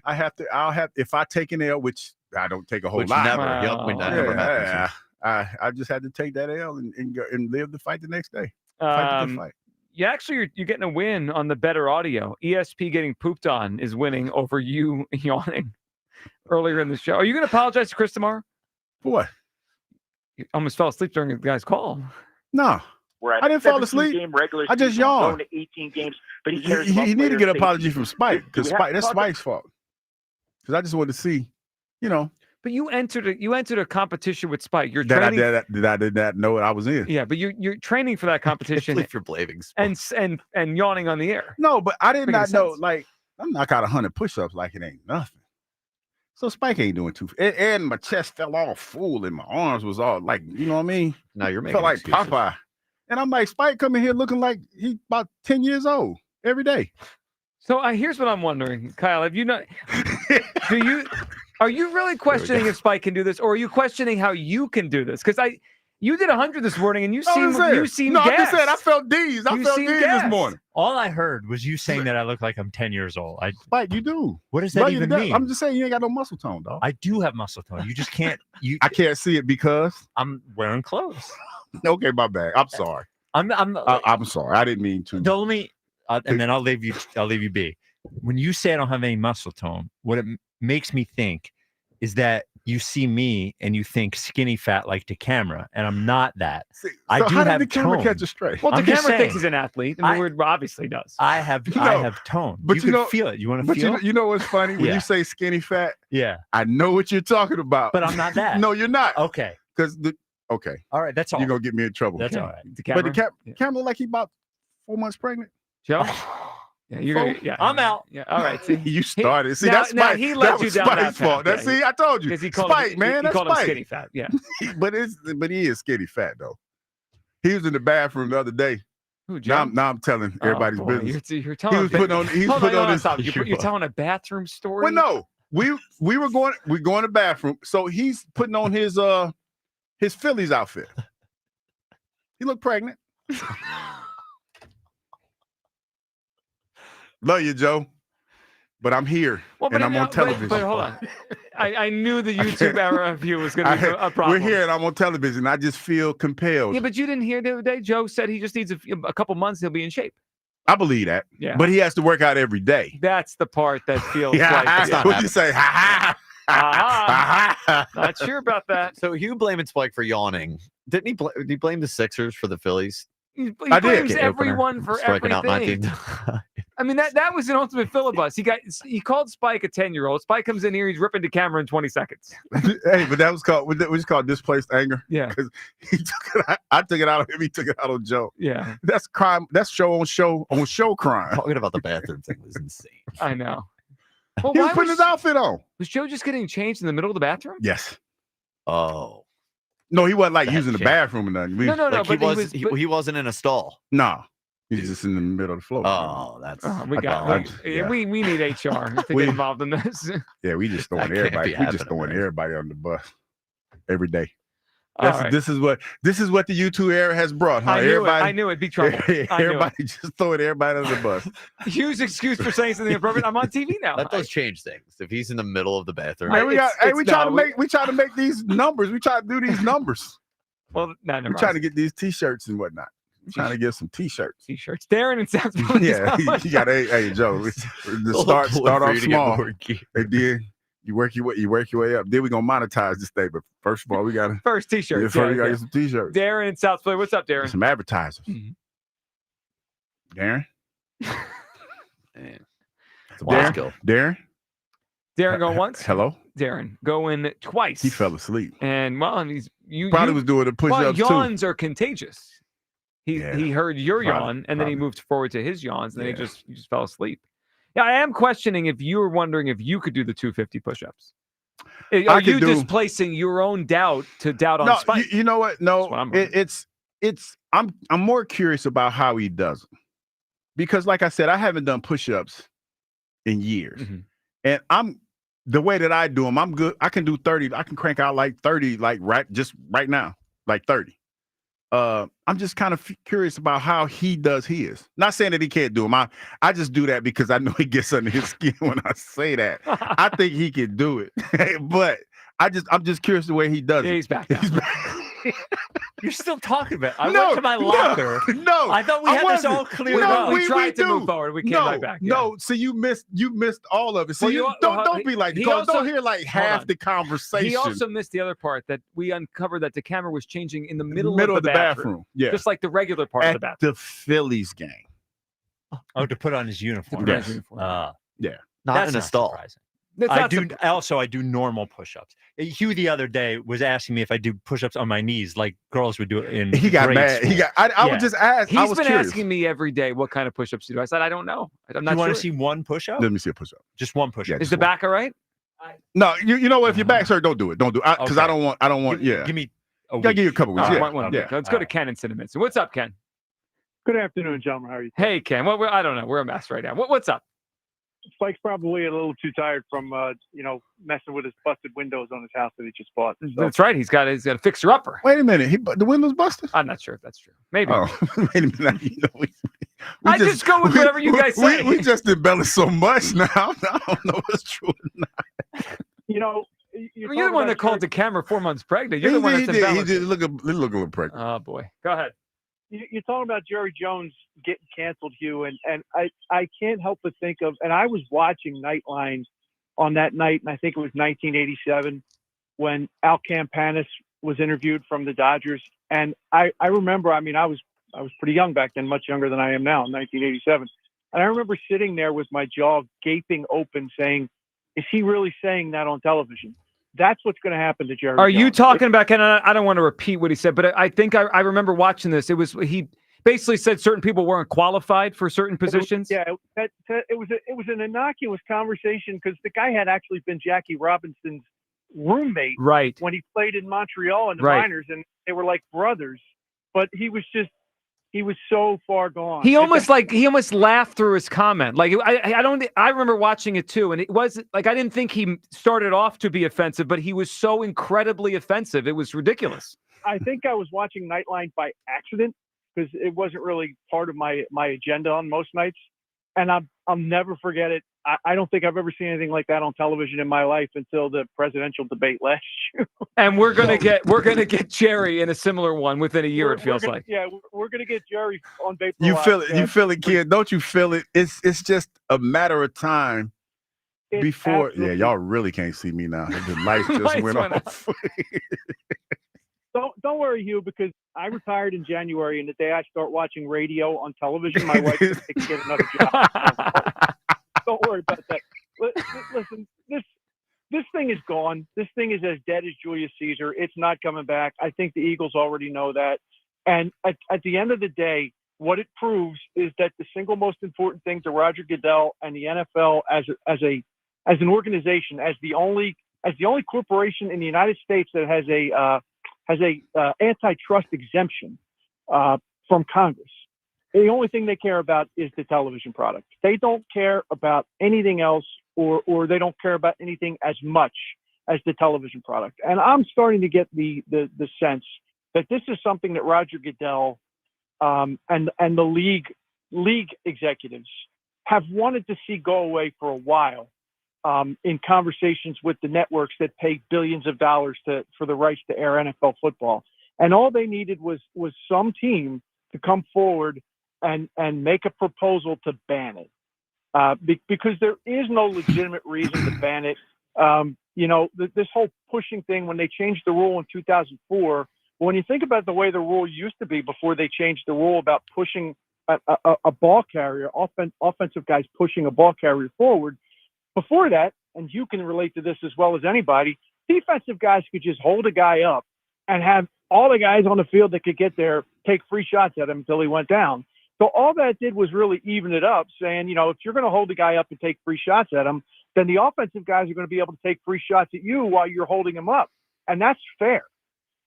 I'll have, if I take an L, which I don't take a whole Which lot. never, never happens. I just had to take that L and go and live the fight the next day. Fight the good fight. Yeah, actually, you're getting a win on the better audio. ESP getting pooped on is winning over you yawning earlier in the show. Are you going to apologize to Chris tomorrow? For what? You almost fell asleep during the guy's call. No. I didn't fall asleep. I just yawned. 18 games, but he You need to get an apology from Spike, because that's Spike's fault. Because I just wanted to see, But you entered a competition with Spike. You're that training. I did not know what I was in. Yeah, but you're training for that competition. If you're blaming Spike. and yawning on the air. No, but I did not know. sense. Like, I'm knock out 100 push-ups like it ain't nothing. So Spike ain't doing too. And my chest fell all full, and my arms was all like, you know what I mean? Now you're making felt like excuses. Popeye. And I'm like, Spike coming here looking like he about 10 years old every day. So here's what I'm wondering, Kyle. Have you not? Are you really questioning if Spike can do this, or are you questioning how you can do this? Because you did 100 this morning, and you seem No, I'm just gassed. saying, I felt D's. I You felt seem D's gassed. this morning. All I heard was you saying that I look like I'm 10 years old. Spike, you do. What does that But even you- mean? I'm just saying you ain't got no muscle tone, dog. I do have muscle tone. You just can't. I can't see it because I'm wearing clothes. Okay, my bad. I'm sorry. I'm sorry. I didn't mean to. Don't let me. And then I'll leave you be. When you say I don't have any muscle tone, what it makes me think is that you see me and you think skinny fat like the camera, and I'm not that. I do how did have the camera tone. catch a stray? Well, the I'm just camera thinks saying. he's an athlete. I mean, obviously does. I have tone. But you you know, can feel it. You want to But feel? you know what's funny? When Yeah. you say skinny fat, Yeah. I know what you're talking about. But I'm not that. No, you're not. Okay. Because okay. All right. That's all. You're gonna get me in trouble. That's all right. But the camera look like he about 4 months pregnant. Joe? Yeah, you're gonna, yeah, I'm out. Yeah, all right. See, You started. See, now- that's now Spike. he That led was you down Spike's that fault. path. That's Yeah, see, I told you. because he called Spike, him, man. he That's called him Spike. skinny fat. Yeah. but he is skinny fat though. He was in the bathroom the other day. Who, Joe? Now I'm telling everybody's Oh, boy, business. You're telling. He was putting on. He was Hold putting on, on his. stop. You're telling a bathroom story. Well, no, we're going to the bathroom. So he's putting on his Phillies outfit. He looked pregnant. Love you, Joe. But I'm here, Well, and I'm on television. But hold on. I knew the YouTube era of you was going to be a problem. We're here, and I'm on television. I just feel compelled. Yeah, but you didn't hear the other day. Joe said he just needs a couple months. He'll be in shape. I believe that. Yeah. But he has to work out every day. That's the part that feels Yeah, like. what you say? Ha ha. Not sure about that. So Hugh blaming Spike for yawning. Didn't he? Did he blame the Sixers for the Phillies? He I did. blames everyone for striking everything. out 19. I mean, that was an ultimate filibuster. He called Spike a 10-year-old. Spike comes in here, he's ripping the camera in 20 seconds. Hey, but that was called displaced anger. Yeah, because I took it out of him. He took it out on Joe. Yeah, that's crime. That's show crime. Talking about the bathroom thing was insane. I know. Well, He was putting his outfit on. Was Joe just getting changed in the middle of the bathroom? Yes. Oh. No, he wasn't like That using the shit. bathroom or nothing. No, Like but he wasn't in a stall. No, he's just in the middle of the floor. Oh, that's we need HR to get involved in this. Yeah, we just throwing That can't everybody. be We just happening, throwing man. everybody on the bus every day. All right. This is what the YouTube era has brought, huh? I knew it'd be trouble. Everybody just throwing everybody on the bus. Huge excuse for saying something appropriate. I'm on TV now. That does change things. If he's in the middle of the bathroom, Man, we try to make these numbers. We try to do these numbers. Well, no, We're trying to get these T-shirts and whatnot. We're trying to get some T-shirts. T-shirts. Darren and South Philly. Yeah, you got hey Joe. Start off small. And then you work your way up. Then we're gonna monetize this thing. But first of all, we gotta first T-shirts. Yeah, first we gotta get some T-shirts. Darren in South Philly. What's up, Darren? Some advertisers. Darren. Darren. Darren go once. Hello. Darren go in twice. He fell asleep. And you probably was doing the push-ups too. Yawns are contagious. He heard your yawn, and then he moved forward to his yawns, and then he just fell asleep. Yeah, I am questioning if you were wondering if you could do the 250 push-ups. Are you displacing your own doubt to doubt on Spike? You know what? No, I'm more curious about how he does them. Because like I said, I haven't done push-ups in years. And the way that I do them, I'm good. I can do 30. I can crank out like 30, like right now, like 30. I'm just kind of curious about how he does his. Not saying that he can't do them. I just do that because I know he gets under his skin when I say that. I think he can do it, but I'm just curious the way he does it. He's back. You're still talking about it. I went to my locker. No, I thought we had this all cleared up. We tried to move forward. We came right back. Yeah. No, so you missed all of it. So Well, don't be like, don't hear like half the conversation. He also missed the other part that we uncovered that the camera was changing in the middle of the bathroom. Yeah, just like the regular part of the bathroom. The Phillies game. Oh, to put on his uniform. Yes. Yeah, not in a stall. Surprising. I do normal push-ups. Hugh the other day was asking me if I do push-ups on my knees like girls would do it in He got grade mad. school. I would just ask. He's been asking me every day what kind of push-ups you do. I said I don't know. I'm not You want sure. to see one push-up? Let me see a push-up. Just one push-up. Is the back all right? No, you know what? If your back's hurt, don't do it. Don't do it because Okay. I don't want. Yeah, Give me a gotta week. give you a couple weeks. All Yeah, right, one week. Let's go to Ken in Cinnamon. So what's up, Ken? Good afternoon, gentlemen. How are you? Hey, Ken. Well, I don't know. We're a mess right now. What's up? Spike's probably a little too tired from messing with his busted windows on his house that he just bought. So. That's right. He's got a fixer upper. Wait a minute. The window's busted? I'm not sure if that's true. Maybe. Oh, wait a minute. I just go with whatever you guys say. We just embellish so much now. I don't know what's true or not. You're the one that called the camera 4 months pregnant. You're the one that's He did look a little pregnant. Oh boy. Go ahead. You're talking about Jerry Jones getting canceled, Hugh, and I can't help but think of, and I was watching Nightline on that night, and I think it was 1987 when Al Campanis was interviewed from the Dodgers, and I remember, I was pretty young back then, much younger than I am now in 1987, and I remember sitting there with my jaw gaping open, saying, "Is he really saying that on television?" That's what's going to happen to Jerry. Are you Jones. talking about, Ken? I don't want to repeat what he said, but I think I remember watching this. He basically said certain people weren't qualified for certain positions. It was an innocuous conversation because the guy had actually been Jackie Robinson's roommate when he played in Montreal in the minors, and they were like brothers. But he was so far gone. He almost laughed through his comment. Like I remember watching it too, and it was like I didn't think he started off to be offensive, but he was so incredibly offensive. It was ridiculous. I think I was watching Nightline by accident because it wasn't really part of my agenda on most nights, and I'll never forget it. I don't think I've ever seen anything like that on television in my life until the presidential debate last year. And we're gonna get Jerry in a similar one within a year. It feels like. Yeah, we're gonna get Jerry on Vapor. You feel it. You feel it, kid. Don't you feel it? It's just a matter of time before. Yeah, y'all really can't see me now. The lights just went off. Don't don't worry, Hugh, because I retired in January, and the day I start watching radio on television, my wife will take to get another job. Don't worry about that. Listen, this thing is gone. This thing is as dead as Julius Caesar. It's not coming back. I think the Eagles already know that. And at the end of the day, what it proves is that the single most important thing to Roger Goodell and the NFL as an organization, as the only corporation in the United States that has a antitrust exemption from Congress. The only thing they care about is the television product. They don't care about anything else, or they don't care about anything as much as the television product. And I'm starting to get the sense that this is something that Roger Goodell and the league executives have wanted to see go away for a while. In conversations with the networks that pay billions of dollars for the rights to air NFL football. And all they needed was some team to come forward and make a proposal to ban it. Because there is no legitimate reason to ban it. This whole pushing thing, when they changed the rule in 2004, when you think about the way the rule used to be before they changed the rule about pushing a ball carrier, offensive guys pushing a ball carrier forward, before that, and you can relate to this as well as anybody, defensive guys could just hold a guy up and have all the guys on the field that could get there take free shots at him until he went down. So all that did was really even it up, saying, if you're going to hold the guy up and take free shots at him, then the offensive guys are going to be able to take free shots at you while you're holding him up. And that's fair.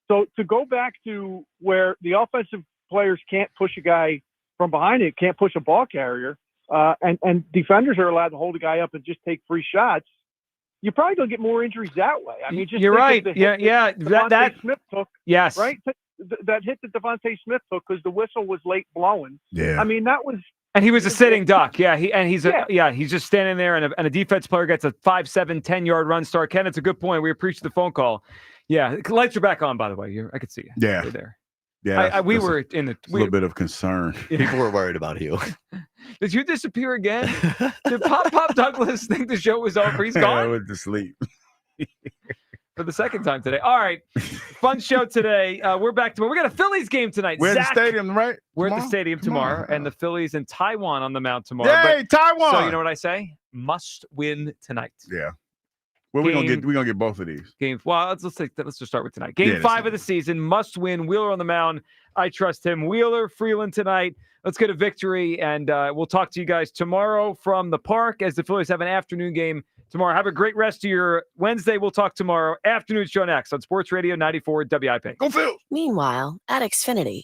So to go back to where the offensive players can't push a guy from behind it, can't push a ball carrier, and defenders are allowed to hold a guy up and just take free shots, you're probably going to get more injuries that way. I mean, just you're right. Yeah. That Smith took. Yes. Right. That hit that Devontae Smith took because the whistle was late blowing. Yeah. I mean, that was. And he was a sitting duck. Yeah. He's just standing there, and a defense player gets a 5-7, 10-yard run start. Ken, it's a good point. We appreciate the phone call. Yeah. Lights are back on, by the way. I could see you. Yeah. You're there. Yeah. We were in the. A little bit of concern. People were worried about you. Did you disappear again? Did Pop Douglas think the show was over? He's gone. I went to sleep. For the second time today. All right. Fun show today. We're back tomorrow. We got a Phillies game tonight. We're Zach, at the stadium, right? We're at the stadium tomorrow, and the Phillies in Taiwan on the mound tomorrow. Yay, Taiwan! So you know what I say? Must win tonight. Yeah. Well, we're gonna get both of these. Let's just start with tonight. Game 5 of the season, must win. Wheeler on the mound. I trust him. Wheeler, Freeland tonight. Let's get a victory, and we'll talk to you guys tomorrow from the park as the Phillies have an afternoon game tomorrow. Have a great rest of your Wednesday. We'll talk tomorrow. Afternoon show next on Sports Radio 94 WIP. Go Phil! Meanwhile, at Xfinity.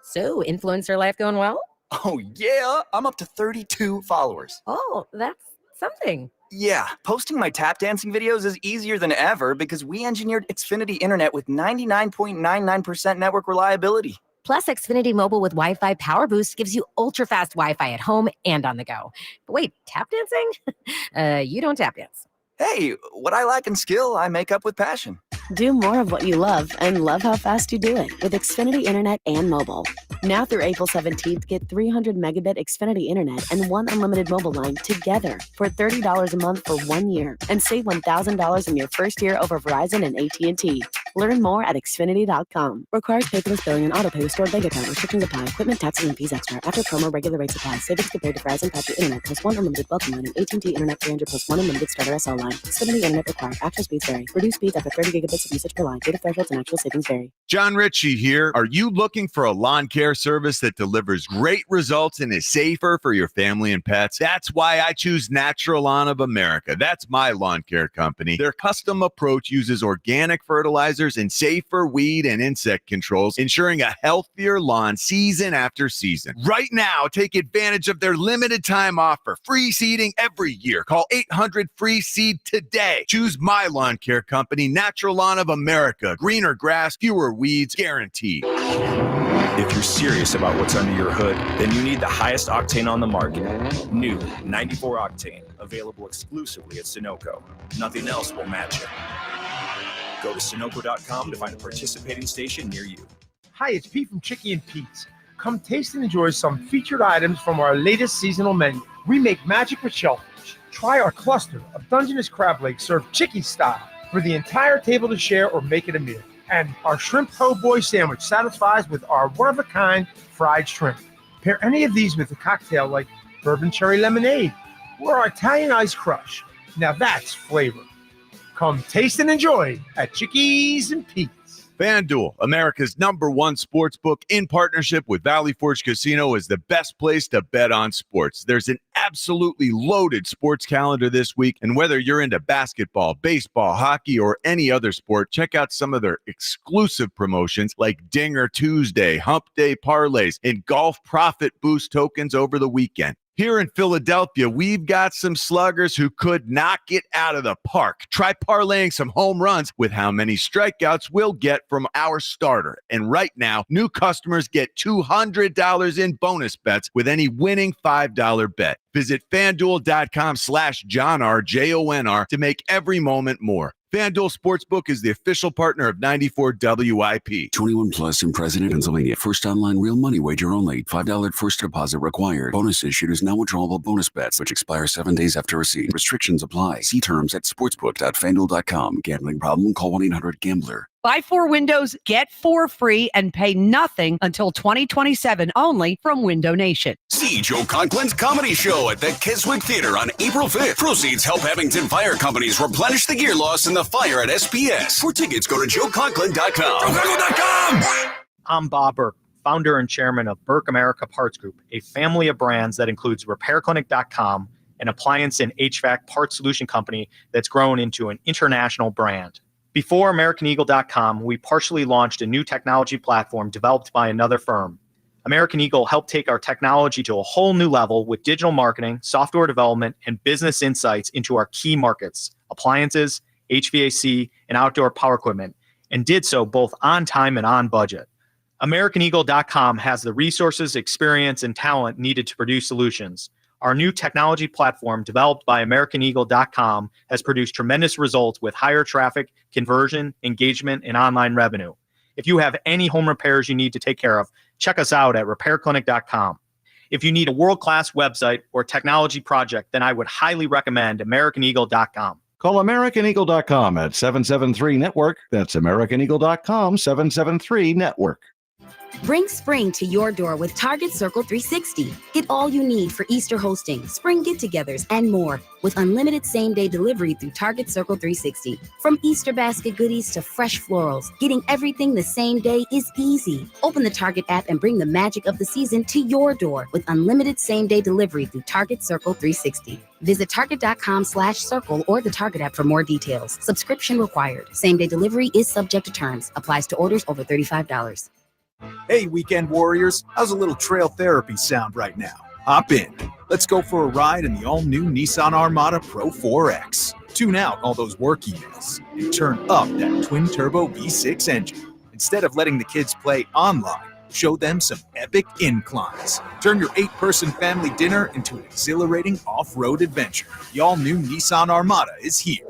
So, influencer life going well? Oh, yeah. I'm up to 32 followers. Oh, that's something. Yeah, posting my tap dancing videos is easier than ever because we engineered Xfinity Internet with 99.99% network reliability. Plus, Xfinity Mobile with Wi-Fi Power Boost gives you ultra-fast Wi-Fi at home and on the go. But wait, tap dancing? You don't tap dance. Hey, what I lack in skill, I make up with passion. Do more of what you love and love how fast you do it with Xfinity Internet and mobile. Now through April 17th, get 300 megabit Xfinity Internet and one unlimited mobile line together for $30 a month for 1 year and save $1,000 in your first year over Verizon and AT&T. Learn more at Xfinity.com. Requires paperless billing and autopay with stored bank account. Restrictions apply. Equipment, taxes, and fees extra. After promo, regular rates apply. Savings compared to Verizon 5G Internet plus one unlimited welcome line and AT&T Internet 300 plus one unlimited starter SL line. Xfinity Internet required. Actual speeds vary. Reduced speeds after 30 gigabits of usage per line. Data thresholds and actual savings vary. John Ritchie here. Are you looking for a lawn care service that delivers great results and is safer for your family and pets? That's why I choose Natural Lawn of America. That's my lawn care company. Their custom approach uses organic fertilizers and safer weed and insect controls, ensuring a healthier lawn season after season. Right now, take advantage of their limited time offer. Free seeding every year. Call 800-FREE-SEED today. Choose my lawn care company, Natural Lawn of America. Greener grass, fewer weeds, guaranteed. If you're serious about what's under your hood, then you need the highest octane on the market. New 94 Octane, available exclusively at Sunoco. Nothing else will match it. Go to Sunoco.com to find a participating station near you. Hi, it's Pete from Chicky and Pete's. Come taste and enjoy some featured items from our latest seasonal menu. We make magic with shellfish. Try our cluster of Dungeness crab legs served Chicky style for the entire table to share or make it a meal. And our shrimp po' boy sandwich satisfies with our one-of-a-kind fried shrimp. Pair any of these with a cocktail like bourbon cherry lemonade or our Italian ice crush. Now that's flavor. Come taste and enjoy at Chickies and Pete's. FanDuel, America's #1 sports book in partnership with Valley Forge Casino, is the best place to bet on sports. There's an absolutely loaded sports calendar this week, and whether you're into basketball, baseball, hockey, or any other sport, check out some of their exclusive promotions like Dinger Tuesday, Hump Day parlays, and golf profit boost tokens over the weekend. Here in Philadelphia, we've got some sluggers who could knock it out of the park. Try parlaying some home runs with how many strikeouts we'll get from our starter. And right now, new customers get $200 in bonus bets with any winning $5 bet. Visit FanDuel.com/John R, JONR, to make every moment more. FanDuel Sportsbook is the official partner of 94 WIP. 21 plus and present in Pennsylvania. First online real money wager only. $5 first deposit required. Bonus issued is now withdrawable bonus bets, which expire 7 days after receipt. Restrictions apply. See terms at sportsbook.fanduel.com. Gambling problem? Call 1-800-GAMBLER. Buy 4 windows, get 4 free, and pay nothing until 2027 only from Window Nation. See Joe Conklin's comedy show at the Keswick Theater on April 5th. Proceeds help Abington Fire Companies replenish the gear loss in the fire at SPS. For tickets, go to joeconklin.com. JoeConklin.com! I'm Bob Burke, founder and chairman of Burke America Parts Group, a family of brands that includes RepairClinic.com, an appliance and HVAC parts solution company that's grown into an international brand. Before AmericanEagle.com, we partially launched a new technology platform developed by another firm. American Eagle helped take our technology to a whole new level with digital marketing, software development, and business insights into our key markets, appliances, HVAC, and outdoor power equipment, and did so both on time and on budget. AmericanEagle.com has the resources, experience, and talent needed to produce solutions. Our new technology platform, developed by AmericanEagle.com, has produced tremendous results with higher traffic, conversion, engagement, and online revenue. If you have any home repairs you need to take care of, check us out at RepairClinic.com. If you need a world-class website or technology project, then I would highly recommend AmericanEagle.com. Call AmericanEagle.com at 773-NETWORK. That's AmericanEagle.com, 773-NETWORK. Bring spring to your door with Target Circle 360. Get all you need for Easter hosting, spring get-togethers, and more with unlimited same-day delivery through Target Circle 360. From Easter basket goodies to fresh florals, getting everything the same day is easy. Open the Target app and bring the magic of the season to your door with unlimited same-day delivery through Target Circle 360. Visit target.com/circle or the Target app for more details. Subscription required. Same-day delivery is subject to terms. Applies to orders over $35. Hey, weekend warriors, how's a little trail therapy sound right now? Hop in. Let's go for a ride in the all-new Nissan Armada Pro 4X. Tune out all those work emails and turn up that twin-turbo V6 engine. Instead of letting the kids play online, show them some epic inclines. Turn your 8-person family dinner into an exhilarating off-road adventure. The all-new Nissan Armada is here.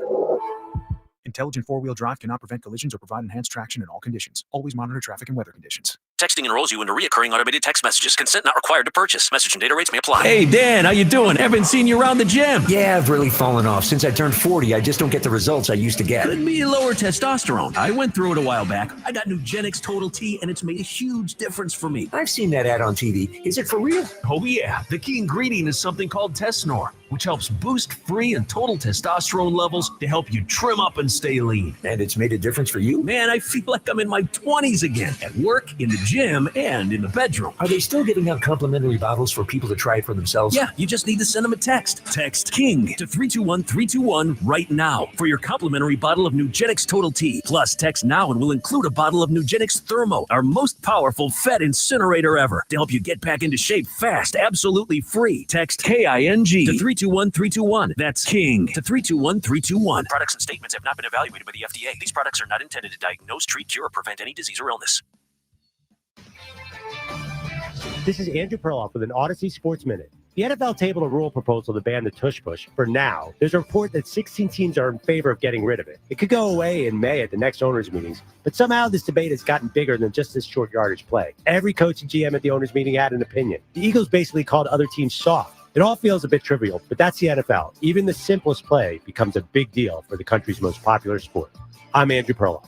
Intelligent four-wheel drive cannot prevent collisions or provide enhanced traction in all conditions. Always monitor traffic and weather conditions. Texting enrolls you into recurring automated text messages. Consent not required to purchase. Message and data rates may apply. Hey, Dan, how you doing? Haven't seen you around the gym. Yeah, I've really fallen off. Since I turned 40, I just don't get the results I used to get. Could be lower testosterone. I went through it a while back. I got Nugenix Total T, and it's made a huge difference for me. I've seen that ad on TV. Is it for real? Oh, yeah. The key ingredient is something called Tesnor, which helps boost free and total testosterone levels to help you trim up and stay lean. And it's made a difference for you? Man, I feel like I'm in my 20s again. At work, in the gym, and in the bedroom. Are they still giving out complimentary bottles for people to try it for themselves? Yeah, you just need to send them a text. Text KING to 321-321 right now for your complimentary bottle of Nugenix Total T. Plus, text now and we'll include a bottle of Nugenix Thermo, our most powerful fat incinerator ever, to help you get back into shape fast, absolutely free. Text KING to 321-321. That's KING to 321-321. Products and statements have not been evaluated by the FDA. These products are not intended to diagnose, treat, cure, or prevent any disease or illness. This is Andrew Perloff with an Odyssey Sports Minute. The NFL tabled a rule proposal to ban the Tush Push. For now, there's a report that 16 teams are in favor of getting rid of it. It could go away in May at the next owners' meetings, but somehow this debate has gotten bigger than just this short yardage play. Every coach and GM at the owners' meeting had an opinion. The Eagles basically called other teams soft. It all feels a bit trivial, but that's the NFL. Even the simplest play becomes a big deal for the country's most popular sport. I'm Andrew Perloff.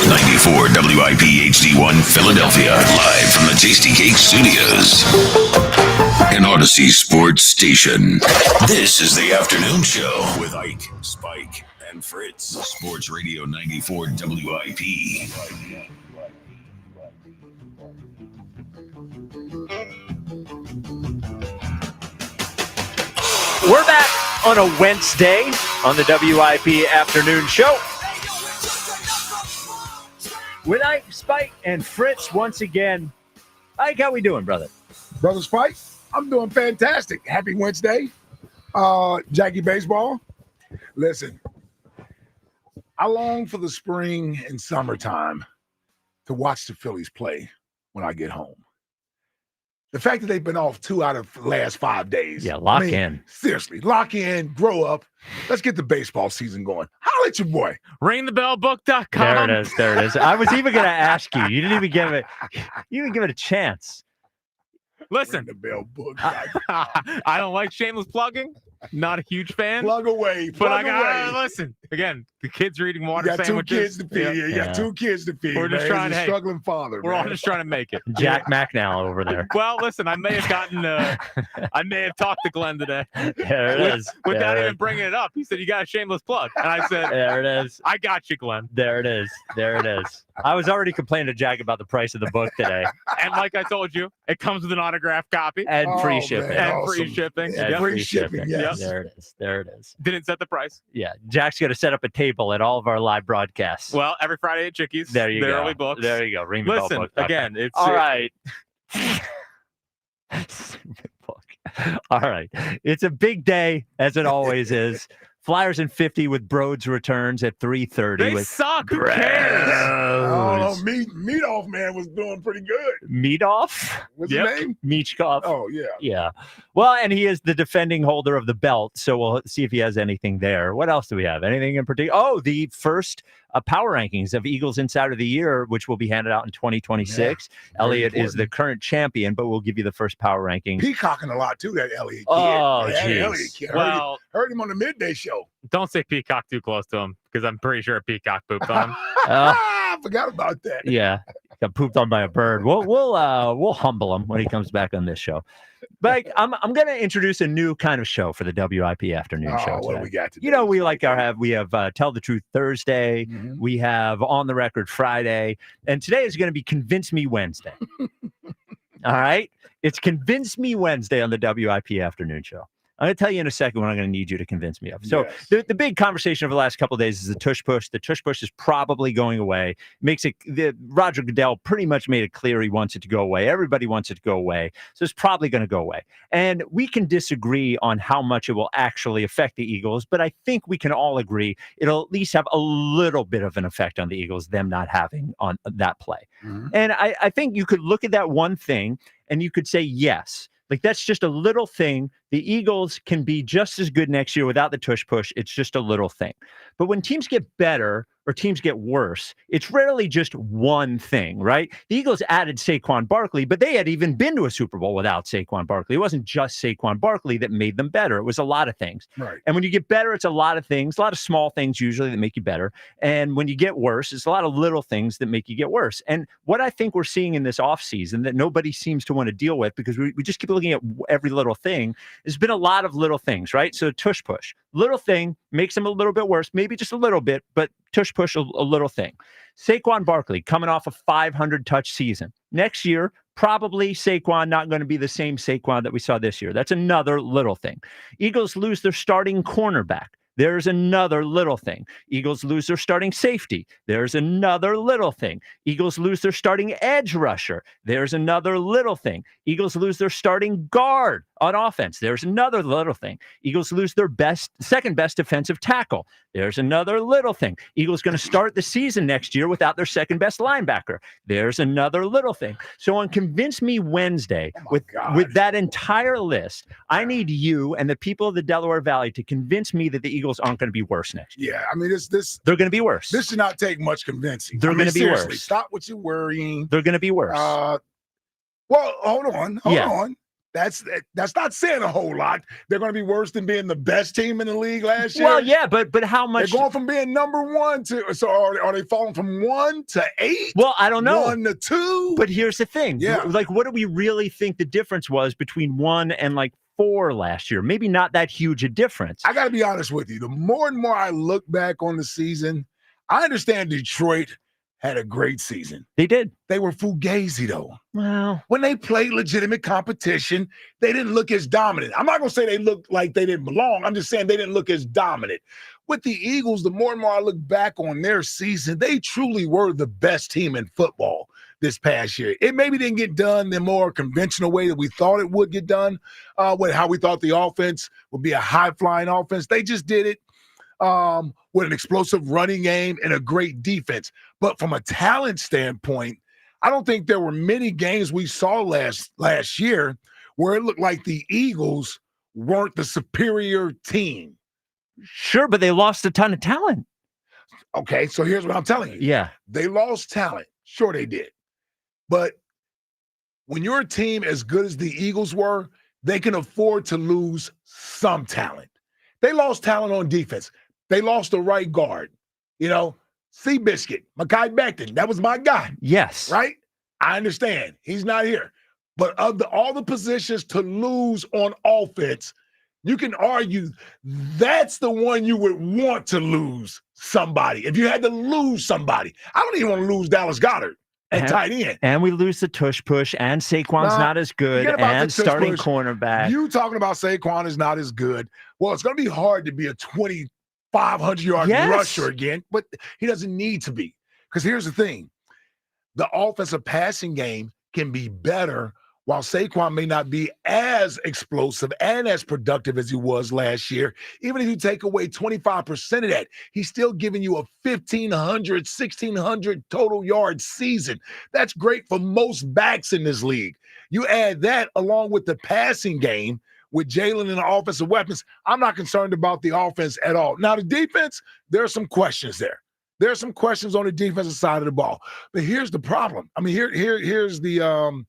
94 WIP HD1 Philadelphia, live from the Tasty Cake Studios. An Odyssey Sports Station. This is the afternoon show with Ike, Spike, and Fritz. Sports Radio 94 WIP. We're back on a Wednesday on the WIP afternoon show with Ike, Spike, and Fritz once again. Ike, how we doing, brother? Brother Spike, I'm doing fantastic. Happy Wednesday. Jackie Baseball. Listen, I long for the spring and summertime to watch the Phillies play when I get home. The fact that they've been off 2 out of the last 5 days. Yeah, lock in. Seriously, lock in, grow up. Let's get the baseball season going. Holla at your boy. There Ringthebellbook.com. it is. There it is. I was even going to ask you. You didn't even give it. You didn't give it a chance. Listen, The Bell Book. I don't like shameless plugging. Not a huge fan. Plug away. But I Plug got away. listen again. The kids are eating water You got sandwiches. 2 kids to feed. You got 2 kids to feed. We're just man. trying He's to. a struggling father. We're all man. just trying to make it. Jack Macnall over there. Well, listen, I may have gotten. I may have talked to Glenn today. There it is. Without There it even is. bringing it up. He said, "You got a shameless plug," and I said, There it is. "I got you, Glenn." There it is. There it is. I was already complaining to Jack about the price of the book today. And like I told you, it comes with an autographed copy And free Oh, shipping. man, and awesome. free shipping. Yeah, Yep. free shipping. Yes. There it is. There it is. Didn't set the price. Yeah. Jack's going to set up a table at all of our live broadcasts. Well, every Friday at Chickies. There you the go. Early books. There you go. Ring the bell Listen, book. again, it's all right. Stupid book. All right. It's a big day, as it always is. Flyers in 50 with Broads returns at 3:30. They with suck. Who cares? Oh, Meatoff man was doing pretty good. Meatoff? What's his name? Michkov. Oh, yeah. Yeah. Well, and he is the defending holder of the belt, so we'll see if he has anything there. What else do we have? Anything in particular? Oh, the first power rankings of Eagles Insider of the Year, which will be handed out in 2026. Yeah, Elliott is important. the current champion, but we'll give you the first power rankings. Peacocking a lot, too, that Elliott kid. Oh, That geez. Elliott kid. Well, heard him on the Midday show. don't say peacock too close to him because I'm pretty sure a peacock pooped on him. I forgot about that. Yeah, got pooped on by a bird. We'll humble him when he comes back on this show. But I'm going to introduce a new kind of show for the WIP afternoon show. What do today. we got today? You know, we have Tell the Truth Thursday. Mhm. We have On the Record Friday, and today is going to be Convince Me Wednesday. All right, it's Convince Me Wednesday on the WIP afternoon show. I'm going to tell you in a second what I'm going to need you to convince me of. So Yes. the big conversation over the last couple of days is the Tush Push. The Tush Push is probably going away. Roger Goodell pretty much made it clear he wants it to go away. Everybody wants it to go away. So it's probably going to go away. And we can disagree on how much it will actually affect the Eagles, but I think we can all agree it'll at least have a little bit of an effect on the Eagles, them not having on that play. Mhm. And I think you could look at that one thing and you could say, yes, like that's just a little thing. The Eagles can be just as good next year without the Tush Push. It's just a little thing. But when teams get better or teams get worse, it's rarely just one thing, right? The Eagles added Saquon Barkley, but they had even been to a Super Bowl without Saquon Barkley. It wasn't just Saquon Barkley that made them better. It was a lot of things. Right. And when you get better, it's a lot of things, a lot of small things usually that make you better. And when you get worse, it's a lot of little things that make you get worse. And what I think we're seeing in this offseason that nobody seems to want to deal with because we just keep looking at every little thing, there's been a lot of little things, right? So Tush Push, little thing makes them a little bit worse, maybe just a little bit, but Tush Push, a little thing. Saquon Barkley coming off a 500 touch season. Next year, probably Saquon not going to be the same Saquon that we saw this year. That's another little thing. Eagles lose their starting cornerback. There's another little thing. Eagles lose their starting safety. There's another little thing. Eagles lose their starting edge rusher. There's another little thing. Eagles lose their starting guard on offense. There's another little thing. Eagles lose their second best defensive tackle. There's another little thing. Eagles going to start the season next year without their second best linebacker. There's another little thing. So on Convince Me Wednesday, with that entire list, I need you and the people of the Delaware Valley to convince me that the Eagles aren't going to be worse next year. Yeah, I mean, this They're going to be worse. This should not take much convincing. They're I mean, going to be seriously, worse. Stop what you're worrying. They're going to be worse. Well, hold on. Hold on. That's not saying a whole lot. They're going to be worse than being the best team in the league last year. Well, yeah, but how much? They're going from being number 1 to, so are they falling from 1 to 8? Well, I don't know. 1 to 2? But here's the thing. Yeah. Like, what do we really think the difference was between 1 and like 4 last year? Maybe not that huge a difference. I got to be honest with you. The more and more I look back on the season, I understand Detroit had a great season. They did. They were fugazi, though. Well, when they played legitimate competition, they didn't look as dominant. I'm not going to say they looked like they didn't belong. I'm just saying they didn't look as dominant. With the Eagles, the more and more I look back on their season, they truly were the best team in football this past year. It maybe didn't get done the more conventional way that we thought it would get done, with how we thought the offense would be a high-flying offense. They just did it with an explosive running game and a great defense. But from a talent standpoint, I don't think there were many games we saw last year where it looked like the Eagles weren't the superior team. Sure, but they lost a ton of talent. Okay, so here's what I'm telling you. Yeah. They lost talent. Sure they did. But when you're a team as good as the Eagles were, they can afford to lose some talent. They lost talent on defense. They lost the right guard. You know, Seabiscuit, Mekhi Becton, that was my guy. Yes. Right? I understand. He's not here. But of all the positions to lose on offense, you can argue that's the one you would want to lose somebody. If you had to lose somebody. I don't even want to lose Dallas Goedert at tight end. And we lose the Tush Push, and Saquon's not as good, and starting cornerback. You talking about Saquon is not as good. Well, it's going to be hard to be a 2,500-yard rusher again, but he doesn't need to be. Because here's the thing. The offensive passing game can be better while Saquon may not be as explosive and as productive as he was last year. Even if you take away 25% of that, he's still giving you a 1,500, 1,600 total yard season. That's great for most backs in this league. You add that along with the passing game with Jalen and the offensive weapons, I'm not concerned about the offense at all. Now, the defense, there are some questions there. There are some questions on the defensive side of the ball. But here's the problem. I mean, here's the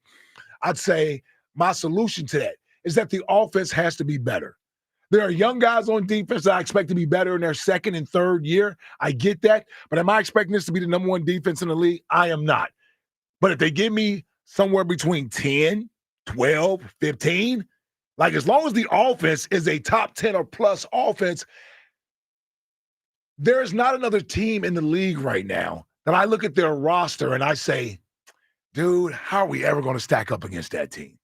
I'd say my solution to that is that the offense has to be better. There are young guys on defense that I expect to be better in their second and third year. I get that. But am I expecting this to be the number 1 defense in the league? I am not. But if they give me somewhere between 10, 12, 15, like as long as the offense is a top 10 or plus offense, there is not another team in the league right now that I look at their roster and I say, dude, how are we ever going to stack up against that team?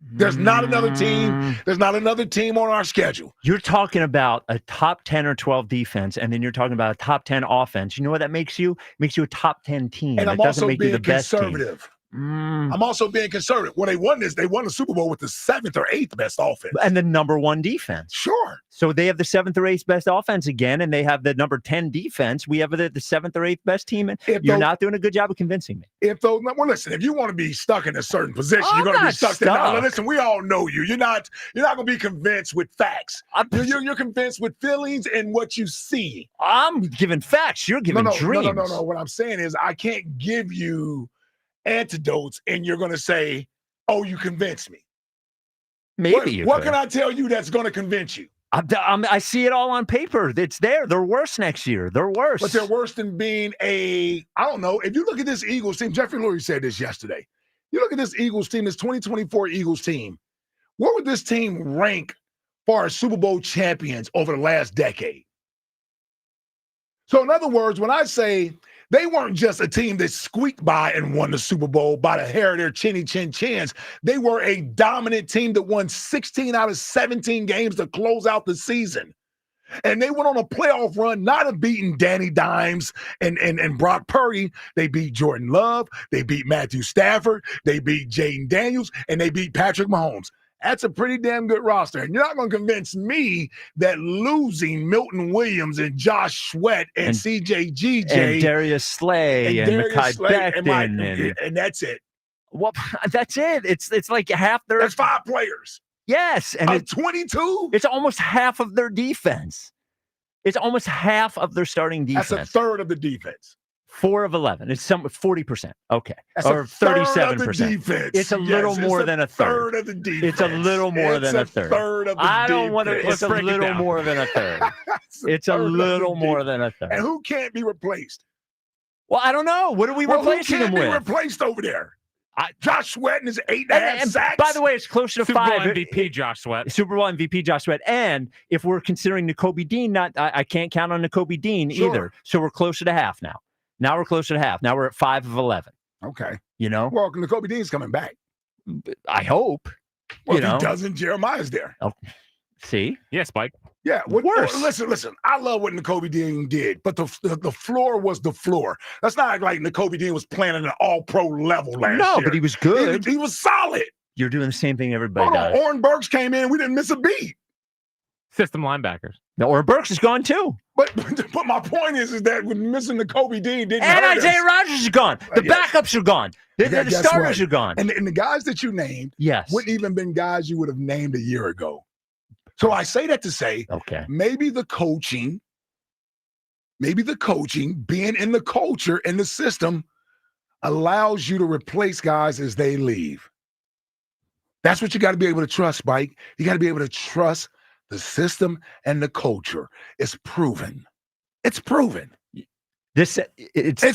There's not another team. There's not another team on our schedule. You're talking about a top 10 or 12 defense, and then you're talking about a top 10 offense. You know what that makes you? It makes you a top 10 team. And that I'm doesn't also make you being the best team. conservative. I'm also being conservative. When they won the Super Bowl with the 7th or 8th best offense. And the number 1 defense. Sure. So they have the 7th or 8th best offense again, and they have the number 10 defense. We have the 7th or 8th best team, and you're not doing a good job of convincing me. Well, listen, if you want to be stuck in a certain position, you're going to be stuck there. Now, listen, we all know you. You're not going to be convinced with facts. You're convinced with feelings and what you see. I'm giving facts. You're giving dreams. No. What I'm saying is I can't give you antidotes and you're going to say, oh, you convinced me. Maybe what can I tell you that's going to convince you? I see it all on paper. It's there. They're worse next year. They're worse. But they're worse than being I don't know. If you look at this Eagles team, Jeffrey Lurie said this yesterday. You look at this Eagles team, this 2024 Eagles team. Where would this team rank for our Super Bowl champions over the last decade? So in other words, when I say they weren't just a team that squeaked by and won the Super Bowl by the hair of their chinny chin chins. They were a dominant team that won 16 out of 17 games to close out the season. And they went on a playoff run, not of beating Danny Dimes and Brock Purdy. They beat Jordan Love. They beat Matthew Stafford. They beat Jaden Daniels. And they beat Patrick Mahomes. That's a pretty damn good roster. And you're not going to convince me that losing Milton Williams and Josh Sweat and CJ GJ and Darius Slay and Mekhi Becton and that's it. Well, that's it. It's like half their. That's 5 players. Yes, and it's 22. It's almost half of their defense. It's almost half of their starting defense. That's a third of the defense. 4 of 11. It's 40%. Okay. That's or a third of the 37%. defense. It's a little Yes, more it's than a third. of the defense. It's a little more than a third. Third of the I don't want to. defense. It's a little more than a third. It's a third of the little more than a third. And who can't be replaced? Well, I don't know. What are we replacing him who with? can't be replaced over there? Josh Sweat and his 8.5 sacks. By the way, it's closer to Super Bowl 5. MVP Josh Sweat. Super Bowl MVP Josh Sweat. And if we're considering Nakobe Dean, I can't count on Nakobe Dean either. So we're closer to half now. Now we're closer to half. Now we're at 5 of 11. Okay. You know? Well, Nakobe Dean's coming back. I hope. Well, you if know? he doesn't, Jeremiah's there. Oh, see? Yeah, Spike. Yeah, worse. Listen. I love what Nakobe Dean did, but the floor was the floor. That's not like Nakobe Dean was playing at an all-pro level last year. No, but he was good. He was solid. You're doing the same thing everybody Hold on, does. Oren Burks came in. We didn't miss a beat. System linebackers. No, Oren Burks is gone too. But my point is that with missing Nakobe Dean didn't And hurt Isaiah us. Rogers is gone. The Yes. backups are gone. The Guess starters what? are gone. And the guys that you named Yes. wouldn't even been guys you would have named a year ago. So I say that to say, okay, maybe the coaching, being in the culture and the system allows you to replace guys as they leave. That's what you got to be able to trust, Spike. You got to be able to trust the system and the culture. It's proven. It's proven. It's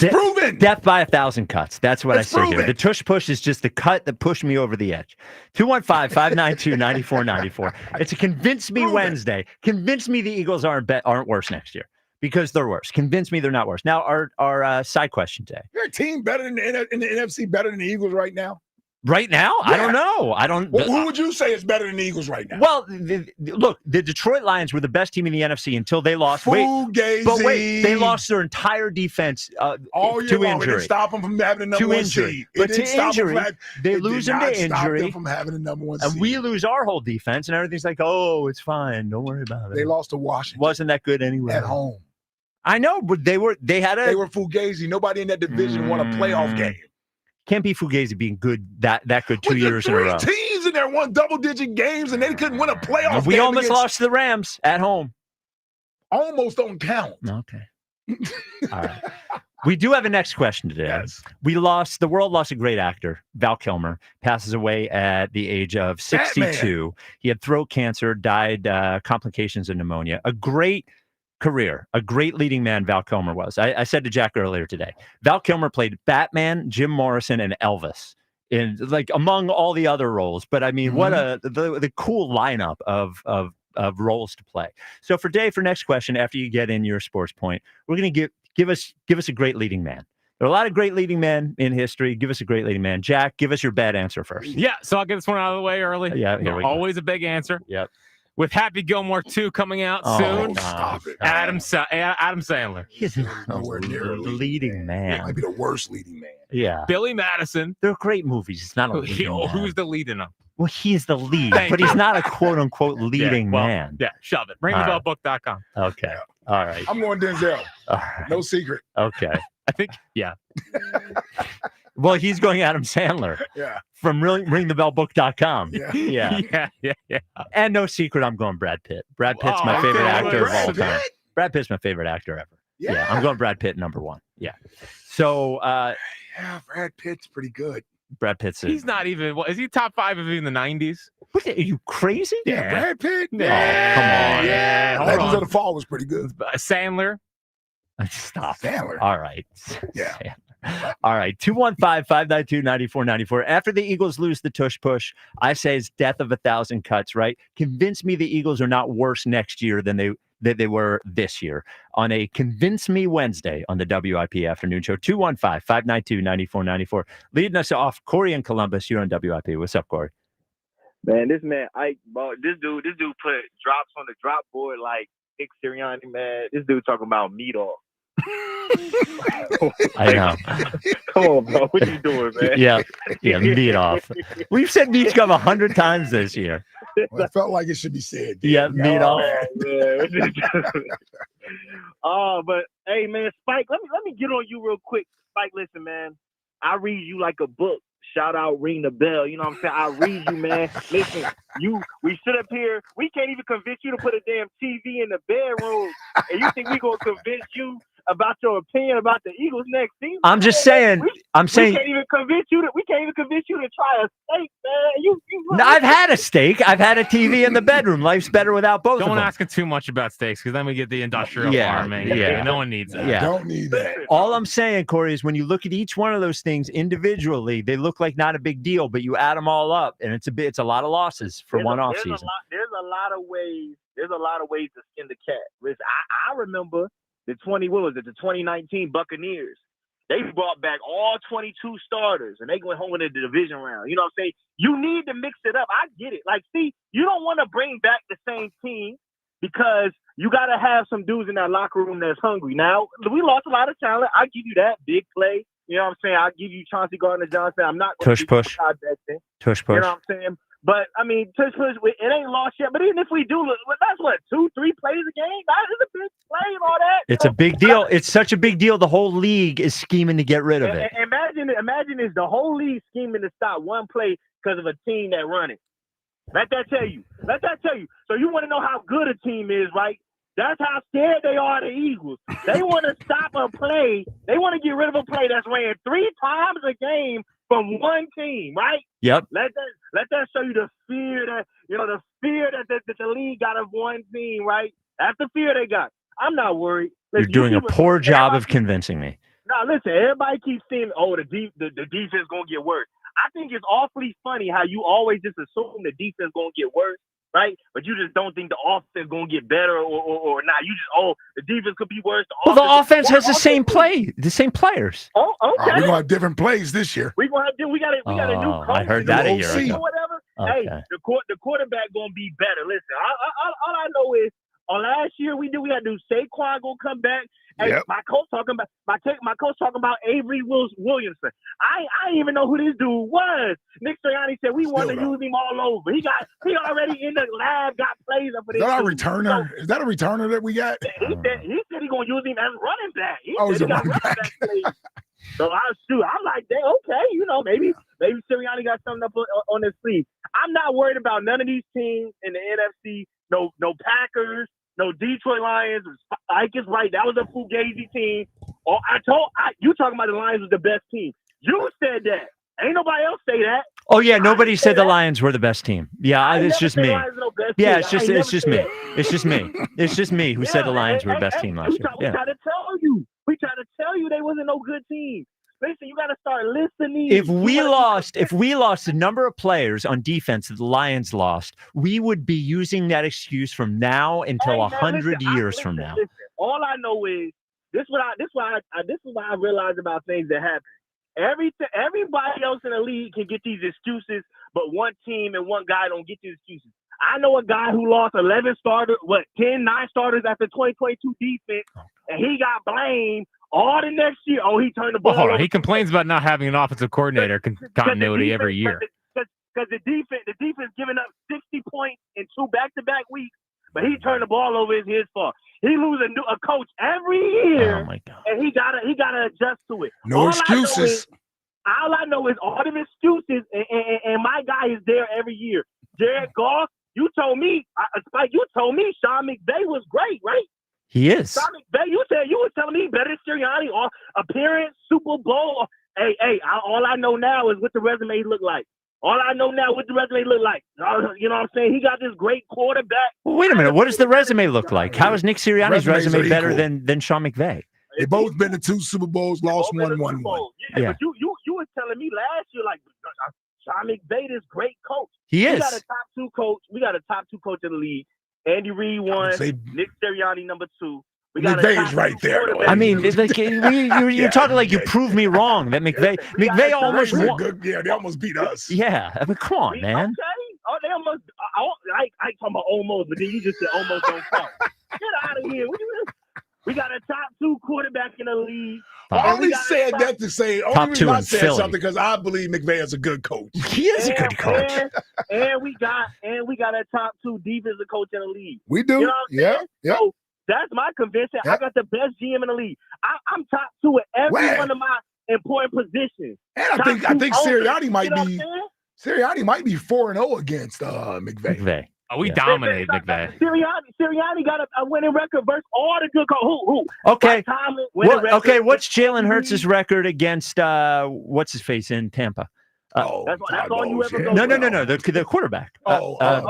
proven. Death by 1,000 cuts. That's what It's I say here. proven. The tush push is just the cut that pushed me over the edge. 215-592-9494. It's a convince me Wednesday. Convince me the Eagles aren't worse next year because they're worse. Convince me they're not worse. Now, our side question today. Your team better in the NFC better than the Eagles right now? Right now? Yeah. I don't know. Well, who would you say is better than the Eagles right now? Well, look, the Detroit Lions were the best team in the NFC until they lost. Fugazi. They lost their entire defense All year to long. It injury. didn't stop them from having a number To one injury. seed. But It to didn't stop injury, them they it lose did them not to stop injury. them from having a number one And seed. we lose our whole defense, and everything's like, oh, it's fine. Don't worry about it. They lost to Washington Wasn't that good anyway? at home. I know, but they were Fugazi. Nobody in that division won a playoff game. Can't be Fugazi being good that good 2 years in a row. Three teams in there won double-digit games, and they couldn't win a playoff We game almost against- lost to the Rams at home. Almost don't count. Okay. All right. We do have a next question today. Yes. The world lost a great actor. Val Kilmer passes away at the age of 62. He had throat cancer, died complications of pneumonia. A great career, a great leading man Val Kilmer was. I said to Jack earlier today, Val Kilmer played Batman, Jim Morrison, and Elvis in among all the other roles. But I mean, what the cool lineup of roles to play. So for next question, after you get in your sports point, we're going to give us a great leading man. There are a lot of great leading men in history. Give us a great leading man. Jack, give us your bad answer first. Yeah, so I'll get this one out of the way early. Yeah, here we go. Always a big answer. Yep. With Happy Gilmore 2 coming out soon. Stop it. Adam Sandler. He's nowhere near the leading man. Might be the worst leading man. Yeah. Billy Madison. They're great movies. It's not a leading man. Who's the lead in them? Well, he is the lead, Thank but you. he's not a quote-unquote leading man. Yeah, shove it. All right. Ringthebellbook.com. Okay. All right. I'm going Denzel. All right. No secret. Okay. I think, yeah. Well, he's going Adam Sandler. Yeah. From ringthebellbook.com. Yeah. Yeah. And no secret, I'm going Brad Pitt. Brad Pitt's my favorite actor of all time. Brad Pitt's my favorite actor ever. Yeah. I'm going Brad Pitt number one. Yeah. So yeah, Brad Pitt's pretty good. Brad Pitt's He's not even, is he top 5 of in the 90s? What, are you crazy? Yeah, Brad Pitt. Oh, come on. Yeah. Hold Legends on. of the Fall was pretty good. Sandler. Stop. Sandler. All right. Yeah. All right. 215-592-9494. After the Eagles lose the tush push, I say it's death of 1,000 cuts, right? Convince me the Eagles are not worse next year than they were this year on a Convince Me Wednesday on the WIP Afternoon Show. 215-592-9494. Leading us off, Corey in Columbus. You're on WIP. What's up, Corey? Man, this man, this dude put drops on the drop board like Nick Sirianni, man. This dude talking about meat off. I know. Come on, bro. What you doing, man? Yeah, meat off. We've said meat come 100 times this year. Well, it felt like it should be said. Yeah, meat off. But hey, man, Spike, let me get on you real quick. Spike, listen, man. I read you like a book. Shout out, ring the bell. You know what I'm saying? I read you, man. Listen, we sit up here. We can't even convince you to put a damn TV in the bedroom. And you think we gonna convince you about your opinion about the Eagles next season. I'm just saying. We can't even convince you to try a steak, man. No, I've had a steak. I've had a TV in the bedroom. Life's better without both of Don't them. ask too much about steaks because then we get the industrial farming. Yeah. No one needs that. Yeah. Don't need that. All I'm saying, Corey, is when you look at each one of those things individually, they look like not a big deal, but you add them all up, and it's a lot of losses for one off season. There's a lot of ways. There's a lot of ways to skin the cat. Listen, I remember the 2019 Buccaneers. They brought back all 22 starters, and they went home in the division round. You know what I'm saying? You need to mix it up. I get it. Like, see, you don't want to bring back the same team because you got to have some dudes in that locker room that's hungry. Now, we lost a lot of talent. I give you that. Big play. You know what I'm saying? I'll give you Chauncey Gardner-Johnson. I'm not going to Tush push. Tush push. You know what I'm saying? But, I mean, Tush push, it ain't lost yet. But even if we do, that's what, 2-3 plays a game? That is a big play and all that. It's a big deal. It's such a big deal. The whole league is scheming to get rid of it. Imagine is the whole league scheming to stop one play because of a team that run it. Let that tell you. So you want to know how good a team is, right? That's how scared they are of the Eagles. They want to stop a play. They want to get rid of a play that's ran 3 times a game from one team, right? Yep. Let that show you the fear that the league got of one team, right? That's the fear they got. I'm not worried. You're doing a poor job of convincing me. No, listen. Everybody keeps saying, "Oh, the defense gonna get worse." I think it's awfully funny how you always just assume the defense gonna get worse, right? But you just don't think the offense gonna get better or not. You just the defense could be worse. The offense has the same players. Oh, okay. We're gonna have different plays this year. We got a new coach. I heard that a year ago. Whatever. Okay. Hey, the quarterback gonna be better. Listen, all I know is last year we had to do Saquon gonna come back. Hey, Yep. my coach talking about Avery Williamson. I didn't even know who this dude was. Nick Sirianni said we want to use him all over. He already in the lab got plays up for this. Is that our dude. returner? Is that a returner that we got? He said he's gonna use him as running back. He Oh, he's said a he got running back. plays. So I'm like, okay, maybe Sirianni got something up on his sleeve. I'm not worried about none of these teams in the NFC. No Packers. No Detroit Lions. Ike is right. That was a fugazi team. You talking about the Lions was the best team. You said that. Ain't nobody else say that. Oh yeah, nobody said the Lions were the best team. Yeah, it's just me. Yeah, it's just me. It's just me. It's just me who said the Lions were the best team last year. We tried to tell you. We tried to tell you they wasn't no good team. Listen, you got to start listening. If we lost the number of players on defense that the Lions lost, we would be using that excuse from now until 100 years from now. Listen, all I know is this is what I realized about things that happen. Everybody else in the league can get these excuses, but one team and one guy don't get these excuses. I know a guy who lost 9 starters after 2022 defense, and he got blamed all the next year. Oh, he turned the ball over. He complains about not having an offensive coordinator continuity every year. Because the defense giving up 60 points in 2 back-to-back weeks, but he turned the ball over. It's his fault. He loses a coach every year, oh my God. And he gotta adjust to it. No excuses. All I know is all them excuses, and my guy is there every year. Jared Goff, you told me, Spike, Sean McVay was great, right? He is. Sean McVay, you was telling me better than Sirianni, or appearance, Super Bowl. Hey, all I know now is what the resume look like. All I know now what the resume look like. You know what I'm saying? He got this great quarterback. Well, wait a minute. What does the resume look like? How is Nick Sirianni's resume better than Sean McVay? They both been to 2 Super Bowls, lost one, won one. Yeah, but you were telling me last year, like, Sean McVay, this great coach. He is. We got a top 2 coach in the league. Andy Reid 1, Nick Sirianni number 2. McVay's right there. I mean, you're talking like you proved me wrong. That McVay almost won. They almost beat us. Yeah, I mean, come on, man. Okay. Oh, they almost. I talking about almost, but then you just said almost don't count. Get out of here. We got a top 2 quarterback in the league. I only said that to say top 2 I in said Philly. something because I believe McVay is a good coach. He is a good coach. And we got a top 2 defensive coach in the league. We do. You know what I'm saying? Yeah. So that's my conviction. I got the best GM in the league. I'm top 2 at every one of my important positions. And I think Sirianni might be 4-0 against McVay. Oh, we dominated McVay. Sirianni got a winning record versus all the good coaches. Who? Okay. Tomlin, Okay, what's Jalen Hurts' record against what's his face in Tampa? That's all you ever go No, with. the quarterback.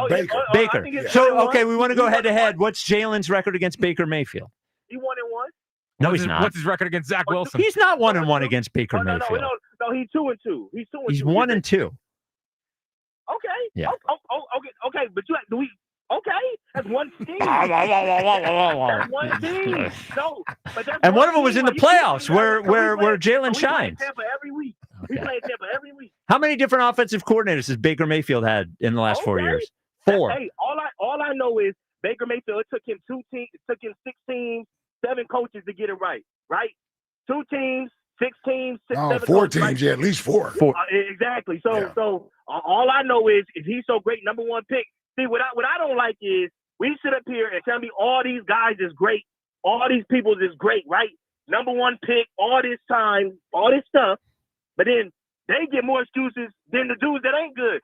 Baker. Baker. Okay, we want to go head to head. What's Jalen's record against Baker Mayfield? He 1-1. No, he's not. What's his record against Zach Wilson? He's not 1-1 against Baker Mayfield. No, he's 2-2. He's 2-2. He's 1-2. Okay. Yeah. Okay. But that's one team. That's one team. No, but that's And one of them was in the playoffs where Jalen We play shined. Tampa every week. We play Tampa every week. How many different offensive coordinators has Baker Mayfield had in the last 4 years? 4. Hey, all I know is Baker Mayfield. It took him 6 teams, 7 coaches to get it right. Right? 2 teams, 6 teams, 7 4 coaches, teams. right? Yeah, at least 4. Exactly. So all I know is if he's so great, number 1 pick. See, what I don't like is we sit up here and tell me all these guys is great, all these people is great, right? Number 1 pick, all this time, all this stuff, but then they get more excuses than the dudes that ain't good.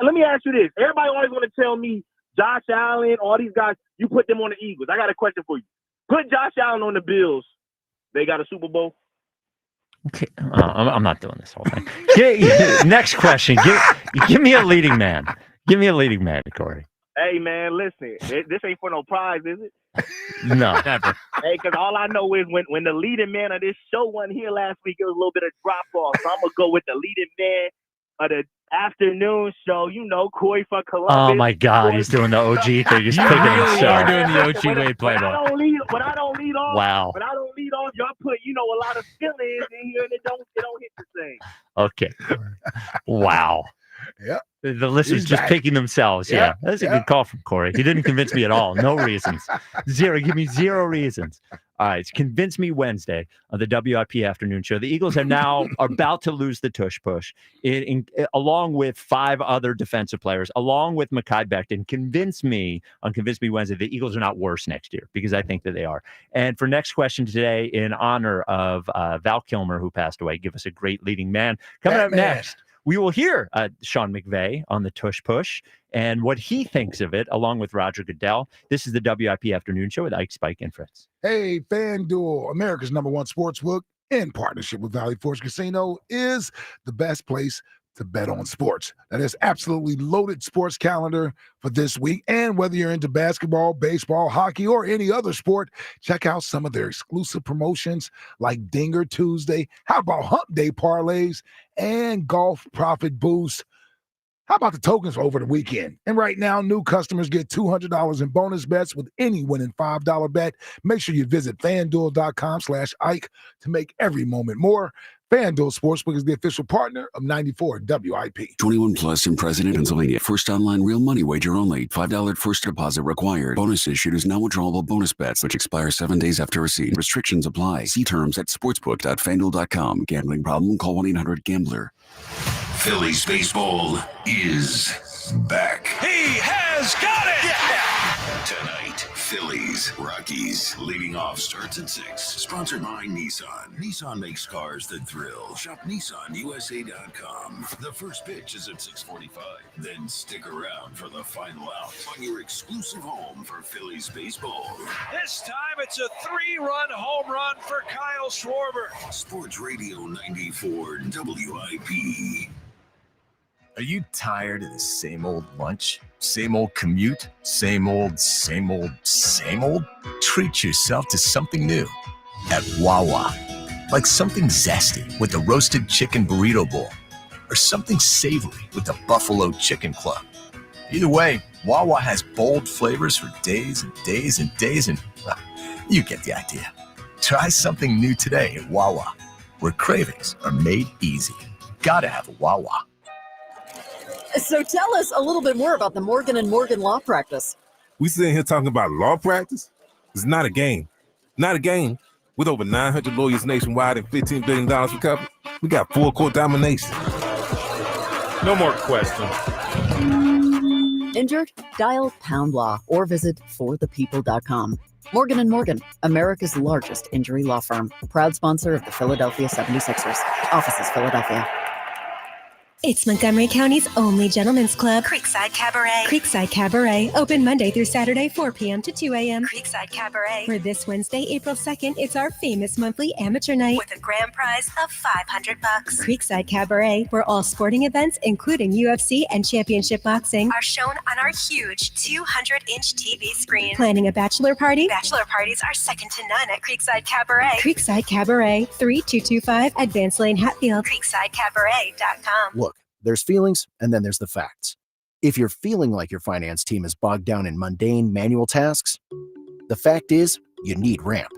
Let me ask you this. Everybody always want to tell me Josh Allen, all these guys, you put them on the Eagles. I got a question for you. Put Josh Allen on the Bills. They got a Super Bowl? Okay, I'm not doing this whole thing. Next question. Give me a leading man. Give me a leading man, Corey. Hey, man, listen. This ain't for no prize, is it? No. Never. Hey, because all I know is when the leading man of this show wasn't here last week, it was a little bit of drop-off. So I'm going to go with the leading man of the afternoon show. You know, Corey for Columbus. Oh, my God. He's doing the OG thing. He's picking himself. You're doing the OG way playbook. When I don't lead off, Wow. When I don't lead off, y'all put, a lot of feelings in here and it don't hit the same. Okay. Wow. Yeah. The listeners He's just back. picking themselves. Yeah. That's a good call from Corey. He didn't convince me at all. No reasons. Zero. Give me 0 reasons. All right. It's Convince Me Wednesday on the WIP afternoon show. The Eagles are about to lose the Tush Push along with 5 other defensive players, along with Mekhi Becton. Convince me Wednesday, the Eagles are not worse next year because I think that they are. And for next question today, in honor of Val Kilmer, who passed away, give us a great leading man. Coming up next, we will hear Sean McVay on the Tush Push and what he thinks of it, along with Roger Goodell. This is the WIP Afternoon Show with Ike, Spike, and Fritz. Hey, FanDuel, America's #1 sportsbook, in partnership with Valley Forge Casino, is the best place to bet on sports. That is absolutely loaded sports calendar for this week. And whether you're into basketball, baseball, hockey, or any other sport, check out some of their exclusive promotions like Dinger Tuesday. How about Hump Day parlays and golf profit boost? How about the tokens over the weekend? And right now, new customers get $200 in bonus bets with any winning $5 bet. Make sure you visit FanDuel.com/Ike to make every moment more. FanDuel Sportsbook is the official partner of 94 WIP. 21 plus in President, Pennsylvania. First online real money wager only. $5 first deposit required. Bonus issued is now withdrawable bonus bets, which expire 7 days after receipt. Restrictions apply. See terms at sportsbook.fanduel.com. Gambling problem? Call 1-800-GAMBLER. Phillies baseball is back. He has got it! Tonight, Phillies, Rockies. Leading off starts at 6. Sponsored by Nissan. Nissan makes cars that thrill. Shop NissanUSA.com. The first pitch is at 6:45. Then stick around for the final out on your exclusive home for Phillies baseball. This time it's a 3-run home run for Kyle Schwarber. Sports Radio 94 WIP. Are you tired of the same old lunch? Same old commute? Same old? Treat yourself to something new at Wawa. Like something zesty with the roasted chicken burrito bowl, or something savory with the buffalo chicken club. Either way, Wawa has bold flavors for days and days and days, and well, you get the idea. Try something new today at Wawa, where cravings are made easy. Gotta have a Wawa. So tell us a little bit more about the Morgan & Morgan law practice. We sitting here talking about law practice? It's not a game. Not a game. With over 900 lawyers nationwide and $15 billion recovered, we got full court domination. No more questions. Injured? Dial Pound Law or visit forthepeople.com. Morgan & Morgan, America's largest injury law firm. Proud sponsor of the Philadelphia 76ers. Offices, Philadelphia. It's Montgomery County's only gentlemen's club, Creekside Cabaret. Creekside Cabaret, open Monday through Saturday, 4 p.m. to 2 a.m. Creekside Cabaret. For this Wednesday, April 2nd, it's our famous monthly amateur night with a grand prize of $500. Creekside Cabaret, where all sporting events, including UFC and championship boxing, are shown on our huge 200-inch TV screen. Planning a bachelor party? Bachelor parties are second to none at Creekside Cabaret. Creekside Cabaret, 3225 Advance Lane, Hatfield. CreeksideCabaret.com. Look, there's feelings, and then there's the facts. If you're feeling like your finance team is bogged down in mundane manual tasks, the fact is you need Ramp.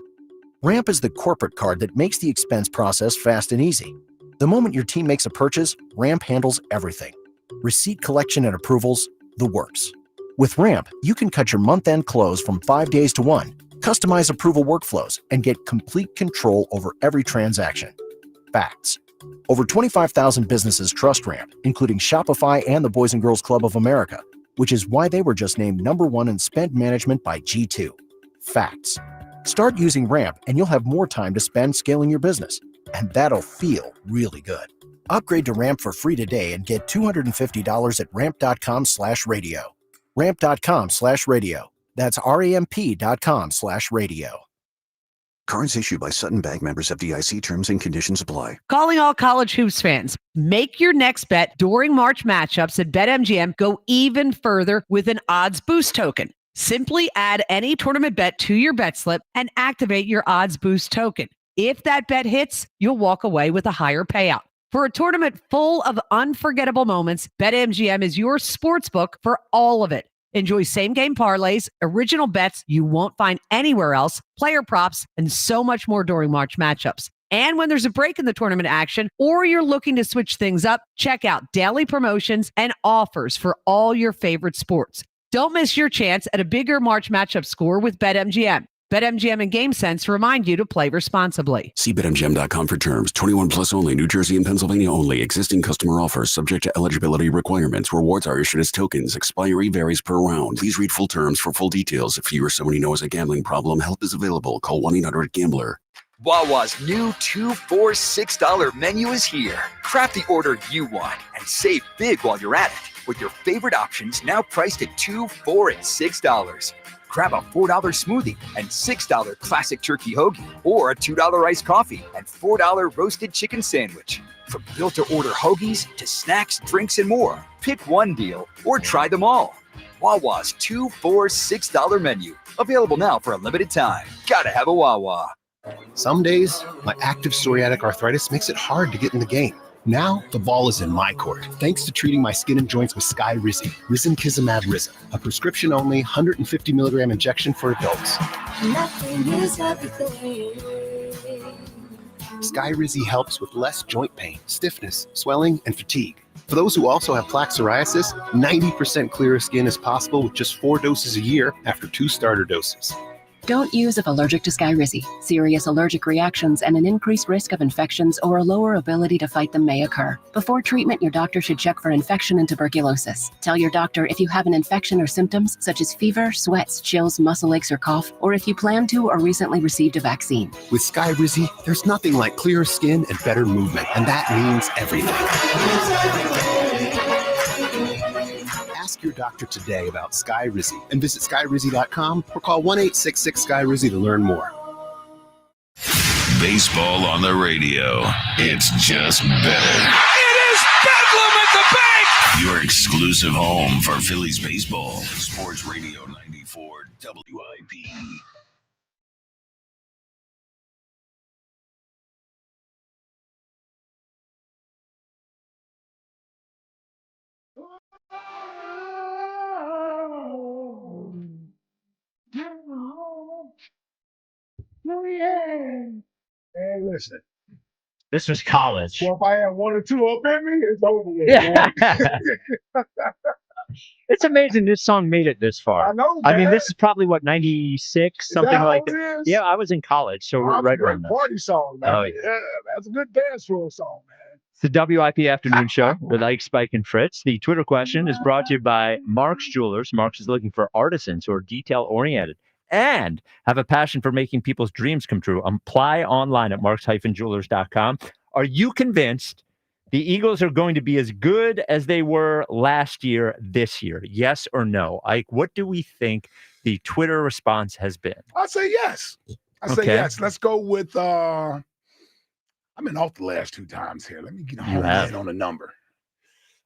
Ramp is the corporate card that makes the expense process fast and easy. The moment your team makes a purchase, Ramp handles everything. Receipt collection and approvals, the works. With Ramp, you can cut your month-end close from 5 days to 1, customize approval workflows, and get complete control over every transaction. Facts. Over 25,000 businesses trust Ramp, including Shopify and the Boys and Girls Club of America, which is why they were just named #1 in spend management by G2. Facts. Start using Ramp and you'll have more time to spend scaling your business, and that'll feel really good. Upgrade to Ramp for free today and get $250 at ramp.com/radio. Ramp.com/radio. That's ramp.com/radio. Cards issued by Sutton Bank, members FDIC. Terms and conditions apply. Calling all college hoops fans. Make your next bet during March matchups at BetMGM go even further with an odds boost token. Simply add any tournament bet to your bet slip and activate your odds boost token. If that bet hits, you'll walk away with a higher payout. For a tournament full of unforgettable moments, BetMGM is your sportsbook for all of it. Enjoy same-game parlays, original bets you won't find anywhere else, player props, and so much more during March matchups. And when there's a break in the tournament action, or you're looking to switch things up, check out daily promotions and offers for all your favorite sports. Don't miss your chance at a bigger March matchup score with BetMGM. BetMGM and GameSense remind you to play responsibly. See BetMGM.com for terms. 21 plus only. New Jersey and Pennsylvania only. Existing customer offers subject to eligibility requirements. Rewards are issued as tokens. Expiry varies per round. Please read full terms for full details. If you or someone you know has a gambling problem, help is available. Call 1-800-GAMBLER. Wawa's new $2 for $6 menu is here. Craft the order you want and save big while you're at it with your favorite options now priced at $2, $4, and $6. Grab a $4 smoothie and $6 classic turkey hoagie, or a $2 iced coffee and $4 roasted chicken sandwich. From built-to-order hoagies to snacks, drinks, and more, pick one deal or try them all. Wawa's $2 for $6 menu, available now for a limited time. Gotta have a Wawa. Some days, my active psoriatic arthritis makes it hard to get in the game. Now, the ball is in my court, thanks to treating my skin and joints with Skyrizi, Risankizumab Rizin, a prescription-only 150 milligram injection for adults. Nothing is everything. Skyrizi helps with less joint pain, stiffness, swelling, and fatigue. For those who also have plaque psoriasis, 90% clearer skin is possible with just 4 doses a year after 2 starter doses. Don't use if allergic to Skyrizi. Serious allergic reactions and an increased risk of infections or a lower ability to fight them may occur. Before treatment, your doctor should check for infection and tuberculosis. Tell your doctor if you have an infection or symptoms such as fever, sweats, chills, muscle aches, or cough, or if you plan to or recently received a vaccine. With Skyrizi, there's nothing like clearer skin and better movement, and that means everything. Ask your doctor today about Skyrizi and visit Skyrizi.com or call 1-866-SKYRIZI to learn more. Baseball on the radio. It's just better. It is Bedlam at the bank! Your exclusive home for Phillies baseball. Sports Radio 94 WIP. Oh, yeah. Hey, listen. This was college. Well, if I have 1 or 2 up in me, it's over with. Yeah. It's amazing this song made it this far. I know, I mean, man. this is probably what, 96, something that like how it that. is? Yeah, I was in college, so we're That's right a great around that. party song, man. Oh, yeah. That's a good dance floor song, man. It's the WIP Afternoon Show with Ike, Spike, and Fritz. The Twitter question is brought to you by Mark's Jewelers. Mark's is looking for artisans who are detail-oriented and have a passion for making people's dreams come true. Apply online at marks-jewelers.com. Are you convinced The Eagles are going to be as good as they were last year this year. Yes or no? Ike, what do we think the Twitter response has been? I'll say yes. I say yes. Let's go with I've been off the last 2 times here. Let me get home in on a number.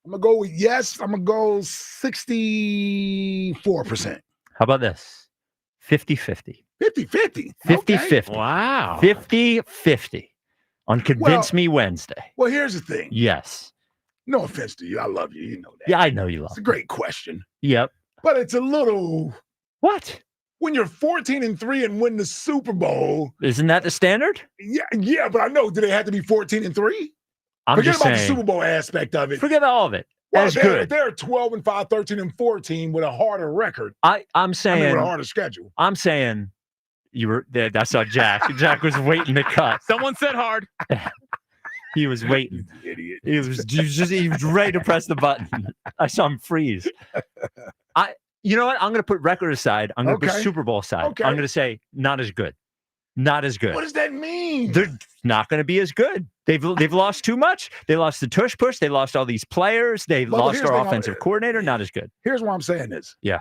I'm gonna go with yes. I'm gonna go 64%. How about this? 50-50. 50-50. 50-50. Wow. 50-50 on Convince Me Wednesday. Well, here's the thing. Yes. No offense to you. I love you. You know that. Yeah, I know you love It's a great question. Yep. But it's a little. What? When you're 14-3 and win the Super Bowl. Isn't that the standard? Yeah, but I know. Do they have to be 14-3? I'm Forget just about saying. the Super Bowl aspect of it. Forget all of it. Well, That's if good. they're 12-5, 13-14 with a harder record. I'm saying with a harder schedule. I'm saying you were there. I saw Jack. Jack was waiting to cut. Someone said hard. He was waiting. Idiot. He was ready to press the button. I saw him freeze. You know what? I'm going to put record aside. I'm going to put Super Bowl aside. Okay. I'm going to say not as good. Not as good. What does that mean? They're not going to be as good. They've lost too much. They lost the Tush Push. They lost all these players. They lost our offensive coordinator. Not as good. Here's why I'm saying this. Yeah.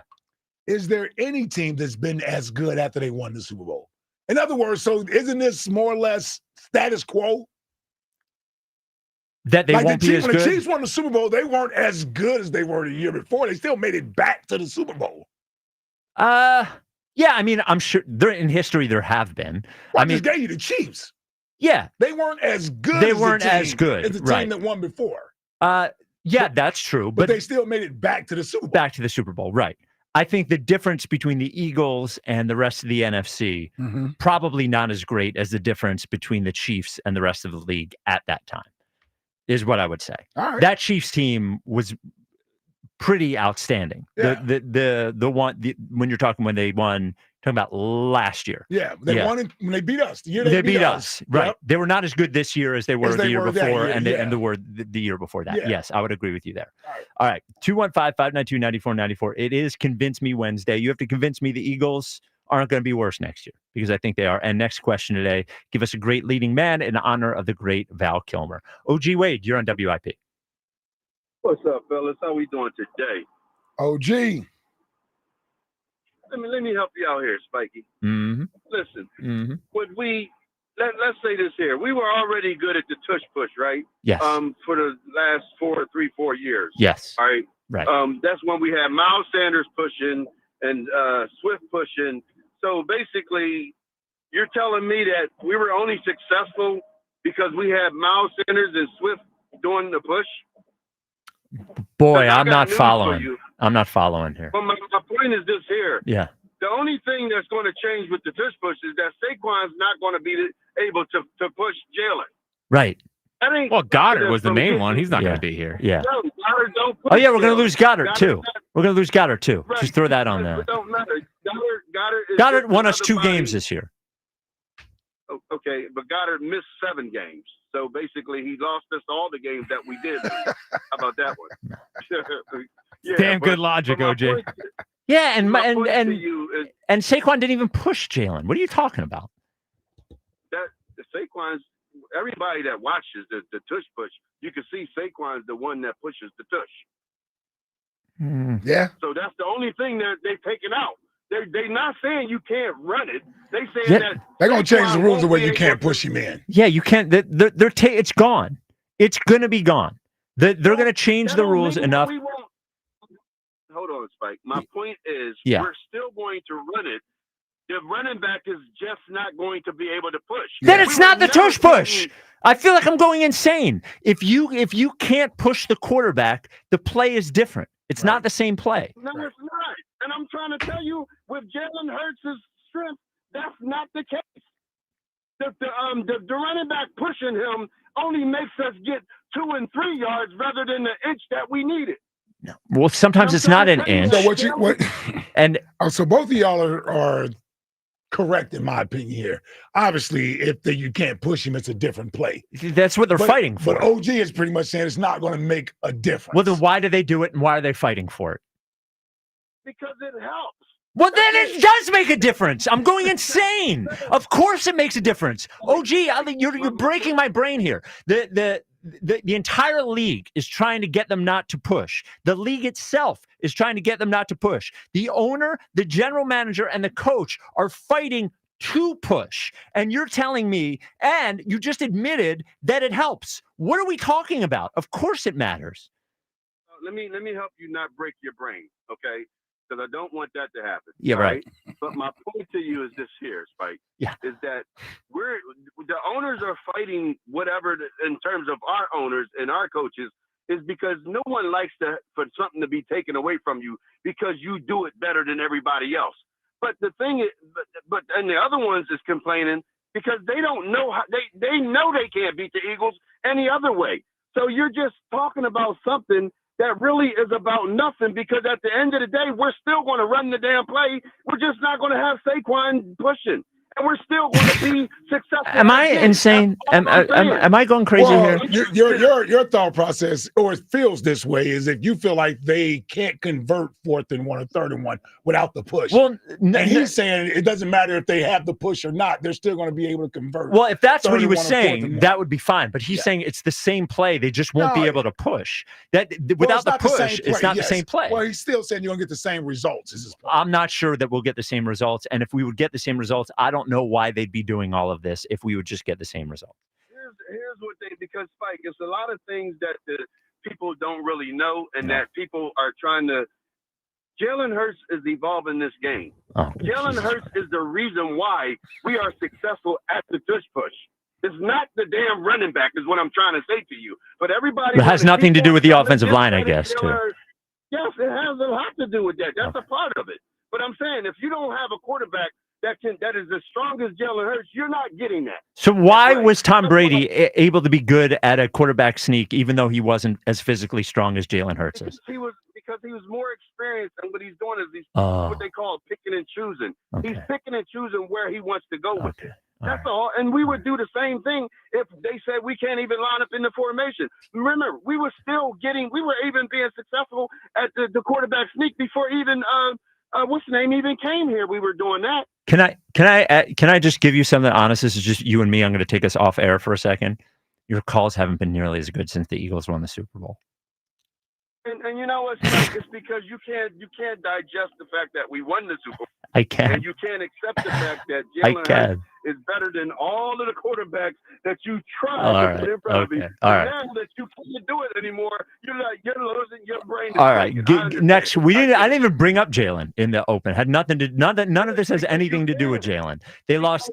Is there any team that's been as good after they won the Super Bowl? In other words, so isn't this more or less status quo? That they won't be as when good? the Chiefs won the Super Bowl, they weren't as good as they were the year before. They still made it back to the Super Bowl. Yeah, I mean, I'm sure in history there have been. Well, I mean, just gave you the Chiefs. Yeah. They weren't as good They as weren't the team, as good, as the team right. that won before. Yeah, that's true. But they still made it back to the Super Bowl. Back to the Super Bowl, right. I think the difference between the Eagles and the rest of the NFC probably not as great as the difference between the Chiefs and the rest of the league at that time, is what I would say. All right. That Chiefs team was pretty outstanding. Yeah. The one when you're talking when they won, talking about last year. Yeah, they won it when they beat us. The year They beat us, right? Yep. They were not as good this year as they were the year before, and year, they were the year before that. Yeah. Yes, I would agree with you there. All right, 215-592-9494. It is Convince Me Wednesday. You have to convince me the Eagles aren't going to be worse next year, because I think they are. And next question today, give us a great leading man in honor of the great Val Kilmer. OG Wade, you're on WIP. What's up, fellas? How we doing today? OG. Let me help you out here, Spikey. Mm-hmm. Listen, let's say this here. We were already good at the Tush Push, right? Yes. For the last 4 years. Yes. All right. Right. That's when we had Miles Sanders pushing and Swift pushing. So basically, you're telling me that we were only successful because we had Miles Sanders and Swift doing the push? Boy, I I'm got not news for following. you. I'm not following here. But my point is this here. Yeah. The only thing that's going to change with the Tush Push is that Saquon's not going to be able to push Jalen. Right. Well, Goddard was the main one. He's not going to be here. Yeah. No, Goddard don't push Oh, yeah, we're going Jalen. to lose Goddard, too. Goddard's We're going to lose Goddard, too. Right. Just throw that on It there. don't matter. Goddard is Goddard just won us another 2 body. games this year. Okay, but Goddard missed 7 games. So basically, he lost us all the games that we did. How about that one? Yeah, Damn but- good logic, but my OJ. point- Yeah, and my point to you is and Saquon didn't even push Jalen. What are you talking about? that Saquon's everybody that watches the Tush Push, you can see Saquon's the one that pushes the Tush. Yeah. So that's the only thing that they've taken out. They're not saying you can't run it. They saying Yeah. that They're going to change the Saquon rules the won't way be you can't able to- push him in. Yeah, you can't. It's gone. It's going to be gone. They're going to change That the don't rules mean enough. we won't- Hold on, Spike. My point is Yeah. we're still going to run it. The running back is just not going to be able to push. Then We it's were not the never tush push. getting- I feel like I'm going insane. If you can't push the quarterback, the play is different. It's not the same play. No, it's not. And I'm trying to tell you, with Jalen Hurts' strength, that's not the case. The running back pushing him only makes us get 2 and 3 yards rather than the inch that we needed. Well, sometimes it's not an inch. So what? And so both of y'all are correct in my opinion here. Obviously, if you can't push him, it's a different play. That's what they're fighting for. But OG is pretty much saying it's not going to make a difference. Well, then why do they do it, and why are they fighting for it? Because it helps. Well, then it does make a difference. I'm going insane. Of course, it makes a difference. OG, you're breaking my brain here. the entire league is trying to get them not to push. The league itself is trying to get them not to push. The owner, the general manager, and the coach are fighting to push. And you're telling me, and you just admitted that it helps. What are we talking about? Of course it matters. Let me help you not break your brain, okay? Because I don't want that to happen. Yeah, right. But my point to you is this here, Spike. Yeah. Is that the owners are fighting whatever in terms of our owners and our coaches is because no one likes for something to be taken away from you because you do it better than everybody else. But the thing is, and the other ones is complaining because they don't know how they know they can't beat the Eagles any other way. So you're just talking about something that really is about nothing because at the end of the day, we're still going to run the damn play. We're just not going to have Saquon pushing. And we're still going to be successful. Am I insane? Am I going crazy here? Your thought process, or it feels this way, is if you feel like they can't convert 4th and 1 or 3rd and 1 without the push. Well, and he's saying it doesn't matter if they have the push or not; they're still going to be able to convert. Well, if that's what he was saying, that would be fine. But he's saying it's the same play; they just won't be able to push. That without the push, it's not the same play. Well, he's still saying you're going to get the same results. Is his point. I'm not sure that we'll get the same results, and if we would get the same results, I don't know why they'd be doing all of this if we would just get the same result. Here's what because Spike, it's a lot of things that the people don't really know and that people are trying to. Jalen Hurts is evolving this game. Jalen Hurts is the reason why we are successful at the tush push. It's not the damn running back is what I'm trying to say to you. But everybody. It has nothing to do with the offensive line, I guess, too. Yes, it has a lot to do with that. That's a part of it. But I'm saying if you don't have a quarterback that is as strong as Jalen Hurts, you're not getting that. So why was Tom Brady able to be good at a quarterback sneak, even though he wasn't as physically strong as Jalen Hurts is? Because he was more experienced, and what he's doing is he's what they call picking and choosing. Okay. He's picking and choosing where he wants to go with it. That's all. And we would do the same thing if they said we can't even line up in the formation. Remember, we were even being successful at the quarterback sneak before even what's the name even came here. We were doing that. Can I just give you something honest? This is just you and me. I'm going to take us off air for a second. Your calls haven't been nearly as good since the Eagles won the Super Bowl. And you know what? It's because you can't digest the fact that we won the Super Bowl. I can. And you can't accept the fact that Jalen Hurts is better than all of the quarterbacks that you tried to put in front of you. All right. Now that you can't do it anymore, you're losing your brain. All right. Next, I didn't even bring up Jalen in the open. Had nothing to. None of this has anything to do with Jalen. They lost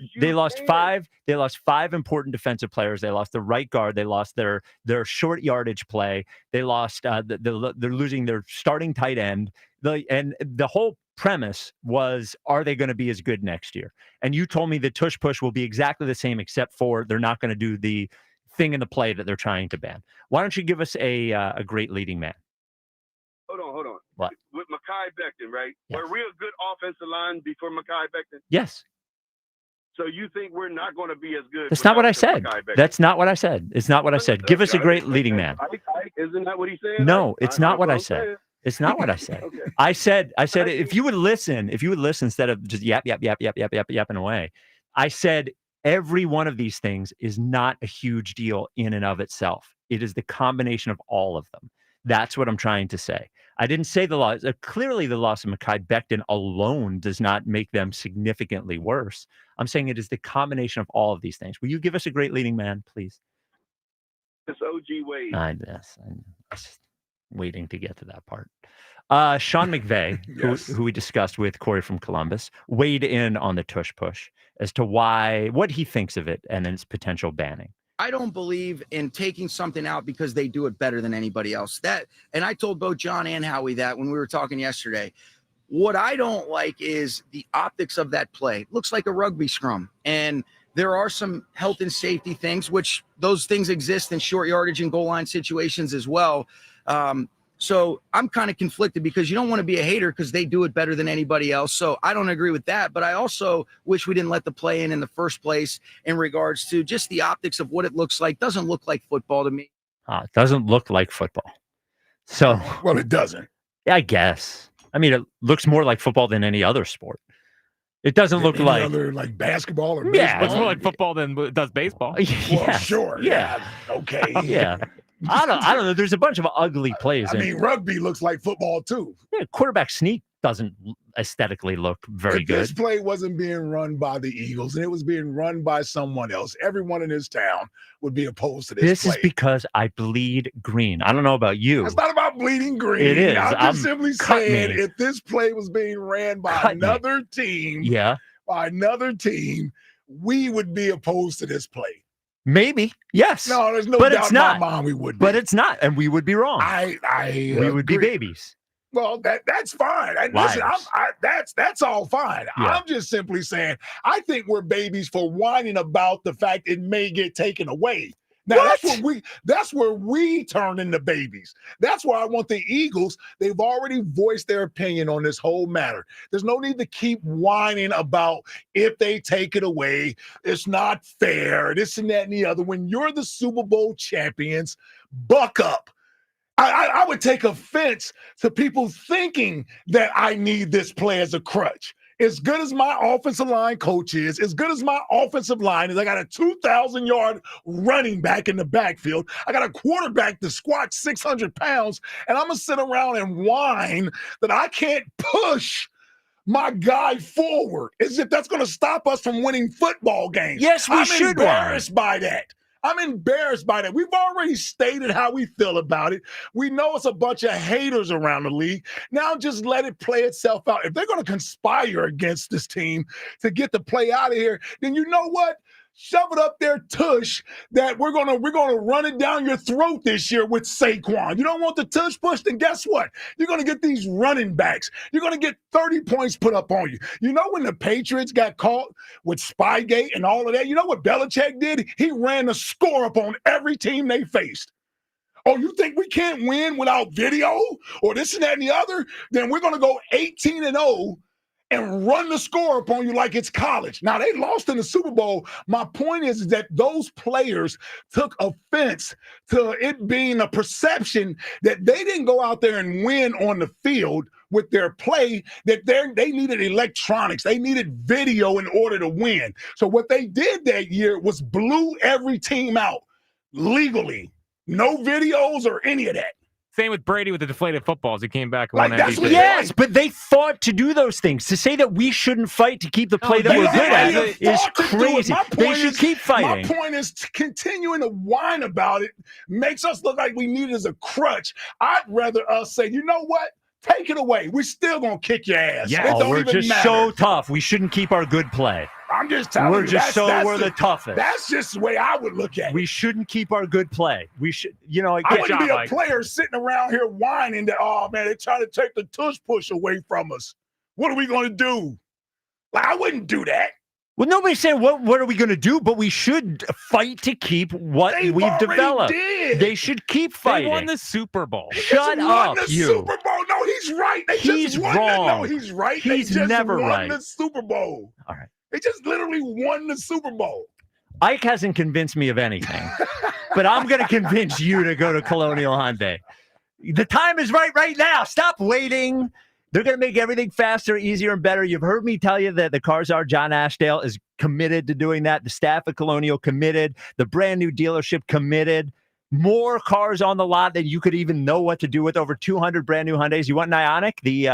5. They lost 5 important defensive players. They lost the right guard. They lost their short yardage play. They lost. They're losing their starting tight end. The whole premise was, are they going to be as good next year? And you told me the tush push will be exactly the same, except for they're not going to do the thing in the play that they're trying to ban. Why don't you give us a great leading man? Hold on. What? With Mekhi Becton, right? Yes. Were we a good offensive line before Mekhi Becton? Yes. So you think we're not going to be as good? That's not what I said. That's not what I said. It's not what I said. Give us a great leading man. Isn't that what he said? No, it's not what I said. It's not what I said. Okay. I said if you would listen instead of just yapping away, I said every one of these things is not a huge deal in and of itself. It is the combination of all of them. That's what I'm trying to say. I didn't say the loss. Clearly, the loss of Mekhi Becton alone does not make them significantly worse. I'm saying it is the combination of all of these things. Will you give us a great leading man, please? It's OG Wade. I'm just waiting to get to that part. Sean McVay, Yes. who we discussed with Corey from Columbus, weighed in on the tush push as to what he thinks of it and its potential banning. I don't believe in taking something out because they do it better than anybody else. And I told both John and Howie that when we were talking yesterday. What I don't like is the optics of that play. It looks like a rugby scrum. And there are some health and safety things, which those things exist in short yardage and goal line situations as well. So I'm kind of conflicted because you don't want to be a hater because they do it better than anybody else. So I don't agree with that. But I also wish we didn't let the play in the first place in regards to just the optics of what it looks like. Doesn't look like football to me. It doesn't look like football. So, well, it doesn't. I guess. I mean, it looks more like football than any other sport. It doesn't look any like other like basketball or Yeah, baseball. It's more like football than it does baseball. Well, Yes. sure. Yeah. Okay. Yeah. I don't know. There's a bunch of ugly plays. I mean, rugby looks like football too. Yeah, quarterback sneak doesn't aesthetically look very If good. this play wasn't being run by the Eagles and it was being run by someone else, everyone in this town would be opposed to this This play. is because I bleed green. I don't know about you. It's not about bleeding green. It is. I'm just simply cut saying me. if this play was being ran by Cut me. another team, we would be opposed to this play. Maybe. Yes. No, there's no but doubt it's in not. my mind we would be. But it's not, and we would be wrong. We would be babies. Well, that's fine. Listen, Liars. that's all fine. Yeah. I'm just simply saying I think we're babies for whining about the fact it may get taken away. Now that's where we turn into babies. That's why I want the Eagles. They've already voiced their opinion on this whole matter. There's no need to keep whining about if they take it away. It's not fair. This and that and the other. When you're the Super Bowl champions, buck up. I would take offense to people thinking that I need this play as a crutch. As good as my offensive line coach is, as good as my offensive line is, I got a 2,000-yard running back in the backfield. I got a quarterback that squats 600 pounds, and I'm going to sit around and whine that I can't push my guy forward as if that's going to stop us from winning football games. Yes, we I'm should embarrassed by that. I'm embarrassed by that. We've already stated how we feel about it. We know it's a bunch of haters around the league. Now just let it play itself out. If they're going to conspire against this team to get the play out of here, then you know what? Shove it up there, Tush, that we're gonna run it down your throat this year with Saquon. You don't want the Tush push, then guess what? You're gonna get these running backs. You're gonna get 30 points put up on you. You know when the Patriots got caught with Spygate and all of that, you know what Belichick did? He ran the score up on every team they faced. Oh, you think we can't win without video or this and that and the other? Then we're gonna go 18-0 and run the score upon you like it's college. Now, they lost in the Super Bowl. My point is that those players took offense to it being a perception that they didn't go out there and win on the field with their play, that they needed electronics. They needed video in order to win. So what they did that year was blew every team out legally. No videos or any of that. Same with Brady with the deflated footballs. He came back and won MVP. Yes, but they fought to do those things. To say that we shouldn't fight to keep the play that we're good at is crazy. They should keep fighting. My point is continuing to whine about it makes us look like we need it as a crutch. I'd rather us say, you know what? Take it away. We're still going to kick your ass. Yeah, we're just so tough. We shouldn't keep our good play. I'm just telling you. We're just we're the toughest. That's just the way I would look at it. We shouldn't keep our good play. We should, I wouldn't be a player sitting around here whining that, oh, man, they're trying to take the Tush Push away from us. What are we going to do? Like, I wouldn't do that. Well, nobody's saying what are we going to do, but we should fight to keep what we've developed. They should keep fighting. They won the Super Bowl. Shut up, you. Super Bowl. No, he's right. He's wrong. No, he's right. He's they just never won right. the Super Bowl. All right. They just literally won the Super Bowl. Ike hasn't convinced me of anything, but I'm going to convince you to go to Colonial Hyundai. The time is right now. Stop waiting. They're going to make everything faster, easier, and better. You've heard me tell you that the Cars Are John Ashdale is committed to doing that. The staff at Colonial committed. The brand new dealership committed. More cars on the lot than you could even know what to do with. Over 200 brand new Hyundais. You want an Ioniq, the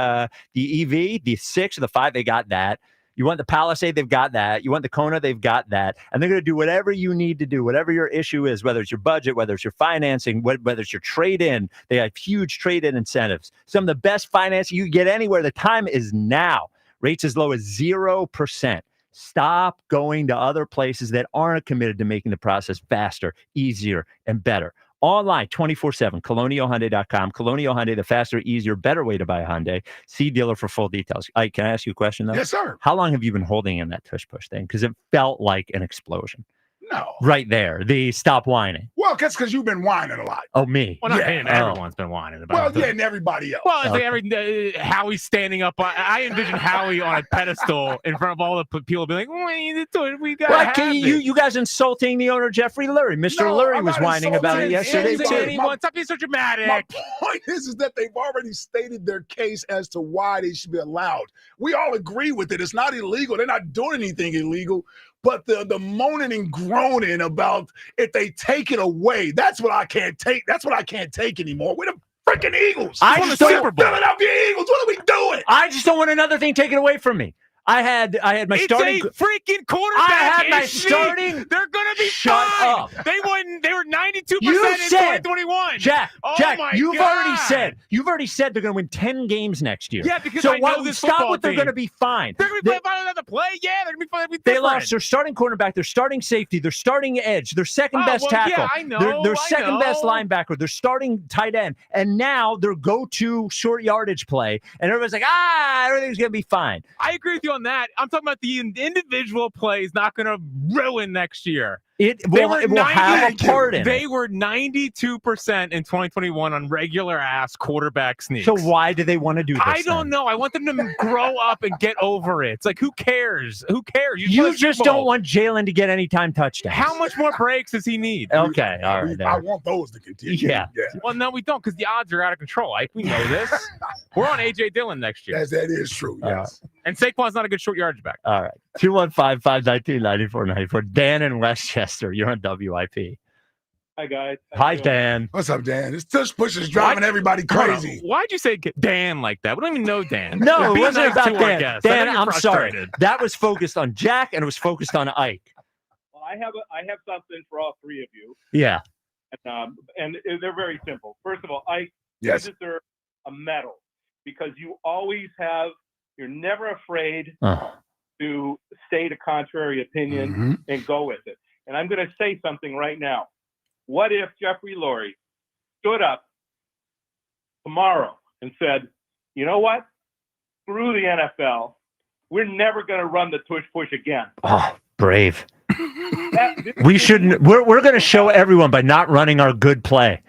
EV, the 6 or the 5? They got that. You want the Palisade, they've got that. You want the Kona, they've got that. And they're going to do whatever you need to do, whatever your issue is, whether it's your budget, whether it's your financing, whether it's your trade-in. They have huge trade-in incentives. Some of the best financing you can get anywhere. The time is now. Rates as low as 0%. Stop going to other places that aren't committed to making the process faster, easier, and better. Online, 24/7, colonialhyundai.com. Colonial Hyundai, the faster, easier, better way to buy a Hyundai. See dealer for full details. Can I ask you a question, though? Yes, sir. How long have you been holding in that Tush Push thing? Because it felt like an explosion. No. Right there. The stop whining. Well, that's because you've been whining a lot. Oh, me. Well, not Yeah. him. Everyone's been whining about Well, it. yeah, and everybody else. Well, it's like Howie's standing up. I envision Howie on a pedestal in front of all the people being like, we got Well, you guys insulting the owner, Jeffrey Lurie. Mr. Lurie was whining about it yesterday, too. Stop being so dramatic. My point is that they've already stated their case as to why they should be allowed. We all agree with it. It's not illegal. They're not doing anything illegal. But the moaning and groaning about if they take it away, that's what I can't take. That's what I can't take anymore. We're the freaking Eagles. I just don't- Super Bowl. Philadelphia Eagles. What are we doing? I just don't want another thing taken away from me. I had my It's starting. a freaking quarterback. I had my issue. starting. They're gonna be Shut fine. up. They won. They were 92% You in said, 2021. Jack, my you've God. already said they're going to win 10 games next year. Yeah, because so I know this stop football with they're team. going to be fine. They're gonna be fine. They don't have to play. Yeah, they're gonna be fine. They lost their starting cornerback, their starting safety, their starting edge, their second best well, yeah, tackle, I know, their I second best know. linebacker, their starting tight end, and now their go-to short yardage play. And everybody's like, everything's going to be fine. I agree with you on that. I'm talking about the individual play is not going to ruin next year. It will have a part in it. They were 92% in 2021 on regular ass quarterback sneaks. So why do they want to do this? I don't know. I want them to grow up and get over it. It's like, who cares? Who cares? You just don't want Jalen to get any time touchdowns. How much more breaks does he need? Okay, all right. I want those to continue. Yeah. Well, no, we don't, because the odds are out of control. Like, we know this. We're on A.J. Dillon next year. Yes, that is true. Yes. And Saquon's not a good short yardage back. All right. 215-592-9494. Dan in Westchester, you're on WIP. Hi, guys. Hi, Dan. What's up, Dan? This Tush Push is driving everybody crazy. Why'd you say Dan like that? We don't even know Dan. No, Be it wasn't nice about to our Dan. guests. I Dan, know you're I'm sorry. frustrated. That was focused on Jack, and it was focused on Ike. Well, I have something for all three of you, Yeah. and they're very simple. First of all, Ike, Yes. you deserve a medal because you're never afraid to state a contrary opinion and go with it. And I'm going to say something right now. What if Jeffrey Lurie stood up tomorrow and said, you know what? Screw the NFL. We're never going to run the Tush Push again. Oh, brave. We shouldn't. We're going to show everyone by not running our good play.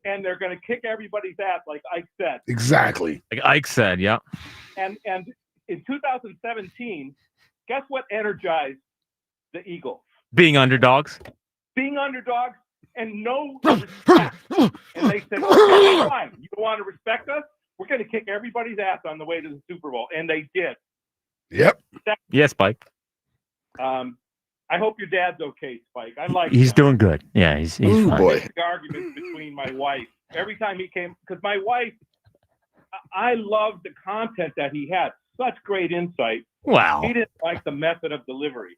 And they're going to kick everybody's ass, like Ike said. Exactly. Like Ike said, yeah. And in 2017, guess what energized the Eagles? Being underdogs. Being underdogs and no respect. And they said, okay, fine. You don't want to respect us? We're going to kick everybody's ass on the way to the Super Bowl. And they did. Yep. Yes, Spike. I hope your dad's okay, Spike. I like He's that. doing good. Yeah, he's fine. The arguments between my wife. Every time he came, because my wife, I loved the content that he had. Such great insight. Wow. He didn't like the method of delivery.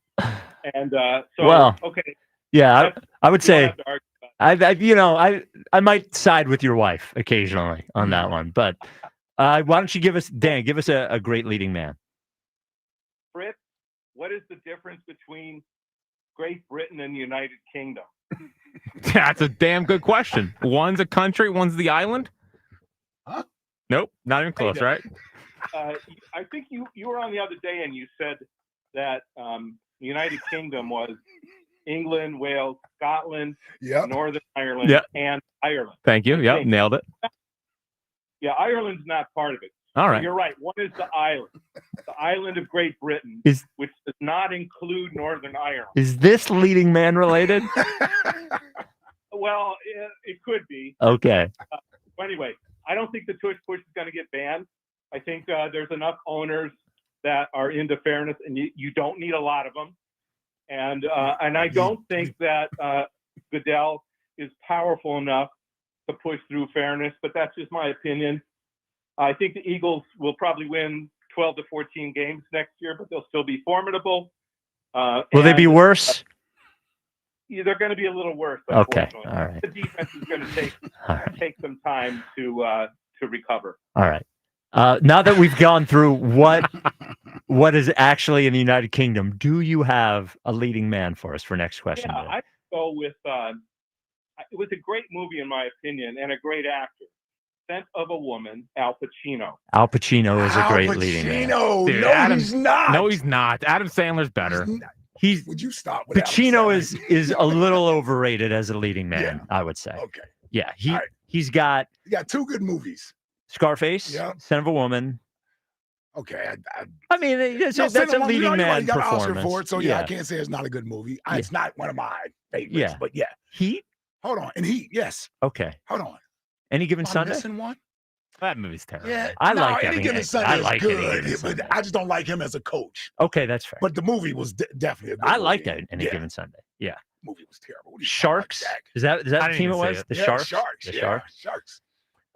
And okay. Yeah, I would You don't say have to argue about it. I might side with your wife occasionally on that one, but why don't you give us a great leading man? Fritz, what is the difference between Great Britain and the United Kingdom? That's a damn good question. One's a country, one's the island. Huh? Nope, not even close, right? I think you were on the other day and you said that the United Kingdom was England, Wales, Scotland, Northern Ireland, Yep. and Ireland. Thank you. Yep, nailed it. Yeah, Ireland's not part of it. All right. You're right. One is the island of Great Britain, which does not include Northern Ireland. Is this leading man related? Well, it could be. Okay. Anyway, I don't think the Tush Push is going to get banned. I think there's enough owners that are into fairness, and you don't need a lot of them. And I don't think that Goodell is powerful enough to push through fairness, but that's just my opinion. I think the Eagles will probably win 12 to 14 games next year, but they'll still be formidable. Will they be worse? They're going to be a little worse. Okay. Unfortunately. All right. The defense is going to take some time to recover. All right. Now that we've gone through what is actually in the United Kingdom, do you have a leading man for us for next question? Yeah, I go with. It was a great movie in my opinion, and a great actor. Scent of a Woman, Al Pacino. Al Pacino is a great leading man. No, Dude, he's not. No, he's not. Adam Sandler's better. Would you stop with Pacino Adam is a little overrated as a leading man, I would say. Okay. Yeah, All right. he's got You got two good movies. Scarface, Yep. Son of a Woman. Okay. I mean, that's a leading man He got an Oscar performance. for it, so I can't say it's not a good movie. It's not one of my favorites, Yeah. but yeah. Heat? Hold on. And Heat, yes. Okay. Hold on. Any Given Am I Sunday? missing one? That movie's terrible. Yeah. I no, like Any Any Given Given Sunday I is like Any good, Given but Sunday. I just don't like him as a coach. Okay, that's fair. But the movie was definitely a good I movie. liked Any Given Sunday. Yeah. Movie was terrible. What are you Sharks? talking about, Jack? Is that I the didn't team it even see was? it. The Yeah, Sharks? Sharks. The Yeah, Sharks. Sharks.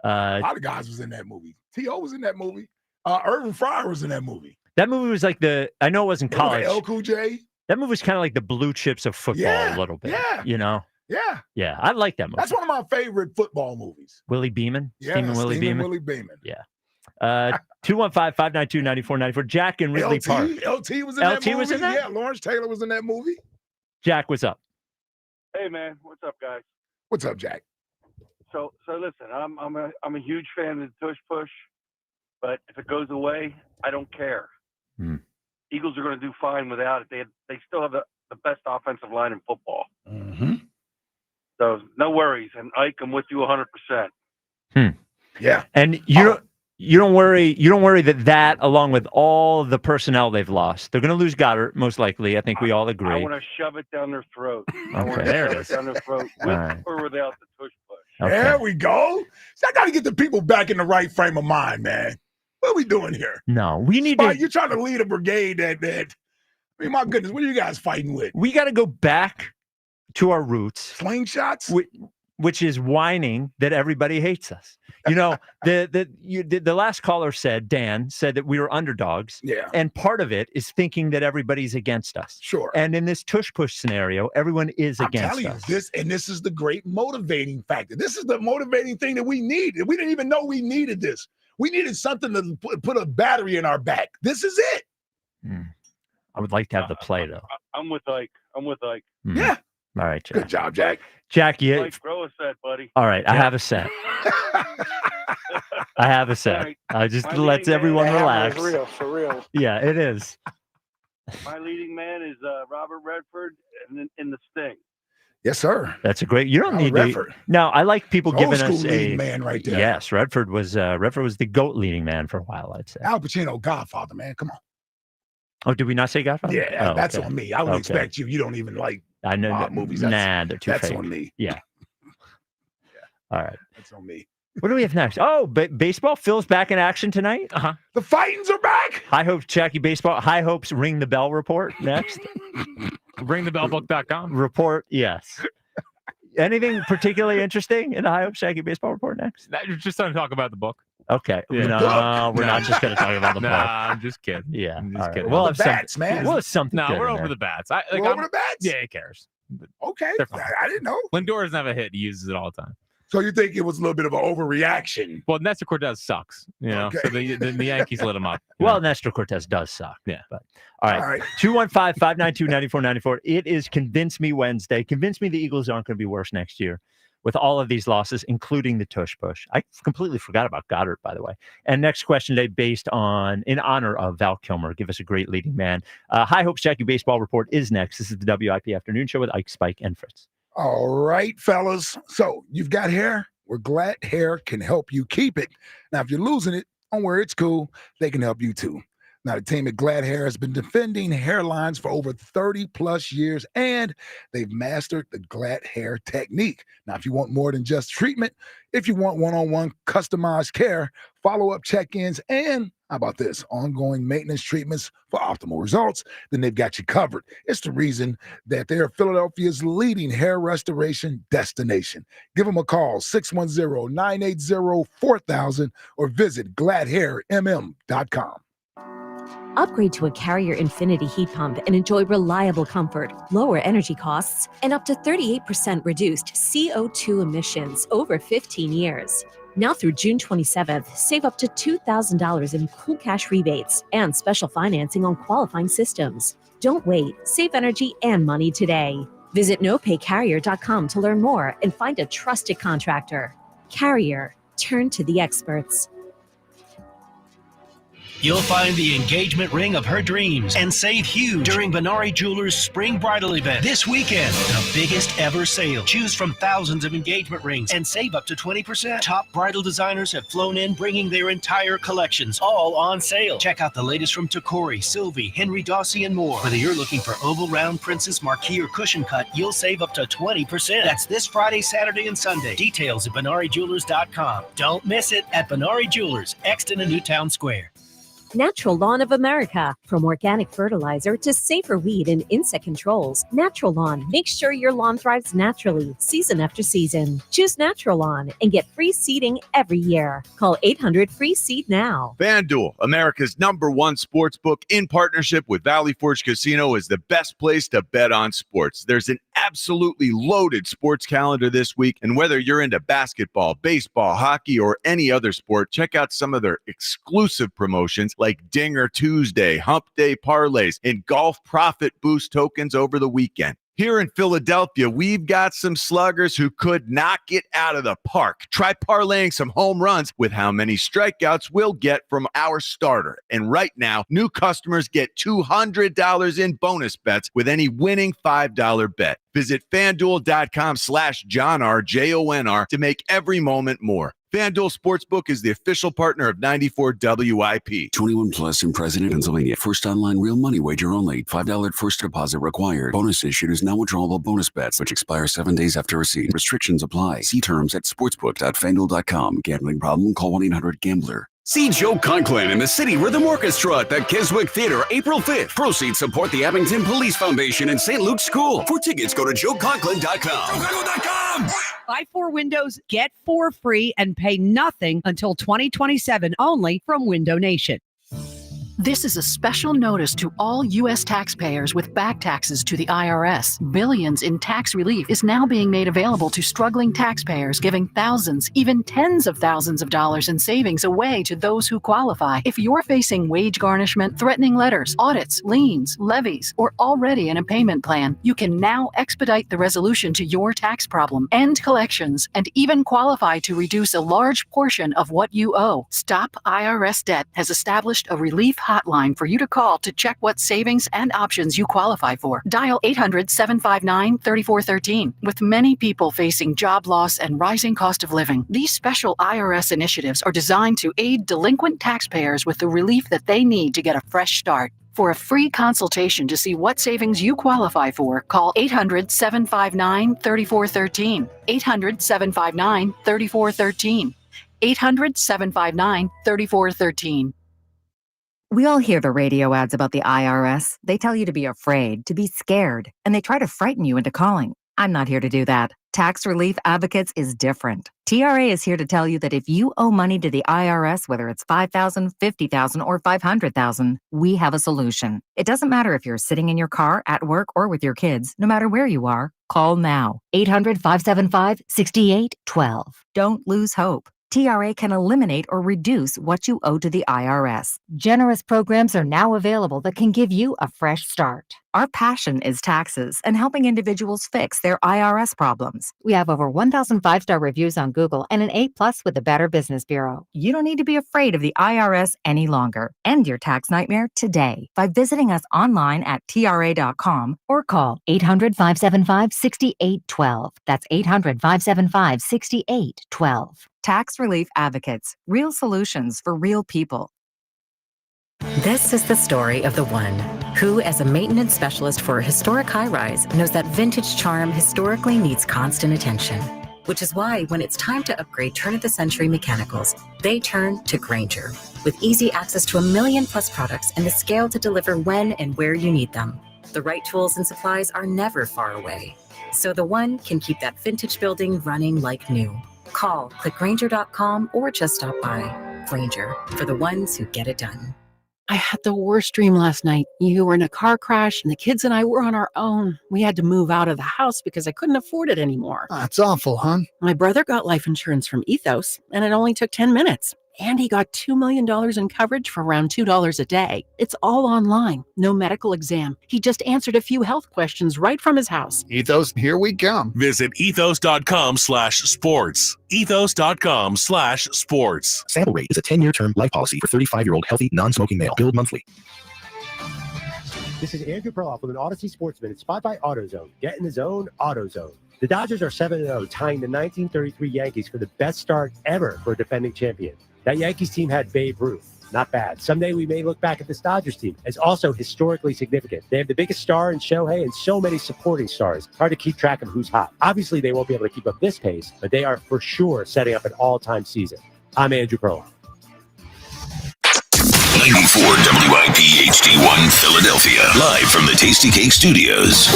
A lot of guys was in that movie. T.O. was in that movie. Irvin Fryer was in that movie. That movie was like I know it wasn't college. L. Cool J. That movie was kind of like the blue chips of football a little bit. Yeah. You know? Yeah. Yeah. I like that movie. That's one of my favorite football movies. Willie Beeman? Yeah, Steamin' Willie Steamin' Beeman? Willie Beeman. Yeah. 215-592-9494. Jack in Ridley Park. LT was in that movie. was in that? Yeah, Lawrence Taylor was in that movie. Jack, what's up? Hey man, what's up, guys? What's up, Jack? So listen, I'm a huge fan of the Tush Push, but if it goes away, I don't care. Eagles are going to do fine without it. They still have the best offensive line in football. Mm-hmm. So no worries. And Ike, I'm with you 100%. Yeah. And you don't worry that along with all the personnel they've lost, they're going to lose Goddard most likely. I think we all agree. I want to shove it down their throat. I want to there shove it it is. down their throat with or without the Tush Push. Okay. There we go. So I got to get the people back in the right frame of mind, man. What are we doing here? No, we need Spike, to. You're trying to lead a brigade that. I mean, my goodness, what are you guys fighting with? We got to go back to our roots. Slingshots? Which is whining that everybody hates us. You know, the last caller Dan said that we were underdogs. Yeah. And part of it is thinking that everybody's against us. Sure. And in this tush push scenario, everyone is I'm against telling us. you, this is the great motivating factor. This is the motivating thing that we need. We didn't even know we needed this. We needed something to put a battery in our back. This is it. I would like to have the play, though. I'm with Ike. Yeah. All right, Jack. Good job, Jack. Jack, you. Ike, throw a set, buddy. All right, I have a set. I have a set. Right. I just My lets leading everyone man- relax. For real. Yeah, it is. My leading man is Robert Redford in the Sting. Yes, sir. That's a great. You don't Robert need Redford. to. Now, I like people Old giving school us leading man right there. Yes, Redford was the GOAT leading man for a while. I'd say. Al Pacino, Godfather, man. Come on. Oh, did we not say Godfather? Yeah, Oh, that's okay. on me. I would Okay. expect you. You don't even like I know mob that movies. Nah, they're too That's fake. on me. Yeah. All right. That's on me. What do we have next? Oh, baseball. Phil's back in action tonight. The Fightins are back. High Hopes, Jackie Baseball. High Hopes Ring the Bell report next. Ringthebellbook.com. Report, yes. Anything particularly interesting in the High Hopes Jackie Baseball report next? You're just going to talk about the book. Okay. Yeah. No, we're not just going to talk about the book. Nah, I'm just kidding. Yeah. I'm all just right. kidding. We'll The have some, bats, man. We'll have something. No, good we're in over there. the bats. We're over the bats? Yeah, who cares? Okay. They're fine. I didn't know. Lindor doesn't have a hit. He uses it all the time. So you think it was a little bit of an overreaction? Well, Nestor Cortez sucks. You know, Okay. so the Yankees lit him up. Well, Nestor Cortez does suck. Yeah. But all right. 215-592-9494. It is Convince Me Wednesday. Convince me the Eagles aren't going to be worse next year with all of these losses, including the Tush Push. I completely forgot about Goddard, by the way. And next question today, based on, in honor of Val Kilmer. Give us a great leading man. High Hopes Jackie Baseball Report is next. This is the WIP Afternoon Show with Ike, Spike, and Fritz. All right, fellas. So you've got hair. We're glad hair can help you keep it. Now, if you're losing it, don't worry, it's cool. They can help you too. Now, the team at Glad Hair has been defending hairlines for over 30 plus years, and they've mastered the Glad Hair technique. Now, if you want more than just treatment, if you want one-on-one customized care, follow-up check-ins, and how about this? Ongoing maintenance treatments for optimal results, then they've got you covered. It's the reason that they're Philadelphia's leading hair restoration destination. Give them a call, 610-980-4000, or visit gladhairmm.com. Upgrade to a Carrier Infinity heat pump and enjoy reliable comfort, lower energy costs, and up to 38% reduced CO2 emissions over 15 years. Now through June 27th, save up to $2,000 in cool cash rebates and special financing on qualifying systems. Don't wait. Save energy and money today. Visit nopaycarrier.com to learn more and find a trusted contractor. Carrier. Turn to the experts. You'll find the engagement ring of her dreams and save huge during Benari Jewelers' Spring Bridal event this weekend. The biggest ever sale. Choose from thousands of engagement rings and save up to 20%. Top bridal designers have flown in bringing their entire collections, all on sale. Check out the latest from Tacori, Sylvie, Henry Dawsey, and more. Whether you're looking for oval, round, princess, marquee, or cushion cut, you'll save up to 20%. That's this Friday, Saturday, and Sunday. Details at BenariJewelers.com. Don't miss it at Benari Jewelers, Exton and Newtown Square. Natural Lawn of America. From organic fertilizer to safer weed and insect controls, Natural Lawn makes sure your lawn thrives naturally, season after season. Choose Natural Lawn and get free seeding every year. Call 800-FREE-SEED now. FanDuel, America's #1 sports book in partnership with Valley Forge Casino, is the best place to bet on sports. There's an absolutely loaded sports calendar this week, and whether you're into basketball, baseball, hockey, or any other sport, check out some of their exclusive promotions like Dinger Tuesday, Hump Day parlays, and golf profit boost tokens over the weekend. Here in Philadelphia, we've got some sluggers who could knock it out of the park. Try parlaying some home runs with how many strikeouts we'll get from our starter. And right now, new customers get $200 in bonus bets with any winning $5 bet. Visit FanDuel.com/John R. JONR to make every moment more. FanDuel Sportsbook is the official partner of 94 WIP. 21 plus in President, Pennsylvania. First online real money wager only. $5 first deposit required. Bonus issued is now withdrawable bonus bets, which expire 7 days after receipt. Restrictions apply. See terms at sportsbook.fanduel.com. Gambling problem? Call 1-800-GAMBLER. See Joe Conklin in the City Rhythm Orchestra at the Keswick Theater April 5th. Proceeds support the Abington Police Foundation and St. Luke's School. For tickets, go to joeconklin.com. joeconklin.com. Buy 4 windows, get 4 free, and pay nothing until 2027 only from Window Nation. This is a special notice to all U.S. taxpayers with back taxes to the IRS. Billions in tax relief is now being made available to struggling taxpayers, giving thousands, even tens of thousands of dollars in savings away to those who qualify. If you're facing wage garnishment, threatening letters, audits, liens, levies, or already in a payment plan, you can now expedite the resolution to your tax problem, end collections, and even qualify to reduce a large portion of what you owe. Stop IRS Debt has established a relief hotline for you to call to check what savings and options you qualify for. Dial 800-759-3413. With many people facing job loss and rising cost of living, these special IRS initiatives are designed to aid delinquent taxpayers with the relief that they need to get a fresh start. For a free consultation to see what savings you qualify for, call 800-759-3413. 800-759-3413. 800-759-3413. We all hear the radio ads about the IRS. They tell you to be afraid, to be scared, and they try to frighten you into calling. I'm not here to do that. Tax Relief Advocates is different. TRA is here to tell you that if you owe money to the IRS, whether it's $5,000, $50,000, or $500,000, we have a solution. It doesn't matter if you're sitting in your car, at work, or with your kids. No matter where you are, call now. 800-575-6812. Don't lose hope. TRA can eliminate or reduce what you owe to the IRS. Generous programs are now available that can give you a fresh start. Our passion is taxes and helping individuals fix their IRS problems. We have over 1,000 5-star reviews on Google and an A+ with the Better Business Bureau. You don't need to be afraid of the IRS any longer. End your tax nightmare today by visiting us online at TRA.com or call 800-575-6812. That's 800-575-6812. Tax Relief Advocates. Real solutions for real people. This is the story of the one who, as a maintenance specialist for a historic high-rise, knows that vintage charm historically needs constant attention. Which is why, when it's time to upgrade turn-of-the-century mechanicals, they turn to Grainger. With easy access to 1 million+ products and the scale to deliver when and where you need them. The right tools and supplies are never far away. So the one can keep that vintage building running like new. Call, click Grainger.com, or just stop by. Grainger, for the ones who get it done. I had the worst dream last night. You were in a car crash and the kids and I were on our own. We had to move out of the house because I couldn't afford it anymore. That's awful, hon. My brother got life insurance from Ethos and it only took 10 minutes. And he got $2 million in coverage for around $2 a day. It's all online, no medical exam. He just answered a few health questions right from his house. Ethos, here we come. Visit ethos.com/sports. Ethos.com/sports. Sample rate is a 10-year term life policy for 35-year-old healthy, non-smoking male. Billed monthly. This is Andrew Perloff with an Odyssey Sports Minute, spot by AutoZone. Get in the zone, AutoZone. The Dodgers are 7-0, tying the 1933 Yankees for the best start ever for a defending champion. That Yankees team had Babe Ruth. Not bad. Someday we may look back at this Dodgers team as also historically significant. They have the biggest star in Shohei and so many supporting stars. Hard to keep track of who's hot. Obviously, they won't be able to keep up this pace, but they are for sure setting up an all-time season. I'm Andrew Perloff. 94 WIP HD1 Philadelphia. Live from the Tasty Cake Studios.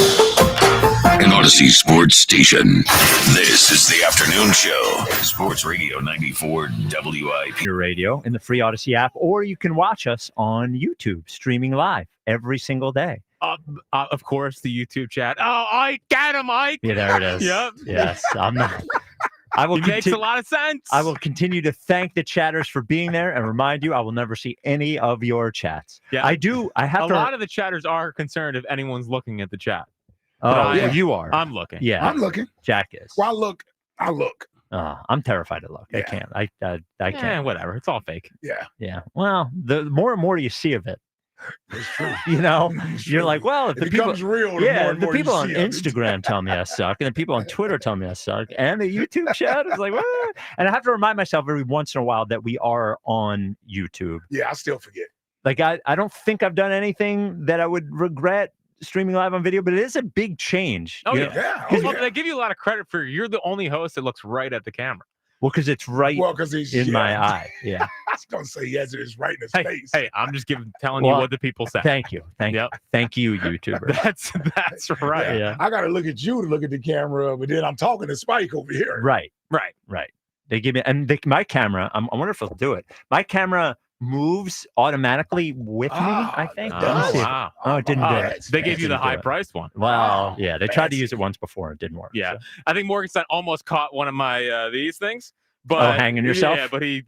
An Odyssey Sports Station. This is the afternoon show. Sports Radio 94 WIP. Your radio in the free Odyssey app, or you can watch us on YouTube, streaming live every single day. Of course, the YouTube chat. Oh, I got him, Ike. Yeah, there it is. Yep. Yes, I'm not. I will. It makes a lot of sense. I will continue to thank the chatters for being there and remind you I will never see any of your chats. Yeah, I do. I have a to. lot of the chatters are concerned if anyone's looking at the chat. Oh, yeah. You are. I'm looking. Yeah, I'm looking. Jack is. Well, I look. I'm terrified to look. I can't. I can't. Yeah, whatever. It's all fake. Yeah. Yeah. Well, the more and more you see of it, it's true. You know, you're like, well, if It the people, becomes real the more yeah, and the more you people on see of it. Instagram tell me I suck, and the people on Twitter tell me I suck, and the YouTube chat is like, what? And I have to remind myself every once in a while that we are on YouTube. Yeah, I still forget. Like, I don't think I've done anything that I would regret streaming live on video, but it is a big change. Oh, you know? yeah. Well, they give you a lot of credit for you're the only host that looks right at the camera. Well, because it's right he's in my eye. Yeah. I was gonna say he has it is right in his face. Hey, I'm just telling you what the people say. Thank you. Thank you, YouTuber. That's right. Yeah. I gotta look at you to look at the camera, but then I'm talking to Spike over here. Right. They give me, and my camera, I wonder if they'll do it. My camera moves automatically with me, I think. Let me see if- wow. Oh, it didn't do it. They gave you the Didn't do it. high-priced one. Well, yeah, they tried to use it once before. It didn't work. Yeah, so. I think Morgenstein almost caught one of my these things. But hanging yourself? Yeah, but he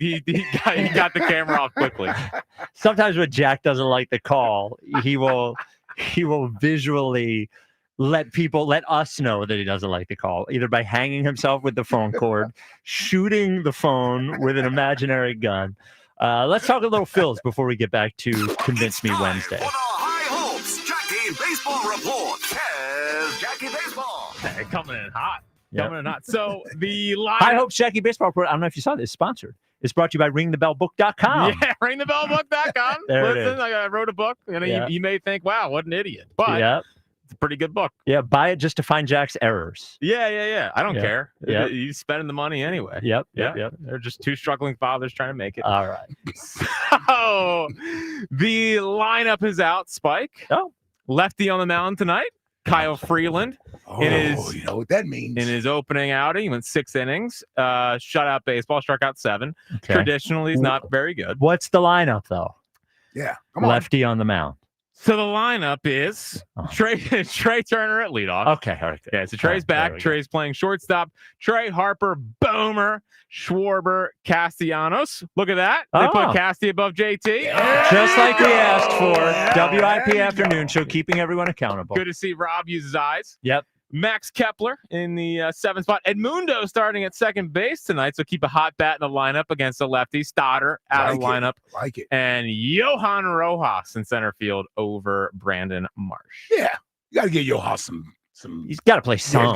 got the camera off quickly. Sometimes when Jack doesn't like the call, he will visually let us know that he doesn't like the call, either by hanging himself with the phone cord, shooting the phone with an imaginary gun. Let's talk a little Phils before we get back to Convince Me Wednesday. High hopes. Jackie Baseball Report. Yes, Jackie Baseball. Hey, coming in hot. Yep. Coming in hot. So the line. High Hopes Jackie Baseball Report. I don't know if you saw this. Sponsored. It's brought to you by ringthebellbook.com. Yeah, ringthebellbook.com. There it Listen, is. I wrote a book, and Yeah. you may think, wow, what an idiot. But it's a pretty good book. Yeah, buy it just to find Jack's errors. Yeah. I don't Yeah. care. Yeah. You're spending the money anyway. Yep. They're just two struggling fathers trying to make it. All right. So the lineup is out, Spike. Oh. Lefty on the mound tonight. Kyle Freeland. You know what that means. In his opening outing, he went 6 innings, shutout baseball, struck out 7. Okay. Traditionally, he's not very good. What's the lineup, though? Yeah. Come on. Lefty on the mound. So the lineup is Trey Turner at leadoff. Okay, all right. Yeah, so Trey's back. Trey's playing shortstop. Trey, Harper, Boomer, Schwarber, Castellanos. Look at that. They put Casty above JT. Just like we asked for. WIP Afternoon Show, keeping everyone accountable. Good to see Rob use his eyes. Yep. Max Kepler in the 7th spot. Edmundo starting at second base tonight, so keep a hot bat in the lineup against the lefty. Stoddard out of the lineup. Like it. And Johan Rojas in center field over Brandon Marsh. Yeah. You gotta give Yoha some He's got to play some.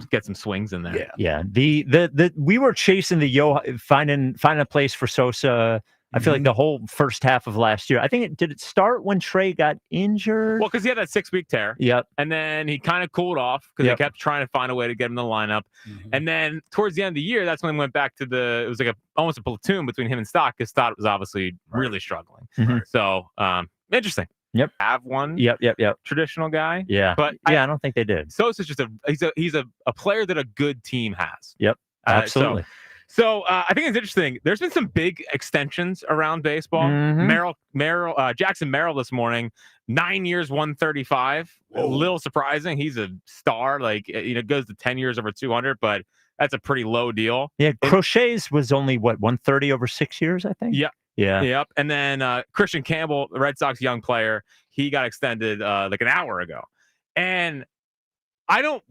Get some swings in there. Yeah. The we were chasing the finding a place for Sosa. I feel like the whole first half of last year. I think did it start when Trey got injured? Well, because he had that 6-week tear. Yep. And then he kind of cooled off because they kept trying to find a way to get him in the lineup. And then towards the end of the year, that's when he went back to it was like almost a platoon between him and Stott, because Stott was obviously really struggling. So interesting. Yep. Have one. Yep. Traditional guy. Yeah. But I don't think they did. Sosa's just he's a player that a good team has. Yep. Absolutely. So I think it's interesting. There's been some big extensions around baseball. Jackson Merrill this morning, 9 years, 135. A little surprising. He's a star. Goes to 10 years over 200. But that's a pretty low deal. Yeah, Crochet's was only, what, 130 over 6 years, I think? Yep. Yeah. Yep. And then Christian Campbell, the Red Sox young player, he got extended like an hour ago. And I don't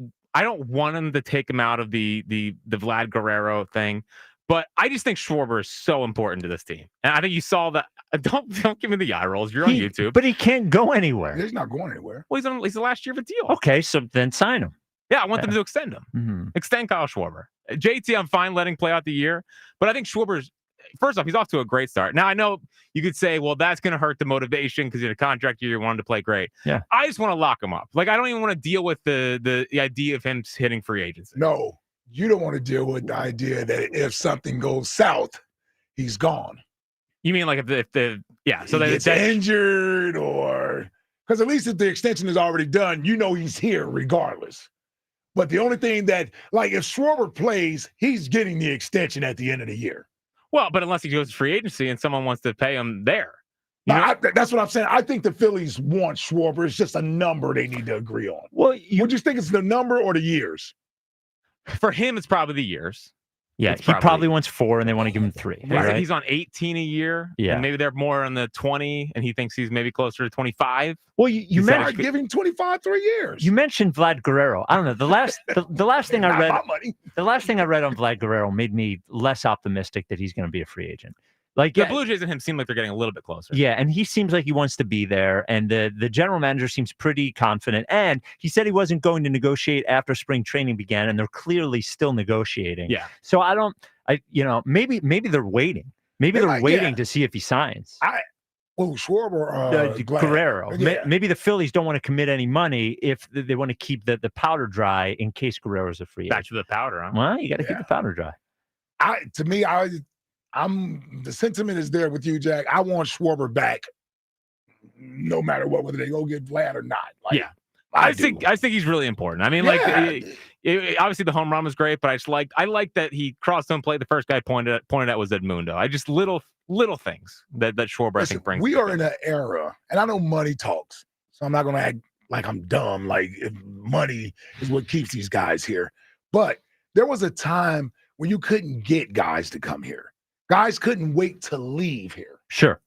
want him to take him out of the Vlad Guerrero thing, but I just think Schwarber is so important to this team. And I think you saw that. Don't give me the eye rolls. You're on YouTube. But he can't go anywhere. He's not going anywhere. Well, he's the last year of a deal. Okay, so then sign him. Yeah, I want them to extend him. Mm-hmm. Extend Kyle Schwarber. JT, I'm fine letting play out the year, but I think Schwarber's, first off, he's off to a great start. Now, I know you could say, well, that's going to hurt the motivation because in a contract year, you want him to play great. Yeah. I just want to lock him up. Like, I don't even want to deal with the idea of him hitting free agency. No, you don't want to deal with the idea that if something goes south, he's gone. You mean like if the so he that gets injured, or because at least if the extension is already done, you know he's here regardless. But the only thing that, like, if Schwarber plays, he's getting the extension at the end of the year. Well, but unless he goes to free agency and someone wants to pay him there. That's what I'm saying. I think the Phillies want Schwarber. It's just a number they need to agree on. Well, would you think it's the number or the years? For him, it's probably the years. Yeah, he probably wants 4, and they want to give him 3. Right? He's on 18 a year. Yeah. And maybe they're more on the 20, and he thinks he's maybe closer to 25. Well, you mentioned give him 25 3 years. You mentioned Vlad Guerrero. I don't know. The last thing I read, the last thing I read on Vlad Guerrero made me less optimistic that he's going to be a free agent. Like the Blue Jays and him seem like they're getting a little bit closer. Yeah, and he seems like he wants to be there, and the general manager seems pretty confident. And he said he wasn't going to negotiate after spring training began, and they're clearly still negotiating. Yeah. So maybe they're waiting. Maybe they're waiting to see if he signs. Schwarber, Guerrero. Yeah. Maybe the Phillies don't want to commit any money if they want to keep the powder dry in case Guerrero's a free agent. Back to the powder, huh? Well, you got to keep the powder dry. The sentiment is there with you, Jack. I want Schwarber back, no matter what, whether they go get Vlad or not. Like, yeah, I think he's really important. I mean, obviously the home run was great, but I like that he crossed home plate. The first guy pointed out was Edmundo. I just little things that Schwarber I think brings. We are in an era, and I know money talks, so I'm not going to act like I'm dumb. Like if money is what keeps these guys here, but there was a time when you couldn't get guys to come here. Guys couldn't wait to leave here. Sure.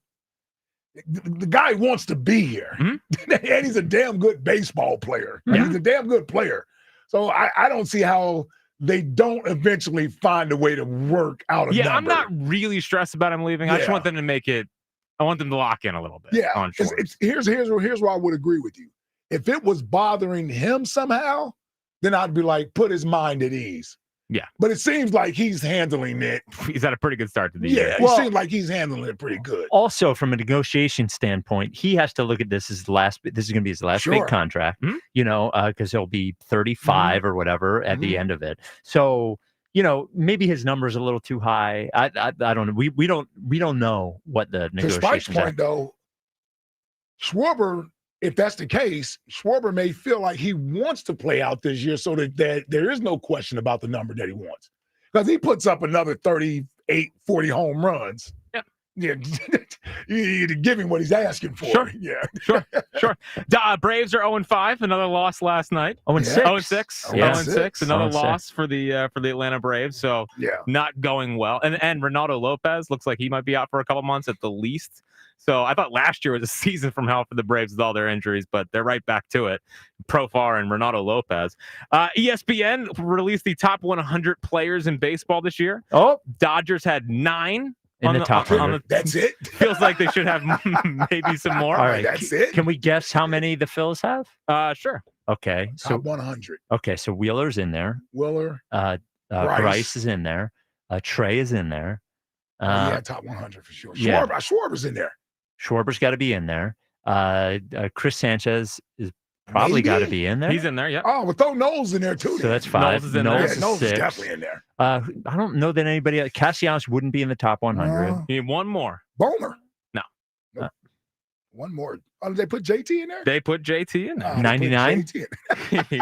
The guy wants to be here. Mm-hmm. And he's a damn good baseball player. Yeah. He's a damn good player. So I don't see how they don't eventually find a way to work out a number. I'm not really stressed about him leaving. I just want them to make it – I want them to lock in a little bit. Yeah. Here's where I would agree with you. If it was bothering him somehow, then I'd be like, put his mind at ease. Yeah. But it seems like he's handling it. He's had a pretty good start to the year. Yeah, it seems like he's handling it pretty good. Also, from a negotiation standpoint, he has to look at this as this is going to be his last big contract, because he'll be 35 or whatever at the end of it. So, maybe his number is a little too high. I don't know. We don't know what the negotiations are. To Spike's point, though, Schwarber, if that's the case, Schwarber may feel like he wants to play out this year so that there is no question about the number that he wants. Because he puts up another 38, 40 home runs. Yeah. You give him what he's asking for. Sure. Yeah. Sure. Braves are 0-5. Another loss last night. 0-6. 0-6. 0-6. Another 0-6. loss for the Atlanta Braves. So not going well. And Renato Lopez looks like he might be out for a couple months at the least. So I thought last year was a season from hell for the Braves with all their injuries, but they're right back to it. Profar and Renato Lopez. ESPN released the top 100 players in baseball this year. Oh, Dodgers had 9 in the top 100. That's it. Feels like they should have maybe some more. All right, that's it. Can we guess how many the Phillies have? Sure. Okay, so top 100. Okay, so Wheeler's in there. Bryce is in there. Trey is in there. Top 100 for sure. Schwarber's in there. Schwarber's got to be in there. Chris Sanchez is probably got to be in there. He's in there, yeah. Oh, we'll throw Knowles in there too. So that's 5. Knowles is in there. Knowles is 6. definitely in there. I don't know that anybody else. Castellanos wouldn't be in the top 100. You need one more. Bowmer. No. One more. Oh, did they put JT in there? They put JT in there. 99?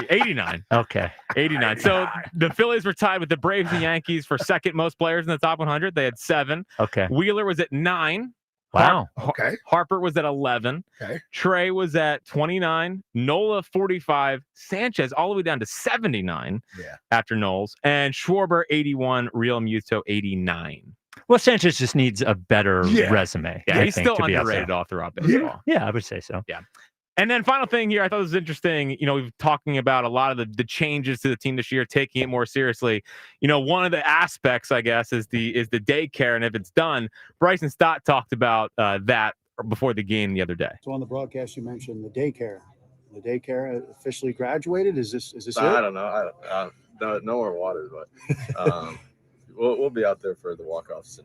89. Okay. 89. So the Phillies were tied with the Braves and Yankees for second most players in the top 100. They had 7. Okay. Wheeler was at 9. Wow. Okay. Harper was at 11. Okay. Trey was at 29. Nola 45. Sanchez all the way down to 79. Yeah. After Knowles, and Schwarber 81. Real Muto 89. Well, Sanchez just needs a better resume. Yeah, I he's think, still to be out there. underrated all throughout baseball. Yeah, I would say so. Yeah. And then final thing here, I thought this was interesting. We've talking about a lot of the changes to the team this year, taking it more seriously. One of the aspects, I guess, is the daycare, and if it's done, Bryson Stott talked about that before the game the other day. So on the broadcast, you mentioned the daycare. The daycare officially graduated. Is this it? I don't know. I don't no more water, but we'll be out there for the walk-offs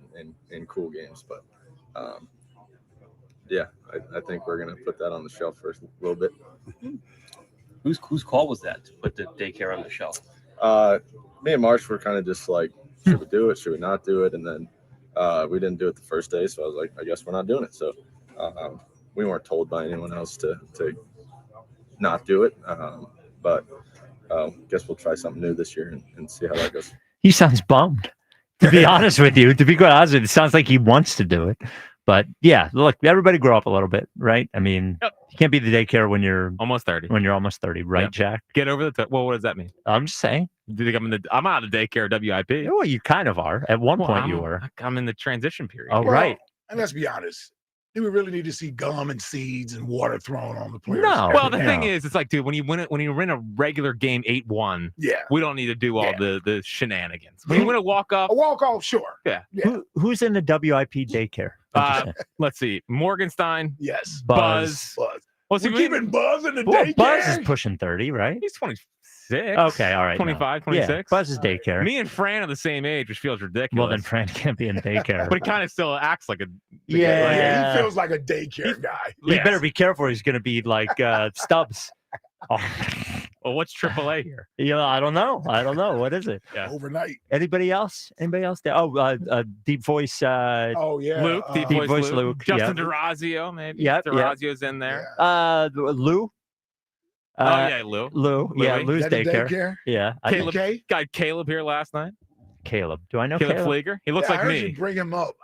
and cool games. But yeah, I think we're gonna put that on the shelf for a little bit. Whose call was that to put the daycare on the shelf? Me and Marsh were kind of just like, should we do it? Should we not do it? And then we didn't do it the first day, so I was like, I guess we're not doing it. So we weren't told by anyone else to not do it. But guess we'll try something new this year and see how that goes. He sounds bummed, to be honest with you. To be quite honest with you, it sounds like he wants to do it. But yeah, look, everybody grow up a little bit, right? I mean, you can't be the daycare when you're almost 30. When you're almost 30, right, Yep. Jack? Get over the top. Well, what does that mean? I'm just saying. Do you think I'm out of daycare WIP? Well, you kind of are. At one point, you were. I'm in the transition period. Oh, right. And let's be honest. Do we really need to see gum and seeds and water thrown on the players? No. Well, the thing is, it's like, dude, when you win a regular game 8-1, we don't need to do all the shenanigans. When you win a walk-off, sure. Yeah. Who's in the WIP daycare? Let's see. Morgenstein. Yes. Buzz. Well, see, We're keeping Buzz in the Well, daycare. Buzz is pushing 30, right? He's 26. Okay, all right. 25, no. 26. Yeah, Buzz is daycare. Me and Fran are the same age, which feels ridiculous. Well, then Fran can't be in daycare. But he kind of still acts like a... Yeah. He feels like a daycare guy. You better be careful. He's going to be like Stubbs. Oh. Well, what's AAA here? Yeah, I don't know. What is it? Yeah. Overnight. Anybody else? There? Oh, Deep Voice. Luke. Deep Voice Luke. Justin yeah. DeRazio, maybe. Yeah. DeRazio's in there. Lou. Lou. Lou. Yeah, Lou's Is that the daycare. Yeah. Got Caleb here last night. Caleb. Do I know Caleb Caleb? Flieger? He looks I like heard me. you bring him up.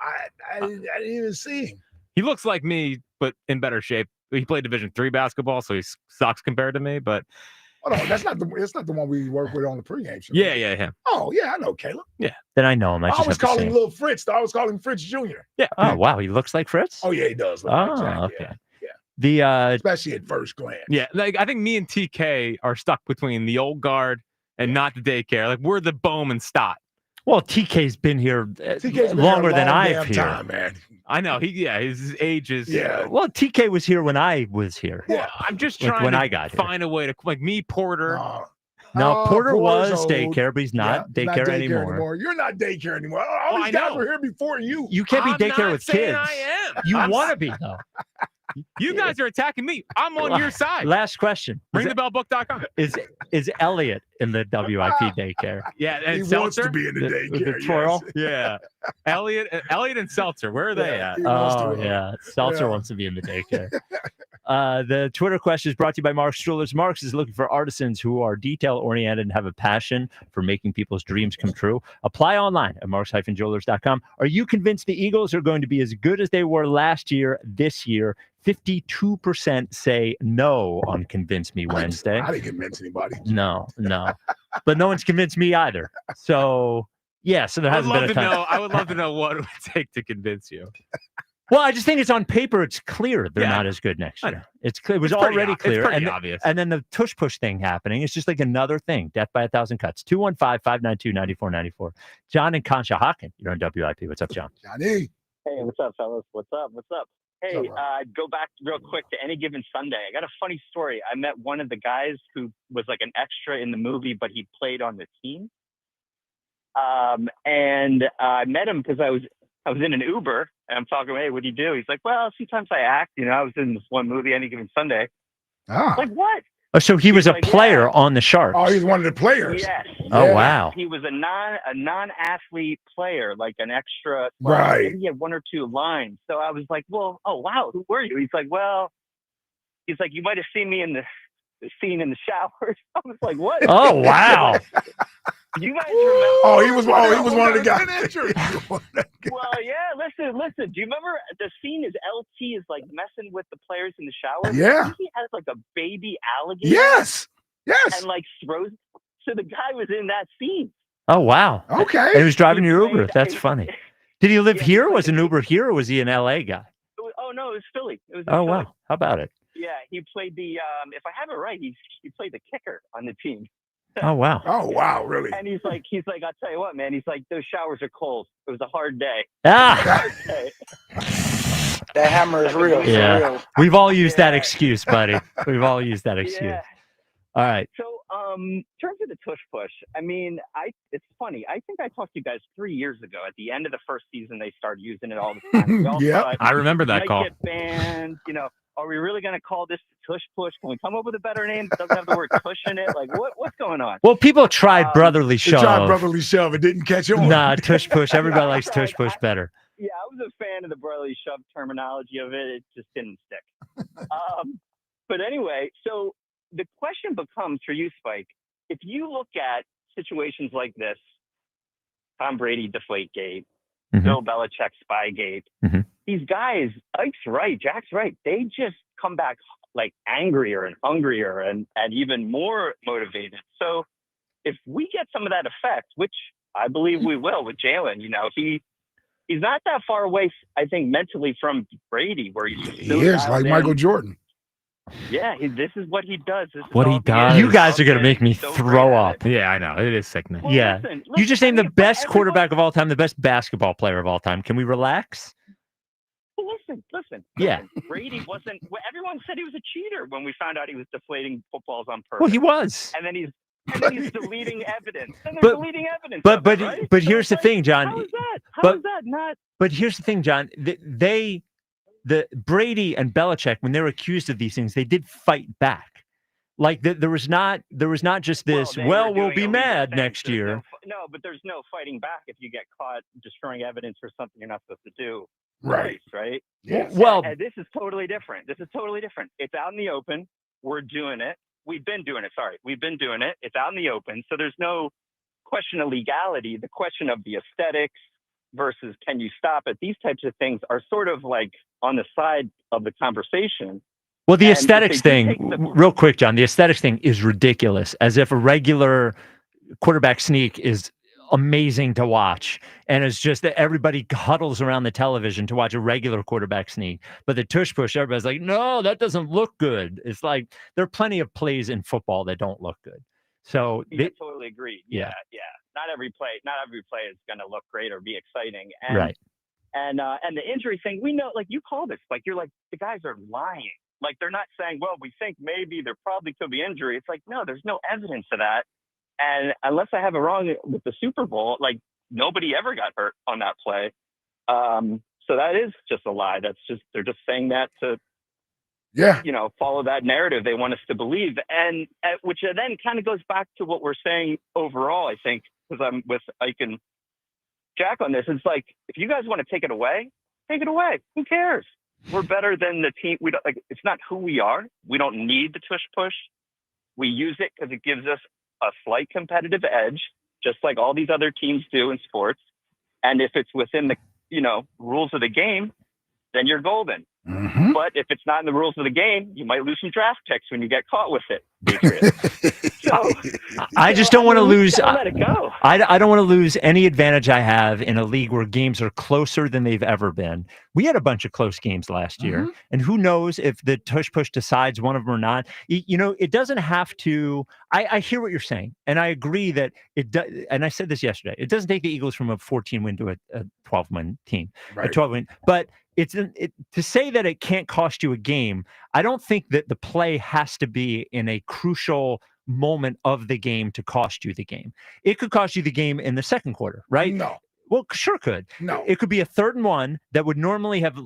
I didn't even see him. He looks like me, but in better shape. He played Division III basketball, so he sucks compared to me. But Hold on, that's not the one we work with on the pregame show. yeah, him. Oh yeah, I know Caleb. Yeah. Then I know him. I I just always have to call say him it. Little Fritz. I always call him Fritz Jr. Yeah. Oh wow, he looks like Fritz. Oh yeah, he does. Look Oh, like Jack, okay. Yeah. The Especially at first glance. Yeah, like I think me and TK are stuck between the old guard and not the daycare. Like we're the Bowman Stott. Well, TK's been here TK's been here a longer than long I've damn here. time, man. I know his age is. Yeah. Well, TK was here when I was here. Well, I'm just Like trying when to I got here. find a way to like me Porter. No, Porter Porter's was old. daycare, but he's not Yeah, daycare anymore. You're not daycare anymore. All I these guys know. were here before you. You can't I'm be daycare not with saying kids. I am. You I'm want to be though. You guys are attacking me. I'm on your side. Last question. Ringthebellbook.com. Is Elliot in the WIP daycare? Yeah, and He Seltzer. wants to be in the daycare. the twirl? Yeah, Elliot and Seltzer. Where are they at? He wants Oh to- yeah, Seltzer Yeah. wants to be in the daycare. The Twitter question is brought to you by Mark's Jewelers. Mark's is looking for artisans who are detail-oriented and have a passion for making people's dreams come true. Apply online at marks-jewelers.com. Are you convinced the Eagles are going to be as good as they were last year, this year? 52% say no on Convince Me Wednesday. I didn't convince anybody. No. But no one's convinced me either. So, yeah, so there I hasn't would been a love to ton. know. I would love to know what it would take to convince you. Well, I just think it's on paper. It's clear they're Yeah. not as good next I year. know. It's clear. It was It's pretty already it's clear. pretty And, obvious. and then the Tush Push thing happening. It's just like another thing. Death by 1,000 cuts. 215-592-9494. John and Conshohocken. You're on WIP. What's up, John? Johnny. Hey, what's up, fellas? What's up? Hey, go back real quick to Any Given Sunday. I got a funny story. I met one of the guys who was like an extra in the movie, but he played on the team. And I met him because I was in an Uber, and I'm talking, hey, what do you do? He's like, well, sometimes I act. I was in this one movie, Any Given Sunday. Ah. Like, what? Oh, so he was a like, player on the Sharks. Oh, he's one of the players. Yes. Oh, Yes. wow. He was a non-athlete player, like an extra. Right. Maybe he had one or two lines. So I was like, well, oh wow, who were you? He's like, you might have seen me in the scene in the showers. I was like, what? Oh, wow. You guys remember? He was one of the guys. Well, yeah. Listen. Do you remember the scene? Is LT is like messing with the players in the shower? Yeah. He has like a baby alligator. Yes. And like throws. So the guy was in that scene. Oh, wow. Okay. And he was driving your Uber. That's funny. Did he live here? Was an Uber here, or was he an LA guy? Oh no, it was Philly. It was in Oh, Philly. wow. How about it? Yeah, he played the. If I have it right, he played the kicker on the team. Oh, wow. Oh, wow, really? And he's like, I'll tell you what, man. He's like, those showers are cold. It was a hard day. Ah. That hammer is real. Yeah. For real. We've all used that excuse, buddy. We've all used that excuse. Yeah. All right. So, in terms of the tush push, I mean, it's funny. I think I talked to you guys 3 years ago. At the end of the first season, they started using it all the time. We all Yep. thought, I remember that might call. Get banned. Are we really going to call this tush push? Can we come up with a better name that doesn't have the word tush in it? Like, what's going on? Well, people tried brotherly They shove. tried brotherly shove. It didn't catch on. Nah, tush push. Everybody likes tush push better. Yeah, I was a fan of the brotherly shove terminology of it. It just didn't stick. But anyway, so the question becomes for you, Spike, if you look at situations like this, Tom Brady Deflategate, Bill Belichick Spygate, these guys, Ike's right, Jack's right, they just come back like angrier and hungrier and even more motivated. So if we get some of that effect, which I believe we will with Jalen, he's not that far away, I think, mentally from Brady, where he's just He is like Michael Jordan. Yeah, this is what he does. This is What he all does. You guys are going to make me throw up. Yeah, I know. It is sickening. Well, Yeah. listen, You just named the best quarterback of all time, the best basketball player of all time. Can we relax? Well, listen. Yeah. Brady wasn't. Well, everyone said he was a cheater when we found out he was deflating footballs on purpose. Well, he was. And then he's deleting evidence. And they're deleting evidence. But Right? here's the thing, John. How is that? How is that not? But here's the thing, John. The Brady and Belichick, when they were accused of these things, they did fight back. Like there was not just this. We'll be mad next year. No, but there's no fighting back if you get caught destroying evidence for something you're not supposed to do. Right. Right. Yeah. Well, and this is totally different. It's out in the open. We're doing it. We've been doing it. Sorry, we've been doing it. It's out in the open. So there's no question of legality. The question of the aesthetics versus can you stop it? These types of things are sort of like on the side of the conversation. Well, the And aesthetics if they thing, do take the- real quick, John, the aesthetics thing is ridiculous. As if a regular quarterback sneak is amazing to watch. And it's just that everybody huddles around the television to watch a regular quarterback sneak. But the tush push, everybody's like, no, that doesn't look good. It's like there are plenty of plays in football that don't look good. So Yeah, totally agree. Yeah. Yeah. Not every play is going to look great or be exciting. And, Right. And the injury thing, we know, like you called it, like you're like, the guys are lying. Like they're not saying, well, we think maybe there probably could be injury. It's like, no, there's no evidence of that. And unless I have it wrong with the Super Bowl, like nobody ever got hurt on that play. So that is just a lie. They're just saying that to, follow that narrative they want us to believe. And which then kind of goes back to what we're saying overall, I think, because I'm with Ike and Jack on this. It's like, if you guys want to take it away, take it away. Who cares? We're better than the team. We don't like. It's not who we are. We don't need the tush push. We use it because it gives us a slight competitive edge, just like all these other teams do in sports. And if it's within the rules of the game, then you're golden. Mm-hmm. But if it's not in the rules of the game, you might lose some draft picks when you get caught with it. Patriots. So I just don't want to lose. Let it go. I don't want to lose any advantage I have in a league where games are closer than they've ever been. We had a bunch of close games last year, and who knows if the tush push decides one of them or not. It doesn't have to. I hear what you're saying, and I agree that it does. And I said this yesterday. It doesn't take the Eagles from a 14-win to a 12-win team, a 12-win, but. To say that it can't cost you a game, I don't think that the play has to be in a crucial moment of the game to cost you the game. It could cost you the game in the second quarter, right? No. Well, sure could. No. It could be a 3rd and 1 that would normally have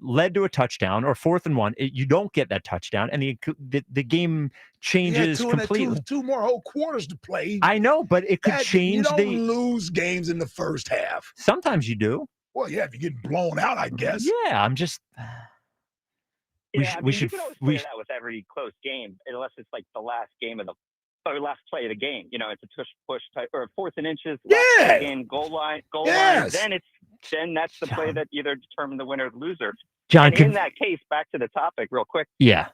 led to a touchdown, or 4th and 1. You don't get that touchdown, and the game changes completely. Two more whole quarters to play. I know, but it could change You don't lose games in the first half. Sometimes you do. Well, yeah, if you get blown out, I guess. Yeah, I'm just. You can always play that with every close game, unless it's like the last game of or last play of the game. It's a tush push type or 4th and inches. Last play of the game, goal line. Then that's the play that either determines the winner or the loser. John, and in that case, back to the topic real quick. Yeah.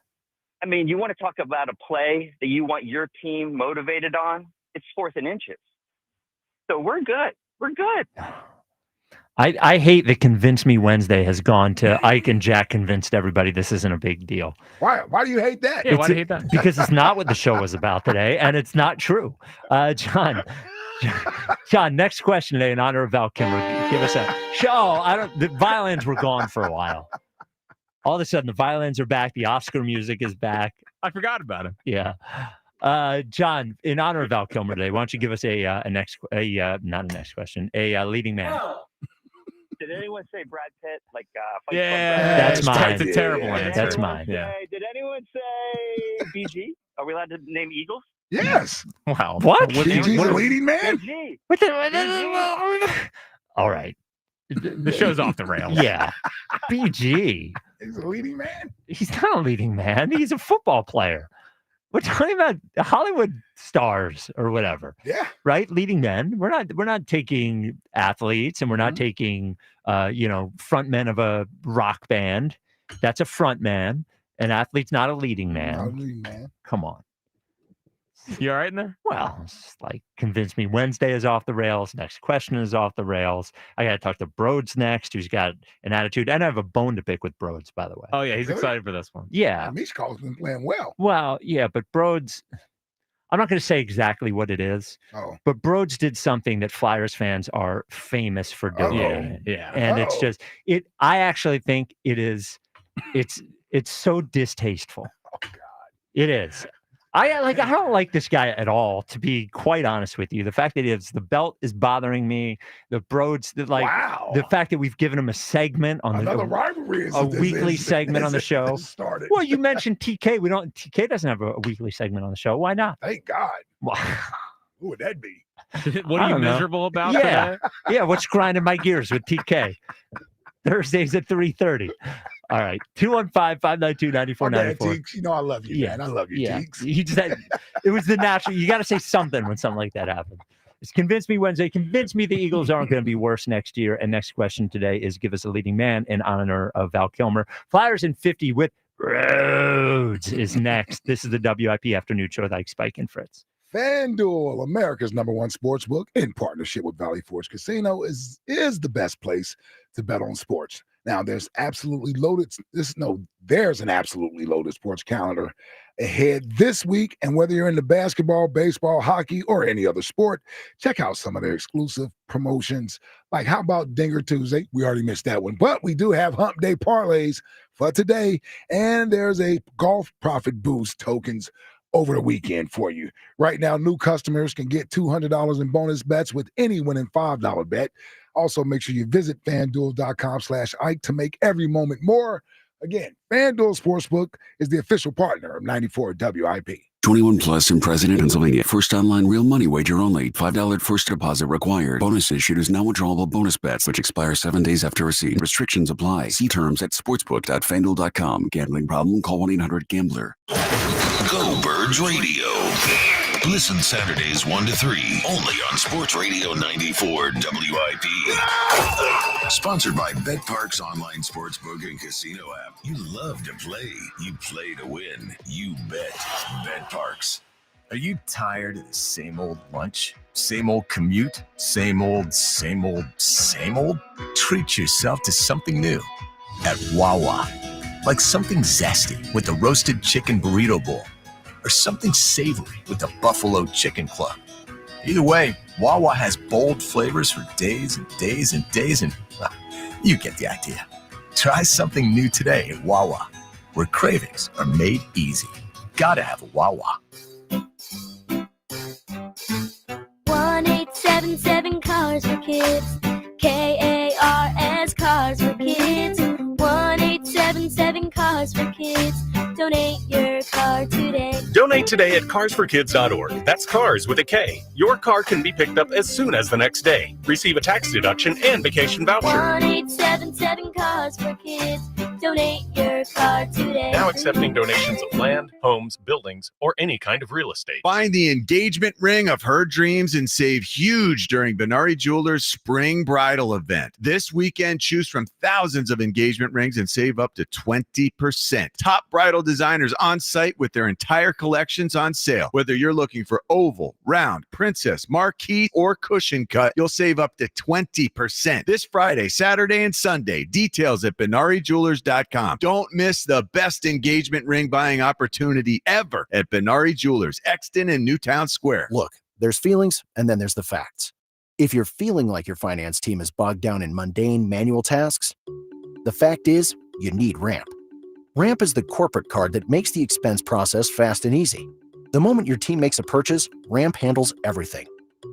I mean, you want to talk about a play that you want your team motivated on? It's 4th and inches. So we're good. We're good. I hate that Convince Me Wednesday has gone to Ike and Jack convinced everybody this isn't a big deal. Why do you hate that? Yeah, why do you hate that? Because it's not what the show was about today, and it's not true. John, next question today in honor of Val Kilmer. Give us a show. The violins were gone for a while. All of a sudden, the violins are back. The Oscar music is back. I forgot about it. Yeah. John, in honor of Val Kilmer today, why don't you give us not a next question, a leading man. Did anyone say Brad Pitt? That's mine. That's a terrible answer. That's mine. Did anyone say BG? Are we allowed to name Eagles? Yes. Wow. What? BG's a leading man? BG. All right. The show's off the rails. Yeah. BG. He's a leading man. He's not a leading man. He's a football player. We're talking about Hollywood stars or whatever. Yeah. Right? Leading men. We're not taking athletes, and we're not taking front men of a rock band. That's a front man. An athlete's not a leading man. Not a leading man. Come on. You all right in there? Well, it's just like Convince Me Wednesday is off the rails. Next question is off the rails. I got to talk to Broads next, who's got an attitude. And I have a bone to pick with Broads, by the way. Oh, yeah. He's excited for this one. Yeah. Mishkov's been playing well. Well, yeah, but Broads, I'm not going to say exactly what it is, but Broads did something that Flyers fans are famous for doing. Yeah. And it's just, I actually think it's so distasteful. Oh, God. It is. I don't like this guy at all, to be quite honest with you. The fact that the belt is bothering me. The Broads, the fact that we've given him a segment on another rivalry, weekly segment on the show. Started. Well, you mentioned TK. TK doesn't have a weekly segment on the show. Why not? Thank God. Well, who would that be? What are you miserable about? Yeah, today? yeah. What's grinding my gears with TK? Thursdays at 3:30. All right, 215-592-9494. Teeks, I love you, man. I love you, Teeks. It was the natural. You got to say something when something like that happens. It's Convince Me Wednesday. Convince me the Eagles aren't going to be worse next year. And next question today is give us a leading man in honor of Val Kilmer. Flyers in 50 with Broads is next. This is the WIP Afternoon Show with Ike, Spike, and Fritz. FanDuel, America's #1 sportsbook, in partnership with Valley Forge Casino, is the best place to bet on sports. Now, there's an absolutely loaded sports calendar ahead this week. And whether you're into basketball, baseball, hockey, or any other sport, check out some of their exclusive promotions. Like, how about Dinger Tuesday? We already missed that one. But we do have Hump Day parlays for today. And there's a golf profit boost tokens over the weekend for you. Right now, new customers can get $200 in bonus bets with any winning $5 bet. Also, make sure you visit FanDuel.com/Ike to make every moment more. Again, FanDuel Sportsbook is the official partner of 94 WIP. 21 plus in President, Pennsylvania. First online real money wager only. $5 first deposit required. Bonus issued is now withdrawable bonus bets, which expire 7 days after receipt. Restrictions apply. See terms at sportsbook.fanduel.com. Gambling problem? Call 1-800-GAMBLER. Go Birds Radio. Listen Saturdays 1 to 3 only on Sports Radio 94 WIP. Sponsored by BetParks online sportsbook and casino app. You love to play. You play to win. You bet. BetParks. Are you tired of the same old lunch? Same old commute? Same old? Treat yourself to something new at Wawa. Like something zesty with the roasted chicken burrito bowl. Or something savory with the Buffalo Chicken Club. Either way, Wawa has bold flavors for days and days and days, and you get the idea. Try something new today at Wawa, where cravings are made easy. Gotta have a Wawa. 1-877 Cars for Kids. KARS Cars for Kids. 1-877 Cars for Kids. Donate your car today. Donate today at carsforkids.org. That's cars with a K. Your car can be picked up as soon as the next day. Receive a tax deduction and vacation voucher. 1-877 Cars for Kids. Donate your car today. Now accepting donations of land, homes, buildings, or any kind of real estate. Find the engagement ring of her dreams and save huge during Benari Jewelers' Spring Bridal event. This weekend, choose from thousands of engagement rings and save up to 20%. Top bridal designers on site with their entire collections on sale. Whether you're looking for oval, round, princess, marquise, or cushion cut, you'll save up to 20% this Friday, Saturday, and Sunday. Details at BenariJewelers.com. Don't miss the best engagement ring buying opportunity ever at Benari Jewelers, Exton and Newtown Square. Look, there's feelings and then there's the facts. If you're feeling like your finance team is bogged down in mundane manual tasks, the fact is you need Ramp. Ramp is the corporate card that makes the expense process fast and easy. The moment your team makes a purchase, Ramp handles everything.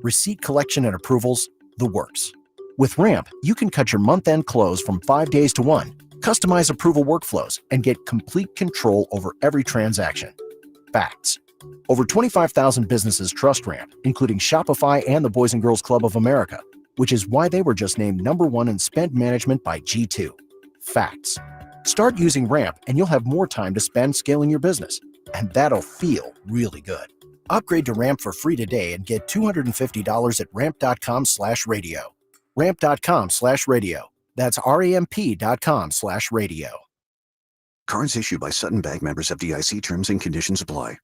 Receipt collection and approvals, the works. With Ramp, you can cut your month-end close from 5 days to 1, customize approval workflows, and get complete control over every transaction. Facts. Over 25,000 businesses trust Ramp, including Shopify and the Boys and Girls Club of America, which is why they were just named #1 in spend management by G2. Facts. Start using Ramp and you'll have more time to spend scaling your business, and that'll feel really good. Upgrade to Ramp for free today and get $250 at ramp.com/radio. Ramp.com/radio. That's ramp.com/radio. Cards issued by Sutton Bank, members of FDIC. Terms and conditions apply.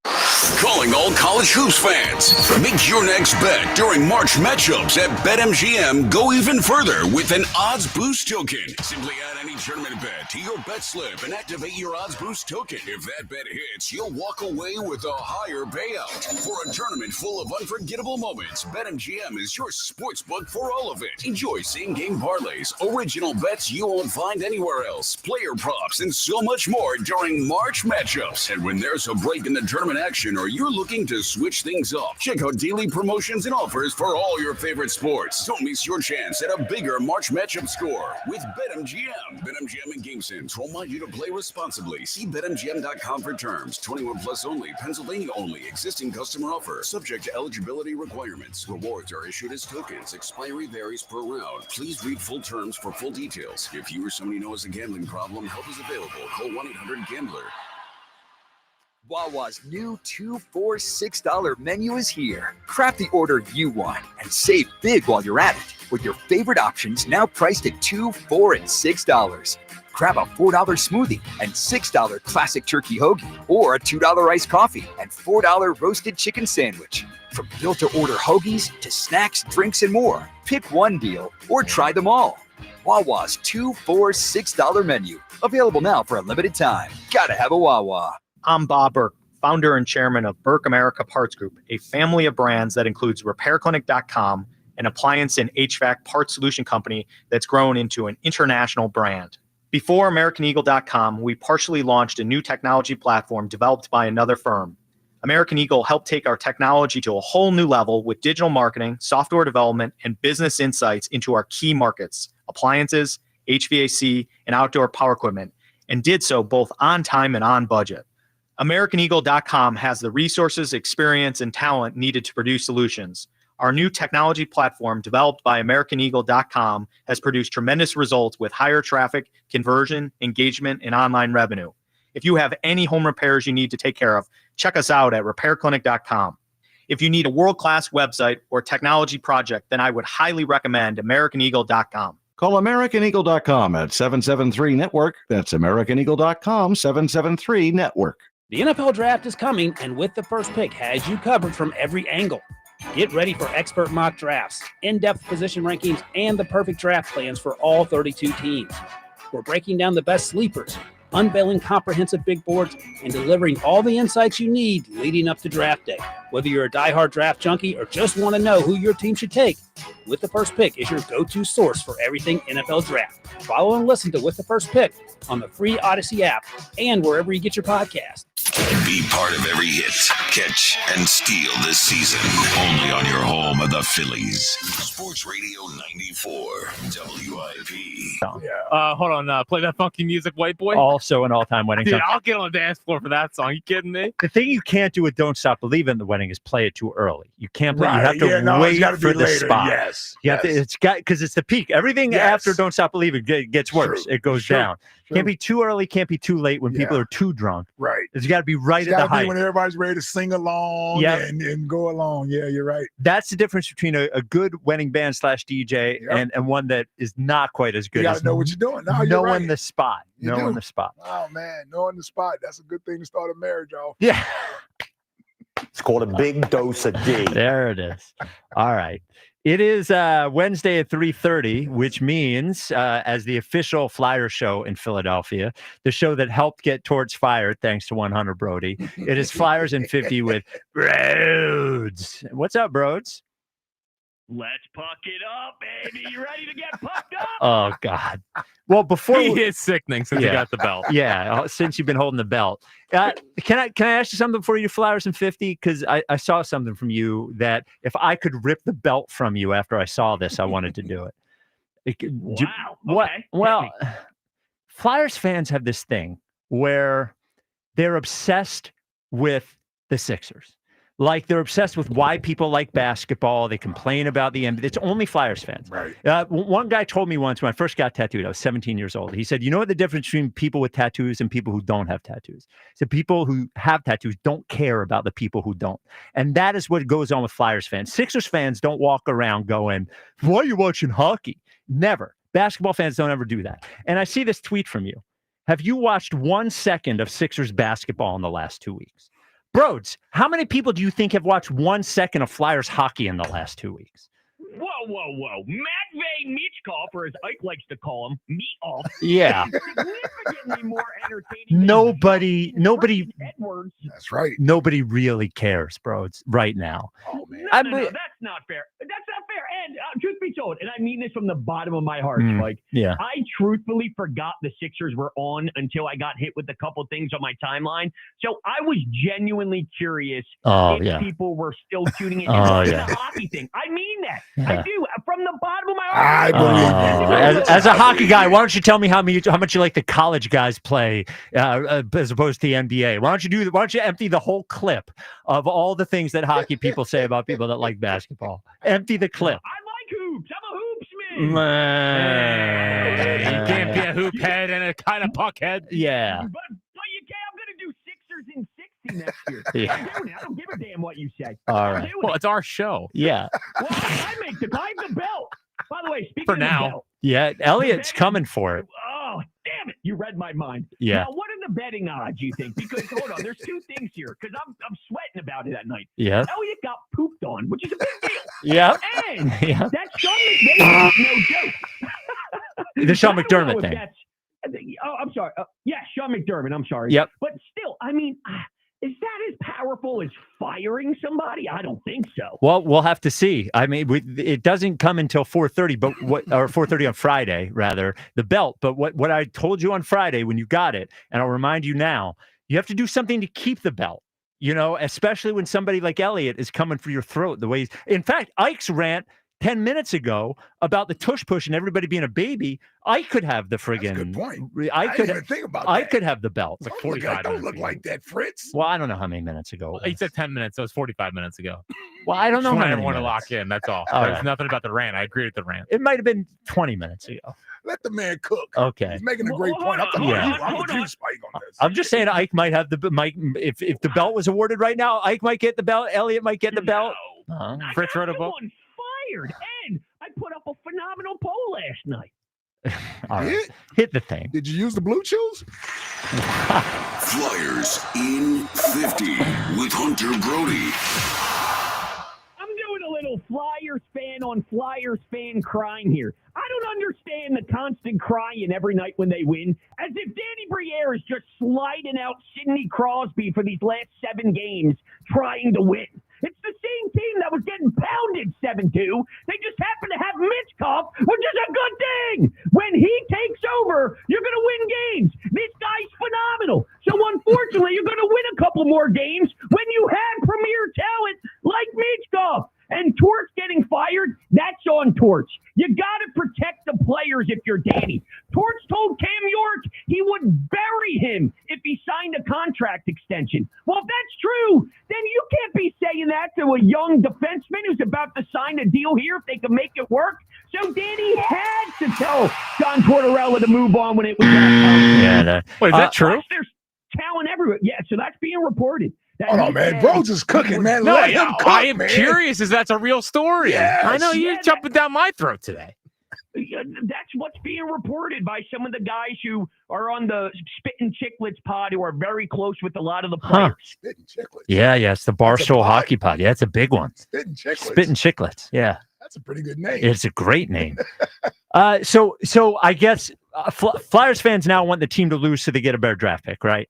Calling all college hoops fans. Make your next bet during March matchups at BetMGM go even further with an odds boost token. Simply add any tournament bet to your bet slip and activate your odds boost token. If that bet hits, you'll walk away with a higher payout. For a tournament full of unforgettable moments, BetMGM is your sports book for all of it. Enjoy same-game parlays, original bets you won't find anywhere else, player props, and so much more during March matchups. And when there's a break in the tournament action or you're looking to switch things up, check out daily promotions and offers for all your favorite sports. Don't miss your chance at a bigger March matchup score with BetMGM. BetMGM and GameSense remind you to play responsibly. See BetMGM.com for terms. 21 plus only. Pennsylvania only. Existing customer offer. Subject to eligibility requirements. Rewards are issued as tokens. Expiry varies per round. Please read full terms for full details. If you or somebody knows a gambling problem, help is available. Call 1-800-GAMBLER. Wawa's new $2 for $6 menu is here. Craft the order you want and save big while you're at it with your favorite options now priced at $2, $4, and $6. Grab a $4 smoothie and $6 classic turkey hoagie, or a $2 iced coffee and $4 roasted chicken sandwich. From built-to-order hoagies to snacks, drinks, and more, pick one deal or try them all. Wawa's $2 for $6 menu, available now for a limited time. Gotta have a Wawa. I'm Bob Burke, founder and chairman of Burke America Parts Group, a family of brands that includes RepairClinic.com, an appliance and HVAC parts solution company that's grown into an international brand. Before AmericanEagle.com, we partially launched a new technology platform developed by another firm. American Eagle helped take our technology to a whole new level with digital marketing, software development, and business insights into our key markets, appliances, HVAC, and outdoor power equipment, and did so both on time and on budget. AmericanEagle.com has the resources, experience, and talent needed to produce solutions. Our new technology platform, developed by AmericanEagle.com, has produced tremendous results with higher traffic, conversion, engagement, and online revenue. If you have any home repairs you need to take care of, check us out at RepairClinic.com. If you need a world-class website or technology project, then I would highly recommend AmericanEagle.com. Call AmericanEagle.com at 773-NETWORK. That's AmericanEagle.com, 773-NETWORK. The NFL Draft is coming, and With the First Pick has you covered from every angle. Get ready for expert mock drafts, in-depth position rankings, and the perfect draft plans for all 32 teams. We're breaking down the best sleepers, unveiling comprehensive big boards, and delivering all the insights you need leading up to draft day. Whether you're a diehard draft junkie or just want to know who your team should take, With the First Pick is your go-to source for everything NFL Draft. Follow and listen to With the First Pick on the free Odyssey app and wherever you get your podcast. Be part of every hit, catch, and steal this season. Only on your home of the Phillies. Sports Radio 94 WIP. Hold on. Play that funky music, white boy. Also an all-time wedding Dude, song. I'll get on the dance floor for that song. You kidding me? The thing you can't do with "Don't Stop Believing" in the wedding is play it too early. You can't play. Right. You have to Yeah, no, it's wait gotta for be the later. spot. Yes. You have to. It's got because it's the peak. Everything after "Don't Stop Believing" gets worse. True. It goes True. down. True. Can't be too early. Can't be too late when people are too drunk. Right. It's got to be right It's at the gotta be height. when everybody's ready to sing along and go along. Yeah, you're right. That's the difference between a good wedding band / DJ and one that is not quite as good. You got as to know what you're doing. No, you're knowing right. the spot. You knowing do. the spot. Oh, man. Knowing the spot. That's a good thing to start a marriage off. Yeah. It's called a big dose of D. There it is. All right. It is Wednesday at 3:30, which means as the official Flyer show in Philadelphia, the show that helped get Torch fired thanks to 100 Brody, it is Flyers in 50 with Broads. What's up, Broads? Let's puck it up, baby. You ready to get pucked up? Oh, God. Well, before He is sickening since he got the belt. Yeah, since you've been holding the belt. Can I ask you something before you do Flyers in 50? Because I saw something from you that if I could rip the belt from you after I saw this, I wanted to do it. Wow. What? Okay. Well, Flyers fans have this thing where they're obsessed with the Sixers. Like they're obsessed with why people like basketball. They complain about the NBA. It's only Flyers fans. Right. One guy told me once when I first got tattooed, I was 17 years old. He said, you know what the difference between people with tattoos and people who don't have tattoos? He said people who have tattoos don't care about the people who don't. And that is what goes on with Flyers fans. Sixers fans don't walk around going, why are you watching hockey? Never. Basketball fans don't ever do that. And I see this tweet from you. Have you watched 1 second of Sixers basketball in the last 2 weeks? Broads, how many people do you think have watched 1 second of Flyers hockey in the last 2 weeks? Whoa. Matvey Michkov, or as Ike likes to call him, Meatloaf. Yeah. Significantly more entertaining. Nobody. Edwards. That's right. Nobody really cares, Broads, right now. Oh, man. No, that's not fair. That's not fair. And truth be told, and I mean this from the bottom of my heart, Mike. Yeah. I truthfully forgot the Sixers were on until I got hit with a couple things on my timeline. So I was genuinely curious if people were still tuning in. The hockey thing. I mean that. Yeah. I do. From the bottom of my heart. I believe as a hockey guy, why don't you tell me how much you like the college guys play as opposed to the NBA? Why don't you empty the whole clip of all the things that hockey people say about people that like basketball? Empty the clip. I like hoops. I'm a hoopsman. You can't be a hoop head and a kind of puck head. Yeah. But you can't. I'm going to do Sixers in 60 next year. Yeah. I'm doing it. I don't give a damn what you say. All right. Well, it's our show. Yeah. Well, I have the belt. By the way, speaking For of now. the belt. Yeah. Elliot's coming for it. Oh, damn it. You read my mind. Yeah. Now, what are the betting odds, you think? Because, hold on, there's two things here. Because I'm sweating about it that night. Yeah. Elliot got pooped on, which is a big deal. Yeah. And Yeah. that Sean McVay is no joke. The Sean I don't know McDermott if thing. that's- Oh, I'm sorry. Yeah, Sean McDermott. I'm sorry. Yep. But still, I mean, is that as powerful as firing somebody? I don't think so. Well, we'll have to see. I mean, it doesn't come until 4:30, but or 4:30 on Friday, rather, the belt. But what I told you on Friday when you got it, and I'll remind you now, you have to do something to keep the belt. You know, especially when somebody like Elliot is coming for your throat. In fact, Ike's rant 10 minutes ago about the tush push and everybody being a baby, I could have the friggin' Good point. I didn't could even think about I that. could have the belt. It's like Don't look 45 don't minutes look ago. like that, Fritz. Well, I don't know how many minutes ago. He said 10 minutes, so it was 45 minutes ago. Well, I don't know Just how want many everyone to minutes. lock in. That's all. All There's right. nothing about the rant. I agree with the rant. It might have been 20 minutes ago. Let the man cook. Okay. He's making a great point. I'm with you, Spike, on this. I'm just saying Ike might have if the belt was awarded right now, Ike might get the belt, Elliot might get the belt. Fritz wrote a book. One fired, and I put up a phenomenal poll last night. All right. Hit the thing. Did you use the blue chews? Flyers in 50 with Hunter Brody. I'm doing a little Flyers fan on Flyers fan crying here. I don't understand the constant crying every night when they win, as if Danny Briere is just sliding out Sidney Crosby for these last 7 games trying to win. It's the same team that was getting pounded 7-2. They just happen to have Michkov, which is a good thing. When he takes over, you're going to win games. This guy's phenomenal. So unfortunately, you're going to win a couple more You got to protect the players if you're Danny. Torts told Cam York he would bury him if he signed a contract extension. Well, if that's true, then you can't be saying that to a young defenseman who's about to sign a deal here if they can make it work. So Danny had to tell John Tortorella to move on when it was that time. Yeah. Wait, is that true? Plus, there's talent everywhere. Yeah, so that's being reported. Hold on, man. Bro's is cooking, man. No, Let him cook, I am man. curious if that's a real story. Yes. I know you're jumping down my throat today. That's what's being reported by some of the guys who are on the Spittin' Chicklets pod who are very close with a lot of the players. Spittin' Chicklets. Yeah, it's the Barstool Hockey Pod. Yeah, it's a big one. Spittin' Chicklets. Spittin' Chicklets. Yeah. That's a pretty good name. It's a great name. So I guess Flyers fans now want the team to lose so they get a better draft pick, right?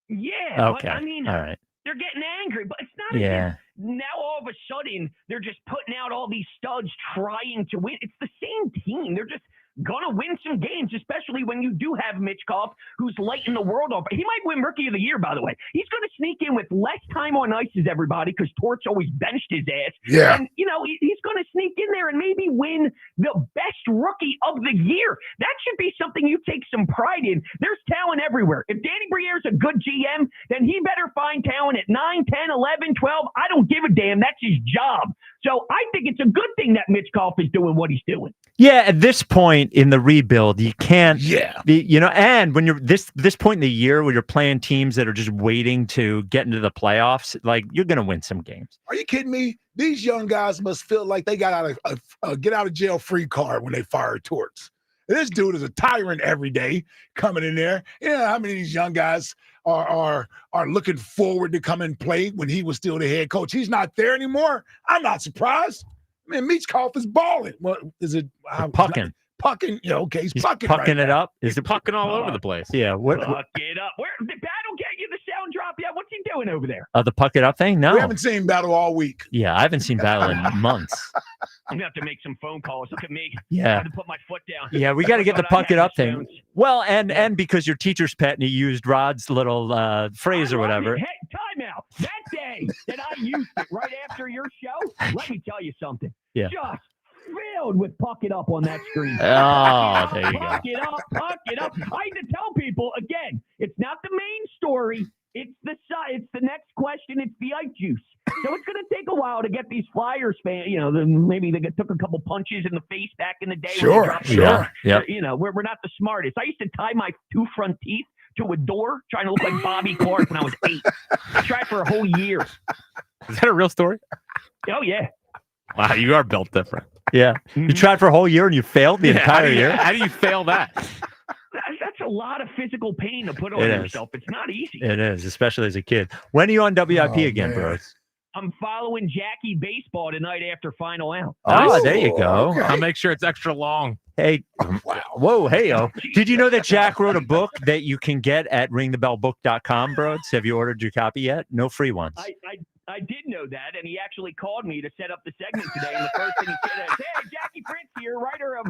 Yeah. Okay. But, I mean, all right. they're getting angry, but it's not. Yeah. Now all of a sudden they're just putting out all these studs trying to win. It's the same team. They're just gonna win some games, especially when you do have Mitch Koff, who's lighting the world up. He might win Rookie of the Year, by the way. He's gonna sneak in with less time on ice as everybody because Torts always benched his ass. Yeah. And he's gonna sneak in there and maybe win the best Rookie of the Year. That should be something you take some pride in. There's talent everywhere. If Danny Briere's a good GM, then he better find talent at 9, 10, 11, 12. I don't give a damn. That's his job. So I think it's a good thing that Mitch Koff is doing what he's doing. Yeah, at this point in the rebuild, you can't. Yeah. And when you're this point in the year where you're playing teams that are just waiting to get into the playoffs, like you're going to win some games. Are you kidding me? These young guys must feel like they got a get out of jail free card when they fire Torts. This dude is a tyrant every day coming in there. Yeah, how many of these young guys are looking forward to come and play when he was still the head coach? He's not there anymore. I'm not surprised. Man, Mitch Koff is balling. What is it? Pucking. Pucking. Yeah, okay, he's pucking. Pucking right it now. up. Is it Pucking all over the place? Yeah. What? Fuck it up. Where did Battle get you the sound drop yet? What's he doing over there? The puck it up thing? No. We haven't seen Battle all week. Yeah, I haven't seen Battle in months. I'm gonna have to make some phone calls. Look at me. Yeah. I had to put my foot down. Yeah, we got to get the puck it up thing. Stones. Well, and because your teacher's pet and he used Rod's little phrase or whatever. Hey, timeout. That day that I used it right after your show, let me tell you something. Yeah. Just filled with puck it up on that screen. Oh, there you go. Puck it up, puck it up. I had to tell people again, it's not the main story. It's the next question. It's the Ike juice. So it's going to take a while to get these Flyers fans. Maybe they took a couple punches in the face back in the day. Sure, when they dropped sure. Yeah. We're not the smartest. I used to tie my two front teeth to a door trying to look like Bobby Clark when I was 8. I tried for a whole year. Is that a real story? Oh, yeah. Wow, you are built different. Yeah. You tried for a whole year and you failed the entire year? How do you fail that? That's a lot of physical pain to put on It is. yourself. It's not easy. It is, especially as a kid. When are you on WIP again, man. bros? I'm following Jackie Baseball tonight after Final Out. Oh, there you go. okay. I'll make sure it's extra long. Hey, whoa, hey-o. Did you know that Jack wrote a book that you can get at ringthebellbook.com, bros? Have you ordered your copy yet? No free ones. I did know that, and he actually called me to set up the segment today. And the first thing he said is, "Hey, Jackie Prince here, writer of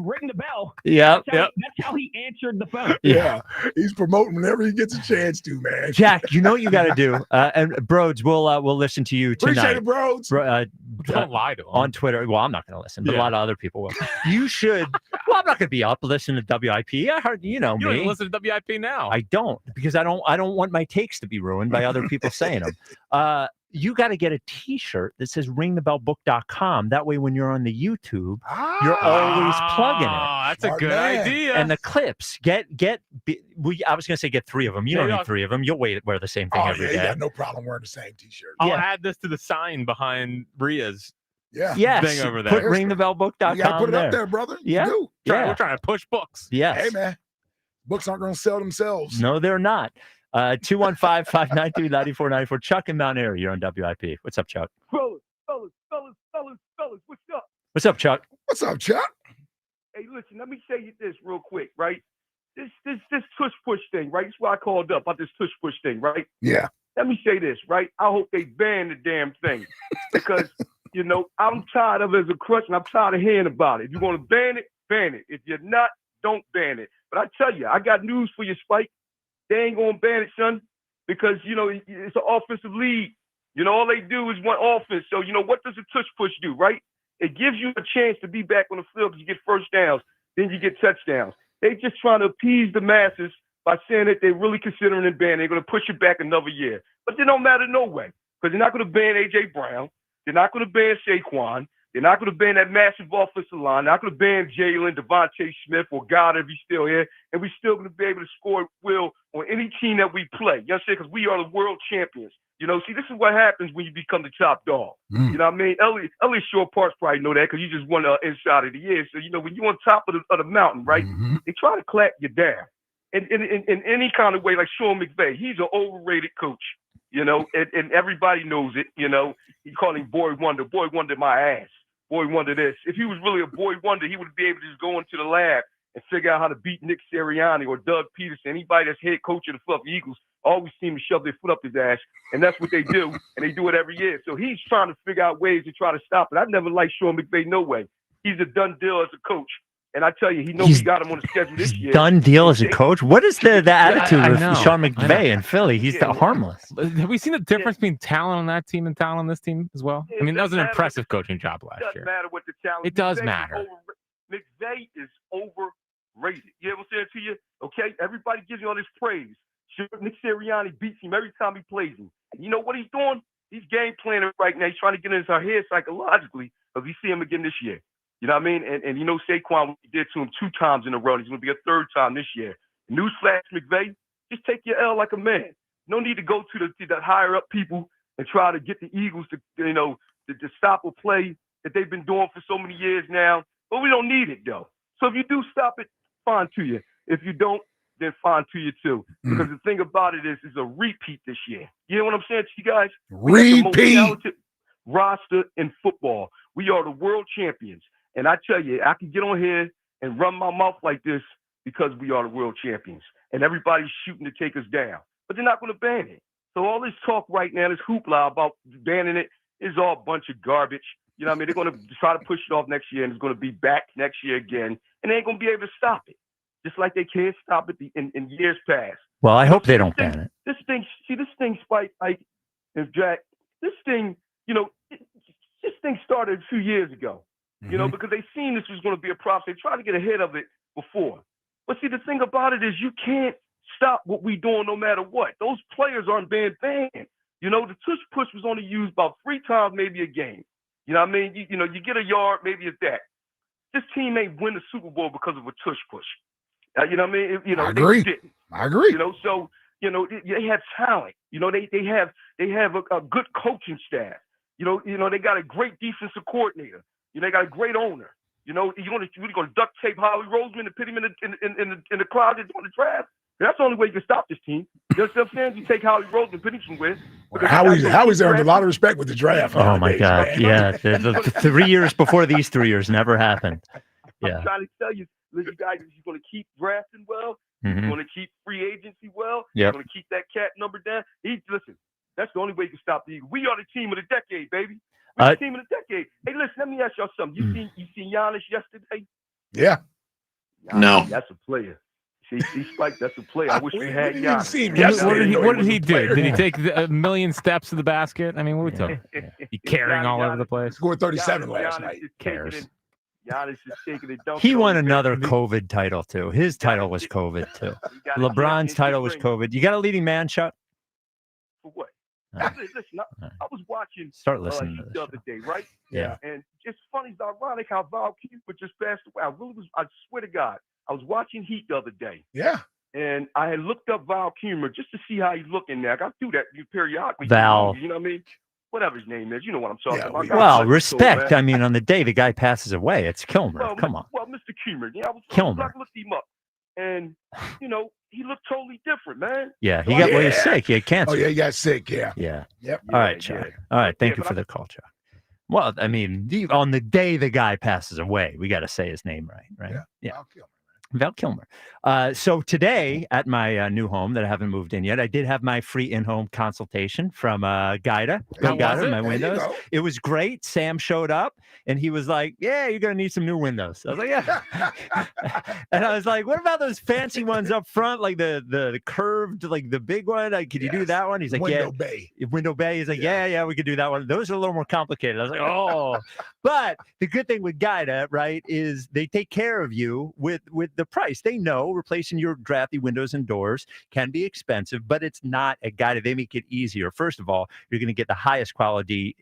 Ring the Bell." Yep, That's how he answered the phone. Yeah. He's promoting whenever he gets a chance to, man. Jack, you know what you got to do. And Broads, we'll listen to you tonight. Appreciate it, bros. Don't lie to him. On Twitter. Well, I'm not going to listen, but a Yeah. lot of other people will. You should. Well, I'm not going to be up listening to WIP. I heard, You don't even me. listen to WIP now. I don't, because I don't want my takes to be ruined by other people saying them. You got to get a T-shirt that says ringthebellbook.com. That way, when you're on the YouTube, you're always plugging it. That's Smart a good man. idea. And the clips, I was going to say get 3 of them. You don't Maybe need I'll- 3 of them. You'll wear the same thing Oh, every yeah, you day. got no problem wearing the same T-shirt. I'll yeah. add this to the sign behind Ria's Yeah. Yes. thing over there. Put ringthebellbook.com You got to put it there. up there, brother. You Yeah. do. Yeah. We're trying to push books. Yes. Hey, man. Books aren't going to sell themselves. No, they're not. 215-592-9494. Chuck in Mount Airy, you're on WIP. What's up, Chuck? Fellas, what's up? What's up, Chuck? What's up, Chuck? Hey, listen, let me say you this real quick, right? This Tush Push thing, right? That's why I called up about this Tush Push thing, right? Yeah. Let me say this, right? I hope they ban the damn thing because, I'm tired of it as a crutch and I'm tired of hearing about it. If you want to ban it, ban it. If you're not, don't ban it. But I tell you, I got news for you, Spike. They ain't going to ban it, son, because, it's an offensive league. All they do is want offense. So, what does a Tush Push do, right? It gives you a chance to be back on the field because you get first downs, then you get touchdowns. They just trying to appease the masses by saying that they're really considering it ban. They're going to push it back another year. But it don't matter no way because they're not going to ban A.J. Brown. They're not going to ban Saquon. They're not going to ban that massive offensive line. They're not going to ban Jalen, Devontae Smith, or God if he's still here. And we're still going to be able to score at will on any team that we play. You understand? Because we are the world champions. You know, see, this is what happens when you become the top dog. You know what I mean? Elliot Shore Parks probably know that because you just won the inside of the year. So, you know, when you're on top of the mountain, right, they try to clap you down. In any kind of way, like Sean McVay, he's an overrated coach, you know, and everybody knows it, you know. He called him Boy Wonder. Boy Wonder my ass. Boy Wonder this. If he was really a Boy Wonder, he would be able to just go into the lab and figure out how to beat Nick Sirianni or Doug Peterson. Anybody that's head coach of the Philadelphia Eagles always seem to shove their foot up his ass, and that's what they do, and they do it every year. So he's trying to figure out ways to try to stop it. I never liked Sean McVay, no way. He's a done deal as a coach. And I tell you, he knows he got him on the schedule this year. Done deal as a coach? What is the attitude I of know. Sean McVay in Philly? He's harmless. Have we seen the difference between talent on that team and talent on this team as well? I mean, that was an impressive coaching job last year. It doesn't matter what the talent. It does McVay matter. McVay is overrated. You ever say it to you? Okay, everybody gives you all this praise. Sure, Nick Sirianni beats him every time he plays him. And you know what he's doing? He's game planning right now. He's trying to get into our head psychologically because we see him again this year. You know what I mean? And you know Saquon, what he did to him 2 times in a row. He's going to be a 3rd time this year. Newsflash, McVay, just take your L like a man. No need to go to the higher up people and try to get the Eagles to, you know, to stop a play that they've been doing for so many years now. But we don't need it, though. So if you do stop it, fine to you. If you don't, then fine to you, too. Because the thing about it is it's a repeat this year. You know what I'm saying to you guys? We got the most talented roster in football. We are the world champions. And I tell you, I can get on here and run my mouth like this because we are the world champions. And everybody's shooting to take us down. But they're not going to ban it. So all this talk right now, this hoopla about banning it, is all a bunch of garbage. You know what I mean? They're going to try to push it off next year, and it's going to be back next year again. And they ain't going to be able to stop it. Just like they can't stop it in years past. Well, I hope they don't ban it. This thing, Spike, and Jack, this thing, you know, this thing started a few years ago. You know, because they seen this was going to be a problem. They tried to get ahead of it before. But see, the thing about it is you can't stop what we doing no matter what. Those players aren't being banned. You know, the Tush Push was only used about 3 times maybe a game. You know what I mean? You know, you get a yard, maybe it's that. This team ain't win the Super Bowl because of a Tush Push. You know what I mean? You know, I agree. They didn't. I agree. You know, so, you know, they have talent. You know, they have a good coaching staff. You know, they got a great defensive coordinator. You know, they got a great owner. You know, you're really going to duct tape Howie Roseman and put him in the closet on the draft. That's the only way you can stop this team. You know what I'm saying? You take Howie Roseman and put him somewhere. Howie's earned a lot of respect with the draft. Oh, my God. Man. Yeah. The 3 years before these 3 years never happened. Yeah. I'm trying to tell you, you guys, you're going to keep drafting well. You're going to keep free agency well. You're going to keep that cat number down. Listen, that's the only way you can stop the Eagles. We are the team of the decade, baby. We're the team of the decade. Hey, listen, let me ask y'all something. You seen Giannis yesterday? Yeah. Giannis, no. That's a player. See, Spike, that's a player. I wish we had Giannis. What did he do? Did he take a million steps to the basket? I mean, what are we talking? He carrying all over the place. Scored 37 last night. Cares. Giannis is taking it. He won another COVID title, too. His title was COVID, too. LeBron's title was COVID. You got a leading man, Chuck? For what? Listen, I was watching Start listening to the other day, right? Yeah. And it's funny, it's ironic how Val Kilmer just passed away. I swear to God, I was watching Heat the other day. Yeah. And I had looked up Val Kilmer just to see how he's looking now. I do that periodically. Val. You know what I mean? Whatever his name is. You know what I'm talking about. Well, respect. I mean, on the day the guy passes away, it's Kilmer. Well, Come on. Well, Mr. Kilmer. Yeah, Kilmer. I looked him up. And, you know, he looked totally different, man. Yeah, he got well, he was sick. He had cancer. Oh, yeah, he got sick, yeah. Yeah. Yep. All right, Chuck. All right, thank you for the call, Chuck. Well, I mean, on the day the guy passes away, we got to say his name right? Yeah. Yeah. Val Kilmer. So today at my new home that I haven't moved in yet, I did have my free in-home consultation from Guida. Go Guida, my windows. It was great. Sam showed up and he was like, "Yeah, you're gonna need some new windows." I was like, "Yeah," and I was like, "What about those fancy ones up front, like the curved, like the big one? Like, could you do that one?" He's like, Window "Yeah." bay. Window bay. He's like, yeah, we could do that one. Those are a little more complicated. I was like, oh, but the good thing with Guida, right, is they take care of you with the price. They know replacing your drafty windows and doors can be expensive, but it's not a Guida. They make it easier. First of all, you're going to get the highest quality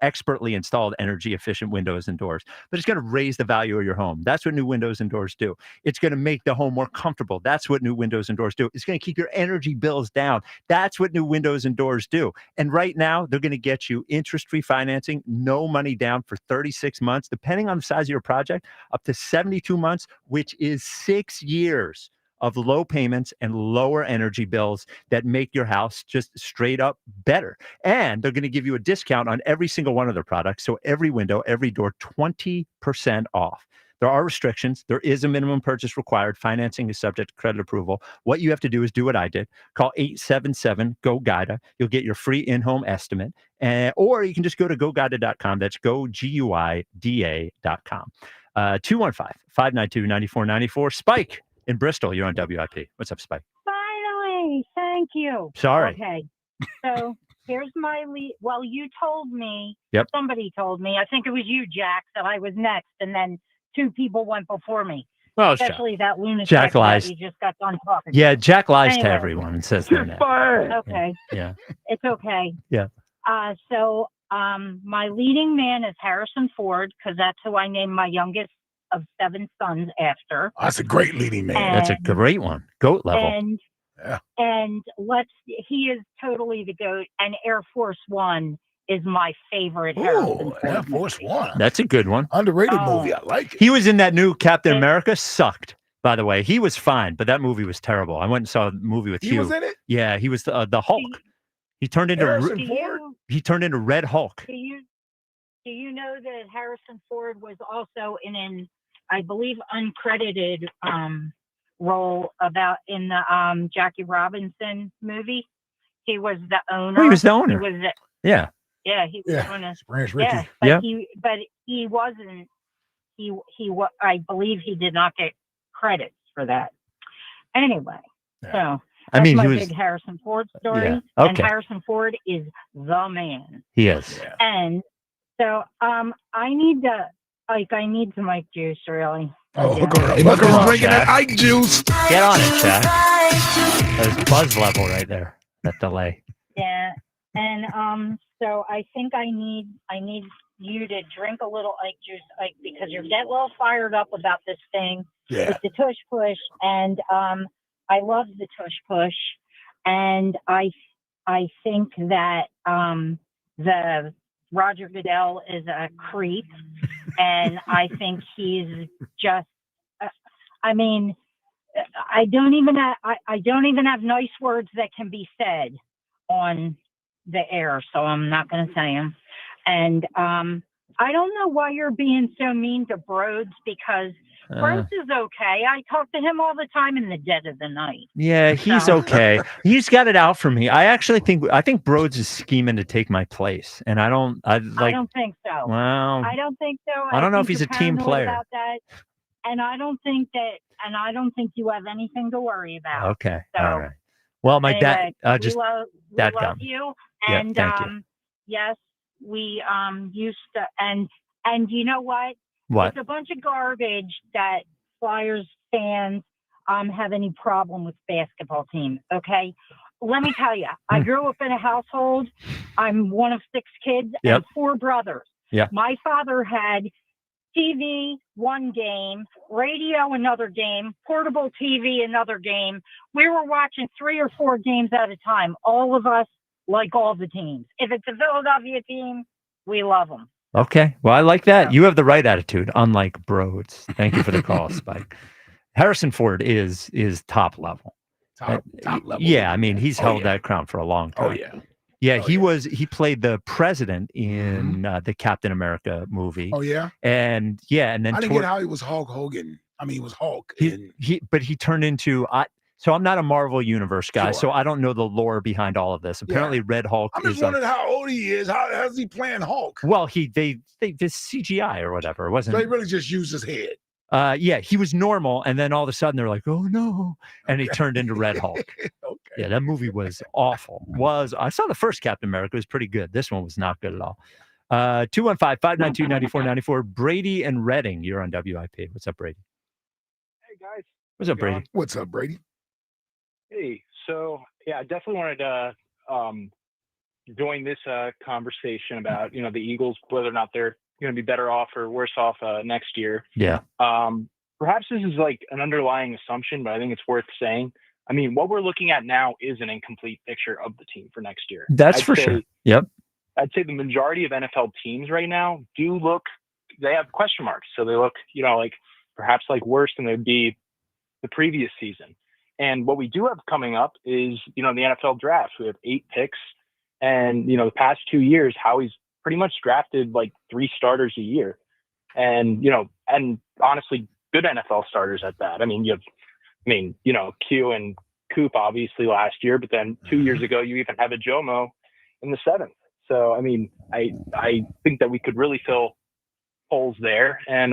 expertly installed energy efficient windows and doors, but it's going to raise the value of your home. That's what new windows and doors do. It's going to make the home more comfortable. That's what new windows and doors do. It's going to keep your energy bills down. That's what new windows and doors do. And right now, they're going to get you interest-free financing, no money down for 36 months, depending on the size of your project, up to 72 months, which is 6 years of low payments and lower energy bills that make your house just straight up better. And they're going to give you a discount on every single one of their products. So every window, every door, 20% off. There are restrictions. There is a minimum purchase required. Financing is subject to credit approval. What you have to do is do what I did. Call 877-GO-GUIDA. You'll get your free in-home estimate. Or you can just go to GoGuida.com. That's GoGuida.com. 215-592-9494. Spike in Bristol, you're on WIP. What's up, Spike? Finally, thank you. Sorry. Okay, so here's my lead. Well, you told me, Yep. somebody told me, I think it was you, Jack, that I was next, and then 2 people went before me. Well, it's especially that lunatic Jack that lies. you just got done talking. Yeah, Jack lies to Anyway. everyone and says they're next. Okay, Yeah. it's okay. Yeah. So my leading man is Harrison Ford, because that's who I named my youngest of 7 sons after. That's a great leading man. That's a great one. GOAT level. And he is totally the GOAT. And Air Force One is my favorite Harrison Ford. Air Force One. That's a good one. Underrated movie. I like it. He was in that new Captain America. Sucked, by the way. He was fine, but that movie was terrible. I went and saw a movie with He you. was in it? Yeah, he was the Hulk. He turned into Red Hulk. Do you know that Harrison Ford was also in an, I believe, uncredited role in the Jackie Robinson movie? He was the owner. Oh, he was the owner. Yeah. Yeah, he was Yeah, one of. Branch Rickey. Yeah, but Yeah. he wasn't. I believe he did not get credits for that. Anyway, so I mean, that's he my was- big Harrison Ford story. Yeah, And okay. Harrison Ford is the man. He is. And so I need some Ike juice, really. Oh, look at drinking that Ike juice. Get on it, Jack. That was buzz level right there. That delay. Yeah. And so I think I need you to drink a little Ike juice, Ike, because you're getting a little fired up about this thing Yeah. with the Tush Push. And I love the Tush Push. And I think that the Roger Goodell is a creep, and I think he's just. I mean, I don't even have nice words that can be said on the air, so I'm not going to say them. And I don't know why you're being so mean to Broads, because Broads is okay. I talk to him all the time in the dead of the night. Yeah, he's So- okay. He's got it out for me. I think Broads is scheming to take my place, and I don't think so. Well, I don't think so. I don't know if think he's you're a team paranoid player. about that. And I don't think you have anything to worry about. Okay. So, All right. Well, my anyway, dad just we dad love got me. you. Yeah, And thank you. yes, we used to and you know what? What? It's a bunch of garbage that Flyers fans have any problem with basketball team. Okay. Let me tell you, I grew up in a household. I'm one of 6 kids Yep. and 4 brothers. Yeah. My father had TV one game, radio another game, portable TV another game. We were watching 3 or 4 games at a time. All of us like all the teams. If it's a Philadelphia team, we love them. Okay. Well, I like that. You have the right attitude, unlike Broads. Thank you for the call, Spike. Harrison Ford is top level. Top level. Yeah, I mean, he's held that crown for a long time. Oh, yeah. Yeah, he played the president in the Captain America movie. Oh yeah, and then I didn't get how he was Hulk Hogan. I mean, he was Hulk. But he turned into so I'm not a Marvel Universe guy, so I don't know the lore behind all of this. Apparently, Red Hulk. I'm just wondering how old he is. How's he playing Hulk? Well, they just CGI or whatever. It wasn't. So he really just used his head. Yeah, he was normal, and then all of a sudden they're like, "Oh no!" and he turned into Red Hulk. Yeah, that movie was awful. I saw the first Captain America; it was pretty good. This one was not good at all. 215-592-9494. Brady and Redding, you're on WIP. What's up, Brady? Hey guys. What's up, Brady? What's up, Brady? Hey, so I definitely wanted to join this conversation about the Eagles, whether or not they're going to be better off or worse off next year. Yeah. Perhaps this is like an underlying assumption, but I think it's worth saying. I mean, what we're looking at now is an incomplete picture of the team for next year. That's for sure. Yep. I'd say the majority of NFL teams right now they have question marks. So they look, like perhaps like worse than they'd be the previous season. And what we do have coming up is, the NFL draft. We have 8 picks. And, the past 2 years, Howie's pretty much drafted like 3 starters a year. And, and honestly, good NFL starters at that. I mean, Q and Coop obviously last year, but then 2 years ago, you even have a Jomo in the 7th. So, I mean, I think that we could really fill holes there. And,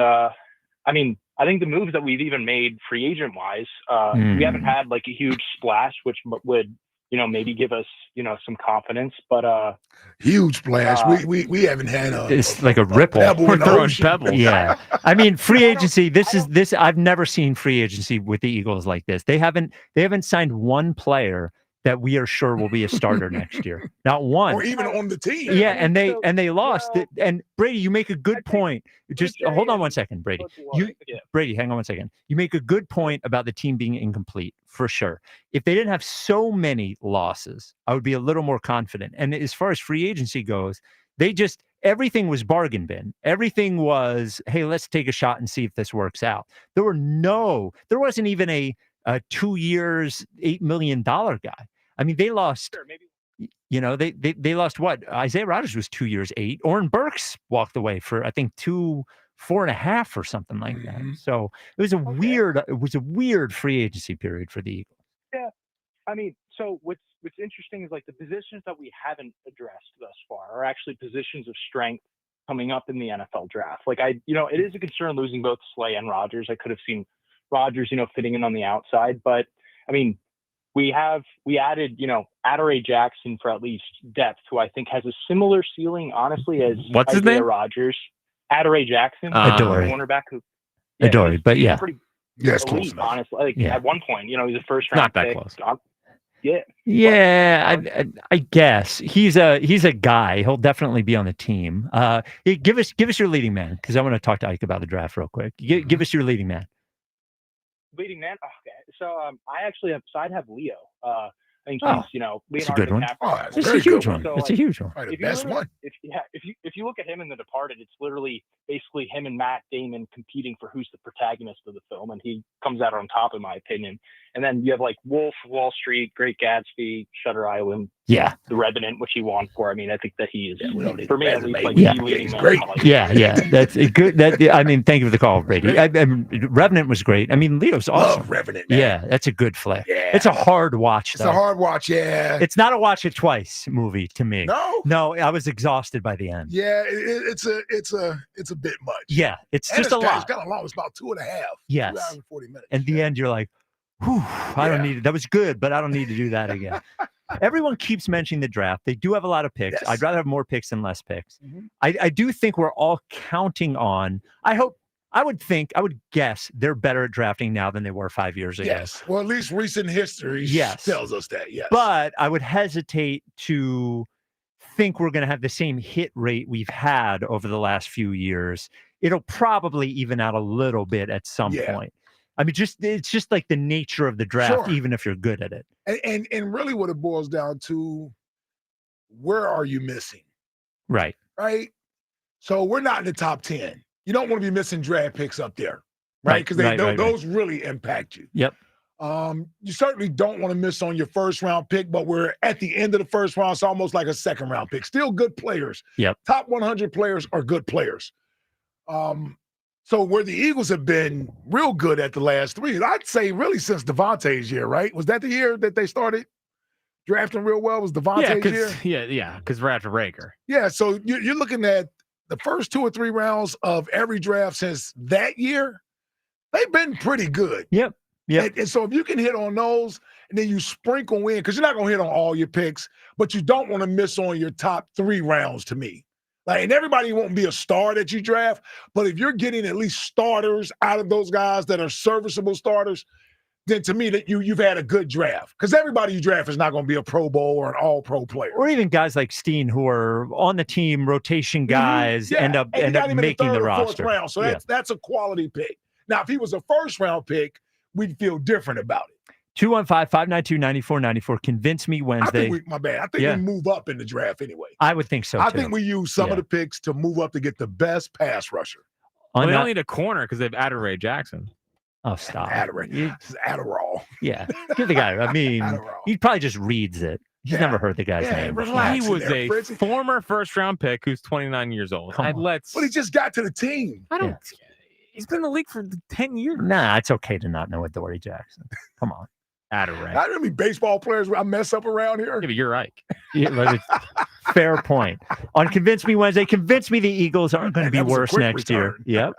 I think the moves that we've even made free agent wise, we haven't had like a huge splash, which would, maybe give us, some confidence, but huge splash. We haven't had it's like a ripple. We're throwing pebbles. Yeah. I mean, free agency, this I've never seen free agency with the Eagles like this. They haven't signed one player that we are sure will be a starter next year. Not one. Or even on the team. Yeah, and they lost. And Brady, you make a good point. Just hold on one second, Brady. Brady, hang on one second. You make a good point about the team being incomplete, for sure. If they didn't have so many losses, I would be a little more confident. And as far as free agency goes, everything was bargain bin. Everything was, hey, let's take a shot and see if this works out. There wasn't even a 2 years, $8 million guy. I mean, they lost, they lost what? Isaiah Rodgers was 2 years, 8. Oren Burks walked away for, I think, 4.5 or something like that. So it was a weird free agency period for the Eagles. Yeah. I mean, so what's interesting is like the positions that we haven't addressed thus far are actually positions of strength coming up in the NFL draft. Like it is a concern losing both Slay and Rodgers. I could have seen Rodgers, fitting in on the outside, but I mean, we added, Adoree Jackson for at least depth, who I think has a similar ceiling, honestly, as what's his name? Rodgers. Adoree Jackson, Adoree. cornerback who. Adoree, but yeah. Pretty elite, close enough. Honestly, at one point, he's a first round not that pick. close. Yeah. I guess he's a guy. He'll definitely be on the team. Give us your leading man, because I want to talk to Ike about the draft real quick. Give us your leading man. Leading man. Okay, so I'd have Leo. I think he's Leonardo It's a good one. DiCaprio. It's a huge one. It's a huge one. The best one. If you look at him in The Departed, it's literally basically him and Matt Damon competing for who's the protagonist of the film, and he comes out on top, in my opinion. And then you have like Wolf, Wall Street, Great Gatsby, Shutter Island, The Revenant, which he won for. I mean, I think that he is for me at least like the leading man. great. Yeah, that's a good. I mean, thank you for the call, Brady. Revenant was great. I mean, Leo's awesome. Love Revenant. Man. Yeah, that's a good flick. Yeah. It's a hard watch. It's a hard watch. Yeah. It's not a watch it twice movie to me. No, I was exhausted by the end. Yeah, it's a bit much. Yeah, it's just a lot. It's kind of long. It's about 2.5. Yes. 2 hours and 40 minutes. And the end, you're like, whew, I don't need it. That was good, but I don't need to do that again. Everyone keeps mentioning the draft. They do have a lot of picks. Yes. I'd rather have more picks than less picks. Mm-hmm. I do think we're all counting on, I would guess they're better at drafting now than they were 5 years ago. Yes. Well, at least recent history tells us that, yes. But I would hesitate to think we're going to have the same hit rate we've had over the last few years. It'll probably even out a little bit at some point. I mean, it's just like the nature of the draft, even if you're good at it. And really what it boils down to, where are you missing? Right. Right? So we're not in the top 10. You don't want to be missing draft picks up there, right? Because those really impact you. Yep. You certainly don't want to miss on your first round pick, but we're at the end of the first round. It's almost like a second round pick. Still good players. Yep. Top 100 players are good players. So where the Eagles have been real good at the last three, I'd say really since Devontae's year, right? Was that the year that they started drafting real well? Was Devontae's year? Yeah, because we're after Rager. Yeah, so you're looking at the first 2 or 3 rounds of every draft since that year. They've been pretty good. Yep. And so if you can hit on those and then you sprinkle in, because you're not going to hit on all your picks, but you don't want to miss on your top 3 rounds to me. Like, and everybody won't be a star that you draft, but if you're getting at least starters out of those guys that are serviceable starters, then to me that you've had a good draft. Because everybody you draft is not going to be a Pro Bowl or an all-pro player. Or even guys like Steen who are on the team, rotation guys, end up making the roster. Round, so that's a quality pick. Now, if he was a first-round pick, we'd feel different about it. 215-592-9494. Convince me Wednesday. I think we move up in the draft anyway. I would think so, too. I think we use some of the picks to move up to get the best pass rusher. Well, they don't need a corner because they've added Ray Jackson. Oh, stop. Adderall. Yeah. Give the guy. I mean, he probably just reads it. He's never heard the guy's name. He was a former first-round pick who's 29 years old. But he just got to the team. I don't. He's been in the league for 10 years. Nah, it's okay to not know Adoree Jackson. Come on. Adderall. Not really baseball players I mess up around here. Yeah, but you're right. Fair point. On Convince Me Wednesday, convince me the Eagles aren't going to be worse next year. Yep.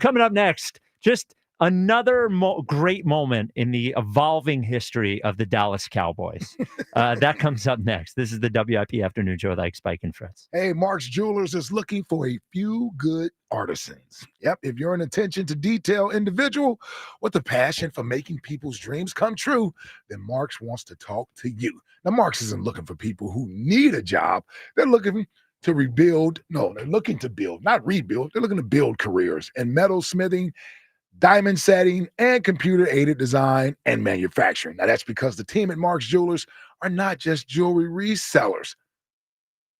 Coming up next, just another great moment in the evolving history of the Dallas Cowboys. That comes up next. This is the WIP Afternoon Show with Ike, Spike, and Fritz. Hey, Mark's Jewelers is looking for a few good artisans. Yep, if you're an attention to detail individual with a passion for making people's dreams come true, then Mark's wants to talk to you. Now, Mark's isn't looking for people who need a job. They're looking to rebuild. No, they're looking to build, not rebuild. They're looking to build careers in metalsmithing, diamond setting, and computer-aided design and manufacturing. Now, that's because the team at Mark's Jewelers are not just jewelry resellers.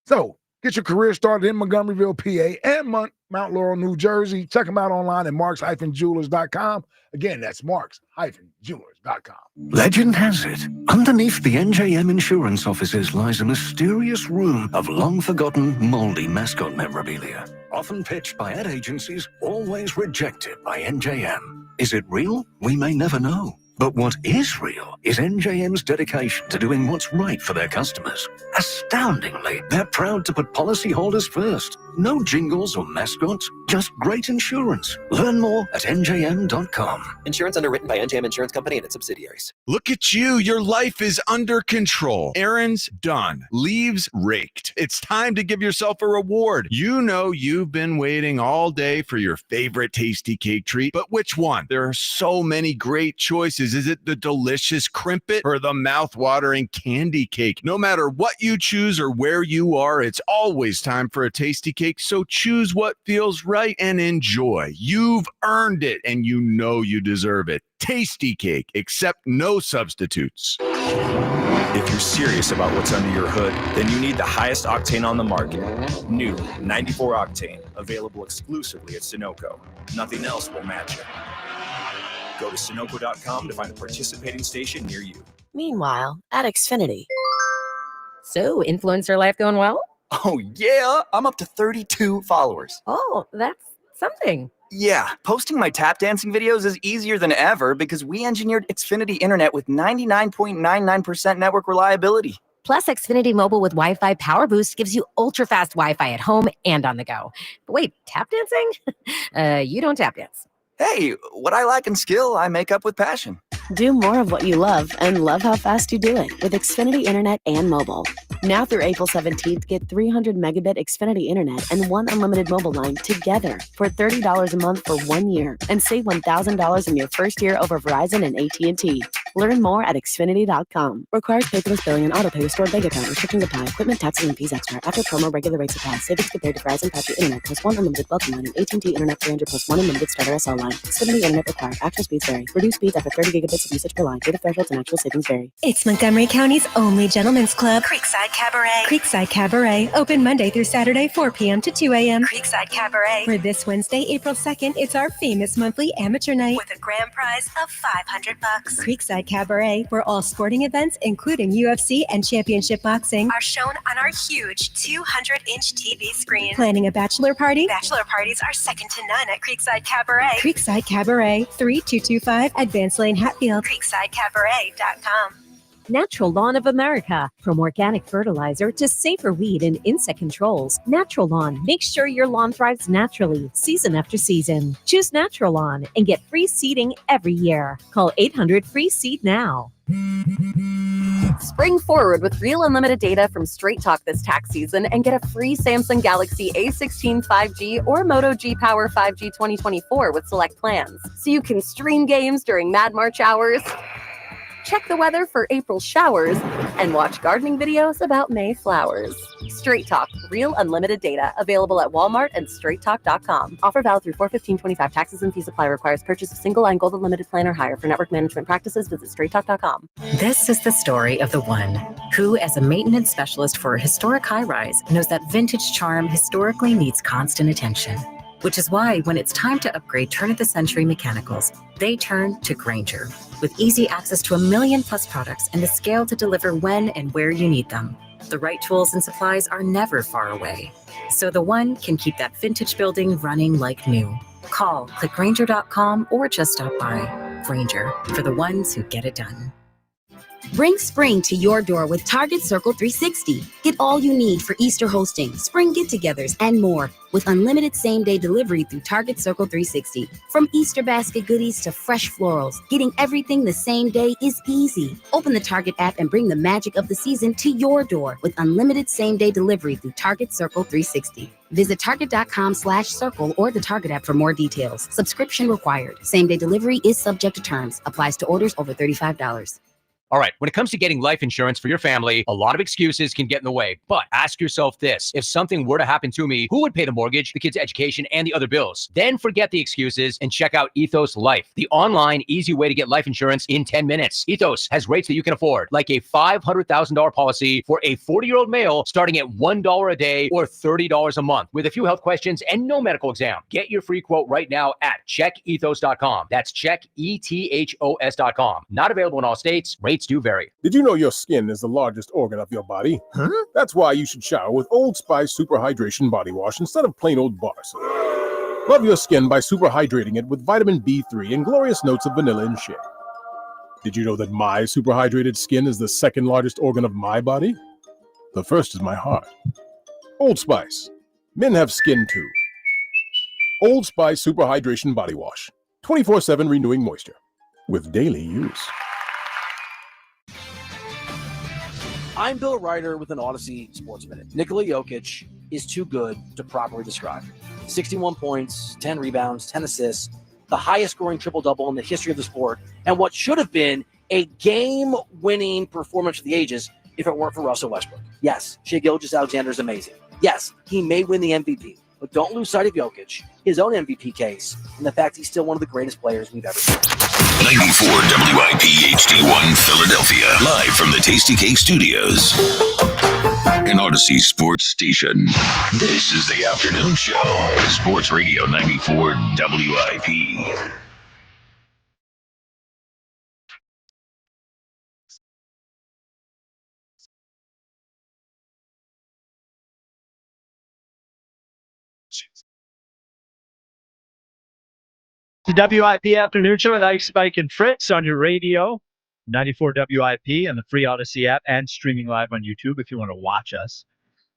So, get your career started in Montgomeryville, PA, and Mount Laurel, New Jersey. Check them out online at marks-jewelers.com. Again, that's marks-jewelers.com. Legend has it, underneath the NJM insurance offices lies a mysterious room of long-forgotten, moldy mascot memorabilia. Often pitched by ad agencies, always rejected by NJM. Is it real? We may never know. But what is real is NJM's dedication to doing what's right for their customers. Astoundingly, they're proud to put policyholders first. No jingles or mascots, just great insurance. Learn more at njm.com. Insurance underwritten by NJM Insurance Company and its subsidiaries. Look at you. Your life is under control. Errands done. Leaves raked. It's time to give yourself a reward. You know you've been waiting all day for your favorite tasty cake treat, but which one? There are so many great choices. Is it the delicious crimpet or the mouth-watering candy cake? No matter what you choose or where you are, it's always time for a tasty cake, so choose what feels right and enjoy. You've earned it, and you know you deserve it. Tasty cake, accept no substitutes. If you're serious about what's under your hood, then you need the highest octane on the market. New 94 Octane, available exclusively at Sunoco. Nothing else will match it. Go to Sunoco.com to find a participating station near you. Meanwhile, at Xfinity. So, influencer life going well? Oh, yeah. I'm up to 32 followers. Oh, that's something. Yeah, posting my tap dancing videos is easier than ever because we engineered Xfinity Internet with 99.99% network reliability. Plus, Xfinity Mobile with Wi-Fi Power Boost gives you ultra-fast Wi-Fi at home and on the go. But wait, tap dancing? You don't tap dance. Hey, what I lack in skill, I make up with passion. Do more of what you love and love how fast you do it with Xfinity Internet and mobile. Now through April 17th, get 300 megabit Xfinity Internet and one unlimited mobile line together for $30 a month for 1 year and save $1,000 in your first year over Verizon and AT&T. Learn more at Xfinity.com. Requires paperless billing and auto pay with stored bank account. Restrictions apply. Equipment, taxes, and fees extra. After promo, regular rates apply. Savings compared to Verizon 5G Internet plus one unlimited welcome line and AT&T Internet 300 plus one unlimited starter SL line. Xfinity Internet required. Actual speeds vary. Reduced speeds after 30 gigabits of usage per line. Data thresholds and actual savings vary. It's Montgomery County's only gentlemen's club, Creekside Cabaret. Creekside Cabaret, open Monday through Saturday, 4 p.m. to 2 a.m. Creekside Cabaret. For this Wednesday, April 2nd, it's our famous monthly amateur night with a grand prize of $500. Creekside Cabaret, where all sporting events, including UFC and championship boxing, are shown on our huge 200-inch TV screen. Planning a bachelor party? Bachelor parties are second to none at Creekside Cabaret. Creekside Cabaret, 3225 Advance Lane, Hatfield. CreeksideCabaret.com. Natural Lawn of America. From organic fertilizer to safer weed and insect controls, Natural Lawn makes sure your lawn thrives naturally, season after season. Choose Natural Lawn and get free seeding every year. Call 800-FREE-SEED now. Spring forward with real unlimited data from Straight Talk this tax season and get a free Samsung Galaxy A16 5G or Moto G Power 5G 2024 with select plans. So you can stream games during Mad March hours, check the weather for April showers, and watch gardening videos about May flowers. Straight Talk, real unlimited data. Available at Walmart and straighttalk.com. Offer valid through 4/15/25. Taxes and fees apply. Requires purchase of single line gold unlimited plan or higher. For network management practices, visit straighttalk.com. This is the story of the one who, as a maintenance specialist for a historic high-rise, knows that vintage charm historically needs constant attention. Which is why when it's time to upgrade turn-of-the-century mechanicals, they turn to Grainger. With easy access to 1 million+ products and the scale to deliver when and where you need them. The right tools and supplies are never far away. So the one can keep that vintage building running like new. Call, click Grainger.com, or just stop by. Grainger, for the ones who get it done. Bring spring to your door with Target Circle 360. Get all you need for Easter hosting, spring get-togethers, and more with unlimited same-day delivery through Target Circle 360. From Easter basket goodies to fresh florals, getting everything the same day is easy. Open the Target app and bring the magic of the season to your door with unlimited same-day delivery through Target Circle 360. Visit target.com/circle or the Target app for more details. Subscription required. Same-day delivery is subject to terms. Applies to orders over $35. All right, when it comes to getting life insurance for your family, a lot of excuses can get in the way. But ask yourself this: if something were to happen to me, who would pay the mortgage, the kids' education, and the other bills? Then forget the excuses and check out Ethos Life, the online, easy way to get life insurance in 10 minutes. Ethos has rates that you can afford, like a $500,000 policy for a 40-year-old male starting at $1 a day or $30 a month, with a few health questions and no medical exam. Get your free quote right now at checkethos.com. That's checkethos.com. Not available in all states. Rates do vary. Did you know your skin is the largest organ of your body? Huh? That's why you should shower with Old Spice Super Hydration Body Wash instead of plain old bar soap. Love your skin by super hydrating it with vitamin B3 and glorious notes of vanilla and shea. Did you know that my super hydrated skin is the second largest organ of my body? The first is my heart. Old Spice. Men have skin too. Old Spice Super Hydration Body Wash. 24/7 renewing moisture. With daily use. I'm Bill Ryder with an Odyssey Sports Minute. Nikola Jokic is too good to properly describe. 61 points, 10 rebounds, 10 assists, the highest scoring triple-double in the history of the sport, and what should have been a game-winning performance for the ages if it weren't for Russell Westbrook. Yes, Shai Gilgeous-Alexander is amazing. Yes, he may win the MVP, but don't lose sight of Jokic, his own MVP case, and the fact he's still one of the greatest players we've ever seen. 94 WIP HD1 Philadelphia, live from the Tasty Cake Studios. An Odyssey Sports Station. This is the afternoon show. Sports Radio 94 WIP. The WIP Afternoon Show with Ike, Spike, and Fritz on your radio, 94 WIP, and the free Odyssey app, and streaming live on YouTube if you want to watch us.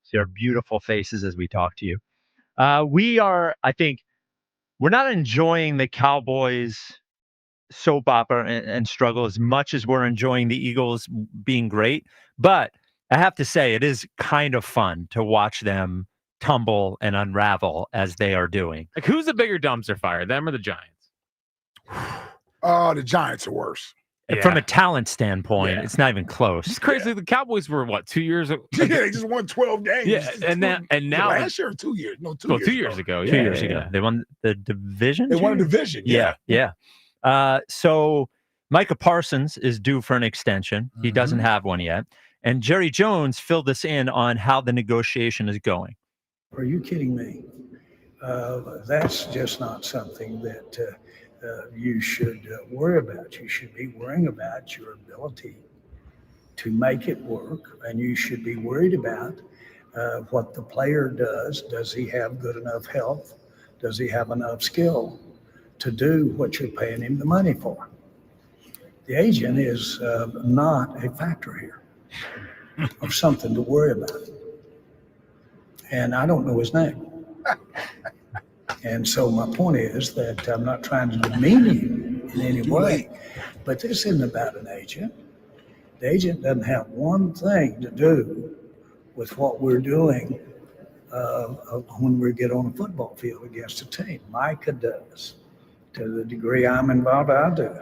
See our beautiful faces as we talk to you. We are, I think, we're not enjoying the Cowboys soap opera and struggle as much as we're enjoying the Eagles being great. But I have to say, it is kind of fun to watch them tumble and unravel as they are doing. Like, who's the bigger dumpster fire, them or the Giants? Oh, the Giants are worse. From a talent standpoint, it's not even close. It's crazy. The Cowboys were what, 2 years ago? Yeah, they just won 12 games. Yeah, and now last year or 2 years? No, 2 years. 2 years ago. 2 years ago. They won the division. They won a division. Yeah. So Micah Parsons is due for an extension. He doesn't have one yet. And Jerry Jones filled us in on how the negotiation is going. Are you kidding me? That's just not something that you should worry about. You should be worrying about your ability to make it work, and you should be worried about what the player does. Does he have good enough health? Does he have enough skill to do what you're paying him the money for? The agent is not a factor here or something to worry about. And I don't know his name. And so my point is that I'm not trying to demean you in any way, but this isn't about an agent. The agent doesn't have one thing to do with what we're doing when we get on a football field against a team. Micah does. To the degree I'm involved, I do.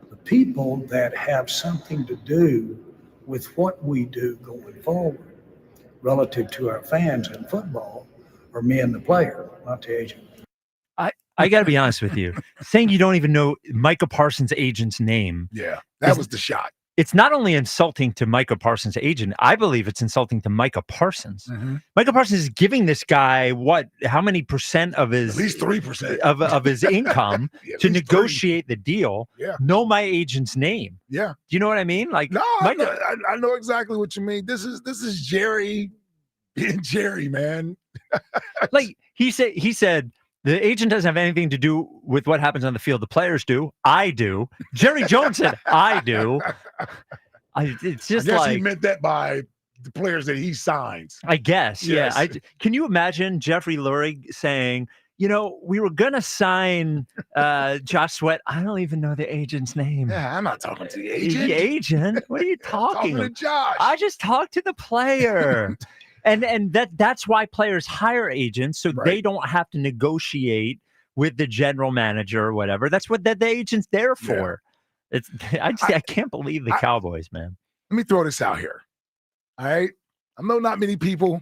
The people that have something to do with what we do going forward relative to our fans in football are me and the player, not the agent. I got to be honest with you. Saying you don't even know Micah Parsons' agent's name. Yeah, that was the shot. It's not only insulting to Micah Parsons' agent, I believe it's insulting to Micah Parsons. Micah Parsons is giving this guy how many percent of his, at least 3% of his income to negotiate 3. the deal. Yeah. Know my agent's name. Yeah. Do you know what I mean? Like, no, I know exactly what you mean. This is Jerry being Jerry, man. Like he said, the agent doesn't have anything to do with what happens on the field. The players do. I do. Jerry Jones said, I do. It's just I guess like he meant that by the players that he signs. I guess. Yes. Yeah. Can you imagine Jeffrey Lurie saying, we were going to sign Josh Sweat. I don't even know the agent's name. Yeah, I'm not talking to the agent. The agent? What are you talking to Josh. I just talked to the player. And that's why players hire agents, so they don't have to negotiate with the general manager or whatever. That's what the agent's there for. Yeah. I can't believe the Cowboys, man. Let me throw this out here. All right. I know not many people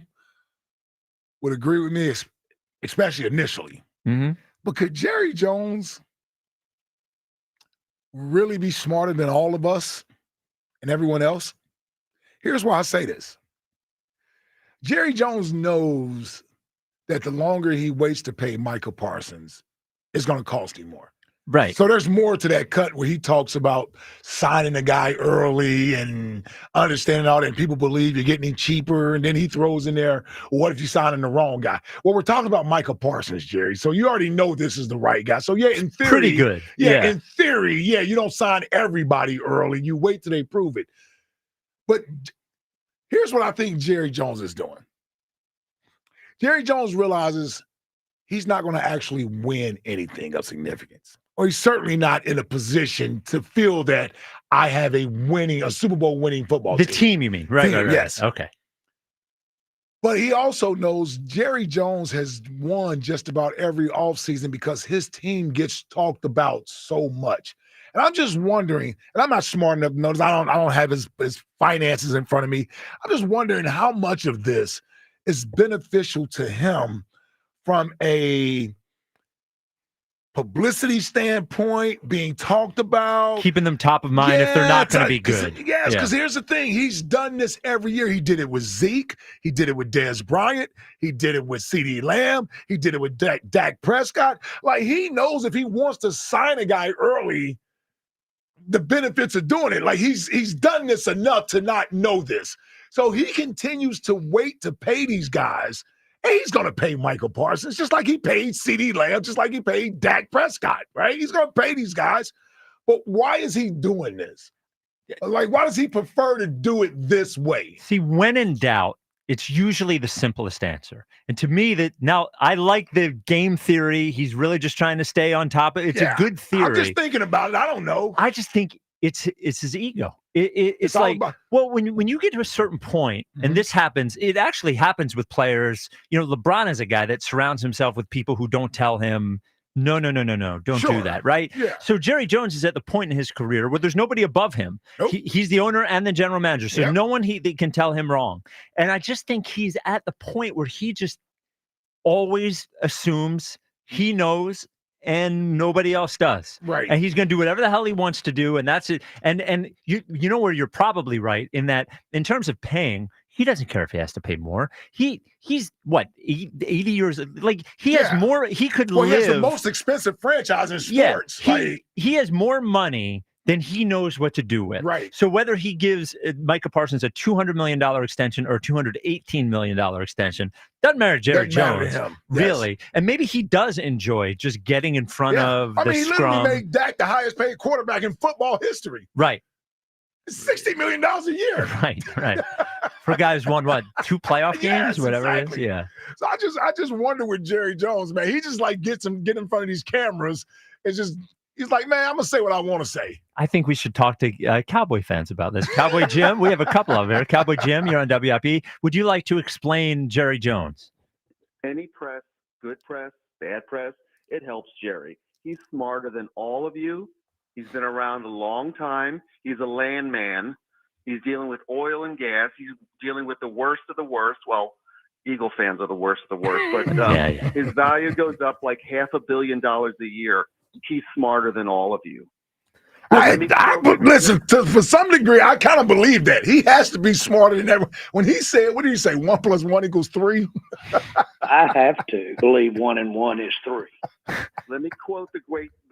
would agree with me, especially initially. But could Jerry Jones really be smarter than all of us and everyone else? Here's why I say this. Jerry Jones knows that the longer he waits to pay Micah Parsons, it's going to cost him more. Right. So there's more to that cut where he talks about signing a guy early and understanding all that. And people believe you're getting him cheaper. And then he throws in there, what if you're signing the wrong guy? Well, we're talking about Micah Parsons, Jerry. So you already know this is the right guy. So, yeah, in theory. Pretty good. Yeah, in theory, you don't sign everybody early. You wait till they prove it. But here's what I think Jerry Jones is doing. Jerry Jones realizes he's not going to actually win anything of significance. Or he's certainly not in a position to feel that I have a Super Bowl winning football team. The team, you mean? Right. Yes. Okay. But he also knows Jerry Jones has won just about every offseason because his team gets talked about so much. And I'm just wondering, and I'm not smart enough to notice, I don't have his finances in front of me. I'm just wondering how much of this is beneficial to him from a publicity standpoint, being talked about. Keeping them top of mind if they're not going to be good. Yes, because here's the thing. He's done this every year. He did it with Zeke. He did it with Dez Bryant. He did it with CeeDee Lamb. He did it with Dak Prescott. Like, he knows if he wants to sign a guy early, the benefits of doing it. Like, he's done this enough to not know this. So he continues to wait to pay these guys. And he's going to pay Michael Parsons just like he paid CeeDee Lamb, just like he paid Dak Prescott, right? He's going to pay these guys. But why is he doing this? Like, why does he prefer to do it this way? See, when in doubt, it's usually the simplest answer. And to me, now I like the game theory. He's really just trying to stay on top of it. It's a good theory. I'm just thinking about it. I don't know. I just think it's his ego. It's like, well, when you get to a certain point, and this happens, it actually happens with players. LeBron is a guy that surrounds himself with people who don't tell him No. Don't do Sure. that, right? Yeah. So Jerry Jones is at the point in his career where there's nobody above him. Nope. He's the owner and the general manager, so Yep. no one that can tell him wrong. And I just think he's at the point where he just always assumes he knows and nobody else does. Right. And he's going to do whatever the hell he wants to do, and that's it. And you know where you're probably right in that in terms of paying, he doesn't care if he has to pay more. He's what 80 years, like he has more. He could Well, live. he has the most expensive franchise in sports. Yeah, he has more money than he knows what to do with. Right. So whether he gives Micah Parsons a $200 million extension or a $218 million extension, doesn't matter to Jerry Doesn't matter Jones. to him. Really. And maybe he does enjoy just getting in front of I the mean, he scrum. literally made Dak the highest paid quarterback in football history. Right. $60 million a year. Right. For a guy who's won, what, 2 playoff games? Whatever exactly. it is. Yeah. So I just wonder with Jerry Jones, man. He just like get in front of these cameras. It's just he's like, man, I'm gonna say what I want to say. I think we should talk to Cowboy fans about this. Cowboy Jim, we have a couple of them here. Cowboy Jim, you're on WIP. Would you like to explain Jerry Jones? Any press, good press, bad press, it helps Jerry. He's smarter than all of you. He's been around a long time. He's a landman. He's dealing with oil and gas. He's dealing with the worst of the worst. Well, Eagle fans are the worst of the worst, but his value goes up like $500 million a year. He's smarter than all of you. Listen, for some degree, I kind of believe that. He has to be smarter than everyone. When he said, what did he say? 1 + 1 = 3? I have to believe 1 and 1 is 3. Let me quote the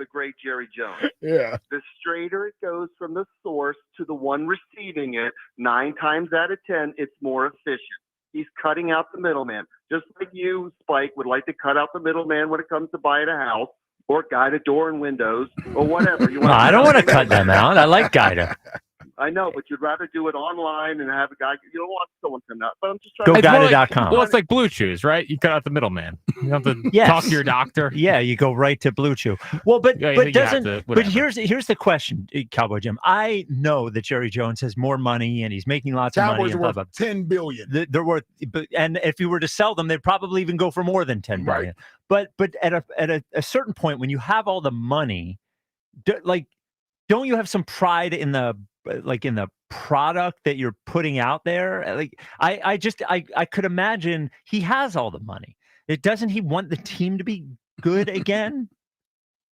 great Jerry Jones. Yeah. The straighter it goes from the source to the one receiving it, 9 times out of 10, it's more efficient. He's cutting out the middleman. Just like you, Spike, would like to cut out the middleman when it comes to buying a house or guide a door and windows or whatever. You want I don't want to cut them out. I like Guida. I know, but you'd rather do it online and have a guy. You don't want someone to come out. But I'm just Go trying to Guida.com. Well, it's like Blue Chews, right? You cut out the middleman. You don't have to Yes. talk to your doctor. Yeah, you go right to Blue Chew. Well, but Yeah, but you have doesn't to, but whatever. here's the question, Cowboy Jim. I know that Jerry Jones has more money and he's making lots of money. Cowboys And are blah, worth blah. $10 billion. They're worth, and if you were to sell them, they'd probably even go for more than $10 billion. But at a certain point, when you have all the money, don't you have some pride in the product that you're putting out there? Like I could imagine he has all the money. Doesn't he want the team to be good again?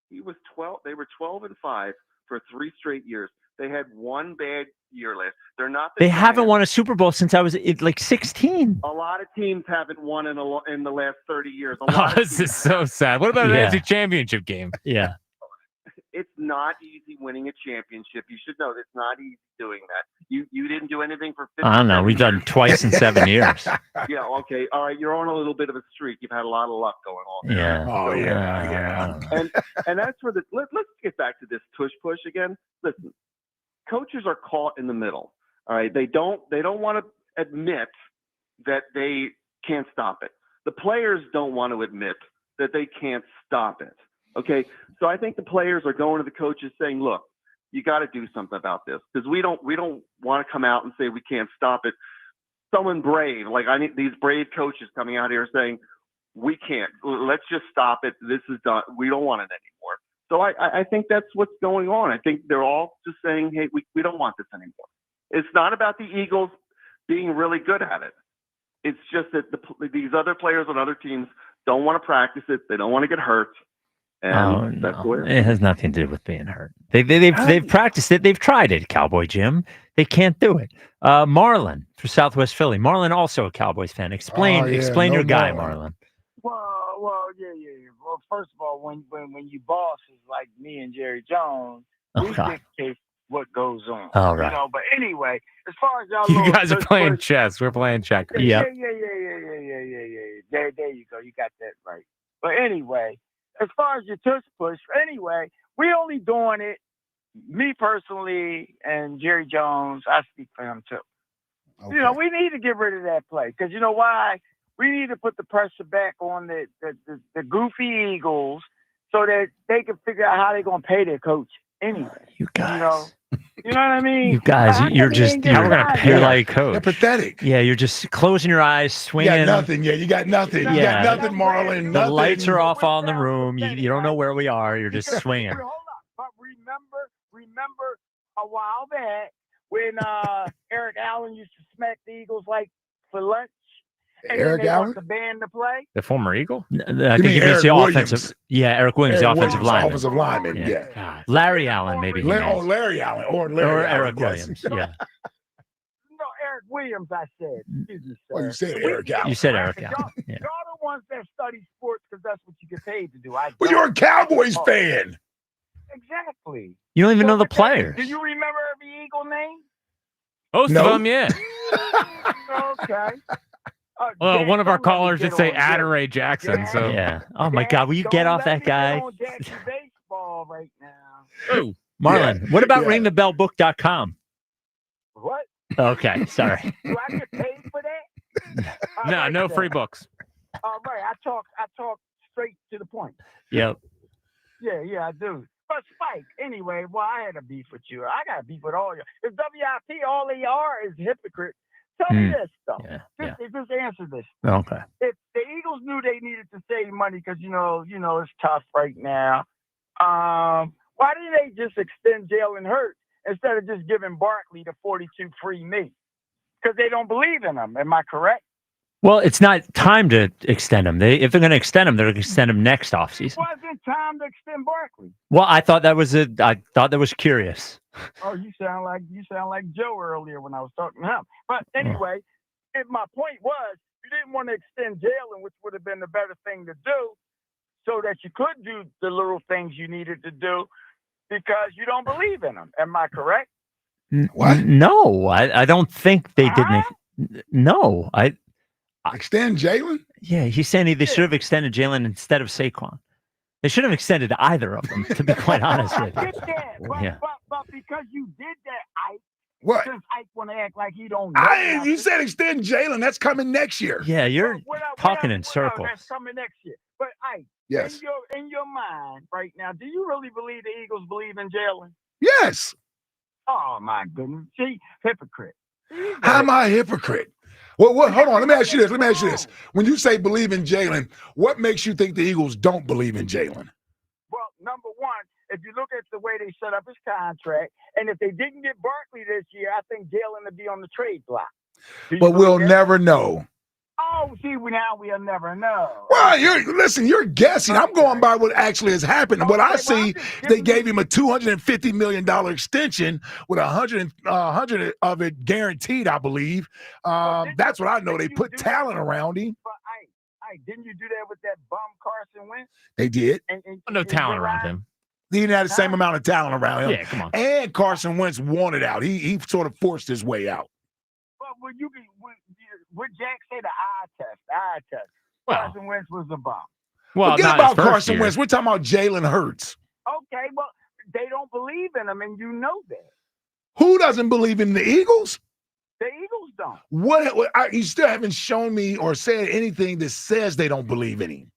He was 12. They were 12-5 for 3 straight years. They had one bad year last. They're not. They haven't won a Super Bowl since I was like 16. A lot of teams haven't won in the last 30 years. Oh, this is so sad. What about an Yeah. NFC Championship game? Yeah. It's not easy winning a championship. You should know it's not easy doing that. You didn't do anything for 50 I don't know. We've done twice in 7 years. Yeah, okay. All right, you're on a little bit of a streak. You've had a lot of luck going on. Yeah. Oh, yeah. And that's for the let's get back to this tush push again. Listen, coaches are caught in the middle. All right. They don't want to admit that they can't stop it. The players don't want to admit that they can't stop it. Okay. So I think the players are going to the coaches saying, look, you got to do something about this because we don't want to come out and say we can't stop it. Someone brave, like I need these brave coaches coming out here saying, we can't, let's just stop it. This is done. We don't want it anymore. So I think that's what's going on. I think they're all just saying, hey, we don't want this anymore. It's not about the Eagles being really good at it. It's just that these other players on other teams don't want to practice it. They don't want to get hurt. And that's where it has nothing to do with being hurt. They've practiced it. They've tried it, Cowboy Jim. They can't do it. Marlon for Southwest Philly. Marlon, also a Cowboys fan. Explain your guy, Marlon. Well, yeah. Well, first of all, when you bosses like me and Jerry Jones, we dictate what goes on. All right. You know, but anyway, as far as y'all, You guys are playing chess. We're playing checkers. Yeah. There you go. You got that right. But anyway, as far as your tush push, anyway, we only doing it. Me personally and Jerry Jones, I speak for him too. Okay. You know, we need to get rid of that play because you know why? We need to put the pressure back on the goofy Eagles so that they can figure out how they're going to pay their coach anyway. You guys. You know, You know what I mean? You guys, How you're come he just ain't get signed you're yet? like They're pathetic. yeah, you're just closing your eyes, You swinging. got nothing. Yeah, you got nothing. You Yeah. got nothing, Marlon. The Nothing. lights are off on the room. You don't know where we are. You're just swinging. Hold up. But remember a while back when Eric Allen used to smack the Eagles like for lunch? And Eric then they Allen? want the band to play? The former Eagle? I You think mean he means Eric the Williams? offensive. Yeah, Eric Williams, the Eric offensive Williams, lineman. offensive lineman. Yeah. God. Larry Allen, maybe. He means. Larry Allen or Or Larry Allen, Eric yes. Williams. Yeah. No, Eric Williams, I said. Excuse me, sir. Oh, you said Eric Allen. You said Eric Y'all, Allen. Yeah. y'all the ones that study sports because that's what you get paid to do. I But don't. you're a Cowboys Oh, fan. Exactly. You don't even know the Do players. you remember every Eagle name? Most No. of them, yeah. Okay. Well, Jack, one of our don't let me callers get should say on you. Adore Jackson. So Yeah. Oh my Jack, God, will you get don't off let that me guy? Get on Jackson baseball right now. oh, Marlon, what about yeah. ringthebellbook.com? What? Okay, sorry. Do I get paid for that? All no, right, no then. free books. All right, I talk straight to the point. Yep. Yeah, I do. But Spike, anyway, well, I had a beef with you. I got a beef with all you. It's WIP. All they are is hypocrites. Tell me this though. Yeah, Just answer this. Okay. If the Eagles knew they needed to save money because you know it's tough right now, why didn't they just extend Jalen Hurts instead of just giving Barkley the 42 free me? Because they don't believe in him. Am I correct? Well, it's not time to extend him. If they're going to extend him, they're going to extend him next offseason. Wasn't time to extend Barkley. Well, I thought that was curious. Oh, you sound like Joe earlier when I was talking to him. But anyway, my point was you didn't want to extend Jalen, which would have been the better thing to do, so that you could do the little things you needed to do because you don't believe in him. Am I correct? What? No, I don't think they didn't. No, Extend Jalen? Yeah, he's saying they should have extended Jalen instead of Saquon. They should have extended either of them, to be quite honest with you. I get that, but because you did that, Ike. What? Since Ike want to act like he don't know. You said extend Jalen. That's coming next year. Yeah, you're talking in circles. That's coming next year. But Ike, yes. in your mind right now, do you really believe the Eagles believe in Jalen? Yes. Oh my goodness. See, hypocrite. How am I a hypocrite? Well, hold on. Let me ask you this. When you say believe in Jalen, what makes you think the Eagles don't believe in Jalen? Well, number one, if you look at the way they set up his contract, and if they didn't get Barkley this year, I think Jalen would be on the trade block. But we'll never know. Oh, see, now we'll never know. Well, you're guessing. I'm going by what actually has happened. And what I see, they gave him a $250 million extension with 100 of it guaranteed, I believe. That's what I know. They put talent around him. But didn't you do that with that bum Carson Wentz? They did. No talent around him. He didn't have the same amount of talent around him. Yeah, come on. And Carson Wentz wanted out. He sort of forced his way out. Well, would Jack say the eye test? Well, Carson Wentz was a bum. Well, forget not about his first Carson year. Wentz. We're talking about Jalen Hurts. Okay, well, they don't believe in him, and you know that. Who doesn't believe in the Eagles? The Eagles don't. You still haven't shown me or said anything that says they don't believe in him.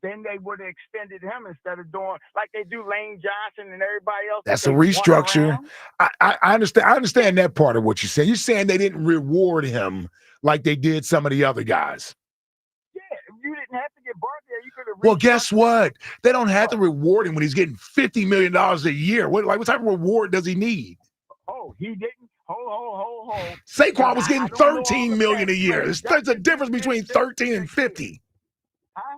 Then they would have extended him instead of doing like they do Lane Johnson and everybody else. That's a restructure. I understand. I understand that part of what you're saying. You're saying they didn't reward him like they did some of the other guys. Yeah, you didn't have to get Barkley. You could have. Well, guess what? They don't have to reward him when he's getting $50 million a year. What type of reward does he need? Oh, he didn't. Hold. Saquon was getting $13 million a year. There's a difference between 13 and 50. Huh?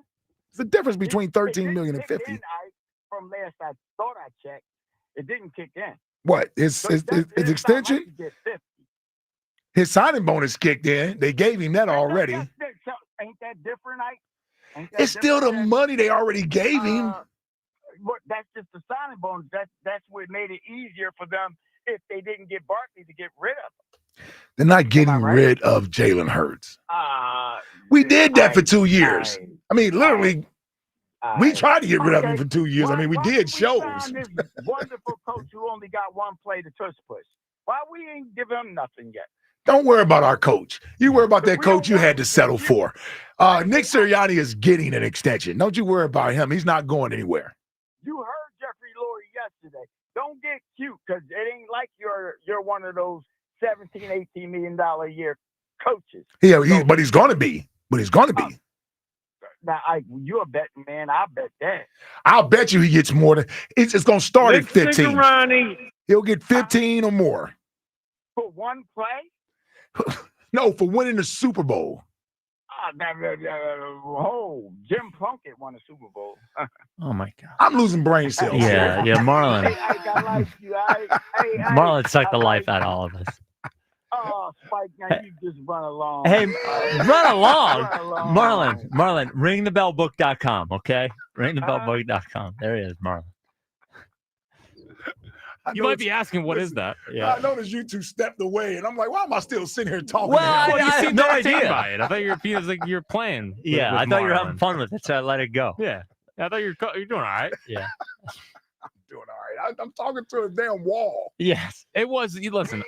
The difference between 13 million and 50. From last I thought I checked, it didn't kick in. What? His extension? His signing bonus kicked in. They gave him that already. Ain't that different, Ike? It's still the money they already gave him. That's just the signing bonus. That's what made it easier for them if they didn't get Barkley to get rid of him. They're not getting rid of Jalen Hurts. We did that for 2 years. I mean, literally, we tried to get rid of him for 2 years. I mean, we did shows. This wonderful coach who only got one play to Tush Push. Why we ain't give him nothing yet? Don't worry about our coach. You worry about that coach you had to settle for. Nick Sirianni is getting an extension. Don't you worry about him. He's not going anywhere. You heard Jeffrey Lurie yesterday. Don't get cute, because it ain't like you're one of those $17, $18 million a year coaches. Yeah, but he's going to be. But he's going to be. Now, you're a betting man. I bet that. I'll bet you he gets more than. It's going to start at 15. Ronnie. He'll get 15 or more. For one play? No, for winning the Super Bowl. Jim Plunkett won a Super Bowl. Oh my God! I'm losing brain cells. Yeah, Marlon. I like you. Marlon sucked the life out of all of us. Oh, Spike, now you just run along. Hey, run along. Marlon, ringthebellbook.com, okay? Ringthebellbook.com. There he is, Marlon. You might be asking, what is that? Yeah. I noticed you two stepped away, and I'm like, why am I still sitting here talking? Well, to him? I have no idea. By it. I thought it was like you're playing. Yeah, with I thought you were Marlon. having fun with it, so I let it go. Yeah. I thought you're doing all right. Yeah. I'm doing all right. I'm talking to a damn wall. Yes. It was. You listen,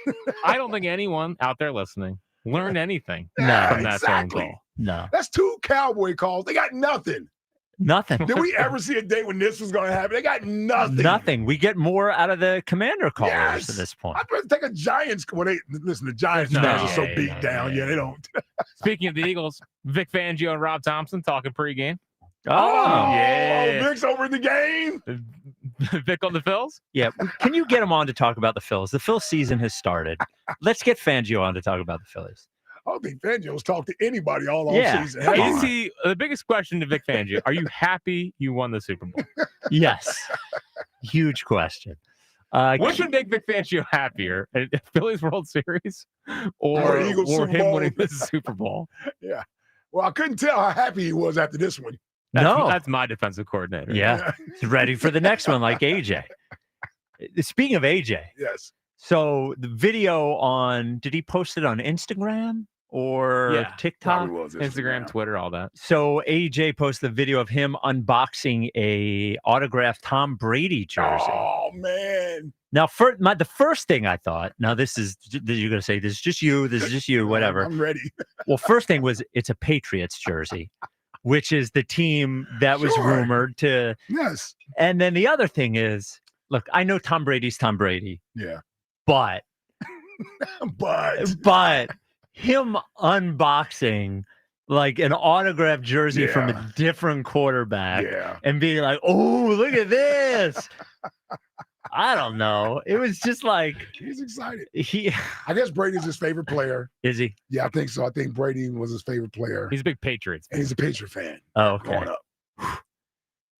I don't think anyone out there listening learned anything from that phone call. No. That's 2 Cowboy calls. They got nothing. Nothing. Did we ever see a day when this was going to happen? They got nothing. Nothing. We get more out of the commander callers at this point. I'd rather take a Giants. Well, the Giants fans are so beat down. Yeah, they don't. Speaking of the Eagles, Vic Fangio and Rob Thompson talking pregame. Oh, yeah. Vic's over in the game. Vic on the Phils? Yeah. Can you get him on to talk about the Phils? The Phil season has started. Let's get Fangio on to talk about the Phillies. I don't think Fangio's talked to anybody all season. Is he the biggest question to Vic Fangio? Are you happy you won the Super Bowl? Yes. Huge question. What should make Vic Fangio happier? Phillies World Series or him winning the Super Bowl? Yeah. Well, I couldn't tell how happy he was after this one. That's my defensive coordinator. Yeah. He's ready for the next one, like AJ. Speaking of AJ. Yes. So the video did he post it on Instagram or TikTok? Instagram, Twitter, all that. So AJ posted the video of him unboxing a autographed Tom Brady jersey. Oh, man. Now, the first thing I thought, you're going to say, this is just you, whatever. I'm ready. Well, first thing was it's a Patriots jersey, which is the team that was rumored to. Yes. And then the other thing is, look, I know Tom Brady's Tom Brady. Yeah. But him unboxing like an autographed jersey from a different quarterback and being like, oh, look at this. I don't know. It was just like he's excited. I guess Brady's his favorite player. Is he? Yeah, I think so. I think Brady was his favorite player. He's a big Patriots fan. And he's a Patriot fan. Oh, okay. Growing up.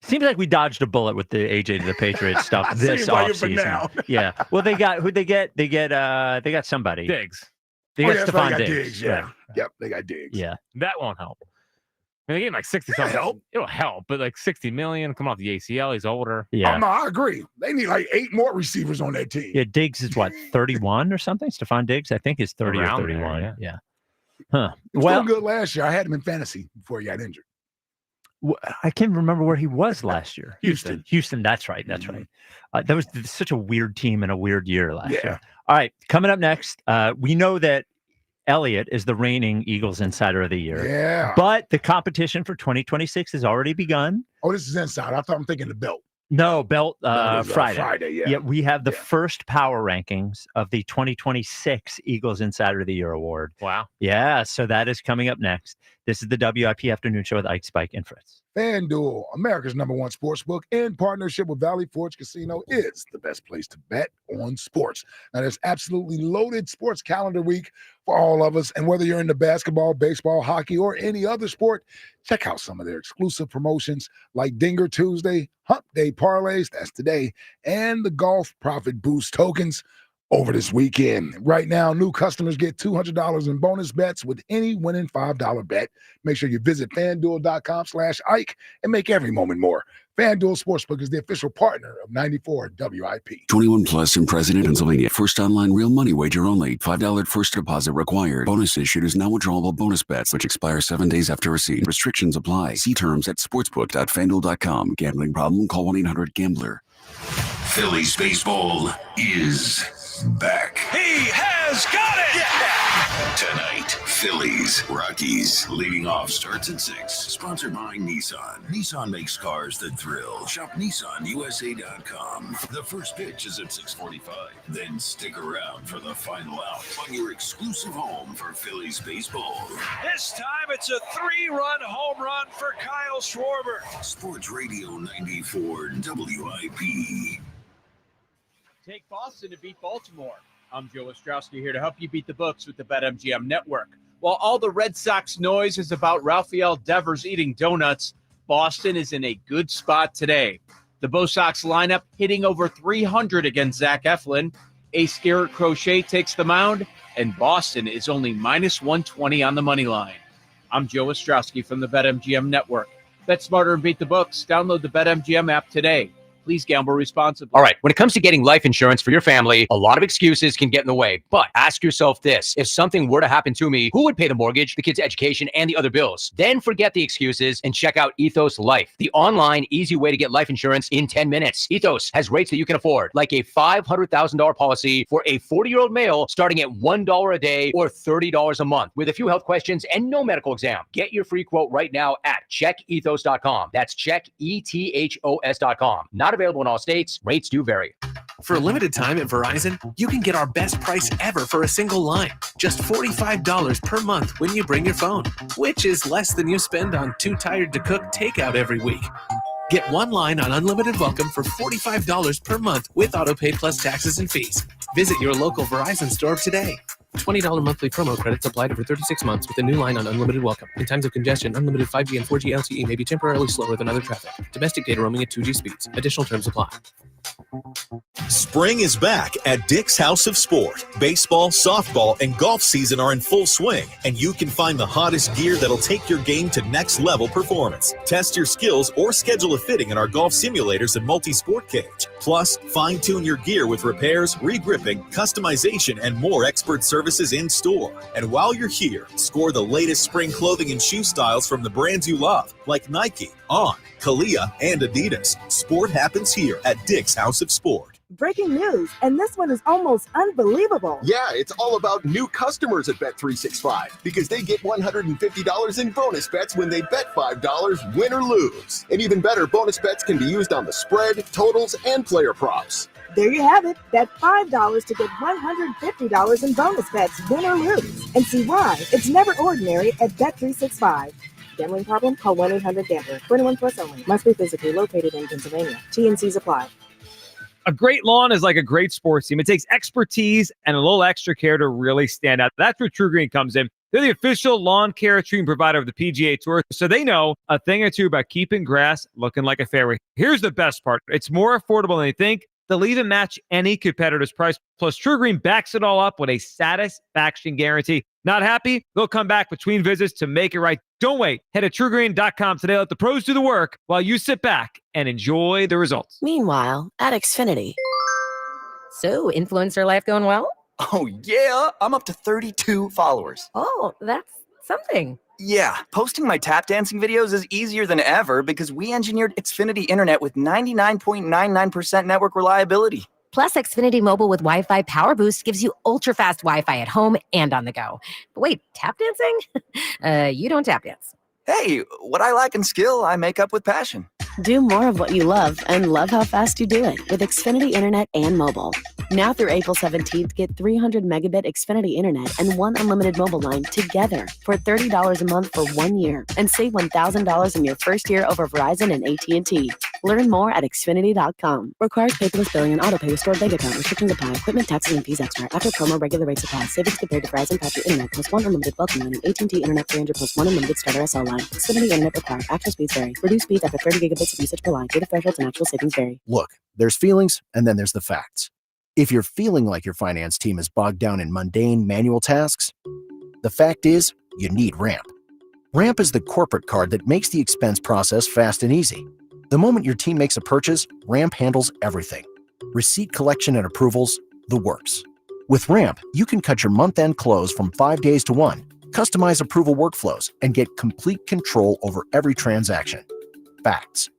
Seems like we dodged a bullet with the AJ to the Patriots stuff this offseason. Yeah. Well, they got somebody. Diggs. They got Stephon Diggs. Yeah. Yep. They got Diggs. Yeah. That won't help. I mean, they gave him like 60 something. It'll help, but like 60 million coming off the ACL. He's older. Yeah. Oh, no, I agree. They need like 8 more receivers on that team. Yeah. Diggs is what, 31 or something? Stephon Diggs, I think, is 30 Around or 31. there, yeah. Huh. He was doing good last year. I had him in fantasy before he got injured. I can't remember where he was last year. Houston. That's right. That was such a weird team in a weird year last year. All right, coming up next, we know that Elliott is the reigning Eagles Insider of the Year. Yeah. But the competition for 2026 has already begun. Oh, this is Insider. I thought I'm thinking the belt. No, belt Friday. Friday, yeah. Yeah, we have the first power rankings of the 2026 Eagles Insider of the Year award. Wow. Yeah, so that is coming up next. This is the WIP Afternoon Show with Ike, Spike, and Fritz. FanDuel, America's #1 sportsbook, in partnership with Valley Forge Casino, is the best place to bet on sports. Now, there's absolutely loaded sports calendar week for all of us. And whether you're into basketball, baseball, hockey, or any other sport, check out some of their exclusive promotions like Dinger Tuesday, Hump Day Parlays, that's today, and the Golf Profit Boost tokens over this weekend. Right now, new customers get $200 in bonus bets with any winning $5 bet. Make sure you visit FanDuel.com/Ike and make every moment more. FanDuel Sportsbook is the official partner of 94 WIP. 21 plus in President, Pennsylvania. First online real money wager only. $5 first deposit required. Bonus issued is non-withdrawable bonus bets, which expire 7 days after receipt. Restrictions apply. See terms at sportsbook.fanduel.com. Gambling problem? Call 1-800-GAMBLER. Phillies baseball is back. He has has got it! Tonight, Phillies, Rockies. Leading off starts at 6. Sponsored by Nissan. Nissan makes cars that thrill. Shop NissanUSA.com. The first pitch is at 6:45. Then stick around for the final out on your exclusive home for Phillies baseball. This time it's a 3-run home run for Kyle Schwarber. Sports Radio 94 WIP. Take Boston to beat Baltimore. I'm Joe Ostrowski here to help you beat the books with the BetMGM Network. While all the Red Sox noise is about Rafael Devers eating donuts, Boston is in a good spot today. The Bo Sox lineup hitting over 300 against Zach Eflin. Ace Garrett Crochet takes the mound, and Boston is only minus 120 on the money line. I'm Joe Ostrowski from the BetMGM Network. Bet smarter and beat the books. Download the BetMGM app today. Please gamble responsibly. All right, when it comes to getting life insurance for your family, a lot of excuses can get in the way. But ask yourself this: if something were to happen to me, who would pay the mortgage, the kids' education, and the other bills? Then forget the excuses and check out Ethos Life, the online, easy way to get life insurance in 10 minutes. Ethos has rates that you can afford, like a $500,000 policy for a 40-year-old male starting at $1 a day or $30 a month, with a few health questions and no medical exam. Get your free quote right now at checkethos.com. That's checkethos.com. Not available in all states. Rates do vary. For a limited time at Verizon, you can get our best price ever for a single line. Just $45 per month when you bring your phone, which is less than you spend on Too Tired to Cook takeout every week. Get one line on Unlimited Welcome for $45 per month with autopay plus taxes and fees. Visit your local Verizon store today. $20 monthly promo credits applied over 36 months with a new line on Unlimited Welcome. In times of congestion, unlimited 5G and 4G LTE may be temporarily slower than other traffic. Domestic data roaming at 2G speeds. Additional terms apply. Spring is back at Dick's House of Sport. Baseball, softball, and golf season are in full swing, and you can find the hottest gear that'll take your game to next level performance. Test your skills or schedule a fitting in our golf simulators and multi-sport cage. Plus, fine-tune your gear with repairs, re-gripping, customization, and more expert services in store. And while you're here, score the latest spring clothing and shoe styles from the brands you love, like Nike, On, Kalia, and Adidas. Sport happens here at Dick's House of Sport. Breaking news, and this one is almost unbelievable. Yeah, it's all about new customers at Bet365 because they get $150 in bonus bets when they bet $5, win or lose. And even better, bonus bets can be used on the spread, totals, and player props. There you have it. Bet $5 to get $150 in bonus bets, win or lose. And see why it's never ordinary at Bet365. Gambling problem? Call 1-800-GAMBLER. 21 plus only. Must be physically located in Pennsylvania. T&Cs apply. A great lawn is like a great sports team. It takes expertise and a little extra care to really stand out. That's where True Green comes in. They're the official lawn care treatment provider of the PGA Tour, so they know a thing or two about keeping grass looking like a fairway. Here's the best part. It's more affordable than you think. They'll even match any competitor's price. Plus, True Green backs it all up with a satisfaction guarantee. Not happy? They'll come back between visits to make it right. Don't wait. Head to TrueGreen.com today. Let the pros do the work while you sit back and enjoy the results. Meanwhile, at Xfinity. So, influencer life going well? Oh, yeah. I'm up to 32 followers. Oh, that's something. Yeah, posting my tap dancing videos is easier than ever because we engineered Xfinity Internet with 99.99% network reliability. Plus, Xfinity Mobile with Wi-Fi Power Boost gives you ultra-fast Wi-Fi at home and on the go. But wait, tap dancing? You don't tap dance. Hey, what I lack in skill, I make up with passion. Do more of what you love and love how fast you do it with Xfinity Internet and mobile. Now through April 17th, get 300 megabit Xfinity Internet and one unlimited mobile line together for $30 a month for 1 year and save $1,000 in your first year over Verizon and AT&T. Learn more at Xfinity.com. Requires paperless billing and autopay with stored bank account. Restrictions apply. Equipment, taxes, and fees extra. After promo, regular rates apply. Savings compared to Verizon 5G Internet plus one unlimited welcome line and AT&T Internet 300 plus one unlimited starter SL line. Xfinity Internet required. Actual speeds vary. Reduced speeds after 30 gigabits of usage per line. Data thresholds and actual savings vary. Look, there's feelings and then there's the facts. If you're feeling like your finance team is bogged down in mundane manual tasks, the fact is you need Ramp. Ramp is the corporate card that makes the expense process fast and easy. The moment your team makes a purchase, Ramp handles everything. Receipt collection and approvals, the works. With Ramp, you can cut your month-end close from 5 days to 1, customize approval workflows, and get complete control over every transaction. Facts.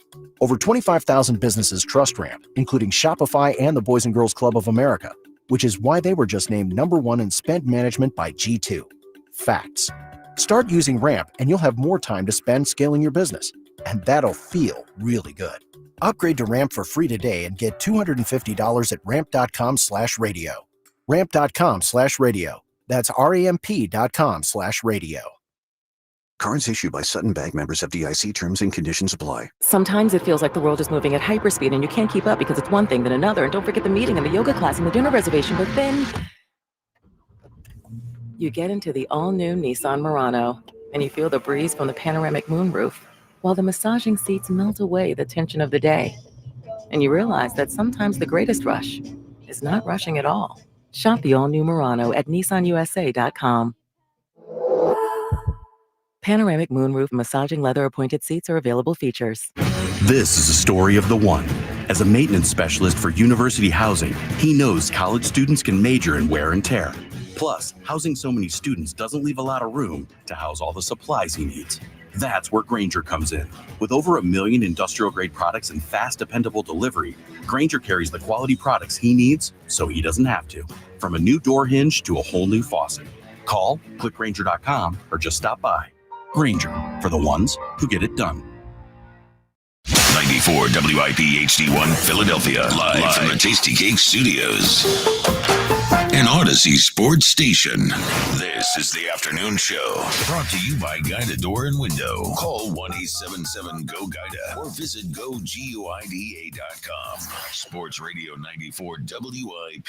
Over 25,000 businesses trust Ramp, including Shopify and the Boys and Girls Club of America. which is why they were just named #1 in spend management by G2. Facts. Start using Ramp and you'll have more time to spend scaling your business. And that'll feel really good. Upgrade to Ramp for free today and get $250 at ramp.com/radio. Ramp.com/radio. That's ramp.com/radio. Cards issued by Sutton Bank, members FDIC. Terms and conditions apply. Sometimes it feels like the world is moving at hyperspeed and you can't keep up because it's one thing then another. And don't forget the meeting and the yoga class and the dinner reservation. But then you get into the all-new Nissan Murano and you feel the breeze from the panoramic moonroof while the massaging seats melt away the tension of the day. And you realize that sometimes the greatest rush is not rushing at all. Shop the all-new Murano at nissanusa.com. Panoramic moonroof massaging leather appointed seats are available features. This is a story of the one. As a maintenance specialist for university housing, he knows college students can major in wear and tear. Plus, housing so many students doesn't leave a lot of room to house all the supplies he needs. That's where Grainger comes in. With over 1 million industrial-grade products and fast, dependable delivery, Grainger carries the quality products he needs so he doesn't have to. From a new door hinge to a whole new faucet. Call, click Grainger.com, or just stop by. Grainger, for the ones who get it done. 94 WIP HD1 Philadelphia. Live from the Tasty Cake Studios. An Odyssey sports station. This is the afternoon show. Brought to you by Guida Door and Window. Call 1-877-GO-GUIDA or visit GoGuida.com. Sports Radio 94 WIP.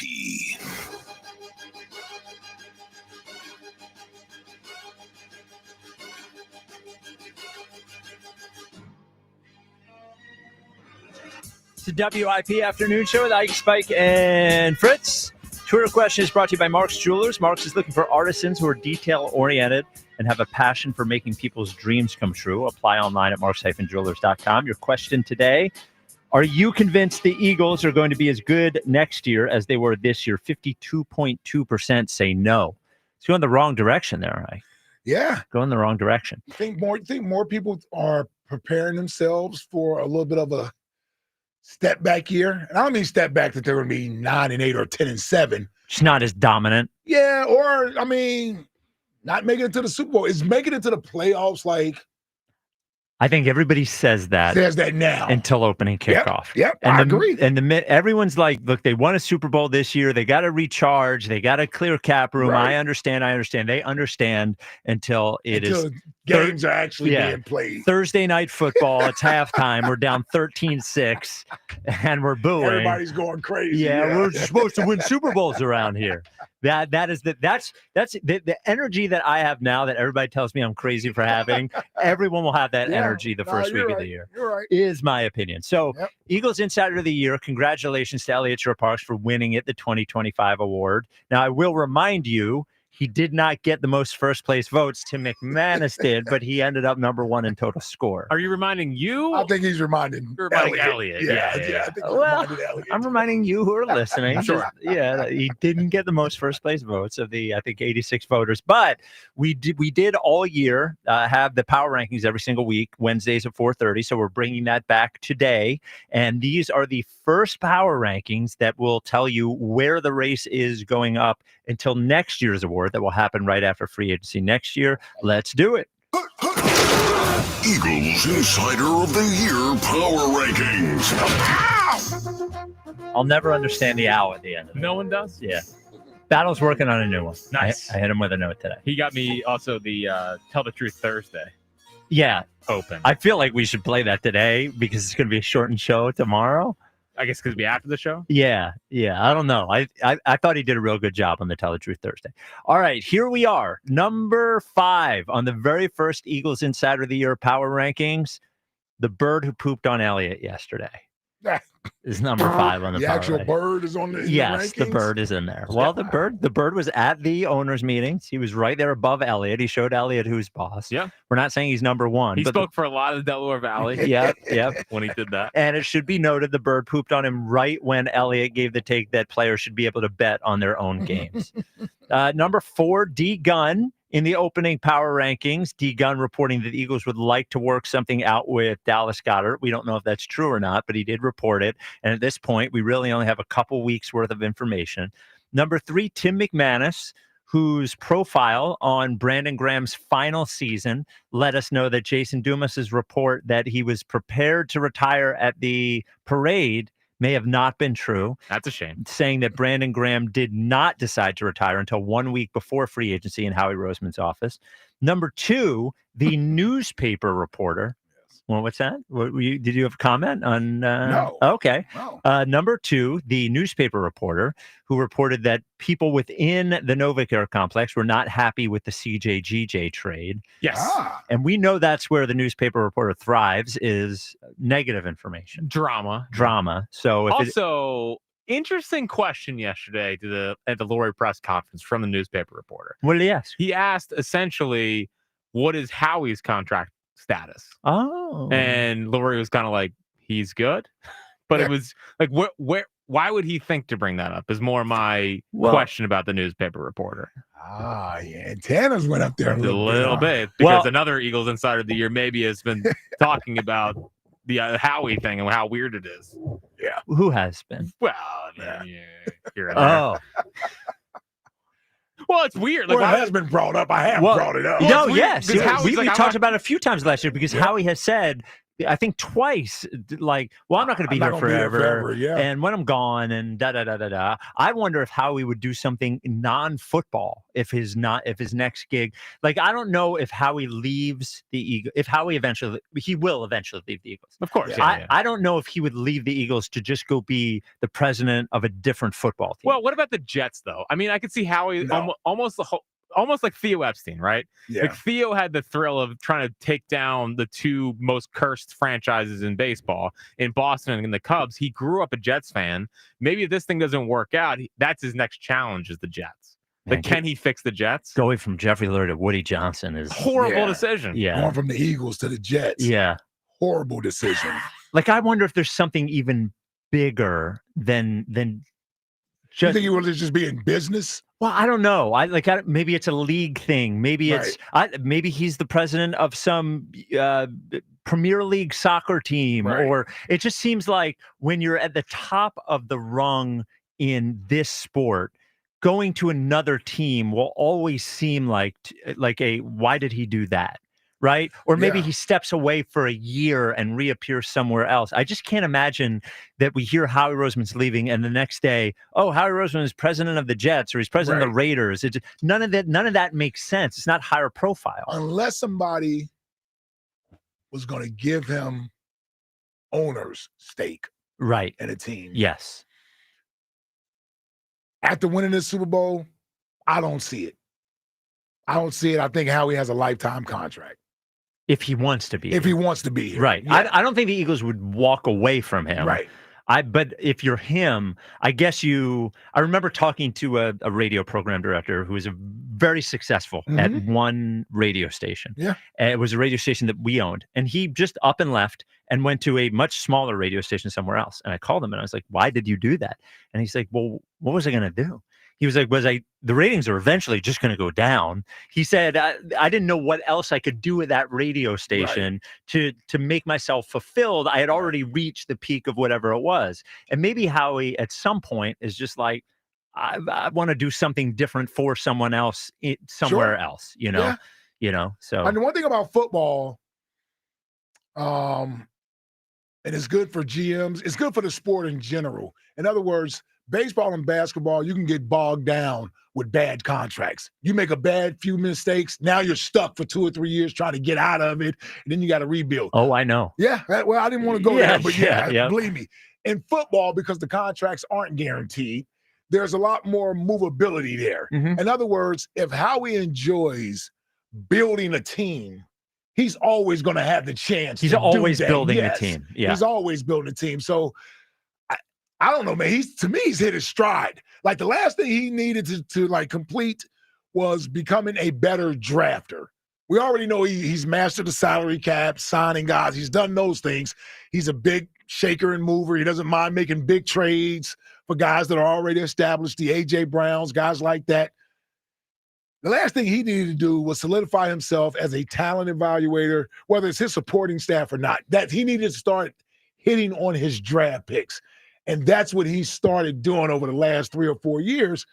It's the WIP Afternoon Show with Ike, Spike, and Fritz. Twitter question is brought to you by Mark's Jewelers. Mark's is looking for artisans who are detail-oriented and have a passion for making people's dreams come true. Apply online at marks-jewelers.com. Your question today, are you convinced the Eagles are going to be as good next year as they were this year? 52.2% say no. It's going the wrong direction there, Ike. Yeah. Going the wrong direction. Think more people are preparing themselves for a little bit of a step back year. And I don't mean step back that they're going to be 9-8 or 10-7. It's not as dominant. Yeah, or I mean, not making it to the Super Bowl. Is making it to the playoffs like? I think everybody says that now until opening kickoff. Yep, and I agree. And everyone's like, look, they won a Super Bowl this year. They got to recharge. They got to clear cap room. Right. I understand. They understand until games are actually being played. Thursday night football. It's halftime. We're down 13-6, and we're booing. Everybody's going crazy. Yeah, we're supposed to win Super Bowls around here. That's the energy that I have now that everybody tells me I'm crazy for having. Everyone will have that energy the first week of the year. You're right. Is my opinion. So, Eagles Insider of the Year, congratulations to Elliott Shore-Parks for winning it, the 2025 award. Now, I will remind you, he did not get the most first-place votes. Tim McManus did, but he ended up #1 in total score. Are you reminding you? I think he's reminding Elliott. Yeah, I think he's Well, reminding Elliott. I'm reminding you who are listening. Sure. He didn't get the most first-place votes of the, I think, 86 voters. But we did all year have the power rankings every single week, Wednesdays at 4:30. So we're bringing that back today. And these are the first power rankings that will tell you where the race is going up until next year's award that will happen right after free agency next year. Let's do it. Eagles Insider of the Year Power Rankings. I'll never understand the owl at the end of it. No one does? Yeah. Battle's working on a new one. Nice. I hit him with a note today. He got me also the Tell the Truth Thursday. Yeah. Open. I feel like we should play that today because it's going to be a shortened show tomorrow. I guess because it'll be after the show? Yeah. I don't know. I thought he did a real good job on the Tell the Truth Thursday. All right, here we are. Number 5 on the very first Eagles Insider of the Year power rankings. The bird who pooped on Elliott yesterday is number 5 on the power actual rankings. bird is on the Yes, the rankings? bird is in there. Well, the bird was at the owners' meetings. He was right there above Elliott. He showed Elliott who's boss. Yeah. We're not saying he's number 1. He but spoke for a lot of the Delaware Valley. Yep. When he did that. And it should be noted the bird pooped on him right when Elliott gave the take that players should be able to bet on their own games. Number 4, D. Gunn. In the opening power rankings, D. Gunn reporting that the Eagles would like to work something out with Dallas Goedert. We don't know if that's true or not, but he did report it. And at this point, we really only have a couple weeks worth of information. Number 3, Tim McManus, whose profile on Brandon Graham's final season let us know that Jason Dumas's report that he was prepared to retire at the parade may have not been true. That's a shame. Saying that Brandon Graham did not decide to retire until 1 week before free agency in Howie Roseman's office. Number 2, the newspaper reporter. Well, what's that? Did you have a comment on? No. Okay. No. Number 2, the newspaper reporter who reported that people within the Novacare complex were not happy with the CJ-GJ trade. Yes. And we know that's where the newspaper reporter thrives, is negative information. Drama. So if also, interesting question yesterday at the Laurie press conference from the newspaper reporter. What did he ask? He asked essentially, what is Howie's contract status? Oh. And Laurie was kind of like, he's good. But it was like, why would he think to bring that up is more my question about the newspaper reporter. Yeah. Tanner's went up there a little bit because another Eagles Insider of the Year maybe has been talking about the Howie thing and how weird it is. Yeah. Who has been? Well, here and there. Well, it's weird. Like, it has been brought up. I have brought it up. No, yes. We like, talked about it a few times last year because Howie has said, I think twice, like, well, I'm not going to be here forever. And when I'm gone and da-da-da-da-da. I wonder if Howie would do something non-football if his next gig. Like, I don't know if Howie leaves the Eagles. If Howie he will eventually leave the Eagles. Of course. I don't know if he would leave the Eagles to just go be the president of a different football team. Well, what about the Jets, though? I mean, I could see Howie almost like Theo Epstein, right? Yeah. Like Theo had the thrill of trying to take down the 2 most cursed franchises in baseball in Boston and the Cubs. He grew up a Jets fan. Maybe if this thing doesn't work out, that's his next challenge is the Jets. But can he fix the Jets? Going from Jeffrey Lurie to Woody Johnson is horrible decision. Yeah. Going from the Eagles to the Jets. Yeah. Horrible decision. Like, I wonder if there's something even bigger than just. You think he will just be in business? Well, I don't know. Maybe it's a league thing. Maybe maybe he's the president of some Premier League soccer team, or it just seems like when you're at the top of the rung in this sport, going to another team will always seem like why did he do that? Right? Or maybe he steps away for a year and reappears somewhere else. I just can't imagine that we hear Howie Roseman's leaving and the next day, Howie Roseman is president of the Jets or he's president of the Raiders. None of that makes sense. It's not higher profile. Unless somebody was going to give him owner's stake in a team. Yes. After winning this Super Bowl, I don't see it. I think Howie has a lifetime contract. If he wants to be. If he wants to be here. Right. Yeah. I don't think the Eagles would walk away from him. Right. But if you're him, I guess I remember talking to a radio program director who was very successful at one radio station. Yeah. And it was a radio station that we owned. And he just up and left and went to a much smaller radio station somewhere else. And I called him and I was like, why did you do that? And he's like, well, what was I going to do? He was like, the ratings are eventually just going to go down. He said, I didn't know what else I could do with that radio station to make myself fulfilled. I had already reached the peak of whatever it was. And maybe Howie at some point is just like, I want to do something different for someone else somewhere else, so. And the one thing about football, and it's good for GMs, it's good for the sport in general. In other words, baseball and basketball, you can get bogged down with bad contracts. You make a bad few mistakes, now you're stuck for 2 or 3 years trying to get out of it, and then you got to rebuild. Oh, I know. Yeah, well, I didn't want to go there, but believe me. In football, because the contracts aren't guaranteed, there's a lot more movability there. In other words, if Howie enjoys building a team, he's always going to have the chance. He's always building a team. Yeah. He's always building a team. So I don't know, man. To me, he's hit his stride. Like the last thing he needed to complete was becoming a better drafter. We already know he's mastered the salary cap, signing guys. He's done those things. He's a big shaker and mover. He doesn't mind making big trades for guys that are already established, the A.J. Browns, guys like that. The last thing he needed to do was solidify himself as a talent evaluator, whether it's his supporting staff or not. That he needed to start hitting on his draft picks. And that's what he started doing over the last 3 or 4 years.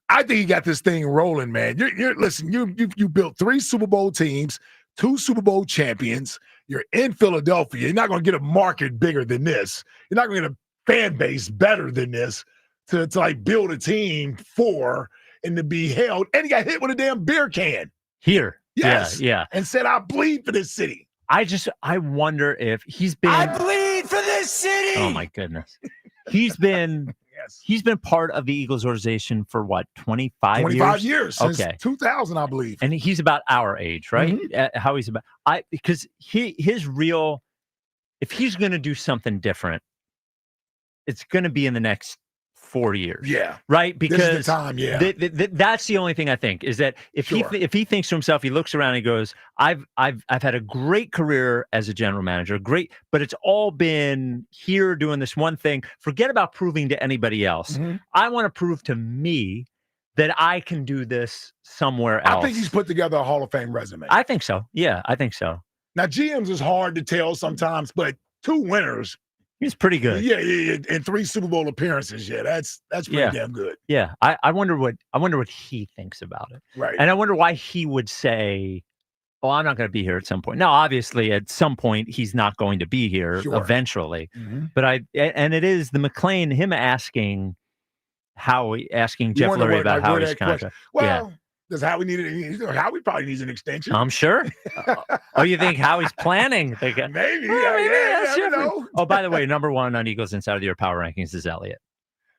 I think he got this thing rolling, man. Listen, you built 3 Super Bowl teams, 2 Super Bowl champions. You're in Philadelphia. You're not going to get a market bigger than this. You're not going to get a fan base better than this to like build a team for and to be held. And he got hit with a damn beer can. Here. Yes. Yeah. And said, I bleed for this city. I wonder if he's been. I bleed for this city. Oh my goodness. He's been part of the Eagles organization for what, 25 years. Okay. Since 2000, I believe. And he's about our age, right? How he's about because his real, if he's going to do something different, it's going to be in the next 4 years. Yeah. Right? Because this is the time, yeah. That's the only thing I think is that if he thinks to himself, he looks around and he goes, I've had a great career as a general manager, but it's all been here doing this one thing. Forget about proving to anybody else. I want to prove to me that I can do this somewhere else. I think he's put together a Hall of Fame resume. I think so. Yeah, I think so. Now, GMs is hard to tell sometimes, but 2 winners. He's pretty good. Yeah. And 3 Super Bowl appearances. Yeah, that's pretty damn good. Yeah. I wonder what he thinks about it. Right. And I wonder why he would say, "Oh, I'm not going to be here at some point." Now, obviously, at some point, he's not going to be here eventually. But and it is the McClain, him asking Jeff Lurie about Howie's contract. Well, does Howie need it? Howie probably needs an extension. I'm sure. Oh, you think Howie's planning? Maybe. Oh, by the way, number 1 on Eagles Inside of the Year power rankings is Elliott.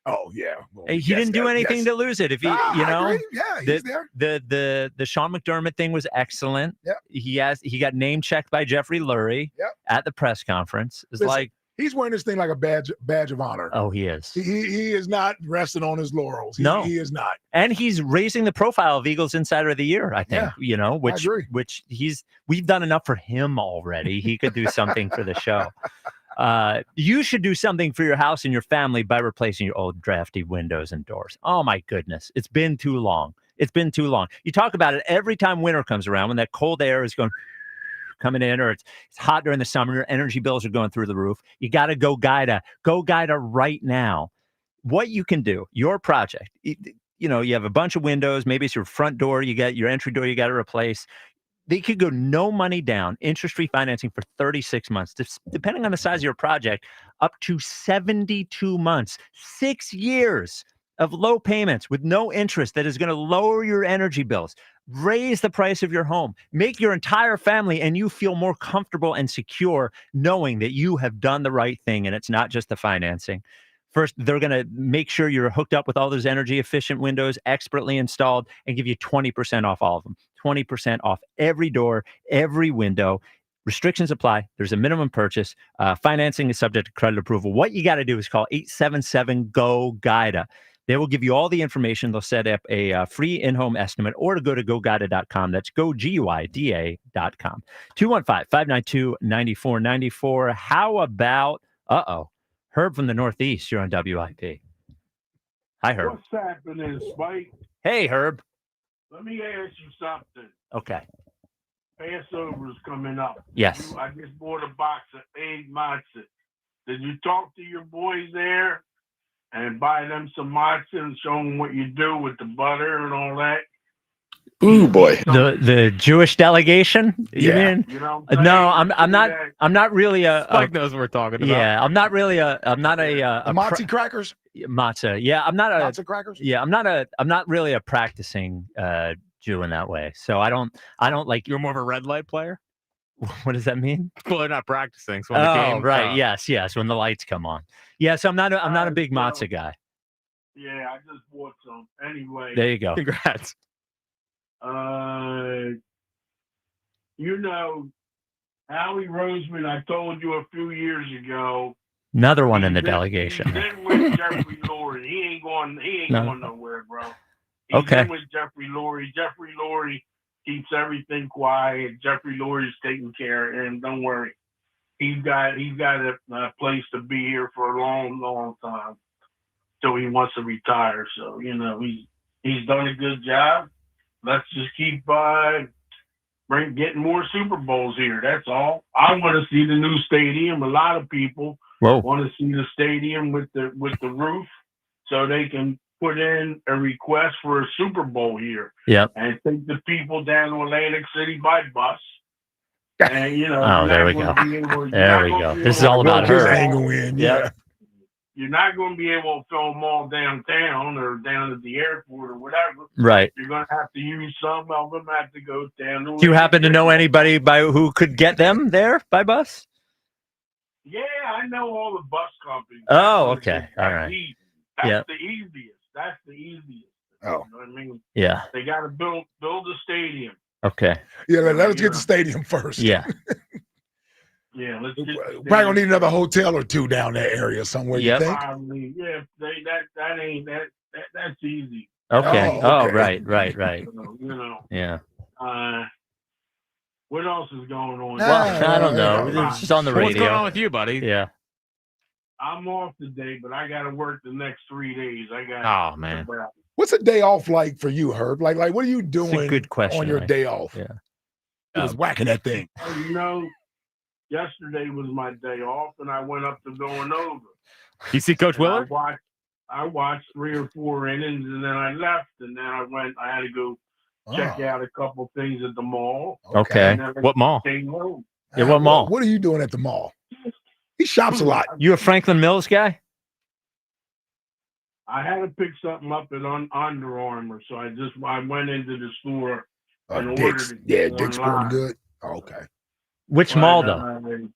Oh yeah. Well, he didn't do anything to lose it. If he, I agree. Yeah, he's there. The Sean McDermott thing was excellent. Yep. He got name checked by Jeffrey Lurie at the press conference. It's like he's wearing this thing like a badge of honor. Oh, he is. He is not resting on his laurels. No, he is not. And he's raising the profile of Eagles Insider of the Year, I think. Which we've done enough for him already. He could do something for the show. You should do something for your house and your family by replacing your old drafty windows and doors. Oh my goodness. It's been too long. You talk about it every time winter comes around when that cold air is coming in, or it's hot during the summer, your energy bills are going through the roof. You got to go Guida right now. What you can do, your project, you have a bunch of windows, maybe it's your front door, you got your entry door you got to replace. They could go no money down, interest-free financing for 36 months, depending on the size of your project, up to 72 months, 6 years of low payments with no interest that is going to lower your energy bills, raise the price of your home, make your entire family and you feel more comfortable and secure knowing that you have done the right thing and it's not just the financing. First, they're going to make sure you're hooked up with all those energy efficient windows, expertly installed, and give you 20% off all of them. 20% off every door, every window. Restrictions apply. There's a minimum purchase. Financing is subject to credit approval. What you got to do is call 877-GO-GUIDA. They will give you all the information. They'll set up a free in-home estimate or to go to GoGuida.com. That's GoGuida.com. 215-592-9494. How about, Herb from the Northeast. You're on WIP. Hi, Herb. What's happening, Spike? Hey, Herb. Let me ask you something. Okay. Passover's coming up. Yes. I just bought a box of egg matzah. Did you talk to your boys there and buy them some matzah and show them what you do with the butter and all that? Ooh, boy. The Jewish delegation? You mean? You know No, I'm not really a Spike knows what we're talking about. Yeah, I'm not a Matzah crackers? Matzah. Yeah, I'm not a Matzah crackers? Yeah, I'm not really a practicing Jew in that way. So I don't like. You're more of a red light player? What does that mean? Well, they're not practicing. So when the game right. Yes. When the lights come on. Yeah, so I'm not a big matzah guy. Yeah, I just bought some. Anyway. There you go. Congrats. Howie Roseman, I told you a few years ago. Another one in the delegation. He's been with Jeffrey Lurie. He ain't going nowhere, bro. He's Okay. been with Jeffrey Lurie. Jeffrey Lurie keeps everything quiet. Jeffrey Lurie's taking care of him. Don't worry. He's got a place to be here for a long, long time. So he wants to retire. So, he's done a good job. Let's just keep getting more Super Bowls here. That's all. I want to see the new stadium. A lot of people want to see the stadium with the roof, so they can put in a request for a Super Bowl here. Yep. And take the people down to Atlantic City by bus. And, you know, Oh, there we go. There we go. This is all about her. You're not going to be able to film all downtown or down at the airport or whatever. Right. You're going to have to use some of them. Have to go down. Do you happen to know anybody who could get them there by bus? Yeah, I know all the bus companies. Oh, okay. All right. That's the easiest. That's the easiest. Oh. You know what I mean? Yeah. They got to build a stadium. Okay. Yeah, let us get the stadium first. Yeah. Yeah, let's get Probably gonna need another hotel or two down that area somewhere. You think? Probably, yeah. That ain't that's easy. Okay. Oh, Oh, okay. right. You know. Yeah. What else is going on? Well, I don't know. It's just on the radio. What's going on with you, buddy? Yeah. I'm off today, but I got to work the next 3 days. I got. Oh man. What's a day off like for you, Herb? Like what are you doing It's a good question, on your day off? Yeah. He was whacking that thing. You know, yesterday was my day off, and I went up to Villanova. You see Coach Willard? I watched 3 or 4 innings, and then I left, and then I had to go check out a couple things at the mall. Okay. And then I What mall? came home. Yeah, what mall? What are you doing at the mall? He shops a lot. You a Franklin Mills guy? I had to pick something up at Under Armour, so I went into the store and Dick's. ordered it. Yeah, Dick's Sporting online. Good. Oh, okay. Which mall though?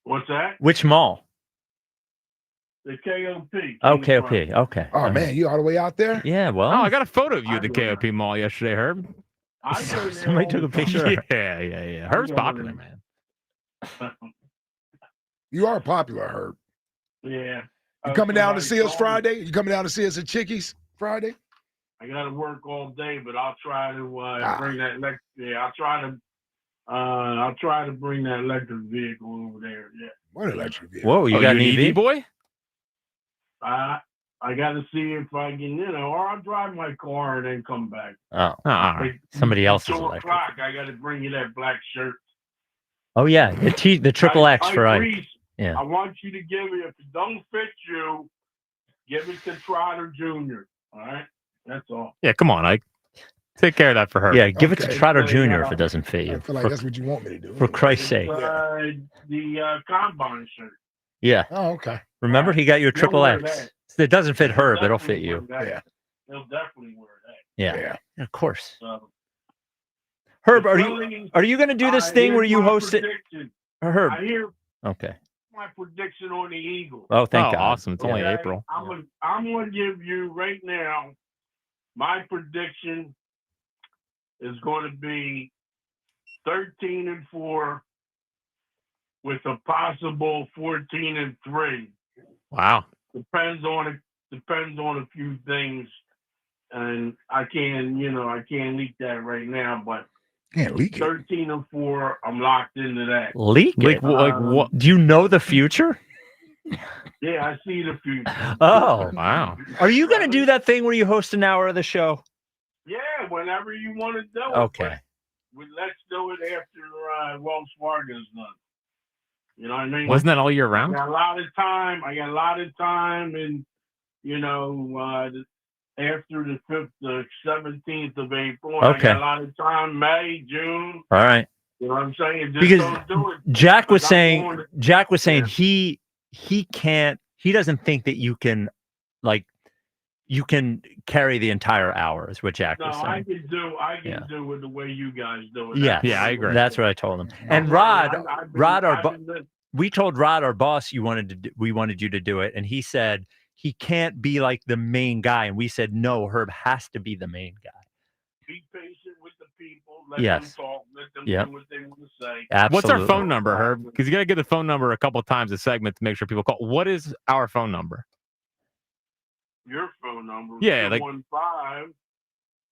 What's that? Which mall? The KOP. Okay. Oh man, you all the way out there? Yeah, well. Oh, I got a photo of you at the KOP mall yesterday, Herb. Somebody took a picture. Yeah. Herb's popular, man. You are popular, Herb. Yeah. You coming down to see us Friday? You coming down to see us at Chickies Friday? I got to work all day, but I'll try to bring that electric. Yeah, I'll try to bring that electric vehicle over there. Yeah. What electric vehicle? Whoa, you got an EV boy? I got to see if I can, or I'll drive my car and then come back. Oh, all right. Somebody else's 2 electric. o'clock, I got to bring you that black shirt. Oh yeah, the triple X for Ike. Reese, Yeah. I want you to give it, if it don't fit you, give it to Trotter Jr. All right? That's all. Yeah, come on, Ike. Take care of that for her. Yeah, give it to Trotter Jr. if it doesn't fit you. I feel like that's what you want me to do. For Christ's sake. The combine shirt. Yeah. Oh, okay. Remember, he got you a He'll triple wear X. that. It doesn't fit Herb. It'll fit you. Yeah. He'll definitely wear that. Yeah. Of course. So, Herb, are you going to do this thing where you host it? Herb. I hear Okay. my prediction on the Eagles. Oh, thank God. Awesome. It's only Okay? April. I'm going to give you right now, my prediction is going to be 13-4 with a possible 14-3. Wow. Depends on a few things, and I can't leak that right now, but Can't leak it. 13-4, I'm locked into that. Leak it? Like what? Do you know the future? Yeah, I see the future. Oh, wow. Are you going to do that thing where you host an hour of the show? Yeah, whenever you want to do it. Okay. But let's do it after Wells Fargo's done. You know what I mean? Wasn't that all year round? I got a lot of time, and after the 17th of April, I Okay. got a lot of time. May, June. All right. You know what I'm saying? Just Because don't do it. Jack was I'm saying going to- he doesn't think that you can carry the entire hour is what Jack No, was saying. I can do it the way you guys do it. Yeah, Yeah, I agree. That's what I told him. And we told Rod, our boss, we wanted you to do it, and he said he can't be like the main guy, and we said no, Herb has to be the main guy. Be patient with the people. Let Yes. them talk. Let them Yep. do what they want to say. Absolutely. What's our phone number, Herb? Because you got to get the phone number a couple of times a segment to make sure people call. What is our phone number? Your phone number. Yeah, like-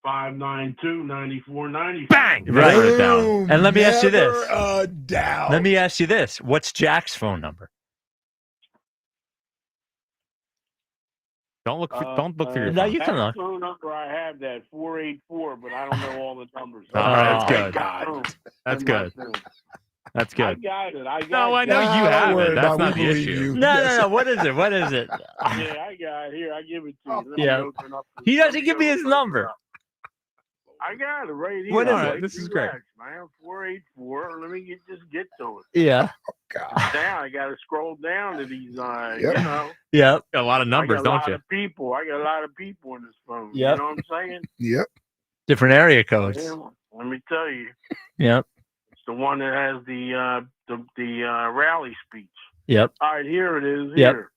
215-592-9490. Bang! Right. Write it down. And let me ask you this. Never a doubt. Let me ask you this. What's Jack's phone number? Don't look for your No, phone. you can look. Phone number I have that 484, but I don't know all the numbers. All right, that's Oh, good. God. That's good. That's I good. got it. I got No, I it. know you Don't have worry it. That's about it. not We the believe issue. you. No. What is it? What is it? Yeah, I got it. Here, I give it to you. Let me Yeah. open up the- He doesn't give me his number. I got it right here. What is All it? This is great. relax, man. 484. Let me just get to it. Yeah. Now I got to scroll down to these. Yep. You know, Yep. Got a lot of numbers, I got a don't lot you? of people. I got a lot of people in this phone. Yep. You know what I'm saying? Yep. Different area codes. Yeah, let me tell you, Yep. it's the one that has the rally speech. Yep. All right, here it is. Yep. Here.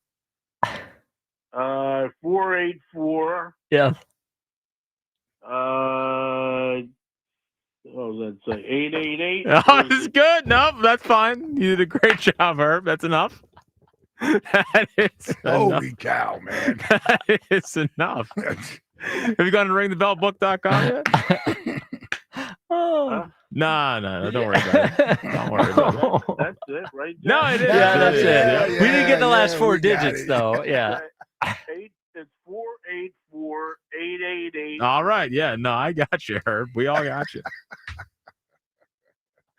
484. Yeah. What was that say? 888. Oh, this is good. Nope, that's fine. You did a great job, Herb. That's enough. That is Holy cow, man. That is enough. Have you gone to ringthebellbook.com yet? Oh. No, don't worry about it. Don't worry about it. That's it, right there. No, it is. Yeah, that's it. Yeah, We didn't get the last four we got digits it. though. Yeah. It's 484-888. All right. Yeah. No, I got you, Herb. We all got you.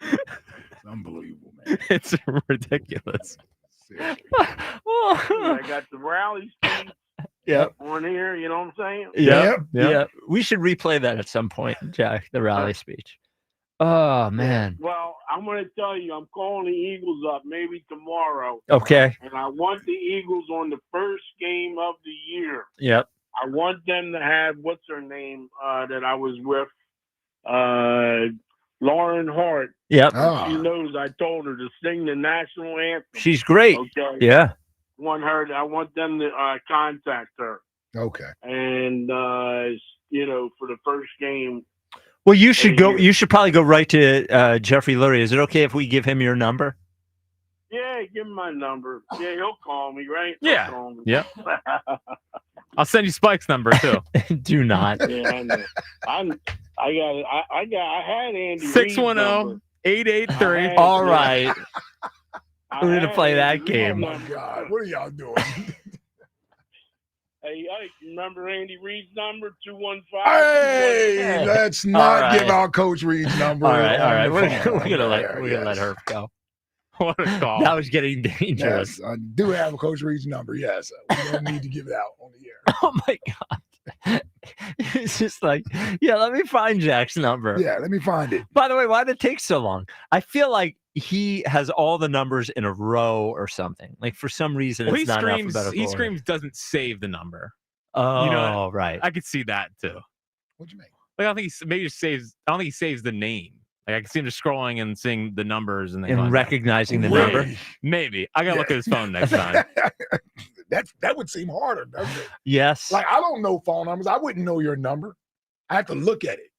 It's unbelievable, man. It's ridiculous. I got the rally speech Yep. on here. You know what I'm saying? Yep. Yep. We should replay that at some point, Jack. The rally speech. Oh man. Well, I'm going to tell you, I'm calling the Eagles up maybe tomorrow. Okay. And I want the Eagles on the first game of the year. Yep. I want them to have, what's her name that I was with? Lauren Hart. Yep. She knows I told her to sing the national anthem. She's great. Okay. Yeah. I want them to contact her. Okay. And, for the first game. Well, you should go. You should probably go right to Jeffrey Lurie. Is it okay if we give him your number? Yeah, give him my number. Yeah, he'll call me, right? Yeah. He'll call me. Yep. I'll send you Spike's number too. Do not. Yeah, I know. I had Andy 610-883. All right. We're gonna play that Oh game. my God, what are y'all doing? Hey, remember Andy Reid's number? 215. Hey, let's not right. give out Coach Reid's number. All right. on the We're phone. gonna let Yes. Herb go. What a call. That was getting dangerous. Yes, I do have Coach Reid's number. Yes, we don't need to give it out on the air. Oh my God. It's just like, yeah, let me find Jack's number. Yeah, let me find it. By the way, why did it take so long? I feel like he has all the numbers in a row or something. Like for some reason, Well, it's not alphabetical he order. screams doesn't save the number. Oh, right. I could see that too. What do you mean? Like I don't think he saves. I don't think he saves the name. Like I can see him just scrolling and seeing the numbers and then And going, recognizing the Really? number. Maybe I gotta look at his phone next time. That would seem harder, doesn't it? Yes. Like I don't know phone numbers. I wouldn't know your number. I have to look at it.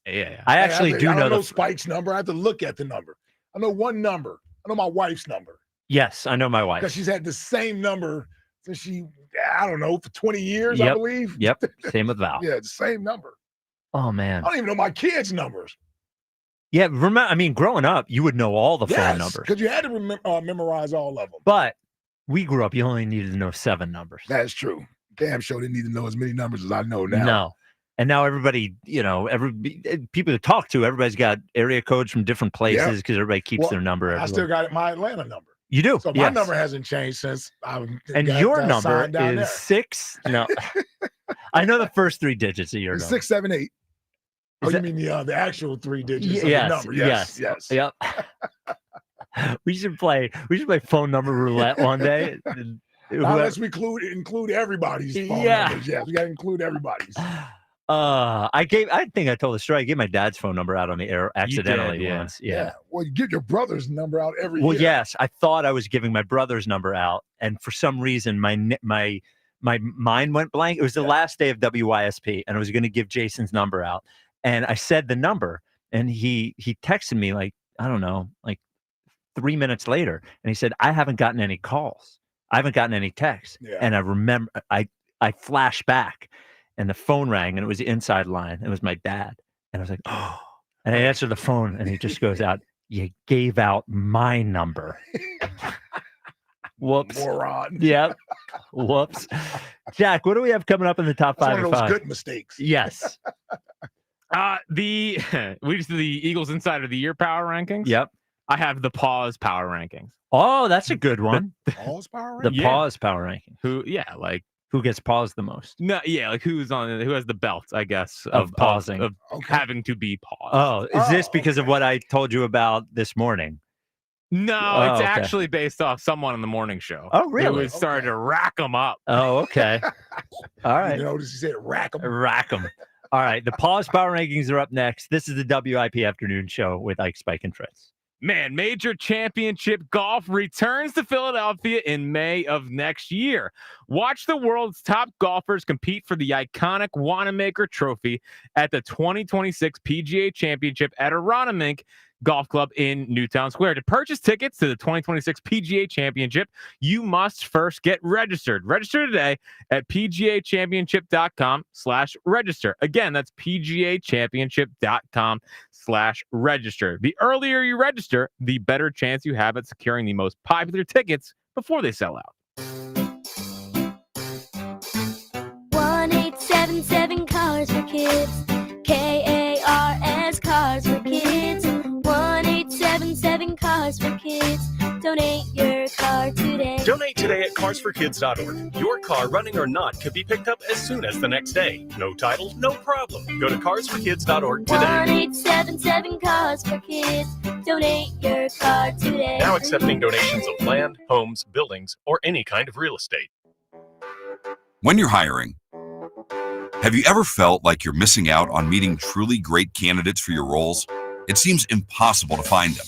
Yeah. I actually do I know don't know the. Spike's number. I have to look at the number. I know one number. I know my wife's number Yes, I know my wife. because she's had the same number since I don't know, for 20 years, I Yep. believe. Yep. Same with Val. Yeah, the same number. Oh I man. don't even know my kids' numbers. Yeah. Remember, I mean, growing up, you would know all the phone Yes, numbers. because you had to memorize all of them. But we grew up, you only needed to know 7 numbers. That's true. Damn sure didn't need to know as many numbers as I know now. No. And now everybody, people to talk to, everybody's got area codes from different places because everybody keeps Well, their number. I everywhere. still got my Atlanta number. You do. So my yes. number hasn't changed since I And got your number signed down is there. 6. No. I know the first 3 digits of your It's number. 678. Oh, Is you that- mean the actual 3 digits of Yes, the number? Yes. Yep. we should play phone number roulette one day. Now let's include everybody's phone numbers. Yes, we got to include everybody's. I think I told the story. I gave my dad's phone number out on the air accidentally once. Yeah. Well, you give your brother's number out every Well, year. yes, I thought I was giving my brother's number out, and for some reason, my mind went blank. It was the last day of WYSP, and I was going to give Jason's number out, and I said the number, and he texted me like, I don't know, like 3 minutes later, and he said, I haven't gotten any calls. I haven't gotten any texts. Yeah. And I remember, I flashed back, and the phone rang, and it was the inside line. It was my dad, and I was like, oh. And I answered the phone, and he just goes out, you gave out my number. Whoops. Moron. Yep. Whoops. Jack, what do we have coming up in the top That's 5 one of or those 5? good mistakes. Yes. We just did the Eagles Insider of the Year power rankings. Yep. I have the pause power rankings. Oh, that's a good one. Pause power The ranking? pause power ranking. Who? Yeah, like who gets paused the most? No, yeah, like who has the belt? I guess Of pausing. of having to be paused. Oh, is this because of what I told you about this morning? No, Oh, it's okay. actually based off someone on the morning show. Oh, really? Who was started to rack them up. Oh, okay. All right. You notice he said rack 'em. Rack 'em. All right. The pause power rankings are up next. This is the WIP afternoon show with Ike, Spike, and Fritz. Man, Major Championship Golf returns to Philadelphia in May of next year. Watch the world's top golfers compete for the iconic Wanamaker Trophy at the 2026 PGA Championship at Aronimink Golf Club in Newtown Square. To purchase tickets to the 2026 PGA Championship, you must first get registered. Register today at pgachampionship.com/register. Again, that's pgachampionship.com/register. The earlier you register, the better chance you have at securing the most popular tickets before they sell out. 1877 Cars for Kids. KARS Cars for Kids. 1877 Cars for Kids. Donate your car today. Donate today at carsforkids.org. Your car, running or not, could be picked up as soon as the next day. No title, no problem. Go to carsforkids.org today. 1877 Cars for Kids. Donate your car today. Now accepting donations of land, homes, buildings, or any kind of real estate. When you're hiring, have you ever felt like you're missing out on meeting truly great candidates for your roles? It seems impossible to find them,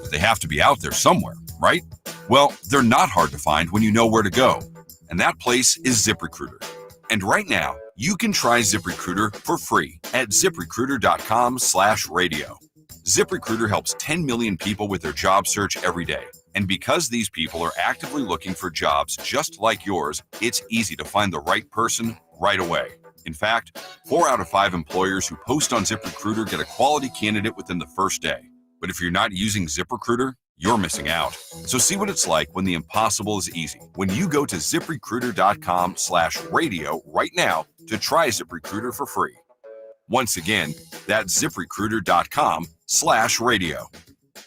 but they have to be out there somewhere, right? Well, they're not hard to find when you know where to go, and that place is ZipRecruiter. And right now, you can try ZipRecruiter for free at ZipRecruiter.com/radio. ZipRecruiter helps 10 million people with their job search every day. And because these people are actively looking for jobs just like yours, it's easy to find the right person right away. In fact, 4 out of 5 employers who post on ZipRecruiter get a quality candidate within the first day. But if you're not using ZipRecruiter, you're missing out. So see what it's like when the impossible is easy. When you go to ZipRecruiter.com/radio right now to try ZipRecruiter for free. Once again, that's ZipRecruiter.com/radio.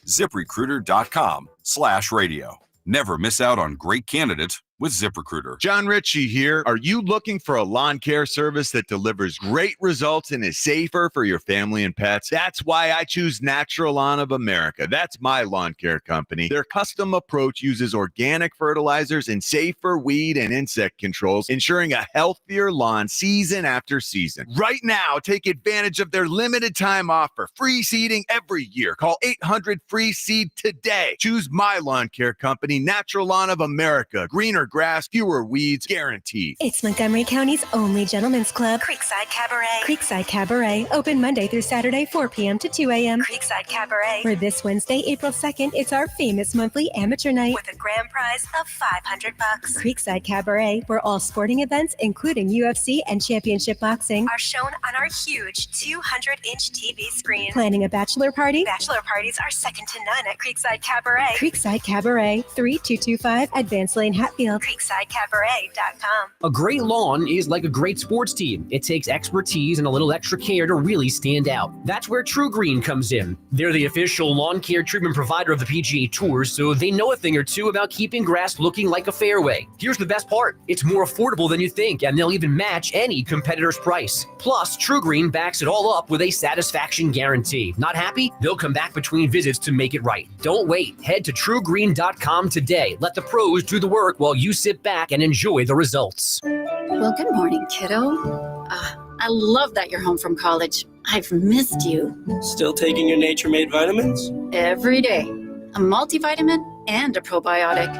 ZipRecruiter.com/radio. Never miss out on great candidates with ZipRecruiter. John Ritchie here. Are you looking for a lawn care service that delivers great results and is safer for your family and pets? That's why I choose Natural Lawn of America. That's my lawn care company. Their custom approach uses organic fertilizers and safer weed and insect controls, ensuring a healthier lawn season after season. Right now, take advantage of their limited time offer. Free seeding every year. Call 800-FREE-SEED today. Choose my lawn care company, Natural Lawn of America. Greener grass, fewer weeds, guaranteed. It's Montgomery County's only gentlemen's club, Creekside Cabaret. Creekside Cabaret, open Monday through Saturday, 4 p.m. to 2 a.m. Creekside Cabaret. For this Wednesday, April 2nd, it's our famous monthly amateur night with a grand prize of $500. Creekside Cabaret, where all sporting events, including UFC and championship boxing, are shown on our huge 200-inch TV screen. Planning a bachelor party? Bachelor parties are second to none at Creekside Cabaret. Creekside Cabaret, 3225 Advance Lane, Hatfield. CreeksideCabaret.com. A great lawn is like a great sports team. It takes expertise and a little extra care to really stand out. That's where True Green comes in. They're the official lawn care treatment provider of the PGA Tour, so they know a thing or two about keeping grass looking like a fairway. Here's the best part. It's more affordable than you think, and they'll even match any competitor's price. Plus, True Green backs it all up with a satisfaction guarantee. Not happy? They'll come back between visits to make it right. Don't wait. Head to TrueGreen.com today. Let the pros do the work while you sit back and enjoy the results. Well, good morning, kiddo. I love that you're home from college. I've missed you. Still taking your Nature-Made vitamins? Every day. A multivitamin and a probiotic.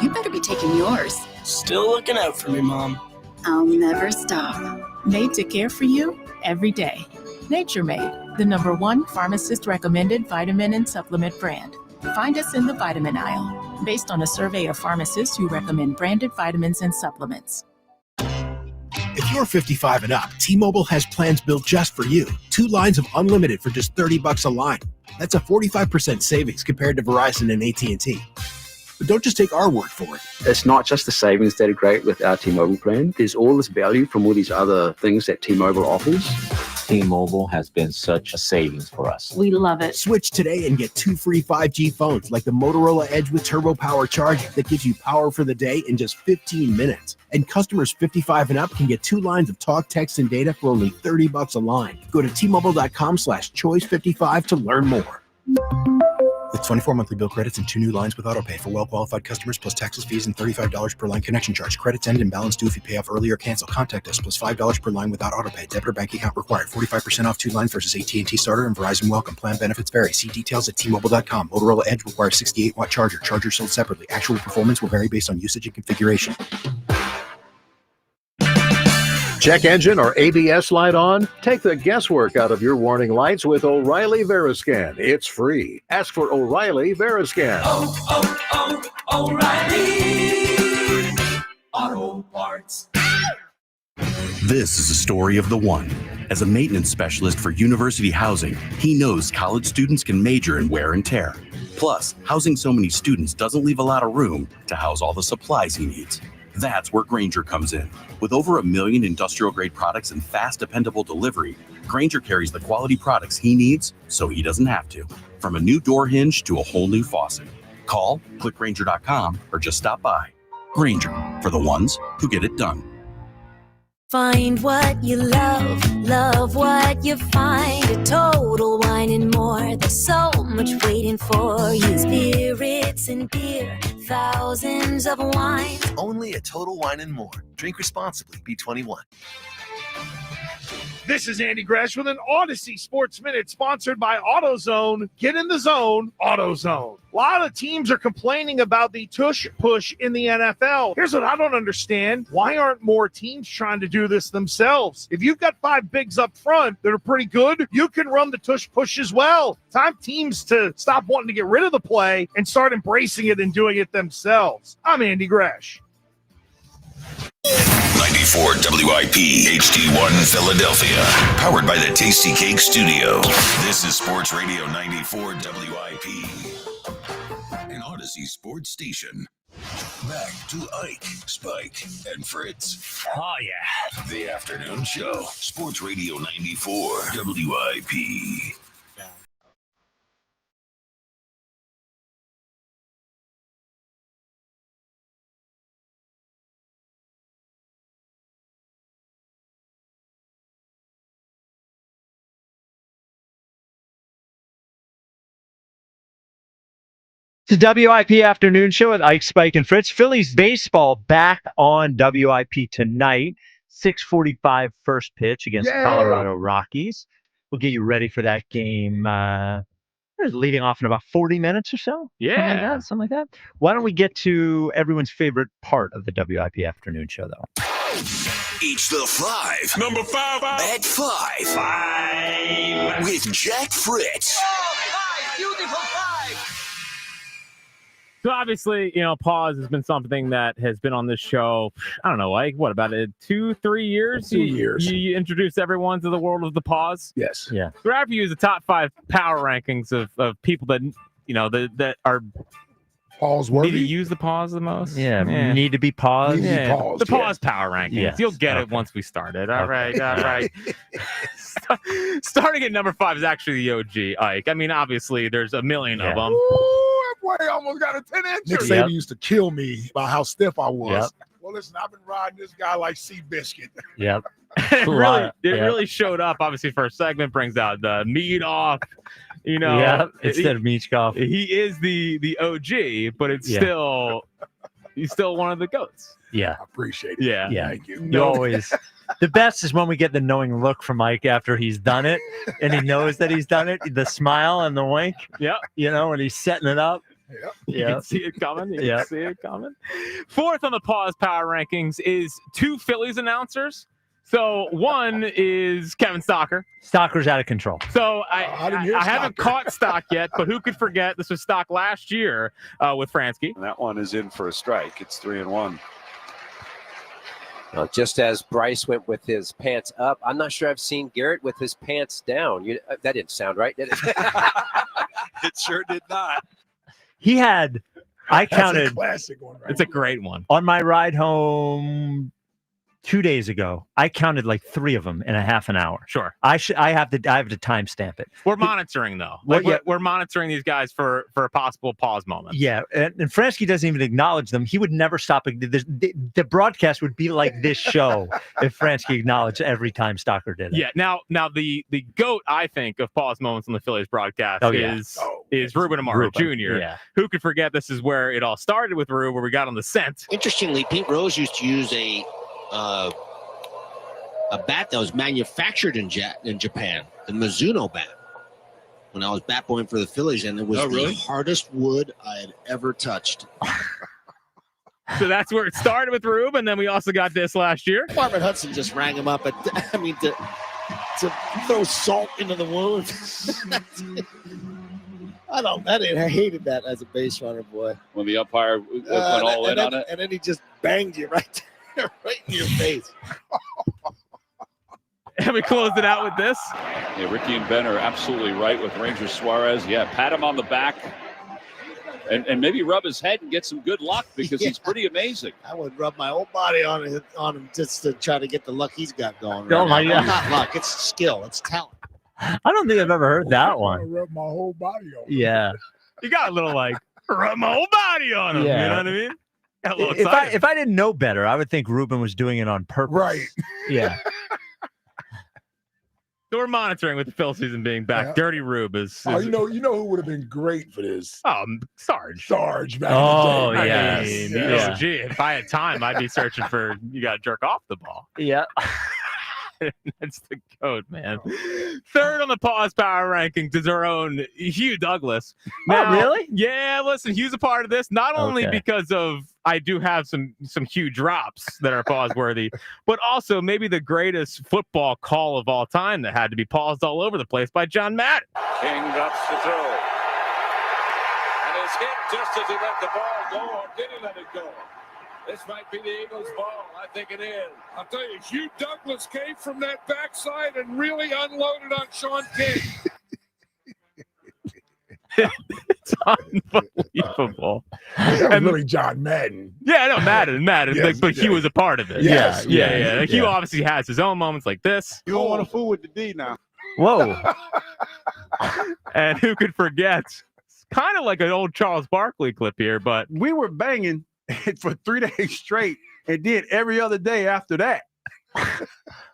You better be taking yours. Still looking out for me, Mom. I'll never stop. Made to care for you every day. Nature-Made, the #1 pharmacist-recommended vitamin and supplement brand. Find us in the vitamin aisle, based on a survey of pharmacists who recommend branded vitamins and supplements. If you're 55 and up, T-Mobile has plans built just for you. 2 lines of unlimited for just $30 a line. That's a 45% savings compared to Verizon and AT&T. But don't just take our word for it. It's not just the savings that are great with our T-Mobile plan. There's all this value from all these other things that T-Mobile offers. T-Mobile has been such a savings for us. We love it. Switch today and get 2 free 5G phones like the Motorola Edge with Turbo Power charging that gives you power for the day in just 15 minutes. And customers 55 and up can get 2 lines of talk, text, and data for only $30 a line. Go to T-Mobile.com/choice55 to learn more. With 24 monthly bill credits and 2 new lines with autopay for well-qualified customers plus taxes, fees, and $35 per line connection charge. Credits end and balance due if you pay off early or cancel. Contact us plus $5 per line without autopay. Debit or bank account required. 45% off 2 lines versus AT&T Starter and Verizon Welcome. Plan benefits vary. See details at T-Mobile.com. Motorola Edge requires 68-watt charger. Charger sold separately. Actual performance will vary based on usage and configuration. Check engine or ABS light on? Take the guesswork out of your warning lights with O'Reilly Veriscan. It's free. Ask for O'Reilly Veriscan. O'Reilly Auto Parts. This is a story of the one. As a maintenance specialist for university housing, he knows college students can major in wear and tear. Plus, housing so many students doesn't leave a lot of room to house all the supplies he needs. That's where Grainger comes in. With over 1 million industrial-grade products and fast, dependable delivery, Grainger carries the quality products he needs so he doesn't have to. From a new door hinge to a whole new faucet. Call, click Grainger.com, or just stop by. Grainger, for the ones who get it done. Find what you love, love what you find. A Total Wine and More. There's so much waiting for you. Spirits and beer, thousands of wines. Only at Total Wine and More. Drink responsibly. B21. This is Andy Gresh with an Odyssey Sports Minute sponsored by AutoZone. Get in the zone, AutoZone. A lot of teams are complaining about the tush push in the NFL. Here's what I don't understand. Why aren't more teams trying to do this themselves? If you've got 5 bigs up front that are pretty good, you can run the tush push as well. Time teams to stop wanting to get rid of the play and start embracing it and doing it themselves. I'm Andy Gresh. 94 WIP HD1 Philadelphia. Powered by the Tasty Cake Studio. This is Sports Radio 94 WIP. An Odyssey Sports Station. Back to Ike, Spike, and Fritz. Oh, yeah. The Afternoon Show. Sports Radio 94 WIP. It's the WIP Afternoon Show with Ike, Spike, and Fritz. Phillies baseball back on WIP tonight. 6:45 first pitch against Colorado Rockies. We'll get you ready for that game. Leading off in about 40 minutes or so. Yeah. Something like that. Why don't we get to everyone's favorite part of the WIP Afternoon Show, though? Each the 5. Number 5. At 5. 5. With Jack Fritz. Beautiful 5. So obviously, pause has been something that has been on this show. I don't know, like what about it? 2-3 years? 2 years. You introduced everyone to the world of the pause. Yes. Yeah. So after you use the top 5 power rankings of people that that are pause need to worthy. use the pause the most. Yeah. Need to be paused. The pause power rankings. Yes. You'll get it once we start it. All right. Starting at number 5 is actually the OG Ike. I mean, obviously, there's a million of them. Boy, I almost got a 10-incher. Nick Yep. Saban used to kill me about how stiff I was. Yep. Well, listen, I've been riding this guy like Seabiscuit. Yep. It really showed up. Obviously, for a segment, brings out the meat off. Instead of Michkov. He is the OG, but it's he's still one of the GOATs. Yeah. I appreciate it. Yeah. Thank you. You always. The best is when we get the knowing look from Mike after he's done it, and he knows that he's done it. The smile and the wink. Yep. When he's setting it up. Yep. You can see it coming. You can see it coming. 4th on the pause power rankings is 2 Phillies announcers. So one is Kevin Stocker. Stocker's out of control. So I haven't caught Stock yet, but who could forget this was Stock last year with Fransky. That one is in for a strike. It's 3-1. Just as Bryce went with his pants up, I'm not sure I've seen Garrett with his pants down. That didn't sound right, did it? It sure did not. He had, I counted. That's a classic one, right? It's a great one. On my ride home 2 days ago, I counted like 3 of them in a half an hour. Sure. I have to timestamp it. We're monitoring though. Well, Like we're monitoring these guys for a possible pause moment. Yeah, and Fransky doesn't even acknowledge them. He would never stop. The broadcast would be like this show if Fransky acknowledged every time Stocker did it. Yeah. Now the GOAT, I think, of pause moments on the Phillies broadcast is Ruben Amaro Jr. Yeah. Who could forget this is where it all started with Rube, where we got on the scent. Interestingly, Pete Rose used to use a bat that was manufactured in Japan, the Mizuno bat, when I was bat boying for the Phillies, and it was the hardest wood I had ever touched. So that's where it started with Rube, and then we also got this last year. Marvin Hudson just rang him up to throw salt into the wound. I hated that as a base runner, boy. When the umpire went all in on it. And then he just banged you right there, right in your face. And we closed it out with this. Yeah, Ricky and Ben are absolutely right with Ranger Suarez. Yeah, pat him on the back and maybe rub his head and get some good luck because he's pretty amazing. I would rub my whole body on him just to try to get the luck he's got going. Oh, my God. Not luck, it's skill, it's talent. I don't think I've ever heard that one. Rub my whole body on. Yeah. You got a little like rub my whole body on him. Yeah. You know what I mean? Got a little If excited. I didn't know better, I would think Ruben was doing it on purpose. Right. Yeah. So we're monitoring with the Phil season being back. Yeah. Dirty Rube is You know who would have been great for this? Sarge. Sarge. Back Oh, in the day. I yes. mean, Yeah. gee, if I had time, I'd be searching for you got to jerk off the ball. Yeah. That's the code, man. Third on the pause power rankings is our own Hugh Douglas. Now, really? Yeah, listen, Hugh's a part of this, not only Okay. because of I do have some Hugh drops that are pause worthy, but also maybe the greatest football call of all time that had to be paused all over the place by John Madden. King drops the throw. And it's hit just as he let the ball go, or did he let it go? This might be the Eagles' ball. I think it is. I'll tell you, Hugh Douglas came from that backside and really unloaded on Sean King. It's unbelievable. That was really John Madden. Yeah, no, Madden, Yes, but Hugh was a part of it. Yes, yeah. Hugh obviously has his own moments like this. You don't want to fool with the D now. Whoa. And who could forget? It's kind of like an old Charles Barkley clip here, but We were banging for 3 days straight and did every other day after that. What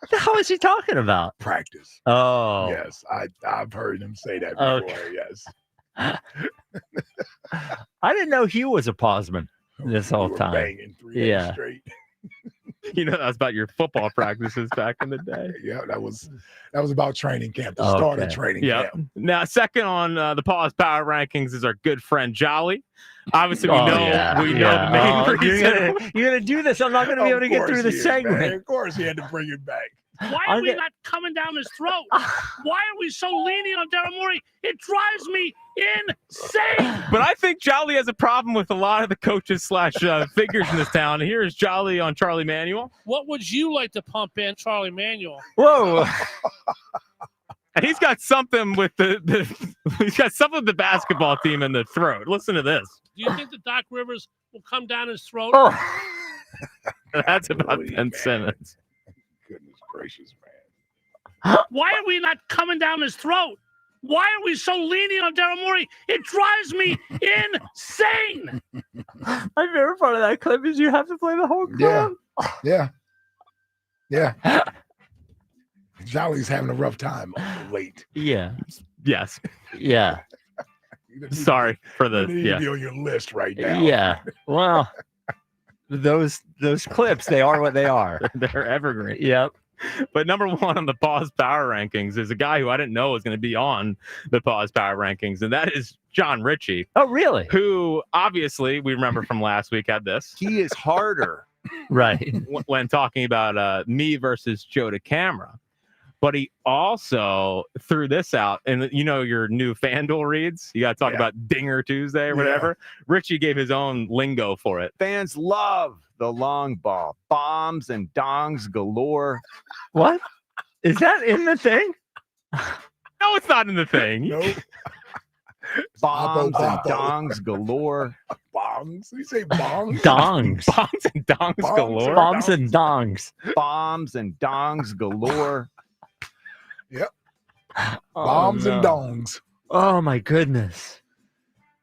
the hell is he talking about? Practice. Oh. Yes, I've heard him say that Okay. before. Yes. I didn't know Hugh was a pauseman this whole We were time. banging 3 days straight. you know that was about your football practices back in the day. Yeah, that was about training camp. The start of training Yeah. camp. Now, second on the pause power rankings is our good friend Jolly. Obviously, we know the main reason. You're gonna do this. I'm not gonna be able to get through the segment. Man. Of course, he had to bring it back. Why are we not coming down his throat? Why are we so lenient on Daryl Morey? It drives me insane. But I think Jolly has a problem with a lot of the coaches / figures in this town. Here's Jolly on Charlie Manuel. What would you like to pump in, Charlie Manuel? Whoa. And he's got something with he's got something with the basketball team in the throat. Listen to this. Do you think that Doc Rivers will come down his throat? Oh. That's about Ben Simmons. Goodness gracious, man. Why are we not coming down his throat? Why are we so lenient on Daryl Morey? It drives me insane. My favorite part of that clip is you have to play the whole clip. Yeah. Jolly's having a rough time late. Yeah. Yes. Yeah. Sorry for the You need to be on your list right now. Yeah. Well, those clips, they are what they are. They're evergreen. Yep. But number one on the pause power rankings is a guy who I didn't know was going to be on the pause power rankings, and that is John Ritchie. Oh, really? Who obviously we remember from last week had this. He is harder. Right. When talking about me versus Joe DeCamara. But he also threw this out, and you know your new FanDuel reads. You got to talk about Dinger Tuesday or whatever. Richie gave his own lingo for it. Fans love the long ball, bombs and dongs galore. What? Is that in the thing? No, it's not in the thing. Nope. Bombs and dongs galore. Bongs? You say bongs? Dongs. Bombs and dongs galore. Bombs and dongs. Bombs and dongs galore. Yep. Oh, Bombs and no. dongs. Oh my goodness.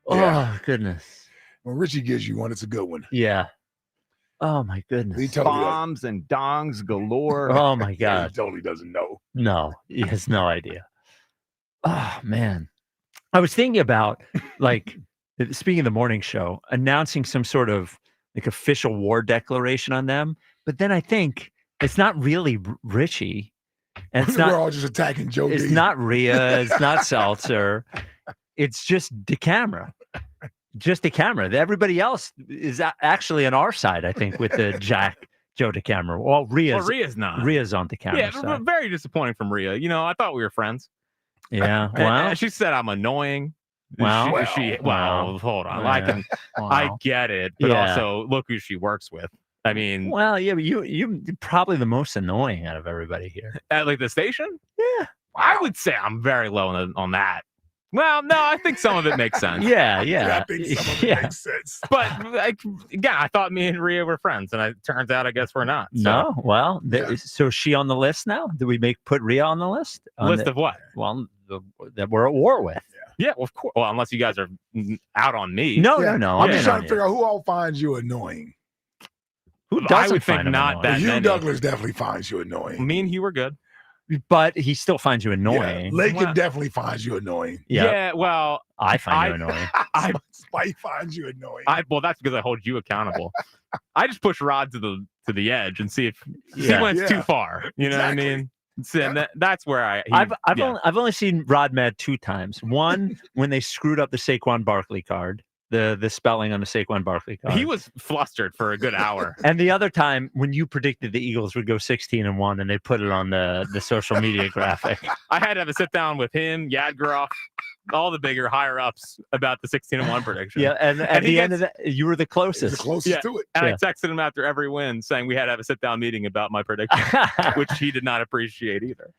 Yeah. Oh goodness. When Richie gives you one, it's a good one. Yeah. Oh my He goodness. totally Bombs and dongs galore. Oh my he God. totally doesn't know. No, he has no idea. Oh man. I was thinking about, like, speaking of the morning show, announcing some sort of like official war declaration on them. But then I think it's not really Richie. And it's We're not, all just attacking Joe it's D. not Rhea. It's not Seltzer. It's just DeCamera. Just DeCamera. Everybody else is actually on our side, I think, with the Joe DeCamera. Well, Rhea's not. Rhea's on DeCamera. Yeah, side. very disappointing from Rhea. You know, I thought we were friends. Yeah. And Well, she said I'm annoying. Well, Hold on. yeah. I get it, but Yeah. also look who she works with. I mean, well, yeah, but you're probably the most annoying out of everybody here. at like the station, Yeah. I would say I'm very low on that. Well, no, I think some of it makes sense. Yeah. I think some of it makes sense. But like, again, I thought me and Rhea were friends, and it turns out I guess we're not. So. No. Well, so is she on the list now? Did we put Rhea on the list? List of what? Well, that we're at war with. Yeah, well, of course. Well, unless you guys are out on me. No. I'm just trying to figure out who all finds you annoying. Who I doesn't would think find him not annoying? that Hugh many. Douglas definitely finds you annoying. Me and Hugh were good. But he still finds you Yeah, annoying. Lakin definitely finds you annoying. Yeah, well, I find you annoying. Spike finds you annoying. Well, that's because I hold you accountable. I just push Rod to the edge and see if he Yeah. went Yeah. too far. You know what I mean? So, and that's where I've only seen Rod mad 2 times. One when they screwed up the Saquon Barkley card, the spelling on the Saquon Barkley card. He was flustered for a good hour. And the other time when you predicted the Eagles would go 16-1 and they put it on the social media graphic. I had to have a sit down with him, Yadgroff, all the bigger higher ups about the 16-1 prediction. Yeah, and at he the end of that, you were the closest. The closest to it. And Yeah. I texted him after every win saying we had to have a sit down meeting about my prediction, which he did not appreciate either.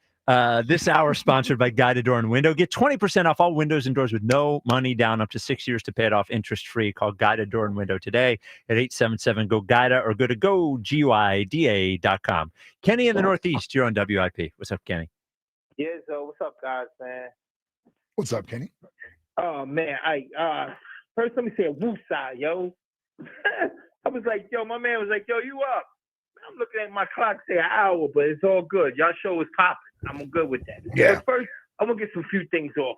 This hour sponsored by Guided Door and Window. Get 20% off all windows and doors with no money down, up to 6 years to pay it off interest free. Call Guided Door and Window today at 877-GO-GUIDA or go to GOGUIDA.com. Kenny in the Northeast, you're on WIP. What's up, Kenny? Yeah, so what's up, guys, man? What's up, Kenny? Oh man, first let me say a woosah, yo. I was like, yo, my man was like, yo, you up? I'm looking at my clock, say an hour, but it's all good. Y'all show is popping. I'm good with that. Yeah. But first, I'm gonna get some few things off.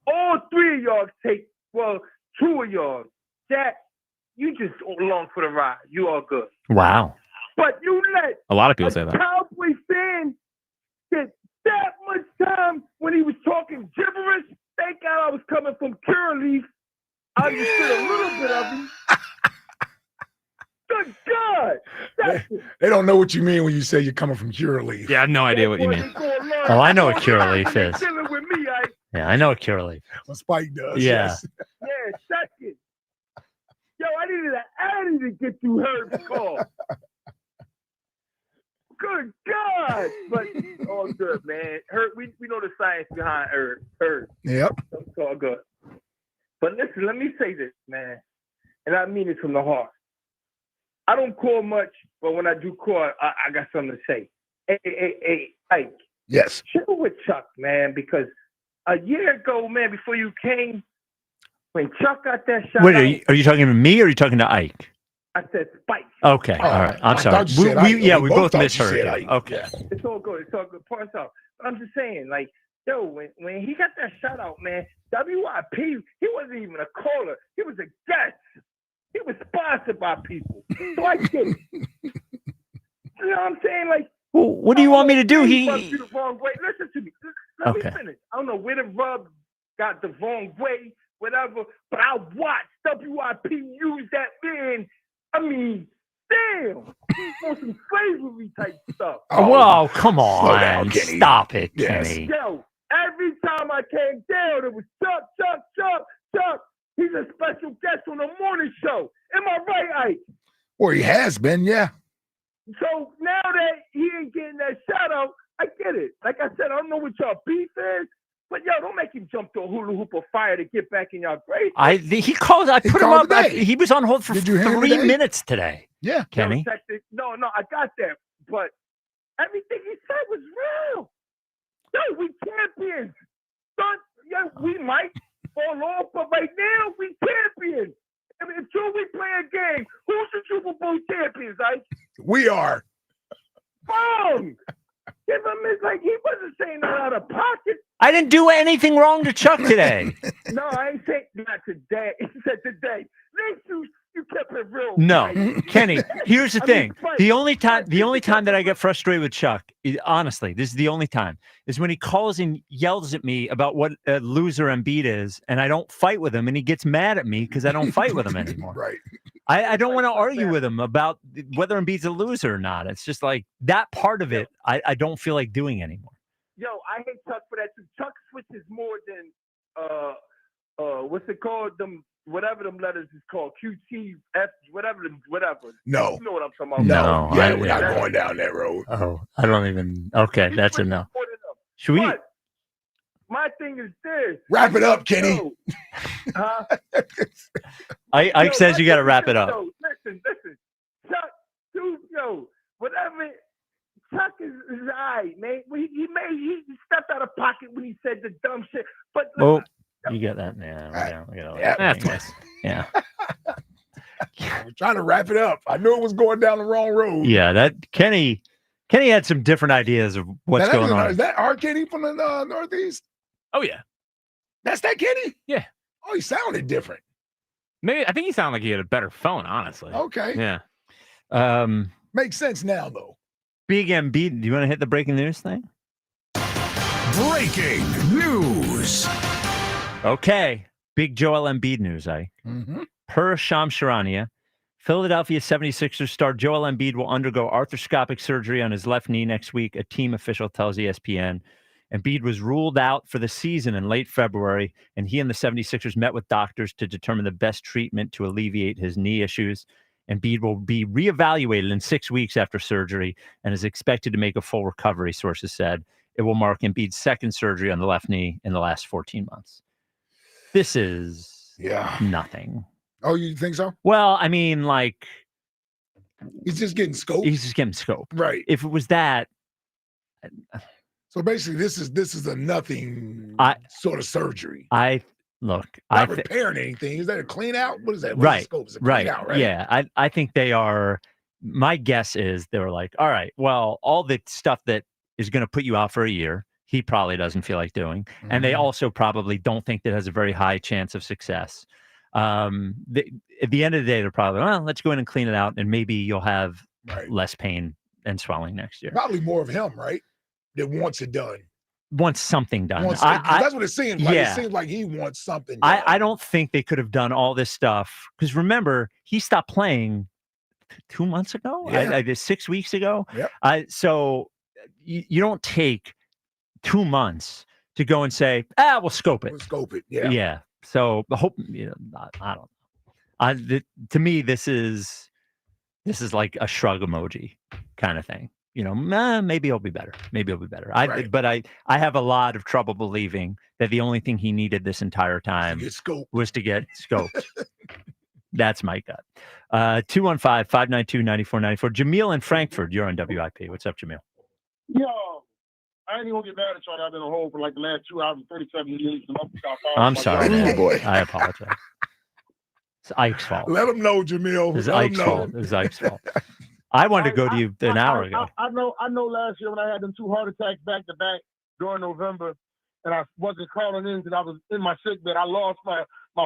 All 3 of y'all 2 of y'all. Jack, you just along for the ride. You all good. Wow. But you let A lot of people say that. Cowboy fan get that much time when he was talking gibberish. Thank God I was coming from Curaleaf. I understood a little bit of him. Good God. They don't know what you mean when you say you're coming from Curaleaf. Yeah, I have no idea what you mean. Oh, I know what Curaleaf is. Dealing with me, Yeah, I know what Curaleaf. What Spike does. Yeah. Yes. Yeah, second. Yo, I needed an Addy to get through Herb's call. Good God. But all good, man. Herb, we know the science behind Herb. Yep. It's all good. But listen, let me say this, man. And I mean it from the heart. I don't call much, but when I do call, I got something to say. Hey, Ike. Yes. Chill with Chuck, man, because a year ago, man, before you came, when Chuck got that shot Wait, out, are you talking to me or are you talking to Ike? I said Spike. Okay, all right. I'm I sorry. thought you said Ike. We We both both thought you misheard said you. Ike. Okay. It's all good. It's all good. Parts out. But I'm just saying, like, yo, when he got that shot out, man, WIP, he wasn't even a caller. He was a guest. He was sponsored by people. So I get it. You know what I'm saying? Like, Well, what do you want me to do? he rubbed you the wrong way. Listen to me. Let Okay. me finish. I don't know where the rub got the wrong way, whatever, but I watched WIP use that man. I mean, damn, on some slavery type stuff. Whoa, come Slow on. down, Kenny. Stop it, Yes. Kenny. Yo, every time I came down, it was Chuck. He's a special guest on the morning show. Am I right, Ike? Or he has been, yeah. So now that he ain't getting that shout out, I get it. Like I said, I don't know what y'all beef is, But yo, don't make him jump to a hula hoop of fire to get back in your grade. I put him up. He was on hold for Did you hear him 3 today? minutes today. Yeah, Kenny. No, I got that. But everything he said was real. Yo, we champions. Son, yo, we might fall off, but right now we champions. I mean, until we play a game, who's the Super Bowl champions, right? We are. Boom! Give him his, like, he wasn't saying that out of pocket. I didn't do anything wrong to Chuck today. No, I ain't saying not today. He said today. At least you kept it real. No, right? Kenny. Here's the I mean, thing: fight. the only time that I get frustrated with Chuck, honestly, this is the only time, is when he calls and yells at me about what a loser Embiid is, and I don't fight with him, and he gets mad at me because I don't fight with him anymore. Right. I don't want to argue with him about whether Embiid's a loser or not. It's just like that part of it. I don't feel like doing anymore. Yo, I hate Chuck for that too. Chuck switches more than what's it called? Whatever them letters is called, QT, F, whatever. No. You know what I'm talking about. No, Yeah, we're not going down that road. Oh, I don't even. Okay, that's a no. Should we? But my thing is this. Wrap it up, Kenny. Yo, huh? Ike says you got to wrap it up. Yo, listen. Chuck, dude, whatever. Chuck is all right, man. He stepped out of pocket when he said the dumb shit. But Oh, you got that? Yeah. That's Yeah. I'm trying to wrap it up. I knew it was going down the wrong road. Yeah, that Kenny had some different ideas of what's going on. Is that our Kenny from the Northeast? Oh yeah, that's that Kenny. Yeah. Oh, he sounded different. Maybe I think he sounded like he had a better phone. Honestly. Okay. Yeah. Makes sense now though. Big Embiid. Do you want to hit the breaking news thing? Breaking news. Okay. Big Joel Embiid news, Per Shams Charania, Philadelphia 76ers star Joel Embiid will undergo arthroscopic surgery on his left knee next week, a team official tells ESPN. Embiid was ruled out for the season in late February, and he and the 76ers met with doctors to determine the best treatment to alleviate his knee issues. Embiid will be reevaluated in 6 weeks after surgery and is expected to make a full recovery, sources said. It will mark Embiid's second surgery on the left knee in the last 14 months. This is nothing. Oh, you think so? Well, I mean, like, he's just getting scoped. He's just getting scoped. Right. If it was that. So basically, this is a nothing sort of surgery. Not repairing anything. Is that a clean out? What is that? Right. It's a clean out, right? Yeah. I think they are. My guess is they were like, all right, well, all the stuff that is going to put you out for a year, he probably doesn't feel like doing. And they also probably don't think that has a very high chance of success. At the end of the day, they're probably, well, let's go in and clean it out, and maybe you'll have less pain and swelling next year. Probably more of him, right? That wants it done. Wants something done. That's what it seems like. Yeah. It seems like he wants something done. I don't think they could have done all this stuff because remember, he stopped playing 2 months ago. Yeah. I did 6 weeks ago. Yep. So you don't take 2 months to go and say, we'll scope it. We'll scope it. Yeah. Yeah. So I hope I don't know. To me, this is like a shrug emoji kind of thing. Maybe he'll be better. Maybe he'll be better. But I have a lot of trouble believing that the only thing he needed this entire time was to get scoped. That's my gut. 215-592-9494. Jamil in Frankfurt, you're on WIP. What's up, Jamil? Yo, I ain't even gonna get mad at y'all. I've been on hold for like the last 2 hours and 37 minutes. I'm sorry, man. Boy. I apologize. It's Ike's fault. Let him know, Jamil. It's Ike's fault. It's Ike's fault. I wanted to go to you an hour ago. I know last year when I had them 2 heart attacks back to back during November, and I wasn't calling in because I was in my sick bed, I lost my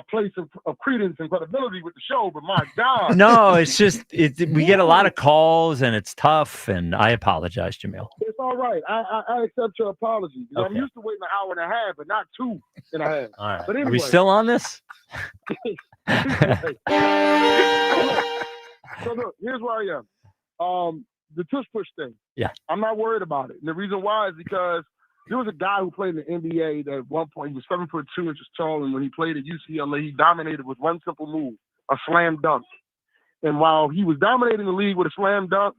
place of credence and credibility with the show, but my God. No, it's just, we get a lot of calls, and it's tough, and I apologize, Jamil. It's all right. I accept your apology. Okay. I'm used to waiting an hour and a half, but not 2.5. All right. But anyway. Are we still on this? So look, here's where I am. The Tush Push thing. Yeah. I'm not worried about it. And the reason why is because there was a guy who played in the NBA that at one point he was 7'2" tall, and when he played at UCLA, he dominated with one simple move, a slam dunk. And while he was dominating the league with a slam dunk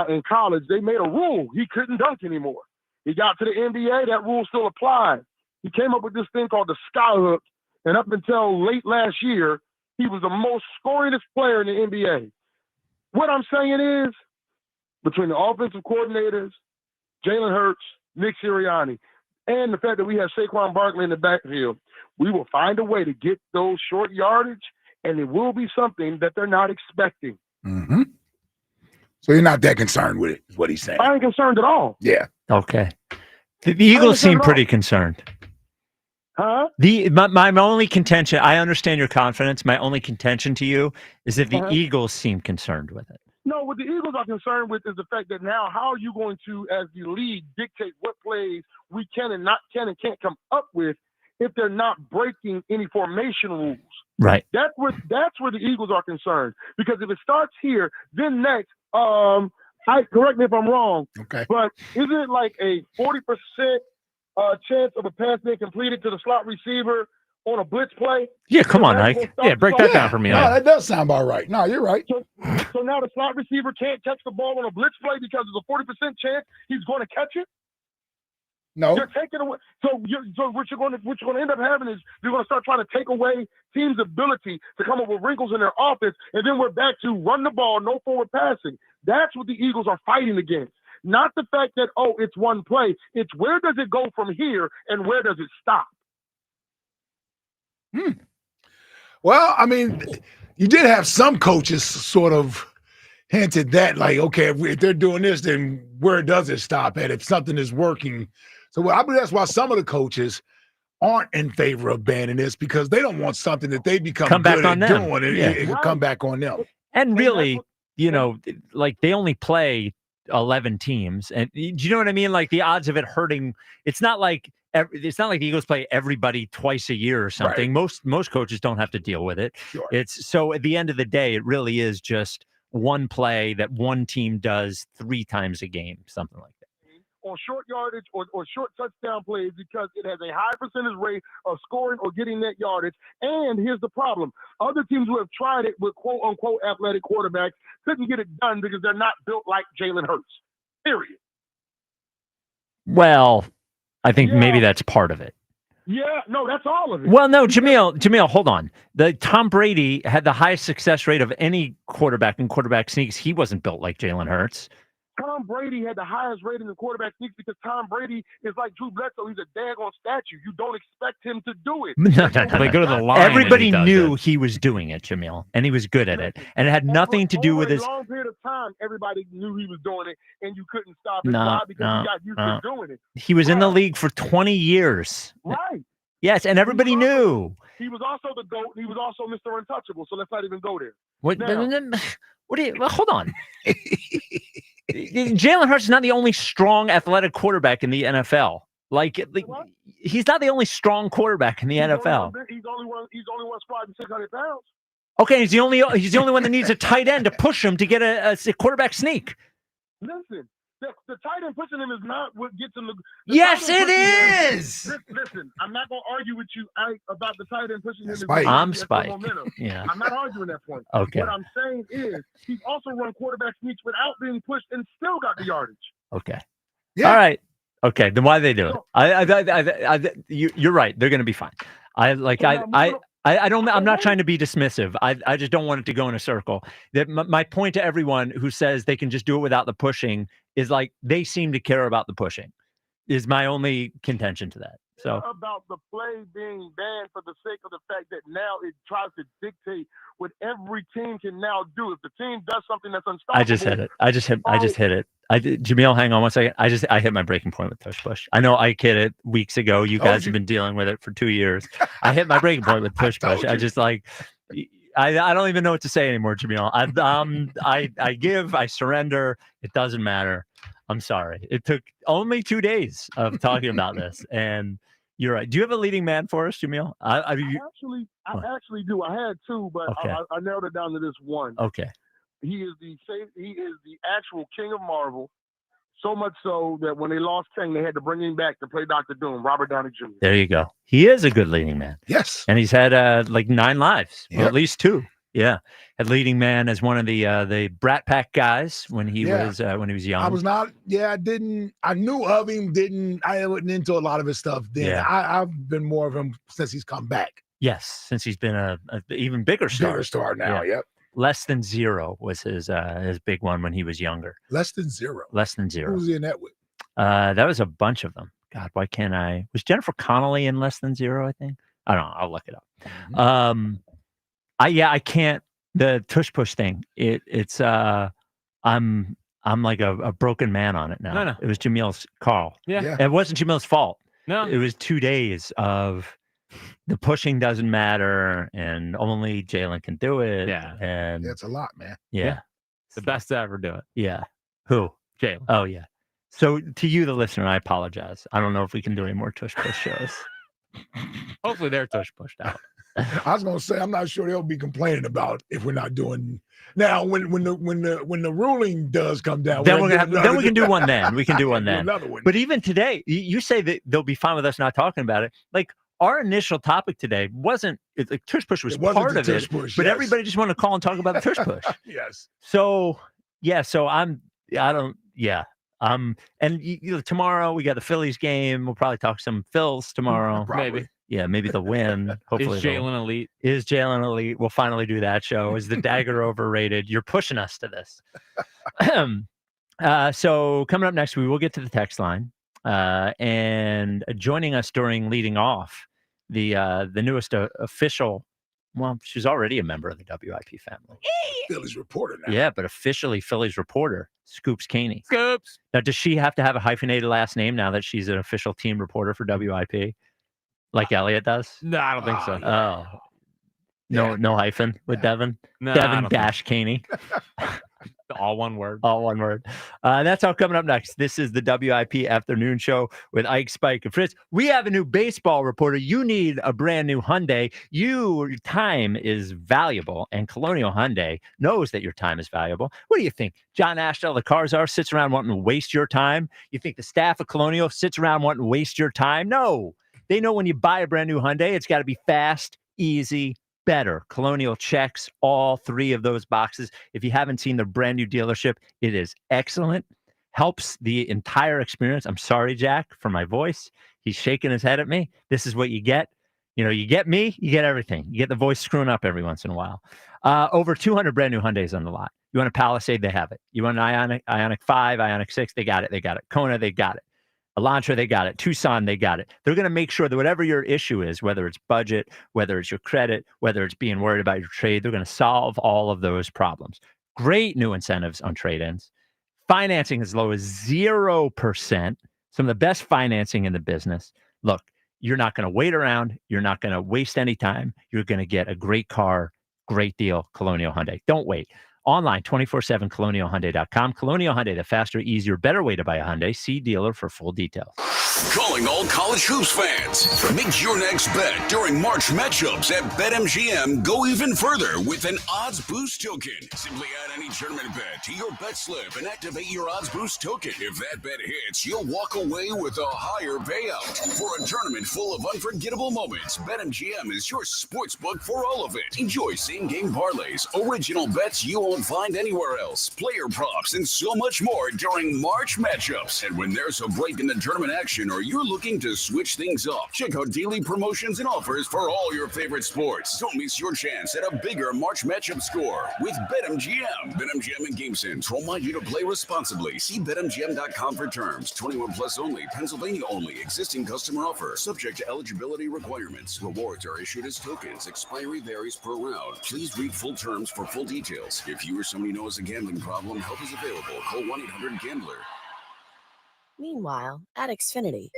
in college, they made a rule he couldn't dunk anymore. He got to the NBA, that rule still applied. He came up with this thing called the skyhook, and up until late last year, he was the most scoringest player in the NBA. What I'm saying is, between the offensive coordinators, Jalen Hurts, Nick Sirianni, and the fact that we have Saquon Barkley in the backfield, we will find a way to get those short yardage, and it will be something that they're not expecting. Mm-hmm. So you're not that concerned with it, is what he's saying. I ain't concerned at all. Yeah. Okay. The Eagles seem pretty concerned. Huh? My only contention, I understand your confidence. My only contention to you is that the Eagles seem concerned with it. No, what the Eagles are concerned with is the fact that now how are you going to, as the league, dictate what plays we can and can't come up with if they're not breaking any formation rules? Right. That's where the Eagles are concerned. Because if it starts here, then next, correct me if I'm wrong, but isn't it like a 40% chance of a pass being completed to the slot receiver on a blitz play? Yeah, come on, Ike. Yeah, break that down for me. No, that does sound about right. No, you're right. So now the slot receiver can't catch the ball on a blitz play because there's a 40% chance he's going to catch it? No. You're taking away. So what you're going to end up having is you're going to start trying to take away teams' ability to come up with wrinkles in their offense, and then we're back to run the ball, no forward passing. That's what the Eagles are fighting against. Not the fact that, it's one play. It's where does it go from here and where does it stop? Well, I mean, you did have some coaches sort of hinted that, like, okay, if they're doing this, then where does it stop at if something is working? So I believe that's why some of the coaches aren't in favor of banning this, because they don't want something that they become Come back good on at them. doing, and Yeah. it could come back on them. And really, like they only play 11 teams, and do you know what I mean? Like the odds of it hurting, it's not like the Eagles play everybody twice a year or something. Right. Most coaches don't have to deal with it. Sure. It's so at the end of the day, it really is just one play that one team does 3 times a game, something like that. On short yardage or short touchdown plays, because it has a high percentage rate of scoring or getting that yardage. And here's the problem. Other teams who have tried it with quote-unquote athletic quarterbacks couldn't get it done because they're not built like Jalen Hurts, period. Well, I think maybe that's part of it. Yeah, no, that's all of it. Well, no, Jamil, hold on. Tom Brady had the highest success rate of any quarterback in quarterback sneaks. He wasn't built like Jalen Hurts. Tom Brady had the highest rating in quarterback sneaks because Tom Brady is like Drew Bledsoe. He's a daggone statue. You don't expect him to do it. No. They go to the line. Everybody knew he was doing it, Jamil, and he was good at it. And it had nothing to do with his. Over a long period of time, everybody knew he was doing it, and you couldn't stop it. No, Why? Because he got used no. to doing it. He was in the league for 20 years. Right. Yes, and everybody knew. He was also the GOAT. He was also Mr. Untouchable. So let's not even go there. What? Now, What do you? Well, hold on. Jalen Hurts is not the only strong athletic quarterback in the NFL. Like he's not the only strong quarterback in the NFL. He's only one squad 600 pounds. Okay, he's the only one that needs a tight end to push him to get a quarterback sneak. Listen, the tight end pushing him is not what gets him the. Yes, it is. Listen, I'm not going to argue with you about the tight end pushing him. I'm Spike. Yeah. I'm not arguing that point. Okay. What I'm saying is he's also run quarterback sneaks without being pushed and still got the yardage. Okay. Yeah. All right. Okay. Then why do they do it? You're right. They're going to be fine. I'm not trying to be dismissive. I just don't want it to go in a circle. That my point to everyone who says they can just do it without the pushing is like they seem to care about the pushing. Is my only contention to that. So about the play being banned for the sake of the fact that now it tries to dictate what every team can now do. If the team does something that's unstoppable, I just hit it. I just hit it. Jamil, hang on one second. I hit my breaking point with Tush Push. I know I hit it weeks ago. You guys have been dealing with it for 2 years. I hit my breaking point with Tush Push. I just I don't even know what to say anymore, Jamil. I give, I surrender. It doesn't matter. I'm sorry. It took only 2 days of talking about this, and you're right. Do you have a leading man for us, Jamil? I actually do. I had 2, but Okay. I narrowed it down to this one. Okay. He is the actual king of Marvel. So much so that when they lost Kang, they had to bring him back to play Dr. Doom, Robert Downey Jr. There you go. He is a good leading man. Yes. And he's had like 9 lives, or at least 2. Yeah, had leading man as one of the Brat Pack guys when he was young. I was not. Yeah, I knew of him. I wasn't into a lot of his stuff then. Yeah. I've been more of him since he's come back. Yes, since he's been a even bigger star. Bigger star now. Yeah. Yep. Less Than Zero was his big one when he was younger. Less Than Zero. Less Than Who Zero. was he in that with? That was a bunch of them. God, why can't I? Was Jennifer Connelly in Less Than Zero? I think. I don't know. I'll look it up. Mm-hmm. I can't. The Tush Push thing. It's I'm like a broken man on it now. No. It was Jamil's call. Yeah. It wasn't Jamil's fault. No. It was 2 days of the pushing doesn't matter and only Jalen can do it. Yeah. And It's a lot, man. yeah. It's the best to ever do it. Yeah. Who? Jalen. Oh yeah. So to you, the listener, I apologize. I don't know if we can do any more Tush Push shows. Hopefully they're Tush pushed out. I was gonna say I'm not sure they'll be complaining about if we're not doing now. When the ruling does come down, Then we can do one then. We can do one then. Another one. But even today, you say that they'll be fine with us not talking about it. Like our initial topic today wasn't like Tush Push was It wasn't part the of Tush it, Push, but yes. everybody just wanted to call and talk about the Tush Push. Yes. So and tomorrow we got the Phillies game. We'll probably talk some Phils tomorrow. Maybe. Yeah, maybe they'll win. Hopefully, Is Jalen elite? Is Jalen elite? We'll finally do that show. Is the dagger overrated? You're pushing us to this. So coming up next, we will get to the text line. And joining us during leading off, the newest official. Well, she's already a member of the WIP family. Phillies reporter now. Yeah, but officially Phillies reporter, Scoops Caney. Scoops. Now, does she have to have a hyphenated last name now that she's an official team reporter for WIP? Like Elliot does? No, I don't think so. Oh. No hyphen with Devin? No, I Devin don't dash Caney. All one word. All one word. That's all coming up next. This is the WIP Afternoon Show with Ike, Spike, and Fritz. We have a new baseball reporter. You need a brand new Hyundai. Your time is valuable, and Colonial Hyundai knows that your time is valuable. What do you think? John Ashdell, the Cars R, sits around wanting to waste your time? You think the staff of Colonial sits around wanting to waste your time? No. They know when you buy a brand new Hyundai, it's got to be fast, easy, better. Colonial checks all three of those boxes. If you haven't seen the brand new dealership, it is excellent. Helps the entire experience. I'm sorry, Jack, for my voice. He's shaking his head at me. This is what you get. You get me, you get everything. You get the voice screwing up every once in a while. Over 200 brand new Hyundais on the lot. You want a Palisade, they have it. You want an Ioniq 5, Ioniq 6, they got it. Kona, they got it. Elantra, they got it. Tucson, they got it. They're going to make sure that whatever your issue is, whether it's budget, whether it's your credit, whether it's being worried about your trade, they're going to solve all of those problems. Great new incentives on trade-ins. Financing as low as 0%. Some of the best financing in the business. Look, you're not going to wait around. You're not going to waste any time. You're going to get a great car, great deal, Colonial Hyundai. Don't wait. Online, 24/7, colonialhyundai.com. Colonial Hyundai, the faster, easier, better way to buy a Hyundai. See dealer for full details. Calling all college hoops fans. Make your next bet during March matchups at BetMGM go even further with an odds boost token. Simply add any tournament bet to your bet slip and activate your odds boost token. If that bet hits, you'll walk away with a higher payout. For a tournament full of unforgettable moments, BetMGM is your sportsbook for all of it. Enjoy same-game parlays, original bets you won't find anywhere else, player props, and so much more during March matchups. And when there's a break in the tournament action or you're looking to switch things up, check out daily promotions and offers for all your favorite sports. Don't miss your chance at a bigger March matchup score with BetMGM. BetMGM and GameSense remind you to play responsibly. See BetMGM.com for terms. 21 plus only. Pennsylvania only. Existing customer offer. Subject to eligibility requirements. Rewards are issued as tokens. Expiry varies per round. Please read full terms for full details. If you or somebody knows a gambling problem, help is available. Call 1-800-GAMBLER. Meanwhile, at Xfinity.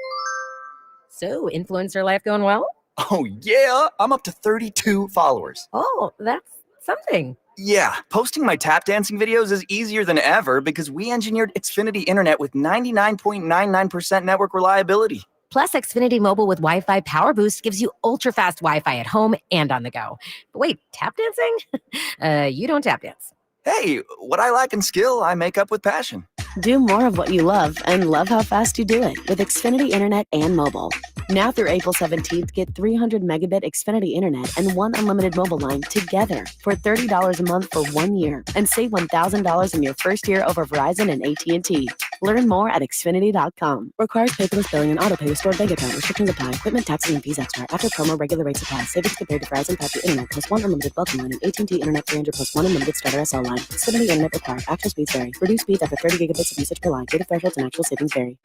So, influencer life going well? Oh, yeah. I'm up to 32 followers. Oh, that's something. Yeah. Posting my tap dancing videos is easier than ever because we engineered Xfinity Internet with 99.99% network reliability. Plus, Xfinity Mobile with Wi-Fi Power Boost gives you ultra-fast Wi-Fi at home and on the go. But wait, tap dancing? You don't tap dance. Hey, what I lack in skill, I make up with passion. Do more of what you love and love how fast you do it with Xfinity Internet and mobile. Now through April 17th, get 300 megabit Xfinity internet and 1 unlimited mobile line together for $30 a month for 1 year and save $1,000 in your first year over Verizon and AT&T. Learn more at Xfinity.com. Requires paperless billing and autopay with stored bank account. Restrictions apply. Equipment, taxes, and fees extra. After promo, regular rates apply. Savings compared to Verizon 5G internet plus 1 unlimited welcome line and AT&T internet 300 plus 1 unlimited starter SL line. Xfinity internet required. Actual speeds vary. Reduced speeds after 30 gigabits of usage per line. Data thresholds and actual savings vary.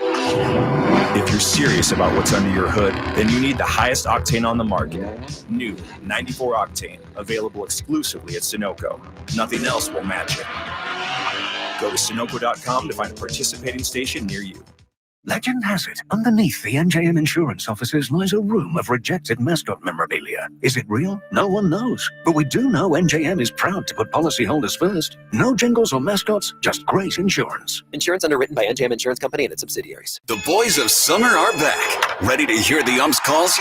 If you're serious about what's under your hood, then you need the highest octane on the market. New 94 Octane, available exclusively at Sunoco. Nothing else will match it. Go to Sunoco.com to find a participating station near you. Legend has it, underneath the NJM insurance offices lies a room of rejected mascot memorabilia. Is it real? No one knows. But we do know NJM is proud to put policyholders first. No jingles or mascots, just great insurance. Insurance underwritten by NJM Insurance Company and its subsidiaries. The boys of summer are back. Ready to hear the umps calls?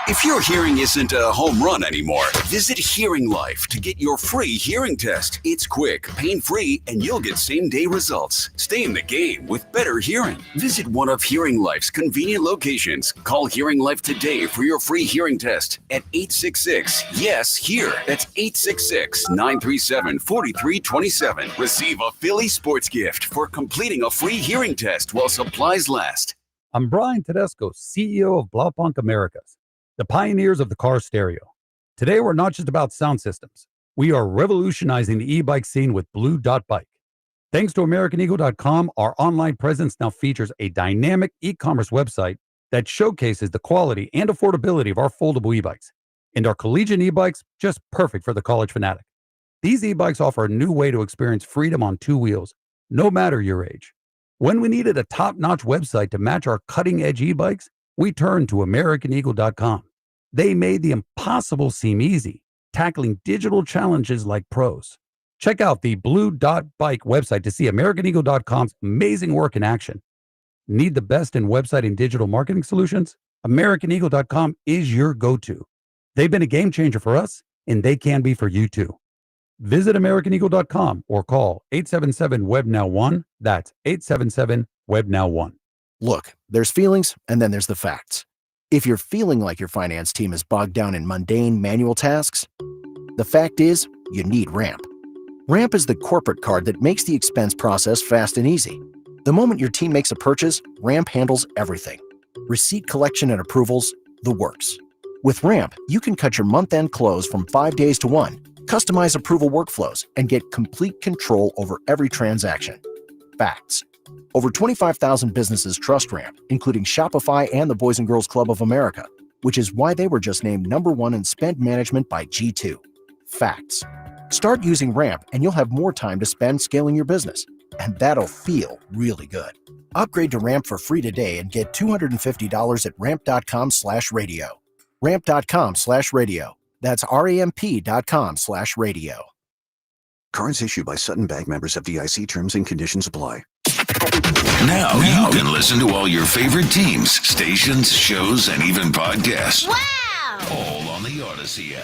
If your hearing isn't a home run anymore, visit Hearing Life to get your free hearing test. It's quick, pain-free, and you'll get same-day results. Stay in the game with better hearing. Visit one of Hearing Life's convenient locations. Call Hearing Life today for your free hearing test at 866-YES-HEAR. That's 866-937-4327. Receive a Philly sports gift for completing a free hearing test while supplies last. I'm Brian Tedesco, CEO of Blaupunkt Americas, the pioneers of the car stereo. Today, we're not just about sound systems. We are revolutionizing the e-bike scene with Blue Dot Bike. Thanks to AmericanEagle.com, our online presence now features a dynamic e-commerce website that showcases the quality and affordability of our foldable e-bikes. And our collegiate e-bikes, just perfect for the college fanatic. These e-bikes offer a new way to experience freedom on 2 wheels, no matter your age. When we needed a top-notch website to match our cutting-edge e-bikes, we turned to AmericanEagle.com. They made the impossible seem easy, tackling digital challenges like pros. Check out the Blue Dot Bike website to see AmericanEagle.com's amazing work in action. Need the best in website and digital marketing solutions? AmericanEagle.com is your go-to. They've been a game changer for us, and they can be for you too. Visit AmericanEagle.com or call 877-WEB-NOW-1. That's 877-WEB-NOW-1. Look, there's feelings, and then there's the facts. If you're feeling like your finance team is bogged down in mundane manual tasks, the fact is, you need Ramp. Ramp is the corporate card that makes the expense process fast and easy. The moment your team makes a purchase, Ramp handles everything. Receipt collection and approvals, the works. With Ramp, you can cut your month-end close from 5 days to 1, customize approval workflows, and get complete control over every transaction. Facts. Over 25,000 businesses trust Ramp, including Shopify and the Boys and Girls Club of America, which is why they were just named #1 in spend management by G2. Facts. Start using Ramp and you'll have more time to spend scaling your business. And that'll feel really good. Upgrade to Ramp for free today and get $250 at ramp.com/radio. Ramp.com/radio. That's ramp.com/radio. Cards issued by Sutton Bank, members of FDIC. Terms and conditions apply. Now you can listen to all your favorite teams, stations, shows, and even podcasts. Wow! All on the Odyssey app.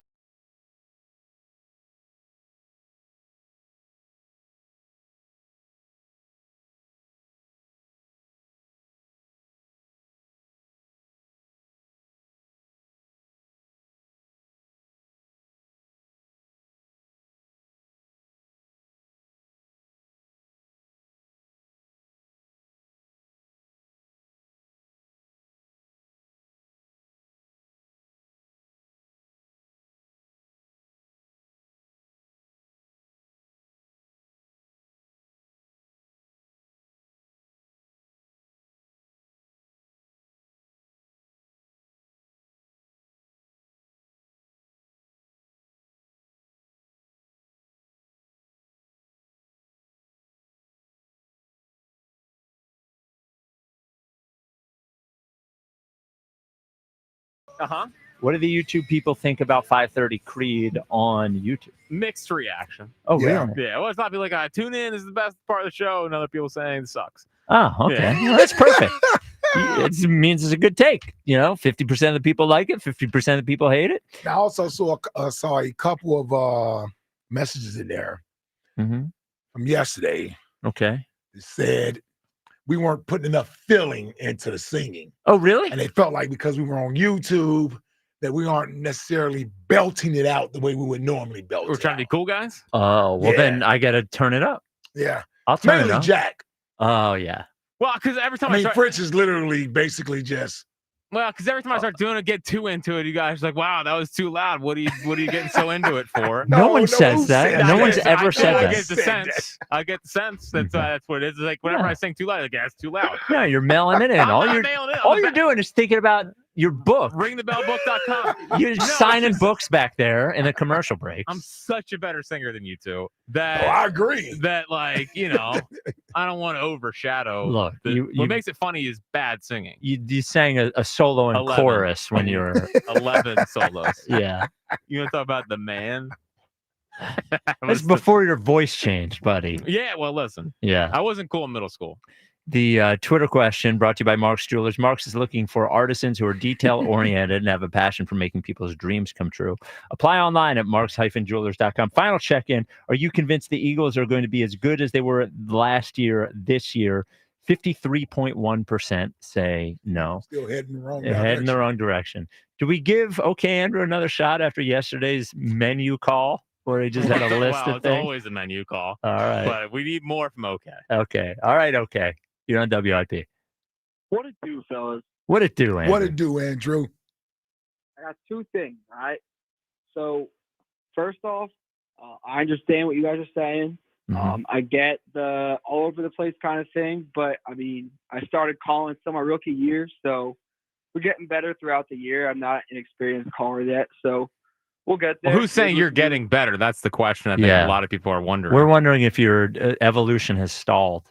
What do the YouTube people think about 5:30 Creed on YouTube? Mixed reaction. Oh, really? Yeah. Well, it's not be like, tune in. This is the best part of the show. And other people saying it sucks. Oh, okay. Yeah. Well, that's perfect. It means it's a good take. 50% of the people like it, 50% of the people hate it. I also saw a couple of messages in there from yesterday. Okay. It said, we weren't putting enough feeling into the singing. Oh, really? And they felt like because we were on YouTube that we aren't necessarily belting it out the way we would normally belt We're it trying out. to be cool guys. Oh, well, Yeah. then I got to turn it up. Yeah. I'll turn Mainly it up. Jack. Oh, yeah. Well, because every time I mean, start, Fritz is literally basically just. well, because every time I start doing it, get too into it, you guys are like, wow, that was too loud. What are you getting so into it for? No one says that. No one's ever said I that. get the sense. I get the sense that's what it is. It's like whenever I sing too loud, like, yeah, it's too loud. No, you're mailing it in. I'm All not you're mailing it. all you're doing is thinking about your book. Ringthebellbook.com. You're signing books back there in the commercial breaks. I'm such a better singer than you two. I agree. That, like, I don't want to overshadow. Look, what makes it funny is bad singing. You sang a solo in 11. chorus when you were 11 solos. Yeah. You want to talk about the man? That's before your voice changed, buddy. Yeah, well, listen. Yeah. I wasn't cool in middle school. The Twitter question brought to you by Mark's Jewelers. Mark's is looking for artisans who are detail-oriented and have a passion for making people's dreams come true. Apply online at marks-jewelers.com. Final check-in. Are you convinced the Eagles are going to be as good as they were last year, this year? 53.1% say no. Still heading the wrong Heading direction. the wrong direction. Do we give OK Andrew another shot after yesterday's menu call? Where he just had a list Well, of it's things? always a menu call. All right. But we need more from OK. Okay. All right, OK. You're on WIP. What it do, fellas? What it do, Andrew? What it do, Andrew? I got two things, all right? So, first off, I understand what you guys are saying. I get the all over the place kind of thing, but I mean, I started calling some my rookie year, so we're getting better throughout the year. I'm not an experienced caller yet, so we'll get there. Well, who's saying you're getting better? That's the question I think a lot of people are wondering. We're wondering if your evolution has stalled.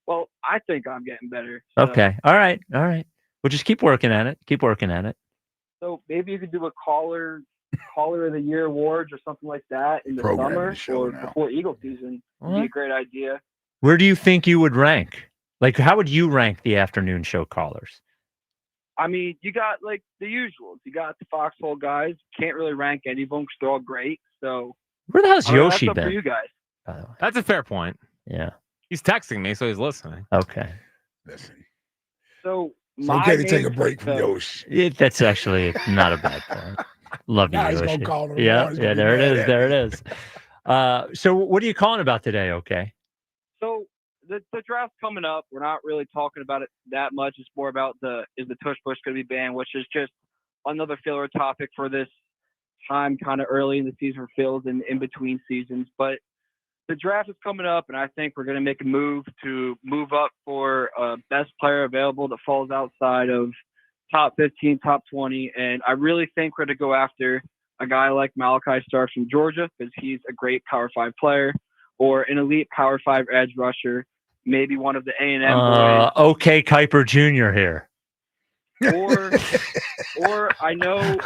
Well, I think I'm getting better. So, Okay. All right. Well, just keep working at it. So maybe you could do a caller of the year awards or something like that in the summer or before Eagle season. Would be a great idea. Where do you think you would rank? Like, how would you rank the afternoon show callers? I mean, you got like the usuals. You got the Foxhole guys. Can't really rank any of them because they're all great. So Where the hell's Yoshi that's up been? for you guys. By the way. That's a fair point. Yeah. He's texting me, so he's listening. Okay. So It's my okay to take name a break from for- Yoshi. That's actually not a bad point. Love you, Now he's gonna Yoshi. call him Yeah, tomorrow. He's yeah, gonna be there it mad is. at There me. it is. So what are you calling about today, okay? So the draft's coming up. We're not really talking about it that much. It's more about is the Tush Push going to be banned, which is just another filler topic for this time, kind of early in the season for Phils and in between seasons. But the draft is coming up, and I think we're going to make a move to move up for best player available that falls outside of top 15, top 20. And I really think we're going to go after a guy like Malachi Starks from Georgia because he's a great Power 5 player, or an elite Power 5 edge rusher, maybe one of the A&M boys. Okay, Kuiper Jr. here. Or I know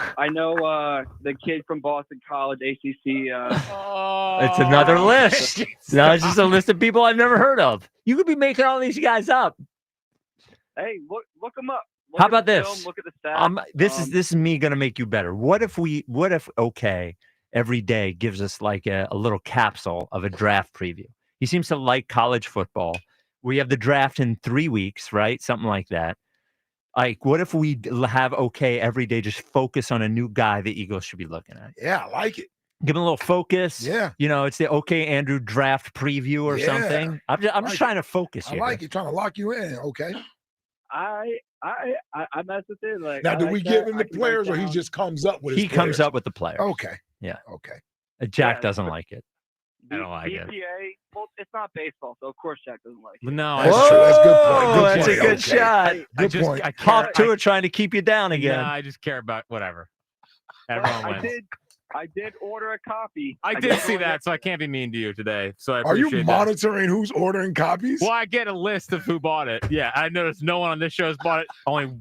the kid from Boston College, ACC. It's another list. No, it's just a list of people I've never heard of. You could be making all these guys up. Hey, look them up. Look How at the about this? film, look at the stats. This is me gonna make you better. What if OK every day gives us like a little capsule of a draft preview? He seems to like college football. We have the draft in 3 weeks, right? Something like that. Like, what if we have OK every day just focus on a new guy the Eagles should be looking at? Yeah, I like it. Give him a little focus. Yeah. It's the OK Andrew draft preview or something. I'm just trying to focus I here. like it. Trying to lock you in. Okay. I mess with it. Like, Now, I do like we that. give him I the can players, write or he down- just comes up with his He comes players? up with the players. Okay. Yeah. Okay. Jack doesn't like it. I don't like it. BPA. Well, it's not baseball, so of course Jack doesn't like it. No, That's true. That's a good point. Good That's point. a good Okay. shot. Good point. I Hop care. to it, trying to keep you down again. I just care about whatever. Everyone wins. I did order a copy. I did see that, so I can't be mean to you today. So I Are you appreciate that. monitoring who's ordering copies? Well, I get a list of who bought it. Yeah, I noticed no one on this show has bought it. Only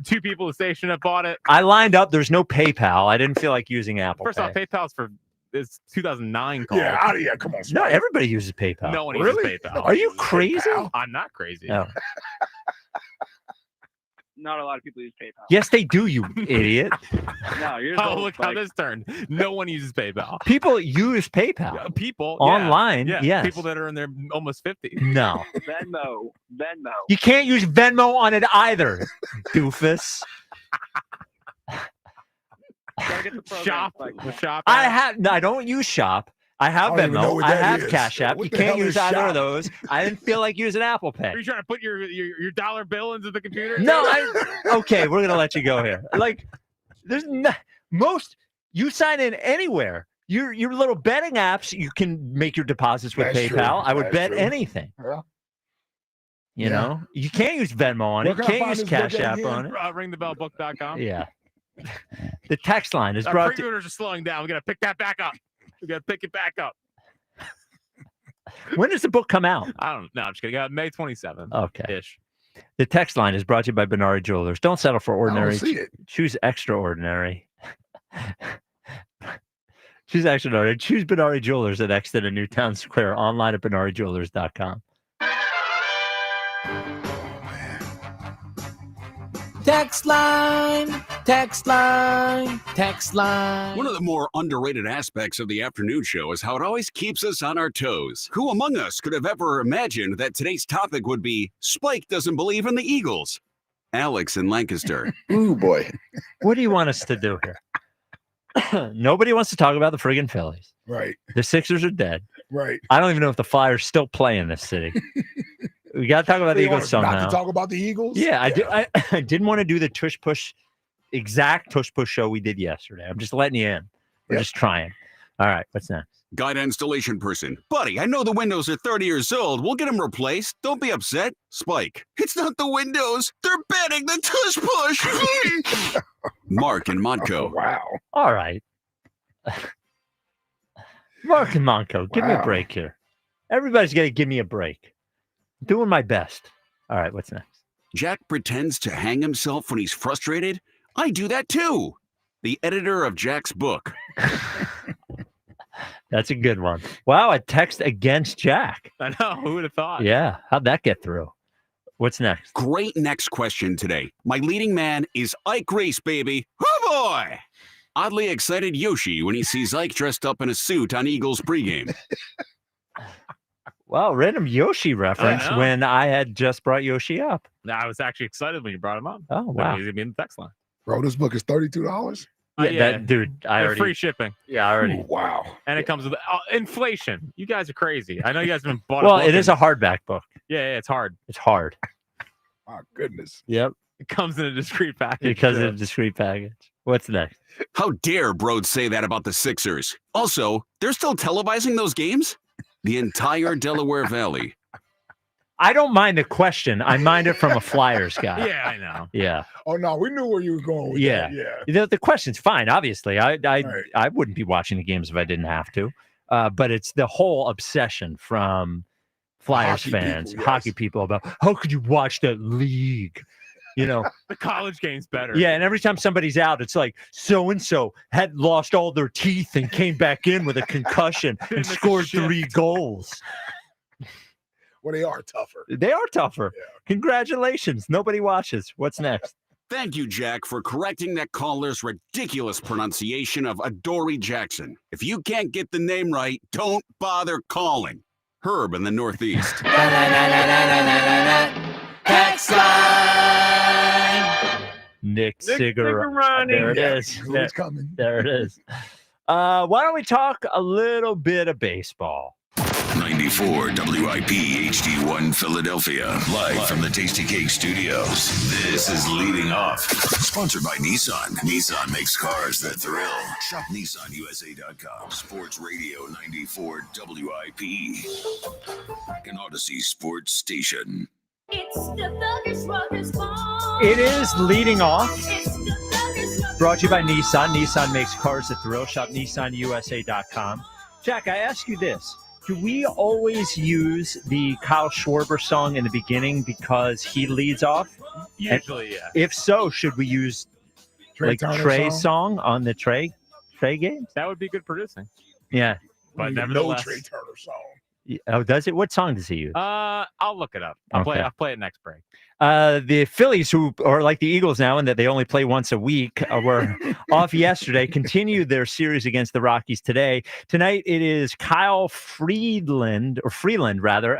2 people at the station have bought it. I lined up. There's no PayPal. I didn't feel like using Apple First Pay. off, PayPal's for it's 2009 call. Yeah, yeah, come on. No, everybody uses PayPal. No one Really? uses PayPal. Are you crazy? I'm not crazy. No. not a lot of people use PayPal. Yes, they do, you idiot. No, you're just Oh, old, look how Spike. this turned. No one uses PayPal. People use PayPal. People Online, yeah. yes. People that are in their almost 50. No. Venmo. You can't use Venmo on it either, doofus. Shop. I don't use Shop. I have I don't even know Venmo. what I that have is. Cash App. What You the can't hell use is either Shop? of those. I didn't feel like using Apple Pay. Are you trying to put your dollar bill into the computer? No, okay, we're gonna let you go here. Like, you sign in anywhere. Your little betting apps, you can make your deposits with That's PayPal. true. I would That's bet true. anything. Yeah. You know, you can't use Venmo on Where it. can I Can't find use this Cash book App again? on it. Ringthebellbook.com. Yeah. The text line is Our brought to. pre-orders are slowing down. We got to pick that back up. We got to pick it back up. When does the book come out? I don't know. I'm just kidding. May 27th. Okay. Ish. The text line is brought to you by Benari Jewelers. Don't settle for ordinary. see it. Choose extraordinary. Choose extraordinary. Choose Benari Jewelers at Exeter Newtown Square. Online at BenariJewelers.com. Text line, text line, text line. One of the more underrated aspects of the afternoon show is how it always keeps us on our toes. Who among us could have ever imagined that today's topic would be Spike doesn't believe in the Eagles? Alex in Lancaster. Ooh, boy. What do you want us to do here? Nobody wants to talk about the friggin' Phillies. Right. The Sixers are dead. Right. I don't even know if the Flyers still play in this city. We got to talk about the You want Eagles us somehow. Not to talk about the Eagles? Yeah, I didn't want to do the Tush Push, exact Tush Push show we did yesterday. I'm just letting you in. We're just trying. All right, what's next? Guide installation person. Buddy, I know the windows are 30 years old. We'll get them replaced. Don't be upset. Spike. It's not the windows. They're banning the Tush Push. Mark in Montco. Wow. All right. Mark and Monco, give me a break here. Everybody's going to give me a break. Doing my best. All right, what's next? Jack pretends to hang himself when he's frustrated. I do that too. The editor of Jack's book. That's a good one. Wow, a text against Jack. I know. Who would have thought? Yeah, how'd that get through? What's next? Great next question today. My leading man is Ike Reese, baby. Oh boy! Oddly excited Yoshi when he sees Ike dressed up in a suit on Eagles pregame. Wow, random Yoshi reference know. when I had just brought Yoshi up. I was actually excited when you brought him up. Oh, wow. He's going to be in the text line. Bro, this book is $32? That dude, I They're already free shipping. Yeah, I already. Ooh, wow. And it comes with inflation. You guys are crazy. I know you guys have been bought. Well, a book it is a hardback book. Yeah, it's hard. It's hard. My goodness. Yep. It comes in a discreet package. Because of the discrete package. What's next? How dare Broad say that about the Sixers? Also, they're still televising those games? The entire Delaware Valley. I don't mind the question. I mind it from a Flyers guy. Yeah, I know. Yeah. Oh, no, we knew where you were going with Yeah. that. Yeah. The question's fine, obviously. I wouldn't be watching the games if I didn't have to. But it's the whole obsession from Flyers fans, hockey people about how could you watch that league? You know, the college game's better. Yeah, and every time somebody's out, it's like so and so had lost all their teeth and came back in with a concussion and scored 3 goals. Well, they are tougher. They are tougher. Yeah. Congratulations. Nobody watches. What's next? Thank you, Jack, for correcting that caller's ridiculous pronunciation of Adoree Jackson. If you can't get the name right, don't bother calling. Herb in the Northeast. Text line. Nick Sigarani. There it is. Who's coming? There it is. Why don't we talk a little bit of baseball? 94 WIP HD1 Philadelphia. Live from the Tasty Cake Studios. This is Leading Off. Sponsored by Nissan. Nissan makes cars that thrill. Shop NissanUSA.com. Sports Radio 94 WIP. An Odyssey Sports Station. It's the Thugger's Ruggers Ball. It is Leading Off. It's the Thugger's Ruggers Brought to you by Nissan. Nissan makes cars that thrill. Shop NissanUSA.com. Jack, I ask you this. Do we always use the Kyle Schwarber song in the beginning because he leads off? Usually, yeah. If so, should we use Trey's song on the Trey games? That would be good producing. Yeah. But No nevertheless. Trey Turner song. Oh, does it? What song does he use? I'll look it up. I'll play it next break. The Phillies, who are like the Eagles now in that they only play once a week, were off yesterday, continued their series against the Rockies today. Tonight, it is Kyle Freeland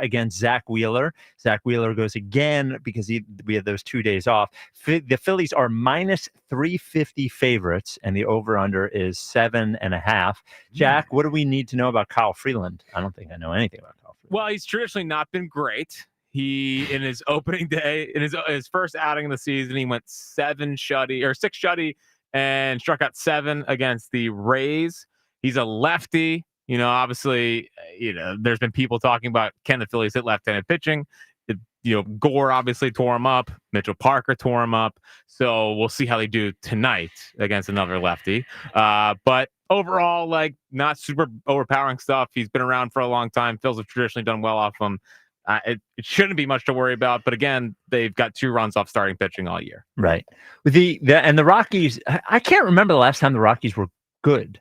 against Zach Wheeler. Zach Wheeler goes again because we had those 2 days off. The Phillies are minus 350 favorites, and the over-under is 7.5. Jack, what do we need to know about Kyle Freeland? I don't think I know anything about Kyle Freeland. Well, he's traditionally not been great. He, in his opening day, in his first outing of the season, he went 6 shutty and struck out 7 against the Rays. He's a lefty. Obviously, there's been people talking about, can the Phillies hit left-handed pitching? Gore obviously tore him up. Mitchell Parker tore him up. So we'll see how they do tonight against another lefty. But overall, not super overpowering stuff. He's been around for a long time. Phillies have traditionally done well off him. It shouldn't be much to worry about. But again, they've got 2 runs off starting pitching all year. Right. And the Rockies, I can't remember the last time the Rockies were good.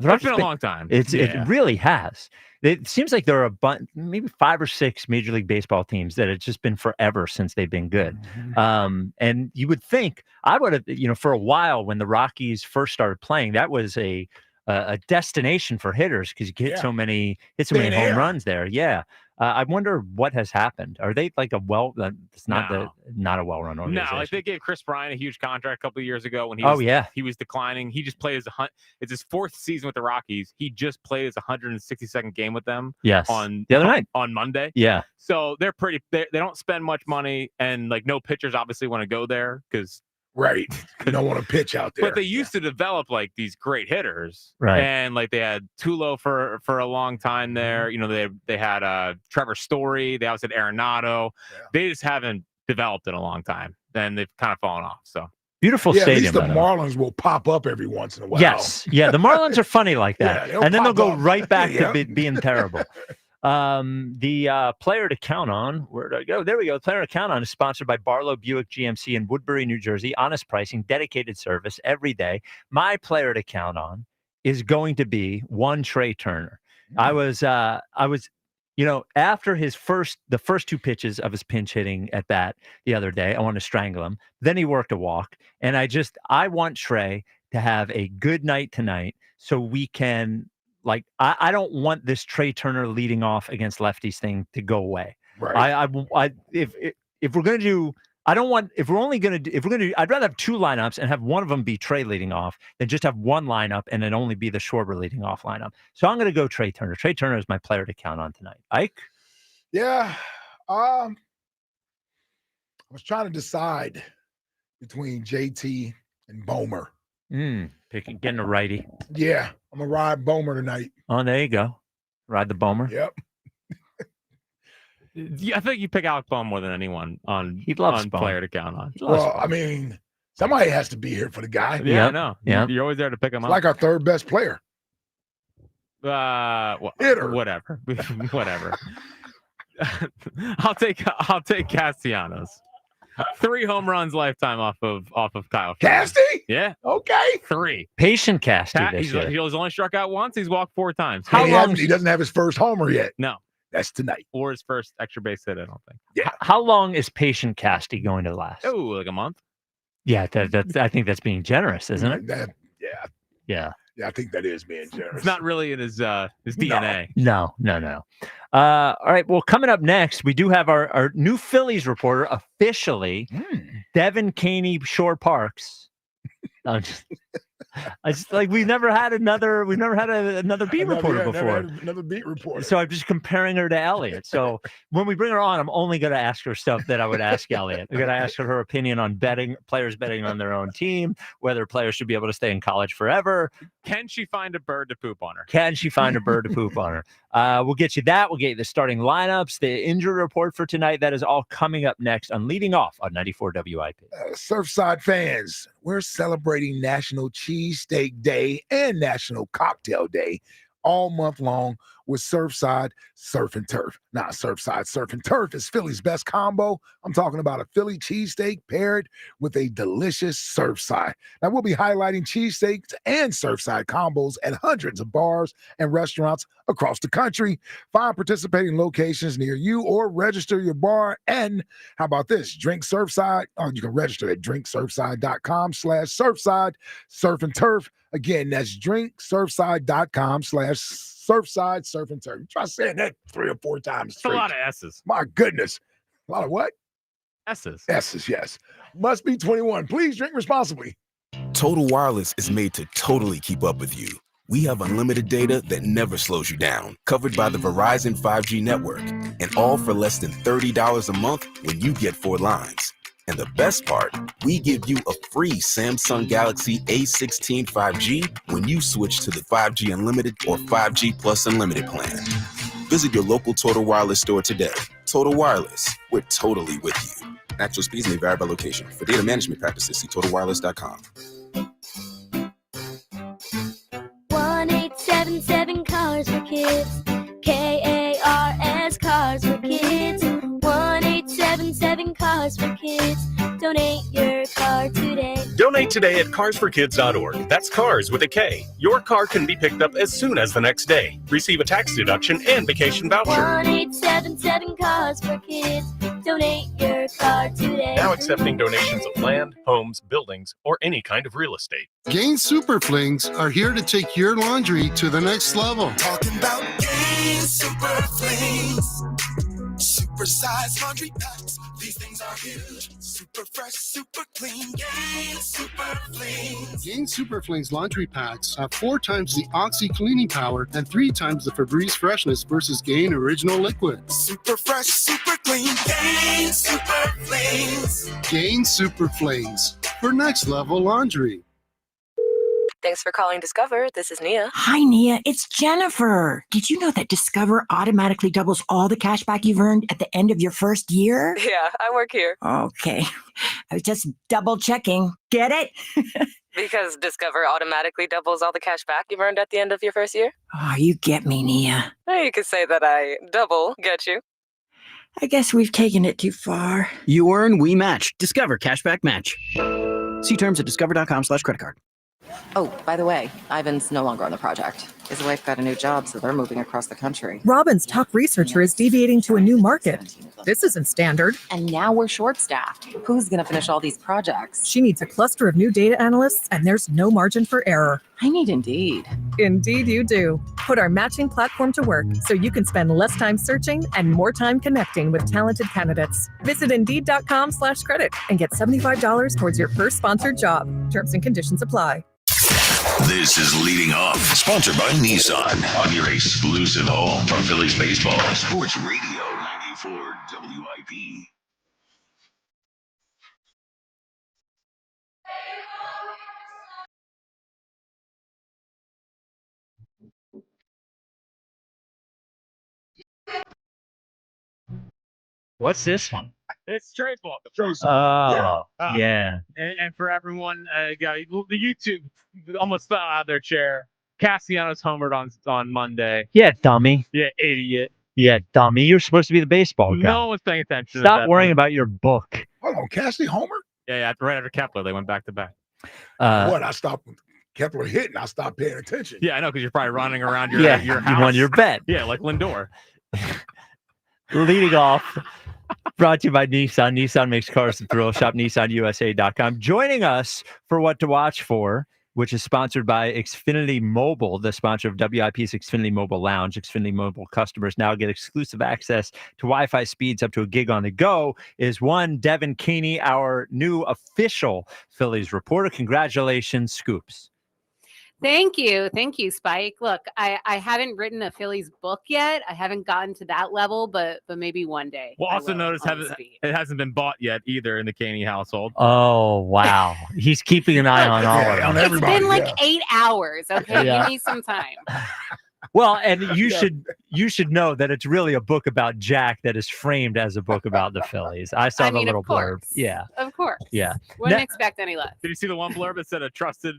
It's been a long time. It really has. It seems like there are maybe 5 or 6 Major League Baseball teams that it's just been forever since they've been good. And you would think, I would have, for a while when the Rockies first started playing, that was a destination for hitters because you get so many home runs there. Yeah. I wonder what has happened. Are they like it's not a well-run organization? No, they gave Chris Bryant a huge contract a couple of years ago when he was declining. He just played it's his 4th season with the Rockies. He just played his 162nd game with them. Yes. On the other night on Monday. Yeah. So they're they don't spend much money, and no pitchers obviously want to go there because. Right. You don't want to pitch out there. But they used to develop these great hitters. Right. And they had Tulo for a long time there. They had Trevor Story. They also had Arenado. Yeah. They just haven't developed in a long time. Then they've kind of fallen off. So beautiful stadium. At least the Marlins will pop up every once in a while. Yes. Yeah. The Marlins are funny like that. Yeah, and then they'll go right back to being terrible. The player to count on, where did I go? There we go. The player to count on is sponsored by Barlow Buick GMC in Woodbury, New Jersey. Honest pricing, dedicated service every day. My player to count on is going to be one Trey Turner. I was, after the first 2 pitches of his pinch hitting at bat the other day, I wanted to strangle him. Then he worked a walk, and I want Trey to have a good night tonight so we can. I don't want this Trey Turner leading off against lefties thing to go away. Right. If we're going to do, I'd rather have 2 lineups and have one of them be Trey leading off than just have one lineup and then only be the Schwarber leading off lineup. So I'm going to go Trey Turner. Trey Turner is my player to count on tonight. Ike? Yeah. I was trying to decide between JT and Bomer. Getting a righty. Yeah, I'm gonna ride Bomer tonight. Oh, there you go. Ride the Bomer. Yep. I think you pick Alec Bohm more than anyone on player to count on. Well, I mean, somebody has to be here for the guy. Yeah, I know. Yeah. You're always there to pick him up. Like our 3rd best player. Hitter. Whatever. Whatever. I'll take Castellanos. 3 home runs lifetime off of Kyle. Casty? Yeah. Okay. 3. Patient Casty. He's only struck out once. He's walked 4 times. He doesn't have his first homer yet. No. That's tonight. Or his first extra base hit, I don't think. Yeah. How long is Patient Casty going to last? Oh, like a month. Yeah, I think that's being generous, isn't it? Yeah, I think that is being generous. It's not really in his DNA. No. All right. Well, coming up next, we do have our new Phillies reporter officially, Devin Caney Shore Parks. We've never had another beat reporter before. Another beat reporter. So I'm just comparing her to Elliot. So when we bring her on, I'm only going to ask her stuff that I would ask Elliot. I'm going to ask her opinion on players betting on their own team, whether players should be able to stay in college forever. Can she find a bird to poop on her? We'll get you that. We'll get you the starting lineups, the injury report for tonight. That is all coming up next on Leading Off on 94 WIP. Surfside fans, we're celebrating National Cheesesteak Day and National Cocktail Day all month long with Surfside Surf and Turf. Now, Surfside Surf and Turf is Philly's best combo. I'm talking about a Philly cheesesteak paired with a delicious Surfside. Now, we'll be highlighting cheesesteaks and Surfside combos at hundreds of bars and restaurants across the country. Find participating locations near you or register your bar. And how about this? Drink Surfside. You can register at drinksurfside.com/Surfside Surf and Turf. Again, that's drinksurfside.com/Surfside Surf and Turf. Try saying that 3 or 4 times It's a straight. lot of S's. My goodness. A lot of what? S's. S's, yes. Must be 21. Please drink responsibly. Total Wireless is made to totally keep up with you. We have unlimited data that never slows you down, covered by the Verizon 5G network, and all for less than $30 a month when you get 4 lines. And the best part, we give you a free Samsung Galaxy A16 5G when you switch to the 5G Unlimited or 5G Plus Unlimited plan. Visit your local Total Wireless store today. Total Wireless, we're totally with you. Actual speeds may vary by location. For data management practices, see TotalWireless.com. 1877 Cars for Kids. KARS Cars for Kids. 1877 Cars for Kids. Donate your car today. Donate today at carsforkids.org. That's cars with a K. Your car can be picked up as soon as the next day. Receive a tax deduction and vacation voucher. 1877 Cars for Kids. Donate your car today. Now accepting donations of land, homes, buildings, or any kind of real estate. Gain Super Flings are here to take your laundry to the next level. Talking about Gain Super Flings. Super size laundry packs. These things are huge. Super fresh, super clean. Gain Super Flings. Gain Super Flings laundry packs have 4 times the Oxy cleaning power and 3 times the Febreze freshness versus Gain Original Liquid. Super fresh, super clean. Gain Super Flings. Gain Super Flings for next level laundry. Thanks for calling Discover. This is Nia. Hi, Nia. It's Jennifer. Did you know that Discover automatically doubles all the cash back you've earned at the end of your first year? Yeah, I work here. Okay. I was just double checking. Get it? Because Discover automatically doubles all the cash back you've earned at the end of your first year? Oh, you get me, Nia. You could say that I double get you. I guess we've taken it too far. You earn, we match. Discover Cashback Match. See terms at discover.com/credit card. Oh, by the way, Ivan's no longer on the project. His wife got a new job, so they're moving across the country. Robin's top researcher is deviating to a new market. This isn't standard. And now we're short-staffed. Who's going to finish all these projects? She needs a cluster of new data analysts, and there's no margin for error. I need Indeed. Indeed you do. Put our matching platform to work so you can spend less time searching and more time connecting with talented candidates. Visit Indeed.com/credit and get $75 towards your first sponsored job. Terms and conditions apply. This is Leading Off, sponsored by Nissan, on your exclusive home for Phillies baseball. Sports Radio 94 WIP. What's this one? It's trade ball. Oh, yeah. And for everyone, the YouTube almost fell out of their chair. Castellanos homered on Monday. Yeah, dummy. Yeah, idiot. Yeah, dummy. You're supposed to be the baseball guy. No one's paying attention. Stop worrying about your book. Hold on, Cassidy homer? Yeah, right after Kepler, they went back to back. I stopped Kepler hitting. I stopped paying attention. Yeah, I know, because you're probably running around your You house. won your bet. Yeah, like Lindor. Leading off, brought to you by Nissan. Nissan makes cars to thrill. Shop NissanUSA.com. Joining us for What to Watch For, which is sponsored by Xfinity Mobile, the sponsor of WIP's Xfinity Mobile Lounge. Xfinity Mobile customers now get exclusive access to Wi-Fi speeds up to a gig on the go, is one Devin Keeney, our new official Phillies reporter. Congratulations, Scoops. Thank you, Spike. Look, I haven't written a Phillies book yet. I haven't gotten to that level, but maybe one day. We'll also notice it hasn't been bought yet either in the Caney household. Oh, wow. He's keeping an eye on all of them. It's been like 8 hours. Okay, Yeah. give me some time. Well, and you should know that it's really a book about Jack that is framed as a book about the Phillies. I saw the little blurb. Yeah. Of course. Yeah. Wouldn't expect any less. Did you see the one blurb that said a trusted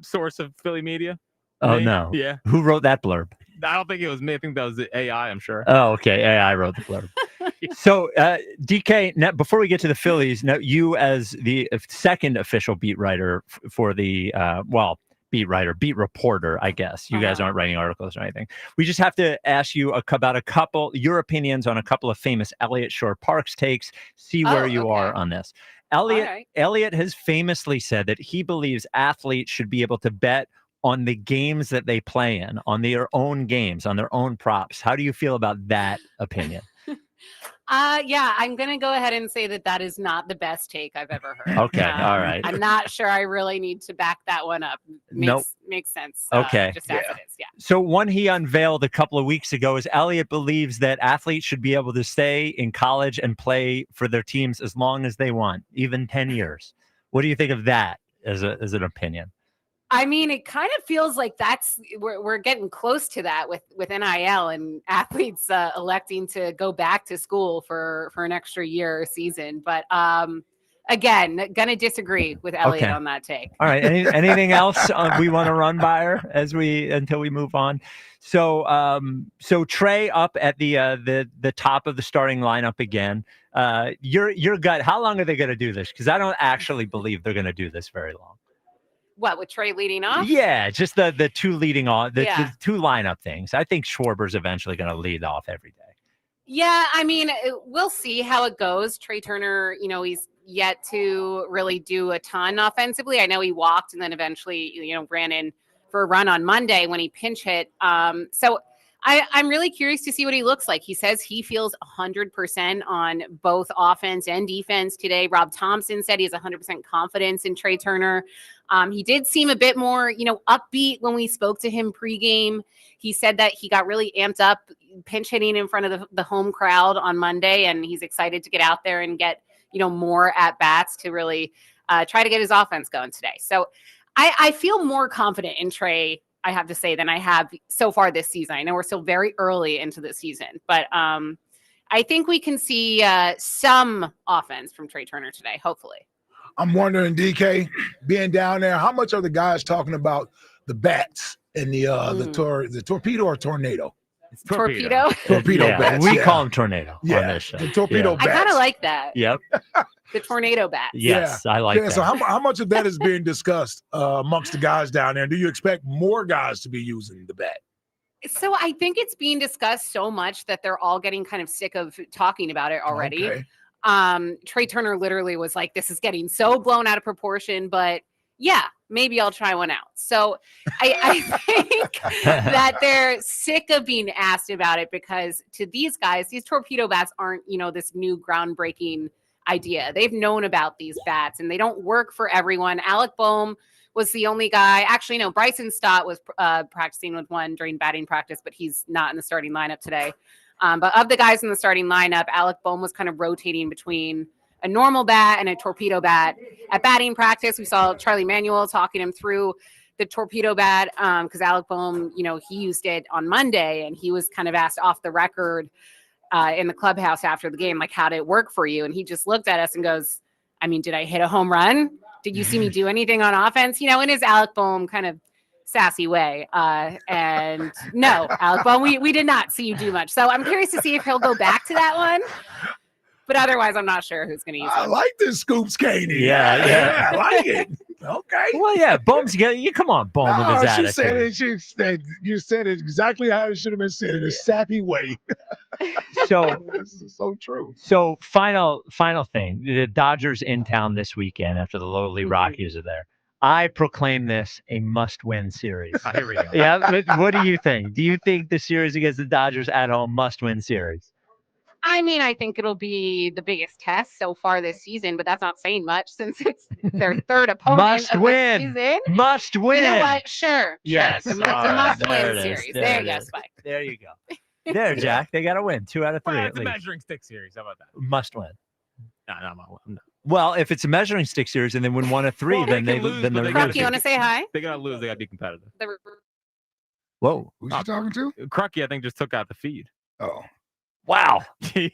source of Philly media? Oh, no. Yeah. Who wrote that blurb? I don't think it was me. I think that was the AI, I'm sure. Oh, okay. AI wrote the blurb. So, DK, now, before we get to the Phillies, now you as the second official beat writer for the, beat reporter, I guess. You guys aren't writing articles or anything. We just have to ask you about your opinions on a couple of famous Elliott Shore Parks takes, see where you are on this. Elliott has famously said that he believes athletes should be able to bet on the games that they play in, on their own games, on their own props. How do you feel about that opinion? Yeah, I'm going to go ahead and say that is not the best take I've ever heard. Okay, all right. I'm not sure I really need to back that one up. Makes sense. Okay. Just as it is, yeah. So one he unveiled a couple of weeks ago is Elliott believes that athletes should be able to stay in college and play for their teams as long as they want, even 10 years. What do you think of that as an opinion? I mean, it kind of feels like we're getting close to that with NIL and athletes electing to go back to school for an extra year or season. But again, gonna disagree with Elliott on that take. All right. Anything else we want to run by her until we move on? So Trey up at the top of the starting lineup again. Your gut. How long are they going to do this? Because I don't actually believe they're going to do this very long. What, with Trey leading off? Yeah, just the two leading on the two lineup things. I think Schwarber's eventually going to lead off every day. Yeah, I mean, we'll see how it goes. Trey Turner, he's yet to really do a ton offensively. I know he walked and then eventually, ran in for a run on Monday when he pinch hit. So I'm really curious to see what he looks like. He says he feels 100% on both offense and defense today. Rob Thompson said he has 100% confidence in Trey Turner. He did seem a bit more, upbeat when we spoke to him pregame. He said that he got really amped up pinch hitting in front of the home crowd on Monday, and he's excited to get out there and get, more at bats to really try to get his offense going today. So I feel more confident in Trey, I have to say, than I have so far this season. I know we're still very early into the season, but I think we can see some offense from Trey Turner today, hopefully. I'm wondering, DK, being down there, how much are the guys talking about the bats and the torpedo or tornado? It's torpedo. Torpedo bats. We call them tornado on this show. The torpedo bats. I kind of like that. Yep. The tornado bats. Yes, I like that. So how much of that is being discussed amongst the guys down there? Do you expect more guys to be using the bat? So I think it's being discussed so much that they're all getting kind of sick of talking about it already. Okay. Trey Turner literally was like, this is getting so blown out of proportion, but yeah, maybe I'll try one out. So I think that they're sick of being asked about it because to these guys, these torpedo bats aren't, this new groundbreaking idea. They've known about these bats and they don't work for everyone. Alec Boehm was the only guy. Actually, no, Bryson Stott was practicing with one during batting practice, but he's not in the starting lineup today. But of the guys in the starting lineup, Alec Boehm was kind of rotating between a normal bat and a torpedo bat. At batting practice, we saw Charlie Manuel talking him through the torpedo bat because Alec Boehm, he used it on Monday, and he was kind of asked off the record in the clubhouse after the game, like, how did it work for you? And he just looked at us and goes, I mean, did I hit a home run? Did you see me do anything on offense? In his Alec Boehm kind of sassy way. And no, Alec Boehm, we did not see you do much. So I'm curious to see if he'll go back to that one. But otherwise, I'm not sure who's going to use it. I like this Scoops Caney. Yeah. I like it. Okay. Well, yeah, Boehm's you come on, Boehm with his attitude. You said it exactly how it should have been said in a sappy way. So this is so true. So final thing. The Dodgers in town this weekend after the lowly Rockies are there. I proclaim this a must-win series. Here we go. Yeah, but what do you think? Do you think the series against the Dodgers at home must-win series? I mean, I think it'll be the biggest test so far this season, but that's not saying much since it's their third opponent Must of win. the season. Must win. You know what? Sure. Yes. Sure. It's a must-win series. There you go, Spike. There you go. There, Jack. They got to win 2 out of 3 Well, at it's a least. measuring stick series. How about that? Must win. No. Well, if it's a measuring stick series and then win 1 of 3, Well, then they they're can lose, but they Croc, you want to say hi? They gotta lose. They gotta be competitive. Whoa. Who's you talking to? Crucky, I think, just took out the feed. Oh. Wow.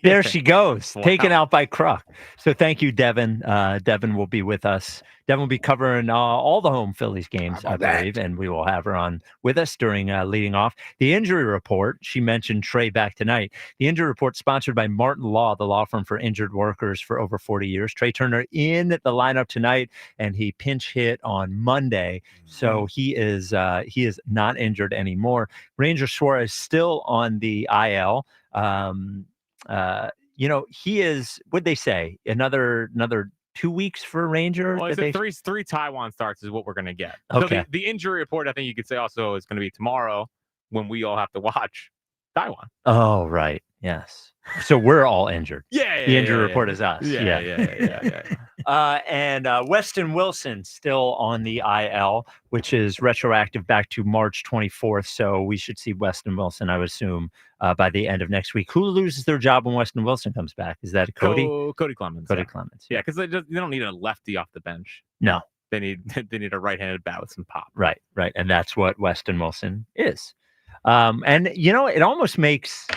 There she goes, taken out by Kruk. So thank you, Devin. Devin will be with us. Devin will be covering all the home Phillies games, I believe, and we will have her on with us during leading off. The injury report, she mentioned Trey back tonight. The injury report sponsored by Martin Law, the law firm for injured workers for over 40 years. Trey Turner in the lineup tonight, and he pinch hit on Monday. So he is not injured anymore. Ranger Suarez still on the IL. He is, what'd they say? Another 2 weeks for Ranger? Well, it's three Taiwan starts is what we're going to get. Okay. So the injury report, I think you could say also is going to be tomorrow when we all have to watch Taiwan. Oh, right. Yes. So we're all injured. Yeah. The injury report is us. Yeah. And Weston Wilson still on the IL, which is retroactive back to March 24th. So we should see Weston Wilson, I would assume, by the end of next week. Who loses their job when Weston Wilson comes back? Is that Cody? Cody Clemens. Cody Clemens. Yeah, because they don't need a lefty off the bench. No. They need a right-handed bat with some pop. Right. And that's what Weston Wilson is. And it almost makes.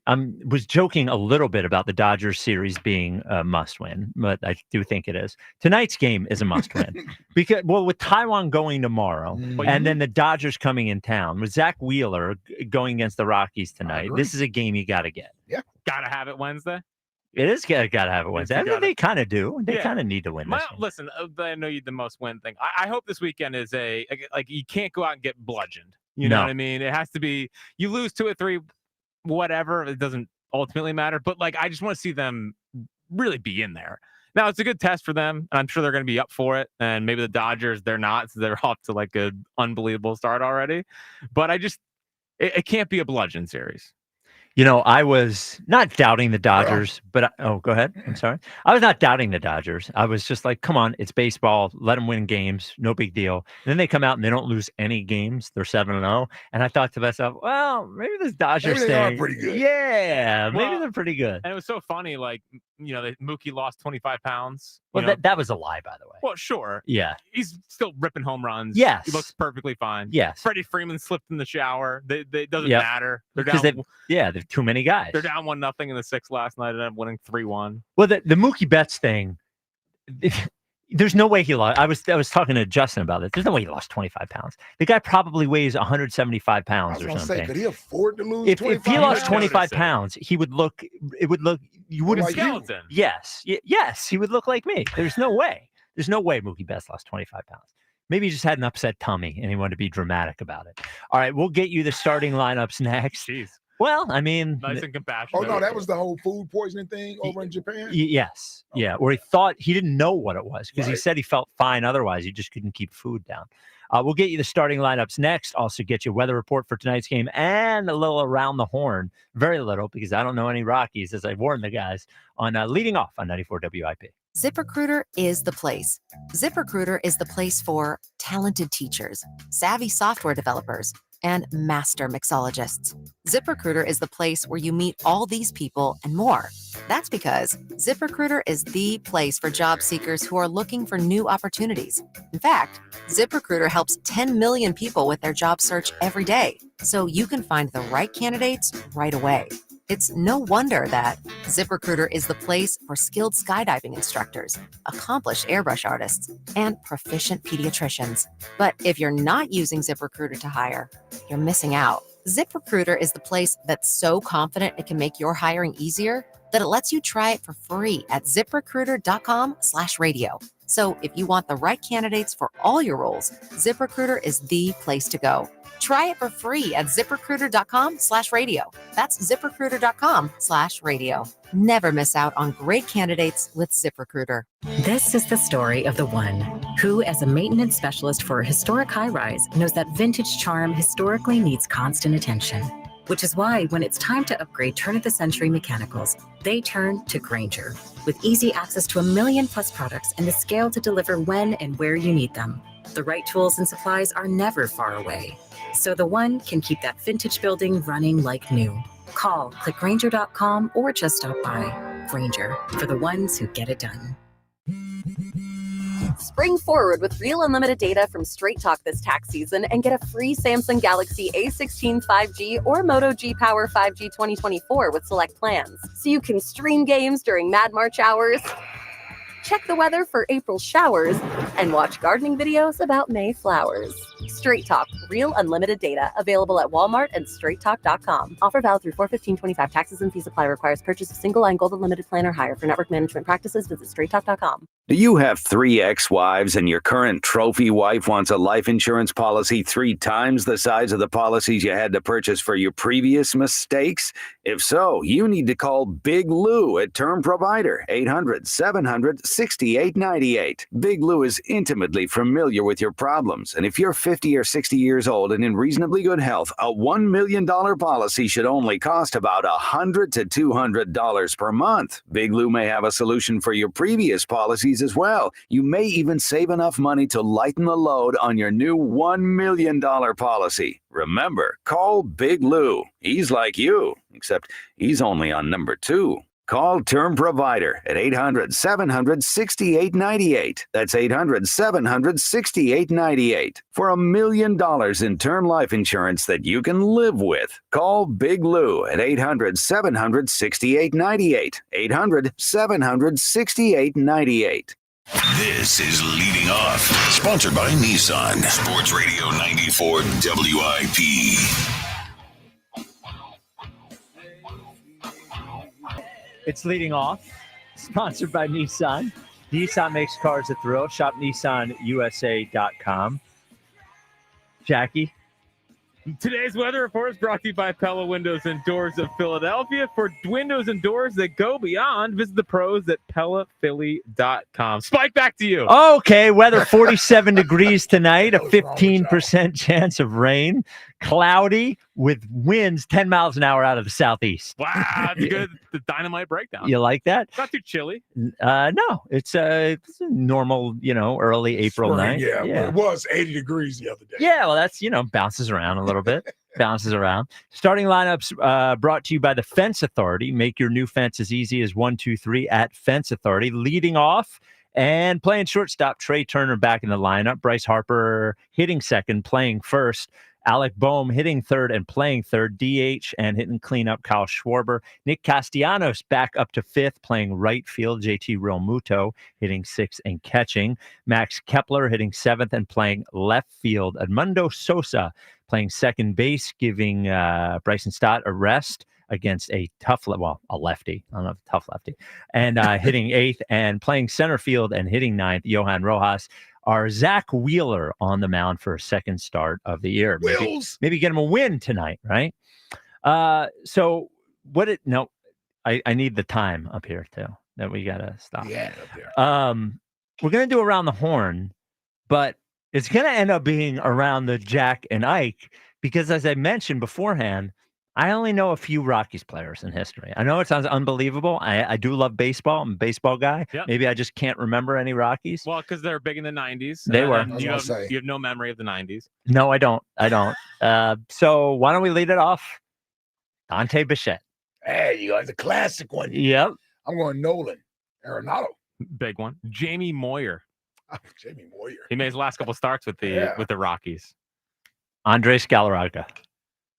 I was joking a little bit about the Dodgers series being a must-win, but I do think it is. Tonight's game is a must-win because, with Taiwan going tomorrow and then the Dodgers coming in town, with Zach Wheeler going against the Rockies tonight, this is a game you got to get. Yeah, gotta have it Wednesday. It is got to have it Wednesday. I mean, they kind of do. They kind of need to win this game. Listen, I know you the most win thing. I hope this weekend is you can't go out and get bludgeoned. You know what I mean? It has to be you lose 2 or 3. Whatever, it doesn't ultimately matter, but I just want to see them really be in there. Now it's a good test for them, and I'm sure they're going to be up for it. And maybe the Dodgers, they're not, so they're off to an unbelievable start already. But it can't be a bludgeon series. I was not doubting the Dodgers, but go ahead. I'm sorry. I was not doubting the Dodgers. I was just like, come on, it's baseball. Let them win games. No big deal. And then they come out and they don't lose any games. They're 7-0. And I thought to myself, well, maybe this Dodgers they are pretty good. Yeah, maybe they're pretty good. And it was so funny, Mookie lost 25 pounds. Well, that was a lie, by the way. Well, sure. Yeah. He's still ripping home runs. Yes. He looks perfectly fine. Yes. Freddie Freeman slipped in the shower. It doesn't matter. They're because down. There's too many guys. They're down 1-0 in the 6th last night and ended up winning 3-1. Well, the Mookie Betts thing, there's no way he lost. I was talking to Justin about it. There's no way he lost 25 pounds. The guy probably weighs 175 pounds or something. Could he afford to lose? If he lost 25 pounds, he would look. It would look. You wouldn't like skeleton. Yes, he would look like me. There's no way. There's no way Mookie Betts lost 25 pounds. Maybe he just had an upset tummy and he wanted to be dramatic about it. All right, we'll get you the starting lineups next. Jeez. Well, I mean, nice and compassionate. Oh no, that was the whole food poisoning thing over in Japan. Yes, yeah, where he thought he didn't know what it was because he said he felt fine otherwise. He just couldn't keep food down. We'll get you the starting lineups next. Also get you a weather report for tonight's game and a little around the horn. Very little because I don't know any Rockies, as I warned the guys on leading off on 94 WIP. ZipRecruiter is the place. ZipRecruiter is the place for talented teachers, savvy software developers, and master mixologists. ZipRecruiter is the place where you meet all these people and more. That's because ZipRecruiter is the place for job seekers who are looking for new opportunities. In fact, ZipRecruiter helps 10 million people with their job search every day, so you can find the right candidates right away. It's no wonder that ZipRecruiter is the place for skilled skydiving instructors, accomplished airbrush artists, and proficient pediatricians. But if you're not using ZipRecruiter to hire, you're missing out. ZipRecruiter is the place that's so confident it can make your hiring easier that it lets you try it for free at ZipRecruiter.com/radio. So if you want the right candidates for all your roles, ZipRecruiter is the place to go. Try it for free at ZipRecruiter.com/radio. That's ZipRecruiter.com/radio. Never miss out on great candidates with ZipRecruiter. This is the story of the one who, as a maintenance specialist for a historic high-rise, knows that vintage charm historically needs constant attention. Which is why when it's time to upgrade turn-of-the-century mechanicals, they turn to Grainger. With easy access to 1 million+ products and the scale to deliver when and where you need them. The right tools and supplies are never far away. So the one can keep that vintage building running like new. Call, click Grainger.com, or just stop by. Grainger, for the ones who get it done. Spring forward with real unlimited data from Straight Talk this tax season and get a free Samsung Galaxy A16 5G or Moto G Power 5G 2024 with select plans. So you can stream games during Mad March hours, check the weather for April showers, and watch gardening videos about May flowers. Straight Talk, real unlimited data. Available at Walmart and straighttalk.com. Offer valid through 4/15/25. Taxes and fees apply. Requires purchase of single line gold unlimited plan or higher. For network management practices, visit straighttalk.com. Do you have 3 ex-wives and your current trophy wife wants a life insurance policy 3 times the size of the policies you had to purchase for your previous mistakes? If so, you need to call Big Lou at Term Provider, 800-700-6898. Big Lou is intimately familiar with your problems, and if you're 50 or 60 years old and in reasonably good health, a $1 million policy should only cost about $100 to $200 per month. Big Lou may have a solution for your previous policies as well. You may even save enough money to lighten the load on your new $1 million policy. Remember, call Big Lou. He's like you, except he's only on number 2. Call Term Provider at 800-700-6898. That's 800-700-6898 for $1 million in term life insurance that you can live with. Call Big Lou at 800-700-6898. 800-700-6898. This is Leading Off, sponsored by Nissan. Sports Radio 94 WIP. It's Leading Off, sponsored by Nissan. Nissan makes cars that thrill. Shop NissanUSA.com. Jackie? Today's weather report is brought to you by Pella Windows and Doors of Philadelphia. For windows and doors that go beyond, visit the pros at PellaPhilly.com. Spike, back to you. Okay, weather 47 degrees tonight, a 15% chance of rain, cloudy with winds 10 miles an hour out of the southeast. Wow, that's good. The dynamite breakdown. You like that? Not too chilly. No, it's a normal, early April Spring, night. Yeah, but it was 80 degrees the other day. Yeah, well, that's, bounces around a little bit. Bounces around. Starting lineups brought to you by the Fence Authority. Make your new fence as easy as 1, 2, 3 at Fence Authority. Leading off and playing shortstop, Trey Turner back in the lineup. Bryce Harper hitting second, playing first. Alec Boehm hitting third and playing third. DH and hitting cleanup, Kyle Schwarber. Nick Castellanos back up to fifth, playing right field. JT Realmuto hitting sixth and catching. Max Kepler hitting seventh and playing left field. Edmundo Sosa playing second base, giving Bryson Stott a rest against a lefty. I don't know if tough lefty. And hitting eighth and playing center field and hitting ninth, Johan Rojas. Our Zach Wheeler on the mound for a second start of the year. Maybe get him a win tonight, right? I need the time up here too. That we gotta stop. Yeah, up there. We're gonna do around the horn, but it's gonna end up being around the Jack and Ike because, as I mentioned beforehand, I only know a few Rockies players in history. I know it sounds unbelievable. I do love baseball. I'm a baseball guy. Yep. Maybe I just can't remember any Rockies. Well, because they're big in the 90s. They were. You have no memory of the 90s. No, I don't. So why don't we lead it off? Dante Bichette. Hey, you got the classic one. Yep. I'm going Nolan Arenado. Big one. Jamie Moyer. Jamie Moyer. He made his last couple starts with the Rockies. Andres Galarraga.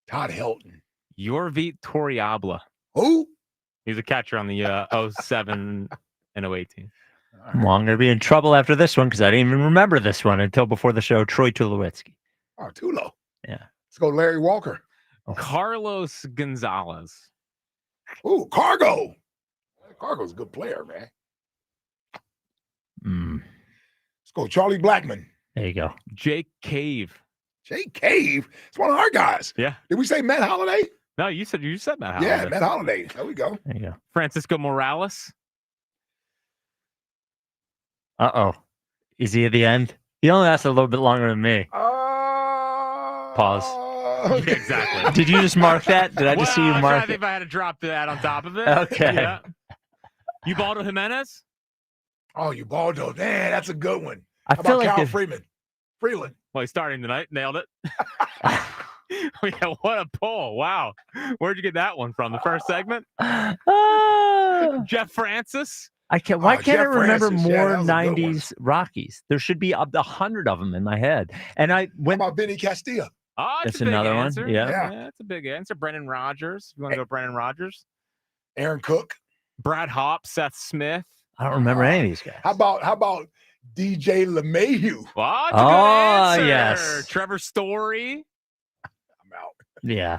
Todd Helton. Yorvit Toriabla. Who? He's a catcher on the 07 and 018. Well, I'm going to be in trouble after this one because I didn't even remember this one until before the show. Troy Tulowitzki. Oh, Tulo. Yeah. Let's go Larry Walker. Carlos Gonzalez. Ooh, Cargo. Cargo's a good player, man. Let's go Charlie Blackmon. There you go. Jake Cave. Jake Cave? It's one of our guys. Yeah. Did we say Matt Holliday? No, you said Matt Holliday. Yeah, Matt Holliday. There we go. There you go. Francisco Morales. Uh-oh. Is he at the end? He only lasted a little bit longer than me. Pause. Yeah, exactly. Did you just mark that? Did I just see you mark I it? think if I had to drop that on top of it. Okay. Yeah. Ubaldo Jimenez. Oh, Ubaldo. Man, that's a good one. I How feel about like Kyle the- Freeland. Well, he's starting tonight. Nailed it. Yeah, what a pull. Wow. Where'd you get that one from? The first segment? Jeff Francis. I can't. Why can't I Jeff remember Francis. Yeah, more that was a good one. '90s Rockies? There should be 100 of them in my head. And I How went. about Benny Castillo? Oh, That's a big another one. answer. Yeah. That's a big answer. Brendan Rodgers. You want to go Brendan Rodgers? Aaron Cook. Brad Hopp, Seth Smith. I don't remember any of these guys. How about DJ LeMahieu? What? That's a good answer. Yes. Trevor Story. Yeah.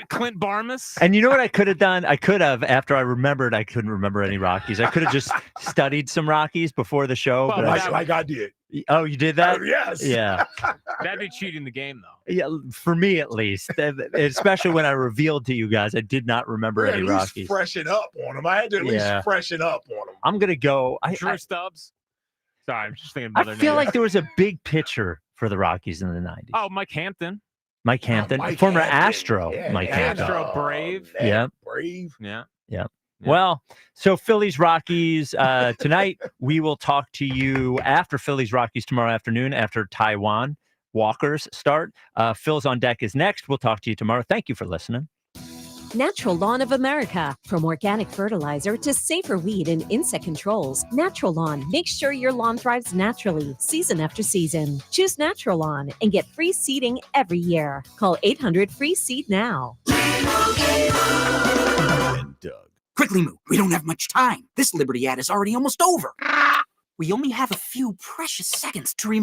Clint Barmas. And you know what I could have done? I could have, after I remembered, I couldn't remember any Rockies. I could have just studied some Rockies before the show. Well, but like I did. Oh, you did that? Yes. Yeah. That'd be cheating the game, though. Yeah, for me at least. Especially when I revealed to you guys, I did not remember any At least Rockies. freshen up on them. I had to at least freshen up on them. I'm gonna go. Drew Stubbs. Sorry, I'm just thinking. I feel like there was a big pitcher for the Rockies in the '90s. Oh, Mike Hampton. Mike Hampton, former Astro. Mike Hampton. Astro Brave. Yeah. Brave. Yeah. Yeah. Well, so Phillies Rockies tonight. We will talk to you after Phillies Rockies tomorrow afternoon after Taiwan Walkers start. Phil's on Deck is next. We'll talk to you tomorrow. Thank you for listening. Natural Lawn of America. From organic fertilizer to safer weed and insect controls, Natural Lawn makes sure your lawn thrives naturally, season after season. Choose Natural Lawn and get free seeding every year. Call 800-FREE-SEED now. Quickly, Moo. We don't have much time. This Liberty ad is already almost over. We only have a few precious seconds to remember.